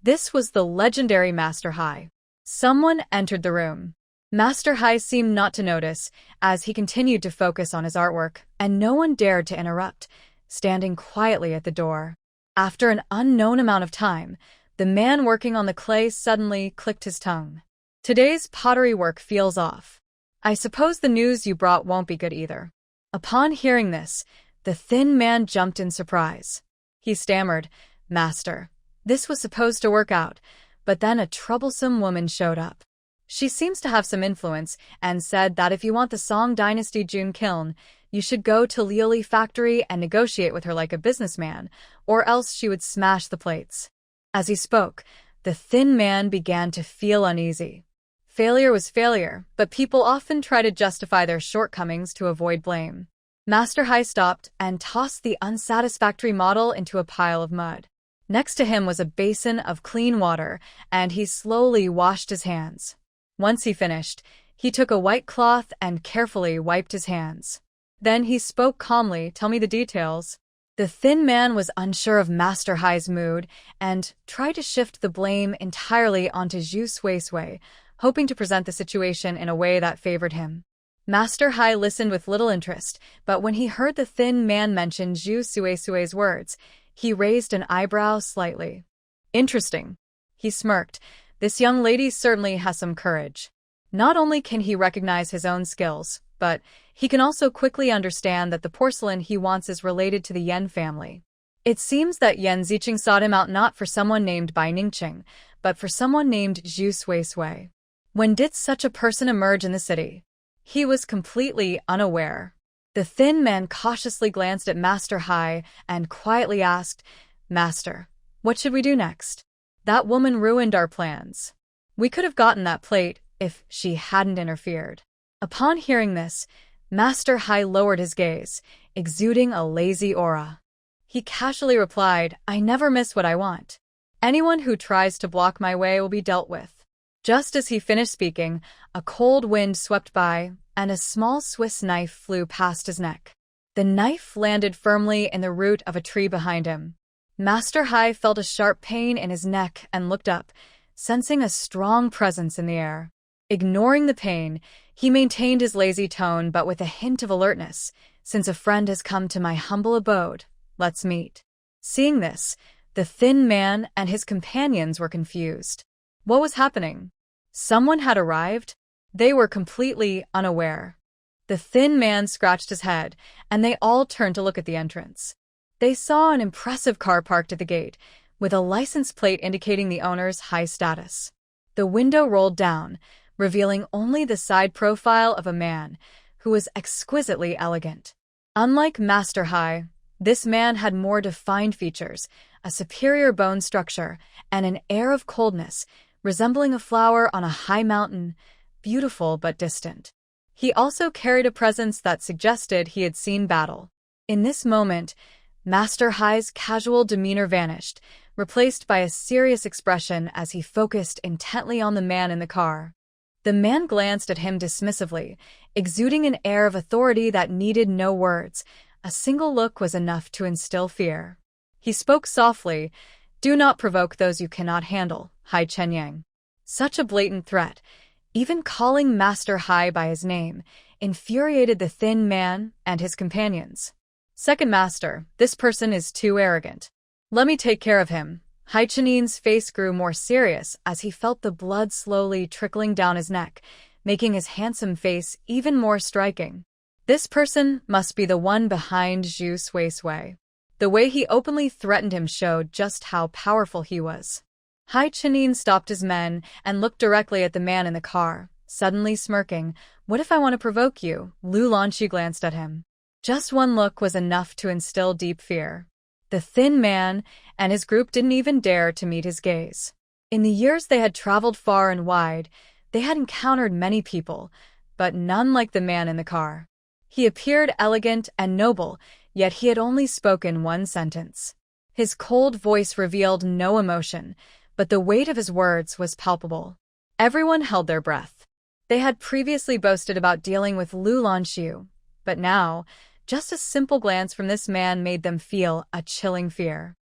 This was the legendary Master Hai. Someone entered the room. Master Hai seemed not to notice, as he continued to focus on his artwork, and no one dared to interrupt, standing quietly at the door. After an unknown amount of time, the man working on the clay suddenly clicked his tongue. "Today's pottery work feels off. I suppose the news you brought won't be good either." Upon hearing this, the thin man jumped in surprise. He stammered, "Master, this was supposed to work out, but then a troublesome woman showed up. She seems to have some influence and said that if you want the Song Dynasty June kiln, you should go to Lioli factory and negotiate with her like a businessman, or else she would smash the plates." As he spoke, the thin man began to feel uneasy. Failure was failure, but people often try to justify their shortcomings to avoid blame. Master Hai stopped and tossed the unsatisfactory model into a pile of mud. Next to him was a basin of clean water, and he slowly washed his hands. Once he finished, he took a white cloth and carefully wiped his hands. Then he spoke calmly, "Tell me the details." The thin man was unsure of Master Hai's mood and tried to shift the blame entirely onto Zhu Suisui, hoping to present the situation in a way that favored him. Master Hai listened with little interest, but when he heard the thin man mention Zhu Suisui's words, he raised an eyebrow slightly. "Interesting." He smirked. "This young lady certainly has some courage. Not only can he recognize his own skills, but he can also quickly understand that the porcelain he wants is related to the Yan family. It seems that Yan Ziqing sought him out not for someone named Bai Ningqing, but for someone named Zhu Suisui. When did such a person emerge in the city? He was completely unaware. The thin man cautiously glanced at Master Hai and quietly asked, "Master, what should we do next? That woman ruined our plans. We could have gotten that plate if she hadn't interfered." Upon hearing this, Master Hai lowered his gaze, exuding a lazy aura. He casually replied, "I never miss what I want. Anyone who tries to block my way will be dealt with." Just as he finished speaking, a cold wind swept by, and a small Swiss knife flew past his neck. The knife landed firmly in the root of a tree behind him. Master Hai felt a sharp pain in his neck and looked up, sensing a strong presence in the air. Ignoring the pain, he maintained his lazy tone but with a hint of alertness. "Since a friend has come to my humble abode, let's meet." Seeing this, the thin man and his companions were confused. What was happening? Someone had arrived? They were completely unaware. The thin man scratched his head, and they all turned to look at the entrance. They saw an impressive car parked at the gate, with a license plate indicating the owner's high status. The window rolled down, revealing only the side profile of a man who was exquisitely elegant. Unlike Master Hai, this man had more defined features, a superior bone structure, and an air of coldness, resembling a flower on a high mountain, beautiful but distant. He also carried a presence that suggested he had seen battle. In this moment, Master Hai's casual demeanor vanished, replaced by a serious expression as he focused intently on the man in the car. The man glanced at him dismissively, exuding an air of authority that needed no words. A single look was enough to instill fear. He spoke softly, "Do not provoke those you cannot handle, Hai Chenyang." Such a blatant threat, even calling Master Hai by his name, infuriated the thin man and his companions. "Second Master, this person is too arrogant. Let me take care of him." Hai Chenyang's face grew more serious as he felt the blood slowly trickling down his neck, making his handsome face even more striking. This person must be the one behind Zhu Suisui. The way he openly threatened him showed just how powerful he was. Hai Chenyang stopped his men and looked directly at the man in the car, suddenly smirking. "What if I want to provoke you?" Lu Lanxu glanced at him. Just one look was enough to instill deep fear. The thin man and his group didn't even dare to meet his gaze. In the years they had traveled far and wide, they had encountered many people, but none like the man in the car. He appeared elegant and noble, yet he had only spoken one sentence. His cold voice revealed no emotion, but the weight of his words was palpable. Everyone held their breath. They had previously boasted about dealing with Lu Lanxu, but now, just a simple glance from this man made them feel a chilling fear.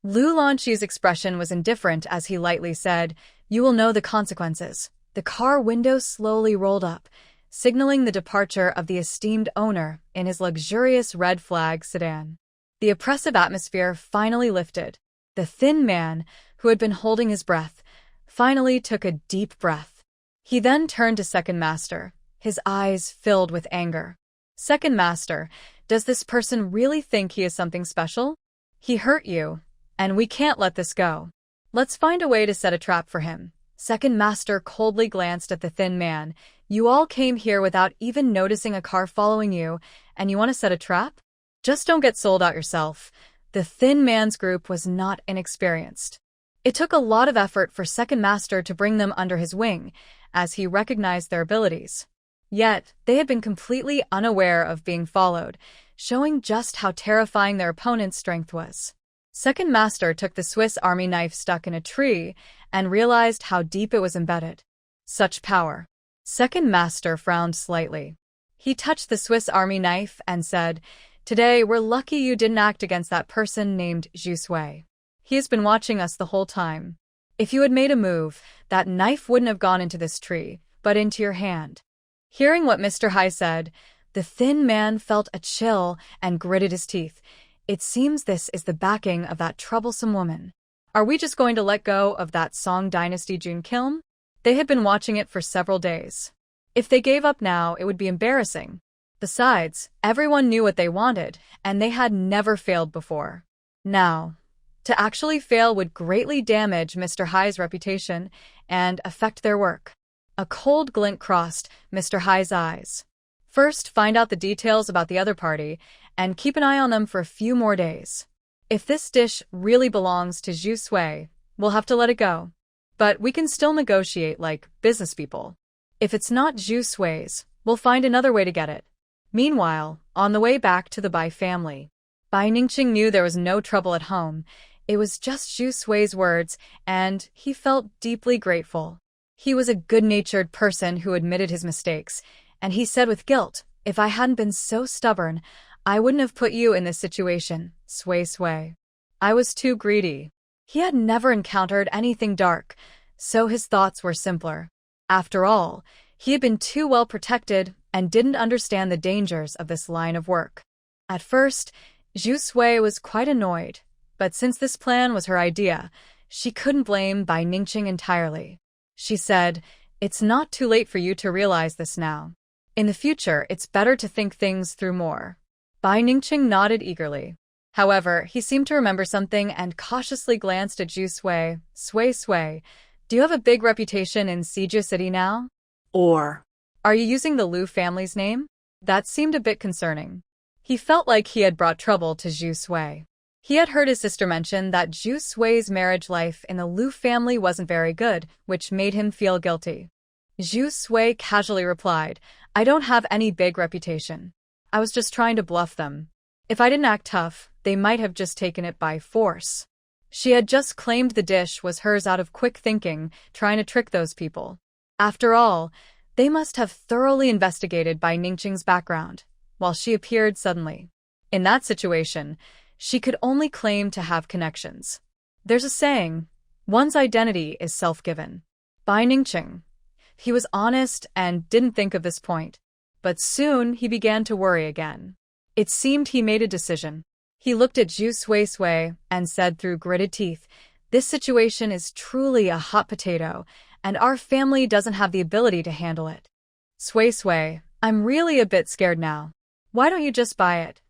Lu Lanxu's expression was indifferent as he lightly said, "You will know the consequences." The car window slowly rolled up, signaling the departure of the esteemed owner in his luxurious red flag sedan. The oppressive atmosphere finally lifted. The thin man, who had been holding his breath, finally took a deep breath. He then turned to Second Master, his eyes filled with anger. "Second Master, does this person really think he is something special? He hurt you, and we can't let this go. Let's find a way to set a trap for him." Second Master coldly glanced at the thin man. "You all came here without even noticing a car following you, and you want to set a trap? Just don't get sold out yourself." The thin man's group was not inexperienced. It took a lot of effort for Second Master to bring them under his wing, as he recognized their abilities. Yet, they had been completely unaware of being followed, showing just how terrifying their opponent's strength was. Second Master took the Swiss Army knife stuck in a tree and realized how deep it was embedded. Such power. Second Master frowned slightly. He touched the Swiss Army knife and said, "Today, we're lucky you didn't act against that person named Zhu Sui. He has been watching us the whole time. If you had made a move, that knife wouldn't have gone into this tree, but into your hand." Hearing what Mr. Hai said, the thin man felt a chill and gritted his teeth. It seems this is the backing of that troublesome woman. Are we just going to let go of that Song Dynasty June Kiln? They had been watching it for several days. If they gave up now, it would be embarrassing. Besides, everyone knew what they wanted, and they had never failed before. Now, to actually fail would greatly damage Mr. Hai's reputation and affect their work. A cold glint crossed Mr. Hai's eyes. First, find out the details about the other party, and keep an eye on them for a few more days. If this dish really belongs to Zhu Sui, we'll have to let it go. But we can still negotiate like business people. If it's not Zhu Sui's, we'll find another way to get it. Meanwhile, on the way back to the Bai family, Bai Ningqing knew there was no trouble at home. It was just Zhu Sui's words, and he felt deeply grateful. He was a good-natured person who admitted his mistakes, and he said with guilt, "If I hadn't been so stubborn, I wouldn't have put you in this situation, Sui. I was too greedy." He had never encountered anything dark, so his thoughts were simpler. After all, he had been too well protected and didn't understand the dangers of this line of work. At first, Zhu Sui was quite annoyed, but since this plan was her idea, she couldn't blame Bai Ningqing entirely. She said, "It's not too late for you to realize this now. In the future, it's better to think things through more." Bai Ningqing nodded eagerly. However, he seemed to remember something and cautiously glanced at Zhu Sui. Sui, do you have a big reputation in Siju City now? Or are you using the Lu family's name? That seemed a bit concerning. He felt like he had brought trouble to Zhu Sui. He had heard his sister mention that Zhu Sui's marriage life in the Lu family wasn't very good, which made him feel guilty. Zhu Sui casually replied, "I don't have any big reputation. I was just trying to bluff them. If I didn't act tough, they might have just taken it by force." She had just claimed the dish was hers out of quick thinking, trying to trick those people. After all, they must have thoroughly investigated Bai Ningqing's background, while she appeared suddenly. In that situation, she could only claim to have connections. There's a saying, one's identity is self-given. Bai Ningqing. He was honest and didn't think of this point, but soon he began to worry again. It seemed he made a decision. He looked at Zhu Sui and said through gritted teeth, "This situation is truly a hot potato, and our family doesn't have the ability to handle it. Sui, I'm really a bit scared now. Why don't you just buy it?"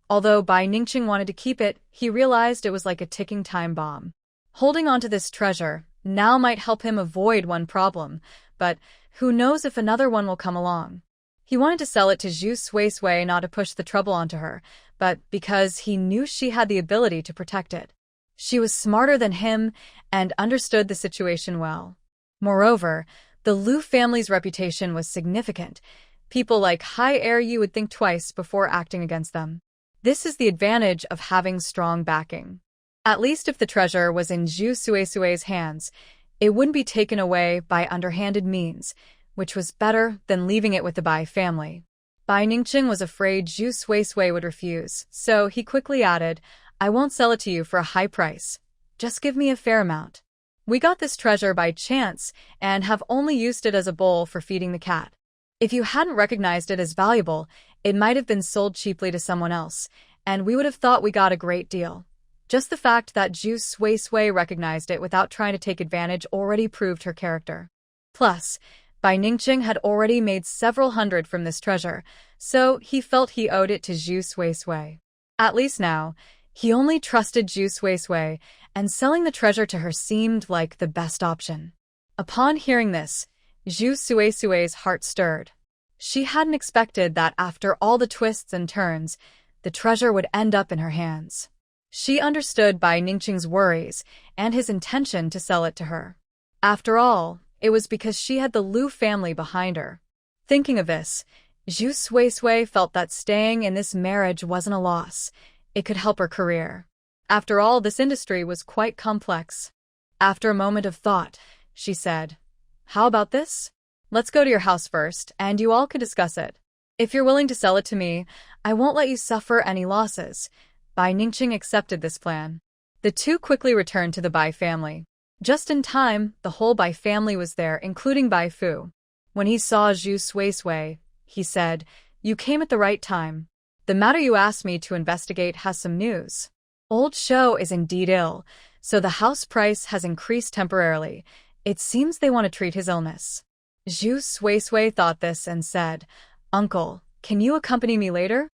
Although Bai Ningqing wanted to keep it, he realized it was like a ticking time bomb. Holding onto this treasure now might help him avoid one problem, but who knows if another one will come along. He wanted to sell it to Zhu Sui not to push the trouble onto her, but because he knew she had the ability to protect it. She was smarter than him and understood the situation well. Moreover, the Lu family's reputation was significant. People like Hai Er would think twice before acting against them. This is the advantage of having strong backing. At least if the treasure was in Zhu Sui's hands, it wouldn't be taken away by underhanded means, which was better than leaving it with the Bai family. Bai Ningqing was afraid Zhu Sui would refuse, so he quickly added, "I won't sell it to you for a high price. Just give me a fair amount. We got this treasure by chance and have only used it as a bowl for feeding the cat. If you hadn't recognized it as valuable, it might have been sold cheaply to someone else, and we would have thought we got a great deal. Just the fact that Zhu Sui recognized it without trying to take advantage already proved her character. Plus, Bai Ningqing had already made several hundred from this treasure, so he felt he owed it to Zhu Sui. At least now, he only trusted Zhu Sui, and selling the treasure to her seemed like the best option. Upon hearing this, Zhu Sui's heart stirred. She hadn't expected that after all the twists and turns, the treasure would end up in her hands. She understood Bai Ningqing's worries and his intention to sell it to her. After all, it was because she had the Lu family behind her. Thinking of this, Zhu Suisui felt that staying in this marriage wasn't a loss. It could help her career. After all, this industry was quite complex. After a moment of thought, she said, "How about this? Let's go to your house first, and you all could discuss it. If you're willing to sell it to me, I won't let you suffer any losses." Bai Ningqing accepted this plan. The two quickly returned to the Bai family. Just in time, the whole Bai family was there, including Bai Fu. When he saw Zhu Suisui, he said, "You came at the right time. The matter you asked me to investigate has some news. Old Shou is indeed ill, so the house price has increased temporarily. It seems they want to treat his illness." Zhu Suisui thought this and said, "Uncle, can you accompany me later?"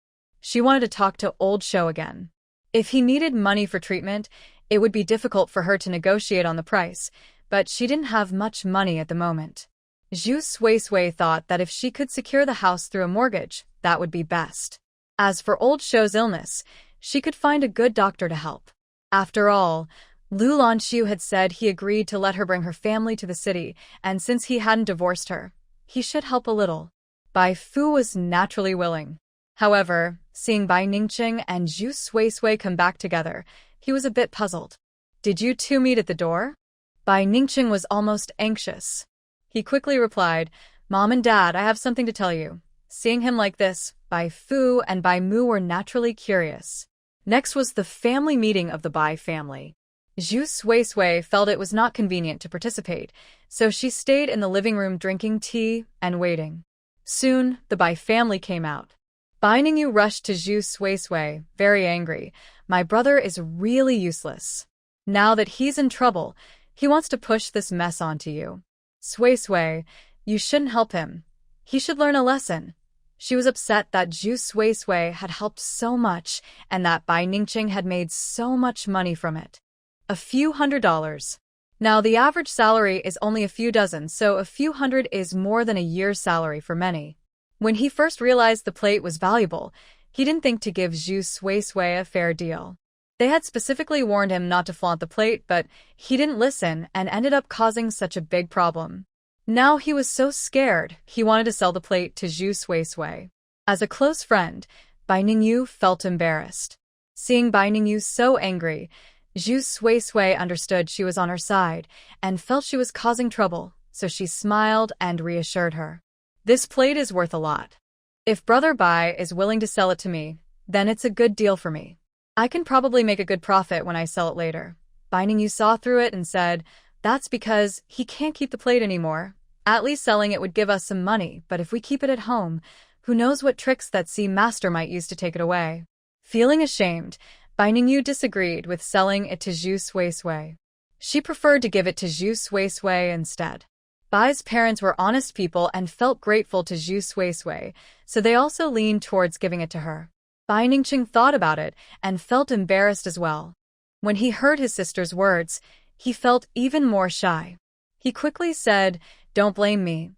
She wanted to talk to Old Shou again. If he needed money for treatment, it would be difficult for her to negotiate on the price, but she didn't have much money at the moment. Zhu Suisui thought that if she could secure the house through a mortgage, that would be best. As for Old Shou's illness, she could find a good doctor to help. After all, Lanxu had said he agreed to let her bring her family to the city, and since he hadn't divorced her, he should help a little. Bai Fu was naturally willing. However, seeing Bai Ningqing and Zhu Suisui come back together, he was a bit puzzled. "Did you two meet at the door?" Bai Ningqing was almost anxious. He quickly replied, "Mom and Dad, I have something to tell you." Seeing him like this, Bai Fu and Bai Mu were naturally curious. Next was the family meeting of the Bai family. Zhu Suisui felt it was not convenient to participate, so she stayed in the living room drinking tea and waiting. Soon, the Bai family came out. Bai Ningyu rushed to Zhu Suisui, very angry. "My brother is really useless. Now that he's in trouble, he wants to push this mess onto you. Suisui, you shouldn't help him. He should learn a lesson." She was upset that Zhu Suisui had helped so much and that Bai Ningqing had made so much money from it. A few $100s. Now the average salary is only a few dozen, so a few hundred is more than a year's salary for many. When he first realized the plate was valuable, he didn't think to give Zhu Suisui a fair deal. They had specifically warned him not to flaunt the plate, but he didn't listen and ended up causing such a big problem. Now he was so scared, he wanted to sell the plate to Zhu Suisui. As a close friend, Bai Ningyu felt embarrassed. Seeing Bai Ningyu so angry, Zhu Suisui understood she was on her side and felt she was causing trouble, so she smiled and reassured her. "This plate is worth a lot. If Brother Bai is willing to sell it to me, then it's a good deal for me. I can probably make a good profit when I sell it later." Bai Ningyu saw through it and said, "That's because he can't keep the plate anymore. At least selling it would give us some money, but if we keep it at home, who knows what tricks that sea master might use to take it away." Feeling ashamed, Bai Ningyu disagreed with selling it to Zhu Suisui. She preferred to give it to Zhu Suisui instead. Bai's parents were honest people and felt grateful to Zhu Suisui, so they also leaned towards giving it to her. Bai Ningqing thought about it and felt embarrassed as well. When he heard his sister's words, he felt even more shy. He quickly said, "Don't blame me.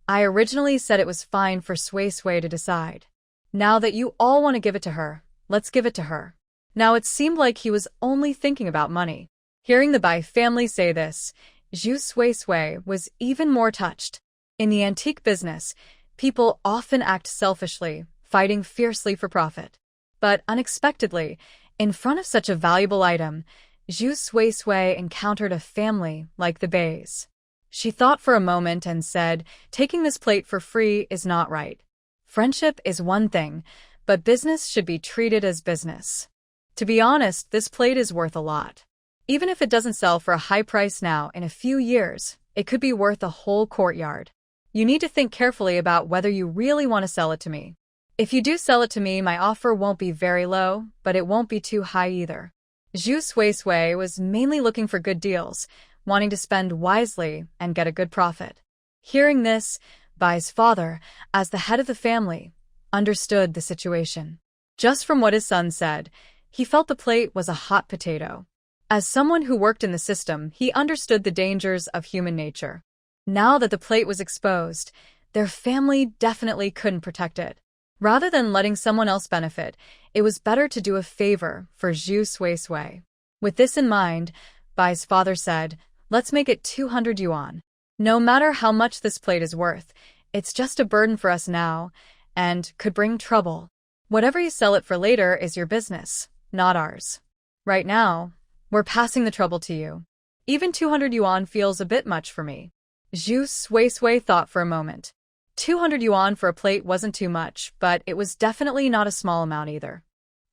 I originally said it was fine for Suisui to decide. Now that you all want to give it to her, let's give it to her." Now it seemed like he was only thinking about money. Hearing the Bai family say this, Zhu Suisui was even more touched. In the antique business, people often act selfishly, fighting fiercely for profit. But unexpectedly, in front of such a valuable item, Zhu Suisui encountered a family like the Bays. She thought for a moment and said, "Taking this plate for free is not right. Friendship is one thing, but business should be treated as business. To be honest, this plate is worth a lot. Even if it doesn't sell for a high price now, in a few years, it could be worth a whole courtyard. You need to think carefully about whether you really want to sell it to me. If you do sell it to me, my offer won't be very low, but it won't be too high either." Zhu Suisui was mainly looking for good deals, wanting to spend wisely and get a good profit. Hearing this, Bai's father, as the head of the family, understood the situation. Just from what his son said, he felt the plate was a hot potato. As someone who worked in the system, he understood the dangers of human nature. Now that the plate was exposed, their family definitely couldn't protect it. Rather than letting someone else benefit, it was better to do a favor for Zhu Sui. With this in mind, Bai's father said, "Let's make it 200 yuan. No matter how much this plate is worth, it's just a burden for us now, and could bring trouble. Whatever you sell it for later is your business, not ours. Right now, we're passing the trouble to you. Even 200 yuan feels a bit much for me." Zhu Sui thought for a moment. 200 yuan for a plate wasn't too much, but it was definitely not a small amount either.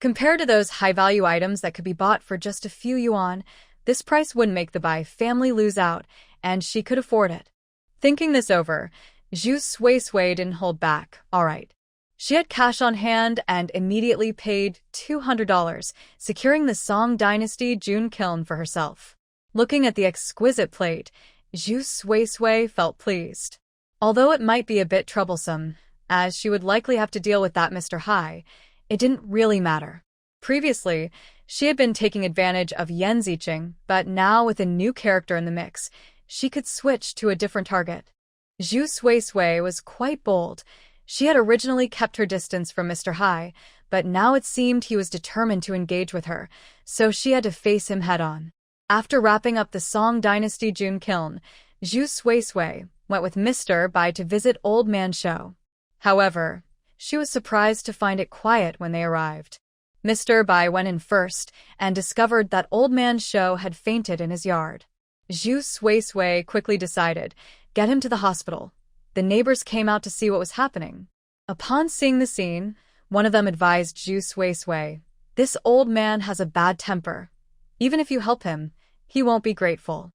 Compared to those high-value items that could be bought for just a few yuan, this price wouldn't make the Bai family lose out, and she could afford it. Thinking this over, Zhu Sui didn't hold back. All right. She had cash on hand and immediately paid $200, securing the Song Dynasty June kiln for herself. Looking at the exquisite plate, Zhu Sui felt pleased. Although it might be a bit troublesome, as she would likely have to deal with that Mr. Hai, it didn't really matter. Previously, she had been taking advantage of Yan Ziqing, but now with a new character in the mix, she could switch to a different target. Zhu Sui was quite bold. She had originally kept her distance from Mr. Hai, but now it seemed he was determined to engage with her, so she had to face him head-on. After wrapping up the Song Dynasty June kiln, Zhu Sui went with Mr. Bai to visit Old Man Shou. However, she was surprised to find it quiet when they arrived. Mr. Bai went in first and discovered that Old Man Shou had fainted in his yard. Zhu Sui quickly decided, get him to the hospital. The neighbors came out to see what was happening. Upon seeing the scene, one of them advised Zhu Sui, "This old man has a bad temper. Even if you help him, he won't be grateful."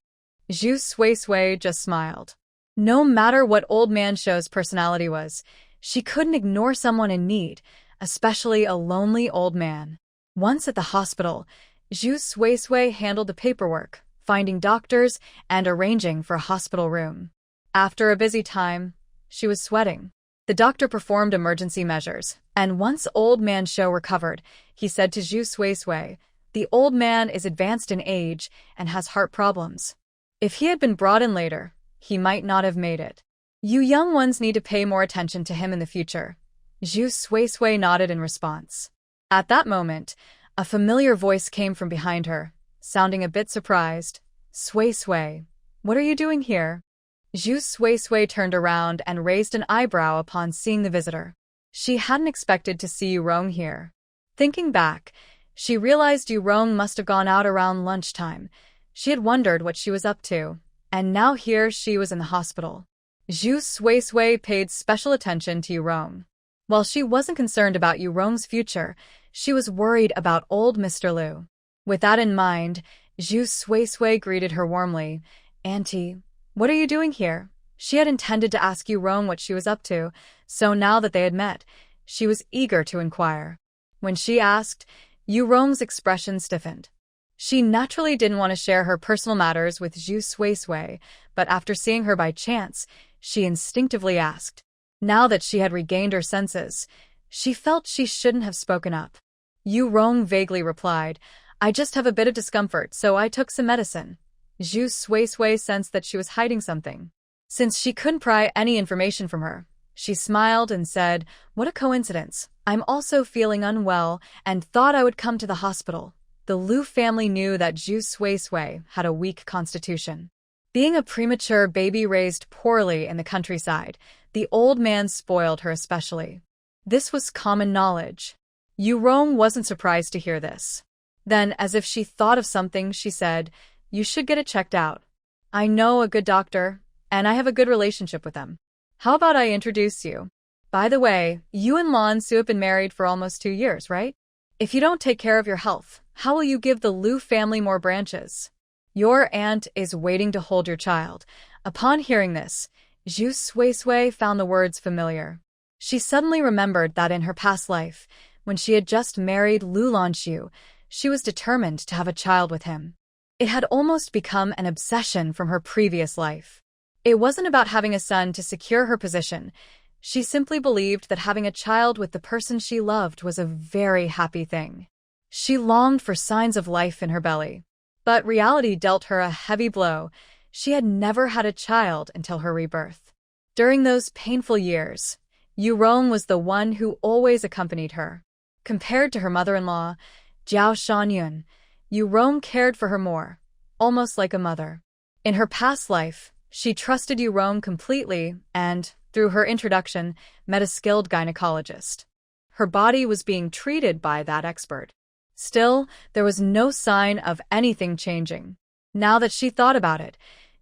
Zhu Sui just smiled. No matter what Old Man Shou's personality was, she couldn't ignore someone in need, especially a lonely old man. Once at the hospital, Zhu Sui handled the paperwork, finding doctors and arranging for a hospital room. After a busy time, she was sweating. The doctor performed emergency measures, and once Old Man Shou recovered, he said to Zhu Sui, "The old man is advanced in age and has heart problems. If he had been brought in later, he might not have made it. You young ones need to pay more attention to him in the future." Zhu Sui nodded in response. At that moment, a familiar voice came from behind her, sounding a bit surprised. "Sui, what are you doing here?" Zhu Sui turned around and raised an eyebrow upon seeing the visitor. She hadn't expected to see Yurong here. Thinking back, she realized Yurong must have gone out around lunchtime. She had wondered what she was up to, and now here she was in the hospital. Zhu Sui paid special attention to Yurong. While she wasn't concerned about Yurong's future, she was worried about old Mr. Liu. With that in mind, Zhu Sui greeted her warmly. "Auntie, what are you doing here?" She had intended to ask Yurong what she was up to, so now that they had met, she was eager to inquire. When she asked, Yurong's expression stiffened. She naturally didn't want to share her personal matters with Zhu Sui, but after seeing her by chance, she instinctively asked. Now that she had regained her senses, she felt she shouldn't have spoken up. Yurong vaguely replied, "I just have a bit of discomfort, so I took some medicine." Zhu Sui sensed that she was hiding something. Since she couldn't pry any information from her, she smiled and said, "What a coincidence. I'm also feeling unwell and thought I would come to the hospital." The Liu family knew that Zhu Sui had a weak constitution. Being a premature baby raised poorly in the countryside, the old man spoiled her especially. This was common knowledge. Yurong wasn't surprised to hear this. Then, as if she thought of something, she said, "You should get it checked out. I know a good doctor, and I have a good relationship with them. How about I introduce you? By the way, you and Lanxu have been married for almost 2 years, right? If you don't take care of your health, how will you give the Liu family more branches? Your aunt is waiting to hold your child." Upon hearing this, Zhu Sui found the words familiar. She suddenly remembered that in her past life, when she had just married Lanxu, she was determined to have a child with him. It had almost become an obsession from her previous life. It wasn't about having a son to secure her position. She simply believed that having a child with the person she loved was a very happy thing. She longed for signs of life in her belly. But reality dealt her a heavy blow. She had never had a child until her rebirth. During those painful years, Yu Rong was the one who always accompanied her. Compared to her mother-in-law, Jiao Shangyun, Yu Rong cared for her more, almost like a mother. In her past life, she trusted Yu Rong completely and, through her introduction, met a skilled gynecologist. Her body was being treated by that expert. Still, there was no sign of anything changing. Now that she thought about it,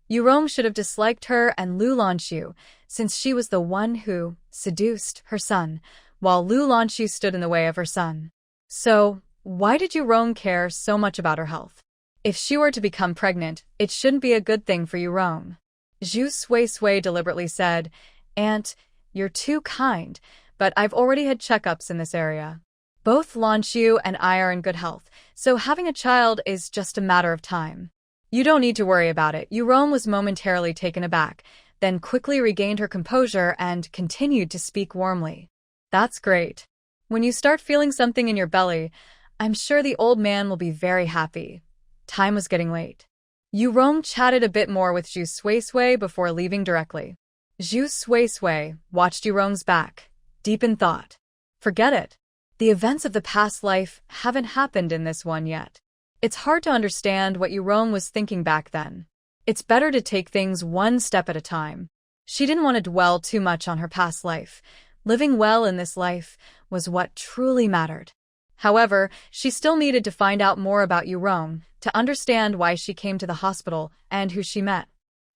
Yu Rong should have disliked her and Lu Lanxu, since she was the one who seduced her son, while Lu Lanxu stood in the way of her son. So, why did Yu Rong care so much about her health? If she were to become pregnant, it shouldn't be a good thing for Yu Rong. Zhu Sui deliberately said, "Aunt, you're too kind, but I've already had checkups in this area. Both Lanxu and I are in good health, so having a child is just a matter of time. You don't need to worry about it." Yu Rong was momentarily taken aback, then quickly regained her composure and continued to speak warmly. "That's great. When you start feeling something in your belly, I'm sure the old man will be very happy." Time was getting late. Yu Rong chatted a bit more with Zhu Sui before leaving directly. Zhu Sui watched Yu Rong's back, deep in thought. Forget it. The events of the past life haven't happened in this one yet. It's hard to understand what Yu Rong was thinking back then. It's better to take things one step at a time. She didn't want to dwell too much on her past life. Living well in this life was what truly mattered. However, she still needed to find out more about Yu Rong to understand why she came to the hospital and who she met.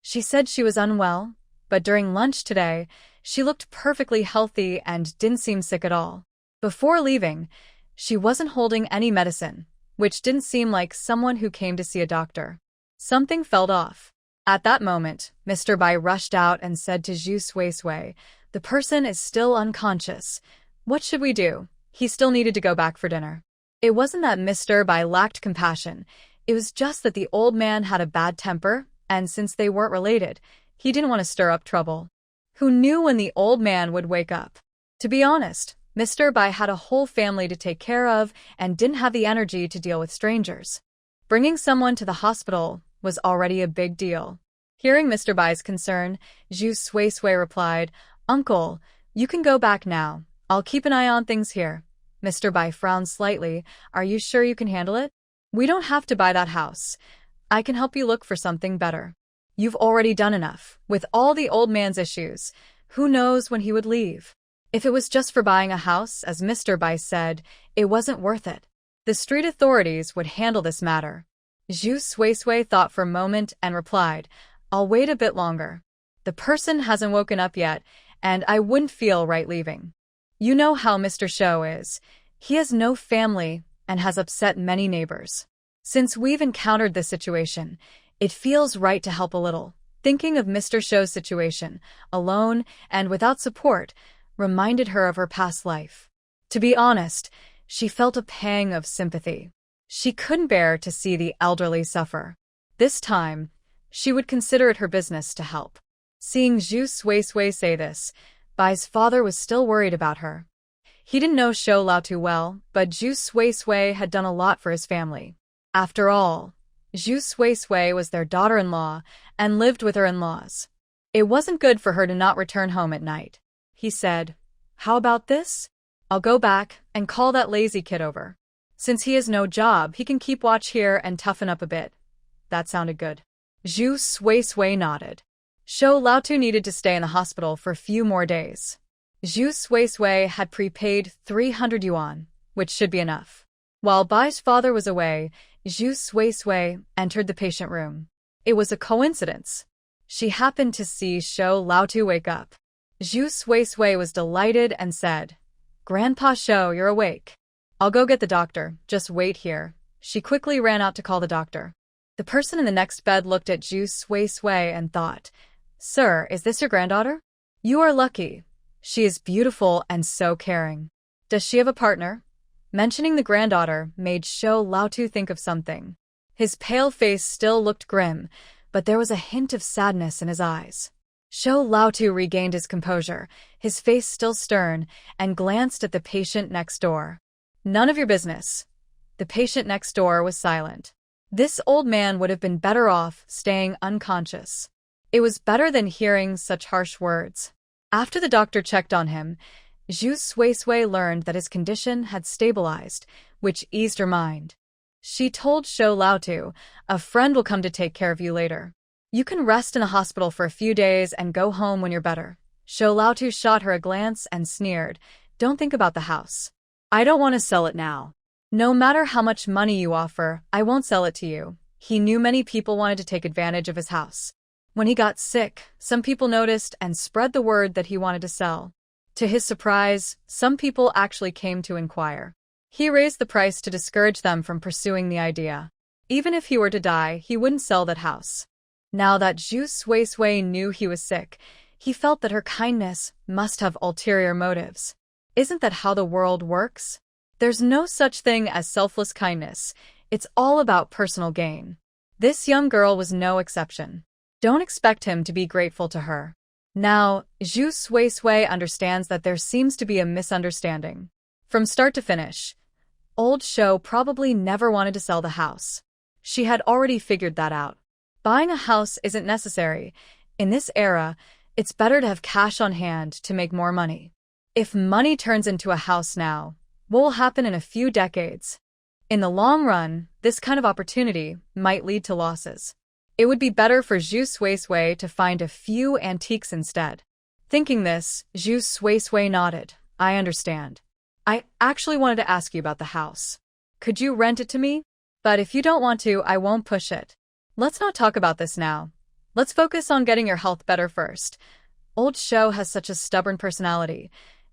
She said she was unwell, but during lunch today, she looked perfectly healthy and didn't seem sick at all. Before leaving, she wasn't holding any medicine, which didn't seem like someone who came to see a doctor. Something felt off. At that moment, Mr. Bai rushed out and said to Zhu Sui, "The person is still unconscious. What should we do?" He still needed to go back for dinner. It wasn't that Mr. Bai lacked compassion. It was just that the old man had a bad temper, and since they weren't related, he didn't want to stir up trouble. Who knew when the old man would wake up? To be honest, Mr. Bai had a whole family to take care of and didn't have the energy to deal with strangers. Bringing someone to the hospital was already a big deal. Hearing Mr. Bai's concern, Zhu Sui replied, "Uncle, you can go back now. I'll keep an eye on things here." Mr. Bai frowned slightly. "Are you sure you can handle it? We don't have to buy that house. I can help you look for something better. You've already done enough. With all the old man's issues, who knows when he would leave?" If it was just for buying a house, as Mr. Bai said, it wasn't worth it. The street authorities would handle this matter. Zhu Sui thought for a moment and replied, "I'll wait a bit longer. The person hasn't woken up yet, and I wouldn't feel right leaving. You know how Mr. Shou is. He has no family and has upset many neighbors. Since we've encountered this situation, it feels right to help a little." Thinking of Mr. Shou's situation, alone and without support, reminded her of her past life. To be honest, she felt a pang of sympathy. She couldn't bear to see the elderly suffer. This time, she would consider it her business to help. Seeing Zhu Sui say this, Bai's father was still worried about her. He didn't know Shou Lao too well, but Zhu Sui had done a lot for his family. After all, Zhu Sui was their daughter-in-law and lived with her in-laws. It wasn't good for her to not return home at night. He said, "How about this? I'll go back and call that lazy kid over. Since he has no job, he can keep watch here and toughen up a bit." That sounded good. Zhu Sui nodded. Shou Lao needed to stay in the hospital for a few more days. Zhu Sui had prepaid 300 yuan, which should be enough. While Bai's father was away, Zhu Sui entered the patient room. It was a coincidence. She happened to see Shou Lao wake up. Zhu Sui was delighted and said, "Grandpa Shou, you're awake. I'll go get the doctor, just wait here." She quickly ran out to call the doctor. The person in the next bed looked at Zhu Sui and thought, "Sir, is this your granddaughter? You are lucky. She is beautiful and so caring. Does she have a partner?" Mentioning the granddaughter made Shou Lao think of something. His pale face still looked grim, but there was a hint of sadness in his eyes. Shou Lao regained his composure, his face still stern, and glanced at the patient next door. "None of your business." The patient next door was silent. This old man would have been better off staying unconscious. It was better than hearing such harsh words. After the doctor checked on him, Zhu Suisui learned that his condition had stabilized, which eased her mind. She told Shou Laotu, "A friend will come to take care of you later. You can rest in a hospital for a few days and go home when you're better." Shou Laotu shot her a glance and sneered, "Don't think about the house. I don't want to sell it now. No matter how much money you offer, I won't sell it to you." He knew many people wanted to take advantage of his house. When he got sick, some people noticed and spread the word that he wanted to sell. To his surprise, some people actually came to inquire. He raised the price to discourage them from pursuing the idea. Even if he were to die, he wouldn't sell that house. Now that Zhu Suisui knew he was sick, he felt that her kindness must have ulterior motives. Isn't that how the world works? There's no such thing as selfless kindness. It's all about personal gain. This young girl was no exception. Don't expect him to be grateful to her. Now, Zhu Suisui understands that there seems to be a misunderstanding. From start to finish, old Shou probably never wanted to sell the house. She had already figured that out. Buying a house isn't necessary. In this era, it's better to have cash on hand to make more money. If money turns into a house now, what will happen in a few decades? In the long run, this kind of opportunity might lead to losses. It would be better for Zhu Suisui to find a few antiques instead. Thinking this, Zhu Suisui nodded. "I understand. I actually wanted to ask you about the house. Could you rent it to me? But if you don't want to, I won't push it. Let's not talk about this now. Let's focus on getting your health better first." Old Shou has such a stubborn personality.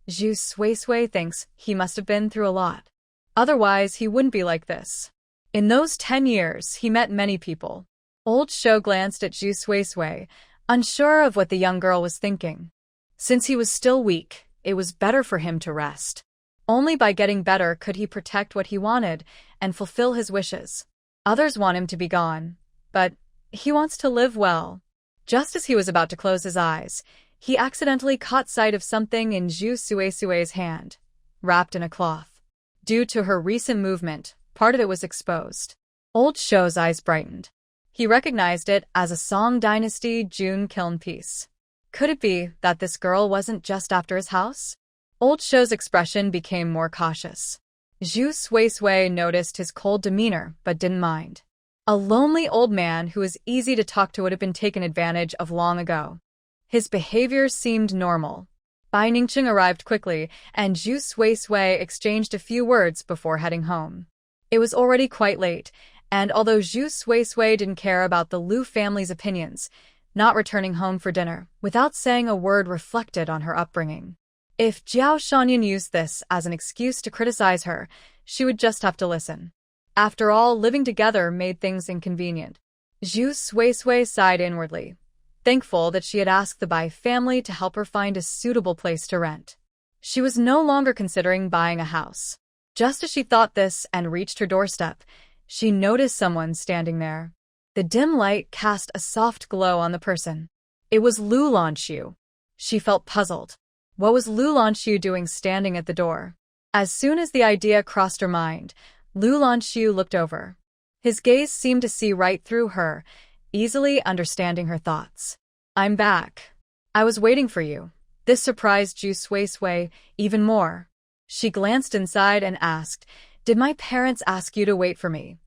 Zhu Suisui thinks he must have been through a lot. Otherwise, he wouldn't be like this. In those 10 years, he met many people. Old Shou glanced at Zhu Suisui, unsure of what the young girl was thinking. Since he was still weak, it was better for him to rest. Only by getting better could he protect what he wanted and fulfill his wishes. Others want him to be gone, but he wants to live well. Just as he was about to close his eyes, he accidentally caught sight of something in Zhu Suisui's hand, wrapped in a cloth. Due to her recent movement, part of it was exposed. Old Shou's eyes brightened. He recognized it as a Song Dynasty June kiln piece. Could it be that this girl wasn't just after his house? Old Shou's expression became more cautious. Zhu Suisui noticed his cold demeanor but didn't mind. A lonely old man who was easy to talk to would have been taken advantage of long ago. His behavior seemed normal. Bai Ningqing arrived quickly, and Zhu Suisui exchanged a few words before heading home. It was already quite late, and although Zhu Suisui didn't care about the Lu family's opinions, not returning home for dinner without saying a word reflected on her upbringing. If Jiao Shanyan used this as an excuse to criticize her, she would just have to listen. After all, living together made things inconvenient. Zhu Suisui sighed inwardly, thankful that she had asked the Bai family to help her find a suitable place to rent. She was no longer considering buying a house. Just as she thought this and reached her doorstep, she noticed someone standing there. The dim light cast a soft glow on the person. It was Lanxu. She felt puzzled. What was Lanxu doing standing at the door? As soon as the idea crossed her mind, Lanxu looked over. His gaze seemed to see right through her, easily understanding her thoughts. "I'm back. I was waiting for you." This surprised Zhu Suisui even more. She glanced inside and asked, "Did my parents ask you to wait for me?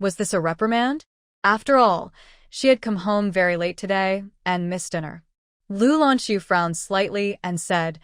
Was this a reprimand?" After all, she had come home very late today and missed dinner. Lanxu frowned slightly and said,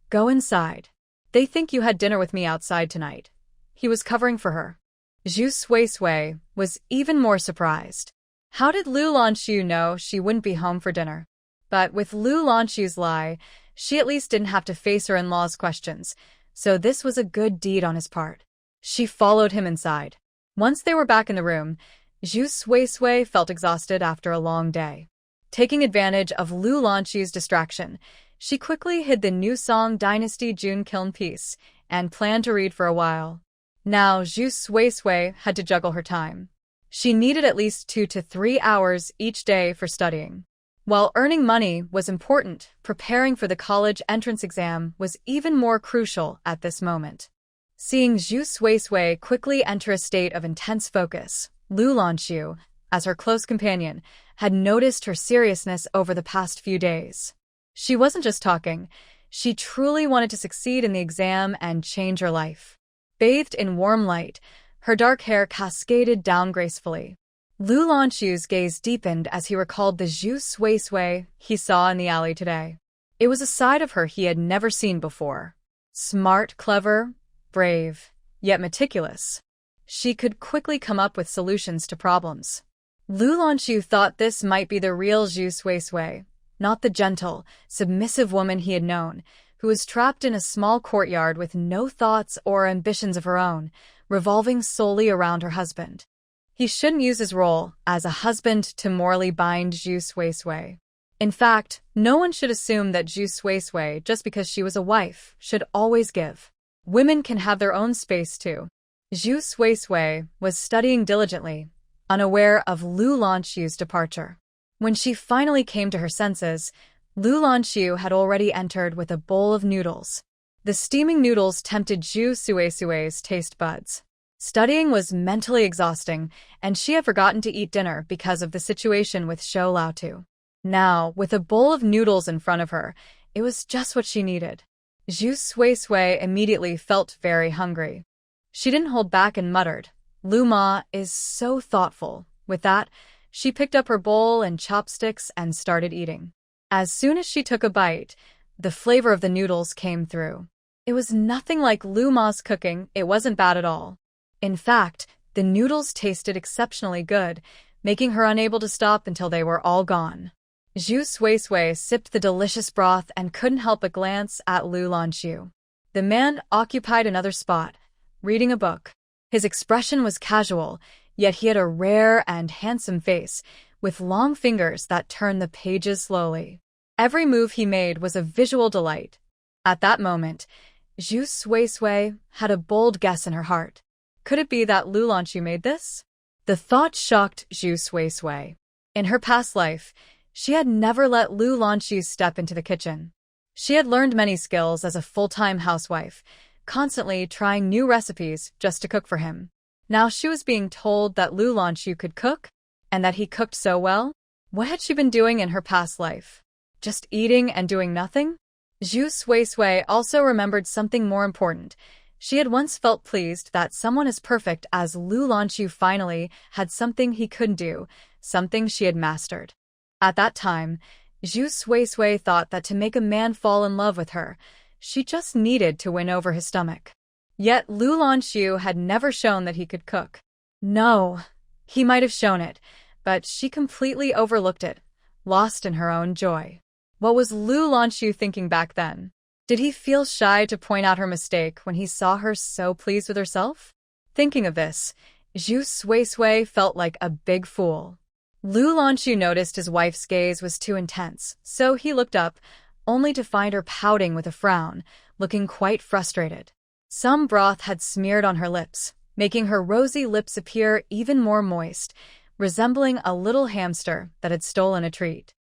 "Go inside. They think you had dinner with me outside tonight." He was covering for her. Zhu Suisui was even more surprised. How did Lanxu know she wouldn't be home for dinner? But with Lanxu's lie, she at least didn't have to face her in-laws' questions, so this was a good deed on his part. She followed him inside. Once they were back in the room, Zhu Suisui felt exhausted after a long day. Taking advantage of Lanxu's distraction, she quickly hid the new Song Dynasty June kiln piece and planned to read for a while. Now Zhu Suisui had to juggle her time. She needed at least 2 to 3 hours each day for studying. While earning money was important, preparing for the college entrance exam was even more crucial at this moment. Seeing Zhu Suisui quickly enter a state of intense focus, Lanxu, as her close companion, had noticed her seriousness over the past few days. She wasn't just talking. She truly wanted to succeed in the exam and change her life. Bathed in warm light, her dark hair cascaded down gracefully. Lu Lanxu's gaze deepened as he recalled the Zhu Sui he saw in the alley today. It was a side of her he had never seen before. Smart, clever, brave, yet meticulous. She could quickly come up with solutions to problems. Lu Lanxu thought this might be the real Zhu Sui, not the gentle, submissive woman he had known, who was trapped in a small courtyard with no thoughts or ambitions of her own, revolving solely around her husband. He shouldn't use his role as a husband to morally bind Zhu Sui. In fact, no one should assume that Zhu Sui, just because she was a wife, should always give. Women can have their own space too. Zhu Sui was studying diligently, unaware of Lu Lanxu's departure. When she finally came to her senses, Lu Lanxu had already entered with a bowl of noodles. The steaming noodles tempted Zhu Sui's taste buds. Studying was mentally exhausting, and she had forgotten to eat dinner because of the situation with Shou Laotu. Now, with a bowl of noodles in front of her, it was just what she needed. Zhu Sui immediately felt very hungry. She didn't hold back and muttered, "Luma is so thoughtful." With that, she picked up her bowl and chopsticks and started eating. As soon as she took a bite, the flavor of the noodles came through. It was nothing like Luma's cooking. It wasn't bad at all. In fact, the noodles tasted exceptionally good, making her unable to stop until they were all gone. Zhu Sui sipped the delicious broth and couldn't help but glance at Lu Lanxu. The man occupied another spot, reading a book. His expression was casual, yet he had a rare and handsome face, with long fingers that turned the pages slowly. Every move he made was a visual delight. At that moment, Zhu Sui had a bold guess in her heart. Could it be that Lu Lanxu made this? The thought shocked Zhu Sui. In her past life, she had never let Lu Lanxu step into the kitchen. She had learned many skills as a full-time housewife, constantly trying new recipes just to cook for him. Now she was being told that Lu Lanxu could cook, and that he cooked so well. What had she been doing in her past life? Just eating and doing nothing? Zhu Sui also remembered something more important. She had once felt pleased that someone as perfect as Lu Lanxu finally had something he couldn't do, something she had mastered. At that time, Zhu Sui thought that to make a man fall in love with her, she just needed to win over his stomach. Yet Lu Lanxu had never shown that he could cook. No, he might have shown it, but she completely overlooked it, lost in her own joy. What was Lu Lanxu thinking back then? Did he feel shy to point out her mistake when he saw her so pleased with herself? Thinking of this, Zhu Sui felt like a big fool. Lu Lanxu noticed his wife's gaze was too intense, so he looked up, only to find her pouting with a frown, looking quite frustrated. Some broth had smeared on her lips, making her rosy lips appear even more moist, resembling a little hamster that had stolen a treat.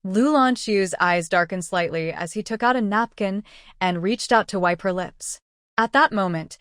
Lu Lanxu's eyes darkened slightly as he took out a napkin and reached out to wipe her lips. At that moment,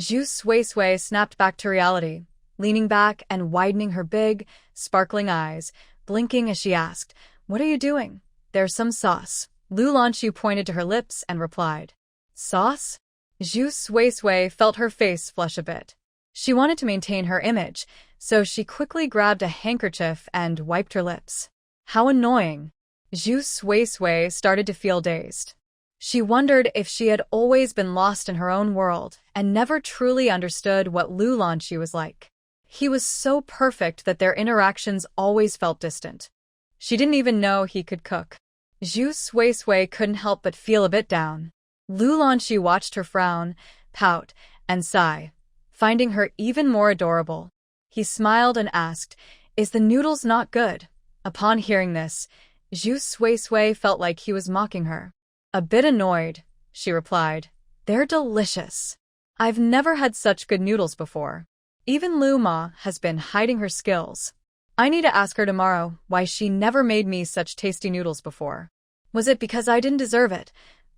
Zhu Sui snapped back to reality, leaning back and widening her big, sparkling eyes, blinking as she asked, "What are you doing?" "There's some sauce." Lu Lanxu pointed to her lips and replied. "Sauce?" Zhu Sui felt her face flush a bit. She wanted to maintain her image, so she quickly grabbed a handkerchief and wiped her lips. How annoying. Zhu Sui started to feel dazed. She wondered if she had always been lost in her own world and never truly understood what Lu Lanxu was like. He was so perfect that their interactions always felt distant. She didn't even know he could cook. Zhu Sui couldn't help but feel a bit down. Lu Lanxu watched her frown, pout, and sigh, finding her even more adorable. He smiled and asked, "Is the noodles not good?" Upon hearing this, Zhu Sui felt like he was mocking her. "A bit annoyed," she replied. "They're delicious. I've never had such good noodles before. Even Luma has been hiding her skills. I need to ask her tomorrow why she never made me such tasty noodles before. Was it because I didn't deserve it?"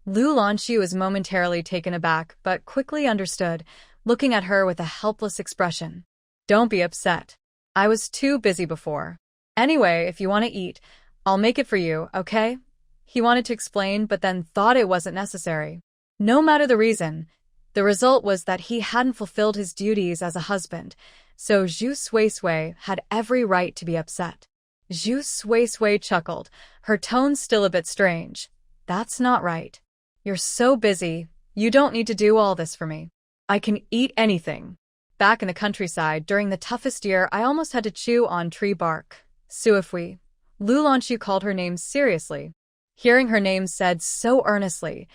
Lu Lanxu was momentarily taken aback but quickly understood, looking at her with a helpless expression. "Don't be upset. I was too busy before. Anyway, if you want to eat, I'll make it for you, okay?" He wanted to explain but then thought it wasn't necessary. No matter the reason, the result was that he hadn't fulfilled his duties as a husband, so Zhu Suisui had every right to be upset. Zhu Suisui chuckled, her tone still a bit strange. That's not right. You're so busy, you don't need to do all this for me. I can eat anything. Back in the countryside, during the toughest year, I almost had to chew on tree bark. Suifui. Lu Lanxu called her name seriously. Hearing her name said so earnestly,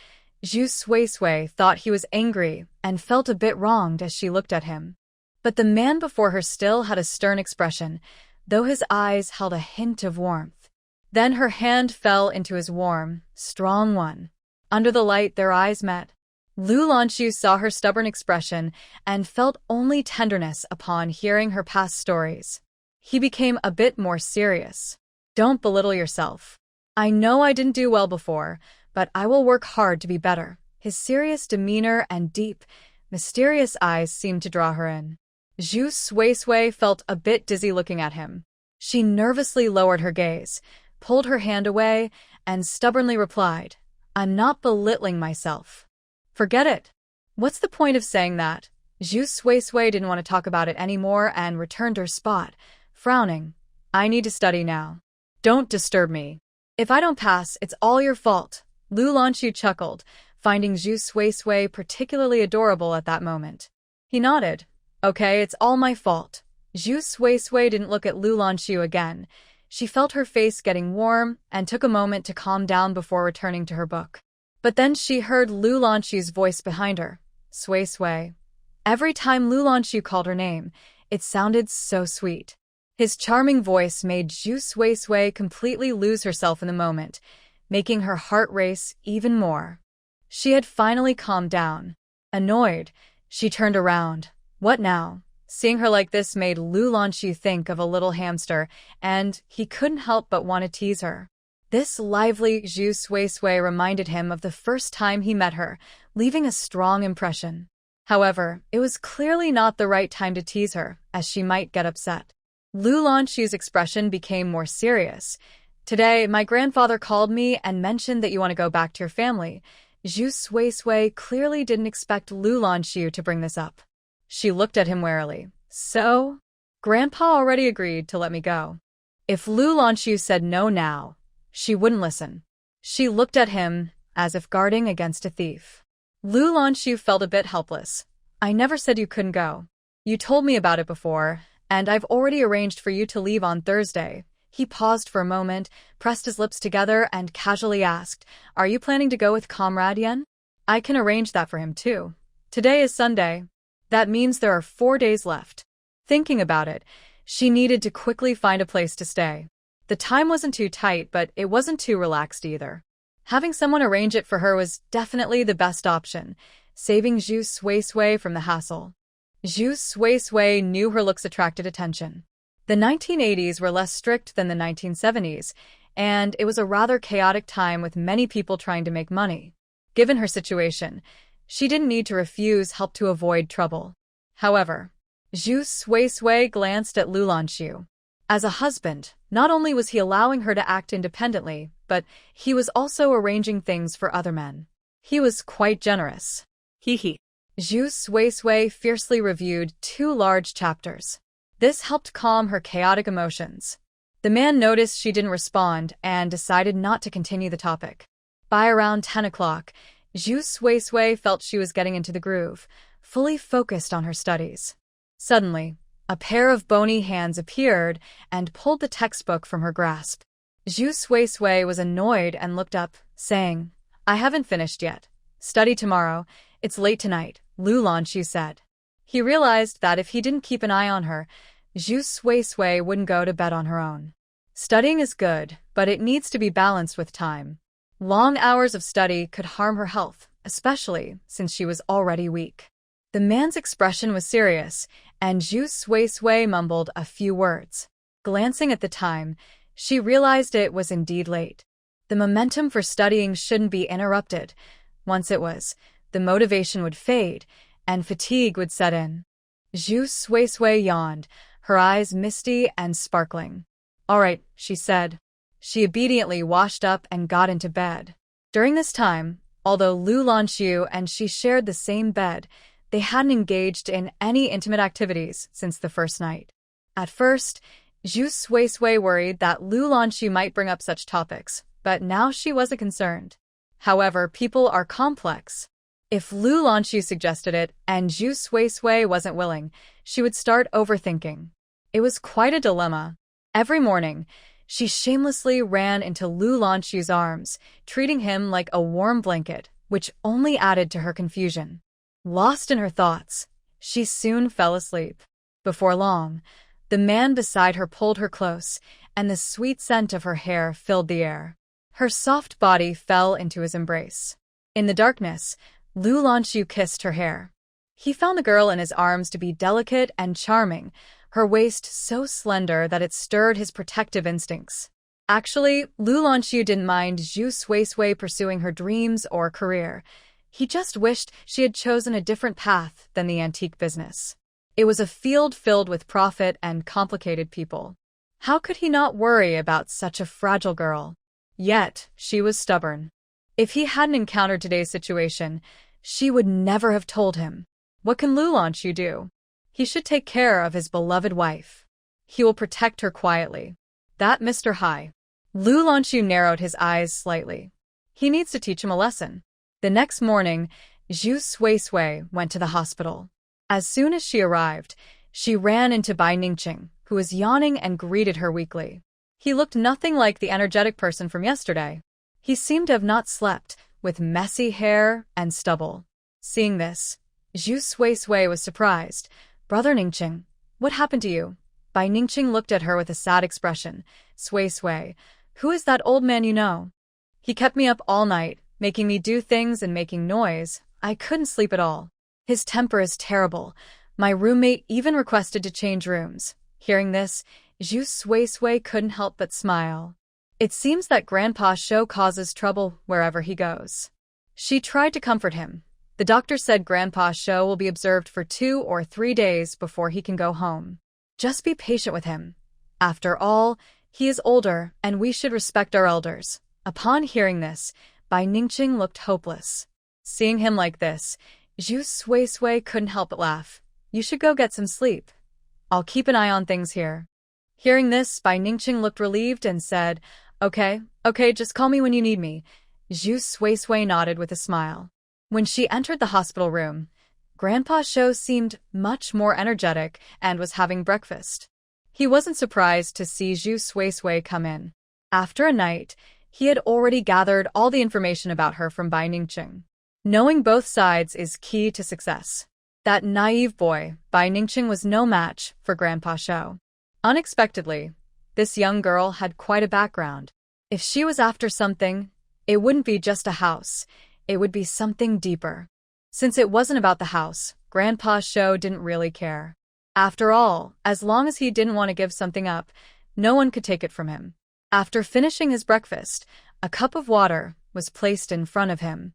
Zhu Suisui thought he was angry and felt a bit wronged as she looked at him. But the man before her still had a stern expression, though his eyes held a hint of warmth. Then her hand fell into his warm, strong one. Under the light, their eyes met. Lu Lanxu saw her stubborn expression and felt only tenderness upon hearing her past stories. He became a bit more serious. Don't belittle yourself. I know I didn't do well before, but I will work hard to be better. His serious demeanor and deep, mysterious eyes seemed to draw her in. Zhu Suisui felt a bit dizzy looking at him. She nervously lowered her gaze, pulled her hand away, and stubbornly replied, I'm not belittling myself. Forget it. What's the point of saying that? Zhu Suisui didn't want to talk about it anymore and returned to her spot, frowning. I need to study now. Don't disturb me. If I don't pass, it's all your fault. Lu Lanxu chuckled, finding Zhu Suisui particularly adorable at that moment. He nodded. Okay, it's all my fault. Zhu Suisui didn't look at Lu Lanxu again. She felt her face getting warm and took a moment to calm down before returning to her book. But then she heard Lu Lanxu's voice behind her. Suisui. Every time Lu Lanxu called her name, it sounded so sweet. His charming voice made Zhu Suisui completely lose herself in the moment, making her heart race even more. She had finally calmed down. Annoyed, she turned around. What now? Seeing her like this made Lu Lanxu think of a little hamster, and he couldn't help but want to tease her. This lively Zhu Suisui reminded him of the first time he met her, leaving a strong impression. However, it was clearly not the right time to tease her, as she might get upset. Lu Lanxu's expression became more serious. Today, my grandfather called me and mentioned that you want to go back to your family. Zhu Suisui clearly didn't expect Lu Lanxu to bring this up. She looked at him warily. So? Grandpa already agreed to let me go. If Lu Lanxu said no now, she wouldn't listen. She looked at him, as if guarding against a thief. Lu Lanxu felt a bit helpless. I never said you couldn't go. You told me about it before, and I've already arranged for you to leave on Thursday. He paused for a moment, pressed his lips together, and casually asked, Are you planning to go with Comrade Yen? I can arrange that for him too. Today is Sunday. That means there are 4 days left. Thinking about it, she needed to quickly find a place to stay. The time wasn't too tight, but it wasn't too relaxed either. Having someone arrange it for her was definitely the best option, saving Zhu Suisui from the hassle. Zhu Suisui knew her looks attracted attention. The 1980s were less strict than the 1970s, and it was a rather chaotic time with many people trying to make money. Given her situation, she didn't need to refuse help to avoid trouble. However, Zhu Suisui glanced at Lu Lanxu. As a husband, not only was he allowing her to act independently, but he was also arranging things for other men. He was quite generous. Hee. Zhu Suisui fiercely reviewed 2 large chapters. This helped calm her chaotic emotions. The man noticed she didn't respond and decided not to continue the topic. By around 10 o'clock, Zhu Suisui felt she was getting into the groove, fully focused on her studies. Suddenly, a pair of bony hands appeared and pulled the textbook from her grasp. Zhu Suisui was annoyed and looked up, saying, I haven't finished yet. Study tomorrow. It's late tonight, Lu Lanxu said. He realized that if he didn't keep an eye on her, Zhu Suisui wouldn't go to bed on her own. Studying is good, but it needs to be balanced with time. Long hours of study could harm her health, especially since she was already weak. The man's expression was serious, and Zhu Suisui mumbled a few words. Glancing at the time, she realized it was indeed late. The momentum for studying shouldn't be interrupted. Once it was, the motivation would fade, and fatigue would set in. Zhu Suisui yawned, her eyes misty and sparkling. All right, she said. She obediently washed up and got into bed. During this time, although Lanxu and she shared the same bed, they hadn't engaged in any intimate activities since the first night. At first, Zhu Suisui worried that Lanxu might bring up such topics, but now she wasn't concerned. However, people are complex. If Lanxu suggested it and Zhu Suisui wasn't willing, she would start overthinking. It was quite a dilemma. Every morning, she shamelessly ran into Lanxu's arms, treating him like a warm blanket, which only added to her confusion. Lost in her thoughts, she soon fell asleep. Before long, the man beside her pulled her close, and the sweet scent of her hair filled the air. Her soft body fell into his embrace. In the darkness, Lanxu kissed her hair. He found the girl in his arms to be delicate and charming, her waist so slender that it stirred his protective instincts. Actually, Lanxu didn't mind Zhu Suisui pursuing her dreams or career. He just wished she had chosen a different path than the antique business. It was a field filled with profit and complicated people. How could he not worry about such a fragile girl? Yet, she was stubborn. If he hadn't encountered today's situation, she would never have told him. What can Lanxu do? He should take care of his beloved wife. He will protect her quietly. That Mr. Hai. Lanxu narrowed his eyes slightly. He needs to teach him a lesson. The next morning, Zhu Suisui went to the hospital. As soon as she arrived, she ran into Bai Ningqing, who was yawning and greeted her weakly. He looked nothing like the energetic person from yesterday. He seemed to have not slept, with messy hair and stubble. Seeing this, Zhu Suisui was surprised. "Brother Ningqing, what happened to you?" Bai Ningqing looked at her with a sad expression. "Suisui, who is that old man you know? He kept me up all night, making me do things and making noise. I couldn't sleep at all. His temper is terrible. My roommate even requested to change rooms." Hearing this, Zhu Suisui couldn't help but smile. It seems that Grandpa Shou causes trouble wherever he goes. She tried to comfort him. The doctor said Grandpa Shou will be observed for 2 or 3 days before he can go home. Just be patient with him. After all, he is older, and we should respect our elders. Upon hearing this, Bai Ningqing looked hopeless. Seeing him like this, Zhu Suisui couldn't help but laugh. "You should go get some sleep. I'll keep an eye on things here." Hearing this, Bai Ningqing looked relieved and said, Okay, just call me when you need me." Zhu Suisui nodded with a smile. When she entered the hospital room, Grandpa Shou seemed much more energetic and was having breakfast. He wasn't surprised to see Zhu Suisui come in. After a night, he had already gathered all the information about her from Bai Ningqing. Knowing both sides is key to success. That naive boy, Bai Ningqing, was no match for Grandpa Shou. Unexpectedly, this young girl had quite a background. If she was after something, it wouldn't be just a house. It would be something deeper. Since it wasn't about the house, Grandpa Shou didn't really care. After all, as long as he didn't want to give something up, no one could take it from him. After finishing his breakfast, a cup of water was placed in front of him.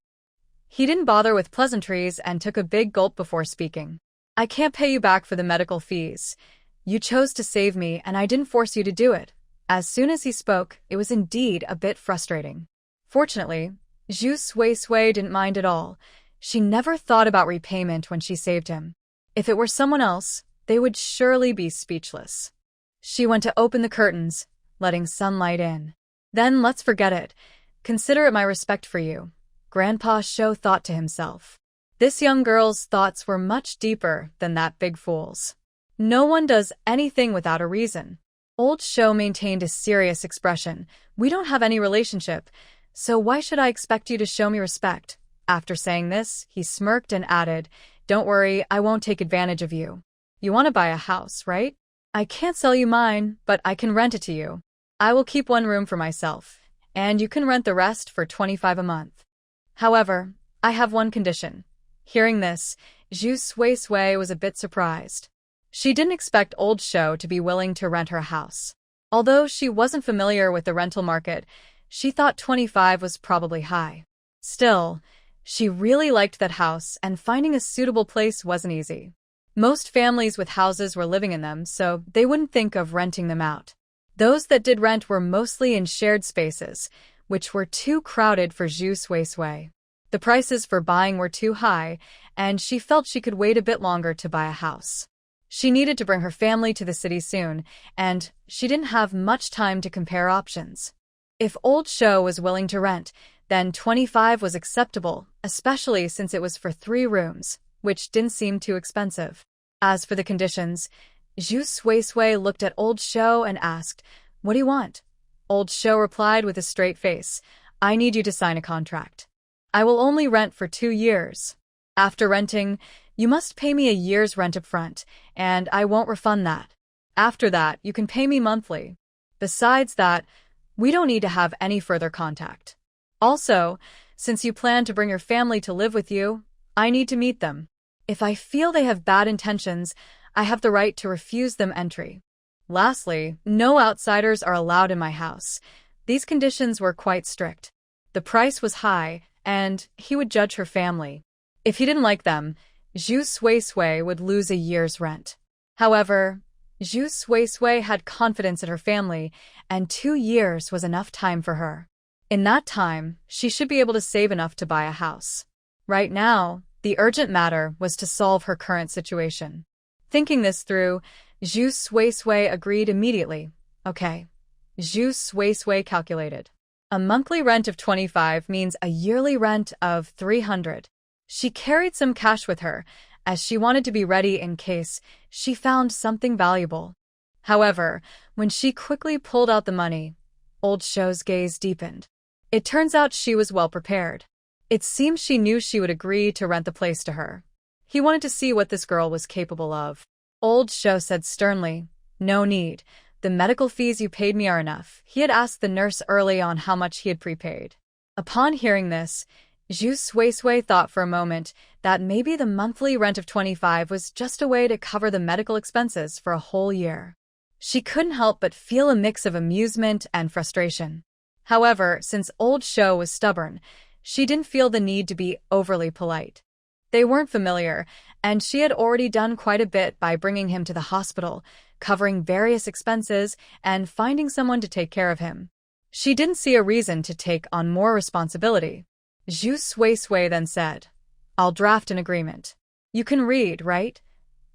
He didn't bother with pleasantries and took a big gulp before speaking. "I can't pay you back for the medical fees. You chose to save me, and I didn't force you to do it." As soon as he spoke, it was indeed a bit frustrating. Fortunately, Zhu Suisui didn't mind at all. She never thought about repayment when she saved him. If it were someone else, they would surely be speechless. She went to open the curtains, letting sunlight in. "Then let's forget it. Consider it my respect for you," Grandpa Shou thought to himself. This young girl's thoughts were much deeper than that big fool's. No one does anything without a reason. Old Shou maintained a serious expression. "We don't have any relationship, so why should I expect you to show me respect?" After saying this, he smirked and added, "Don't worry, I won't take advantage of you. You want to buy a house, right? I can't sell you mine, but I can rent it to you. I will keep 1 room for myself, and you can rent the rest for 25 a month. However, I have one condition." Hearing this, Zhu Suisui was a bit surprised. She didn't expect Old Shou to be willing to rent her a house. Although she wasn't familiar with the rental market, she thought 25 was probably high. Still, she really liked that house, and finding a suitable place wasn't easy. Most families with houses were living in them, so they wouldn't think of renting them out. Those that did rent were mostly in shared spaces, which were too crowded for Zhu Suisui. The prices for buying were too high, and she felt she could wait a bit longer to buy a house. She needed to bring her family to the city soon, and she didn't have much time to compare options. If Old Show was willing to rent, then 25 was acceptable, especially since it was for 3 rooms, which didn't seem too expensive. As for the conditions, Zhu Suisui looked at Old Show and asked, "What do you want?" Old Show replied with a straight face, "I need you to sign a contract. I will only rent for 2 years. After renting, you must pay me a year's rent up front, and I won't refund that. After that, you can pay me monthly. Besides that, we don't need to have any further contact. Also, since you plan to bring your family to live with you, I need to meet them. If I feel they have bad intentions, I have the right to refuse them entry. Lastly, no outsiders are allowed in my house." These conditions were quite strict. The price was high, and he would judge her family. If he didn't like them, Zhu Suisui would lose a year's rent. However, Zhu Suisui had confidence in her family, and 2 years was enough time for her. In that time, she should be able to save enough to buy a house. Right now, the urgent matter was to solve her current situation. Thinking this through, Zhu Suisui agreed immediately. Okay. Zhu Suisui calculated. A monthly rent of 25 means a yearly rent of 300. She carried some cash with her, as she wanted to be ready in case she found something valuable. However, when she quickly pulled out the money, Old Show's gaze deepened. It turns out she was well prepared. It seems she knew she would agree to rent the place to her. He wanted to see what this girl was capable of. Old Show said sternly, "No need. The medical fees you paid me are enough." He had asked the nurse early on how much he had prepaid. Upon hearing this, Zhu Suisui thought for a moment that maybe the monthly rent of 25 was just a way to cover the medical expenses for a whole year. She couldn't help but feel a mix of amusement and frustration. However, since Old Show was stubborn, she didn't feel the need to be overly polite. They weren't familiar, and she had already done quite a bit by bringing him to the hospital, covering various expenses, and finding someone to take care of him. She didn't see a reason to take on more responsibility. Zhu Suisui then said, "I'll draft an agreement. You can read, right?"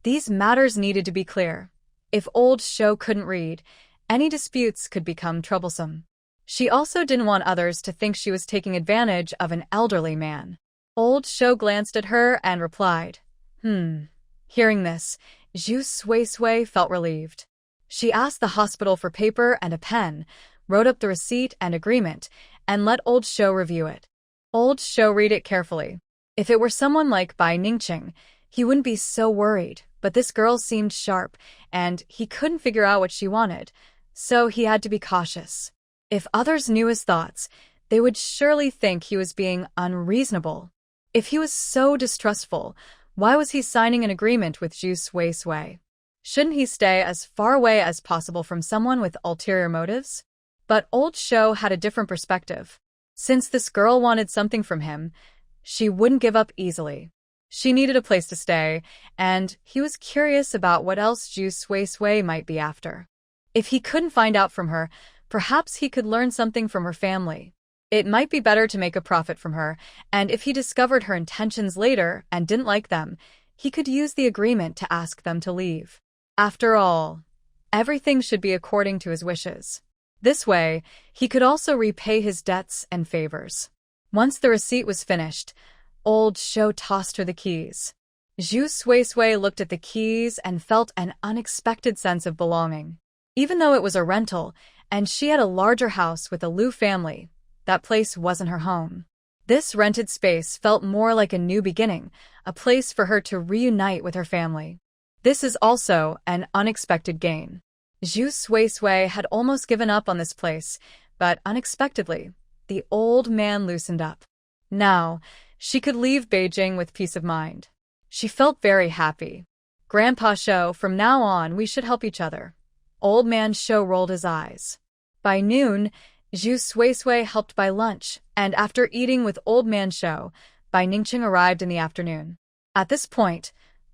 These matters needed to be clear. If Old Show couldn't read, any disputes could become troublesome. She also didn't want others to think she was taking advantage of an elderly man. Old Show glanced at her and replied, Hearing this, Zhu Suisui felt relieved. She asked the hospital for paper and a pen, wrote up the receipt and agreement, and let Old Show review it. Old Show read it carefully. If it were someone like Bai Ningqing, he wouldn't be so worried, but this girl seemed sharp, and he couldn't figure out what she wanted, so he had to be cautious. If others knew his thoughts, they would surely think he was being unreasonable. If he was so distrustful, why was he signing an agreement with Zhu Suisui? Shouldn't he stay as far away as possible from someone with ulterior motives? But Old Show had a different perspective. Since this girl wanted something from him, she wouldn't give up easily. She needed a place to stay, and he was curious about what else Zhu Suisui might be after. If he couldn't find out from her, perhaps he could learn something from her family. It might be better to make a profit from her, and if he discovered her intentions later and didn't like them, he could use the agreement to ask them to leave. After all, everything should be according to his wishes. This way, he could also repay his debts and favors. Once the receipt was finished, Old Show tossed her the keys. Zhu Suisui looked at the keys and felt an unexpected sense of belonging. Even though it was a rental, and she had a larger house with a Lu family, that place wasn't her home. This rented space felt more like a new beginning, a place for her to reunite with her family. This is also an unexpected gain. Zhu Suisui had almost given up on this place, but unexpectedly, the old man loosened up. Now, she could leave Beijing with peace of mind. She felt very happy. "Grandpa Shou, from now on we should help each other." Old man Shou rolled his eyes. By noon, Zhu Suisui helped buy lunch, and after eating with Old man Shou, Bai Ningqing arrived in the afternoon. At this point,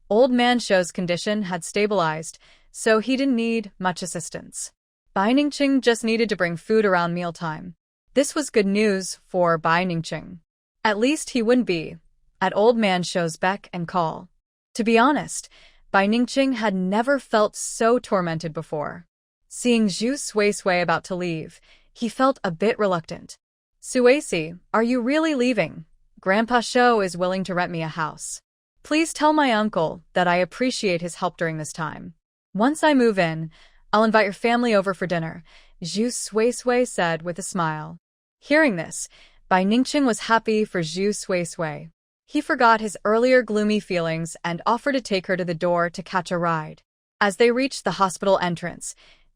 Old man Shou's condition had stabilized, so he didn't need much assistance. Bai Ningqing just needed to bring food around mealtime. This was good news for Bai Ningqing. At least he wouldn't be at old man Shou's beck and call. To be honest, Bai Ningqing had never felt so tormented before. Seeing Zhu Suisui about to leave, he felt a bit reluctant. Suisi, are you really leaving? Grandpa Shou is willing to rent me a house. Please tell my uncle that I appreciate his help during this time. Once I move in, I'll invite your family over for dinner, Zhu Suisui said with a smile. Hearing this, Bai Ningqing was happy for Zhu Suisui. He forgot his earlier gloomy feelings and offered to take her to the door to catch a ride. As they reached the hospital entrance,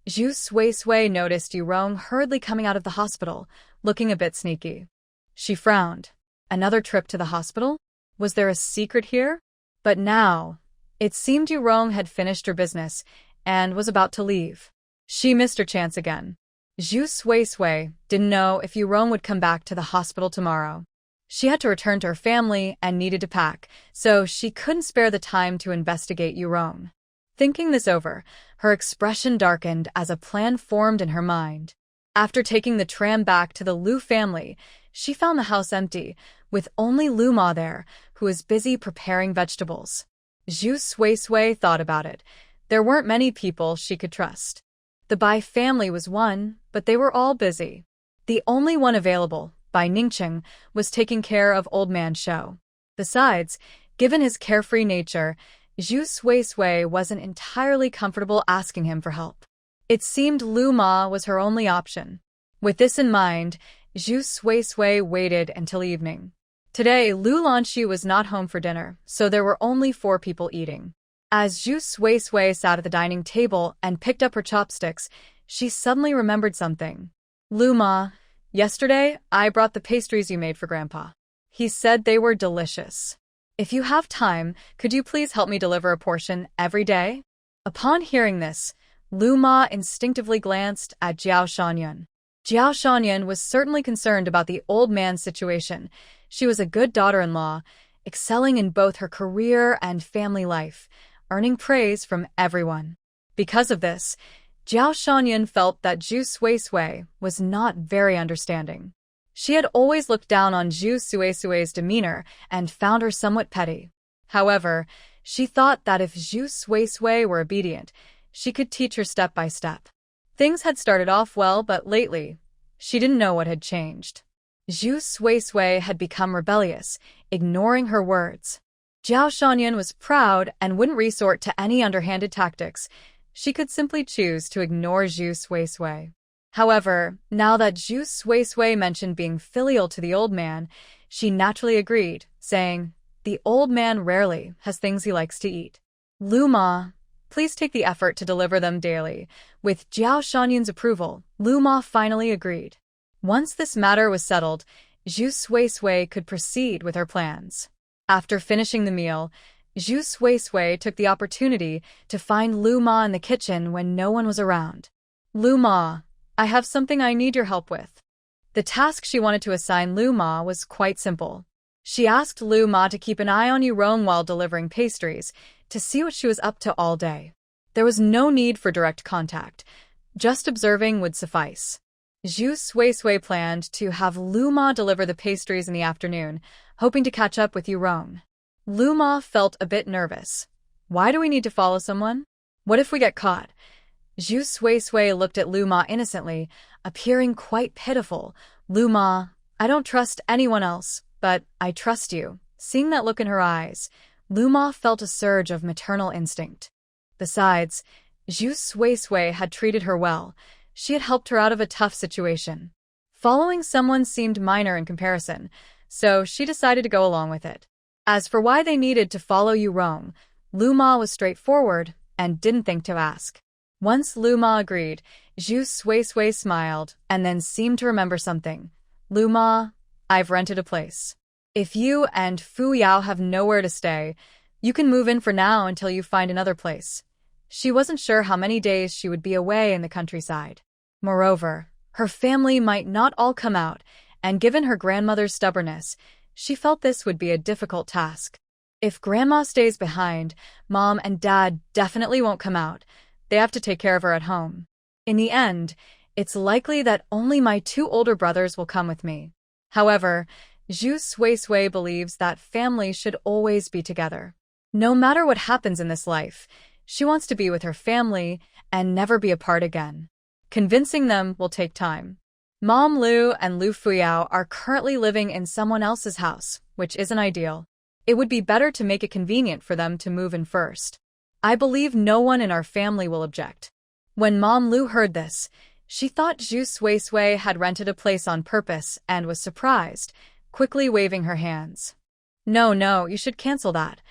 Zhu Suisui noticed Yurong hurriedly coming out of the hospital, looking a bit sneaky. She frowned. Another trip to the hospital? Was there a secret here? But now, it seemed Yurong had finished her business and was about to leave. She missed her chance again. Zhu Suisui didn't know if Yurong would come back to the hospital tomorrow. She had to return to her family and needed to pack, so she couldn't spare the time to investigate Yurong. Thinking this over, her expression darkened as a plan formed in her mind. After taking the tram back to the Liu family, she found the house empty, with only Luma there, who was busy preparing vegetables. Zhu Suisui thought about it. There weren't many people she could trust. The Bai family was one, but they were all busy. The only one available, Bai Ningqing, was taking care of old man Shou. Besides, given his carefree nature, Zhu Suisui wasn't entirely comfortable asking him for help. It seemed Luma was her only option. With this in mind, Zhu Suisui waited until evening. Today, Lanxu was not home for dinner, so there were only 4 people eating. As Zhu Suisui sat at the dining table and picked up her chopsticks, she suddenly remembered something. Luma, yesterday I brought the pastries you made for Grandpa. He said they were delicious. If you have time, could you please help me deliver a portion every day? Upon hearing this, Luma instinctively glanced at Jiao Shanyan. Jiao Shanyan was certainly concerned about the old man's situation. She was a good daughter-in-law, excelling in both her career and family life, earning praise from everyone. Because of this, Jiao Shanyan felt that Zhu Suisui was not very understanding. She had always looked down on Zhu Suisui's demeanor and found her somewhat petty. However, she thought that if Zhu Suisui were obedient, she could teach her step by step. Things had started off well, but lately, she didn't know what had changed. Zhu Suisui had become rebellious, ignoring her words. Jiao Shanyan was proud and wouldn't resort to any underhanded tactics. She could simply choose to ignore Zhu Suisui. However, now that Zhu Suisui mentioned being filial to the old man, she naturally agreed, saying, "The old man rarely has things he likes to eat. Luma, please take the effort to deliver them daily." With Jiao Shanyan's approval, Luma finally agreed. Once this matter was settled, Zhu Suisui could proceed with her plans. After finishing the meal, Zhu Suisui took the opportunity to find Luma in the kitchen when no one was around. "Luma, I have something I need your help with." The task she wanted to assign Luma was quite simple. She asked Luma to keep an eye on Yurong while delivering pastries, to see what she was up to all day. There was no need for direct contact. Just observing would suffice. Zhu Suisui planned to have Luma deliver the pastries in the afternoon, hoping to catch up with Yurong. Luma felt a bit nervous. Why do we need to follow someone? What if we get caught? Zhu Suisui looked at Luma innocently, appearing quite pitiful. "Luma, I don't trust anyone else, but I trust you." Seeing that look in her eyes, Luma felt a surge of maternal instinct. Besides, Zhu Suisui had treated her well. She had helped her out of a tough situation. Following someone seemed minor in comparison, so she decided to go along with it. As for why they needed to follow Yurong, Luma was straightforward and didn't think to ask. Once Luma agreed, Zhu Suisui smiled and then seemed to remember something. "Luma, I've rented a place. If you and Fu Yao have nowhere to stay, you can move in for now until you find another place." She wasn't sure how many days she would be away in the countryside. Moreover, her family might not all come out, and given her grandmother's stubbornness, she felt this would be a difficult task. If Grandma stays behind, Mom and Dad definitely won't come out. They have to take care of her at home. In the end, it's likely that only my 2 older brothers will come with me. However, Zhu Suisui believes that family should always be together. No matter what happens in this life, she wants to be with her family and never be apart again. Convincing them will take time. Mom Lu and Lu Fuyao are currently living in someone else's house, which isn't ideal. It would be better to make it convenient for them to move in first. I believe no one in our family will object. When Mom Lu heard this, she thought Zhu Suisui had rented a place on purpose and was surprised, quickly waving her hands. No, you should cancel that.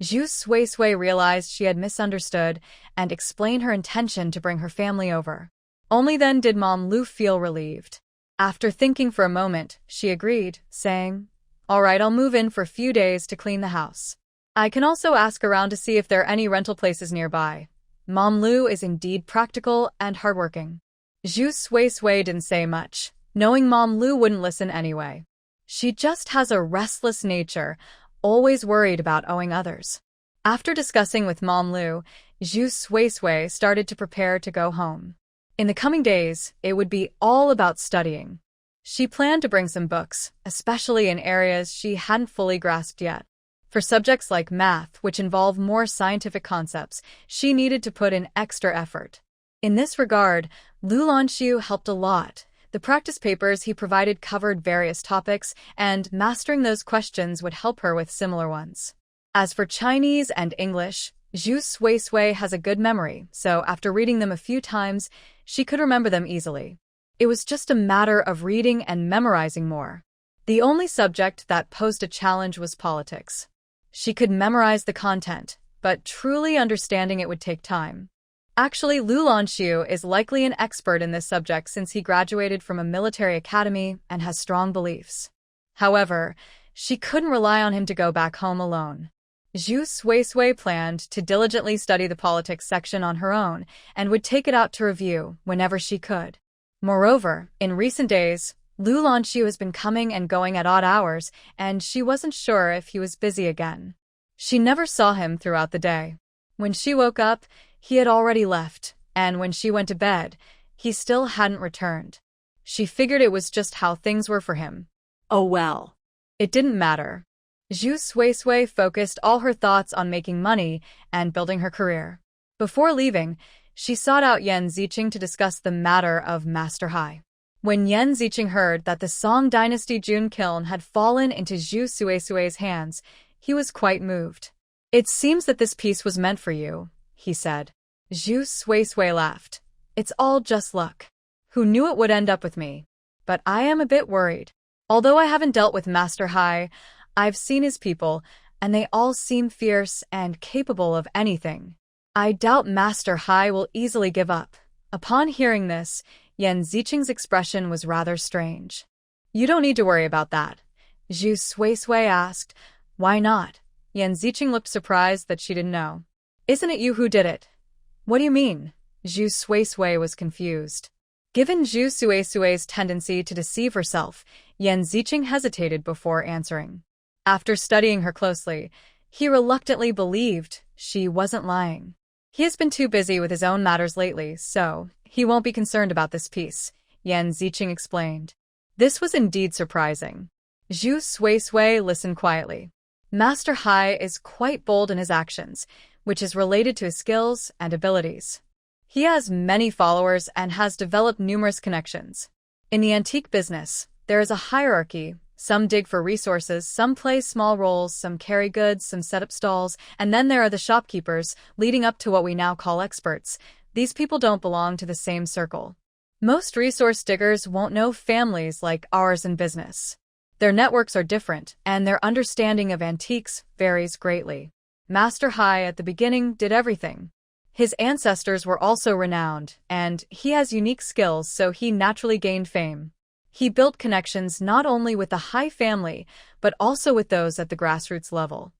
Zhu Suisui realized she had misunderstood and explained her intention to bring her family over. Only then did Mom Lu feel relieved. After thinking for a moment, she agreed, saying, "All right, I'll move in for a few days to clean the house. I can also ask around to see if there are any rental places nearby." Mom Lu is indeed practical and hardworking. Zhu Suisui didn't say much, knowing Mom Lu wouldn't listen anyway. She just has a restless nature, always worried about owing others. After discussing with Mom Lu, Zhu Suisui started to prepare to go home. In the coming days, it would be all about studying. She planned to bring some books, especially in areas she hadn't fully grasped yet. For subjects like math, which involve more scientific concepts, she needed to put in extra effort. In this regard, Lanxu helped a lot. The practice papers he provided covered various topics, and mastering those questions would help her with similar ones. As for Chinese and English, Zhu Suisui has a good memory, so after reading them a few times, she could remember them easily. It was just a matter of reading and memorizing more. The only subject that posed a challenge was politics. She could memorize the content, but truly understanding it would take time. Actually, Lanxu is likely an expert in this subject since he graduated from a military academy and has strong beliefs. However, she couldn't rely on him to go back home alone. Zhu Suisui planned to diligently study the politics section on her own and would take it out to review whenever she could. Moreover, in recent days, Lanxu has been coming and going at odd hours, and she wasn't sure if he was busy again. She never saw him throughout the day. When she woke up, he had already left, and when she went to bed, he still hadn't returned. She figured it was just how things were for him. Oh well. It didn't matter. Zhu Suisui focused all her thoughts on making money and building her career. Before leaving, she sought out Yan Ziqing to discuss the matter of Master Hai. When Yan Ziqing heard that the Song Dynasty Jun Kiln had fallen into Zhu Suisui's hands, he was quite moved. "It seems that this piece was meant for you," he said. Zhu Suisui laughed. "It's all just luck. Who knew it would end up with me? But I am a bit worried. Although I haven't dealt with Master Hai, I've seen his people, and they all seem fierce and capable of anything. I doubt Master Hai will easily give up." Upon hearing this, Yan Ziqing's expression was rather strange. "You don't need to worry about that," Zhu Suisui asked. "Why not?" Yan Ziqing looked surprised that she didn't know. "Isn't it you who did it?" "What do you mean?" Zhu Suisui was confused. Given Zhu Suisui's tendency to deceive herself, Yan Ziqing hesitated before answering. After studying her closely, he reluctantly believed she wasn't lying. He has been too busy with his own matters lately, so he won't be concerned about this piece, Yan Ziqing explained. This was indeed surprising. Zhu Suisui listened quietly. Master Hai is quite bold in his actions, which is related to his skills and abilities. He has many followers and has developed numerous connections. In the antique business, there is a hierarchy. Some dig for resources, some play small roles, some carry goods, some set up stalls, and then there are the shopkeepers, leading up to what we now call experts. These people don't belong to the same circle. Most resource diggers won't know families like ours in business. Their networks are different, and their understanding of antiques varies greatly. Master Hai at the beginning did everything. His ancestors were also renowned, and he has unique skills, so he naturally gained fame. He built connections not only with the Hai family, but also with those at the grassroots level.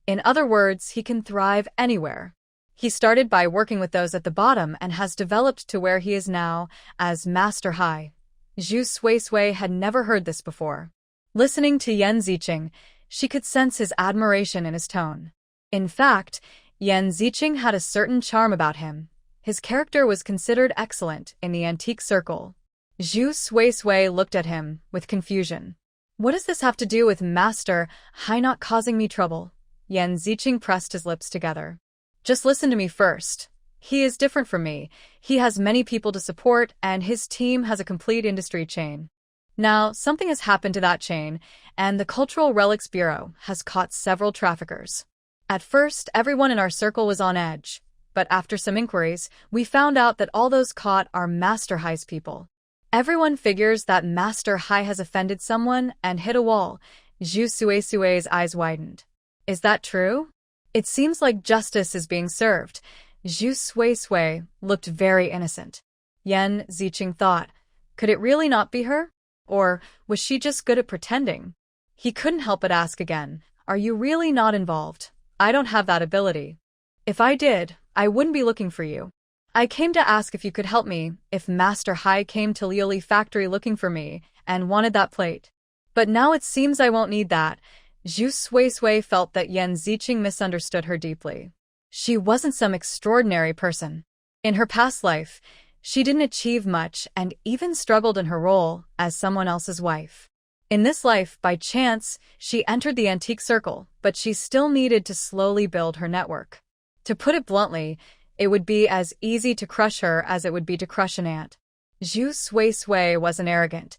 In other words, he can thrive anywhere. He started by working with those at the bottom and has developed to where he is now as Master Hai. Zhu Suisui had never heard this before. Listening to Yan Ziqing, she could sense his admiration in his tone. In fact, Yan Ziqing had a certain charm about him. His character was considered excellent in the antique circle. Zhu Sui looked at him with confusion. What does this have to do with Master Hai not causing me trouble? Yan Ziqing pressed his lips together. Just listen to me first. He is different from me. He has many people to support, and his team has a complete industry chain. Now, something has happened to that chain, and the Cultural Relics Bureau has caught several traffickers. At first, everyone in our circle was on edge, but after some inquiries, we found out that all those caught are Master Hai's people. Everyone figures that Master Hai has offended someone and hit a wall. Zhu Sui's eyes widened. Is that true? It seems like justice is being served. Zhu Sui looked very innocent. Yan Ziqing thought, could it really not be her? Or was she just good at pretending? He couldn't help but ask again, are you really not involved? I don't have that ability. If I did, I wouldn't be looking for you. I came to ask if you could help me if Master Hai came to Lioli factory looking for me and wanted that plate. But now it seems I won't need that. Zhu Sui felt that Yan Ziqing misunderstood her deeply. She wasn't some extraordinary person. In her past life, she didn't achieve much and even struggled in her role as someone else's wife. In this life, by chance, she entered the antique circle, but she still needed to slowly build her network. To put it bluntly, it would be as easy to crush her as it would be to crush an ant. Zhu Sui wasn't arrogant.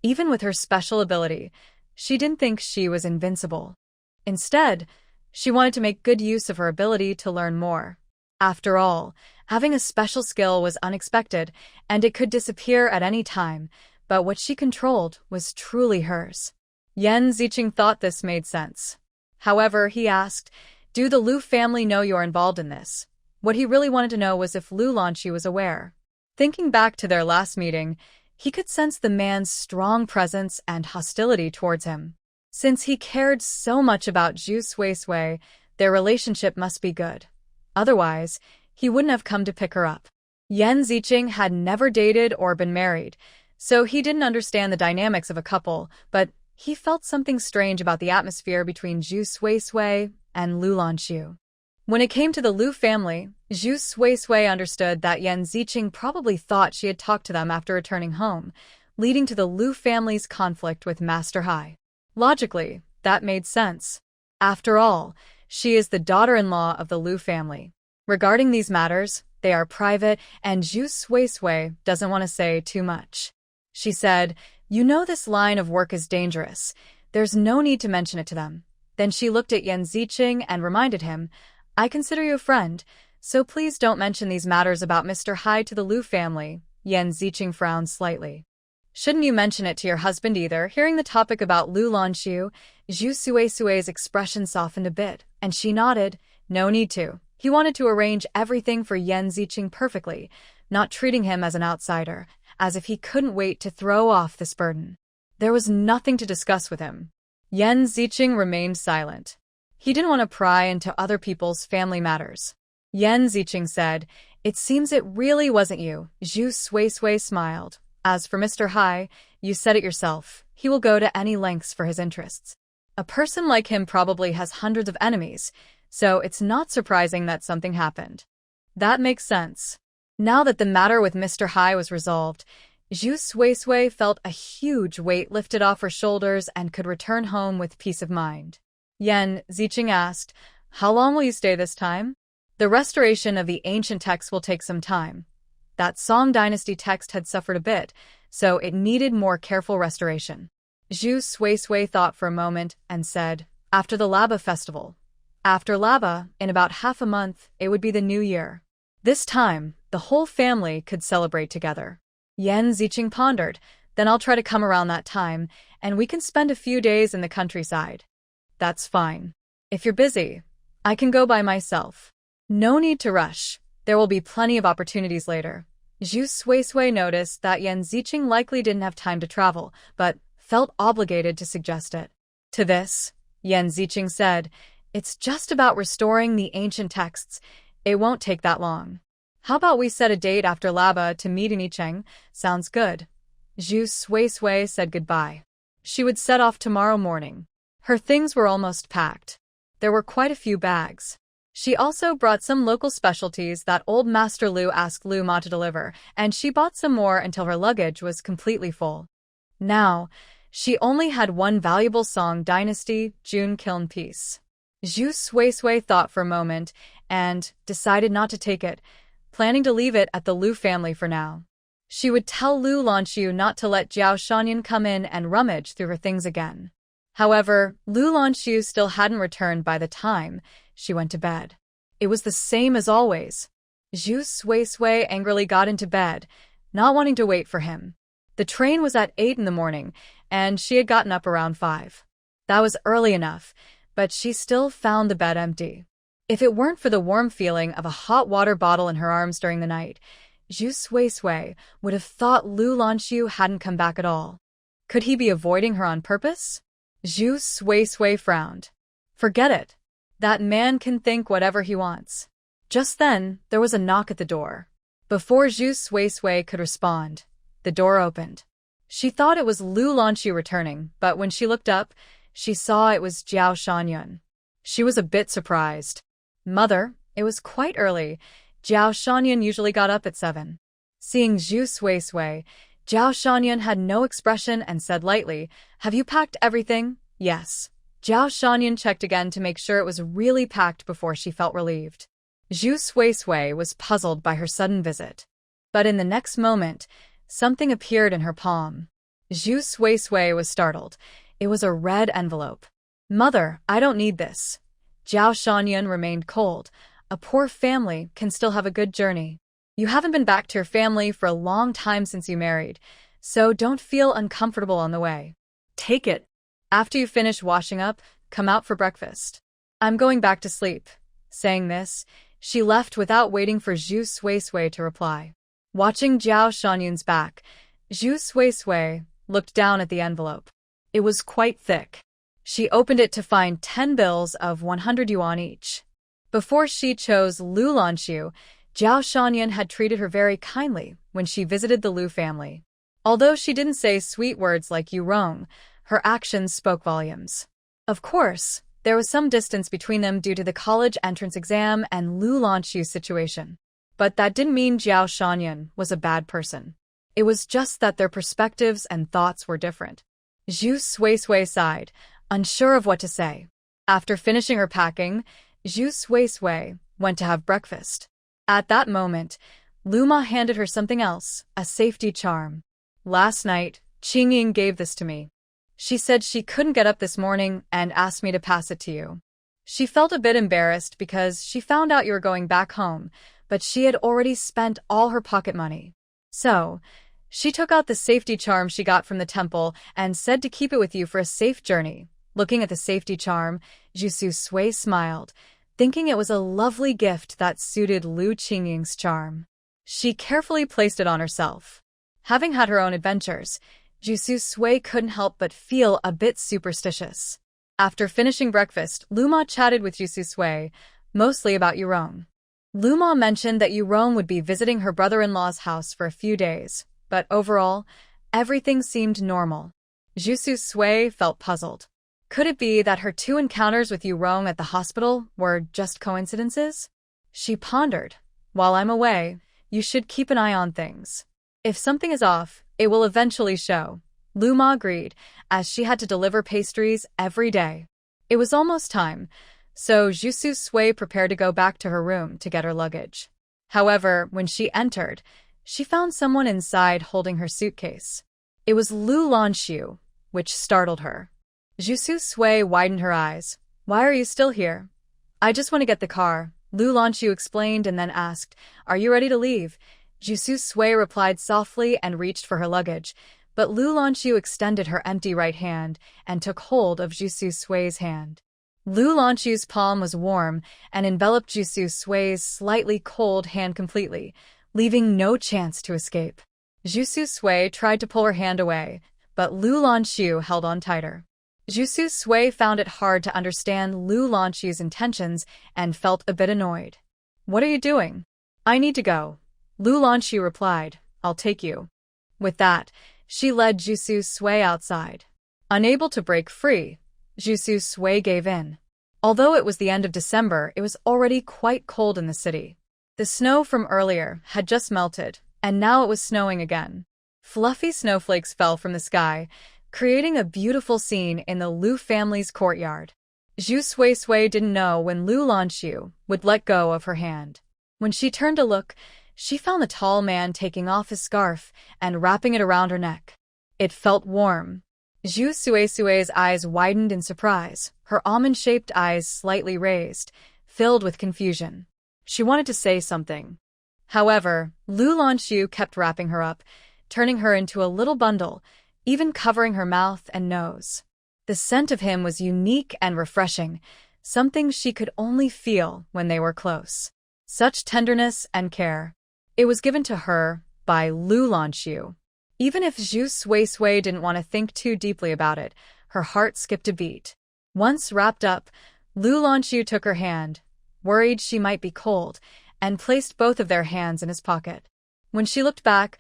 Even with her special ability, she didn't think she was invincible. Instead, she wanted to make good use of her ability to learn more. After all, having a special skill was unexpected, and it could disappear at any time, but what she controlled was truly hers. Yan Ziqing thought this made sense. However, he asked, do the Lu family know you're involved in this? What he really wanted to know was if Lanxu was aware. Thinking back to their last meeting, he could sense the man's strong presence and hostility towards him. Since he cared so much about Zhu Sui, their relationship must be good. Otherwise, he wouldn't have come to pick her up. Yan Ziqing had never dated or been married, so he didn't understand the dynamics of a couple, but he felt something strange about the atmosphere between Zhu Sui and Lanxu. When it came to the Lu family, Zhu Sui understood that Yan Ziqing probably thought she had talked to them after returning home, leading to the Lu family's conflict with Master Hai. Logically, that made sense. After all, she is the daughter-in-law of the Lu family. Regarding these matters, they are private, and Zhu Sui doesn't want to say too much. She said, you know this line of work is dangerous. There's no need to mention it to them. Then she looked at Yan Ziqing and reminded him, I consider you a friend, so please don't mention these matters about Mr. Hai to the Lu family. Yan Ziqing frowned slightly. Shouldn't you mention it to your husband either? Hearing the topic about Lanxu, Zhu Sui's expression softened a bit, and she nodded. No need to. He wanted to arrange everything for Yan Ziqing perfectly, not treating him as an outsider, as if he couldn't wait to throw off this burden. There was nothing to discuss with him. Yan Ziqing remained silent. He didn't want to pry into other people's family matters. Yan Ziqing said, it seems it really wasn't you. Zhu Sui smiled. As for Mr. Hai, you said it yourself. He will go to any lengths for his interests. A person like him probably has hundreds of enemies, so it's not surprising that something happened. That makes sense. Now that the matter with Mr. Hai was resolved, Zhu Sui felt a huge weight lifted off her shoulders and could return home with peace of mind. Yan Ziqing asked, how long will you stay this time? The restoration of the ancient texts will take some time. That Song Dynasty text had suffered a bit, so it needed more careful restoration. Zhu Sui thought for a moment and said, after the Laba festival. After Laba, in about half a month, it would be the new year. This time, the whole family could celebrate together. Yan Ziqing pondered, then I'll try to come around that time, and we can spend a few days in the countryside. That's fine. If you're busy, I can go by myself. No need to rush. There will be plenty of opportunities later. Zhu Sui noticed that Yan Ziqing likely didn't have time to travel, but felt obligated to suggest it. To this, Yan Ziqing said, it's just about restoring the ancient texts. It won't take that long. How about we set a date after Laba to meet in Yicheng? Sounds good. Zhu Sui said goodbye. She would set off tomorrow morning. Her things were almost packed. There were quite a few bags. She also brought some local specialties that old Master Lu asked Luma to deliver, and she bought some more until her luggage was completely full. Now, she only had one valuable song dynasty, June Kiln piece. Zhu Suisui thought for a moment and decided not to take it, planning to leave it at the Lu family for now. She would tell Lu Lanxu not to let Jiao Shanyan come in and rummage through her things again. However, Lu Lanxu still hadn't returned by the time she went to bed. It was the same as always. Zhu Suisui angrily got into bed, not wanting to wait for him. The train was at 8 in the morning, and she had gotten up around 5. That was early enough, but she still found the bed empty. If it weren't for the warm feeling of a hot water bottle in her arms during the night, Zhu Suisui would have thought Lu Lanxu hadn't come back at all. Could he be avoiding her on purpose? Zhu Suisui frowned. Forget it. That man can think whatever he wants. Just then, there was a knock at the door. Before Zhu Suisui could respond, the door opened. She thought it was Lu Lanxu returning, but when she looked up, she saw it was Jiao Shanyan. She was a bit surprised. Mother, it was quite early. Jiao Shanyan usually got up at 7. Seeing Zhu Suisui, Jiao Shanyan had no expression and said lightly, "Have you packed everything?" "Yes." Jiao Shanyan checked again to make sure it was really packed before she felt relieved. Zhu Suisui was puzzled by her sudden visit. But in the next moment, something appeared in her palm. Zhu Suisui was startled. It was a red envelope. "Mother, I don't need this." Jiao Shanyan remained cold. "A poor family can still have a good journey. You haven't been back to your family for a long time since you married, so don't feel uncomfortable on the way. Take it. After you finish washing up, come out for breakfast. I'm going back to sleep." Saying this, she left without waiting for Zhu Suisui to reply. Watching Jiao Shanyan's back, Zhu Suisui looked down at the envelope. It was quite thick. She opened it to find 10 bills of 100 yuan each. Before she chose Lu Lanxu, Jiao Shanyan had treated her very kindly when she visited the Lu family. Although she didn't say sweet words like "you wrong," her actions spoke volumes. Of course, there was some distance between them due to the college entrance exam and Lu Lanxu's situation. But that didn't mean Jiao Shanyan was a bad person. It was just that their perspectives and thoughts were different. Zhu Suisui sighed, unsure of what to say. After finishing her packing, Zhu Suisui went to have breakfast. At that moment, Luma handed her something else, a safety charm. "Last night, Qingying gave this to me. She said she couldn't get up this morning and asked me to pass it to you." She felt a bit embarrassed because she found out you were going back home, but she had already spent all her pocket money. So, she took out the safety charm she got from the temple and said to keep it with you for a safe journey. Looking at the safety charm, Zhu Suisui smiled, thinking it was a lovely gift that suited Lu Qingying's charm. She carefully placed it on herself. Having had her own adventures, Zhu Suisui couldn't help but feel a bit superstitious. After finishing breakfast, Luma chatted with Zhu Suisui, mostly about Yurong. Luma mentioned that Yurong would be visiting her brother-in-law's house for a few days, but overall, everything seemed normal. Zhu Suisui felt puzzled. Could it be that her 2 encounters with Yurong at the hospital were just coincidences? She pondered. "While I'm away, you should keep an eye on things. If something is off, it will eventually show." Luma agreed, as she had to deliver pastries every day. It was almost time, so Zhu Suisui prepared to go back to her room to get her luggage. However, when she entered, she found someone inside holding her suitcase. It was Lu Lanxu, which startled her. Zhu Suisui widened her eyes. "Why are you still here?" "I just want to get the car," Lu Lanxu explained and then asked, "Are you ready to leave?" Zhu Suisui replied softly and reached for her luggage, but Lu Lanxu extended her empty right hand and took hold of Zhu Suisui's hand. Lu Lanxu's palm was warm and enveloped Zhu Suisui's slightly cold hand completely, leaving no chance to escape. Zhu Suisui tried to pull her hand away, but Lu Lanxu held on tighter. Zhu Suisui found it hard to understand Lu Lanxu's intentions and felt a bit annoyed. "What are you doing?" "I need to go." Lu Lanxu replied, "I'll take you." With that, she led Zhu Suisui outside. Unable to break free, Zhu Suisui gave in. Although it was the end of December, it was already quite cold in the city. The snow from earlier had just melted, and now it was snowing again. Fluffy snowflakes fell from the sky, creating a beautiful scene in the Lu family's courtyard. Zhu Suisui didn't know when Lu Lanxu would let go of her hand. When she turned to look, she found the tall man taking off his scarf and wrapping it around her neck. It felt warm. Zhu Suisui's eyes widened in surprise, her almond-shaped eyes slightly raised, filled with confusion. She wanted to say something. However, Lu Lanxu kept wrapping her up, turning her into a little bundle, even covering her mouth and nose. The scent of him was unique and refreshing, something she could only feel when they were close. Such tenderness and care. It was given to her by Lu Lanxu. Even if Zhu Suisui didn't want to think too deeply about it, her heart skipped a beat. Once wrapped up, Lu Lanxu took her hand, worried she might be cold, and placed both of their hands in his pocket. When she looked back,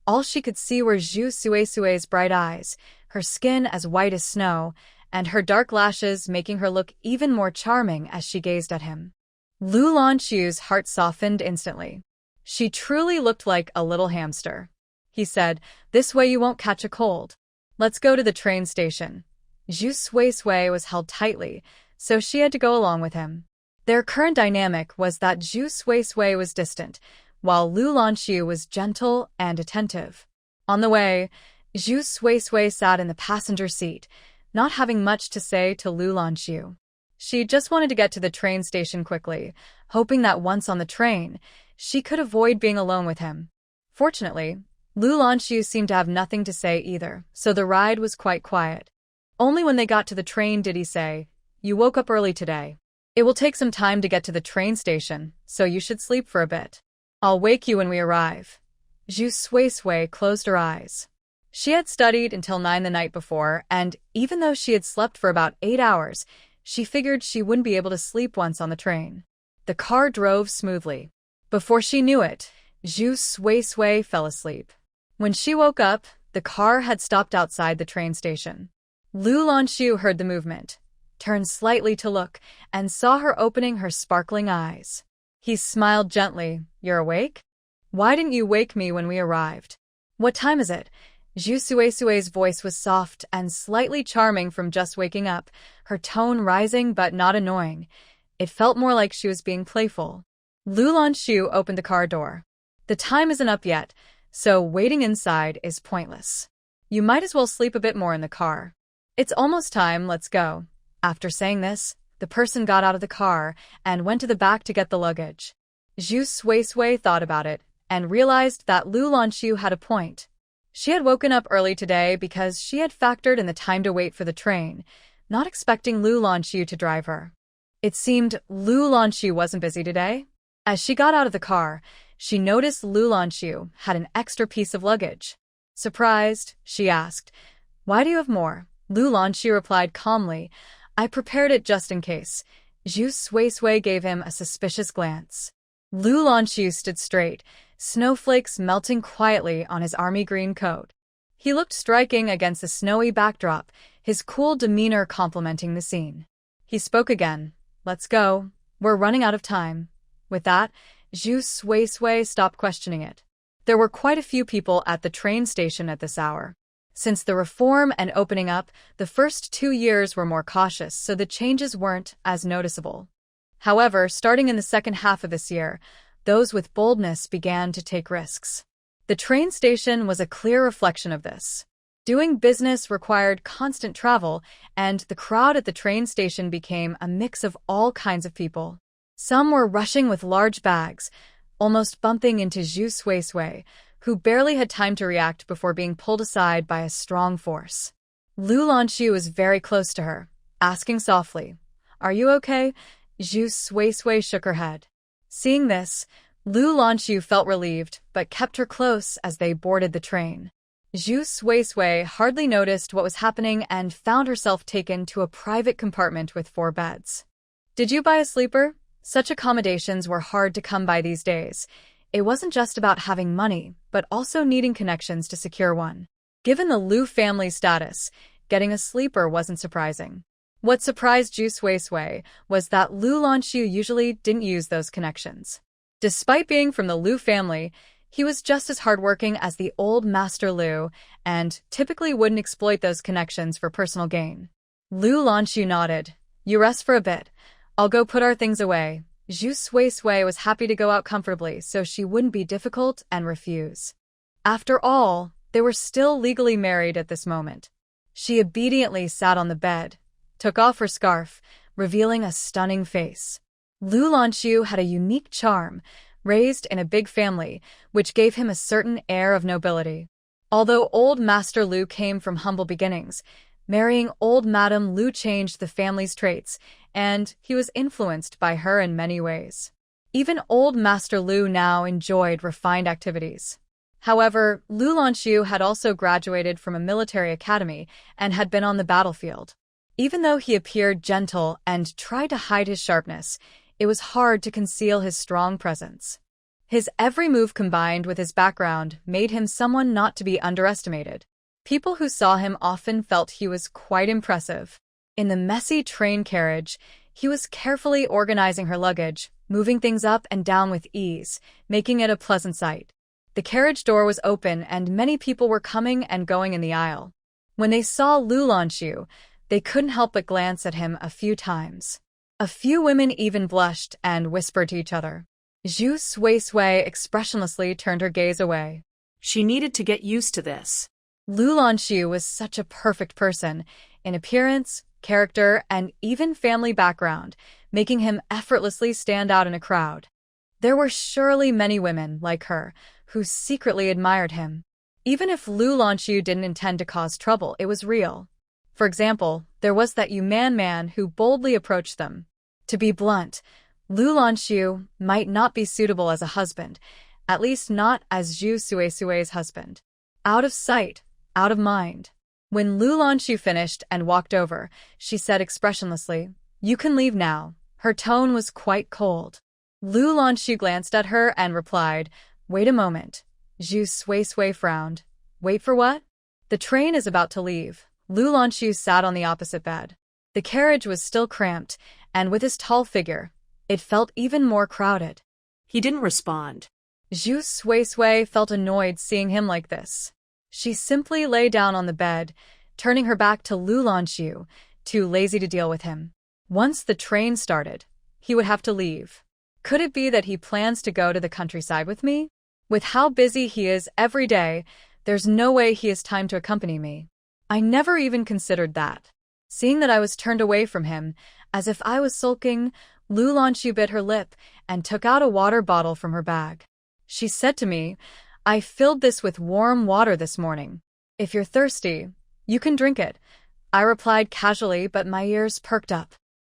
all she could see were Zhu Suisui's bright eyes, her skin as white as snow, and her dark lashes making her look even more charming as she gazed at him. Lu Lanxu's heart softened instantly. She truly looked like a little hamster. He said, "This way you won't catch a cold. Let's go to the train station." Zhu Suisui was held tightly, so she had to go along with him. Their current dynamic was that Zhu Suisui was distant, while Lu Lanxu was gentle and attentive. On the way, Zhu Suisui sat in the passenger seat, not having much to say to Lu Lanxu. She just wanted to get to the train station quickly, hoping that once on the train, she could avoid being alone with him. Fortunately, Lu Lanxu seemed to have nothing to say either, so the ride was quite quiet. Only when they got to the train did he say, "You woke up early today. It will take some time to get to the train station, so you should sleep for a bit. I'll wake you when we arrive." Zhu Suisui closed her eyes. She had studied until 9 the night before, and even though she had slept for about 8 hours, she figured she wouldn't be able to sleep once on the train. The car drove smoothly. Before she knew it, Zhu Suisui fell asleep. When she woke up, the car had stopped outside the train station. Lu Lanxu heard the movement, turned slightly to look, and saw her opening her sparkling eyes. He smiled gently. "You're awake? Why didn't you wake me when we arrived? What time is it?" Zhu Suisui's voice was soft and slightly charming from just waking up, her tone rising but not annoying. It felt more like she was being playful. Lu Lanxu opened the car door. "The time isn't up yet, so waiting inside is pointless. You might as well sleep a bit more in the car. It's almost time, let's go." After saying this, the person got out of the car and went to the back to get the luggage. Zhu Suisui thought about it and realized that Lu Lanxu had a point. She had woken up early today because she had factored in the time to wait for the train, not expecting Lu Lanxu to drive her. It seemed Lu Lanxu wasn't busy today. As she got out of the car, she noticed Lu Lanxu had an extra piece of luggage. Surprised, she asked, "Why do you have more?" Lu Lanxu replied calmly, "I prepared it just in case." Zhu Suisui gave him a suspicious glance. Lu Lanxu stood straight, snowflakes melting quietly on his army green coat. He looked striking against the snowy backdrop, his cool demeanor complementing the scene. He spoke again. "Let's go. We're running out of time." With that, Zhu Suisui stopped questioning it. There were quite a few people at the train station at this hour. Since the reform and opening up, the first 2 years were more cautious, so the changes weren't as noticeable. However, starting in the second half of this year, those with boldness began to take risks. The train station was a clear reflection of this. Doing business required constant travel, and the crowd at the train station became a mix of all kinds of people. Some were rushing with large bags, almost bumping into Zhu Suisui, who barely had time to react before being pulled aside by a strong force. Lu Lanxu was very close to her, asking softly, "Are you okay?" Zhu Suisui shook her head. Seeing this, Lu Lanxu felt relieved but kept her close as they boarded the train. Zhu Suisui hardly noticed what was happening and found herself taken to a private compartment with 4 beds. "Did you buy a sleeper?" Such accommodations were hard to come by these days. It wasn't just about having money, but also needing connections to secure one. Given the Lu family status, getting a sleeper wasn't surprising. What surprised Zhu Suisui was that Lu Lanxu usually didn't use those connections. Despite being from the Lu family, he was just as hardworking as the old Master Lu and typically wouldn't exploit those connections for personal gain. Lu Lanxu nodded. You rest for a bit. I'll go put our things away. Zhu Suisui was happy to go out comfortably so she wouldn't be difficult and refuse. After all, they were still legally married at this moment. She obediently sat on the bed, took off her scarf, revealing a stunning face. Lu Lanxu had a unique charm, raised in a big family, which gave him a certain air of nobility. Although old Master Lu came from humble beginnings, marrying old Madame Lu changed the family's traits, and he was influenced by her in many ways. Even old Master Lu now enjoyed refined activities. However, Lu Lanxu had also graduated from a military academy and had been on the battlefield. Even though he appeared gentle and tried to hide his sharpness, it was hard to conceal his strong presence. His every move combined with his background made him someone not to be underestimated. People who saw him often felt he was quite impressive. In the messy train carriage, he was carefully organizing her luggage, moving things up and down with ease, making it a pleasant sight. The carriage door was open and many people were coming and going in the aisle. When they saw Lu Lanxu, they couldn't help but glance at him a few times. A few women even blushed and whispered to each other. Zhu Suisui expressionlessly turned her gaze away. She needed to get used to this. Lu Lanxu was such a perfect person, in appearance, character, and even family background, making him effortlessly stand out in a crowd. There were surely many women, like her, who secretly admired him. Even if Lu Lanxu didn't intend to cause trouble, it was real. For example, there was that Yuman man who boldly approached them. To be blunt, Lu Lanxu might not be suitable as a husband, at least not as Zhu Suisui's husband. Out of sight, out of mind. When Lu Lanxu finished and walked over, she said expressionlessly, "You can leave now." Her tone was quite cold. Lu Lanxu glanced at her and replied, "Wait a moment." Zhu Suisui frowned. "Wait for what?" "The train is about to leave." Lu Lanxu sat on the opposite bed. The carriage was still cramped, and with his tall figure, it felt even more crowded. He didn't respond. Zhu Suisui felt annoyed seeing him like this. She simply lay down on the bed, turning her back to Lu Lanxu, too lazy to deal with him. Once the train started, he would have to leave. Could it be that he plans to go to the countryside with me? With how busy he is every day, there's no way he has time to accompany me. I never even considered that. Seeing that I was turned away from him, as if I was sulking, Lu Lanxu bit her lip and took out a water bottle from her bag. She said to me, "I filled this with warm water this morning. If you're thirsty, you can drink it." I replied casually, but my ears perked up.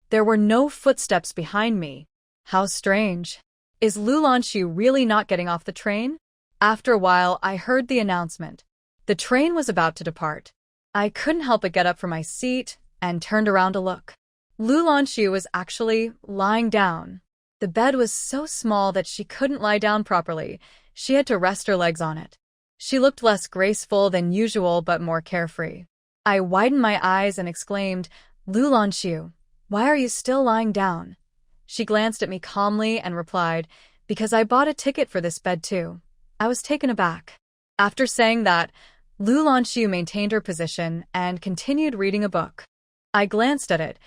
There were no footsteps behind me. How strange. Is Lu Lanxu really not getting off the train? After a while, I heard the announcement. The train was about to depart. I couldn't help but get up from my seat and turned around to look. Lu Lanxu was actually lying down. The bed was so small that she couldn't lie down properly. She had to rest her legs on it. She looked less graceful than usual but more carefree. I widened my eyes and exclaimed, "Lu Lanxu, why are you still lying down?" She glanced at me calmly and replied, "Because I bought a ticket for this bed too." I was taken aback. After saying that, Lu Lanxu maintained her position and continued reading a book. I glanced at it.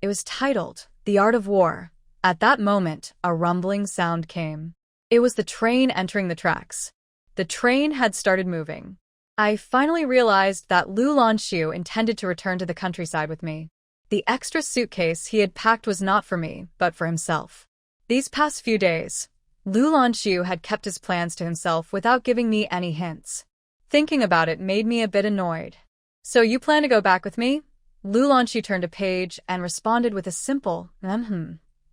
It was titled, "The Art of War." At that moment, a rumbling sound came. It was the train entering the tracks. The train had started moving. I finally realized that Lu Lanxu intended to return to the countryside with me. The extra suitcase he had packed was not for me, but for himself. These past few days, Lu Lanxu had kept his plans to himself without giving me any hints. Thinking about it made me a bit annoyed. "So you plan to go back with me?" Lu Lanxu turned a page and responded with a simple,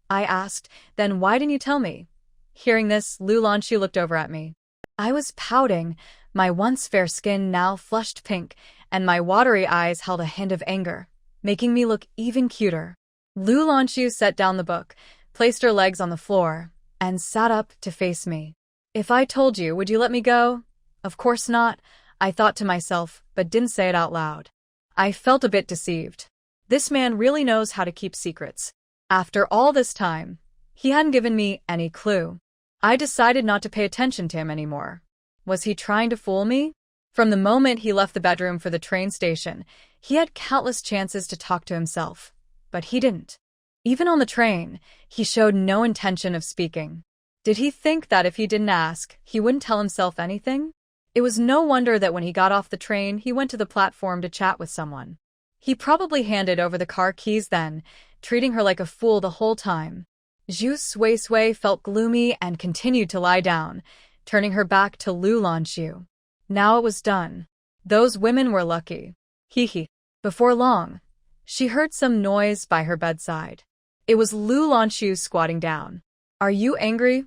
I asked, "Then why didn't you tell me?" Hearing this, Lu Lanxu looked over at me. I was pouting, my once fair skin now flushed pink, and my watery eyes held a hint of anger, making me look even cuter. Lu Lanxu set down the book, placed her legs on the floor, and sat up to face me. "If I told you, would you let me go?" "Of course not," I thought to myself, but didn't say it out loud. I felt a bit deceived. This man really knows how to keep secrets. After all this time, he hadn't given me any clue. I decided not to pay attention to him anymore. Was he trying to fool me? From the moment he left the bedroom for the train station, he had countless chances to talk to himself. But he didn't. Even on the train, he showed no intention of speaking. Did he think that if he didn't ask, he wouldn't tell himself anything? It was no wonder that when he got off the train, he went to the platform to chat with someone. He probably handed over the car keys then, treating her like a fool the whole time. Zhu Suisui felt gloomy and continued to lie down, turning her back to Lanxu. Now it was done. Those women were lucky. Hee. Before long, she heard some noise by her bedside. It was Lanxu squatting down. Are you angry?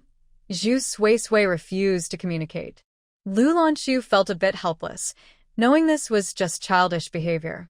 Zhu Suisui refused to communicate. Lanxu felt a bit helpless, knowing this was just childish behavior.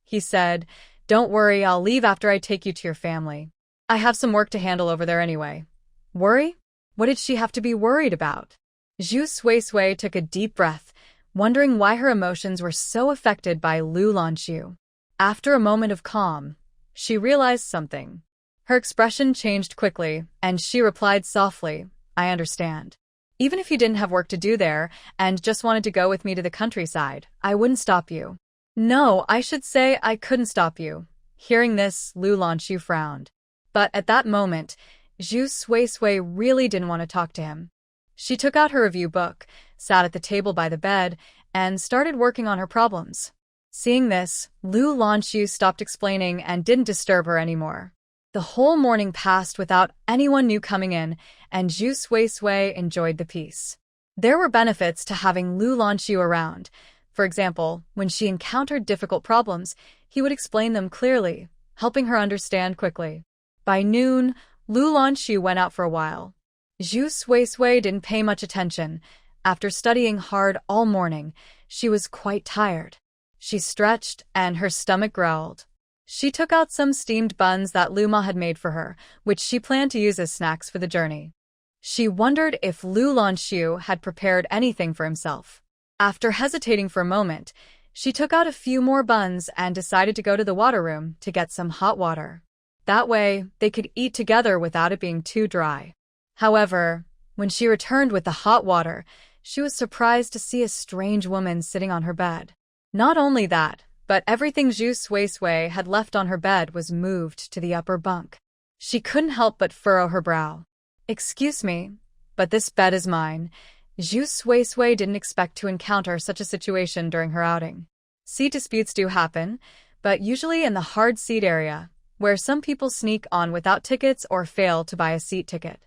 He said, "Don't worry, I'll leave after I take you to your family. I have some work to handle over there anyway." Worry? What did she have to be worried about? Zhu Suisui took a deep breath, wondering why her emotions were so affected by Lanxu. After a moment of calm, she realized something. Her expression changed quickly, and she replied softly, "I understand. Even if you didn't have work to do there and just wanted to go with me to the countryside, I wouldn't stop you." No, I should say I couldn't stop you. Hearing this, Lanxu frowned. But at that moment, Zhu Suisui really didn't want to talk to him. She took out her review book, sat at the table by the bed, and started working on her problems. Seeing this, Lanxu stopped explaining and didn't disturb her anymore. The whole morning passed without anyone new coming in, and Zhu Suisui enjoyed the peace. There were benefits to having Lanxu around. For example, when she encountered difficult problems, he would explain them clearly, helping her understand quickly. By noon, Lanxu went out for a while. Zhu Suisui didn't pay much attention. After studying hard all morning, she was quite tired. She stretched, and her stomach growled. She took out some steamed buns that Luma had made for her, which she planned to use as snacks for the journey. She wondered if Lanxu had prepared anything for himself. After hesitating for a moment, she took out a few more buns and decided to go to the water room to get some hot water. That way, they could eat together without it being too dry. However, when she returned with the hot water, she was surprised to see a strange woman sitting on her bed. Not only that, but everything Zhu Suisui had left on her bed was moved to the upper bunk. She couldn't help but furrow her brow. "Excuse me, but this bed is mine." Zhu Suisui didn't expect to encounter such a situation during her outing. Seat disputes do happen, but usually in the hard seat area, where some people sneak on without tickets or fail to buy a seat ticket.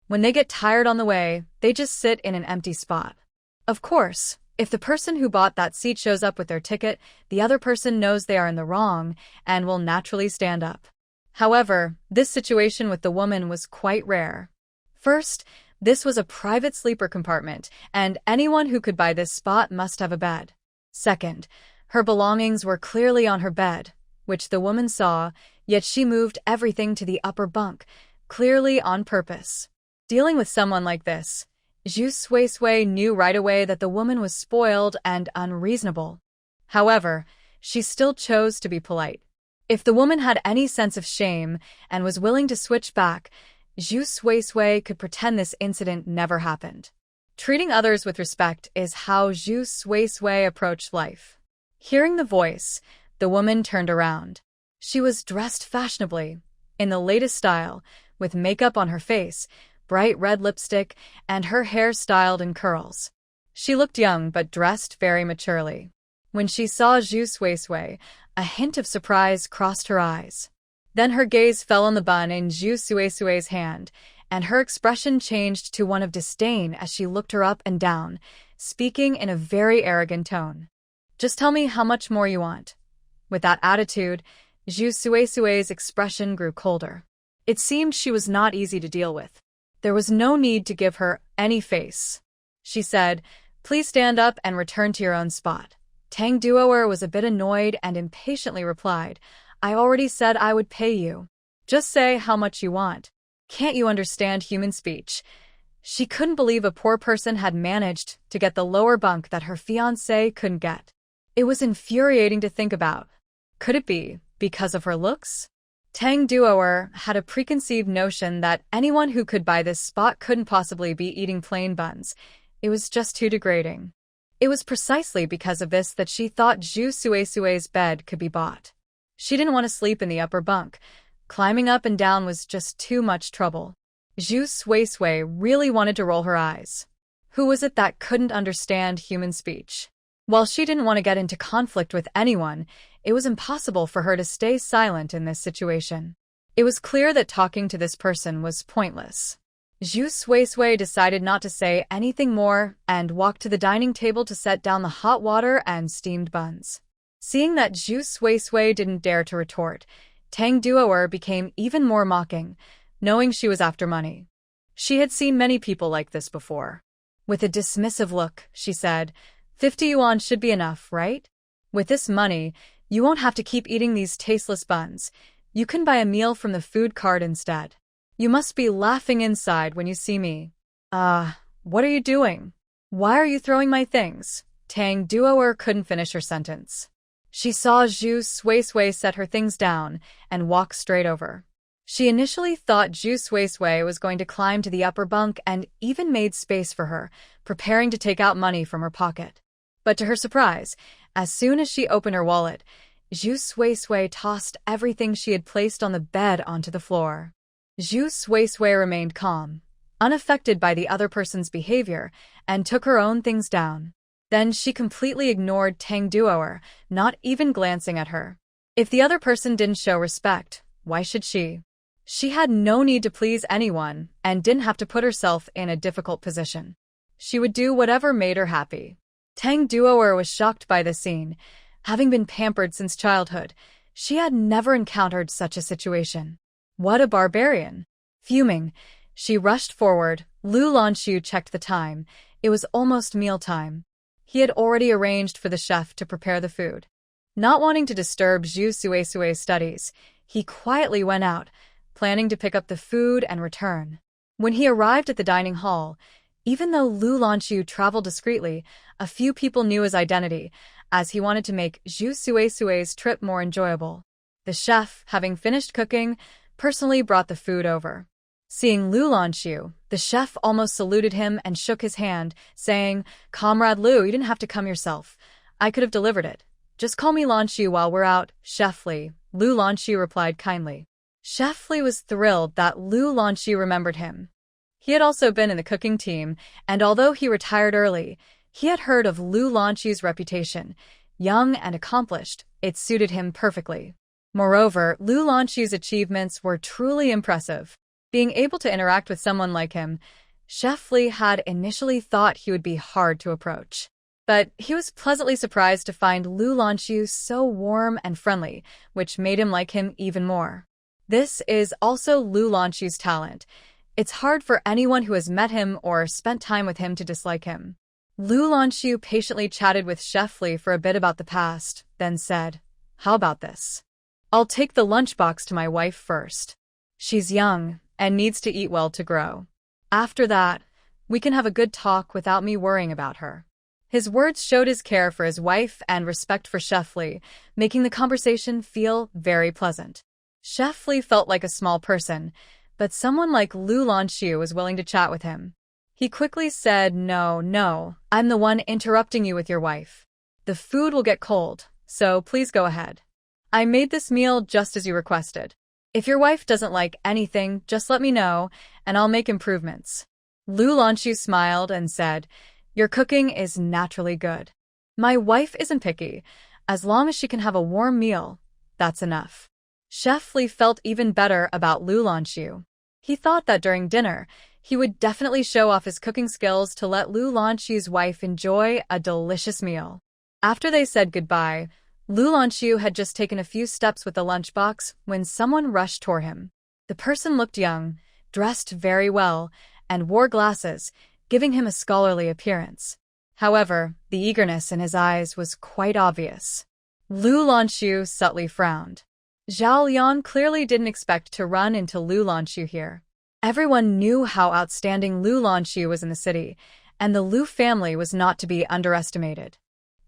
When they get tired on the way, they just sit in an empty spot. Of course, if the person who bought that seat shows up with their ticket, the other person knows they are in the wrong and will naturally stand up. However, this situation with the woman was quite rare. First, this was a private sleeper compartment, and anyone who could buy this spot must have a bed. Second, her belongings were clearly on her bed, which the woman saw, yet she moved everything to the upper bunk, clearly on purpose. Dealing with someone like this, Zhu Suisui knew right away that the woman was spoiled and unreasonable. However, she still chose to be polite. If the woman had any sense of shame and was willing to switch back, Zhu Suisui could pretend this incident never happened. Treating others with respect is how Zhu Suisui approached life. Hearing the voice, the woman turned around. She was dressed fashionably, in the latest style, with makeup on her face, bright red lipstick, and her hair styled in curls. She looked young but dressed very maturely. When she saw Zhu Suisui, a hint of surprise crossed her eyes. Then her gaze fell on the bun in Zhu Suisui's hand, and her expression changed to one of disdain as she looked her up and down, speaking in a very arrogant tone. "Just tell me how much more you want." With that attitude, Zhu Suisui's expression grew colder. It seemed she was not easy to deal with. There was no need to give her any face. She said, "Please stand up and return to your own spot." Tang Duoer was a bit annoyed and impatiently replied, "I already said I would pay you. Just say how much you want. Can't you understand human speech?" She couldn't believe a poor person had managed to get the lower bunk that her fiancé couldn't get. It was infuriating to think about. Could it be Because of her looks? Tang Duoer had a preconceived notion that anyone who could buy this spot couldn't possibly be eating plain buns. It was just too degrading. It was precisely because of this that she thought Zhu Suesue's bed could be bought. She didn't want to sleep in the upper bunk. Climbing up and down was just too much trouble. Zhu Suesue really wanted to roll her eyes. Who was it that couldn't understand human speech? While she didn't want to get into conflict with anyone, it was impossible for her to stay silent in this situation. It was clear that talking to this person was pointless. Zhu Suesue decided not to say anything more and walked to the dining table to set down the hot water and steamed buns. Seeing that Zhu Suesue didn't dare to retort, Tang Duoer became even more mocking, knowing she was after money. She had seen many people like this before. With a dismissive look, she said, 50 yuan should be enough, right? With this money, you won't have to keep eating these tasteless buns. You can buy a meal from the food cart instead. You must be laughing inside when you see me. What are you doing? Why are you throwing my things? Tang Duoer couldn't finish her sentence. She saw Zhu Suesue set her things down and walk straight over. She initially thought Zhu Suesue was going to climb to the upper bunk and even made space for her, preparing to take out money from her pocket. But to her surprise, as soon as she opened her wallet, Zhu Suesue tossed everything she had placed on the bed onto the floor. Zhu Suesue remained calm, unaffected by the other person's behavior, and took her own things down. Then she completely ignored Tang Duoer, not even glancing at her. If the other person didn't show respect, why should she? She had no need to please anyone and didn't have to put herself in a difficult position. She would do whatever made her happy. Tang Duoer was shocked by this scene. Having been pampered since childhood, she had never encountered such a situation. What a barbarian! Fuming, she rushed forward. Lanxu checked the time. It was almost mealtime. He had already arranged for the chef to prepare the food. Not wanting to disturb Zhu Suesue's studies, he quietly went out, planning to pick up the food and return. When he arrived at the dining hall, even though Lanxu traveled discreetly, a few people knew his identity, as he wanted to make Zhu Suesue's trip more enjoyable. The chef, having finished cooking, personally brought the food over. Seeing Lanxu, the chef almost saluted him and shook his hand, saying, "Comrade Lu, you didn't have to come yourself. I could have delivered it. Just call me Lanxu while we're out, Chef Li." Lanxu replied kindly. Chef Li was thrilled that Lanxu remembered him. He had also been in the cooking team, and although he retired early, he had heard of Lanxu's reputation. Young and accomplished, it suited him perfectly. Moreover, Lanxu's achievements were truly impressive. Being able to interact with someone like him, Chef Li had initially thought he would be hard to approach. But he was pleasantly surprised to find Lanxu so warm and friendly, which made him like him even more. This is also Lanxu's talent. It's hard for anyone who has met him or spent time with him to dislike him. Lanxu patiently chatted with Chef Li for a bit about the past, then said, "How about this? I'll take the lunchbox to my wife first. She's young and needs to eat well to grow. After that, we can have a good talk without me worrying about her." His words showed his care for his wife and respect for Chef Li, making the conversation feel very pleasant. Chef Li felt like a small person, but someone like Lanxu was willing to chat with him. He quickly said, No, I'm the one interrupting you with your wife. The food will get cold, so please go ahead. I made this meal just as you requested. If your wife doesn't like anything, just let me know, and I'll make improvements." Lanxu smiled and said, "Your cooking is naturally good. My wife isn't picky. As long as she can have a warm meal, that's enough." Chef Li felt even better about Lanxu. He thought that during dinner, he would definitely show off his cooking skills to let Lanxu's wife enjoy a delicious meal. After they said goodbye, Lanxu had just taken a few steps with the lunchbox when someone rushed toward him. The person looked young, dressed very well, and wore glasses, giving him a scholarly appearance. However, the eagerness in his eyes was quite obvious. Lanxu subtly frowned. Zhao Liang clearly didn't expect to run into Lanxu here. Everyone knew how outstanding Lanxu was in the city, and the Lu family was not to be underestimated.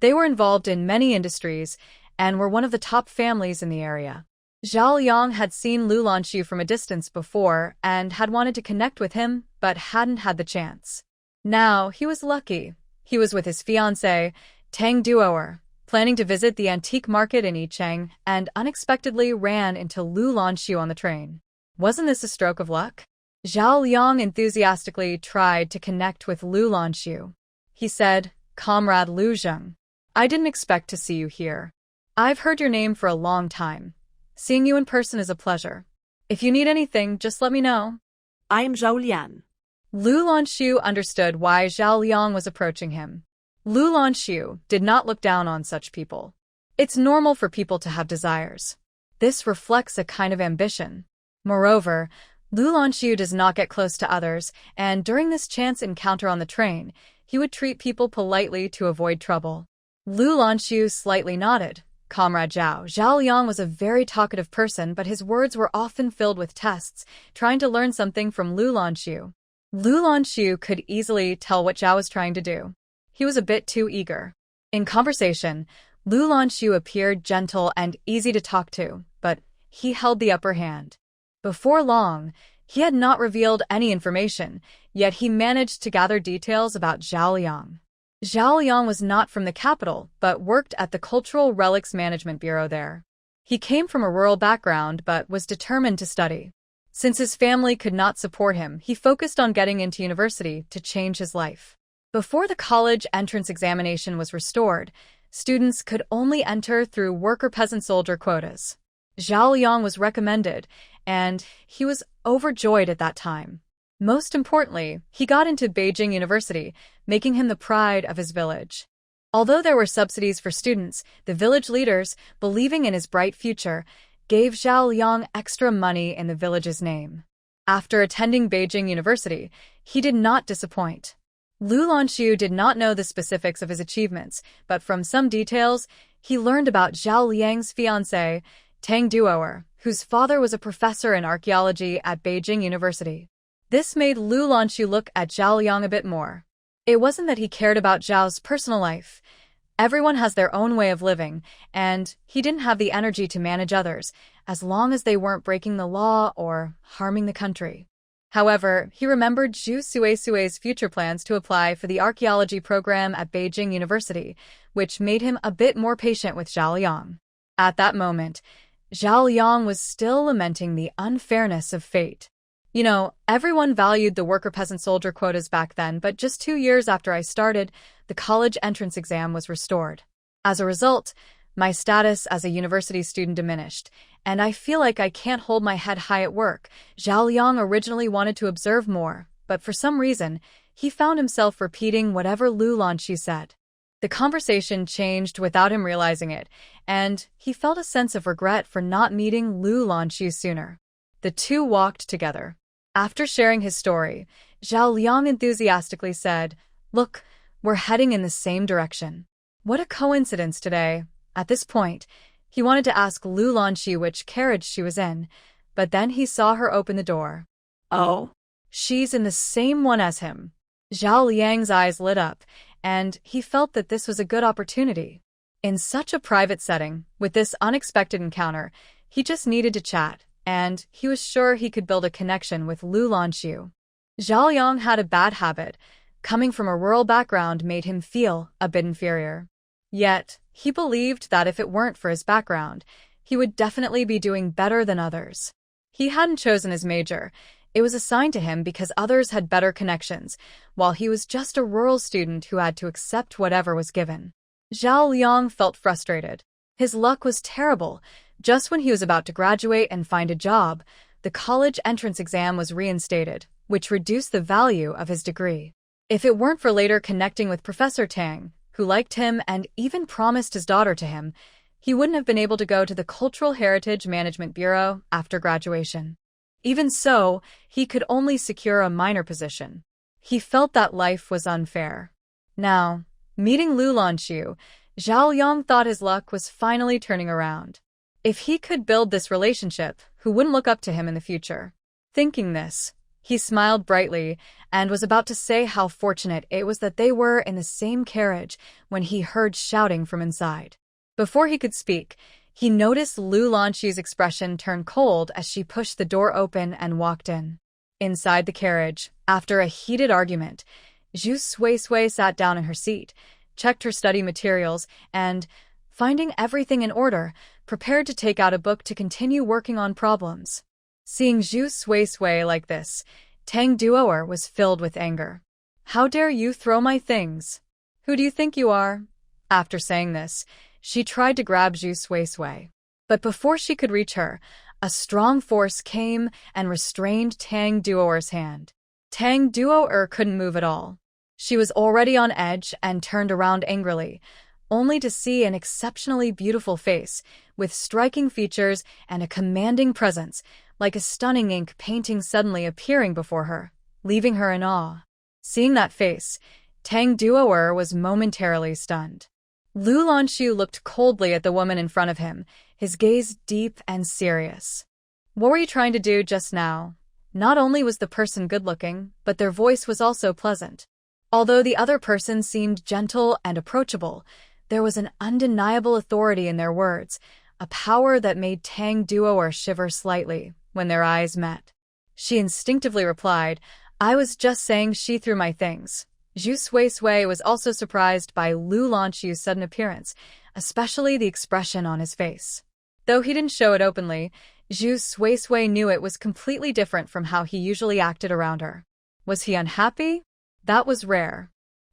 They were involved in many industries, and were one of the top families in the area. Zhao Liang had seen Lu Lanxu from a distance before and had wanted to connect with him, but hadn't had the chance. Now, he was lucky. He was with his fiancée, Tang Duoer, planning to visit the antique market in Yicheng, and unexpectedly ran into Lu Lanxu on the train. Wasn't this a stroke of luck? Zhao Liang enthusiastically tried to connect with Lu Lanxu. He said, "Comrade Lu Zheng, I didn't expect to see you here. I've heard your name for a long time. Seeing you in person is a pleasure. If you need anything, just let me know." I am Zhao Lian. Lu Lanxu understood why Zhao Liang was approaching him. Lu Lanxu did not look down on such people. It's normal for people to have desires. This reflects a kind of ambition. Moreover, Lu Lanxu does not get close to others, and during this chance encounter on the train, he would treat people politely to avoid trouble. Lu Lanxu slightly nodded. Comrade Zhao. Zhao Liang was a very talkative person, but his words were often filled with tests, trying to learn something from Lu Lanxu. Lu Lanxu could easily tell what Zhao was trying to do. He was a bit too eager. In conversation, Lu Lanxu appeared gentle and easy to talk to, but he held the upper hand. Before long, he had not revealed any information, yet he managed to gather details about Zhao Liang. Zhao Liang was not from the capital, but worked at the Cultural Relics Management Bureau there. He came from a rural background, but was determined to study. Since his family could not support him, he focused on getting into university to change his life. Before the college entrance examination was restored, students could only enter through worker-peasant-soldier quotas. Zhao Liang was recommended, and he was overjoyed at that time. Most importantly, he got into Beijing University, making him the pride of his village. Although there were subsidies for students, the village leaders, believing in his bright future, gave Zhao Liang extra money in the village's name. After attending Beijing University, he did not disappoint. Lu Lanxu did not know the specifics of his achievements, but from some details, he learned about Zhao Liang's fiancée, Tang Duoer, whose father was a professor in archaeology at Beijing University. This made Lu Lanxu look at Zhao Liang a bit more. It wasn't that he cared about Zhao's personal life. Everyone has their own way of living, and he didn't have the energy to manage others, as long as they weren't breaking the law or harming the country. However, he remembered Zhu Sue's future plans to apply for the archaeology program at Beijing University, which made him a bit more patient with Zhao Liang. At that moment, Zhao Liang was still lamenting the unfairness of fate. You know, everyone valued the worker-peasant-soldier quotas back then, but just 2 years after I started, the college entrance exam was restored. As a result, my status as a university student diminished, and I feel like I can't hold my head high at work. Zhao Liang originally wanted to observe more, but for some reason, he found himself repeating whatever Lu Lanxu said. The conversation changed without him realizing it, and he felt a sense of regret for not meeting Lu Lanxu sooner. The two walked together. After sharing his story, Zhao Liang enthusiastically said, "Look, we're heading in the same direction. What a coincidence today." At this point, he wanted to ask Lu Lanxu which carriage she was in, but then he saw her open the door. Oh? She's in the same one as him. Zhao Liang's eyes lit up, and he felt that this was a good opportunity. In such a private setting, with this unexpected encounter, he just needed to chat, and he was sure he could build a connection with Lu Lanxu. Zhao Liang had a bad habit. Coming from a rural background made him feel a bit inferior. Yet, he believed that if it weren't for his background, he would definitely be doing better than others. He hadn't chosen his major. It was assigned to him because others had better connections, while he was just a rural student who had to accept whatever was given. Zhao Liang felt frustrated. His luck was terrible. Just when he was about to graduate and find a job, the college entrance exam was reinstated, which reduced the value of his degree. If it weren't for later connecting with Professor Tang, who liked him and even promised his daughter to him, he wouldn't have been able to go to the Cultural Heritage Management Bureau after graduation. Even so, he could only secure a minor position. He felt that life was unfair. Now, meeting Lu Lanxu, Zhao Liang thought his luck was finally turning around. If he could build this relationship, who wouldn't look up to him in the future? Thinking this, he smiled brightly and was about to say how fortunate it was that they were in the same carriage when he heard shouting from inside. Before he could speak, he noticed Lu Lanxu's expression turn cold as she pushed the door open and walked in. Inside the carriage, after a heated argument, Zhu Suisui sat down in her seat, checked her study materials, and, finding everything in order, prepared to take out a book to continue working on problems. Seeing Zhu Suisui like this, Tang Duoer was filled with anger. "How dare you throw my things? Who do you think you are?" After saying this, she tried to grab Zhu Suisui. But before she could reach her, a strong force came and restrained Tang Duoer's hand. Tang Duoer couldn't move at all. She was already on edge and turned around angrily, only to see an exceptionally beautiful face, with striking features and a commanding presence, like a stunning ink painting suddenly appearing before her, leaving her in awe. Seeing that face, Tang Duoer was momentarily stunned. Lu Lanxu looked coldly at the woman in front of him, his gaze deep and serious. "What were you trying to do just now?" Not only was the person good-looking, but their voice was also pleasant. Although the other person seemed gentle and approachable, there was an undeniable authority in their words, a power that made Tang Duoer shiver slightly when their eyes met. She instinctively replied, "I was just saying she threw my things." Zhu Suisui was also surprised by Lu Lanxu's sudden appearance, especially the expression on his face. Though he didn't show it openly, Zhu Suisui knew it was completely different from how he usually acted around her. Was he unhappy? That was rare.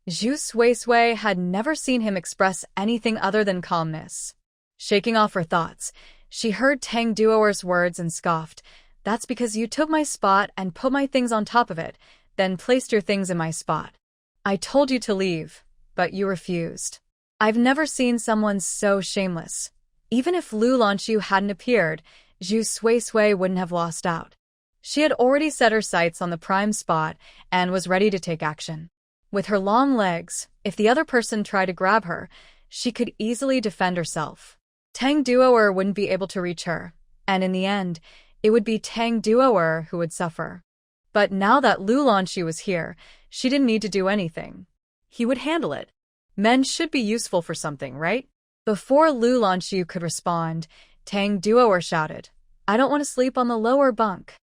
Zhu Suisui had never seen him express anything other than calmness. Shaking off her thoughts, she heard Tang Duoer's words and scoffed, "That's because you took my spot and put my things on top of it, then placed your things in my spot. I told you to leave, but you refused." I've never seen someone so shameless. Even if Lu Lanxu hadn't appeared, Zhu Suisui wouldn't have lost out. She had already set her sights on the prime spot and was ready to take action. With her long legs, if the other person tried to grab her, she could easily defend herself. Tang Duoer wouldn't be able to reach her, and in the end, it would be Tang Duoer who would suffer. But now that Lu Lanxu was here, she didn't need to do anything. He would handle it. Men should be useful for something, right? Before Lu Lanxu could respond, Tang Duoer shouted, "I don't want to sleep on the lower bunk.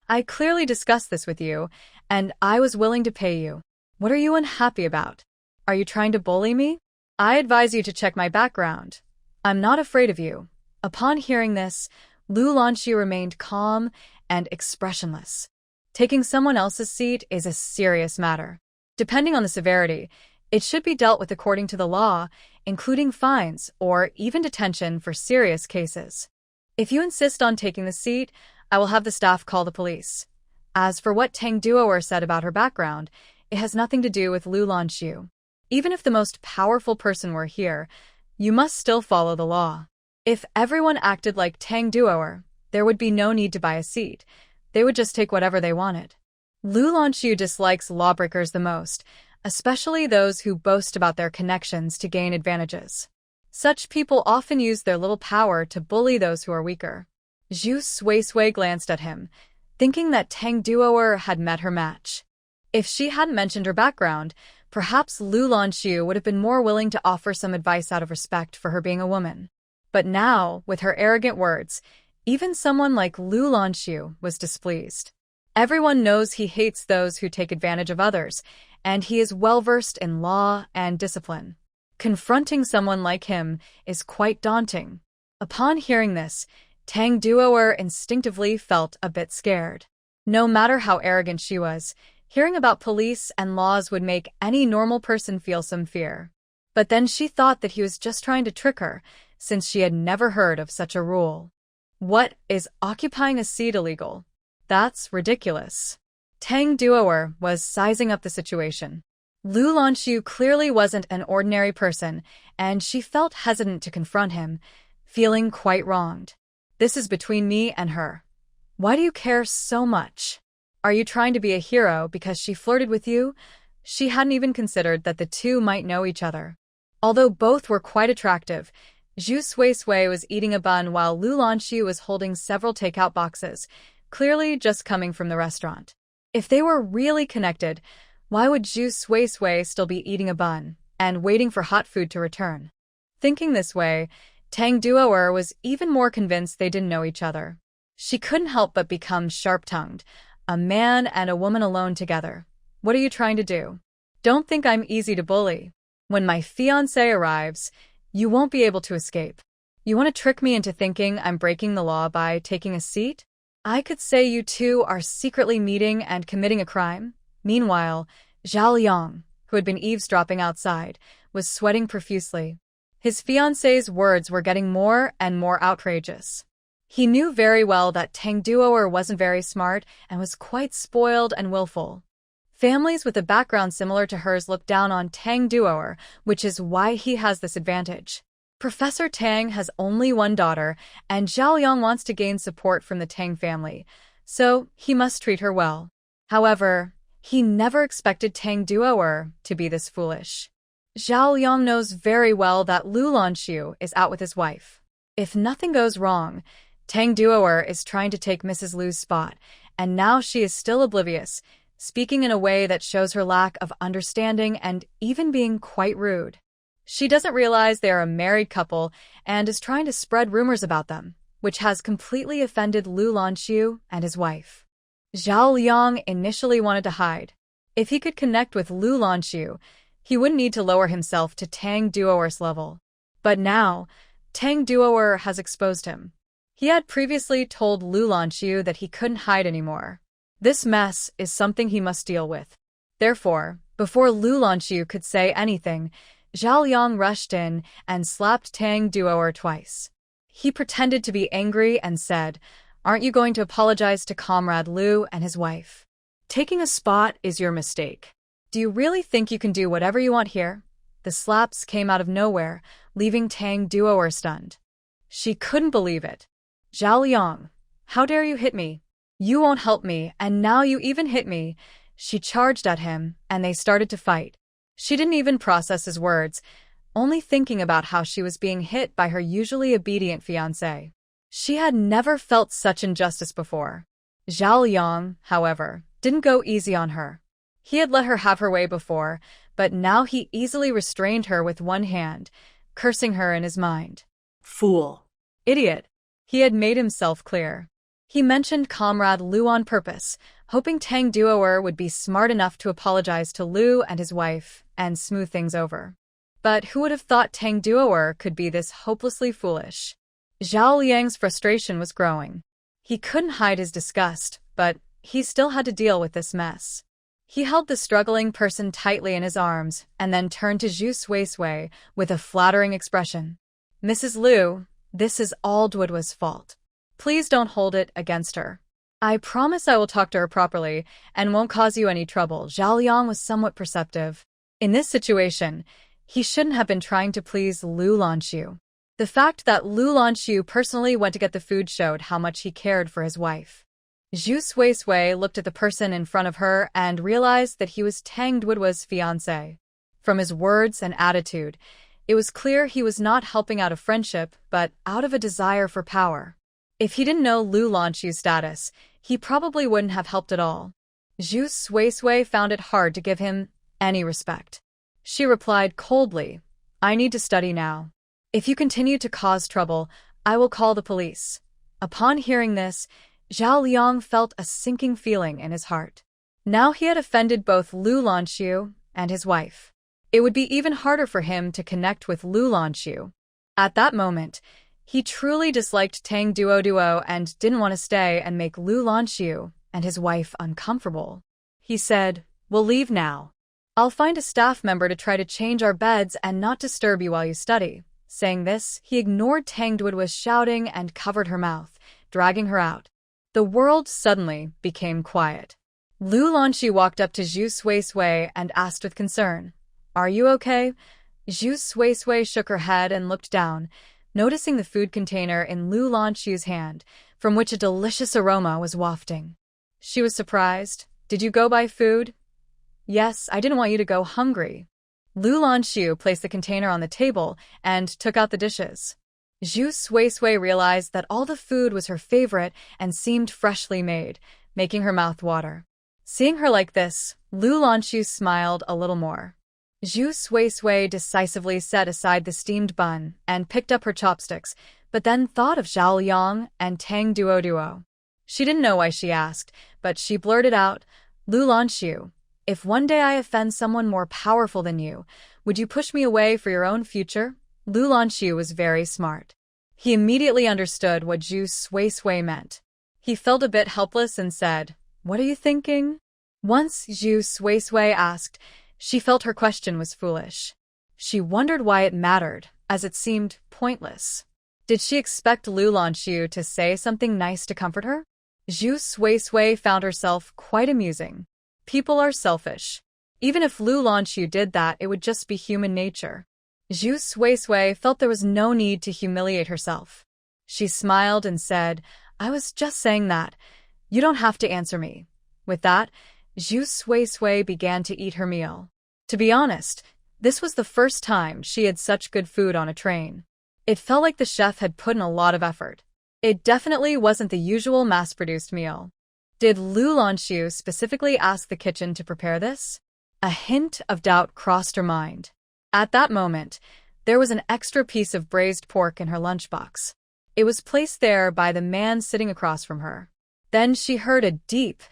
I clearly discussed this with you, and I was willing to pay you. What are you unhappy about? Are you trying to bully me? I advise you to check my background. I'm not afraid of you." Upon hearing this, Lu Lanxu remained calm and expressionless. Taking someone else's seat is a serious matter. Depending on the severity, it should be dealt with according to the law, including fines or even detention for serious cases. If you insist on taking the seat, I will have the staff call the police. As for what Tang Duoer said about her background, it has nothing to do with Lu Lanxu. Even if the most powerful person were here, you must still follow the law. If everyone acted like Tang Duoer, there would be no need to buy a seat. They would just take whatever they wanted. Lu Lanxu dislikes lawbreakers the most, especially those who boast about their connections to gain advantages. Such people often use their little power to bully those who are weaker. Zhu Suisui glanced at him, thinking that Tang Duoer had met her match. If she hadn't mentioned her background, perhaps Lu Lanxu would have been more willing to offer some advice out of respect for her being a woman. But now, with her arrogant words, even someone like Lu Lanxu was displeased. Everyone knows he hates those who take advantage of others, and he is well-versed in law and discipline. Confronting someone like him is quite daunting. Upon hearing this, Tang Duoer instinctively felt a bit scared. No matter how arrogant she was, hearing about police and laws would make any normal person feel some fear. But then she thought that he was just trying to trick her, since she had never heard of such a rule. What, is occupying a seat illegal? That's ridiculous. Tang Duoer was sizing up the situation. Lu Lanxu clearly wasn't an ordinary person, and she felt hesitant to confront him, feeling quite wronged. This is between me and her. Why do you care so much? Are you trying to be a hero because she flirted with you? She hadn't even considered that the two might know each other. Although both were quite attractive, Zhu Suisui was eating a bun while Lu Lanxu was holding several takeout boxes, clearly just coming from the restaurant. If they were really connected, why would Zhu Suisui still be eating a bun and waiting for hot food to return? Thinking this way, Tang Duoer was even more convinced they didn't know each other. She couldn't help but become sharp-tongued. A man and a woman alone together. What are you trying to do? Don't think I'm easy to bully. When my fiancé arrives, you won't be able to escape. You want to trick me into thinking I'm breaking the law by taking a seat? I could say you two are secretly meeting and committing a crime. Meanwhile, Zhao Liang, who had been eavesdropping outside, was sweating profusely. His fiancée's words were getting more and more outrageous. He knew very well that Tang Duoer wasn't very smart and was quite spoiled and willful. Families with a background similar to hers look down on Tang Duoer, which is why he has this advantage. Professor Tang has only one daughter, and Zhao Yang wants to gain support from the Tang family, so he must treat her well. However, he never expected Tang Duoer to be this foolish. Zhao Yang knows very well that Lanxu is out with his wife. If nothing goes wrong, Tang Duoer is trying to take Mrs. Lu's spot, and now she is still oblivious, speaking in a way that shows her lack of understanding and even being quite rude. She doesn't realize they are a married couple and is trying to spread rumors about them, which has completely offended Lanxu and his wife. Zhao Liang initially wanted to hide. If he could connect with Lanxu, he wouldn't need to lower himself to Tang Duoer's level. But now, Tang Duoer has exposed him. He had previously told Lanxu that he couldn't hide anymore. This mess is something he must deal with. Therefore, before Lanxu could say anything, Zhao Liang rushed in and slapped Tang Duoer twice. He pretended to be angry and said, "Aren't you going to apologize to Comrade Lu and his wife? Taking a spot is your mistake. Do you really think you can do whatever you want here?" The slaps came out of nowhere, leaving Tang Duoer stunned. She couldn't believe it. "Zhao Liang, how dare you hit me? You won't help me, and now you even hit me." She charged at him, and they started to fight. She didn't even process his words, only thinking about how she was being hit by her usually obedient fiancé. She had never felt such injustice before. Zhao Liang, however, didn't go easy on her. He had let her have her way before, but now he easily restrained her with one hand, cursing her in his mind. Fool. Idiot. He had made himself clear. He mentioned Comrade Lu on purpose, hoping Tang Duoer would be smart enough to apologize to Lu and his wife and smooth things over. But who would have thought Tang Duoer could be this hopelessly foolish? Zhao Liang's frustration was growing. He couldn't hide his disgust, but he still had to deal with this mess. He held the struggling person tightly in his arms and then turned to Zhu Suisui with a flattering expression. "Mrs. Lu, this is all Duodua's fault. Please don't hold it against her. I promise I will talk to her properly and won't cause you any trouble." Zhao Liang was somewhat perceptive. In this situation, he shouldn't have been trying to please Lanxu. The fact that Lanxu personally went to get the food showed how much he cared for his wife. Zhu Suisui looked at the person in front of her and realized that he was Tang Duodua's fiancé. From his words and attitude, it was clear he was not helping out a friendship, but out of a desire for power. If he didn't know Lanxu's status, he probably wouldn't have helped at all. Zhu Suisui found it hard to give him any respect. She replied coldly, "I need to study now. If you continue to cause trouble, I will call the police." Upon hearing this, Zhao Liang felt a sinking feeling in his heart. Now he had offended both Lanxu and his wife. It would be even harder for him to connect with Lanxu. At that moment, he truly disliked Tang Duoduo and didn't want to stay and make Lanxu and his wife uncomfortable. He said, "We'll leave now. I'll find a staff member to try to change our beds and not disturb you while you study." Saying this, he ignored Tang Duodua's shouting and covered her mouth, dragging her out. The world suddenly became quiet. Lanxu walked up to Zhu Suisui and asked with concern, "Are you okay?" Zhu Suisui shook her head and looked down, noticing the food container in Lanxu's hand, from which a delicious aroma was wafting. She was surprised. "Did you go buy food?" "Yes, I didn't want you to go hungry." Lanxu placed the container on the table and took out the dishes. Zhu Suisui realized that all the food was her favorite and seemed freshly made, making her mouth water. Seeing her like this, Lanxu smiled a little more. Zhu Sui decisively set aside the steamed bun and picked up her chopsticks, but then thought of Zhao Liang and Tang Duo. She didn't know why she asked, but she blurted out, Lu Lanxu, if one day I offend someone more powerful than you, would you push me away for your own future? Lu Lanxu was very smart. He immediately understood what Zhu Sui meant. He felt a bit helpless and said, What are you thinking? Once Zhu Sui asked, she felt her question was foolish. She wondered why it mattered, as it seemed pointless. Did she expect Lu Lanxu to say something nice to comfort her? Zhu Sui found herself quite amusing. People are selfish. Even if Lu Lanxu did that, it would just be human nature. Zhu Sui felt there was no need to humiliate herself. She smiled and said, I was just saying that. You don't have to answer me. With that, Zhu Sui began to eat her meal. To be honest, this was the first time she had such good food on a train. It felt like the chef had put in a lot of effort. It definitely wasn't the usual mass-produced meal. Did Lu Lanxu specifically ask the kitchen to prepare this? A hint of doubt crossed her mind. At that moment, there was an extra piece of braised pork in her lunchbox. It was placed there by the man sitting across from her. Then she heard a deep,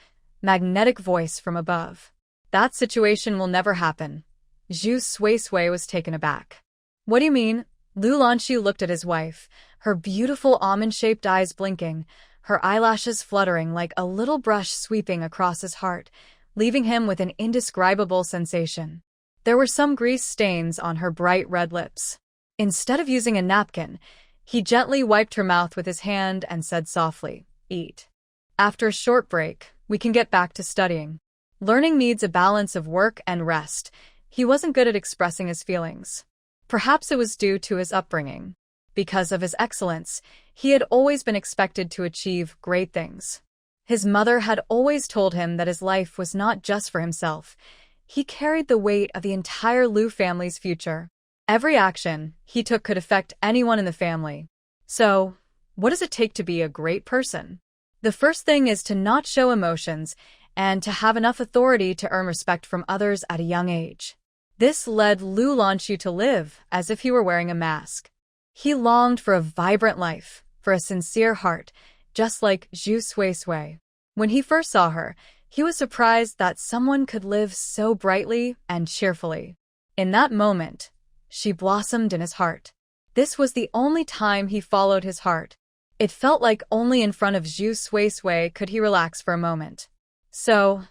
magnetic voice from above. That situation will never happen. Zhu Sui was taken aback. What do you mean? Lu Lanxu looked at his wife, her beautiful almond-shaped eyes blinking, her eyelashes fluttering like a little brush sweeping across his heart, leaving him with an indescribable sensation. There were some grease stains on her bright red lips. Instead of using a napkin, he gently wiped her mouth with his hand and said softly, Eat. After a short break, we can get back to studying. Learning needs a balance of work and rest. He wasn't good at expressing his feelings. Perhaps it was due to his upbringing. Because of his excellence, he had always been expected to achieve great things. His mother had always told him that his life was not just for himself. He carried the weight of the entire Lu family's future. Every action he took could affect anyone in the family. So, what does it take to be a great person? The first thing is to not show emotions and to have enough authority to earn respect from others at a young age. This led Lu Lanxu to live as if he were wearing a mask. He longed for a vibrant life, for a sincere heart, just like Zhu Sui. When he first saw her, he was surprised that someone could live so brightly and cheerfully. In that moment, she blossomed in his heart. This was the only time he followed his heart. It felt like only in front of Zhu Sui could he relax for a moment. So,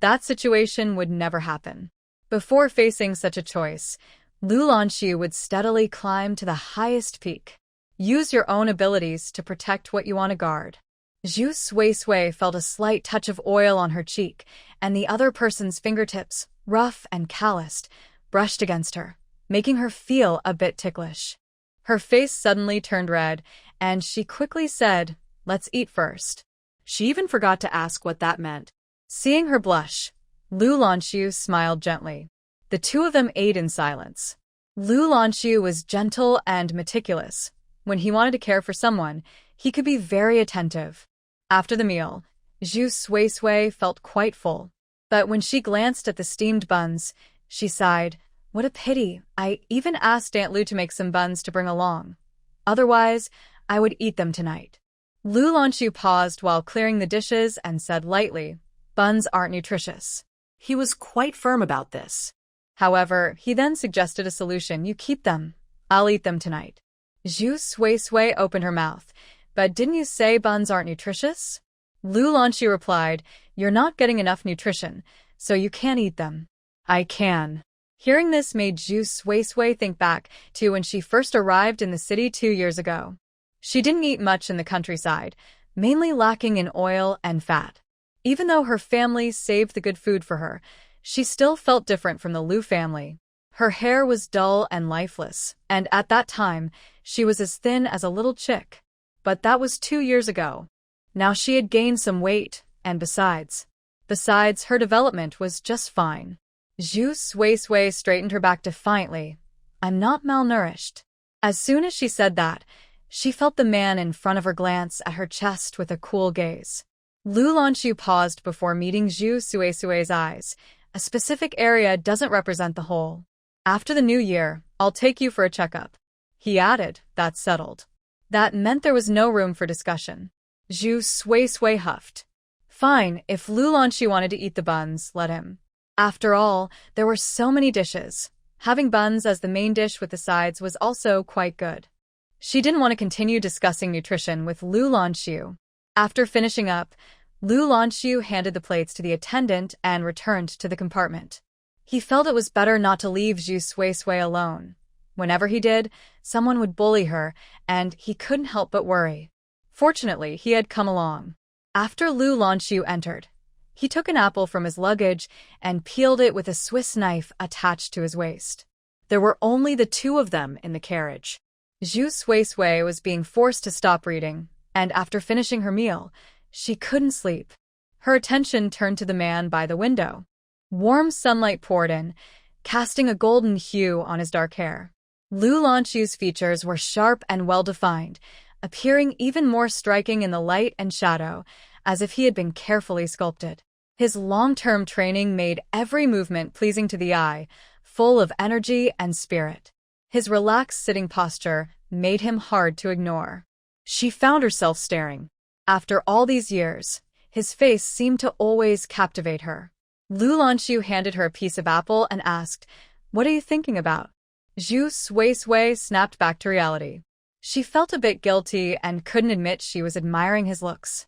that situation would never happen. Before facing such a choice, Lu Lanxu would steadily climb to the highest peak. Use your own abilities to protect what you want to guard. Zhu Sui felt a slight touch of oil on her cheek, and the other person's fingertips, rough and calloused, brushed against her, making her feel a bit ticklish. Her face suddenly turned red, and she quickly said, Let's eat first. She even forgot to ask what that meant. Seeing her blush, Lu Lanxu smiled gently. The two of them ate in silence. Lu Lanxu was gentle and meticulous. When he wanted to care for someone, he could be very attentive. After the meal, Zhu Sui felt quite full. But when she glanced at the steamed buns, she sighed, What a pity, I even asked Aunt Lu to make some buns to bring along. Otherwise, I would eat them tonight. Lu Lanxu paused while clearing the dishes and said lightly, Buns aren't nutritious. He was quite firm about this. However, he then suggested a solution. You keep them. I'll eat them tonight. Zhu Sui opened her mouth. But didn't you say buns aren't nutritious? Lu Lanxu replied, You're not getting enough nutrition, so you can't eat them. I can. Hearing this made Zhu Sui think back to when she first arrived in the city 2 years ago. She didn't eat much in the countryside, mainly lacking in oil and fat. Even though her family saved the good food for her, she still felt different from the Lu family. Her hair was dull and lifeless, and at that time, she was as thin as a little chick. But that was 2 years ago. Now she had gained some weight, and besides, her development was just fine. Zhu Sui straightened her back defiantly. I'm not malnourished. As soon as she said that, she felt the man in front of her glance at her chest with a cool gaze. Lu Lanxu paused before meeting Zhu Sui's eyes. A specific area doesn't represent the whole. After the new year, I'll take you for a checkup. He added, that's settled. That meant there was no room for discussion. Zhu Sui huffed. Fine, if Lu Lanxu wanted to eat the buns, let him. After all, there were so many dishes. Having buns as the main dish with the sides was also quite good. She didn't want to continue discussing nutrition with Lu Lanxu. After finishing up, Lu Lanxu handed the plates to the attendant and returned to the compartment. He felt it was better not to leave Zhu Sui alone. Whenever he did, someone would bully her, and he couldn't help but worry. Fortunately, he had come along. After Lu Lanxu entered, he took an apple from his luggage and peeled it with a Swiss knife attached to his waist. There were only the two of them in the carriage. Zhu Sui was being forced to stop reading, and after finishing her meal, she couldn't sleep. Her attention turned to the man by the window. Warm sunlight poured in, casting a golden hue on his dark hair. Lu Lanxu's features were sharp and well-defined, appearing even more striking in the light and shadow, as if he had been carefully sculpted. His long-term training made every movement pleasing to the eye, full of energy and spirit. His relaxed sitting posture made him hard to ignore. She found herself staring. After all these years, his face seemed to always captivate her. Lu Lanxu handed her a piece of apple and asked, "What are you thinking about?" Zhu Sui snapped back to reality. She felt a bit guilty and couldn't admit she was admiring his looks.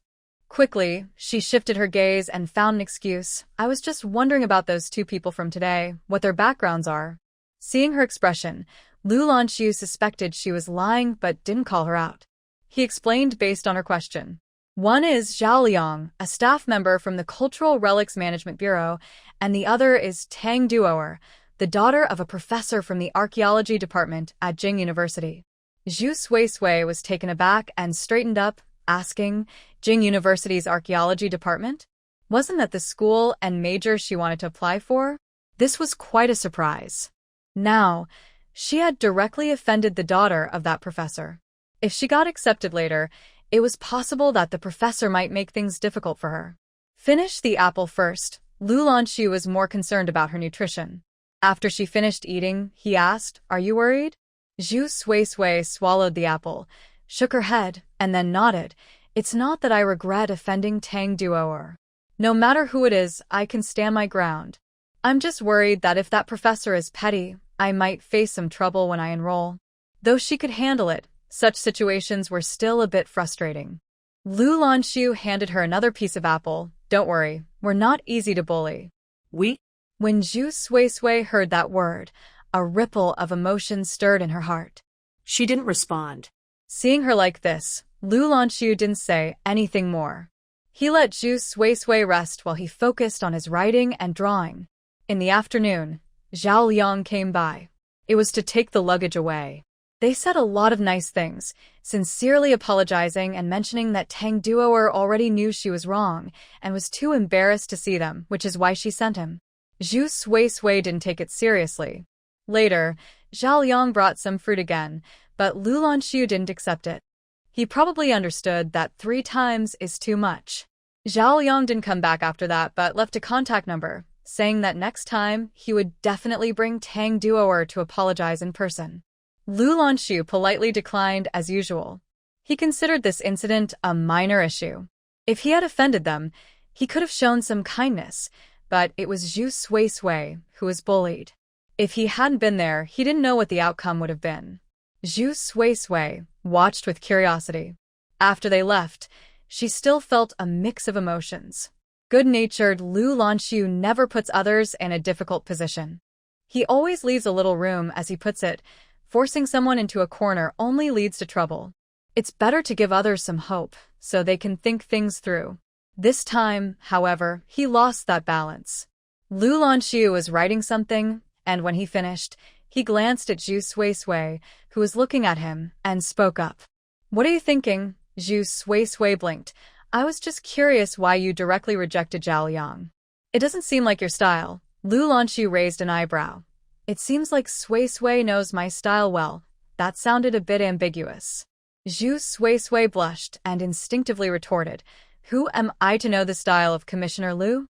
Quickly, she shifted her gaze and found an excuse. "I was just wondering about those two people from today, what their backgrounds are." Seeing her expression, Lu Lanxu suspected she was lying but didn't call her out. He explained based on her question. One is Zhao Liang, a staff member from the Cultural Relics Management Bureau, and the other is Tang Duoer, the daughter of a professor from the archaeology department at Jing University. Zhu Sui was taken aback and straightened up, asking, Jing University's archaeology department? Wasn't that the school and major she wanted to apply for? This was quite a surprise. Now, she had directly offended the daughter of that professor. If she got accepted later, it was possible that the professor might make things difficult for her. Finish the apple first. Lu Lanxu was more concerned about her nutrition. After she finished eating, he asked, "Are you worried?" Zhu Sui swallowed the apple, shook her head, and then nodded. "It's not that I regret offending Tang Duoer. No matter who it is, I can stand my ground. I'm just worried that if that professor is petty, I might face some trouble when I enroll." Though she could handle it, such situations were still a bit frustrating. Lu Lanxu handed her another piece of apple. "Don't worry, we're not easy to bully." We? When Zhu Sui heard that word, a ripple of emotion stirred in her heart. She didn't respond. Seeing her like this, Lu Lanxu didn't say anything more. He let Zhu Sui rest while he focused on his writing and drawing. In the afternoon, Zhao Liang came by. It was to take the luggage away. They said a lot of nice things, sincerely apologizing and mentioning that Tang Duoer already knew she was wrong and was too embarrassed to see them, which is why she sent him. Zhu Sui didn't take it seriously. Later, Zhao Liang brought some fruit again, but Lu Lanxu didn't accept it. He probably understood that 3 times is too much. Zhao Liang didn't come back after that but left a contact number, saying that next time he would definitely bring Tang Duoer to apologize in person. Lu Lanxu politely declined as usual. He considered this incident a minor issue. If he had offended them, he could have shown some kindness, but it was Zhu Sui who was bullied. If he hadn't been there, he didn't know what the outcome would have been. Zhu Sui watched with curiosity. After they left, she still felt a mix of emotions. Good-natured Lu Lanxu never puts others in a difficult position. He always leaves a little room, as he puts it. Forcing someone into a corner only leads to trouble. It's better to give others some hope, so they can think things through. This time, however, he lost that balance. Lu Lanxu was writing something, and when he finished, he glanced at Zhu Sui, who was looking at him, and spoke up. "What are you thinking?" Zhu Sui blinked. "I was just curious why you directly rejected Zhao Liang. It doesn't seem like your style." Lu Lanxu raised an eyebrow. "It seems like Sui knows my style well." That sounded a bit ambiguous. Zhu Sui blushed and instinctively retorted, "Who am I to know the style of Commissioner Lu?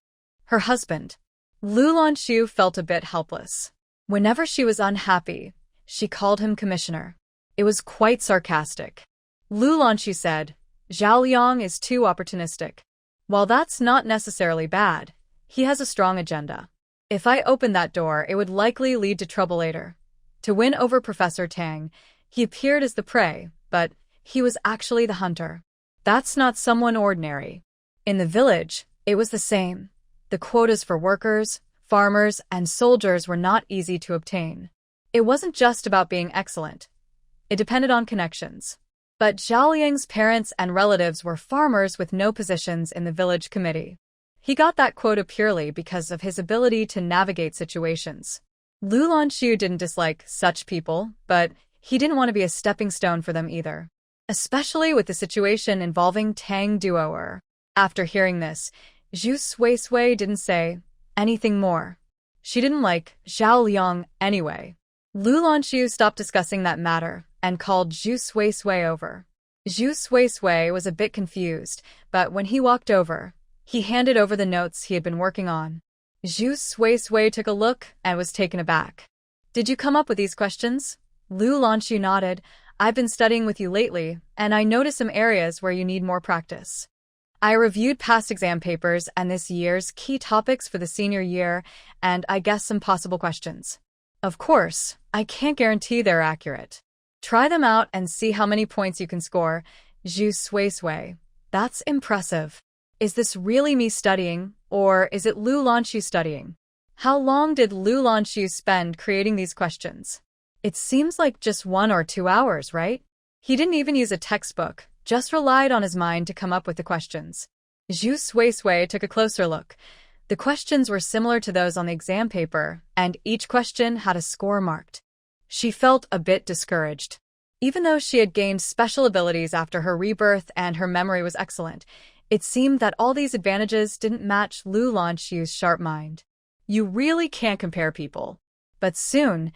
Her husband." Lu Lanxu felt a bit helpless. Whenever she was unhappy, she called him commissioner. It was quite sarcastic. Lu Lanxu said, "Zhao Liang is too opportunistic. While that's not necessarily bad, he has a strong agenda. If I opened that door, it would likely lead to trouble later." To win over Professor Tang, he appeared as the prey, but he was actually the hunter. That's not someone ordinary. In the village, it was the same. The quotas for workers, farmers, and soldiers were not easy to obtain. It wasn't just about being excellent. It depended on connections. But Zhao Liang's parents and relatives were farmers with no positions in the village committee. He got that quota purely because of his ability to navigate situations. Lu Lanxu didn't dislike such people, but he didn't want to be a stepping stone for them either. Especially with the situation involving Tang Duoer. After hearing this, Zhu Suisui didn't say anything more. She didn't like Zhao Liang anyway. Lu Lanxu stopped discussing that matter and called Zhu Suisui over. Zhu Suisui was a bit confused, but when he walked over, he handed over the notes he had been working on. Zhu Suisui took a look and was taken aback. "Did you come up with these questions?" Lu Lanxu nodded. "I've been studying with you lately, and I noticed some areas where you need more practice. I reviewed past exam papers and this year's key topics for the senior year, and I guessed some possible questions. Of course, I can't guarantee they're accurate. Try them out and see how many points you can score." Zhu Suisui. "That's impressive. Is this really me studying, or is it Lu Lanxu studying?" How long did Lu Lanxu spend creating these questions? It seems like just 1 or 2 hours, right? He didn't even use a textbook, just relied on his mind to come up with the questions. Zhu Suisui took a closer look. The questions were similar to those on the exam paper, and each question had a score marked. She felt a bit discouraged. Even though she had gained special abilities after her rebirth and her memory was excellent, it seemed that all these advantages didn't match Lu Lanxu's sharp mind. You really can't compare people. But soon,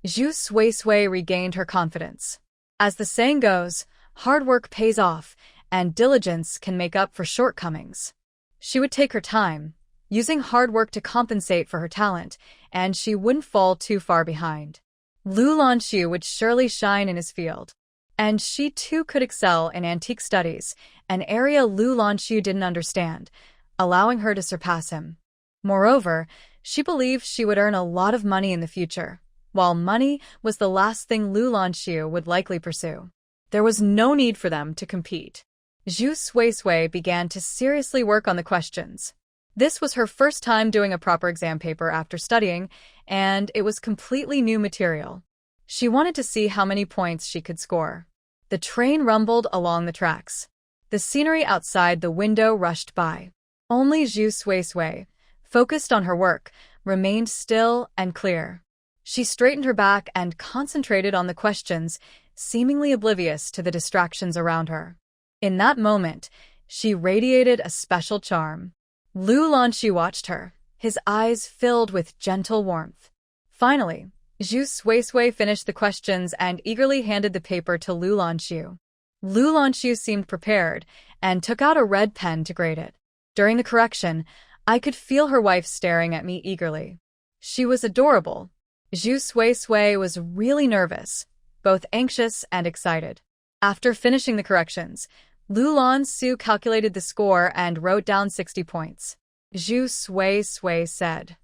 Zhu Suisui regained her confidence. As the saying goes, hard work pays off, and diligence can make up for shortcomings. She would take her time, using hard work to compensate for her talent, and she wouldn't fall too far behind. Lu Lanxu would surely shine in his field. And she too could excel in antique studies, an area Lu Lanxu didn't understand, allowing her to surpass him. Moreover, she believed she would earn a lot of money in the future, while money was the last thing Lu Lanxu would likely pursue. There was no need for them to compete. Zhu Suisui began to seriously work on the questions. This was her first time doing a proper exam paper after studying, and it was completely new material. She wanted to see how many points she could score. The train rumbled along the tracks. The scenery outside the window rushed by. Only Zhu Suisui, focused on her work, remained still and clear. She straightened her back and concentrated on the questions, seemingly oblivious to the distractions around her. In that moment, she radiated a special charm. Lu Lanxu watched her, his eyes filled with gentle warmth. Finally, Zhu Suisui finished the questions and eagerly handed the paper to Lu Lanxu. Lu Lanxu seemed prepared and took out a red pen to grade it. During the correction, I could feel her wife staring at me eagerly. She was adorable. Zhu Suisui was really nervous, both anxious and excited. After finishing the corrections, Lu Lanxu calculated the score and wrote down 60 points. Zhu Suisui said,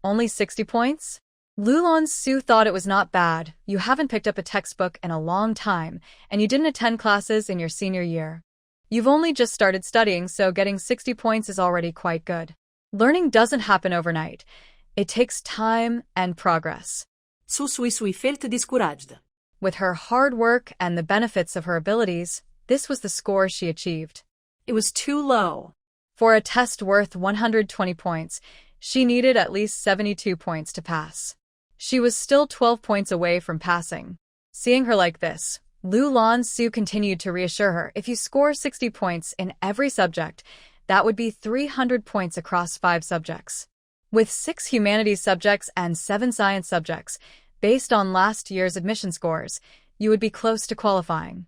"Only 60 points?" Lu Lanxu thought it was not bad. You haven't picked up a textbook in a long time, and you didn't attend classes in your senior year. You've only just started studying, so getting 60 points is already quite good. Learning doesn't happen overnight. It takes time and progress. Zhu Suisui felt discouraged. With her hard work and the benefits of her abilities, this was the score she achieved. It was too low. For a test worth 120 points, she needed at least 72 points to pass. She was still 12 points away from passing. Seeing her like this, Lu Lanxu continued to reassure her, if you score 60 points in every subject, that would be 300 points across 5 subjects. With 6 humanities subjects and 7 science subjects, based on last year's admission scores, you would be close to qualifying.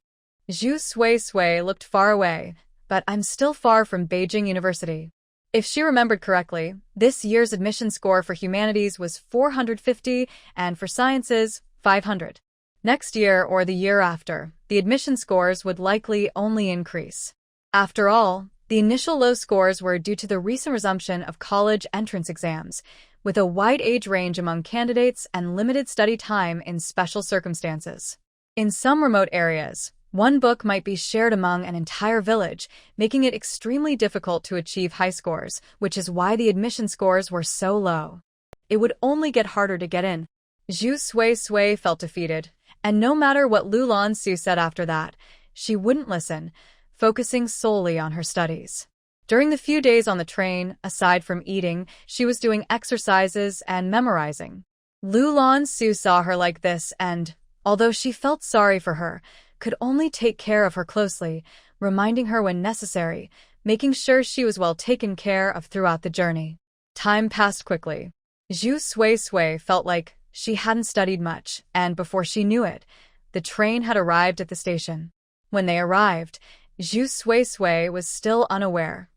Zhu Suisui looked far away, but I'm still far from Beijing University. If she remembered correctly, this year's admission score for humanities was 450 and for sciences, 500. Next year or the year after, the admission scores would likely only increase. After all, the initial low scores were due to the recent resumption of college entrance exams, with a wide age range among candidates and limited study time in special circumstances. In some remote areas, one book might be shared among an entire village, making it extremely difficult to achieve high scores, which is why the admission scores were so low. It would only get harder to get in. Zhu Sui felt defeated, and no matter what Lanxu said after that, she wouldn't listen, focusing solely on her studies. During the few days on the train, aside from eating, she was doing exercises and memorizing. Lanxu saw her like this and, although she felt sorry for her, could only take care of her closely, reminding her when necessary, making sure she was well taken care of throughout the journey. Time passed quickly. Zhu Sui felt like she hadn't studied much, and before she knew it, the train had arrived at the station. When they arrived, Zhu Sui was still unaware.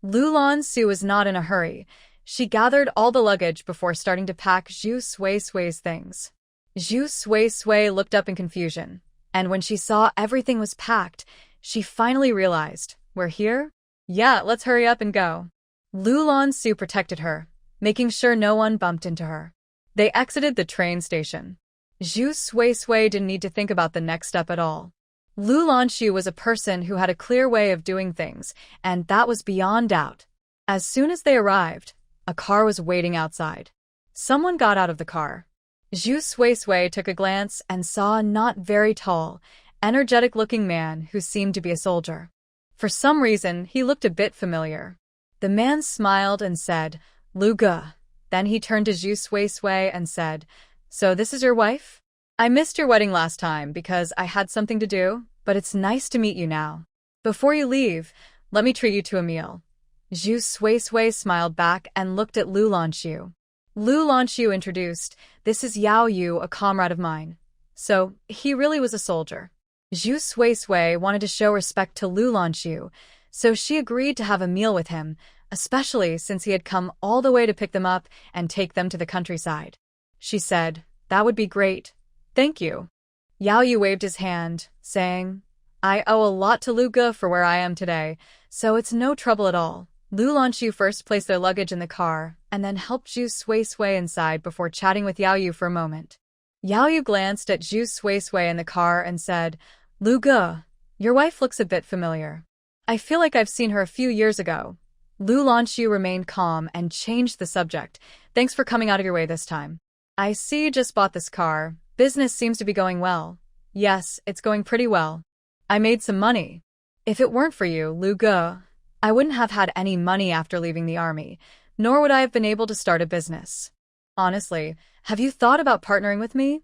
Lanxu was not in a hurry. She gathered all the luggage before starting to pack Zhu Sui's things. Zhu Sui looked up in confusion, and when she saw everything was packed, she finally realized, "We're here? Yeah, let's hurry up and go." Lanxu protected her, making sure no one bumped into her. They exited the train station. Zhu Sui didn't need to think about the next step at all. Lanxu was a person who had a clear way of doing things, and that was beyond doubt. As soon as they arrived, a car was waiting outside. Someone got out of the car. Zhu Sui took a glance and saw a not very tall, energetic-looking man who seemed to be a soldier. For some reason, he looked a bit familiar. The man smiled and said, "Lu Ge." Then he turned to Zhu Sui and said, "So this is your wife? I missed your wedding last time because I had something to do, but it's nice to meet you now. Before you leave, let me treat you to a meal." Zhu Sui smiled back and looked at Lanxu. Lanxu introduced, "This is Yao Yu, a comrade of mine." So, he really was a soldier. Zhu Sui wanted to show respect to Lanxu, so she agreed to have a meal with him, especially since he had come all the way to pick them up and take them to the countryside. She said, "That would be great. Thank you." Yao Yu waved his hand, saying, "I owe a lot to Lu Ge for where I am today, so it's no trouble at all." Lanxu first placed their luggage in the car, and then helped Zhu Sui inside before chatting with Yao Yu for a moment. Yao Yu glanced at Zhu Sui in the car and said, "Lu Ge, your wife looks a bit familiar. I feel like I've seen her a few years ago." Lanxu remained calm and changed the subject. "Thanks for coming out of your way this time. I see you just bought this car. Business seems to be going well." "Yes, it's going pretty well. I made some money. If it weren't for you, Lu Ge, I wouldn't have had any money after leaving the army, nor would I have been able to start a business. Honestly, have you thought about partnering with me?"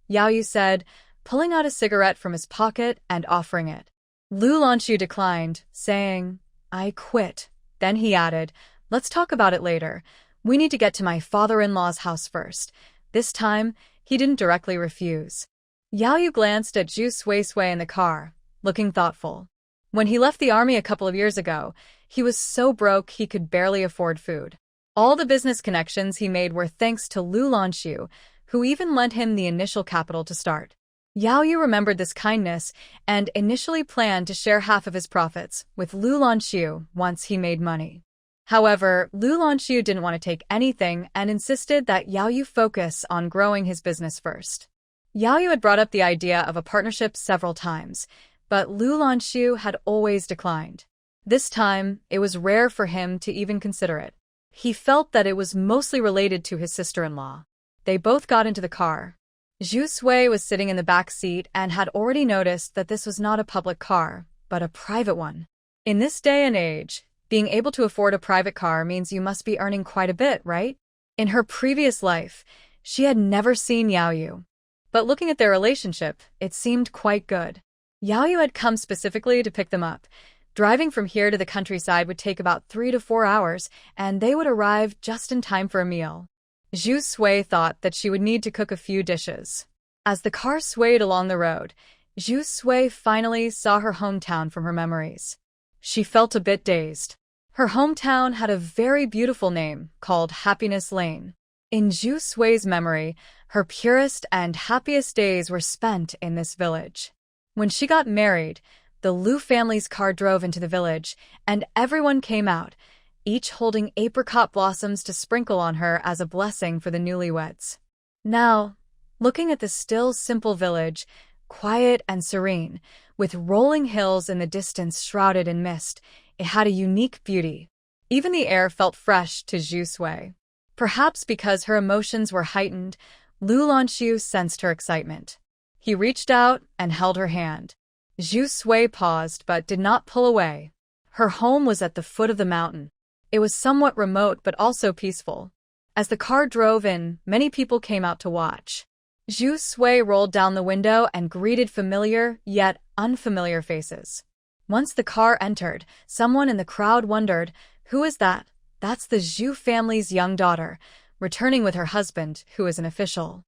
Yao Yu said, pulling out a cigarette from his pocket and offering it. Lanxu declined, saying, "I quit." Then he added, "Let's talk about it later. We need to get to my father-in-law's house first." This time, he didn't directly refuse. Yao Yu glanced at Zhu Sui in the car, looking thoughtful. When he left the army a couple of years ago, he was so broke he could barely afford food. All the business connections he made were thanks to Lanxu, who even lent him the initial capital to start. Yao Yu remembered this kindness and initially planned to share half of his profits with Lanxu once he made money. However, Lanxu didn't want to take anything and insisted that Yao Yu focus on growing his business first. Yao Yu had brought up the idea of a partnership several times, but Lanxu had always declined. This time, it was rare for him to even consider it. He felt that it was mostly related to his sister-in-law. They both got into the car. Zhu Sui was sitting in the back seat and had already noticed that this was not a public car, but a private one. In this day and age, being able to afford a private car means you must be earning quite a bit, right? In her previous life, she had never seen Yao Yu. But looking at their relationship, it seemed quite good. Yao Yu had come specifically to pick them up. Driving from here to the countryside would take about 3 to 4 hours, and they would arrive just in time for a meal. Zhu Sui thought that she would need to cook a few dishes. As the car swayed along the road, Zhu Sui finally saw her hometown from her memories. She felt a bit dazed. Her hometown had a very beautiful name called Happiness Lane. In Zhu Sui's memory, her purest and happiest days were spent in this village. When she got married, the Lu family's car drove into the village, and everyone came out, each holding apricot blossoms to sprinkle on her as a blessing for the newlyweds. Now, looking at the still, simple village, quiet and serene, with rolling hills in the distance shrouded in mist, it had a unique beauty. Even the air felt fresh to Zhu Sui. Perhaps because her emotions were heightened, Lu Lanxu sensed her excitement. He reached out and held her hand. Zhu Sui paused but did not pull away. Her home was at the foot of the mountain. It was somewhat remote but also peaceful. As the car drove in, many people came out to watch. Zhu Sui rolled down the window and greeted familiar, yet unfamiliar faces. Once the car entered, someone in the crowd wondered, "Who is that?" "That's the Zhu family's young daughter, returning with her husband, who is an official."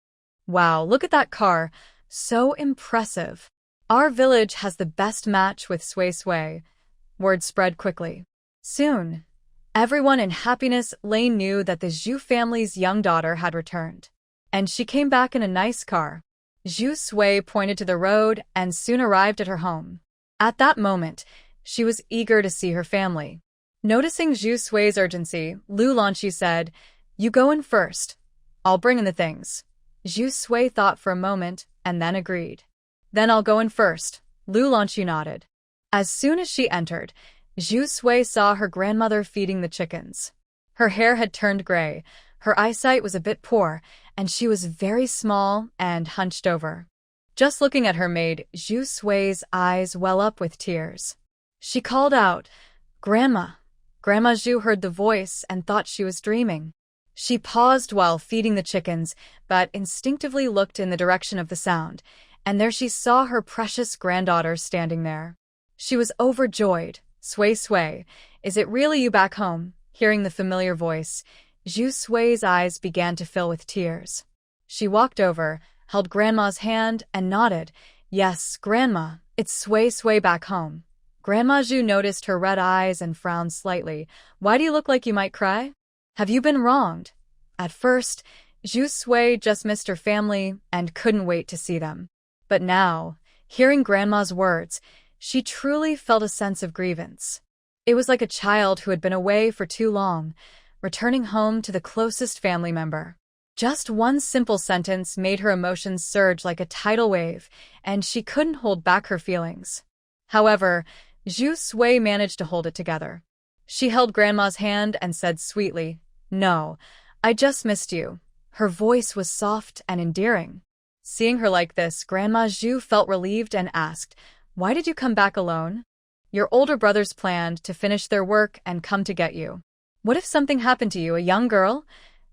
"Wow, look at that car. So impressive. Our village has the best match with Sui Sui." Word spread quickly. Soon, everyone in Happiness Lane knew that the Zhu family's young daughter had returned. And she came back in a nice car. Zhu Sui pointed to the road and soon arrived at her home. At that moment, she was eager to see her family. Noticing Zhu Sui's urgency, Lu Lanxu said, "You go in first. I'll bring in the things." Zhu Sui thought for a moment and then agreed. "Then I'll go in first." Lu Lanxu nodded. As soon as she entered, Zhu Sui saw her grandmother feeding the chickens. Her hair had turned gray, her eyesight was a bit poor, and she was very small and hunched over. Just looking at her made Zhu Sui's eyes well up with tears. She called out, "Grandma." Grandma Zhu heard the voice and thought she was dreaming. She paused while feeding the chickens, but instinctively looked in the direction of the sound, and there she saw her precious granddaughter standing there. She was overjoyed. "Sui Sui, is it really you back home?" Hearing the familiar voice, Zhu Sui's eyes began to fill with tears. She walked over, held Grandma's hand, and nodded. "Yes, Grandma, it's Sui Sui back home." Grandma Zhu noticed her red eyes and frowned slightly. "Why do you look like you might cry? Have you been wronged?" At first, Zhu Sui just missed her family and couldn't wait to see them. But now, hearing Grandma's words, she truly felt a sense of grievance. It was like a child who had been away for too long, returning home to the closest family member. Just one simple sentence made her emotions surge like a tidal wave, and she couldn't hold back her feelings. However, Zhu Sui managed to hold it together. She held Grandma's hand and said sweetly, "No, I just missed you." Her voice was soft and endearing. Seeing her like this, Grandma Zhu felt relieved and asked, "Why did you come back alone?" "Your older brothers planned to finish their work and come to get you." "What if something happened to you, a young girl?"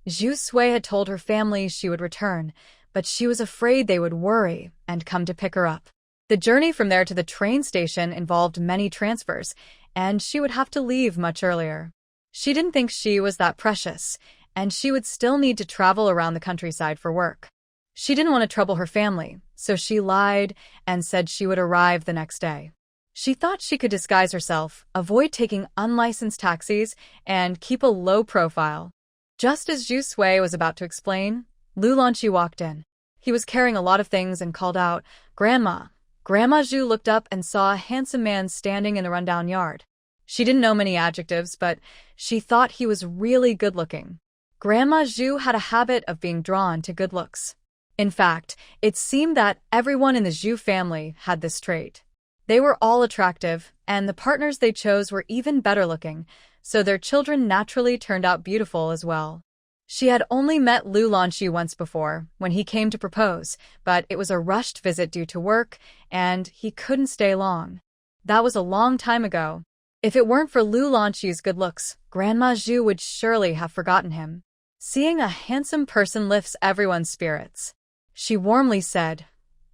Zhu Sui had told her family she would return, but she was afraid they would worry and come to pick her up. The journey from there to the train station involved many transfers, and she would have to leave much earlier. She didn't think she was that precious, and she would still need to travel around the countryside for work. She didn't want to trouble her family, so she lied and said she would arrive the next day. She thought she could disguise herself, avoid taking unlicensed taxis, and keep a low profile. Just as Zhu Sui was about to explain, Lu Lanxu walked in. He was carrying a lot of things and called out, "Grandma." Grandma Zhu looked up and saw a handsome man standing in the rundown yard. She didn't know many adjectives, but she thought he was really good-looking. Grandma Zhu had a habit of being drawn to good looks. In fact, it seemed that everyone in the Zhu family had this trait. They were all attractive, and the partners they chose were even better-looking, so their children naturally turned out beautiful as well. She had only met Lu Lanxu once before, when he came to propose, but it was a rushed visit due to work, and he couldn't stay long. That was a long time ago. If it weren't for Lu Lanxu's good looks, Grandma Zhu would surely have forgotten him. Seeing a handsome person lifts everyone's spirits. She warmly said,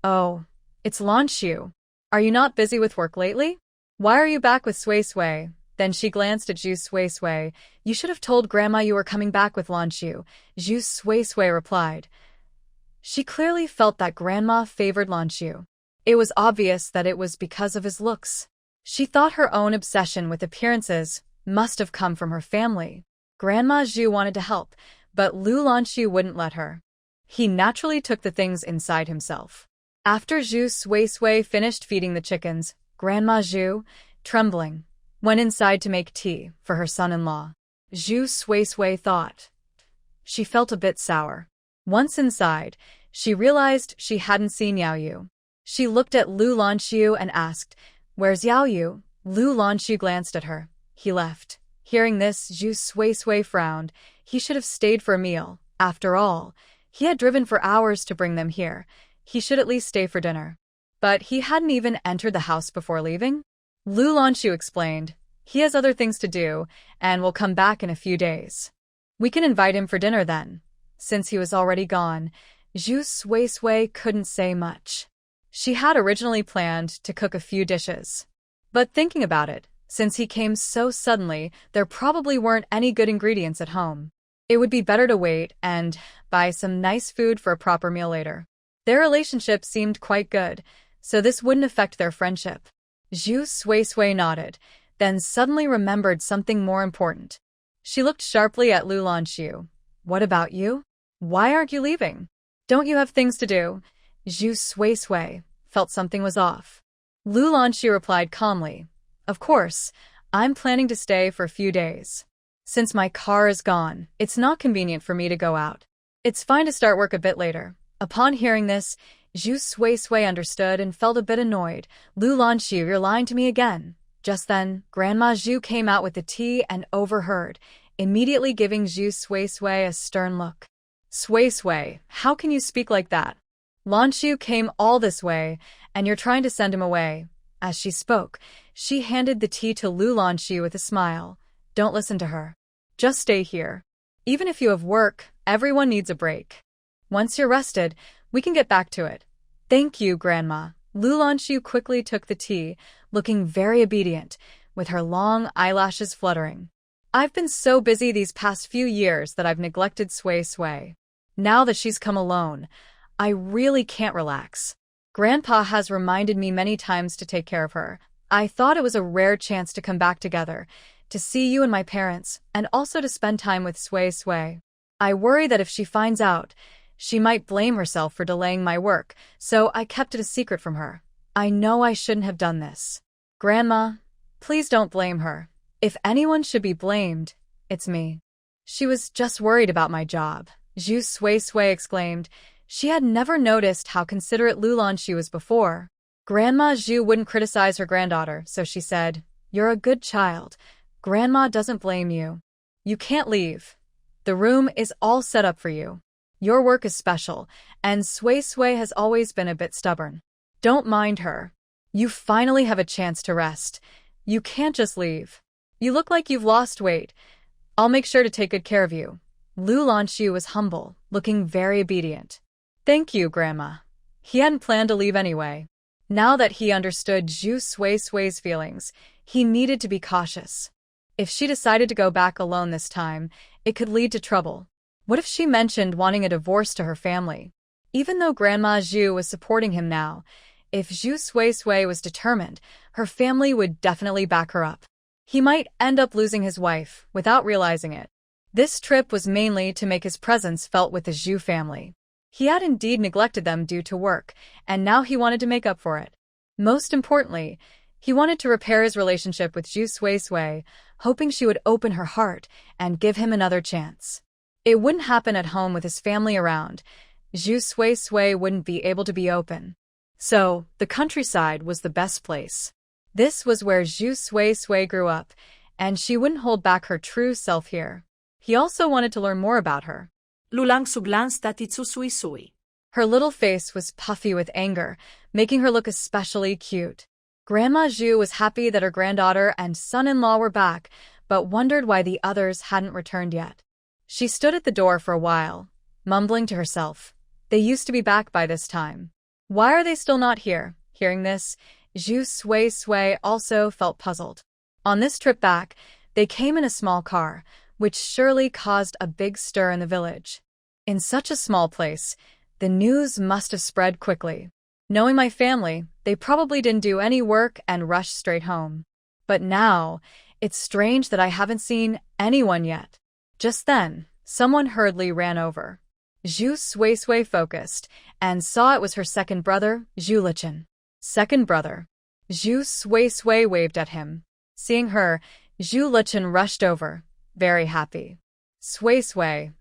"Oh, it's Lanxu. Are you not busy with work lately? Why are you back with Sui Sui?" Then she glanced at Zhu Sui Sui. "You should have told Grandma you were coming back with Lanxu," Zhu Sui Sui replied. She clearly felt that Grandma favored Lanxu. It was obvious that it was because of his looks. She thought her own obsession with appearances must have come from her family. Grandma Zhu wanted to help, but Lanxu wouldn't let her. He naturally took the things inside himself. After Zhu Sui finished feeding the chickens, Grandma Zhu, trembling, went inside to make tea for her son-in-law. Zhu Sui thought. She felt a bit sour. Once inside, she realized she hadn't seen Yao Yu. She looked at Lanxu and asked, "Where's Yao Yu?" Lanxu glanced at her. He left. Hearing this, Zhu Sui frowned. He should have stayed for a meal. After all, he had driven for hours to bring them here. He should at least stay for dinner. But he hadn't even entered the house before leaving. Lanxu explained, "He has other things to do, and will come back in a few days. We can invite him for dinner then." Since he was already gone, Zhu Sui couldn't say much. She had originally planned to cook a few dishes. But thinking about it, since he came so suddenly, there probably weren't any good ingredients at home. It would be better to wait and buy some nice food for a proper meal later. Their relationship seemed quite good, so this wouldn't affect their friendship. Zhu Sui nodded, then suddenly remembered something more important. She looked sharply at Lanxu. "What about you? Why aren't you leaving? Don't you have things to do?" Zhu Sui felt something was off. Lanxu replied calmly, "Of course, I'm planning to stay for a few days. Since my car is gone, it's not convenient for me to go out. It's fine to start work a bit later." Upon hearing this, Zhu Sui understood and felt a bit annoyed. "Lanxu, you're lying to me again." Just then, Grandma Zhu came out with the tea and overheard, immediately giving Zhu Sui a stern look. "Sui, how can you speak like that? Lanxu came all this way, and you're trying to send him away." As she spoke, she handed the tea to Lanxu with a smile. "Don't listen to her. Just stay here. Even if you have work, everyone needs a break. Once you're rested, we can get back to it." "Thank you, Grandma." Lanxu quickly took the tea, looking very obedient, with her long eyelashes fluttering. "I've been so busy these past few years that I've neglected Sui. Now that she's come alone, I really can't relax. Grandpa has reminded me many times to take care of her. I thought it was a rare chance to come back together, to see you and my parents, and also to spend time with Sui. I worry that if she finds out, she might blame herself for delaying my work, so I kept it a secret from her. I know I shouldn't have done this. Grandma, please don't blame her. If anyone should be blamed, it's me. She was just worried about my job." Zhu Sui exclaimed. She had never noticed how considerate Lanxu was before. Grandma Zhu wouldn't criticize her granddaughter, so she said, "You're a good child. Grandma doesn't blame you. You can't leave. The room is all set up for you. Your work is special, and Sui has always been a bit stubborn. Don't mind her. You finally have a chance to rest. You can't just leave. You look like you've lost weight. I'll make sure to take good care of you." Lanxu was humble, looking very obedient. "Thank you, Grandma." He hadn't planned to leave anyway. Now that he understood Zhu Sui's feelings, he needed to be cautious. If she decided to go back alone this time, it could lead to trouble. What if she mentioned wanting a divorce to her family? Even though Grandma Zhu was supporting him now, if Zhu Sui was determined, her family would definitely back her up. He might end up losing his wife without realizing it. This trip was mainly to make his presence felt with the Zhu family. He had indeed neglected them due to work, and now he wanted to make up for it. Most importantly, he wanted to repair his relationship with Zhu Sui, hoping she would open her heart and give him another chance. It wouldn't happen at home with his family around. Zhu Sui wouldn't be able to be open. So, the countryside was the best place. This was where Zhu Sui grew up, and she wouldn't hold back her true self here. He also wanted to learn more about her. Lanxu glanced at Itsu Sui. Her little face was puffy with anger, making her look especially cute. Grandma Zhu was happy that her granddaughter and son-in-law were back, but wondered why the others hadn't returned yet. She stood at the door for a while, mumbling to herself. They used to be back by this time. Why are they still not here? Hearing this, Zhu Sui also felt puzzled. On this trip back, they came in a small car, which surely caused a big stir in the village. In such a small place, the news must have spread quickly. Knowing my family, they probably didn't do any work and rushed straight home. But now, It's strange that I haven't seen anyone yet. Just then, someone hurriedly ran over. Zhu Sui focused and saw it was her second brother, Zhu Lichen. Second brother. Zhu Sui waved at him. Seeing her, Zhu Lichen rushed over, very happy. Sui,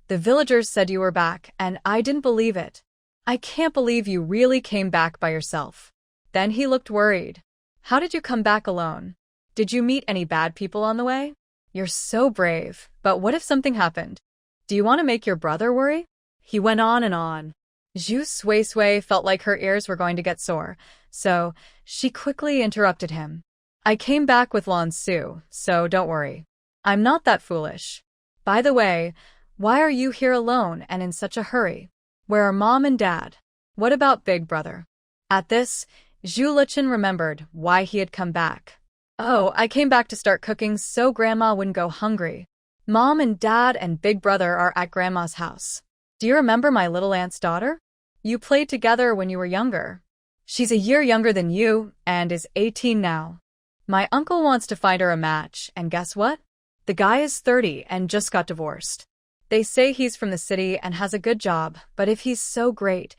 the villagers said you were back, and I didn't believe it. I can't believe you really came back by yourself. Then he looked worried. How did you come back alone? Did you meet any bad people on the way? You're so brave, but what if something happened? Do you want to make your brother worry? He went on and on. Zhu Sui felt like her ears were going to get sore, so she quickly interrupted him. I came back with Lanxu, so don't worry. I'm not that foolish. By the way, why are you here alone and in such a hurry? Where are Mom and Dad? What about Big Brother? At this, Zhu Lichen remembered why he had come back. Oh, I came back to start cooking so Grandma wouldn't go hungry. Mom and Dad and Big Brother are at Grandma's house. Do you remember my little aunt's daughter? You played together when you were younger. She's a year younger than you and is 18 now. My uncle wants to find her a match, and guess what? The guy is 30 and just got divorced. They say he's from the city and has a good job, but if he's so great,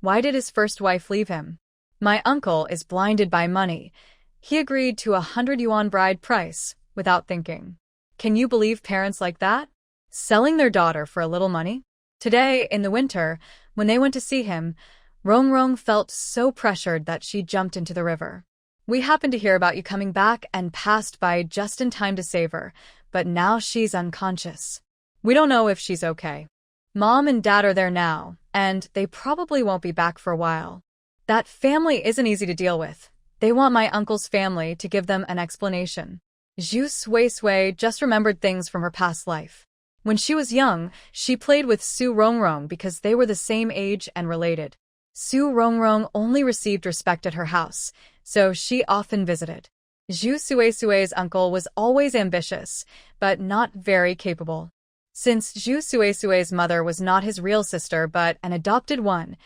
why did his first wife leave him? My uncle is blinded by money. He agreed to 100 yuan bride price, without thinking. Can you believe parents like that? Selling their daughter for a little money? Today, in the winter, when they went to see him, Rong felt so pressured that she jumped into the river. We happened to hear about you coming back and passed by just in time to save her, but now she's unconscious. We don't know if she's okay. Mom and Dad are there now, and they probably won't be back for a while. That family isn't easy to deal with. They want my uncle's family to give them an explanation. Zhu Sui just remembered things from her past life. When she was young, she played with Su Rongrong because they were the same age and related. Su Rongrong only received respect at her house, so she often visited. Zhu Sui's uncle was always ambitious, but not very capable. Since Zhu Sui's mother was not his real sister but an adopted one,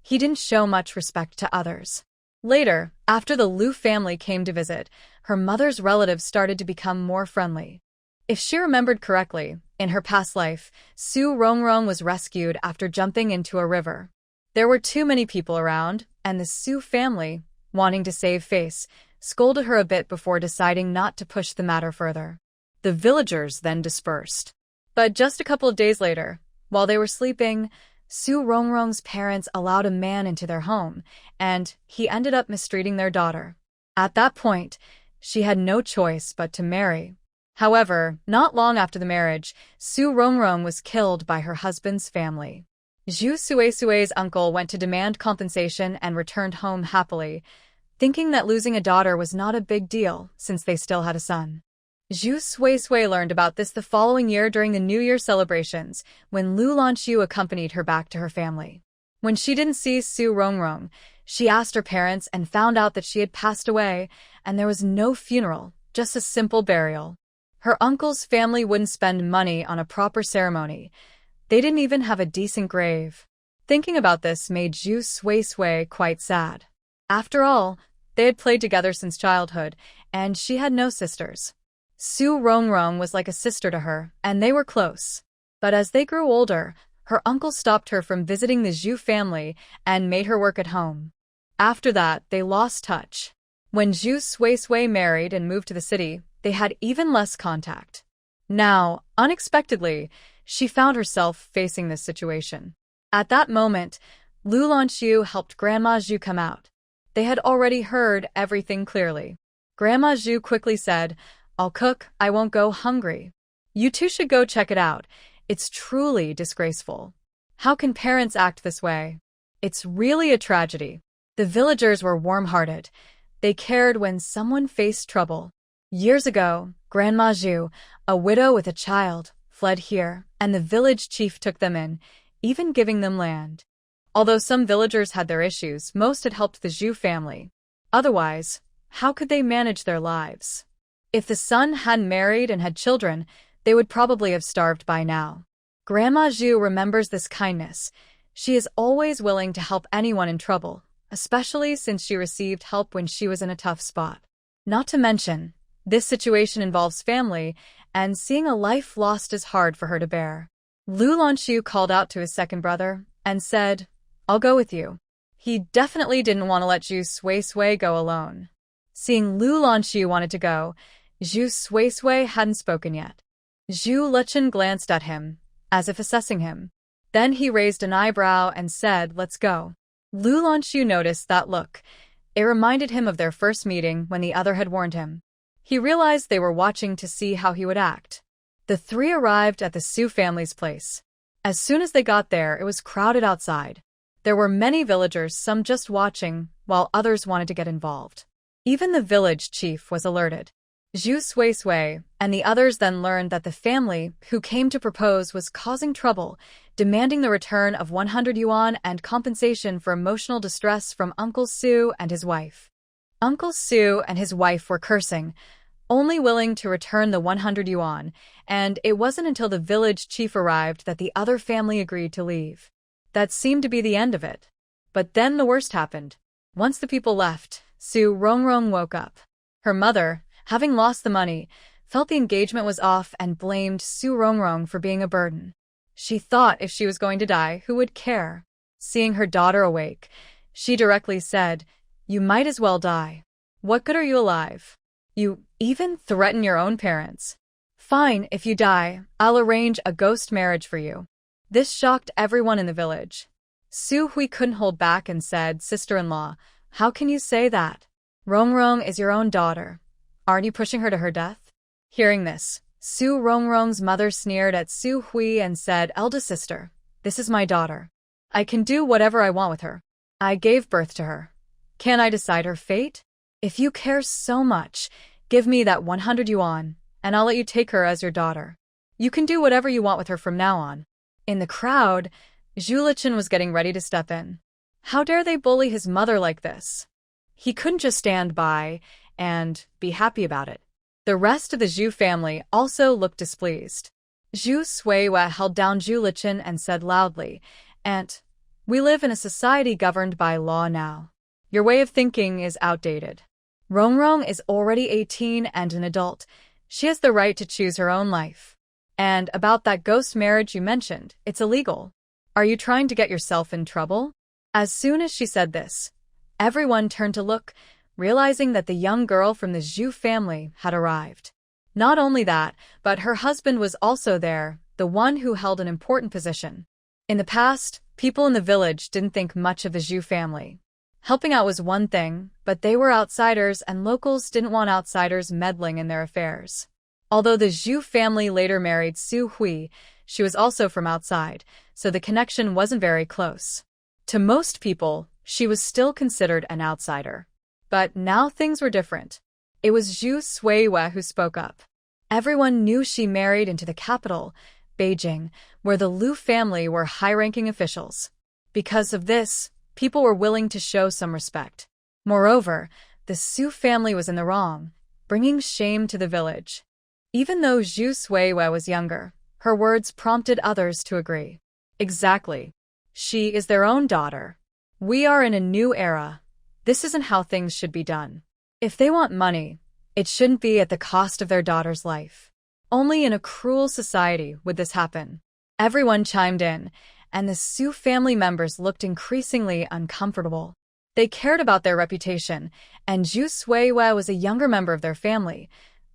he didn't show much respect to others. Later, after the Lu family came to visit, her mother's relatives started to become more friendly. If she remembered correctly, in her past life, Su Rongrong was rescued after jumping into a river. There were too many people around, and the Su family, wanting to save face, scolded her a bit before deciding not to push the matter further. The villagers then dispersed. But just a couple of days later, while they were sleeping, Su Rongrong's parents allowed a man into their home, and he ended up mistreating their daughter. At that point, she had no choice but to marry. However, not long after the marriage, Su Rongrong was killed by her husband's family. Zhu Sui's uncle went to demand compensation and returned home happily, thinking that losing a daughter was not a big deal since they still had a son. Zhu Sui learned about this the following year during the New Year celebrations, when Lanxu accompanied her back to her family. When she didn't see Su Rongrong, she asked her parents and found out that she had passed away, and there was no funeral, just a simple burial. Her uncle's family wouldn't spend money on a proper ceremony. They didn't even have a decent grave. Thinking about this made Zhu Sui quite sad. After all, they had played together since childhood, and she had no sisters. Su Rongrong was like a sister to her, and they were close. But as they grew older, her uncle stopped her from visiting the Zhu family and made her work at home. After that, they lost touch. When Zhu Sui married and moved to the city, they had even less contact. Now, unexpectedly, she found herself facing this situation. At that moment, Lanxu helped Grandma Zhu come out. They had already heard everything clearly. Grandma Zhu quickly said, "I'll cook, I won't go hungry. You two should go check it out. It's truly disgraceful. How can parents act this way? It's really a tragedy." The villagers were warm-hearted. They cared when someone faced trouble. Years ago, Grandma Zhu, a widow with a child, fled here, and the village chief took them in, even giving them land. Although some villagers had their issues, most had helped the Zhu family. Otherwise, how could they manage their lives? If the son hadn't married and had children, they would probably have starved by now. Grandma Zhu remembers this kindness. She is always willing to help anyone in trouble, especially since she received help when she was in a tough spot. Not to mention, This situation involves family, and seeing a life lost is hard for her to bear. Lanxu called out to his second brother and said, "I'll go with you." He definitely didn't want to let Zhu Suisui go alone. Seeing Lanxu wanted to go, Zhu Suisui hadn't spoken yet. Zhu Lichen glanced at him, as if assessing him. Then he raised an eyebrow and said, "Let's go." Lanxu noticed that look. It reminded him of their first meeting when the other had warned him. He realized they were watching to see how he would act. The three arrived at the Su family's place. As soon as they got there, it was crowded outside. There were many villagers, some just watching, while others wanted to get involved. Even the village chief was alerted. Zhu Suisui and the others then learned that the family who came to propose was causing trouble, demanding the return of 100 yuan and compensation for emotional distress from Uncle Su and his wife. Uncle Su and his wife were cursing, only willing to return the 100 yuan, and it wasn't until the village chief arrived that the other family agreed to leave. That seemed to be the end of it. But then the worst happened. Once the people left, Su Rongrong woke up. Her mother, having lost the money, felt the engagement was off and blamed Su Rongrong for being a burden. She thought if she was going to die, who would care? Seeing her daughter awake, she directly said, "You might as well die. What good are you alive? You even threaten your own parents. Fine, if you die, I'll arrange a ghost marriage for you." This shocked everyone in the village. Su Hui couldn't hold back and said, "Sister-in-law, how can you say that? Rongrong is your own daughter. Aren't you pushing her to her death?" Hearing this, Su Rongrong's mother sneered at Su Hui and said, "Eldest sister, this is my daughter. I can do whatever I want with her. I gave birth to her. Can I decide her fate? If you care so much, give me that 100 yuan, and I'll let you take her as your daughter. You can do whatever you want with her from now on." In the crowd, Zhu Lichen was getting ready to step in. How dare they bully his mother like this? He couldn't just stand by and be happy about it. The rest of the Zhu family also looked displeased. Zhu Suiwa held down Zhu Lichen and said loudly, "Aunt, we live in a society governed by law now. Your way of thinking is outdated. Rongrong is already 18 and an adult. She has the right to choose her own life. And about that ghost marriage you mentioned, it's illegal. Are you trying to get yourself in trouble?" As soon as she said this, everyone turned to look, realizing that the young girl from the Zhu family had arrived. Not only that, but her husband was also there, the one who held an important position. In the past, people in the village didn't think much of the Zhu family. Helping out was one thing, but they were outsiders and locals didn't want outsiders meddling in their affairs. Although the Zhu family later married Su Hui, she was also from outside, so the connection wasn't very close. To most people, she was still considered an outsider. But now things were different. It was Zhu Suiwa who spoke up. Everyone knew she married into the capital, Beijing, where the Lu family were high-ranking officials. Because of this, people were willing to show some respect. Moreover, the Su family was in the wrong, bringing shame to the village. Even though Zhu Suiwa was younger, her words prompted others to agree. Exactly. She is their own daughter. We are in a new era. This isn't how things should be done. If they want money, it shouldn't be at the cost of their daughter's life. Only in a cruel society would this happen. Everyone chimed in, and the Su family members looked increasingly uncomfortable. They cared about their reputation, and Zhu Suiwa was a younger member of their family.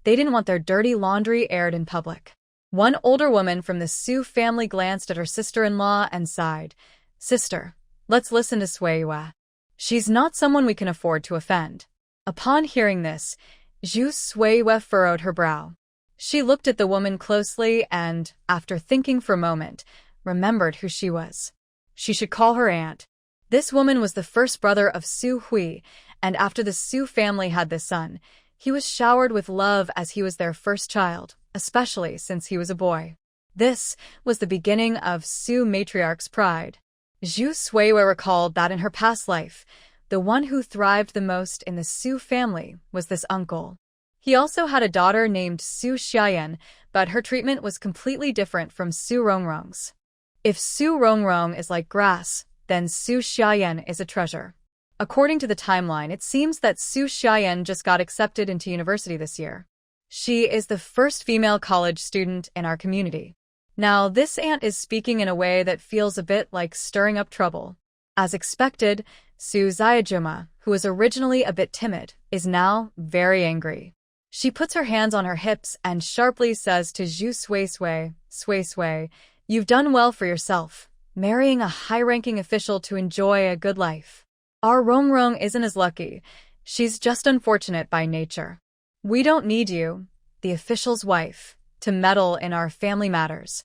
They didn't want their dirty laundry aired in public. One older woman from the Su family glanced at her sister-in-law and sighed, "Sister, let's listen to Suiwa. She's not someone we can afford to offend." Upon hearing this, Zhu Suiwa furrowed her brow. She looked at the woman closely and, after thinking for a moment, remembered who she was. She should call her aunt. This woman was the first brother of Su Hui, and after the Su family had this son, he was showered with love as he was their first child, especially since he was a boy. This was the beginning of Su matriarch's pride. Zhu Suiwa recalled that in her past life, the one who thrived the most in the Su family was this uncle. He also had a daughter named Su Xiayan, but her treatment was completely different from Su Rongrong's. If Su Rongrong is like grass, then Su Xiayan is a treasure. According to the timeline, it seems that Su Xiayan just got accepted into university this year. She is the first female college student in our community. Now, this aunt is speaking in a way that feels a bit like stirring up trouble. As expected, Su Xiaojuma, who was originally a bit timid, is now very angry. She puts her hands on her hips and sharply says to Zhu Sui, "You've done well for yourself, marrying a high-ranking official to enjoy a good life. Our Rongrong isn't as lucky. She's just unfortunate by nature. We don't need you, the official's wife, to meddle in our family matters.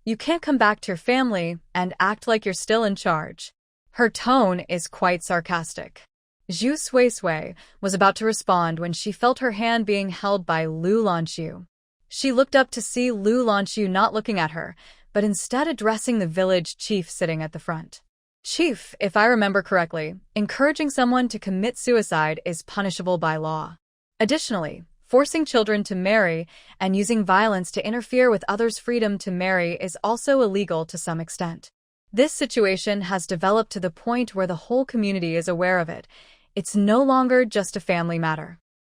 You can't come back to your family and act like you're still in charge." Her tone is quite sarcastic. Zhu Sui was about to respond when she felt her hand being held by Lu Lanxu. She looked up to see Lu Lanxu not looking at her, but instead addressing the village chief sitting at the front. "Chief, if I remember correctly, encouraging someone to commit suicide is punishable by law. Additionally, forcing children to marry and using violence to interfere with others' freedom to marry is also illegal to some extent. This situation has developed to the point where the whole community is aware of it. It's no longer just a family matter.